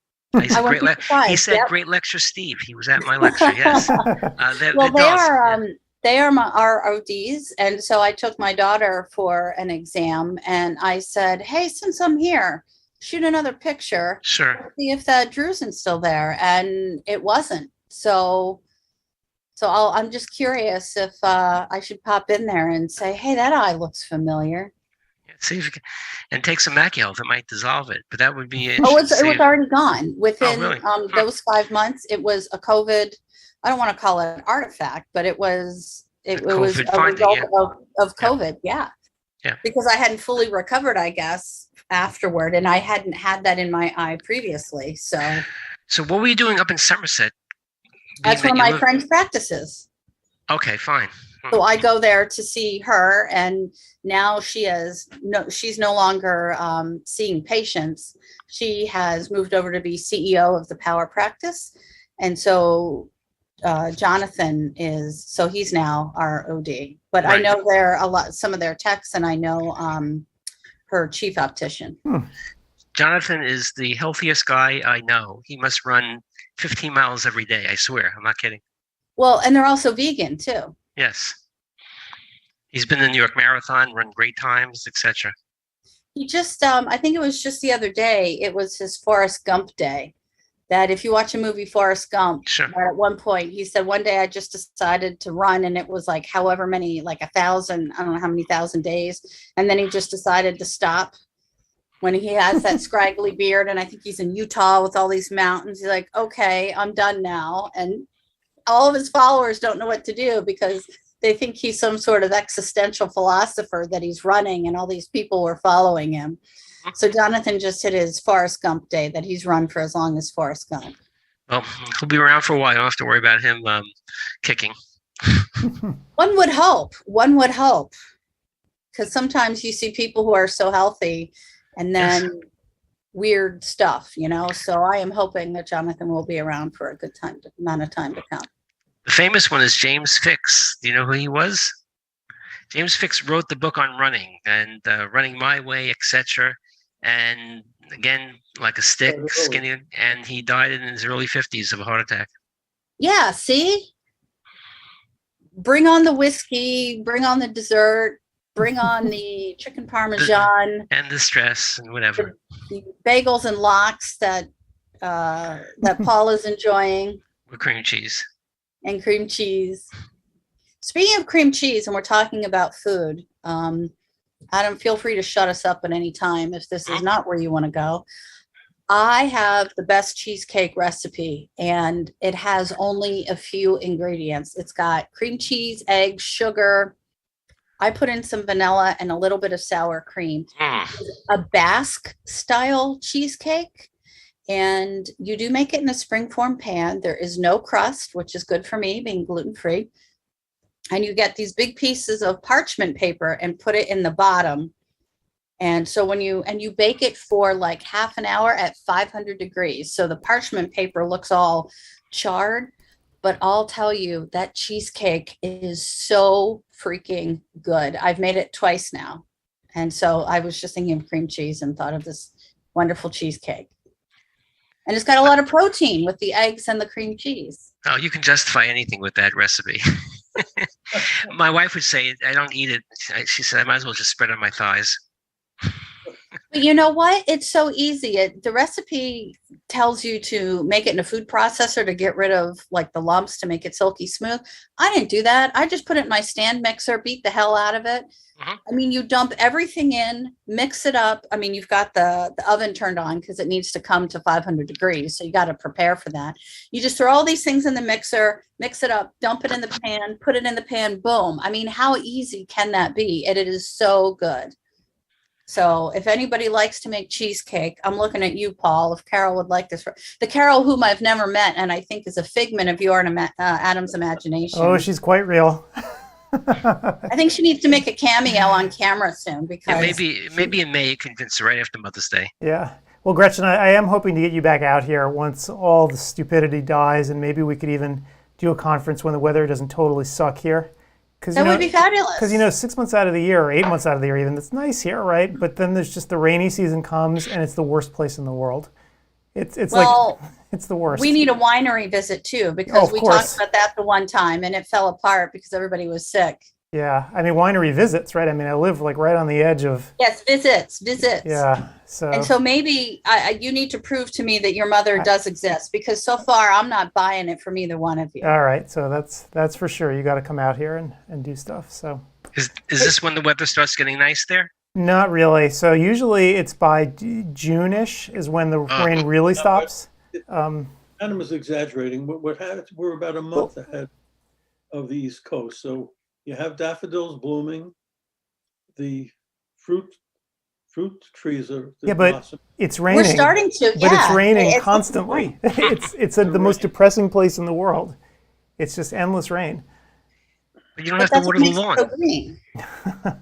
He said, wouldn't be surprised. he said, Yep. "Great lecture, Steve." He was at my lecture. Yes. Well, they are our ODs, and so I took my daughter for an exam, and I said, "Hey, since I'm here, shoot another picture. Sure. See if that drusen's still there," and it wasn't. So I'm just curious if I should pop in there and say, "Hey, that eye looks familiar." See if you can, and take some MacuHealth. It might dissolve it, but that would be. Oh, it was already gone within really? those 5 months. It was a COVID. I don't want to call it an artifact, but it was a result of COVID. Yeah. Because I hadn't fully recovered, I guess, afterward, and I hadn't had that in my eye previously. So what were you doing up in Somerset? That's where my friend practices. Okay, fine. So I go there to see her, and now she's no longer seeing patients. She has moved over to be CEO of the Power Practice, and so Jonathan he's now our OD. But right. I know some of their techs, and I know her chief optician. Jonathan is the healthiest guy I know. He must run 15 miles every day. I swear, I'm not kidding. Well, and they're also vegan too. Yes. He's been in the New York Marathon, run great times, etc. He just, I think it was just the other day, it was his Forrest Gump day. That if you watch a movie, Forrest Gump, sure. At one point, he said, one day I just decided to run, and it was like however many, like 1,000, I don't know how many thousand days. And then he just decided to stop when he has that scraggly beard. And I think he's in Utah with all these mountains. He's like, okay, I'm done now. And all of his followers don't know what to do because they think he's some sort of existential philosopher that he's running, and all these people were following him. So Jonathan just hit his Forrest Gump day that he's run for as long as Forrest Gump. Well, he'll be around for a while. I don't have to worry about him kicking. One would hope. Because sometimes you see people who are so healthy and then weird stuff, So I am hoping that Jonathan will be around for a good amount of time to come. The famous one is James Fix. Do you know who he was? James Fix wrote the book on running and running my way, etc. And again, like a stick, skinny, and he died in his early 50s of a heart attack. Yeah, see? Bring on the whiskey, bring on the dessert, bring on the chicken parmesan. And the stress and whatever. The bagels and lox that Paul is enjoying. With cream cheese. And cream cheese. Speaking of cream cheese, and we're talking about food, Adam, feel free to shut us up at any time if this is not where you want to go. I have the best cheesecake recipe, and it has only a few ingredients. It's got cream cheese, eggs, sugar. I put in some vanilla and a little bit of sour cream. A Basque style cheesecake. And you do make it in a springform pan. There is no crust, which is good for me, being gluten-free. And you get these big pieces of parchment paper and put it in the bottom. And so when you bake it for like half an hour at 500 degrees. So the parchment paper looks all charred, but I'll tell you that cheesecake is so freaking good. I've made it twice now. And so I was just thinking of cream cheese and thought of this wonderful cheesecake. And it's got a lot of protein with the eggs and the cream cheese. Oh, you can justify anything with that recipe. My wife would say, I don't eat it. She said, I might as well just spread it on my thighs. But you know what? It's so easy. The recipe tells you to make it in a food processor to get rid of like the lumps to make it silky smooth. I didn't do that. I just put it in my stand mixer, beat the hell out of it. I mean, you dump everything in, mix it up. I mean, you've got the oven turned on because it needs to come to 500 degrees. So you got to prepare for that. You just throw all these things in the mixer, mix it up, dump it in the pan, put it in the pan, boom. I mean, how easy can that be? And it is so good. So if anybody likes to make cheesecake, I'm looking at you, Paul, if Carol would like this. The Carol whom I've never met and I think is a figment of your and Adam's imagination. Oh, she's quite real. I think she needs to make a cameo on camera soon because maybe in May you convince her right after Mother's Day. Yeah. Well, Gretchen, I am hoping to get you back out here once all the stupidity dies, and maybe we could even do a conference when the weather doesn't totally suck here. That would be fabulous. Because 6 months out of the year, or 8 months out of the year even, it's nice here, right? But then there's just the rainy season comes, and it's the worst place in the world. It's well, like, it's the worst. we need a winery visit too, because we course. talked about that the one time and it fell apart because everybody was sick. Yeah, I mean, winery visits, right? I mean, I live like right on the edge of. Yes, visits. Yeah, so. And so maybe you need to prove to me that your mother does exist, because so far I'm not buying it from either one of you. All right, so that's for sure. You got to come out here and do stuff. So. Is this when the weather starts getting nice there? Not really. So usually it's by June-ish is when the rain really stops. Adam is exaggerating. What happens? We're about a month ahead of the East Coast, so you have daffodils blooming. The fruit trees are but blossom. it's raining. We're starting to, but it's raining constantly. It's the most depressing place in the world. It's just endless rain. But you don't have to water the lawn. So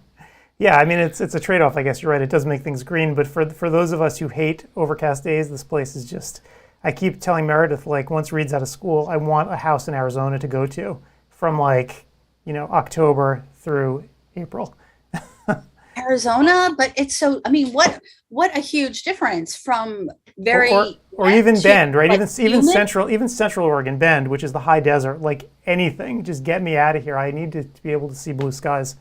yeah, I mean it's a trade-off. I guess you're right. It does make things green, but for those of us who hate overcast days, this place is just. I keep telling Meredith, like, once Reed's out of school, I want a house in Arizona to go to from October through April. Arizona, but it's so. I mean, what a huge difference from very or even Bend, right? Like even Central Oregon, Bend, which is the high desert. Like anything, just get me out of here. I need to be able to see blue skies,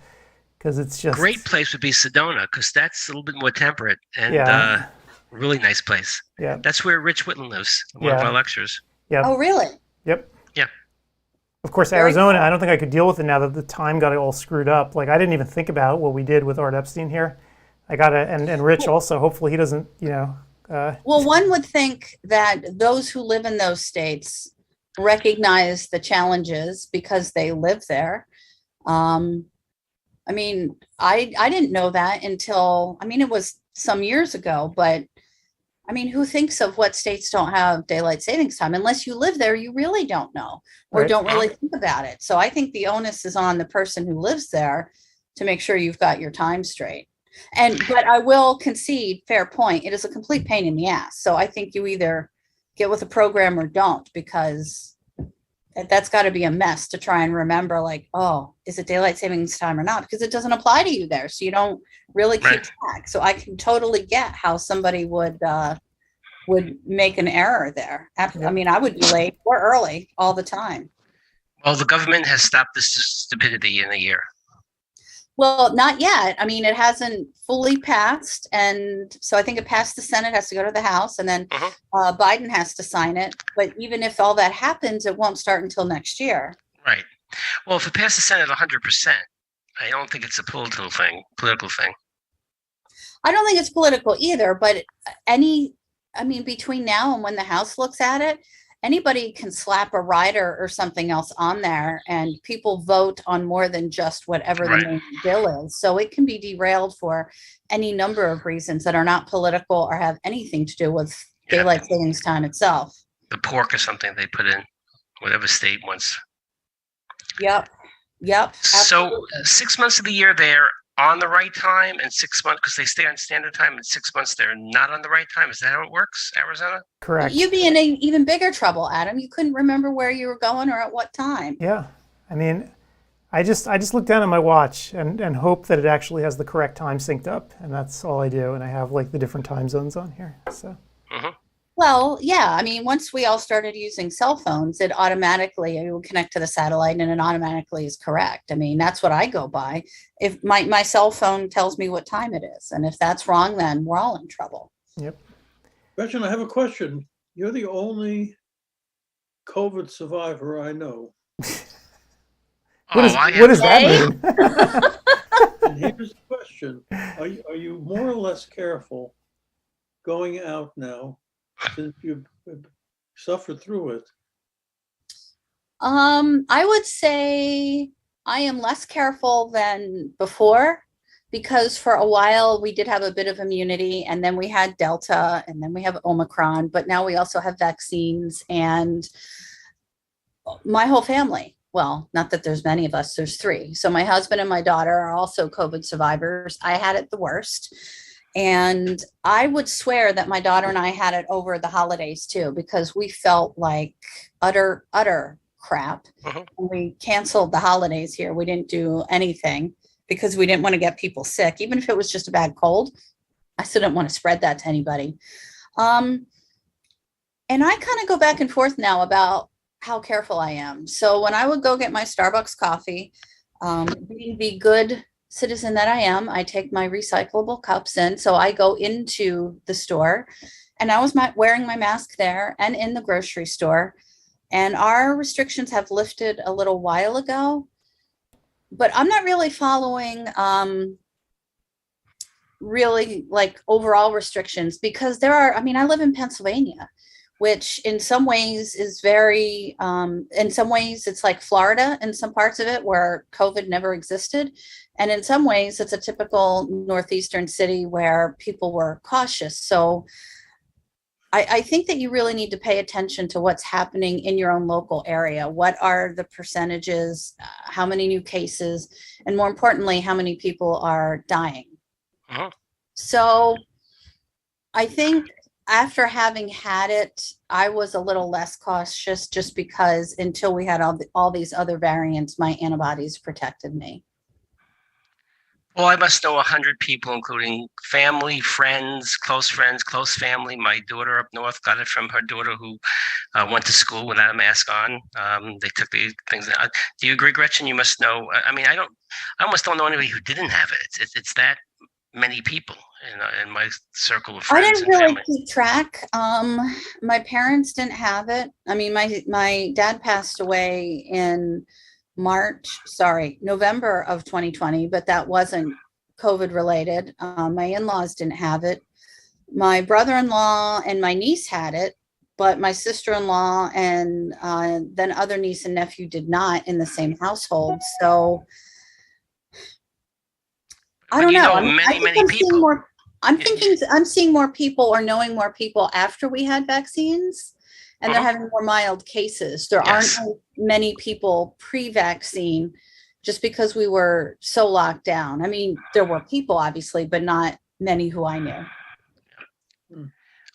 because it's just great place would be Sedona, because that's a little bit more temperate and really nice place. Yeah, that's where Rich Whitland lives. One of our lecturers. Yeah. Oh, really? Yep. Yeah. Of course, Arizona, I don't think I could deal with it now that the time got all screwed up. Like, I didn't even think about what we did with Art Epstein here. And Rich also, hopefully he doesn't, Well, one would think that those who live in those states recognize the challenges because they live there. I mean, I didn't know that until, it was some years ago, but I mean, who thinks of what states don't have daylight savings time? Unless you live there, you really don't know or don't really think about it. So I think the onus is on the person who lives there to make sure you've got your time straight. But I will concede, fair point, it is a complete pain in the ass. So I think you either get with a program or don't, because that's got to be a mess to try and remember, like, oh, is it daylight savings time or not? Because it doesn't apply to you there. So you don't really keep track. So I can totally get how somebody would make an error there. I mean, I would be late or early all the time. Well, the government has stopped this stupidity in a year. Well, not yet. I mean, it hasn't fully passed. And so I think it passed the Senate, has to go to the House, and then Biden has to sign it. But even if all that happens, it won't start until next year. Right. Well, if it passes the Senate 100%, I don't think it's a political thing. I don't think it's political either, but between now and when the House looks at it, anybody can slap a rider or something else on there, and people vote on more than just whatever the main bill is. So it can be derailed for any number of reasons that are not political or have anything to do with daylight savings time itself. The pork or something they put in, whatever state wants. Yep. So 6 months of the year they're on the right time, and 6 months, because they stay on standard time, and 6 months they're not on the right time. Is that how it works, Arizona? Correct. You'd be in even bigger trouble, Adam. You couldn't remember where you were going or at what time. Yeah. I mean, I just look down at my watch and hope that it actually has the correct time synced up, and that's all I do. And I have like the different time zones on here. So. Well, yeah. I mean, once we all started using cell phones, it would connect to the satellite, and it automatically is correct. I mean, that's what I go by. If my cell phone tells me what time it is, and if that's wrong, then we're all in trouble. Yep. Gretchen, I have a question. You're the only COVID survivor I know. What does that mean? And here's the question: Are you more or less careful going out now, since you've suffered through it? I would say I am less careful than before, because for a while we did have a bit of immunity, and then we had Delta, and then we have Omicron, but now we also have vaccines, and my whole family, well, not that there's many of us, there's 3. So my husband and my daughter are also COVID survivors. I had it the worst. And I would swear that my daughter and I had it over the holidays too, because we felt like utter crap. We canceled the holidays here. We didn't do anything because we didn't want to get people sick, even if it was just a bad cold. I still didn't want to spread that to anybody. And I kind of go back and forth now about how careful I am. So when I would go get my Starbucks coffee, being the good citizen that I am, I take my recyclable cups in. So I go into the store, and I was wearing my mask there and in the grocery store. And our restrictions have lifted a little while ago, but I'm not really following really like overall restrictions, because there are, I mean, I live in Pennsylvania, which in some ways is very, in some ways it's like Florida in some parts of it where COVID never existed. And in some ways it's a typical Northeastern city where people were cautious. So I think that you really need to pay attention to what's happening in your own local area. What are the percentages, how many new cases, and more importantly, how many people are dying? So I think after having had it, I was a little less cautious, just because until we had all these other variants, my antibodies protected me. Well, I must know 100 people, including family, friends, close family. My daughter up north got it from her daughter who went to school without a mask on. They took the things. Do you agree, Gretchen? You must know. I mean, I almost don't know anybody who didn't have it. It's that many people in my circle of friends. I didn't really keep track. My parents didn't have it. I mean, my dad passed away in November of 2020, but that wasn't COVID related. My in-laws didn't have it. My brother-in-law and my niece had it, but my sister-in-law and then other niece and nephew did not in the same household. So I don't know. Many people. I'm seeing more people or knowing more people after we had vaccines, and they're having more mild cases. There aren't many people pre-vaccine, just because we were so locked down. I mean, there were people obviously, but not many who I knew.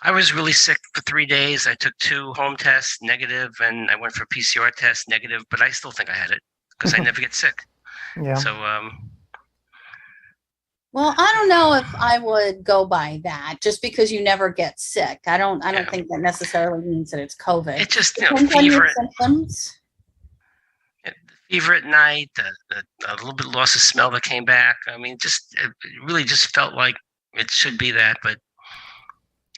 I was really sick for 3 days. I took 2 home tests, negative, and I went for a PCR test, negative, but I still think I had it because I never get sick. Yeah. So, well, I don't know if I would go by that, just because you never get sick. I don't think that necessarily means that it's COVID. It just, fever. Symptoms. Fever at night, a little bit loss of smell that came back. I mean, it really just felt like it should be that, but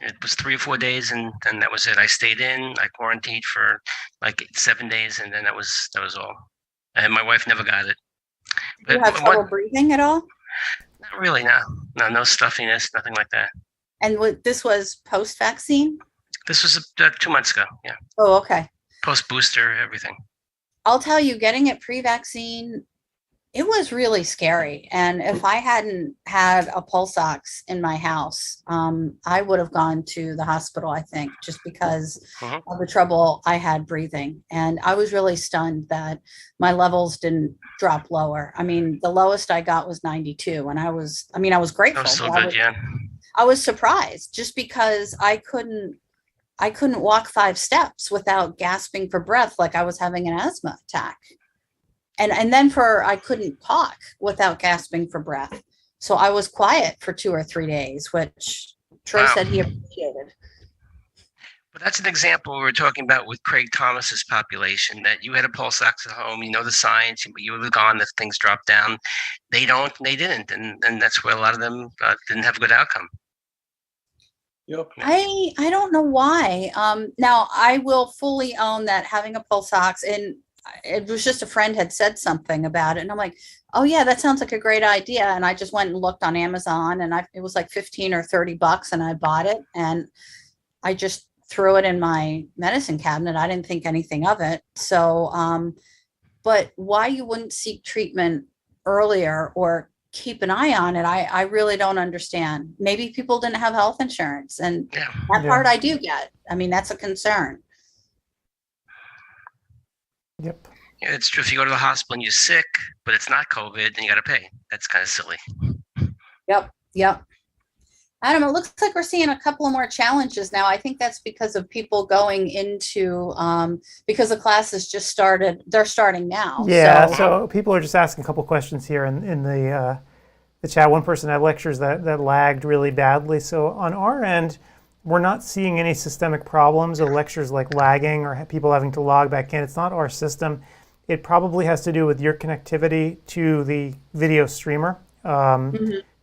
it was 3 or 4 days, and then that was it. I stayed in, I quarantined for like 7 days, and then that was all. And my wife never got it. Did you have trouble breathing at all? Not really, no stuffiness, nothing like that. And this was post-vaccine? This was 2 months ago, yeah. Oh, okay. Post-booster, everything. I'll tell you, getting it pre-vaccine, it was really scary. And if I hadn't had a pulse ox in my house, I would have gone to the hospital, I think, just because of the trouble I had breathing. And I was really stunned that my levels didn't drop lower. I mean, the lowest I got was 92, and I was grateful. That was so good, yeah. I was surprised, just because I couldn't walk 5 steps without gasping for breath, like I was having an asthma attack. And then I couldn't talk without gasping for breath. So I was quiet for 2 or 3 days, which Troy said he appreciated. But that's an example we were talking about with Craig Thomas's population, that you had a pulse ox at home, you know the science, but you would have gone if things dropped down. They didn't. And that's where a lot of them didn't have a good outcome. Yep. I don't know why. Now, I will fully own that having a pulse ox, and it was just a friend had said something about it, and I'm like, oh yeah, that sounds like a great idea. And I just went and looked on Amazon, and it was like $15 or $30, and I bought it, and I just threw it in my medicine cabinet. I didn't think anything of it. So, but why you wouldn't seek treatment earlier or keep an eye on it, I really don't understand. Maybe people didn't have health insurance, and that part I do get. I mean, that's a concern. Yep. Yeah, it's true. If you go to the hospital and you're sick, but it's not COVID, then you got to pay. That's kind of silly. Yep. Adam, it looks like we're seeing a couple of more challenges now. I think that's because of people going into, because the classes just started, they're starting now. Yeah, so people are just asking a couple questions here in the chat. One person had lectures that lagged really badly. So on our end, we're not seeing any systemic problems of lectures like lagging or people having to log back in. It's not our system. It probably has to do with your connectivity to the video streamer.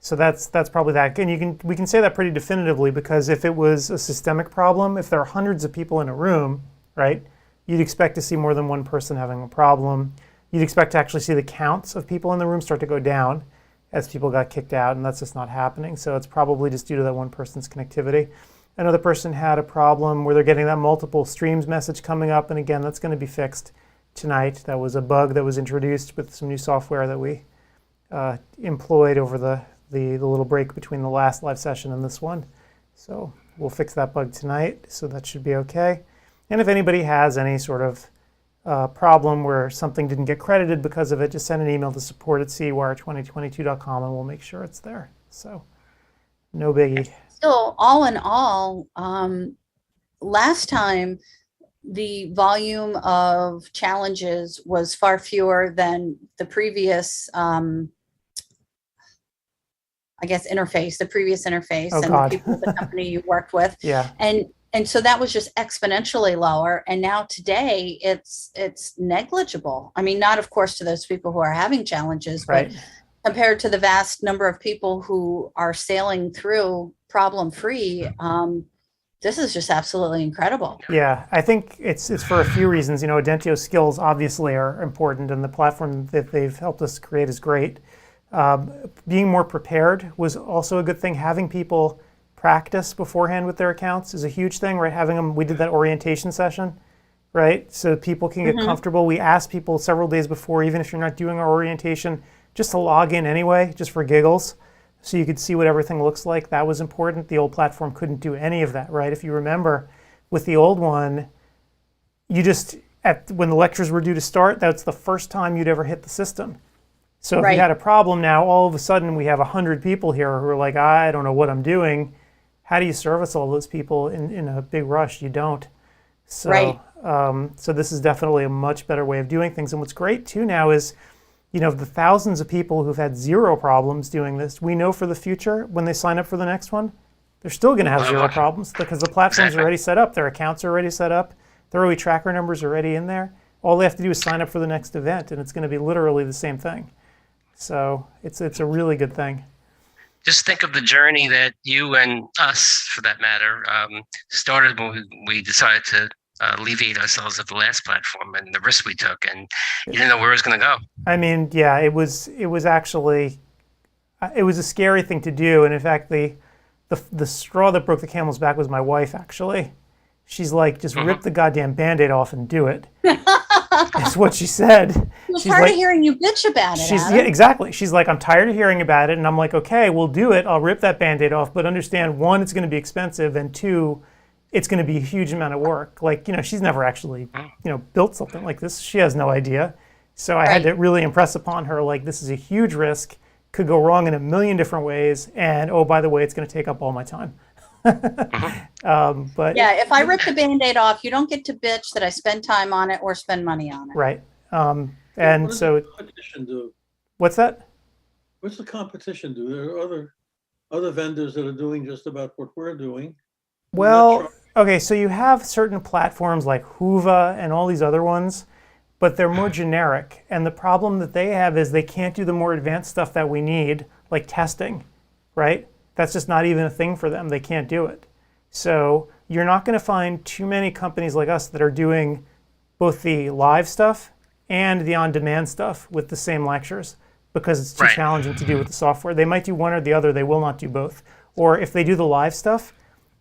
So that's probably that. And we can say that pretty definitively, because if it was a systemic problem, if there are hundreds of people in a room, right, you'd expect to see more than one person having a problem. You'd expect to actually see the counts of people in the room start to go down as people got kicked out, and that's just not happening. So it's probably just due to that one person's connectivity. Another person had a problem where they're getting that multiple streams message coming up, and again, that's going to be fixed tonight. That was a bug that was introduced with some new software that we employed over the little break between the last live session and this one. So we'll fix that bug tonight, so that should be okay. And if anybody has any sort of problem where something didn't get credited because of it, just send an email to support@CEwire2022.com and we'll make sure it's there. So no biggie. So all in all, last time the volume of challenges was far fewer than the previous, I guess, the previous interface and the people, the company you worked with. Yeah. And so that was just exponentially lower. And now today it's negligible. I mean, not of course to those people who are having challenges, right, but compared to the vast number of people who are sailing through problem-free, this is just absolutely incredible. Yeah, I think it's for a few reasons. You know, Adentio's skills obviously are important, and the platform that they've helped us create is great. Being more prepared was also a good thing. Having people practice beforehand with their accounts is a huge thing, right? Having them, we did that orientation session, right? So people can get comfortable. We asked people several days before, even if you're not doing our orientation, just to log in anyway, just for giggles, so you could see what everything looks like. That was important. The old platform couldn't do any of that, right? If you remember, with the old one, you just, when the lectures were due to start, that's the first time you'd ever hit the system. So if you had a problem now, all of a sudden we have 100 people here who are like, I don't know what I'm doing. How do you service all those people in a big rush? You don't. So, so this is definitely a much better way of doing things. And what's great too now is, you know, the thousands of people who've had zero problems doing this, we know for the future, when they sign up for the next one, they're still going to have zero problems because the platform's already set up, their accounts are already set up, their OE tracker numbers are already in there. All they have to do is sign up for the next event, and it's going to be literally the same thing. So it's a really good thing. Just think of the journey that you and us, for that matter, started when we decided to alleviate ourselves at the last platform, and the risk we took, and you didn't know where it was going to go. I mean, yeah, it was actually, it was a scary thing to do. And in fact, the straw that broke the camel's back was my wife, actually. She's like, just rip the goddamn Band-Aid off and do it. That's what she said. She's tired of hearing you bitch about it, Adam. Yeah, exactly. She's like, I'm tired of hearing about it. And I'm like, okay, we'll do it. I'll rip that Band-Aid off. But understand, one, it's going to be expensive. And two, it's going to be a huge amount of work. Like, you know, she's never actually, you know, built something like this. She has no idea. So I had to really impress upon her, like, this is a huge risk, could go wrong in a million different ways. And, oh, by the way, it's going to take up all my time. But yeah, if I rip the Band-Aid off, you don't get to bitch that I spend time on it or spend money on it. Right. And what so does the competition do? What's that? What's the competition do? There are other vendors that are doing just about what we're doing. Well, okay, so you have certain platforms like Whova and all these other ones, but they're more generic. And the problem that they have is they can't do the more advanced stuff that we need, like testing, right? That's just not even a thing for them. They can't do it. So you're not going to find too many companies like us that are doing both the live stuff and the on-demand stuff with the same lectures, because it's too challenging to do with the software. They might do one or the other. They will not do both. Or if they do the live stuff,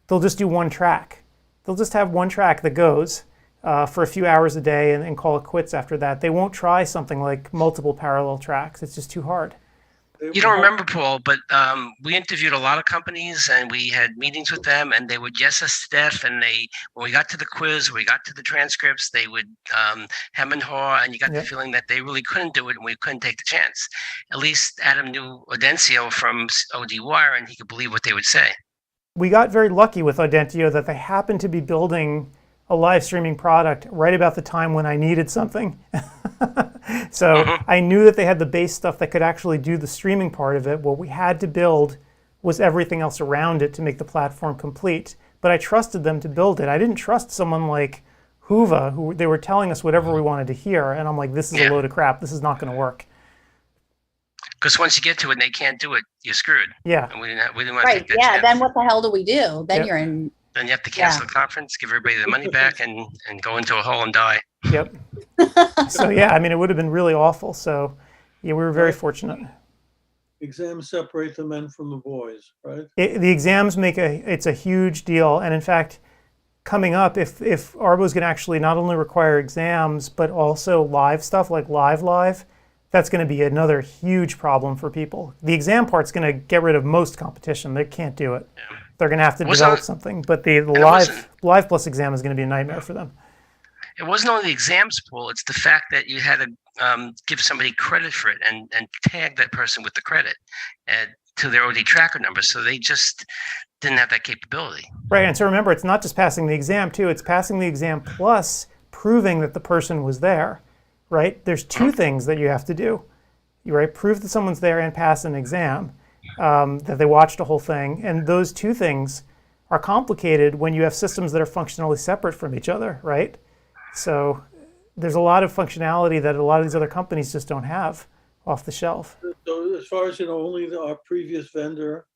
they'll just do one track. They'll just have one track that goes for a few hours a day and call it quits after that. They won't try something like multiple parallel tracks. It's just too hard. You don't remember, Paul, but we interviewed a lot of companies and we had meetings with them, and they would yes us to death. And when we got to the quiz, we got to the transcripts, they would hem and haw, and you got the feeling that they really couldn't do it and we couldn't take the chance. At least Adam knew Audencio from ODwire, and he could believe what they would say. we got very lucky with Audentio that they happened to be building a live streaming product right about the time when I needed something. So I knew that they had the base stuff that could actually do the streaming part of it. What we had to build was everything else around it to make the platform complete. But I trusted them to build it. I didn't trust someone like Huva, who they were telling us whatever we wanted to hear. And I'm like, this is a load of crap. This is not going to work. Because once you get to it and they can't do it, you're screwed. Yeah. And we didn't want to Right. take that Yeah. chance. Then what the hell do we do? Then Yep. you're in. Then you have to cancel the conference, give everybody their money back, and go into a hole and die. Yep. So yeah, I mean, it would have been really awful. So yeah, we were very fortunate. Exams separate the men from the boys, right? The exams it's a huge deal. And in fact, coming up, if Arbo is going to actually not only require exams, but also live stuff like live, that's going to be another huge problem for people. The exam part's going to get rid of most competition. They can't do it. Yeah. They're going to have to develop something. But the live plus exam is going to be a nightmare for them. It wasn't only the exams, Paul. It's the fact that you had to give somebody credit for it and tag that person with the credit to their OD tracker number. So they just didn't have that capability. Right. And so remember, it's not just passing the exam, too. It's passing the exam plus proving that the person was there. Right? There's two things that you have to do. You prove that someone's there and pass an exam, that they watched a whole thing. And those two things are complicated when you have systems that are functionally separate from each other, right? So there's a lot of functionality that a lot of these other companies just don't have off the shelf. So as far as you know, only our previous vendor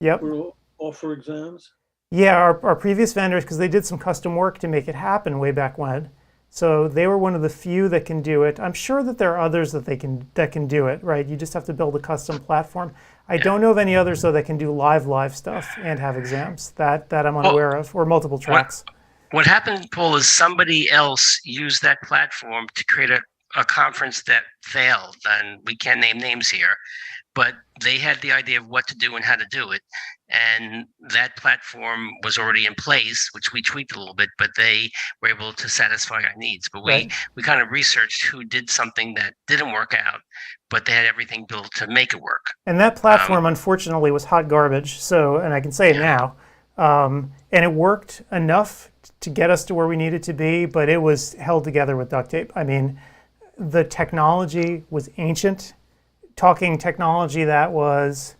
will offer exams? Yeah, our previous vendors, because they did some custom work to make it happen way back when. So they were one of the few that can do it. I'm sure that there are others that can do it, right? You just have to build a custom platform. I don't know of any others though that can do live stuff and have exams that I'm unaware of, or multiple tracks. What happened, Paul, is somebody else used that platform to create a conference that failed, and we can't name names here, but they had the idea of what to do and how to do it. And that platform was already in place, which we tweaked a little bit, but they were able to satisfy our needs. But we kind of researched who did something that didn't work out, but they had everything built to make it work. And that platform, unfortunately, was hot garbage. So, and I can say it now. And it worked enough to get us to where we needed to be, but it was held together with duct tape. I mean, the technology was ancient. Talking technology that was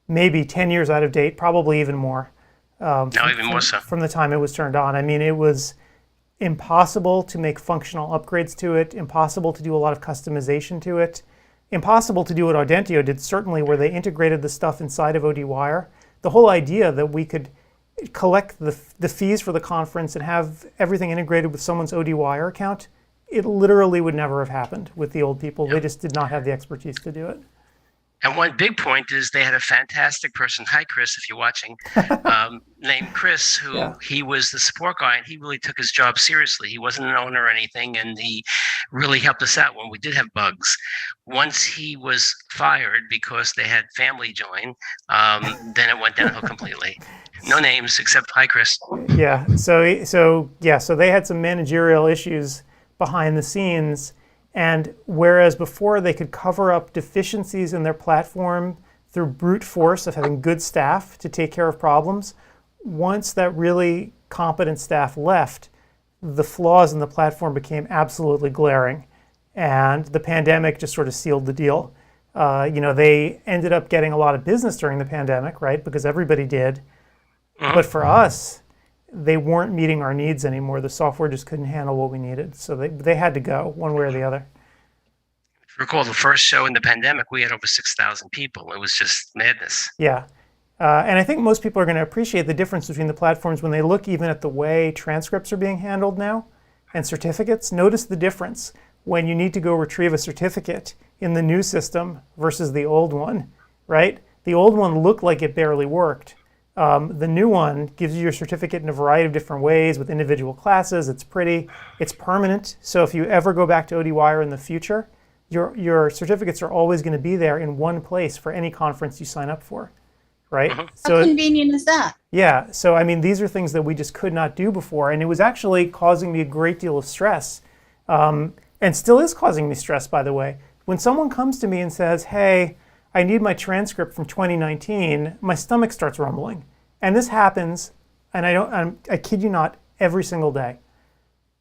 maybe 10 years out of date, probably even more. Even more so. From the time it was turned on. I mean, it was impossible to make functional upgrades to it, impossible to do a lot of customization to it, impossible to do what Audentio did, certainly, where they integrated the stuff inside of ODwire. The whole idea that we could collect the fees for the conference and have everything integrated with someone's ODwire account, it literally would never have happened with the old people. They just did not have the expertise to do it. And one big point is they had a fantastic person. Hi, Chris, if you're watching, named Chris, who he was the support guy, and he really took his job seriously. He wasn't an owner or anything, and he really helped us out when we did have bugs. Once he was fired because they had family join, then it went downhill completely. No names except hi, Chris. Yeah. So they had some managerial issues behind the scenes. And whereas before they could cover up deficiencies in their platform through brute force of having good staff to take care of problems, once that really competent staff left, the flaws in the platform became absolutely glaring. And the pandemic just sort of sealed the deal. They ended up getting a lot of business during the pandemic, right? Because everybody did. But for us, they weren't meeting our needs anymore. The software just couldn't handle what we needed. So they had to go one way or the other. If you recall the first show in the pandemic, we had over 6,000 people. It was just madness. Yeah. And I think most people are going to appreciate the difference between the platforms when they look even at the way transcripts are being handled now and certificates. Notice the difference when you need to go retrieve a certificate in the new system versus the old one, right? The old one looked like it barely worked. The new one gives you your certificate in a variety of different ways with individual classes. It's pretty, it's permanent. So if you ever go back to ODwire in the future, your certificates are always going to be there in one place for any conference you sign up for, right? So how convenient is that? Yeah. So, I mean, these are things that we just could not do before. And it was actually causing me a great deal of stress, and still is causing me stress, by the way. When someone comes to me and says, hey, I need my transcript from 2019, my stomach starts rumbling. And this happens, and I kid you not, every single day.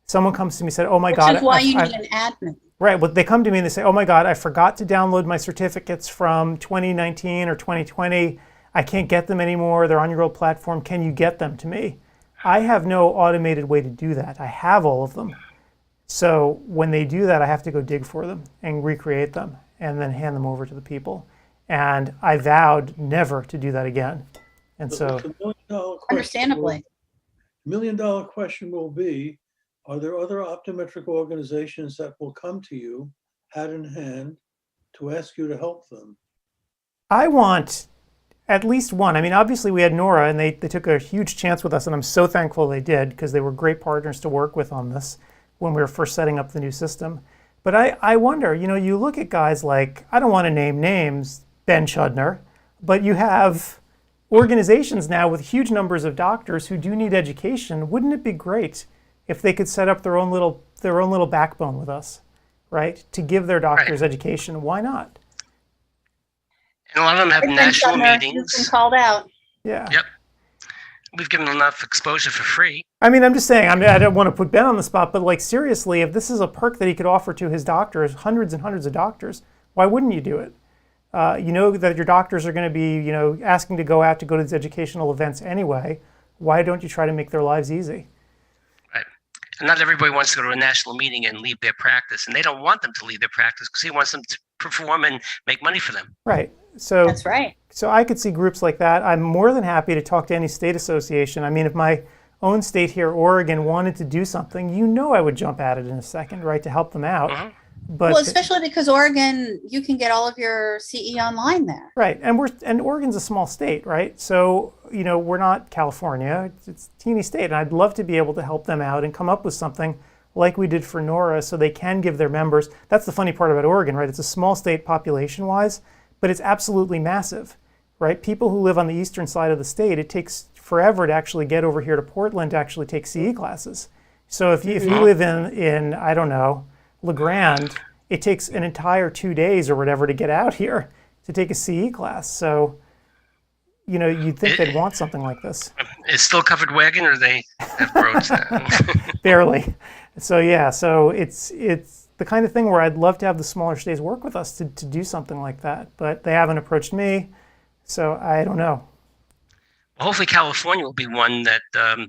Someone comes to me and said, oh my God. Which is why you need an admin. Right, well, they come to me and they say, oh my God, I forgot to download my certificates from 2019 or 2020. I can't get them anymore. They're on your old platform. Can you get them to me? I have no automated way to do that. I have all of them. So when they do that, I have to go dig for them and recreate them and then hand them over to the people. And I vowed never to do that again. And so, The $1 million Understandably. $1 million question will be, are there other optometric organizations that will come to you hand in hand to ask you to help them? I want at least one. I mean, obviously we had Nora and they took a huge chance with us, and I'm so thankful they did because they were great partners to work with on this when we were first setting up the new system. But I wonder, you know, you look at guys like, I don't want to name names, Ben Chudner, but you have organizations now with huge numbers of doctors who do need education. Wouldn't it be great if they could set up their own little backbone with us, right? To give their doctors education. Why not? And a lot of them have national meetings. You've been called out. Yeah. Yep. We've given enough exposure for free. I mean, I'm just saying, I don't want to put Ben on the spot, but like seriously, if this is a perk that he could offer to his doctors, hundreds and hundreds of doctors, why wouldn't you do it? You know that your doctors are going to be, you know, asking to go to these educational events anyway. Why don't you try to make their lives easy? Right. And not everybody wants to go to a national meeting and leave their practice, and they don't want them to leave their practice because he wants them to perform and make money for them. Right. So that's right. So I could see groups like that. I'm more than happy to talk to any state association. I mean, if my own state here, Oregon, wanted to do something, you know, I would jump at it in a second, right, to help them out. Mm-hmm. But well, especially because Oregon, you can get all of your CE online there. Right, and Oregon's a small state, right? So you know, we're not California; it's a teeny state, and I'd love to be able to help them out and come up with something like we did for Nora, so they can give their members. That's the funny part about Oregon, right? It's a small state population-wise, but it's absolutely massive, right? People who live on the eastern side of the state, it takes forever to actually get over here to Portland to actually take CE classes. So if you live in I don't know, LeGrand, it takes an entire 2 days or whatever to get out here to take a CE class. So, you know, you'd think they'd want something like this. It's still covered wagon, or they have roads now? Barely. So yeah, so it's the kind of thing where I'd love to have the smaller states work with us to do something like that, but they haven't approached me, so I don't know. Well, hopefully California will be one that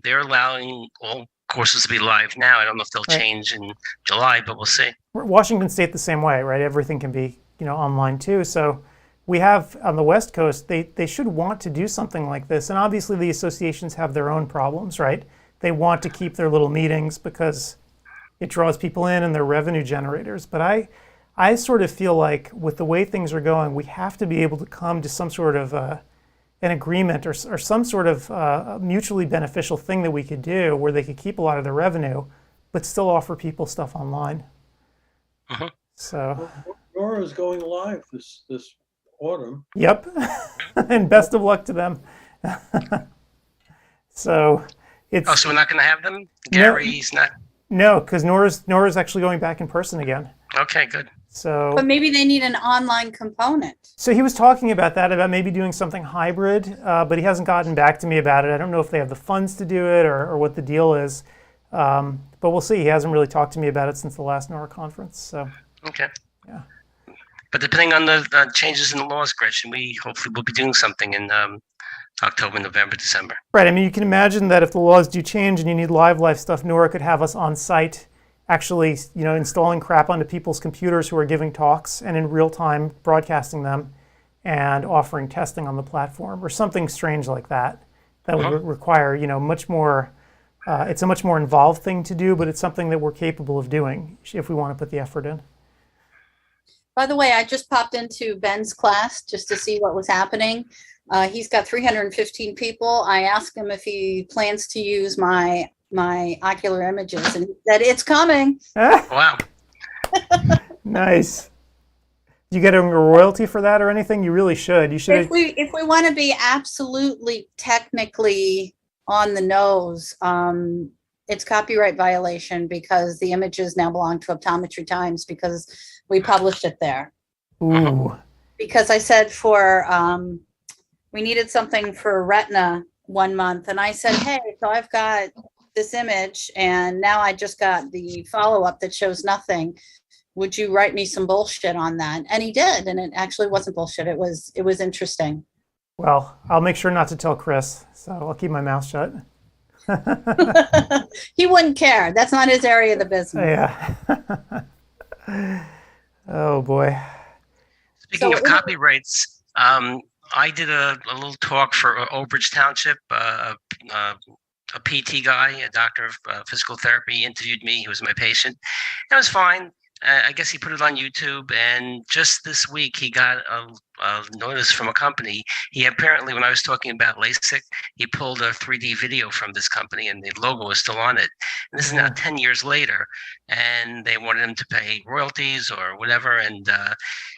they're allowing all courses to be live now. I don't know if they'll change in July, but we'll see. Washington State the same way, right? Everything can be, you know, online too. So we have on the West Coast, they should want to do something like this. And obviously the associations have their own problems, right? They want to keep their little meetings because it draws people in and they're revenue generators. But I sort of feel like with the way things are going, we have to be able to come to some sort of an agreement or some sort of mutually beneficial thing that we could do where they could keep a lot of their revenue, but still offer people stuff online. Uh-huh. So Nora's going live this autumn. Yep, and best of luck to them. So it's. Oh, so we're not going to have them? Gary's not. No, because Nora's actually going back in person again. Okay, good. So, but maybe they need an online component. So he was talking about that, about maybe doing something hybrid, but he hasn't gotten back to me about it. I don't know if they have the funds to do it or what the deal is, but we'll see. He hasn't really talked to me about it since the last NORA conference. So. Okay. Yeah. But depending on the changes in the laws, Gretchen, we hopefully will be doing something in October, November, December. Right. I mean, you can imagine that if the laws do change and you need live stuff, NORA could have us on site actually, you know, installing crap onto people's computers who are giving talks and in real time broadcasting them and offering testing on the platform or something strange like that. That would require, you know, much more, it's a much more involved thing to do, but it's something that we're capable of doing if we want to put the effort in. By the way, I just popped into Ben's class just to see what was happening. He's got 315 people. I asked him if he plans to use my ocular images, and he said it's coming. Wow. Nice. Do you get a royalty for that or anything? You really should. You should. If we want to be absolutely technically on the nose, it's copyright violation because the images now belong to Optometry Times because we published it there. Ooh. Because I said we needed something for retina one month, and I said, hey, so I've got this image, and now I just got the follow-up that shows nothing. Would you write me some bullshit on that? And he did, and it actually wasn't bullshit. It was interesting. Well, I'll make sure not to tell Chris, so I'll keep my mouth shut. He wouldn't care. That's not his area of the business. Yeah. Oh boy. Speaking of copyrights, I did a little talk for Old Township. A PT guy, a doctor of physical therapy, interviewed me. He was my patient. It was fine. I guess he put it on YouTube, and just this week he got a notice from a company. He apparently, when I was talking about LASIK, he pulled a 3D video from this company, and the logo is still on it. And this is now 10 years later, and they wanted him to pay royalties or whatever. And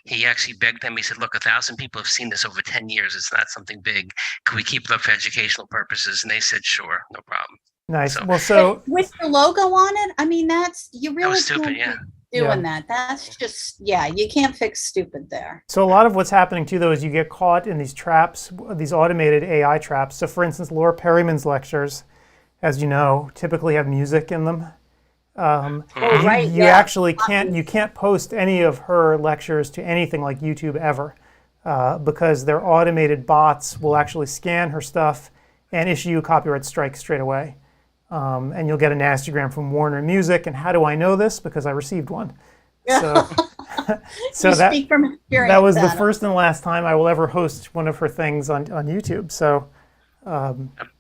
he actually begged them. He said, "Look, 1,000 people have seen this over 10 years. It's not something big. Can we keep it up for educational purposes?" And they said, "Sure, no problem." Nice. So, well, so with the logo on it, I mean, you really that was stupid. Yeah. Doing that. That's just, you can't fix stupid there. So a lot of what's happening too, though, is you get caught in these traps, these automated AI traps. So for instance, Laura Perryman's lectures, as you know, typically have music in them. You actually can't post any of her lectures to anything like YouTube ever, because their automated bots will actually scan her stuff and issue you a copyright strike straight away. And you'll get a nastygram from Warner Music. And how do I know this? Because I received one. So, speak from experience. That was the first and last time I will ever host one of her things on YouTube. So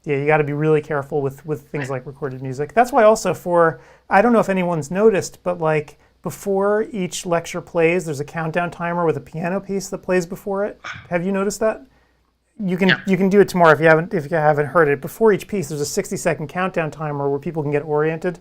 you got to be really careful with things like recorded music. That's why also I don't know if anyone's noticed, but like before each lecture plays, there's a countdown timer with a piano piece that plays before it. Have you noticed that? You can do it tomorrow if you haven't heard it. Before each piece, there's a 60-second countdown timer where people can get oriented,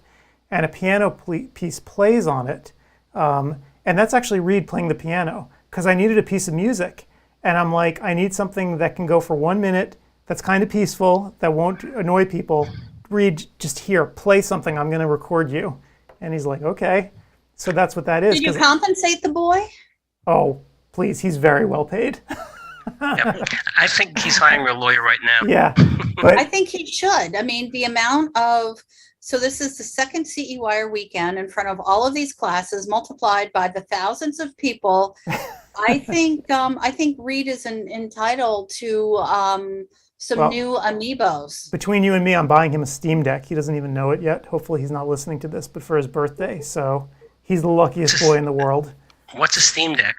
and a piano piece plays on it. And that's actually Reed playing the piano, because I needed a piece of music, and I'm like, I need something that can go for 1 minute, that's kind of peaceful, that won't annoy people. Reed, just here, play something. I'm going to record you. And he's like, okay. So that's what that is. Did you compensate the boy? Oh, please, he's very well paid. Yep. I think he's hiring a lawyer right now. Yeah, but I think he should. I mean, the amount of, so this is the second CEwire weekend in front of all of these classes multiplied by the thousands of people. I think Reed is entitled to some new amiibos. Between you and me, I'm buying him a Steam Deck. He doesn't even know it yet. Hopefully he's not listening to this, but for his birthday. So he's the luckiest boy in the world. What's a Steam Deck?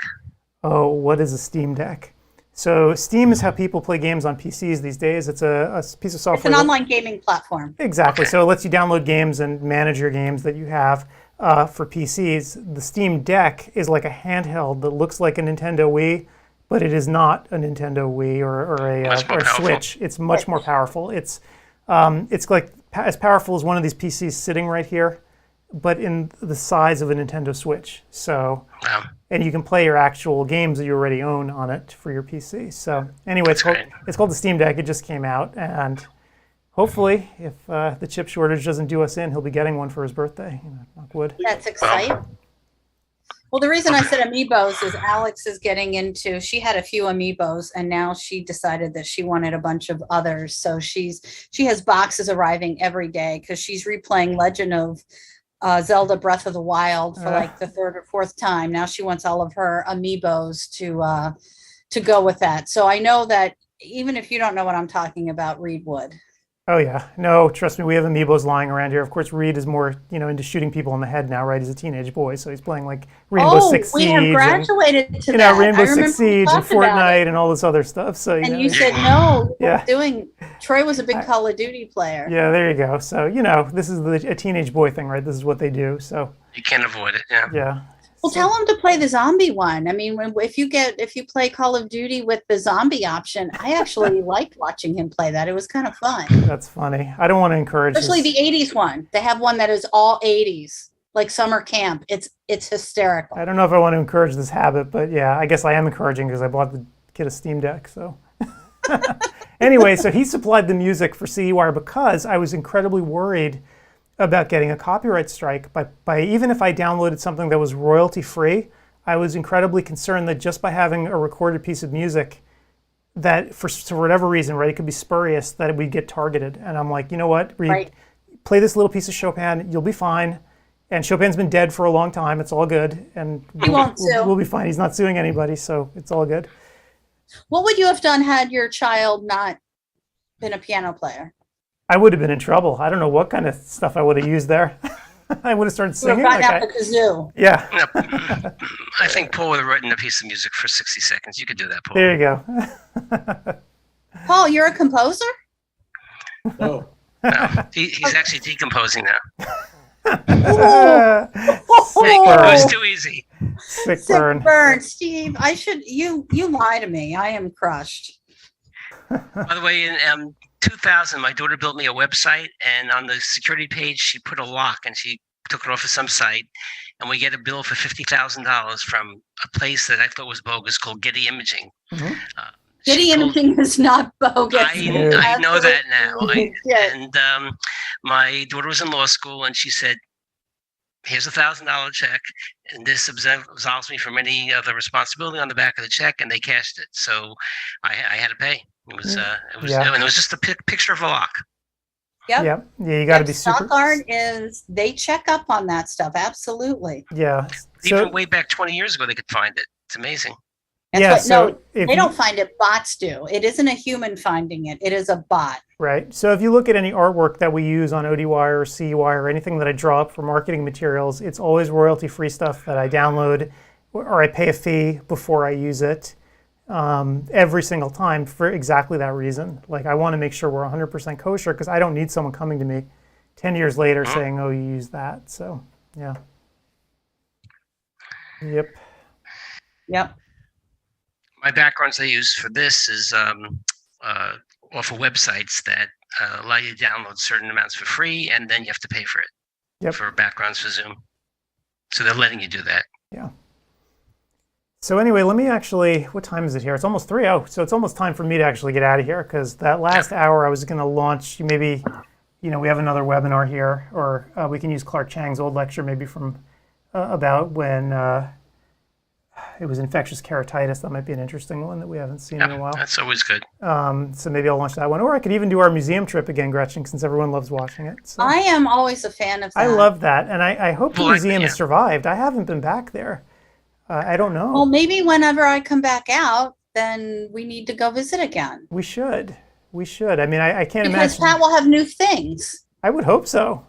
Oh, what is a Steam Deck? So Steam is how people play games on PCs these days. It's a piece of software. It's an online gaming platform. Exactly. Okay. So it lets you download games and manage your games that you have for PCs. The Steam Deck is like a handheld that looks like a Nintendo Wii, but it is not a Nintendo Wii or a Switch. It's much more powerful. It's like as powerful as one of these PCs sitting right here, but in the size of a Nintendo Switch. So. Wow. And you can play your actual games that you already own on it for your PC. So anyway, it's called the Steam Deck. It just came out, and hopefully, if the chip shortage doesn't do us in, he'll be getting one for his birthday. Knock wood. That's exciting. Well, the reason I said amiibos is Alex is getting into. She had a few amiibos, and now she decided that she wanted a bunch of others. So she has boxes arriving every day because she's replaying Legend of Zelda Breath of the Wild for like the third or fourth time. Now she wants all of her amiibos to go with that. So I know that even if you don't know what I'm talking about, Reed would. Oh yeah, no, trust me, we have amiibos lying around here. Of course, Reed is more, into shooting people in the head now, right? He's a teenage boy, so he's playing like Rainbow Six Siege. We have graduated to that. Rainbow Six Siege and Fortnite and all this other stuff. So you said no. Yeah. Troy was a big Call of Duty player. Yeah, there you go. So this is a teenage boy thing, right? This is what they do. So you can't avoid it. Yeah. Yeah. Well, tell him to play the zombie one. I mean, if you play Call of Duty with the zombie option, I actually liked watching him play that. It was kind of fun. That's funny. I don't want to encourage especially the 80s one. They have one that is all 80s, like summer camp. It's hysterical. I don't know if I want to encourage this habit, but yeah, I guess I am encouraging because I bought the kid a Steam Deck. So anyway, so he supplied the music for CEwire because I was incredibly worried about getting a copyright strike by even if I downloaded something that was royalty free, I was incredibly concerned that just by having a recorded piece of music, that for whatever reason, right, it could be spurious, that we get targeted. And I'm like, you know what, Reed, Right. play this little piece of Chopin, you'll be fine. And Chopin's been dead for a long time. It's all good. And won't sue. we'll be fine. He's not suing anybody, so it's all good. What would you have done had your child not been a piano player? I would have been in trouble. I don't know what kind of stuff I would have used there. I would have started You would singing. have gotten Like out the kazoo. yeah, Yep. I think Paul would have written a piece of music for 60 seconds. You could do that, Paul. there you go. Paul, you're a composer? Oh, No, he's actually decomposing now. Sick It was burn. too easy. Sick Sick burn. burn. Steve, you lie to me. I am crushed. By the way, in 2000, my daughter built me a website, and on the security page, she put a lock, and she took it off of some site, and we get a bill for $50,000 from a place that I thought was bogus called Getty Imaging. Mhm. Getty Imaging is not bogus. I know that now. Yeah. And my daughter was in law school, and she said, here's $1,000 check, and this absolves me from any other responsibility on the back of the check, and they cashed it. So I had to pay. It was Yeah. and it was just a picture of a lock. Yep. Yep. Yeah, you got to be super. Stock art is, they check up on that stuff. Absolutely. Yeah. Even way back 20 years ago, they could find it. It's amazing. That's Yeah, what, so no, if they you- don't find it. Bots do. It isn't a human finding it. It is a bot. Right. So if you look at any artwork that we use on ODwire or CEwire or anything that I draw up for marketing materials, it's always royalty-free stuff that I download or I pay a fee before I use it every single time for exactly that reason. Like I want to make sure we're 100% kosher because I don't need someone coming to me 10 years later saying, oh, you used that. So, yeah. Yep. Yep. My backgrounds I use for this is off of websites that allow you to download certain amounts for free, and then you have to pay for it. Yep. For backgrounds for Zoom. So they're letting you do that. Yeah. So anyway, let me actually, what time is it here? It's almost 3. Oh, so it's almost time for me to actually get out of here because that last hour I was going to launch, maybe, we have another webinar here, or we can use Clark Chang's old lecture maybe from about when it was infectious keratitis. That might be an interesting one that we haven't seen in a while. That's always good. So maybe I'll launch that one. Or I could even do our museum trip again, Gretchen, since everyone loves watching it. So. I am always a fan of that. I love that. And I hope the Well, museum yeah. has survived. I haven't been back there. I don't know. Well, maybe whenever I come back out, then we need to go visit again. We should. We should. I mean, I can't Because imagine. Pat will have new things. I would hope so.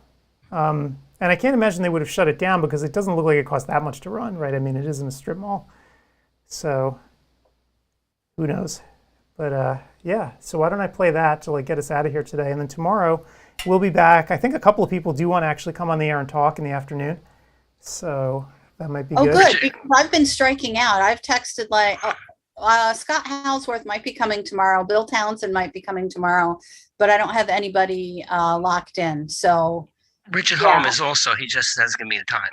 And I can't imagine they would have shut it down because it doesn't look like it costs that much to run, right? I mean, it isn't a strip mall. So who knows? But yeah, so why don't I play that to get us out of here today? And then tomorrow we'll be back. I think a couple of people do want to actually come on the air and talk in the afternoon. So that might be Oh, good. good. Because I've been striking out. I've texted Scott Halsworth might be coming tomorrow. Bill Townsend might be coming tomorrow, but I don't have anybody locked in. So Richard Yeah. Holm is also, he just hasn't given me the time.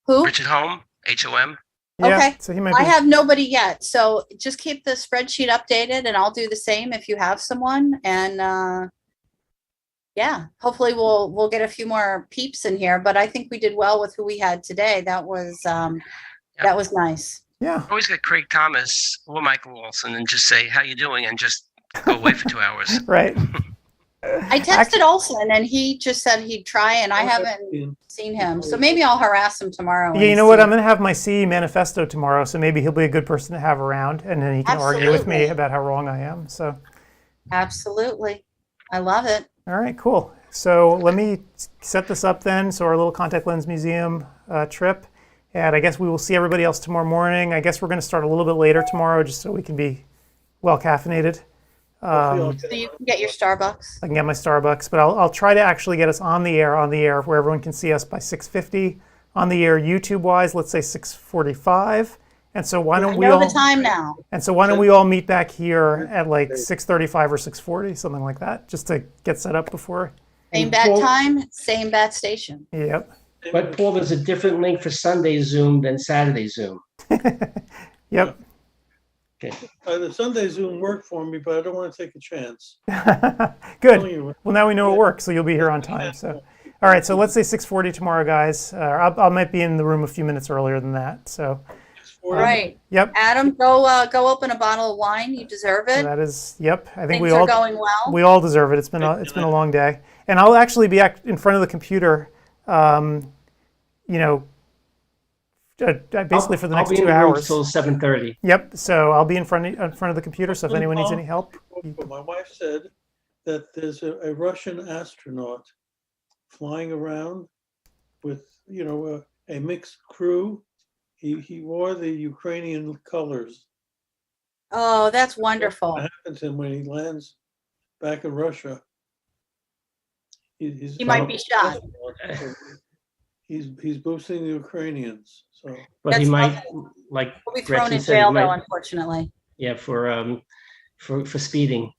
who? Richard Holm, HOM. Yeah, Okay. so he might I be. have nobody yet. So just keep the spreadsheet updated and I'll do the same if you have someone. And yeah, hopefully we'll get a few more peeps in here. But I think we did well with who we had today. That was nice. Yeah. Always get Craig Thomas or Michael Wilson and just say, how you doing? And just go away for 2 hours. Right. I texted Olson and he just said he'd try and I haven't seen him. So maybe I'll harass him tomorrow. Yeah, and you know what? see. I'm going to have my CE manifesto tomorrow, so maybe he'll be a good person to have around, and then he can argue with me Absolutely. about how wrong I am. So, Absolutely. I love it. all right, cool. So let me set this up then. So our little contact lens museum trip, and I guess we will see everybody else tomorrow morning. I guess we're going to start a little bit later tomorrow, just so we can be well caffeinated. So you can get your Starbucks. I can get my Starbucks, but I'll try to actually get us on the air where everyone can see us by 6:50 on the air YouTube-wise. Let's say 6:45. And so why I don't we know all? the time now. And so why don't we all meet back here at 6:35 or 6:40, something like that, just to get set up before. Same bat time, same bat station. Yep. But Paul, there's a different link for Sunday Zoom than Saturday Zoom. Yep. Okay. The Sunday Zoom worked for me, but I don't want to take a chance. Good. Well, now we know it works, so you'll be here on time. So, all right. So let's say 6:40 tomorrow, guys. I might be in the room a few minutes earlier than that. So, Right. Yep. Adam, go open a bottle of wine. You deserve it. That is, yep. I think Things are going well. we all deserve it. It's been a long day, and I'll actually be in front of the computer, you know, basically for the next 2 hours. Till 7:30. Yep. So I'll be in front of the computer. So if anyone needs any help, My wife said that there's a Russian astronaut flying around with, you know, a mixed crew. He wore the Ukrainian colors. Oh, that's wonderful. What happens to him when he lands back in Russia? He might be shot. He's boosting the Ukrainians. So, but That's he might, awesome. like He'll be thrown Gretchen in said, jail, might- though, unfortunately. yeah, for speeding.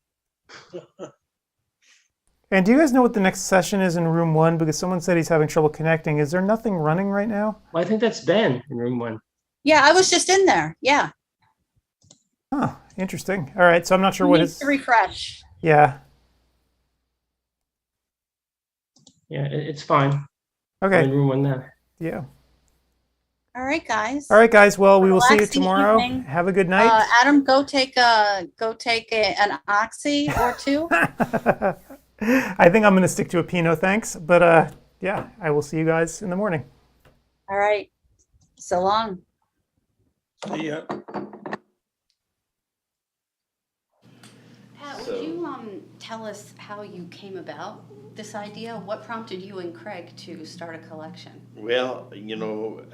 and do you guys know what the next session is in room 1? Because someone said he's having trouble connecting. Is there nothing running right now? Well, I think that's Ben in room 1. Yeah, I was just in there. Yeah. Huh. Interesting. All right. So I'm not sure He what needs his. to refresh. Yeah. Yeah, it's fine. Okay. I'm in room 1 now. Yeah. All right, guys. All right, guys. Well, we will see you Relaxing tomorrow. evening. Have a good night. Adam, go take an oxy or two. I think I'm going to stick to a Pinot, thanks. But yeah, I will see you guys in the morning. All right. So long. yeah. Pat, would you tell us how you came about this idea? What prompted you and Craig to start a collection? Well, you know,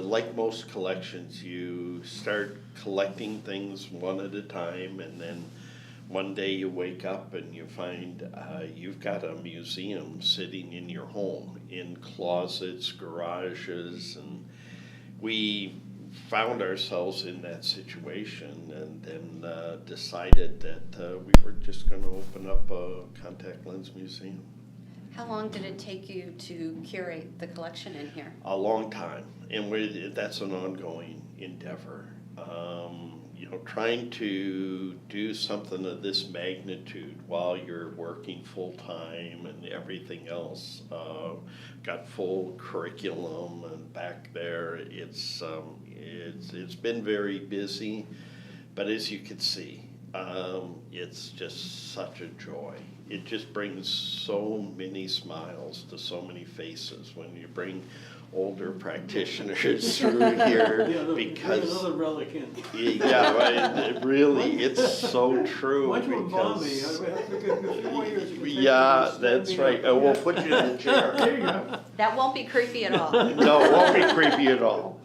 like most collections, you start collecting things one at a time, and then one day you wake up and you find you've got a museum sitting in your home, in closets, garages, and we found ourselves in that situation, and then decided that we were just going to open up a contact lens museum. How long did it take you to curate the collection in here? A long time, and that's an ongoing endeavor. You know, trying to do something of this magnitude while you're working full time and everything else, got full curriculum, and back there it's been very busy, but as you can see, it's just such a joy. It just brings so many smiles to so many faces when you bring older practitioners through here, because another relic in. yeah, right, really, it's so true. Why don't you involve me? I have to give you a few more years. Yeah, that's right. We'll put you in the chair. There you go. That won't be creepy at all. No, it won't be creepy at all.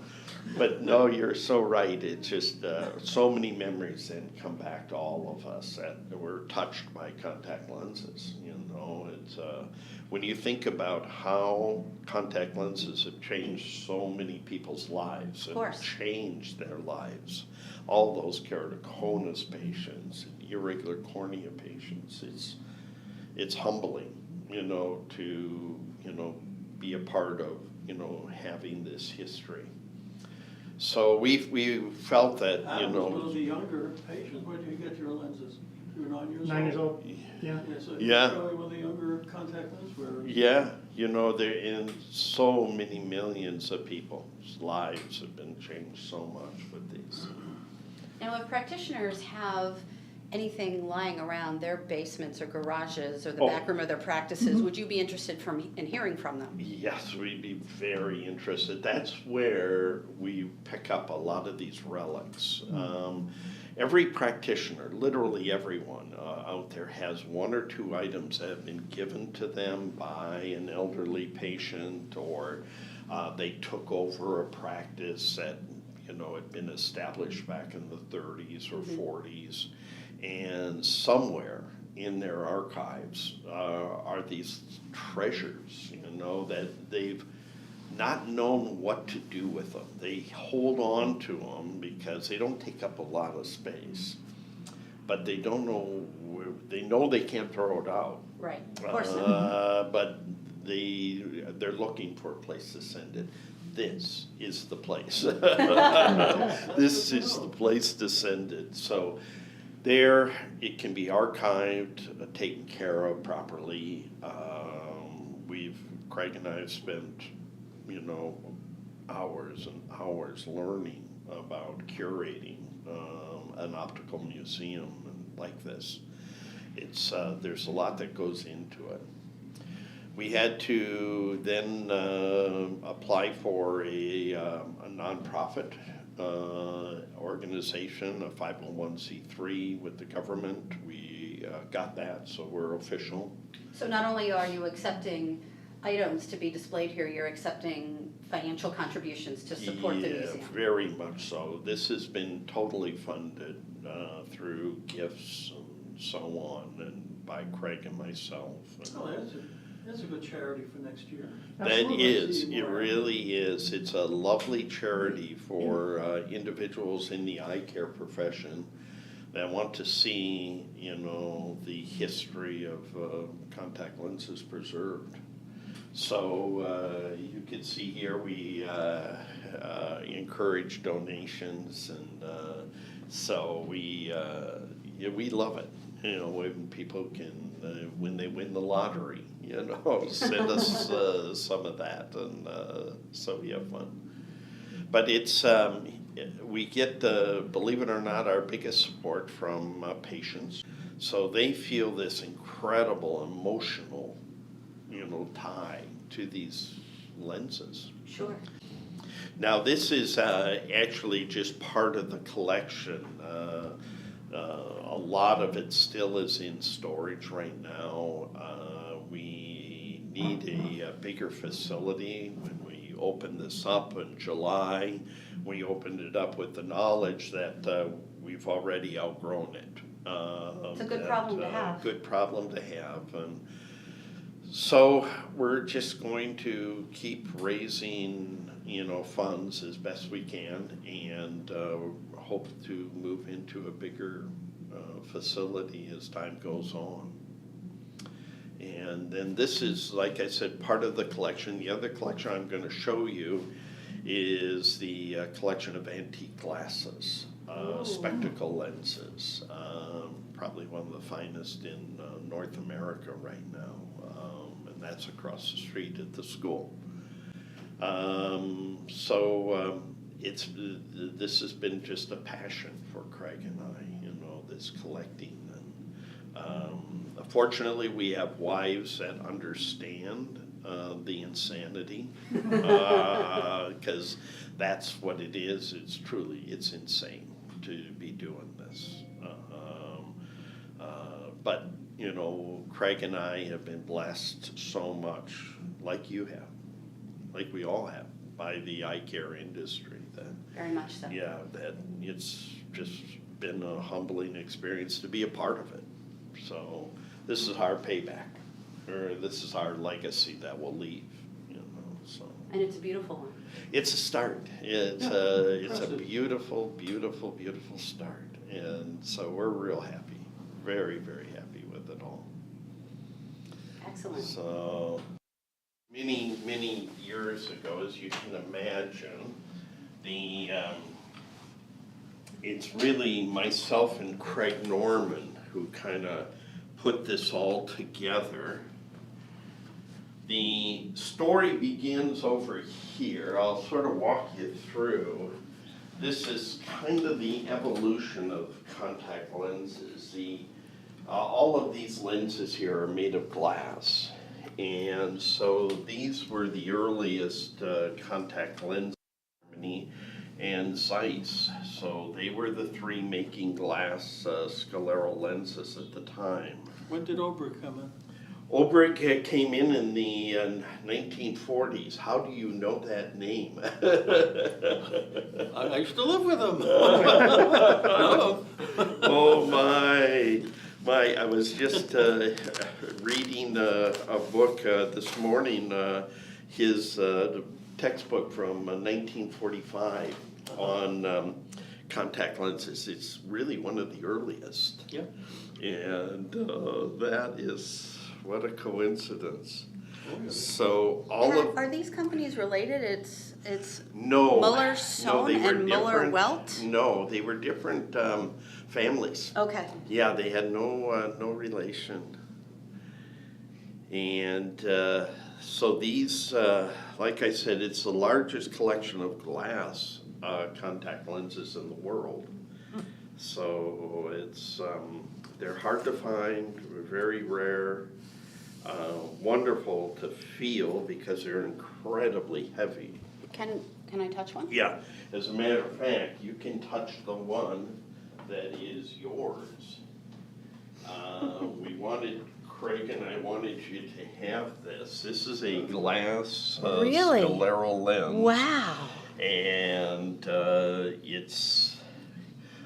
But no, you're so right. It's just so many memories then come back to all of us that were touched by contact lenses. You know, it's when you think about how contact lenses have changed so many people's lives and changed their lives. All those keratoconus patients, irregular cornea patients. It's humbling, you know, to be a part of having this history. So we felt that, Adam was one of the younger patients. Where did you get your lenses? You were 9 years old? 9 years old. Yeah. So Yeah. Probably one of the younger contact lens wearers. Yeah, they're in so many millions of people's lives have been changed so much with these. Now, if practitioners have anything lying around their basements or garages or the Oh. back room of their practices, would you be interested in hearing from them? Yes, we'd be very interested. That's where we pick up a lot of these relics. Every practitioner, literally everyone out there, has one or two items that have been given to them by an elderly patient, or they took over a practice that had been established back in the 30s or 40s, and somewhere in their archives are these treasures, that they've not known what to do with them. They hold on to them because they don't take up a lot of space, but they don't know they know they can't throw it out. Right, of course not. But they're looking for a place to send it. This is the place. This is the place to send it. So there, it can be archived, taken care of properly. Craig and I have spent, hours and hours learning about curating an optical museum like this. It's there's a lot that goes into it. We had to then apply for a nonprofit organization, a 501c3 with the government. We got that, so we're official. So not only are you accepting items to be displayed here, you're accepting financial contributions to support the museum. Very much so. This has been totally funded through gifts and so on, and by Craig and myself. Oh, that's a good charity for next year. That is, it really is. It's a lovely charity for individuals in the eye care profession that want to see, you know, the history of contact lenses preserved. So you can see here we encourage donations, and so we love it. You know, when people can, when they win the lottery, you know, send us some of that, and so we have fun. But it's we get, believe it or not, our biggest support from patients. So they feel this incredible emotional, you know, tie to these lenses. Sure. Now this is actually just part of the collection. A lot of it still is in storage right now. We need a bigger facility. When we opened this up in July, we opened it up with the knowledge that we've already outgrown it. It's a good problem to have. Good problem to have. And so we're just going to keep raising, you know, funds as best we can, and hope to move into a bigger facility as time goes on. And then this is, like I said, part of the collection. The other collection I'm going to show you is the collection of antique glasses, spectacle lenses, probably one of the finest in North America right now, and that's across the street at the school. It's this has been just a passion for Craig and I, you know, this collecting. And fortunately, we have wives that understand the insanity, because that's what it is. It's insane to be doing this. But you know, Craig and I have been blessed so much, like you have, like we all have, by the eye care industry. That very much so. Yeah, that it's just been a humbling experience to be a part of it. So this is our payback, or this is our legacy that we'll leave, you know. So. And it's a beautiful one. It's a start. It's a beautiful, beautiful, beautiful start, and so we're real happy, very, very happy with it all. Excellent. So many, many years ago, as you can imagine, it's really myself and Craig Norman who kind of put this all together. The story begins over here. I'll sort of walk you through. This is kind of the evolution of contact lenses. All of these lenses here are made of glass. And so these were the earliest contact lenses in Germany and Zeiss. So they were the three making glass scleral lenses at the time. When did Obrick come in? Obrick came in the 1940s. How do you know that name? I used to live with him. Oh my. I was just reading a book this morning, his textbook from 1945 on contact lenses. It's really one of the earliest. Yeah. And that is, what a coincidence. So Are these companies related? It's no, Muller Stone and Muller Welt? No, they were different families. Okay. Yeah, they had no relation. And So these, like I said, it's the largest collection of glass contact lenses in the world. So it's, they're hard to find, very rare, wonderful to feel because they're incredibly heavy. Can I touch one? Yeah, as a matter of fact, you can touch the one that is yours. We wanted, Craig and I wanted you to have this. This is a glass Really? scleral lens. Wow. And it's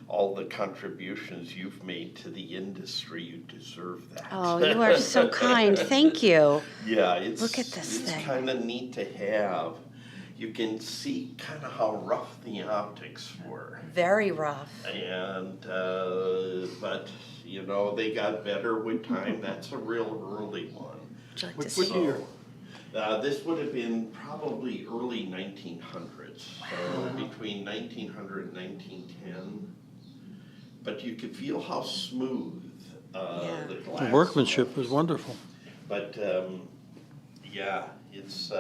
all the contributions you've made to the industry. You deserve that. Oh, you are so kind. Thank you. Yeah, it's, Look at this it's thing. kind of neat to have. You can see kind of how rough the optics were. Very rough. And, but, you know, they got better with time. That's a real early one. Would you like What to see? year? This would have been probably early 1900s, so between 1900 and 1910. But you could feel how smooth the glass The workmanship was wonderful. But yeah, it's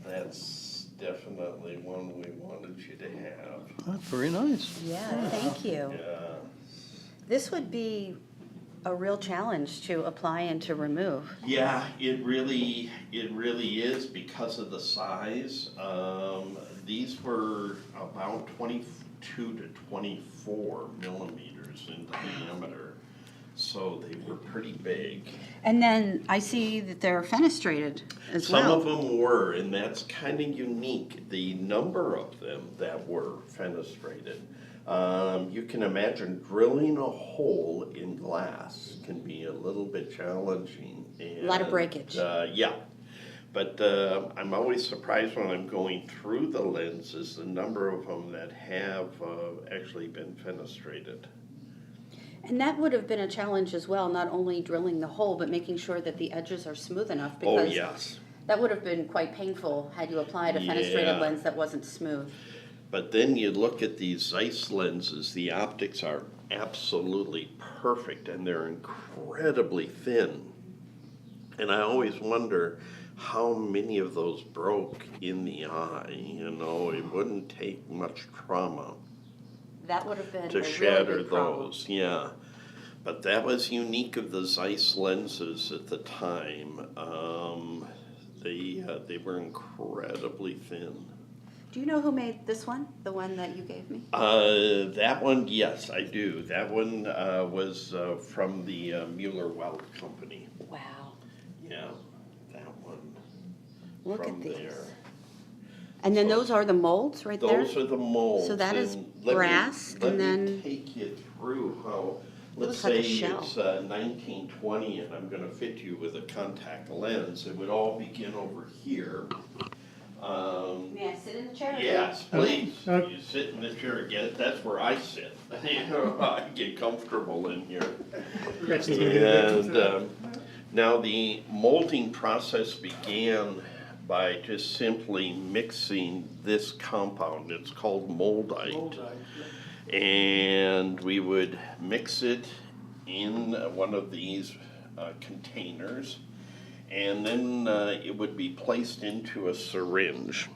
that's definitely one we wanted you to have. That's very nice. Yeah, thank you. Yeah. This would be a real challenge to apply and to remove. Yeah, it really is because of the size. These were about 22 to 24 millimeters in diameter, so they were pretty big. And then I see that they're fenestrated as Some well. of them were, and that's kind of unique, the number of them that were fenestrated. You can imagine drilling a hole in glass can be a little bit challenging. And, A lot of breakage. Yeah, but I'm always surprised when I'm going through the lenses, the number of them that have actually been fenestrated. And that would have been a challenge as well, not only drilling the hole, but making sure that the edges are smooth enough. Oh, Because yes. that would have been quite painful had you applied a fenestrated Yeah. lens that wasn't smooth. But then you look at these Zeiss lenses, the optics are absolutely perfect and they're incredibly thin. And I always wonder how many of those broke in the eye. You know, it wouldn't take much trauma That would have been to a really shatter big problem. those, yeah. But that was unique of the Zeiss lenses at the time. They were incredibly thin. Do you know who made this one? The one that you gave me? That one, yes, I do. That one was from the Mueller-Weld company. Wow. Yeah, that one. Look from at these. there. And then those are the molds right there? Those are the molds. So that is and let brass, me, and then Let me take you through how, let's looks like a say shell. it's 1920 and I'm gonna fit you with a contact lens. It would all begin over here. May I sit in the chair? Yes, please. Okay. You sit in the chair again. That's where I sit. You know, I get comfortable in here. And now the molding process began by just simply mixing this compound. It's called moldite. And we would mix it in one of these containers. And then it would be placed into a syringe.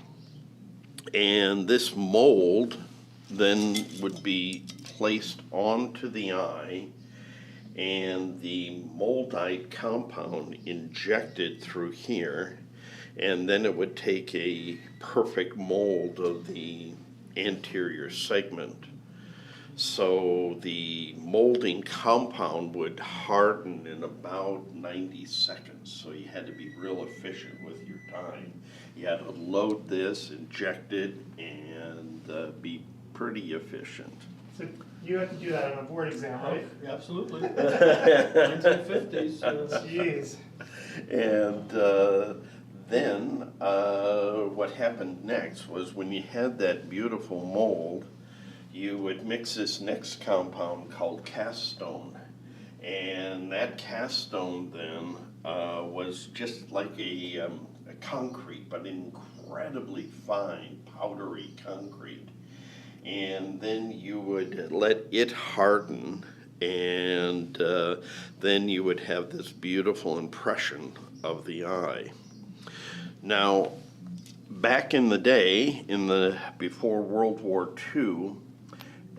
And this mold then would be placed onto the eye and the moldite compound injected through here. And then it would take a perfect mold of the anterior segment. So the molding compound would harden in about 90 seconds. So you had to be real efficient with your time. You had to load this, inject it, and be pretty efficient. So you have to do that on a board exam, right? Absolutely. 1950s. Jeez. And then what happened next was when you had that beautiful mold, you would mix this next compound called cast stone. And that cast stone then was just like a concrete, but incredibly fine, powdery concrete. And then you would let it harden and then you would have this beautiful impression of the eye. Now, back in the day, before World War II,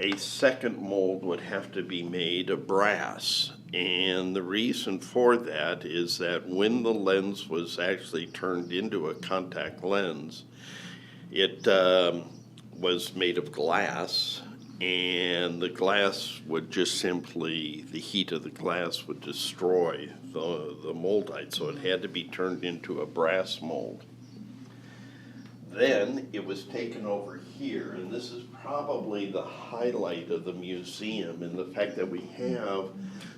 a second mold would have to be made of brass. And the reason for that is that when the lens was actually turned into a contact lens, it was made of glass, and the glass would just simply, the heat of the glass would destroy the moldite, so it had to be turned into a brass mold. Then it was taken over here, and this is probably the highlight of the museum, in the fact that we have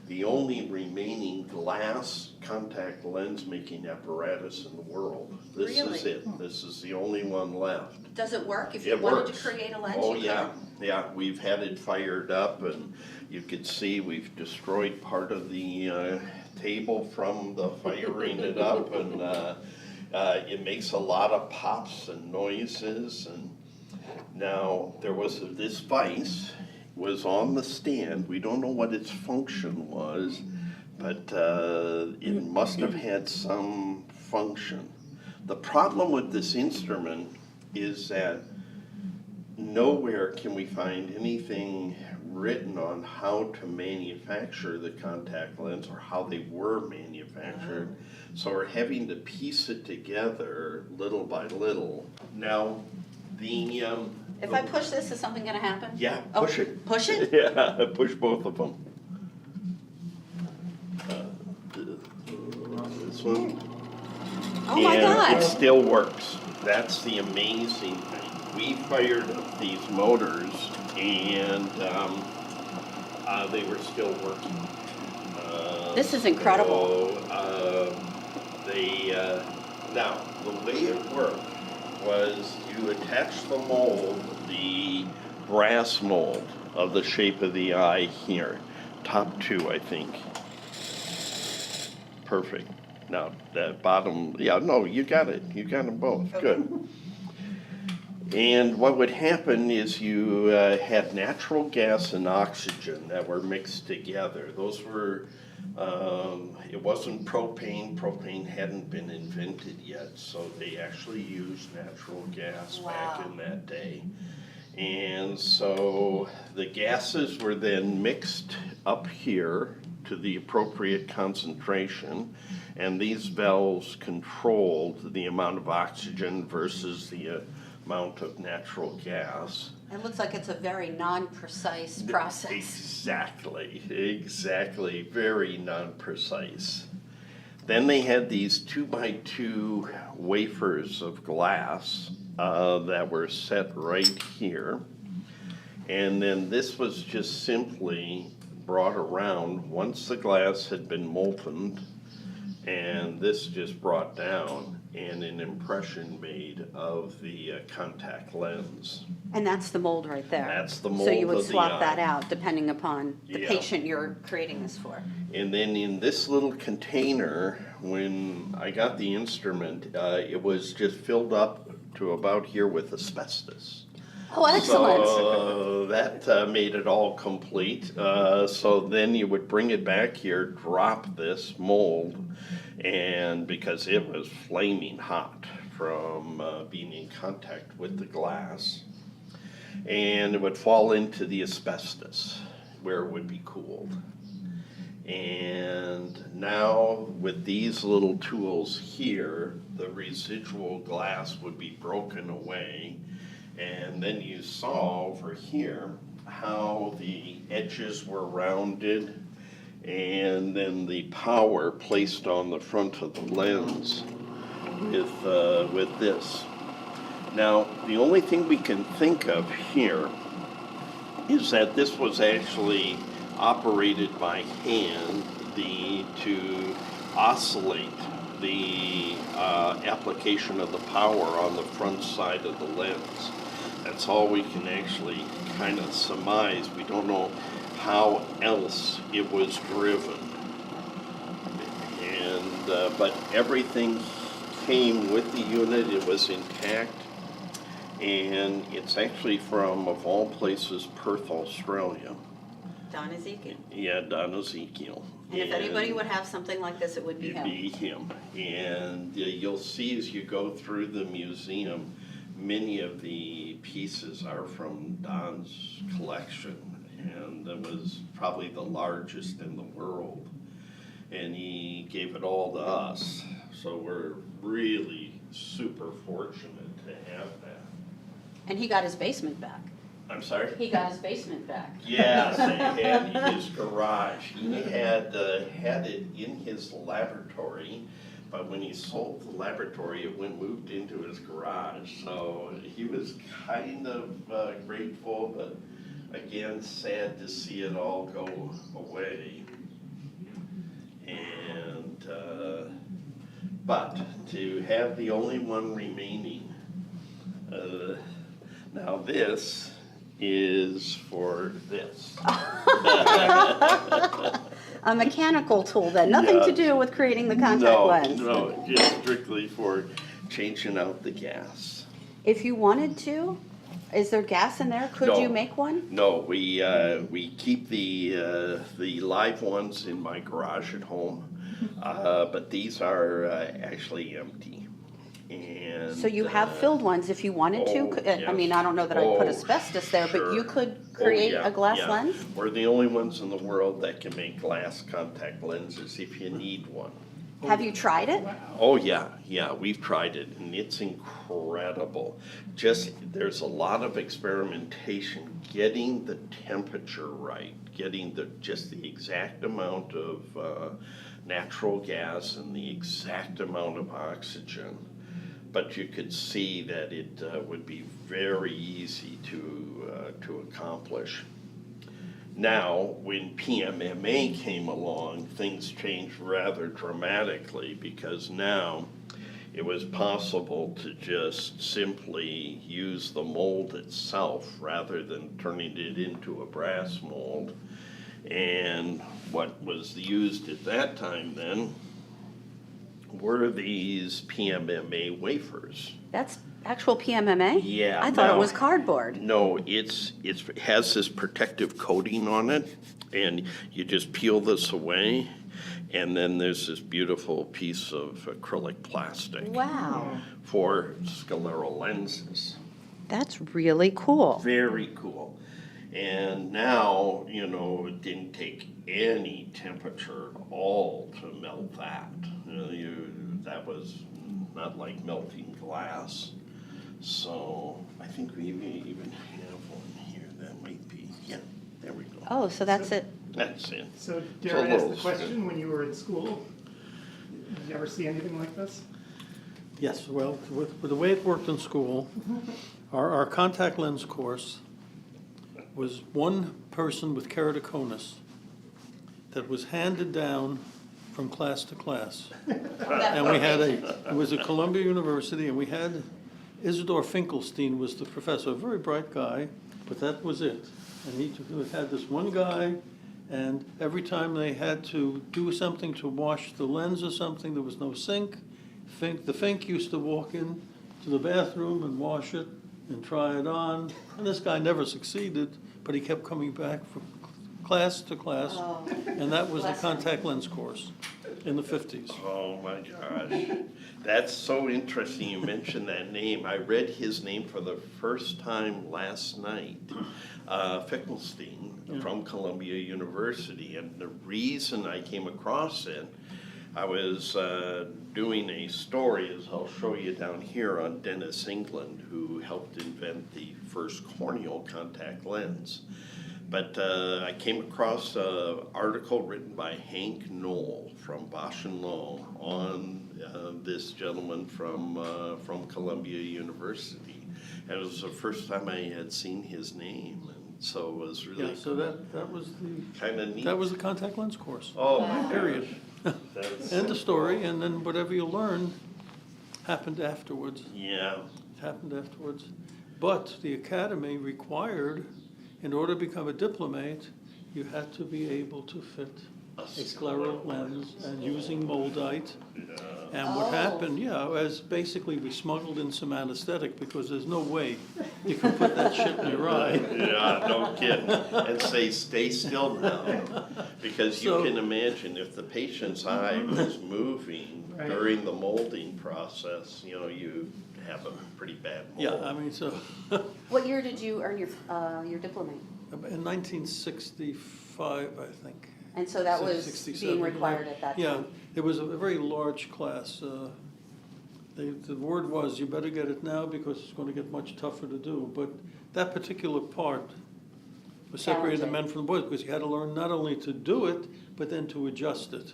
the only remaining glass contact lens making apparatus in the world. This is Really? it. This is the only one left. Does it work? If you It wanted works. to create a lens, Oh, you yeah. could? Yeah, we've had it fired up, and you could see we've destroyed part of the table from the firing it up, and it makes a lot of pops and noises. And now there was this vise was on the stand. We don't know what its function was, but it must have had some function. The problem with this instrument is that nowhere can we find anything written on how to manufacture the contact lens or how they were manufactured. So we're having to piece it together little by little. Now, If I push this, is something going to happen? Yeah, Oh, push it. Push it? Yeah, push both of them. This one. Oh my And God. it still works. That's the amazing thing. We fired up these motors, and they were still working. This is incredible. So, now, the way it worked was you attach the mold, the brass mold of the shape of the eye here. Top two, I think. Perfect. Now, that bottom, yeah, no, you got it. You got them both. Good. And what would happen is you had natural gas and oxygen that were mixed together. Those were, it wasn't propane. Propane hadn't been invented yet, so they actually used natural gas back in that day. And so the gases were then mixed up here to the appropriate concentration, and these valves controlled the amount of oxygen versus the amount of natural gas. It looks like it's a very non-precise process. Exactly, very non-precise. Then they had these 2x2 wafers of glass that were set right here. And then this was just simply brought around once the glass had been molten, and this just brought down and an impression made of the contact lens. And that's the mold right there. That's the mold. So you would of the swap eye. that out depending upon the Yeah. patient you're creating this for. And then in this little container, when I got the instrument, it was just filled up to about here with asbestos. Oh, excellent. So that made it all complete. So then you would bring it back here, drop this mold, and because it was flaming hot from being in contact with the glass, and it would fall into the asbestos where it would be cooled. And now with these little tools here, the residual glass would be broken away. And then you saw over here how the edges were rounded, and then the power placed on the front of the lens with this. Now, the only thing we can think of here is that this was actually operated by hand to oscillate the application of the power on the front side of the lens. That's all we can actually kind of surmise. We don't know how else it was driven. And but everything came with the unit. It was intact. And it's actually from, of all places, Perth, Australia. Don Ezekiel. Yeah, Don Ezekiel. And if anybody would have something like this, it would be him. It'd be him. And you'll see as you go through the museum, many of the pieces are from Don's collection. And it was probably the largest in the world. And he gave it all to us. So we're really super fortunate to have that. And he got his basement back. I'm sorry? He got his basement back. Yes, he had his garage. He had it in his laboratory, but when he sold the laboratory, it moved into his garage. So he was kind of grateful, but again, sad to see it all go away. And but to have the only one remaining, now this is for this. A mechanical tool then, nothing to do with creating the contact lens. No, just strictly for changing out the gas. If you wanted to, is there gas in there? Could you make one? No, we keep the live ones in my garage at home, but these are actually empty. And So you have filled ones if you wanted to? yes. I mean, I don't know that I'd put asbestos there, but you could create a glass lens? We're the only ones in the world that can make glass contact lenses if you need one. Have you tried it? Oh, yeah, we've tried it, and it's incredible. Just, there's a lot of experimentation, getting the temperature right, getting just the exact amount of natural gas and the exact amount of oxygen. But you could see that it would be very easy to accomplish. Now, when PMMA came along, things changed rather dramatically, because now it was possible to just simply use the mold itself rather than turning it into a brass mold. And what was used at that time then were these PMMA wafers. That's actual PMMA? Yeah. I thought it was cardboard. No, it has this protective coating on it, and you just peel this away, and then there's this beautiful piece of acrylic plastic. Wow. For scleral lenses. That's really cool. Very cool. And now, it didn't take any temperature at all to melt that. That was not like melting glass. So I think we even have one here that might be, yeah, there we go. Oh, so that's it. That's it. So Darren asked the question, when you were in school, did you ever see anything like this? Yes, well, with the way it worked in school, our contact lens course was one person with keratoconus that was handed down from class to class. And we had it was at Columbia University, and we had Isidore Finkelstein was the professor, a very bright guy, but that was it. And he had this one guy, and every time they had to do something to wash the lens or something, there was no sink. The Fink used to walk in to the bathroom and wash it and try it on. And this guy never succeeded, but he kept coming back from class to class. Oh. And that was the contact lens course in the 50s. Oh my gosh. That's so interesting you mentioned that name. I read his name for the first time last night. Finkelstein from Columbia University. And the reason I came across it, I was doing a story, as I'll show you down here, on Dennis England, who helped invent the first corneal contact lens. But I came across an article written by Hank Knoll from Bosch & Lowe on this gentleman from Columbia University. And it was the first time I had seen his name, and so it was really So that was the kind of neat. That was the contact lens course. Oh my period. End of story, cool. and then whatever you learned happened afterwards. Yeah. It happened afterwards. But the academy required, in order to become a diplomate, you had to be able to fit a scleral lens and using moldite. And what happened, as basically we smuggled in some anesthetic, because there's no way You can put that shit in your eye. Yeah, no kidding. And say, stay still now. Because you can imagine if the patient's eye was moving during the molding process, you know, you have a pretty bad mold. Yeah, I mean, so. What year did you earn your diploma? In 1965, I think. And so that was 67, being required at that time? Yeah, it was a very large class. The word was, you better get it now because it's going to get much tougher to do. But that particular part was separating the men from the boys because you had to learn not only to do it, but then to adjust it.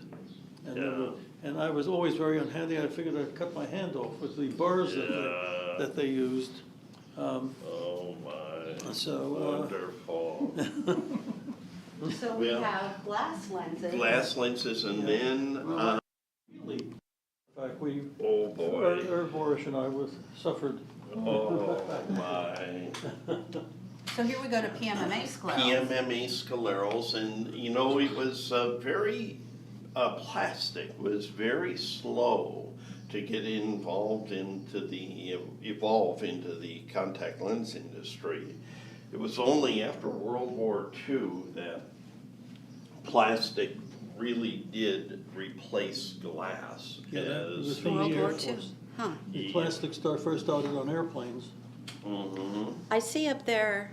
And I was always very unhandy. I figured I'd cut my hand off with the burrs that they used. Oh my, so, wonderful. So we have glass lenses. Glass lenses, and then in fact, we, oh boy, Boris and I suffered. Oh my. So here we go to PMMA sclerals. PMMA sclerals, and you know, it was very, plastic was very slow to get involved into the, evolve into the contact lens industry. It was only after World War II that plastic really did replace glass. Yeah, that was as from World the Air War II. Force. Huh. The plastic first started on airplanes. Mm-hmm. I see up there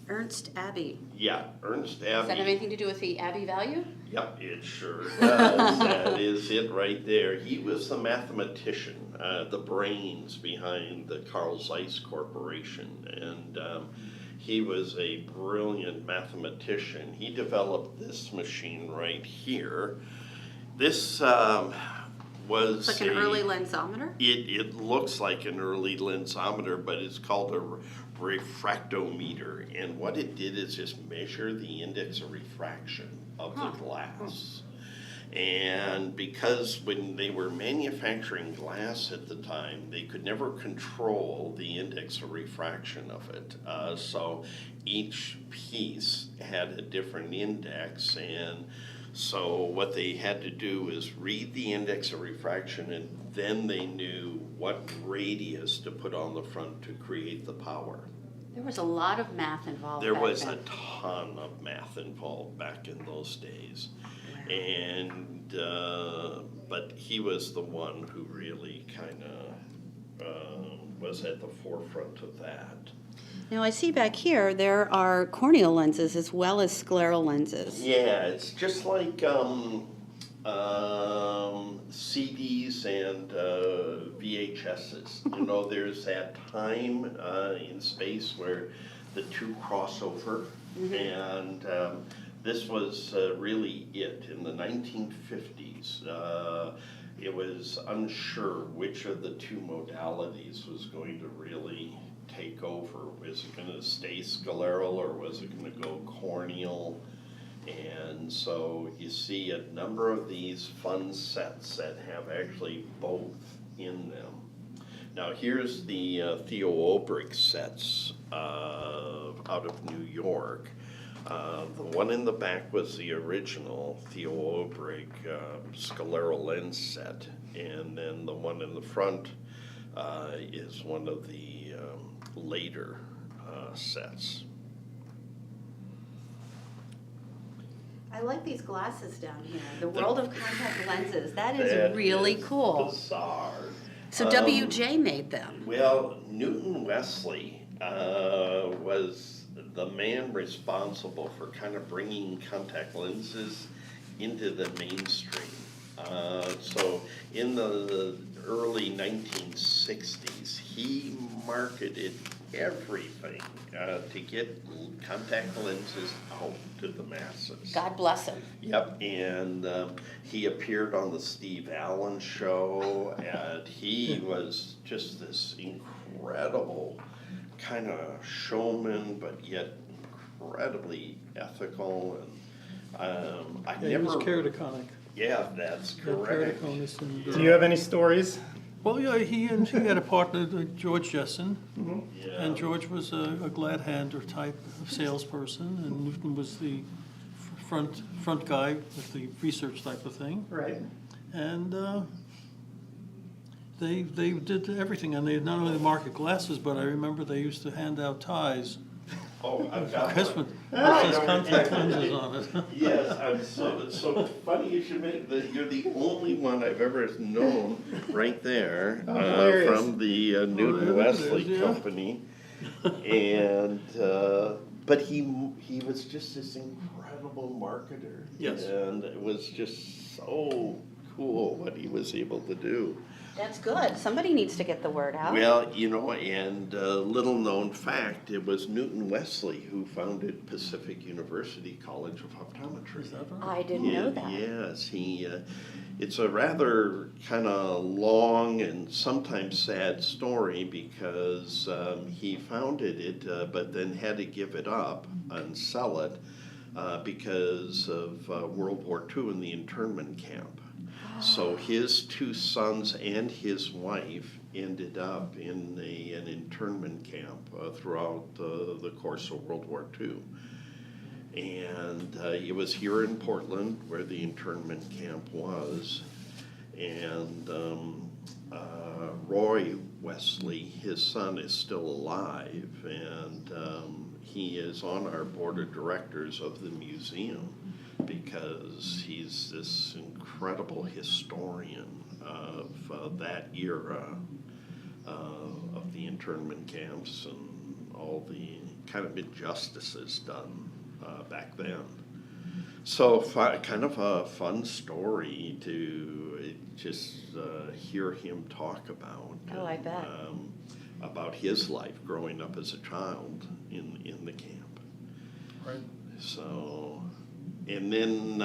Ernst Abbey. Yeah, Ernst Does that have Abbey. anything to do with the Abbey value? Yep, it sure does. That is it right there. He was the mathematician, the brains behind the Carl Zeiss Corporation, and he was a brilliant mathematician. He developed this machine right here. This was It's like an early lensometer? It looks like an early lensometer, but it's called a refractometer. And what it did is just measure the index of refraction of the glass. And because when they were manufacturing glass at the time, they could never control the index of refraction of it. So each piece had a different index, and so what they had to do is read the index of refraction, and then they knew what radius to put on the front to create the power. There was a lot of math involved. There back was then. a ton of math involved back in those days. And, but he was the one who really kind of was at the forefront of that. Now I see back here there are corneal lenses as well as scleral lenses. Yeah, it's just like CDs and VHSs. You know, there's that time in space where the two cross over, and this was really it. In the 1950s, it was unsure which of the two modalities was going to really take over. Was it going to stay scleral or was it going to go corneal? And so you see a number of these fun sets that have actually both in them. Now here's the Theo Olbrich sets out of New York. The one in the back was the original Theo Olbrich scleral lens set, and then the one in the front is one of the later sets. I like these glasses down here. The world of contact lenses. That is really cool. Bizarre. So WJ made them. Well, Newton Wesley was the man responsible for kind of bringing contact lenses into the mainstream. So in the early 1960s, he marketed everything to get contact lenses out to the masses. God bless him. Yep, and he appeared on the Steve Allen show, and he was just this incredible kind of showman, but yet incredibly ethical. And He was keratoconic. Yeah, that's correct. Do you have any stories? Well, yeah, he had a partner, George Jessen, Yeah. and George was a glad-hander type of salesperson, and Newton was the front guy with the research type of thing. Right. And they did everything, and they not only market glasses, but I remember they used to hand out ties. Oh, I've got Christmas. one. It says contact lenses on it. Yes, I'm so funny you should make that. You're the only one I've ever known right there from the Newton Wesley Company, and but he was just this incredible marketer. Yes. And it was just so cool what he was able to do. That's good. Somebody needs to get the word out. Well, you know, and little known fact, it was Newton Wesley who founded Pacific University College of Optometry. Is that right? I didn't know that. Yes, it's a rather kind of long and sometimes sad story because he founded it, but then had to give it up and sell it because of World War II and the internment camp. So his two sons and his wife ended up in an internment camp throughout the course of World War II. And it was here in Portland where the internment camp was. And Roy Wesley, his son, is still alive, and he is on our board of directors of the museum, because he's this incredible historian of that era of the internment camps and all the kind of injustices done back then. So kind of a fun story to just hear him talk about. Oh, I bet. About his life growing up as a child in the camp. Right. So, and then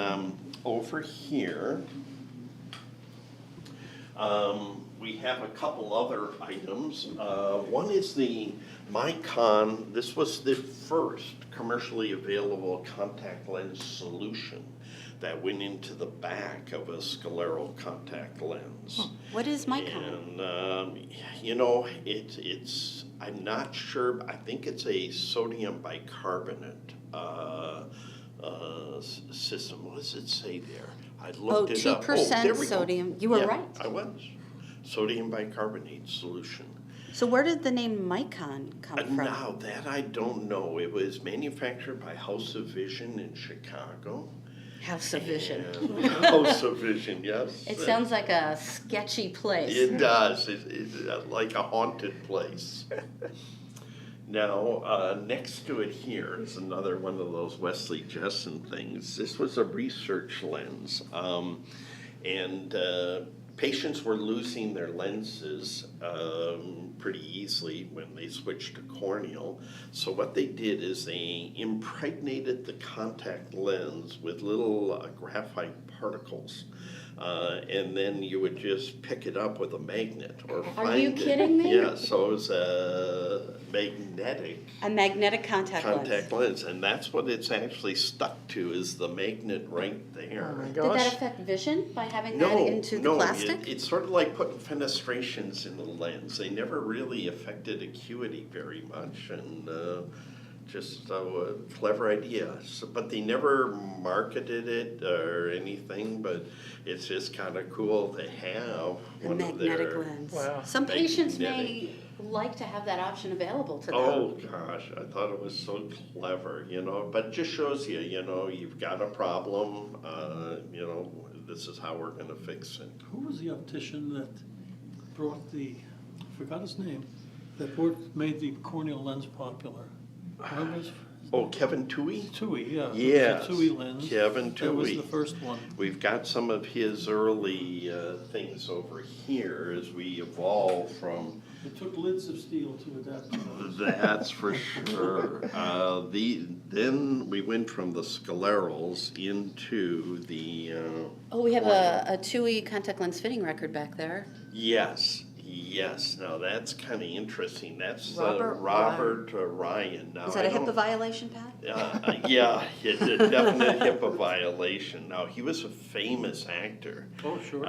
over here, we have a couple other items. One is the Micon. This was the first commercially available contact lens solution that went into the back of a scleral contact lens. What is Micon? And, you know, it's, I'm not sure, I think it's a sodium bicarbonate system. What does it say there? I looked it up. 2% there we go. sodium. You were Yeah, right. I was. Sodium bicarbonate solution. So where did the name Micon come from? Now, that I don't know. It was manufactured by House of Vision in Chicago. House of Vision. House of Vision, yes. It sounds like a sketchy place. It does. It's like a haunted place. Now, next to it here is another one of those Wesley Jessen things. This was a research lens. And patients were losing their lenses pretty easily when they switched to corneal. So what they did is they impregnated the contact lens with little graphite particles. And then you would just pick it up with a magnet or find it. Are you kidding me? Yeah, so it was a magnetic contact lens. And that's what it's actually stuck to, is the magnet right there. Oh my Did gosh. that affect vision by having that into the plastic? It's sort of like putting fenestrations in the lens. They never really affected acuity very much, and just a clever idea. So, but they never marketed it or anything, but it's just kind of cool to have A one of magnetic their... lens. Wow. Some patients Magnetic. may like to have that option available to them. Oh gosh, I thought it was so clever, you know, but it just shows you, you know, you've got a problem, you know, this is how we're gonna fix it. Who was the optician that brought I forgot his name, that made the corneal lens popular? What was Oh, Kevin Toohey? Toohey, yeah. Yes, The Toohey lens. Kevin That was Toohey. the first one. We've got some of his early things over here as we evolve from... It took lids of steel to adapt to those. That's for sure. Then we went from the scalerals into the... Oh, we have a TUI contact lens fitting record back there. Yes. Now that's kind of interesting. That's Robert Ryan. Now, Is that I a HIPAA don't- violation, Pat? Yeah, it's a definite HIPAA violation. Now, he was a famous actor. Oh, sure.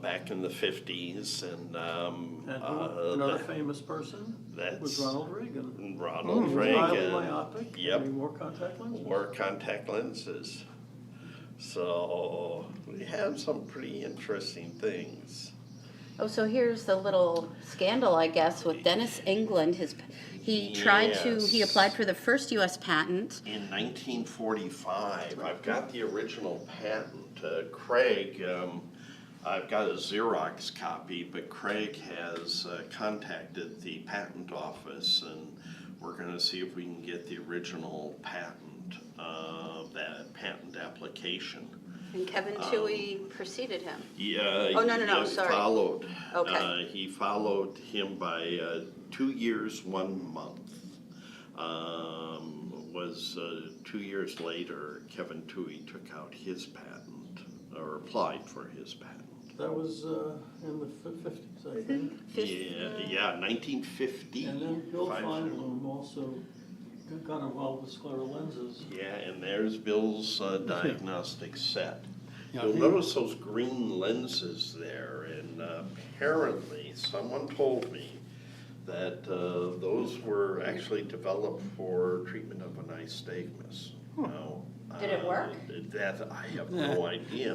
Back in the 50s, and Another famous person that's was Ronald Reagan. Ronald He was highly Reagan. myopic. Yep. He wore contact lenses. Wore contact lenses. So we have some pretty interesting things. Oh, so here's the little scandal, I guess, with Dennis England. He applied for the first U.S. patent. In 1945, I've got the original patent. Craig, I've got a Xerox copy, but Craig has contacted the patent office, and we're going to see if we can get the original patent, that patent application. And Kevin Toohey preceded him. Yeah. Oh, no, sorry. Followed. Okay. He followed him by 2 years, 1 month. Was 2 years later, Kevin Toohey took out his patent, or applied for his patent. That was in the 50s, I think. Yeah, 1950. And then Bill Feinblum also got involved with scleral lenses. Yeah, and there's Bill's diagnostic set. Yeah, You'll notice those green lenses there, and apparently someone told me that those were actually developed for treatment of an nystagmus. Now, Did it work? That I have no idea.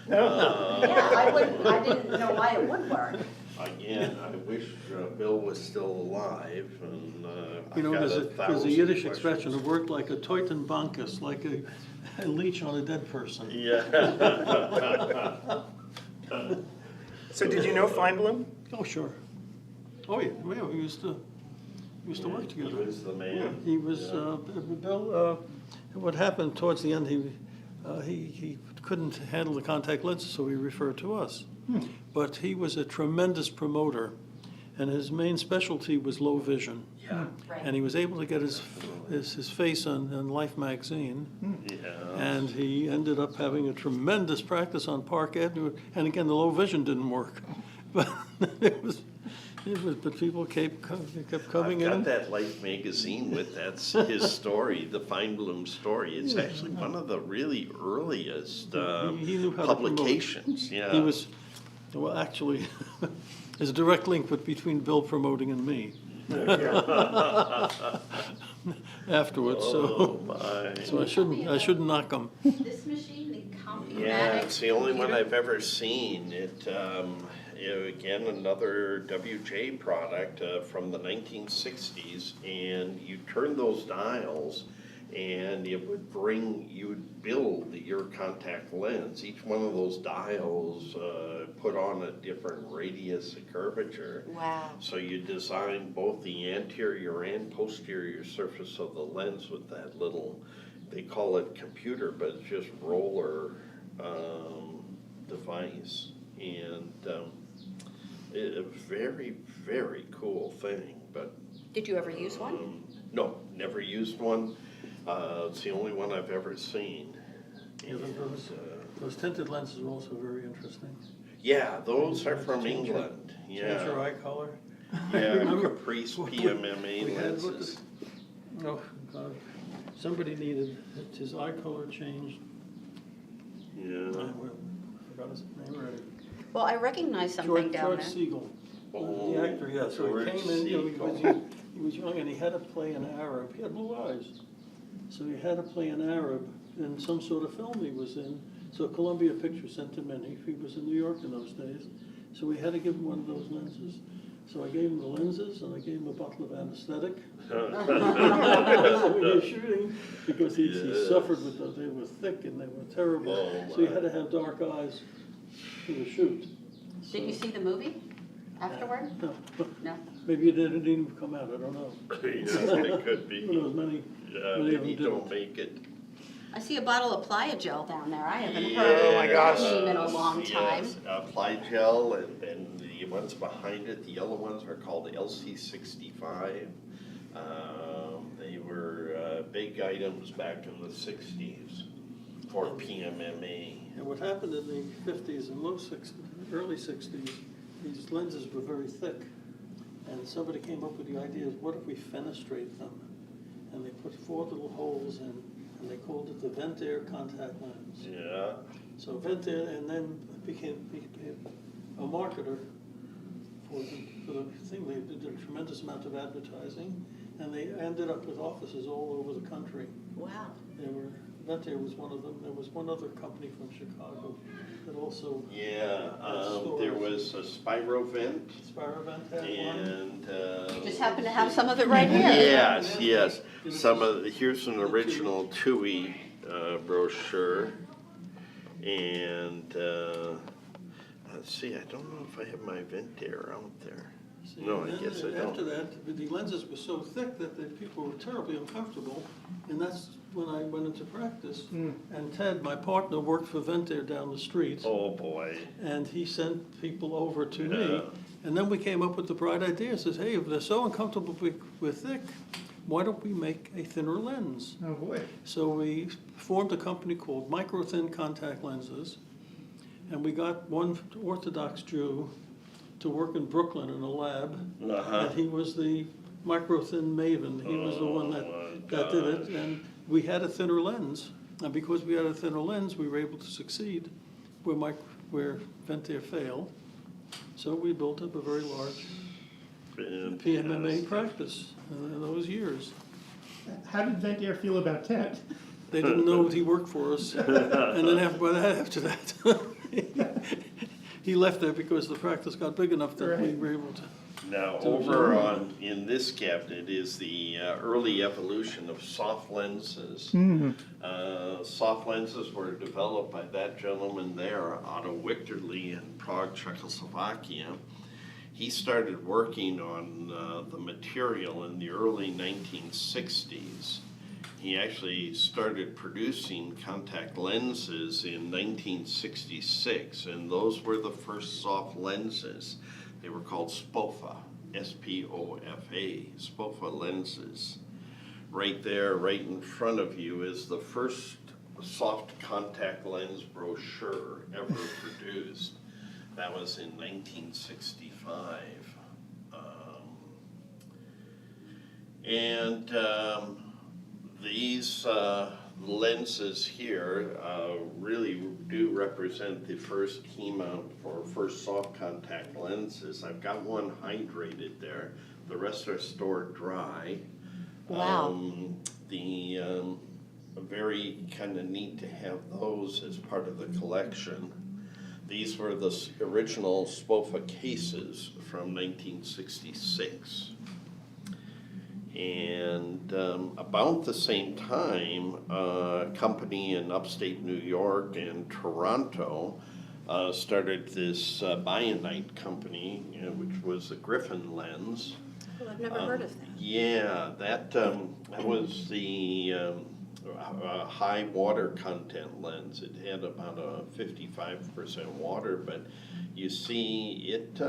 I didn't know why it would work. Again, I wish Bill was still alive, and You know, I've got there's a Yiddish questions. expression, it worked like a Teutenbankus, like a leech on a dead person. Yeah. So did you know Feinblum? Oh, sure. Oh, yeah, we used to work together. He was the man. Yeah, he was, Bill, what happened towards the end, he couldn't handle the contact lenses, so he referred to us. But he was a tremendous promoter, and his main specialty was low vision. Yeah. And he was able to get his face on Life magazine. Yeah. And he ended up having a tremendous practice on Park Avenue. And again, the low vision didn't work. But but people kept coming in. I've got that Life magazine with that's his story, the Feinblum story. It's actually one of the really earliest He knew how to promote. publications. Yeah. He was, well, actually, there's a direct link between Bill promoting and me. Afterwards, so I shouldn't knock him. This machine, the Compumatic. Yeah, it's the only one I've ever seen. It again, another WJ product from the 1960s, and you turn those dials and it would you would build your contact lens. Each one of those dials put on a different radius of curvature. Wow. So you design both the anterior and posterior surface of the lens with that little, they call it computer, but it's just roller device. And a very, very cool thing. But Did you ever use one? no, never used one. It's the only one I've ever seen. And, Those tinted lenses are also very interesting. yeah, those are from England. Change your Yeah, eye color. yeah, Caprice PMMA We had lenses. Oh, God. Somebody needed his eye color changed. Yeah. I forgot his name already. Well, I recognize something down George there. Siegel, Oh, the actor, yeah. So George he came in, you know, Siegel. he was young and he had to play an Arab. He had blue eyes. So he had to play an Arab in some sort of film he was in. So Columbia Pictures sent him in. He was in New York in those days. So we had to give him one of those lenses. So I gave him the lenses and I gave him a bottle of anesthetic. When you're shooting, because he suffered with those, they were thick and they were terrible. Oh, so you had to have dark eyes for the shoot. Did you see the movie afterward? No. No. Maybe it didn't even come out, I don't know. Yeah, it could be. Who knows, many of Maybe them don't make it. I see a bottle of Playa-Gel down there. I haven't Yeah, heard Oh my gosh. that name in a long time. Yes, Playa-Gel, and the ones behind it, the yellow ones are called LC65. They were big items back in the 60s for PMMA. And what happened in the 50s and early 60s, these lenses were very thick. And somebody came up with the idea of what if we fenestrate them? And they put 4 little holes in, and they called it the vent air contact lens. Yeah. So vent air, and then became a marketer for the thing. They did a tremendous amount of advertising, and they ended up with offices all over the country. Wow. They were Ventair was one of them. There was one other company from Chicago that also. Yeah, there was a Spirovent. Spirovent had one. And You just happen to have some of it right here. yes, yes. Here's an original TUI brochure. And let's see, I don't know if I have my Ventair out there. See, No, I guess I don't. After that, the lenses were so thick that the people were terribly uncomfortable, and that's when I went into practice. And Ted, my partner, worked for Ventair down the street. Oh, boy. And he sent people over to me, and then we came up with the bright idea. Says, hey, if they're so uncomfortable with thick, why don't we make a thinner lens? Oh boy. So we formed a company called Micro Thin Contact Lenses, and we got one Orthodox Jew to work in Brooklyn in a lab, and he was the micro thin maven. He was the one that did it, and we had a thinner lens, and because we had a thinner lens, we were able to succeed where Ventair failed. So we built up a very large PMMA practice in those years. How did Ventair feel about Ted? They didn't know that he worked for us, and then after that, he left there because the practice got big enough that we were able to. Now, over in this cabinet is the early evolution of soft lenses. Soft lenses were developed by that gentleman there, Otto Wichterle, in Prague, Czechoslovakia. He started working on the material in the early 1960s. He actually started producing contact lenses in 1966, and those were the first soft lenses. They were called SPOFA, S-P-O-F-A, SPOFA lenses. Right there, right in front of you, is the first soft contact lens brochure ever produced. That was in 1965. These lenses here really do represent the first key mount for first soft contact lenses. I've got one hydrated there. The rest are stored dry. Wow. Very kind of neat to have those as part of the collection. These were the original SPOFA cases from 1966. And about the same time, a company in upstate New York and Toronto started this Bionite company, which was a Griffin lens. Oh, I've never heard of that. Yeah, that was the high water content lens. It had about a 55% water, but you see it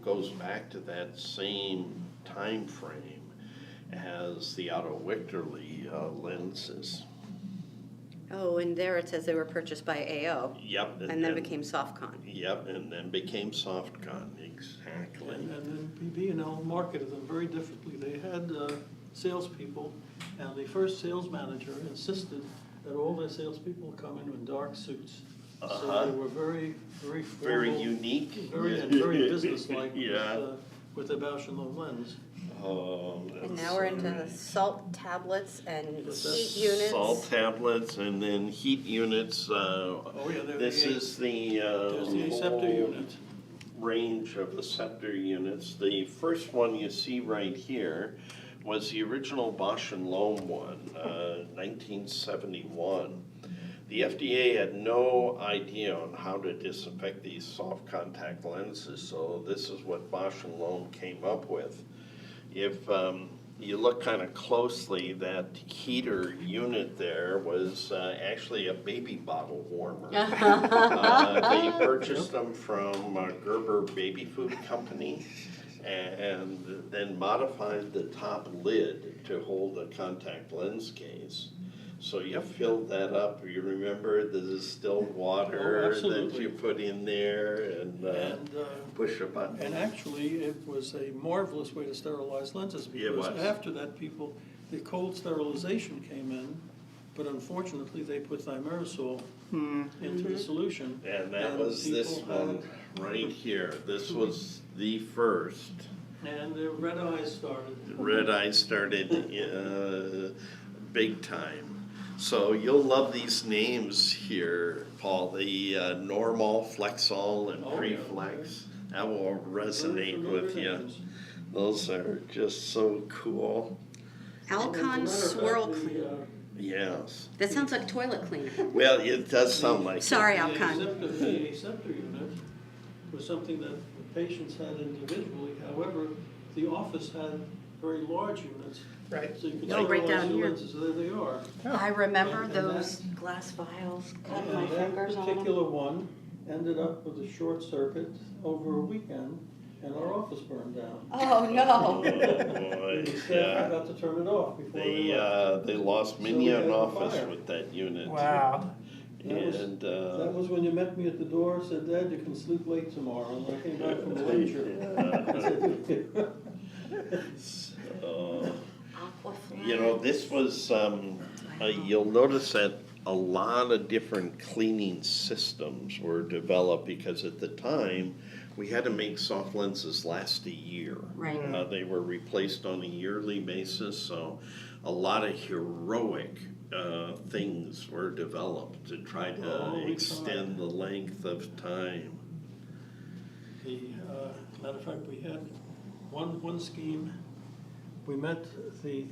goes back to that same time frame as the Otto Wichterle lenses. Oh, and there it says they were purchased by AO. Yep. And then became SoftCon. Yep, and then became SoftCon, exactly. And then B&L marketed them very differently. They had salespeople, and the first sales manager insisted that all their salespeople come in dark suits. So they were very, very formal, very unique, very businesslike. Yeah. With the Bausch & Lomb lens. And now we're into salt tablets and heat units. Salt tablets and then heat units. This is the scepter unit. Range of the scepter units. The first one you see right here was the original Bausch & Lomb one, 1971. The FDA had no idea on how to disinfect these soft contact lenses, so this is what Bausch & Lomb came up with. If you look kind of closely, that heater unit there was actually a baby bottle warmer. They purchased them from Gerber Baby Food Company and then modified the top lid to hold a contact lens case. So you filled that up. You remember the distilled water that you put in there and push a button. And actually, it was a marvelous way to sterilize lenses because after that, the cold sterilization came in, but unfortunately, they put thimerosal into the solution. And that was this one right here. This was the first. And the red eyes started. Red eyes started big time. So you'll love these names here, Paul. The normal, flexol, and preflex. That will resonate with you. Those are just so cool. Alcon Swirl Cleaner. Yes. That sounds like toilet cleaner. Well, it does sound like Sorry, it. Alcon. The aseptor unit was something that the patients had individually. However, the office had very large units. Right. So you could Oh, right sterilize down the here. lenses, there they are. I remember And those glass vials, cut my that fingers on them. particular one ended up with a short circuit over a weekend, and our office burned down. Oh, no. Oh, boy. The staff Yeah. forgot to turn it off before they left. They lost So many we had an a office fire. with that unit. Wow. And That was when you met me at the door, said, Dad, you can sleep late tomorrow. And I came back from the lecture. so, you know, this was, you'll notice that a lot of different cleaning systems were developed because at the time, we had to make soft lenses last a year. Right. They were replaced on a yearly basis, so a lot of heroic things were developed to try to extend the length of time. Matter of fact, we had one scheme. We met the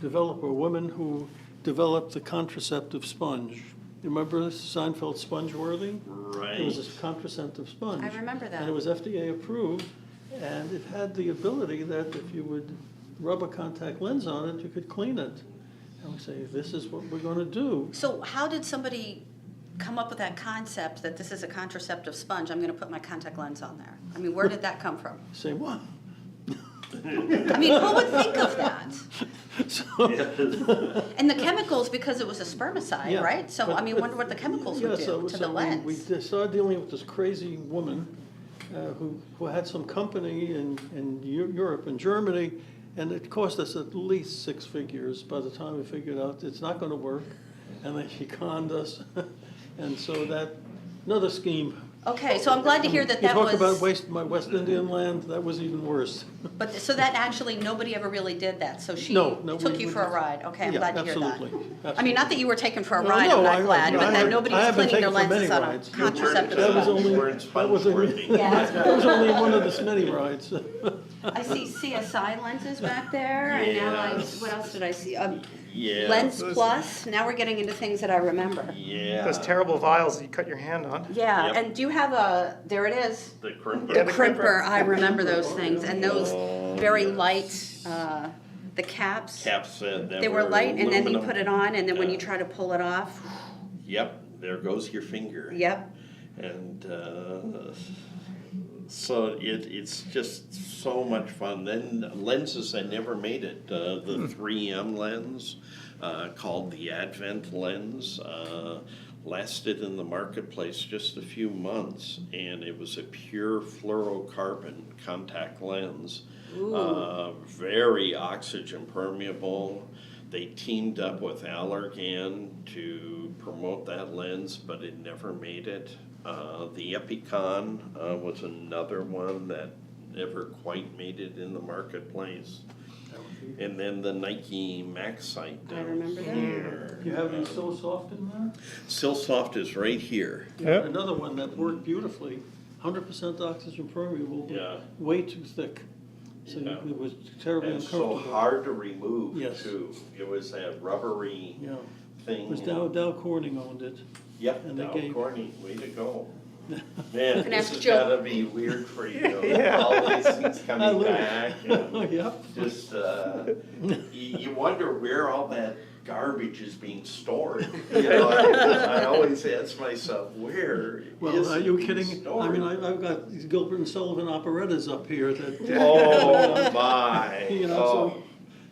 developer, a woman who developed the contraceptive sponge. You remember Seinfeld Spongeworthy? Right. It was a contraceptive sponge. I remember that. And it was FDA approved, and it had the ability that if you would rub a contact lens on it, you could clean it. And we say, this is what we're gonna do. So how did somebody come up with that concept that this is a contraceptive sponge? I'm going to put my contact lens on there. I mean, where did that come from? Say what? I mean, who would think of that? And the chemicals, because it was a spermicide, Yeah, right? So, I mean, wonder what the chemicals would do to the lens. We started dealing with this crazy woman who had some company in Europe and Germany, and it cost us at least 6 figures by the time we figured out it's not going to work, and then she conned us, and so that another scheme. Okay, so I'm glad to hear that that You was. talk about my West Indian land, that was even worse. But so that actually nobody ever really did that. So she No, took we you for a just- ride. Okay, I'm Yeah, glad to hear that. absolutely, I mean, not that you were taken for a No, ride. no, I'm not I- glad, I but that have- nobody I was have been cleaning their taken for lenses many on a rides. contraceptive That was sponge. only, that was only one of the many rides. I see CSI lenses back there, and now Yes. what else did I see? Yeah. Lens Plus. Now we're getting into things that I remember. Yeah. Those terrible vials that you cut your hand on. Yeah, Yep. and do you have a? There it is. The crimper. The crimper. I remember those things, and those Oh, very yes. light. The caps. Caps that They were light, and then you aluminum. put it on, and then when Yeah. you try to pull it off. Yep, there goes your finger. Yep. And so it's just so much fun. Then lenses that never made it, the 3M lens called the Advent lens, lasted in the marketplace just a few months, and it was a pure fluorocarbon contact lens, very oxygen permeable. They teamed up with Allergan to promote that lens, but it never made it. The Epicon was another one that never quite made it in the marketplace. And then the Nike Maxite I down remember that. here. You have any So Soft in there? Silsoft is right here. Yep. Another one that worked beautifully, 100% oxygen permeable, but Yeah. way too thick. So Yeah. it was terribly And so uncomfortable. hard to remove Yes. too. It was that rubbery Yeah, thing. it was Dow Corning owned it. Yep, and they Dow gave- Corning, way to go. Man, can this ask has Joe. gotta be weird for you. Yeah. All these things I coming live- back and Yep. just, you wonder where all that garbage is being stored. You know, I always ask myself, where Well, is are it you being kidding? stored? I mean, I've got these Gilbert and Sullivan operettas up here that. Oh, my. You know, Oh, so,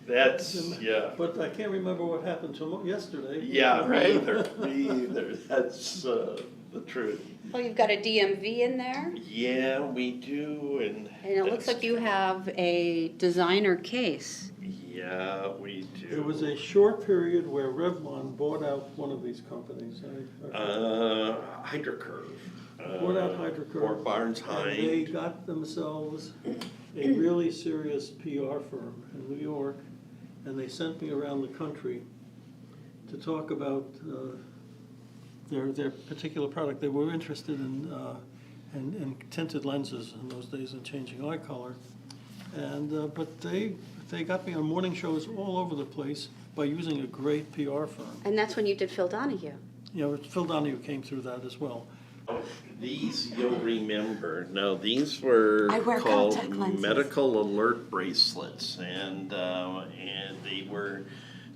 that's, yeah. but I can't remember what happened to them yesterday. Yeah, me either. That's the truth. Oh, you've got a DMV in there, Yeah, we do, and. and it looks like you have a designer case. Yeah, we do. There was a short period where Revlon bought out one of these companies. Hydrocurve. Bought out Hydrocurve. Fort Barnes And they High. got themselves a really serious PR firm in New York, and they sent me around the country to talk about their particular product. They were interested in tinted lenses in those days and changing eye color. And but they got me on morning shows all over the place by using a great PR firm. And that's when you did Phil Donahue. Yeah, Phil Donahue came through that as well. These you'll remember. Now these were called medical alert bracelets, and they were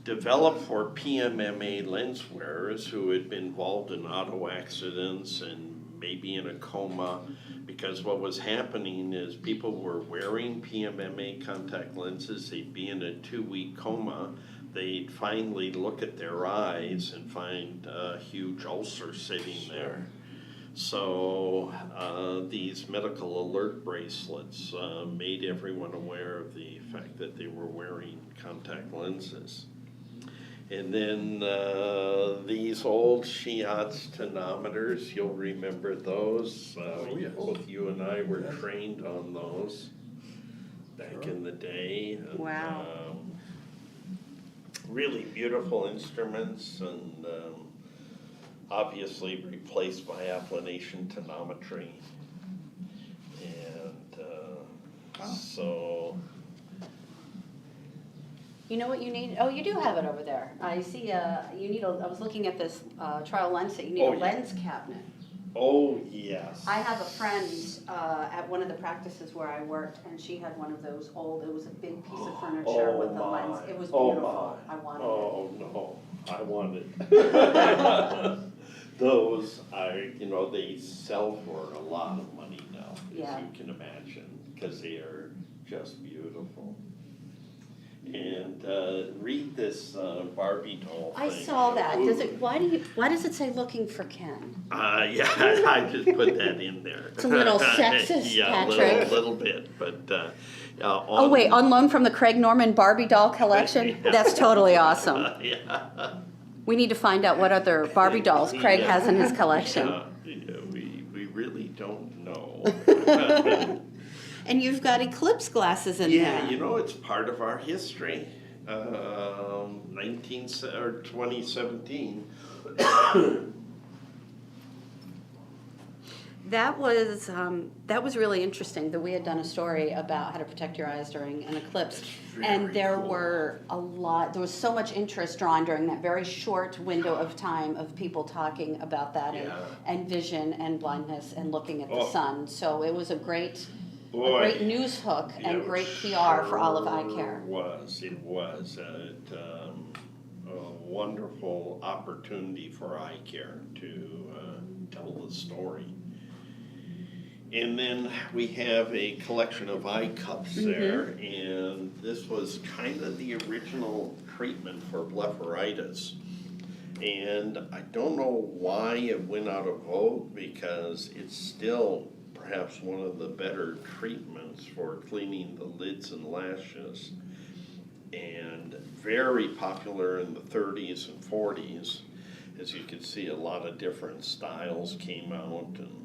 developed for PMMA lens wearers who had been involved in auto accidents and maybe in a coma, because what was happening is people were wearing PMMA contact lenses. They'd be in a 2-week coma. They'd finally look at their eyes and find a huge ulcer sitting there. So these medical alert bracelets made everyone aware of the fact that they were wearing contact lenses. And then these old Shiatz tonometers, you'll remember those. Both you and I were trained on those back in the day. And, wow. Really beautiful instruments, and obviously replaced by applanation tonometry. And so... You know what you need? Oh, you do have it over there. I see. You need. I was looking at this trial lens set. You need a lens cabinet. Oh yes. I have a friend at one of the practices where I worked, and she had one of those old. It was a big piece of furniture with the lens. It was beautiful. I wanted it. Oh no, I want it. Those are, you know, they sell for a lot of money now, as you can imagine, because they are just beautiful. And read this Barbie doll thing. I saw that. Does it? Why does it say "looking for Ken"? Yeah, I just put that in there. It's a little sexist, yeah, Patrick. a little bit, but. Oh wait, on loan from the Craig Norman Barbie doll collection. That's totally awesome. Yeah. We need to find out what other Barbie dolls Craig has in his collection. Yeah, we really don't know. And you've got eclipse glasses in there. Yeah, you know, it's part of our history. 2017. That was really interesting that we had done a story about how to protect your eyes during an eclipse, and there was so much interest drawn during that very short window of time of people talking about that and vision and blindness and looking at the sun. So it was a great news hook and great PR for all of eye care. It was a wonderful opportunity for eye care to tell the story. And then we have a collection of eye cups there, and this was kind of the original treatment for blepharitis. And I don't know why it went out of vogue, because it's still perhaps one of the better treatments for cleaning the lids and lashes, and very popular in the 30s and 40s. As you can see, a lot of different styles came out. And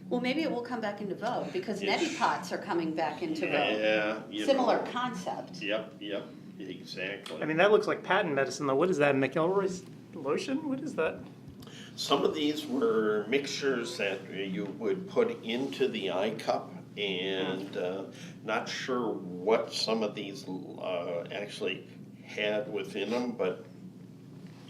well, maybe it will come back into vogue, because neti pots are coming back into vogue. Yeah. Similar concept. Yep, exactly. I mean, that looks like patent medicine, though. What is that, McElroy's lotion? What is that? Some of these were mixtures that you would put into the eye cup, and not sure what some of these actually had within them, but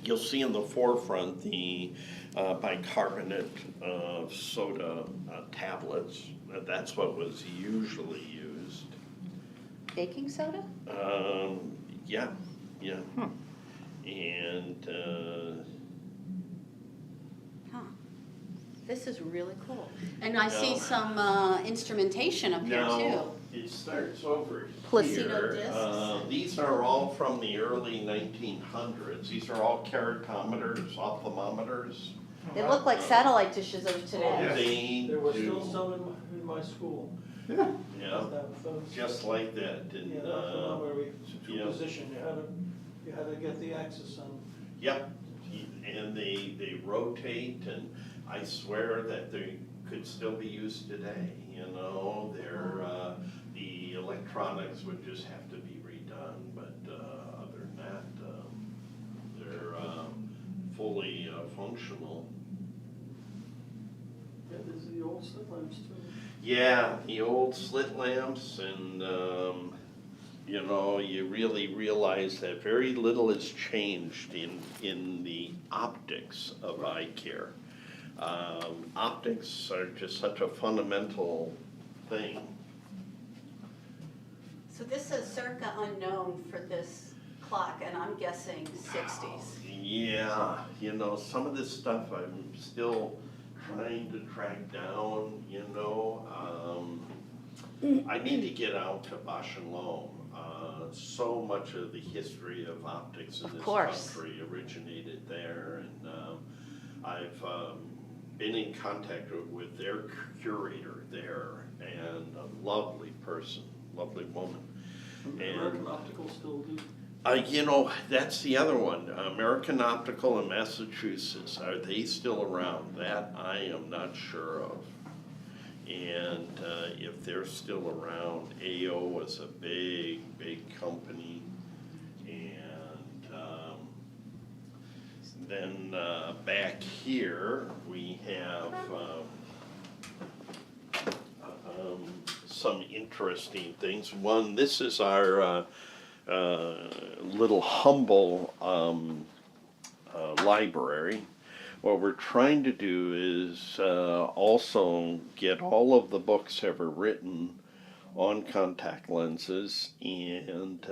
you'll see in the forefront the bicarbonate of soda tablets. That's what was usually used. Baking soda? Yeah. And this is really cool. And I see some instrumentation up here too. It starts over Placido here. discs. These are all from the early 1900s. These are all keratometers, ophthalmometers. They look like satellite dishes of today. There were still some in my school. Yeah, just like that. And, position. You had to get the axis on. Yep, and they rotate, and I swear that they could still be used today. You know, the electronics would just have to be redone, but other than that, they're fully functional. Yeah, there's the old slit lamps too. Yeah, the old slit lamps, and you know, you really realize that very little has changed in the optics of eye care. Optics are just such a fundamental thing. So this says circa unknown for this clock, and I'm guessing 60s. Yeah, you know, some of this stuff I'm still trying to track down, you know. I need to get out to Bosch and Lohm. So much of the history of optics in this country originated there, and I've been in contact with their curator there, and a lovely person, lovely woman. American Optical still do. You know, that's the other one. American Optical in Massachusetts, are they still around? That I am not sure of. And if they're still around, AO was a big, big company. And then back here, we have some interesting things. One, this is our little humble library. What we're trying to do is also get all of the books ever written on contact lenses, and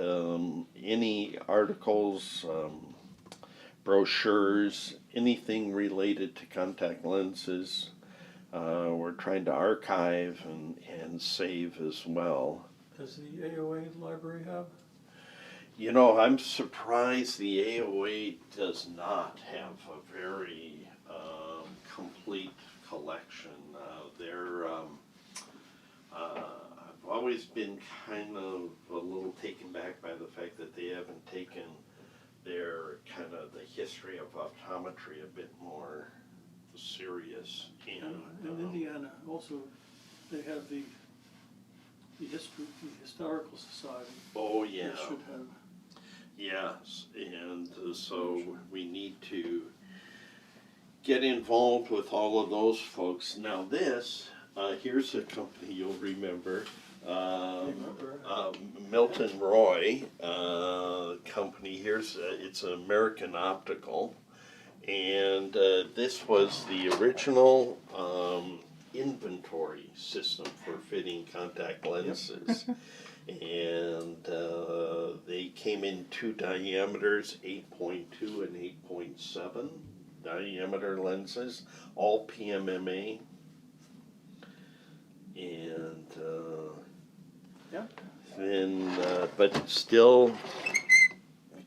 any articles, brochures, anything related to contact lenses, we're trying to archive and save as well. Does the AOA library have? You know, I'm surprised the AOA does not have a very complete collection. I've always been kind of a little taken back by the fact that they haven't taken their kind of the history of optometry a bit more serious. And in Indiana also, they have the Historical Society. Oh yeah. They should have. Yes, and so we need to get involved with all of those folks. Now this, here's a company you'll remember, Milton Roy company. Here's, it's American Optical, and this was the original inventory system for fitting contact lenses. And they came in two diameters, 8.2 and 8.7 diameter lenses, all PMMA. And then, but still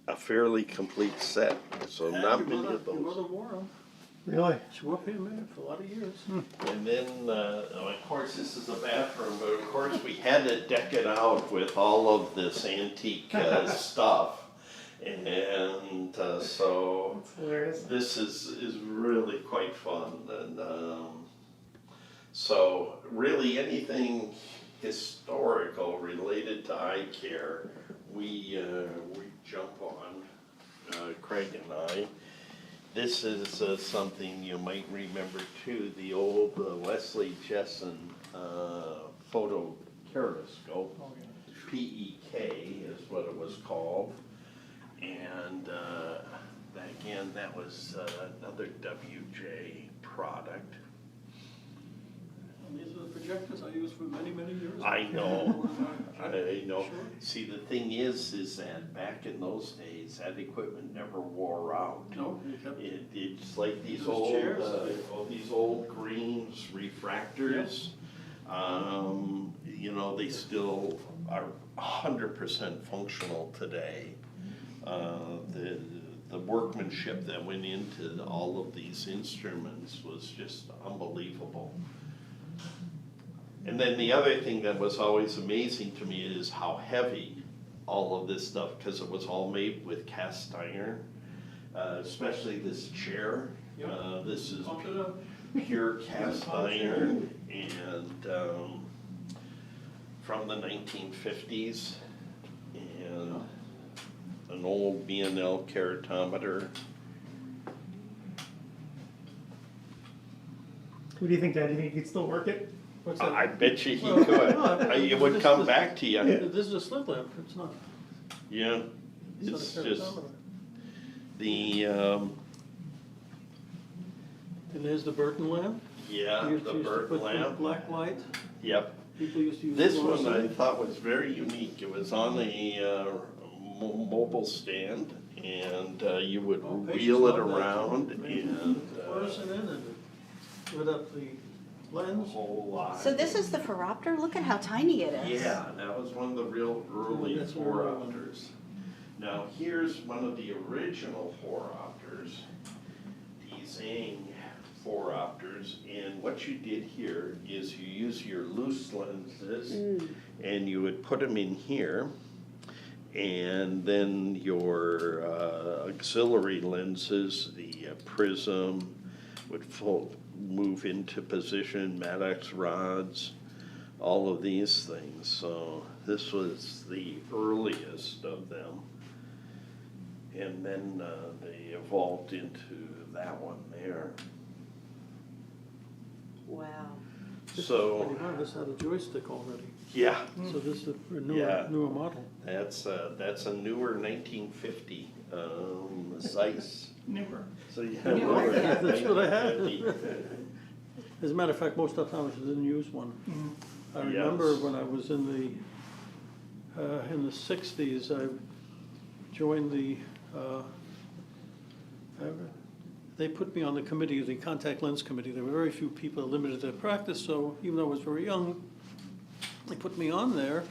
a fairly complete set. So not many of those. Your mother wore them. Really? She wore PMA for a lot of years. And then, of course, this is the bathroom, but of course we had to deck it out with all of this antique stuff. And so this is really quite fun. And so really anything historical related to eye care, we jump on, Craig and I. This is something you might remember too, the old Leslie Jessen photo keratoscope. PEK is what it was called. And again, that was another WJ product. And these are the projectors I used for many, many years. I know. I know. Sure. See, the thing is that back in those days, that equipment never wore out. No, It's like these Those old, chairs? these old Greens refractors. You know, they still are 100% functional today. The workmanship that went into all of these instruments was just unbelievable. And then the other thing that was always amazing to me is how heavy all of this stuff, because it was all made with cast iron, especially this chair. This is pure cast iron, and from the 1950s, and an old B&L keratometer. Who do you think, Dad? Do you think you could still work it? What's that? I bet you he Well, could. no, It would this- come this- back to you. This is a slit lamp, it's not. Yeah, It's not it's a just keratometer. the, And there's the Burton lamp. yeah, Used the to Burton put lamp. black light. Yep. People used to use. This one I fluorescent. thought was very unique. It was on a mobile stand, and you would wheel it around and Fluorescent in and lit up the lens. whole lot. So this is the phoropter? Look at how tiny it is. Yeah, that was one of the real early That's an early one. phoropters. Now here's one of the original phoropters, these Ang phoropters, and what you did here is you use your loose lenses and you would put them in here, and then your auxiliary lenses, the prism, would move into position, Maddox rods, all of these things. So this was the earliest of them. And then they evolved into that one there. Wow. So, This had a joystick already. yeah, So this is a Yeah. newer model. that's a newer 1950 Zeiss. Newer. So yeah, Newer. newer, That's what I had. 1950. As a matter of fact, most optometrists didn't use one. I remember Yes. when I was in the 60s, I joined the, they put me on the committee, the contact lens committee. There were very few people that limited their practice, so even though I was very young, they put me on there.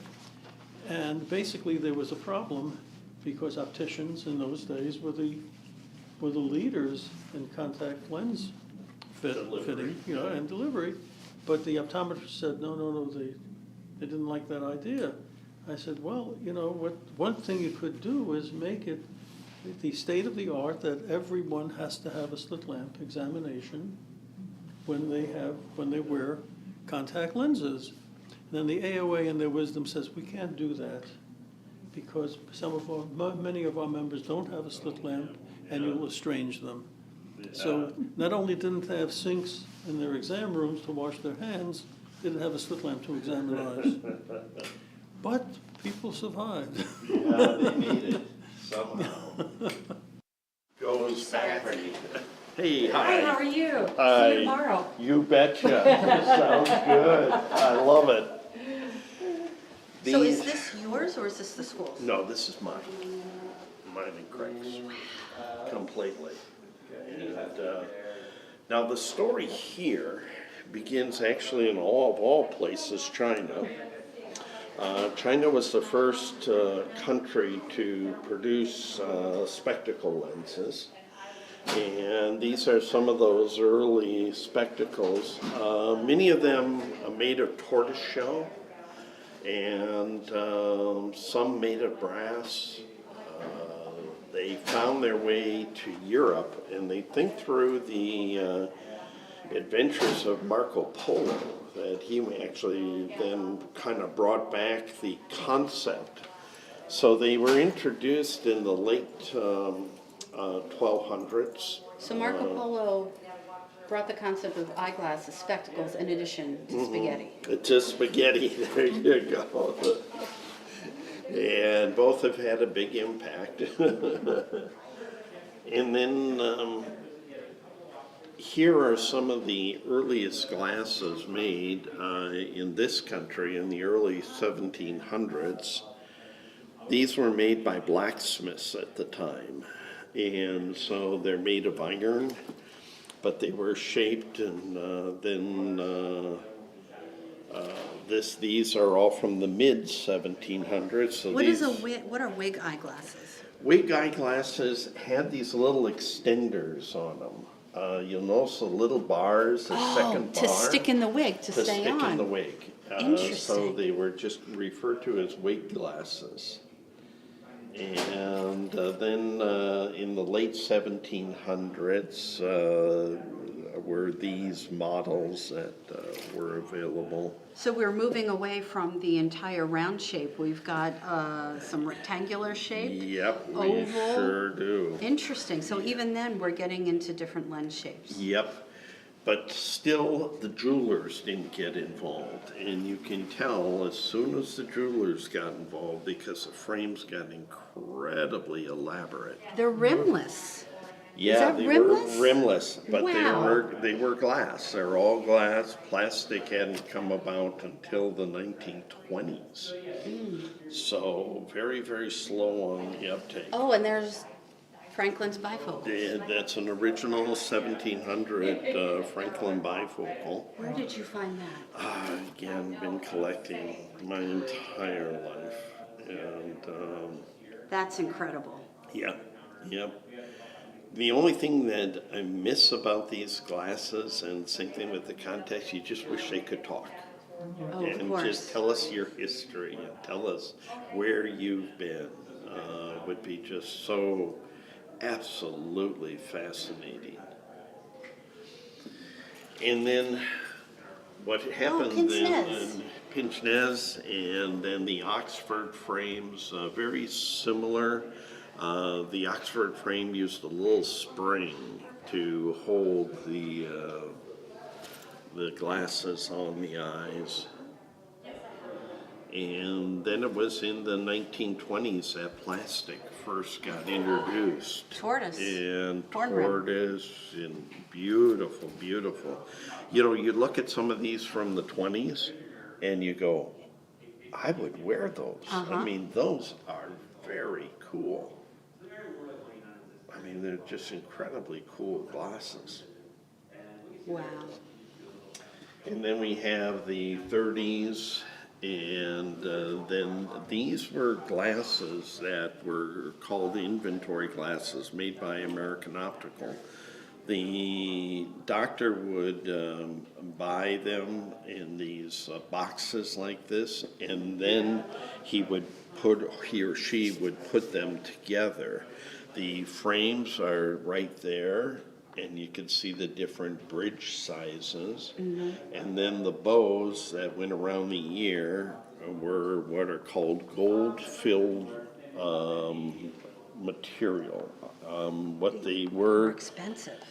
And basically there was a problem because opticians in those days were the leaders in contact lens fitting, you know, and delivery. But the optometrist said, no, they didn't like that idea. I said, well, you know, one thing you could do is make it the state of the art that everyone has to have a slit lamp examination when they wear contact lenses. And then the AOA in their wisdom says, we can't do that because many of our members don't have a slit lamp and you'll estrange them. So not only didn't they have sinks in their exam rooms to wash their hands, they didn't have a slit lamp to examine eyes. But people survived. Yeah, they made it somehow. Goes back. Hey, hi. Hi, how are you? Hi. See you tomorrow. You betcha. Sounds good. I love it. So is this yours or is this the school's? No, this is mine. Mine and Craig's. Completely. And, now the story here begins actually in all places, China. China was the first country to produce spectacle lenses. And these are some of those early spectacles. Many of them are made of tortoiseshell, and some made of brass. They found their way to Europe, and they think through the adventures of Marco Polo, that he actually then kind of brought back the concept. So they were introduced in the late 1200s. So Marco Polo brought the concept of eyeglasses, spectacles, in addition to spaghetti. To spaghetti, there you go. And both have had a big impact. And then here are some of the earliest glasses made in this country in the early 1700s. These were made by blacksmiths at the time. And so they're made of iron, but they were shaped, and these are all from the mid 1700s. So What are wig eyeglasses? wig eyeglasses had these little extenders on them. You'll notice the little bars, the second bar. To stick in the wig, to stay on. stick in the wig. So Interesting. they were just referred to as wig glasses. And then in the late 1700s were these models that were available. So we're moving away from the entire round shape. We've got some rectangular shape. Yep, we oval. sure do. Interesting. So even then, we're getting into different lens shapes. Yep. But still, the jewelers didn't get involved, and you can tell as soon as the jewelers got involved, because the frames got incredibly elaborate. They're rimless. Yeah, that they rimless? were rimless, but Wow. they were glass. They're all glass. Plastic hadn't come about until the 1920s. So very, very slow on the uptake. Oh, and there's Franklin's bifocal. That's an original 1700 Franklin bifocal. Where did you find that? Again, been collecting my entire life, and That's incredible. yeah, yep. The only thing that I miss about these glasses, and same thing with the context, you just wish they could talk. Oh, of And course. just tell us your history and tell us where you've been. Would be just so absolutely fascinating. And then what happened then, pince nez, and then the Oxford frames, very similar. The Oxford frame used a little spring to hold the glasses on the eyes. And then it was in the 1920s that plastic first got introduced. Tortoise. And Horn rim. tortoise, and beautiful, beautiful. You know, you look at some of these from the 20s and you go, I would wear those. I mean, those are very cool. I mean, they're just incredibly cool glasses. Wow. And then we have the 30s, and then these were glasses that were called inventory glasses made by American Optical. The doctor would buy them in these boxes like this, and then he or she would put them together. The frames are right there, and you can see the different bridge sizes. And then the bows that went around the ear were what are called gold-filled material. What they were... Expensive.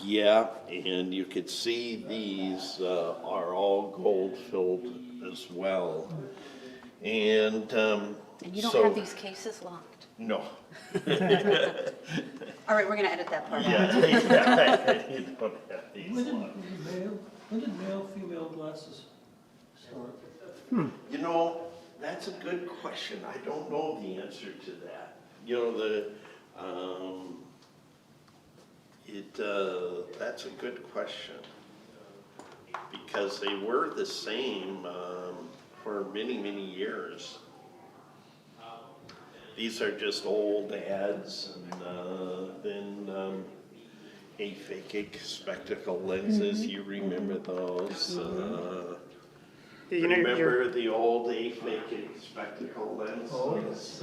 Yeah, and you could see these are all gold-filled as well. And you don't have these cases locked? No. All right, we're going to edit that part out. Yeah, you don't have these locked. When did male, female glasses start? You know, that's a good question. I don't know the answer to that. You know, that's a good question, because they were the same for many, many years. These are just old ads, and then aphakic spectacle lenses. You remember those? Remember the old aphakic spectacle lenses?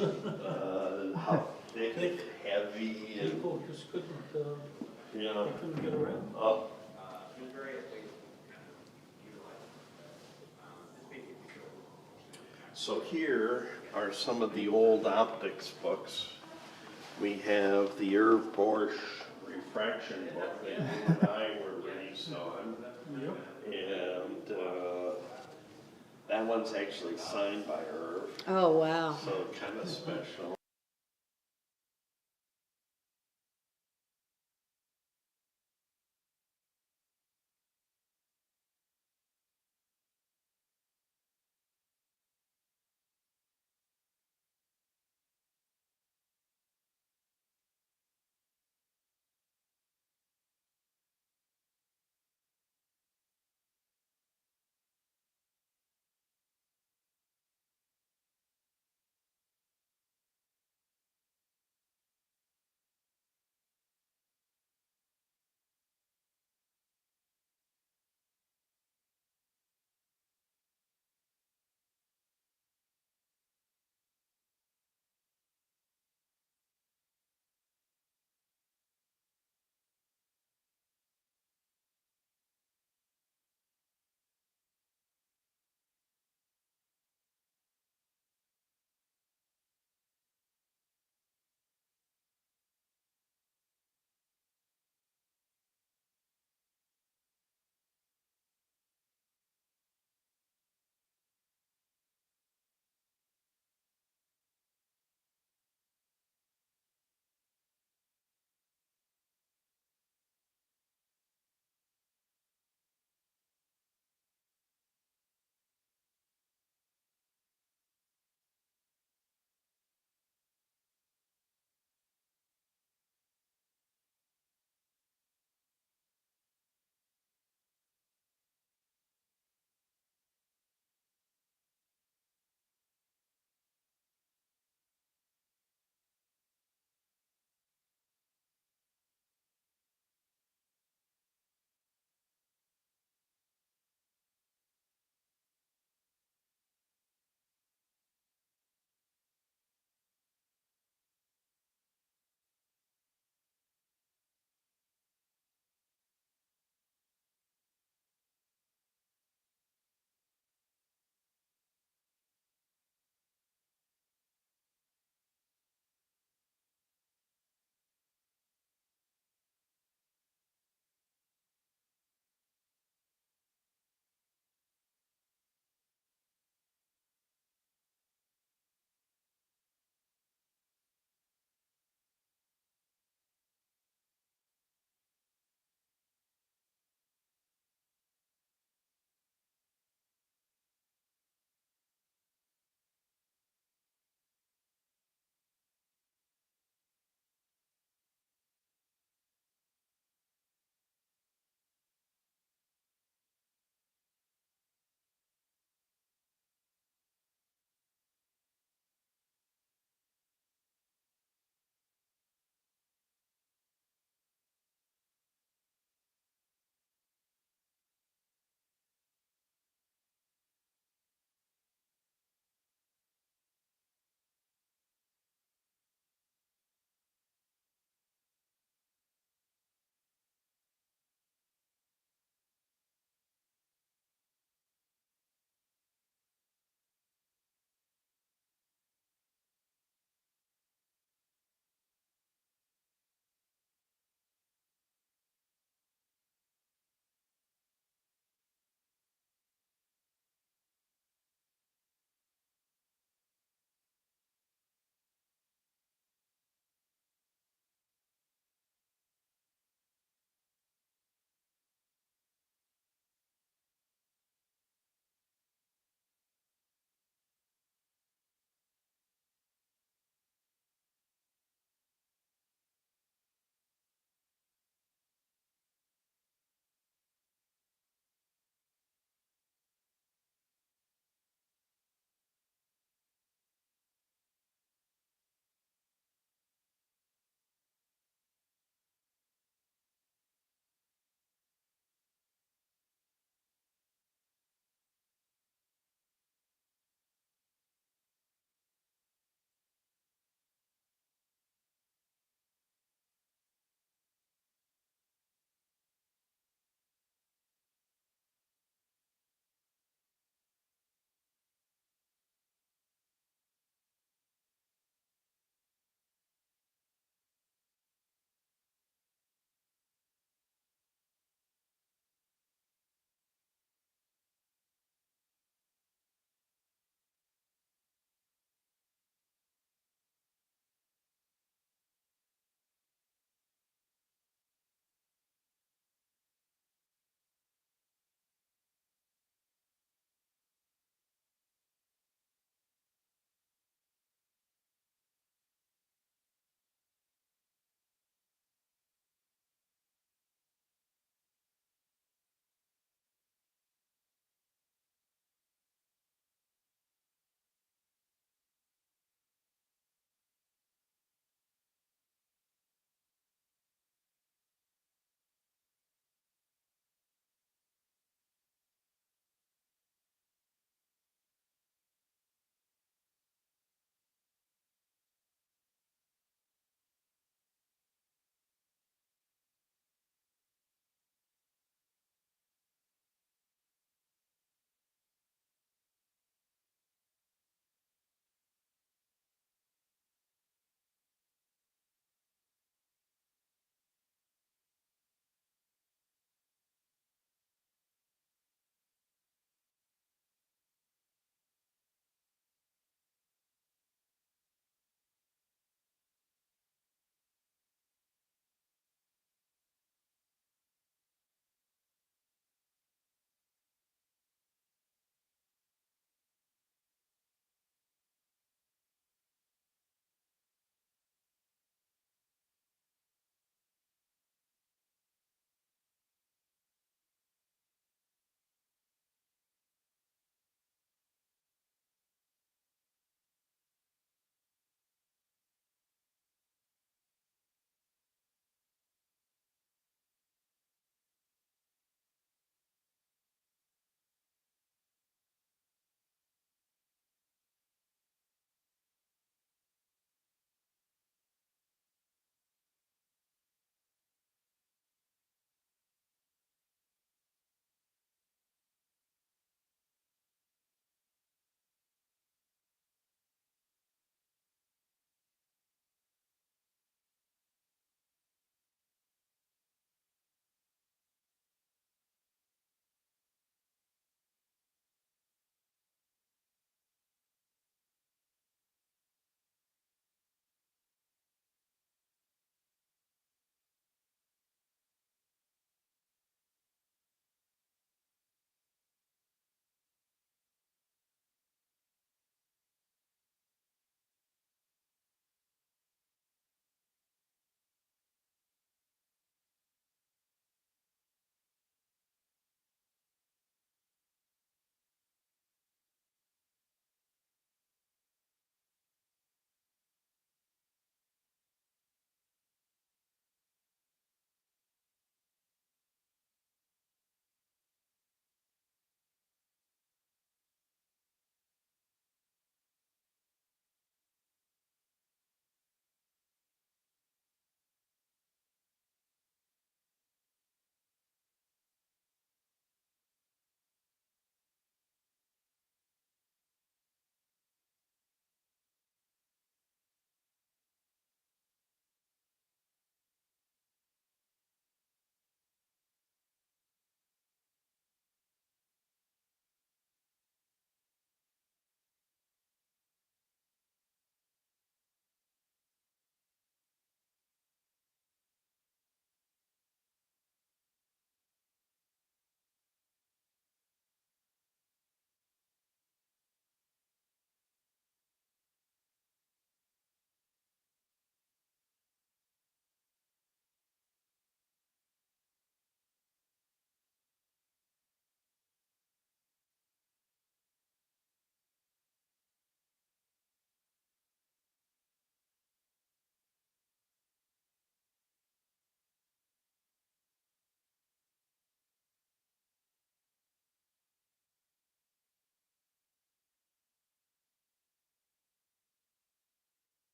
How thick and heavy, and People just couldn't, you know. they couldn't get around. So here are some of the old optics books. We have the Irv Bosch refraction book that you and I were raised on. And that one's actually signed by Irv. Oh, wow. So kind of special.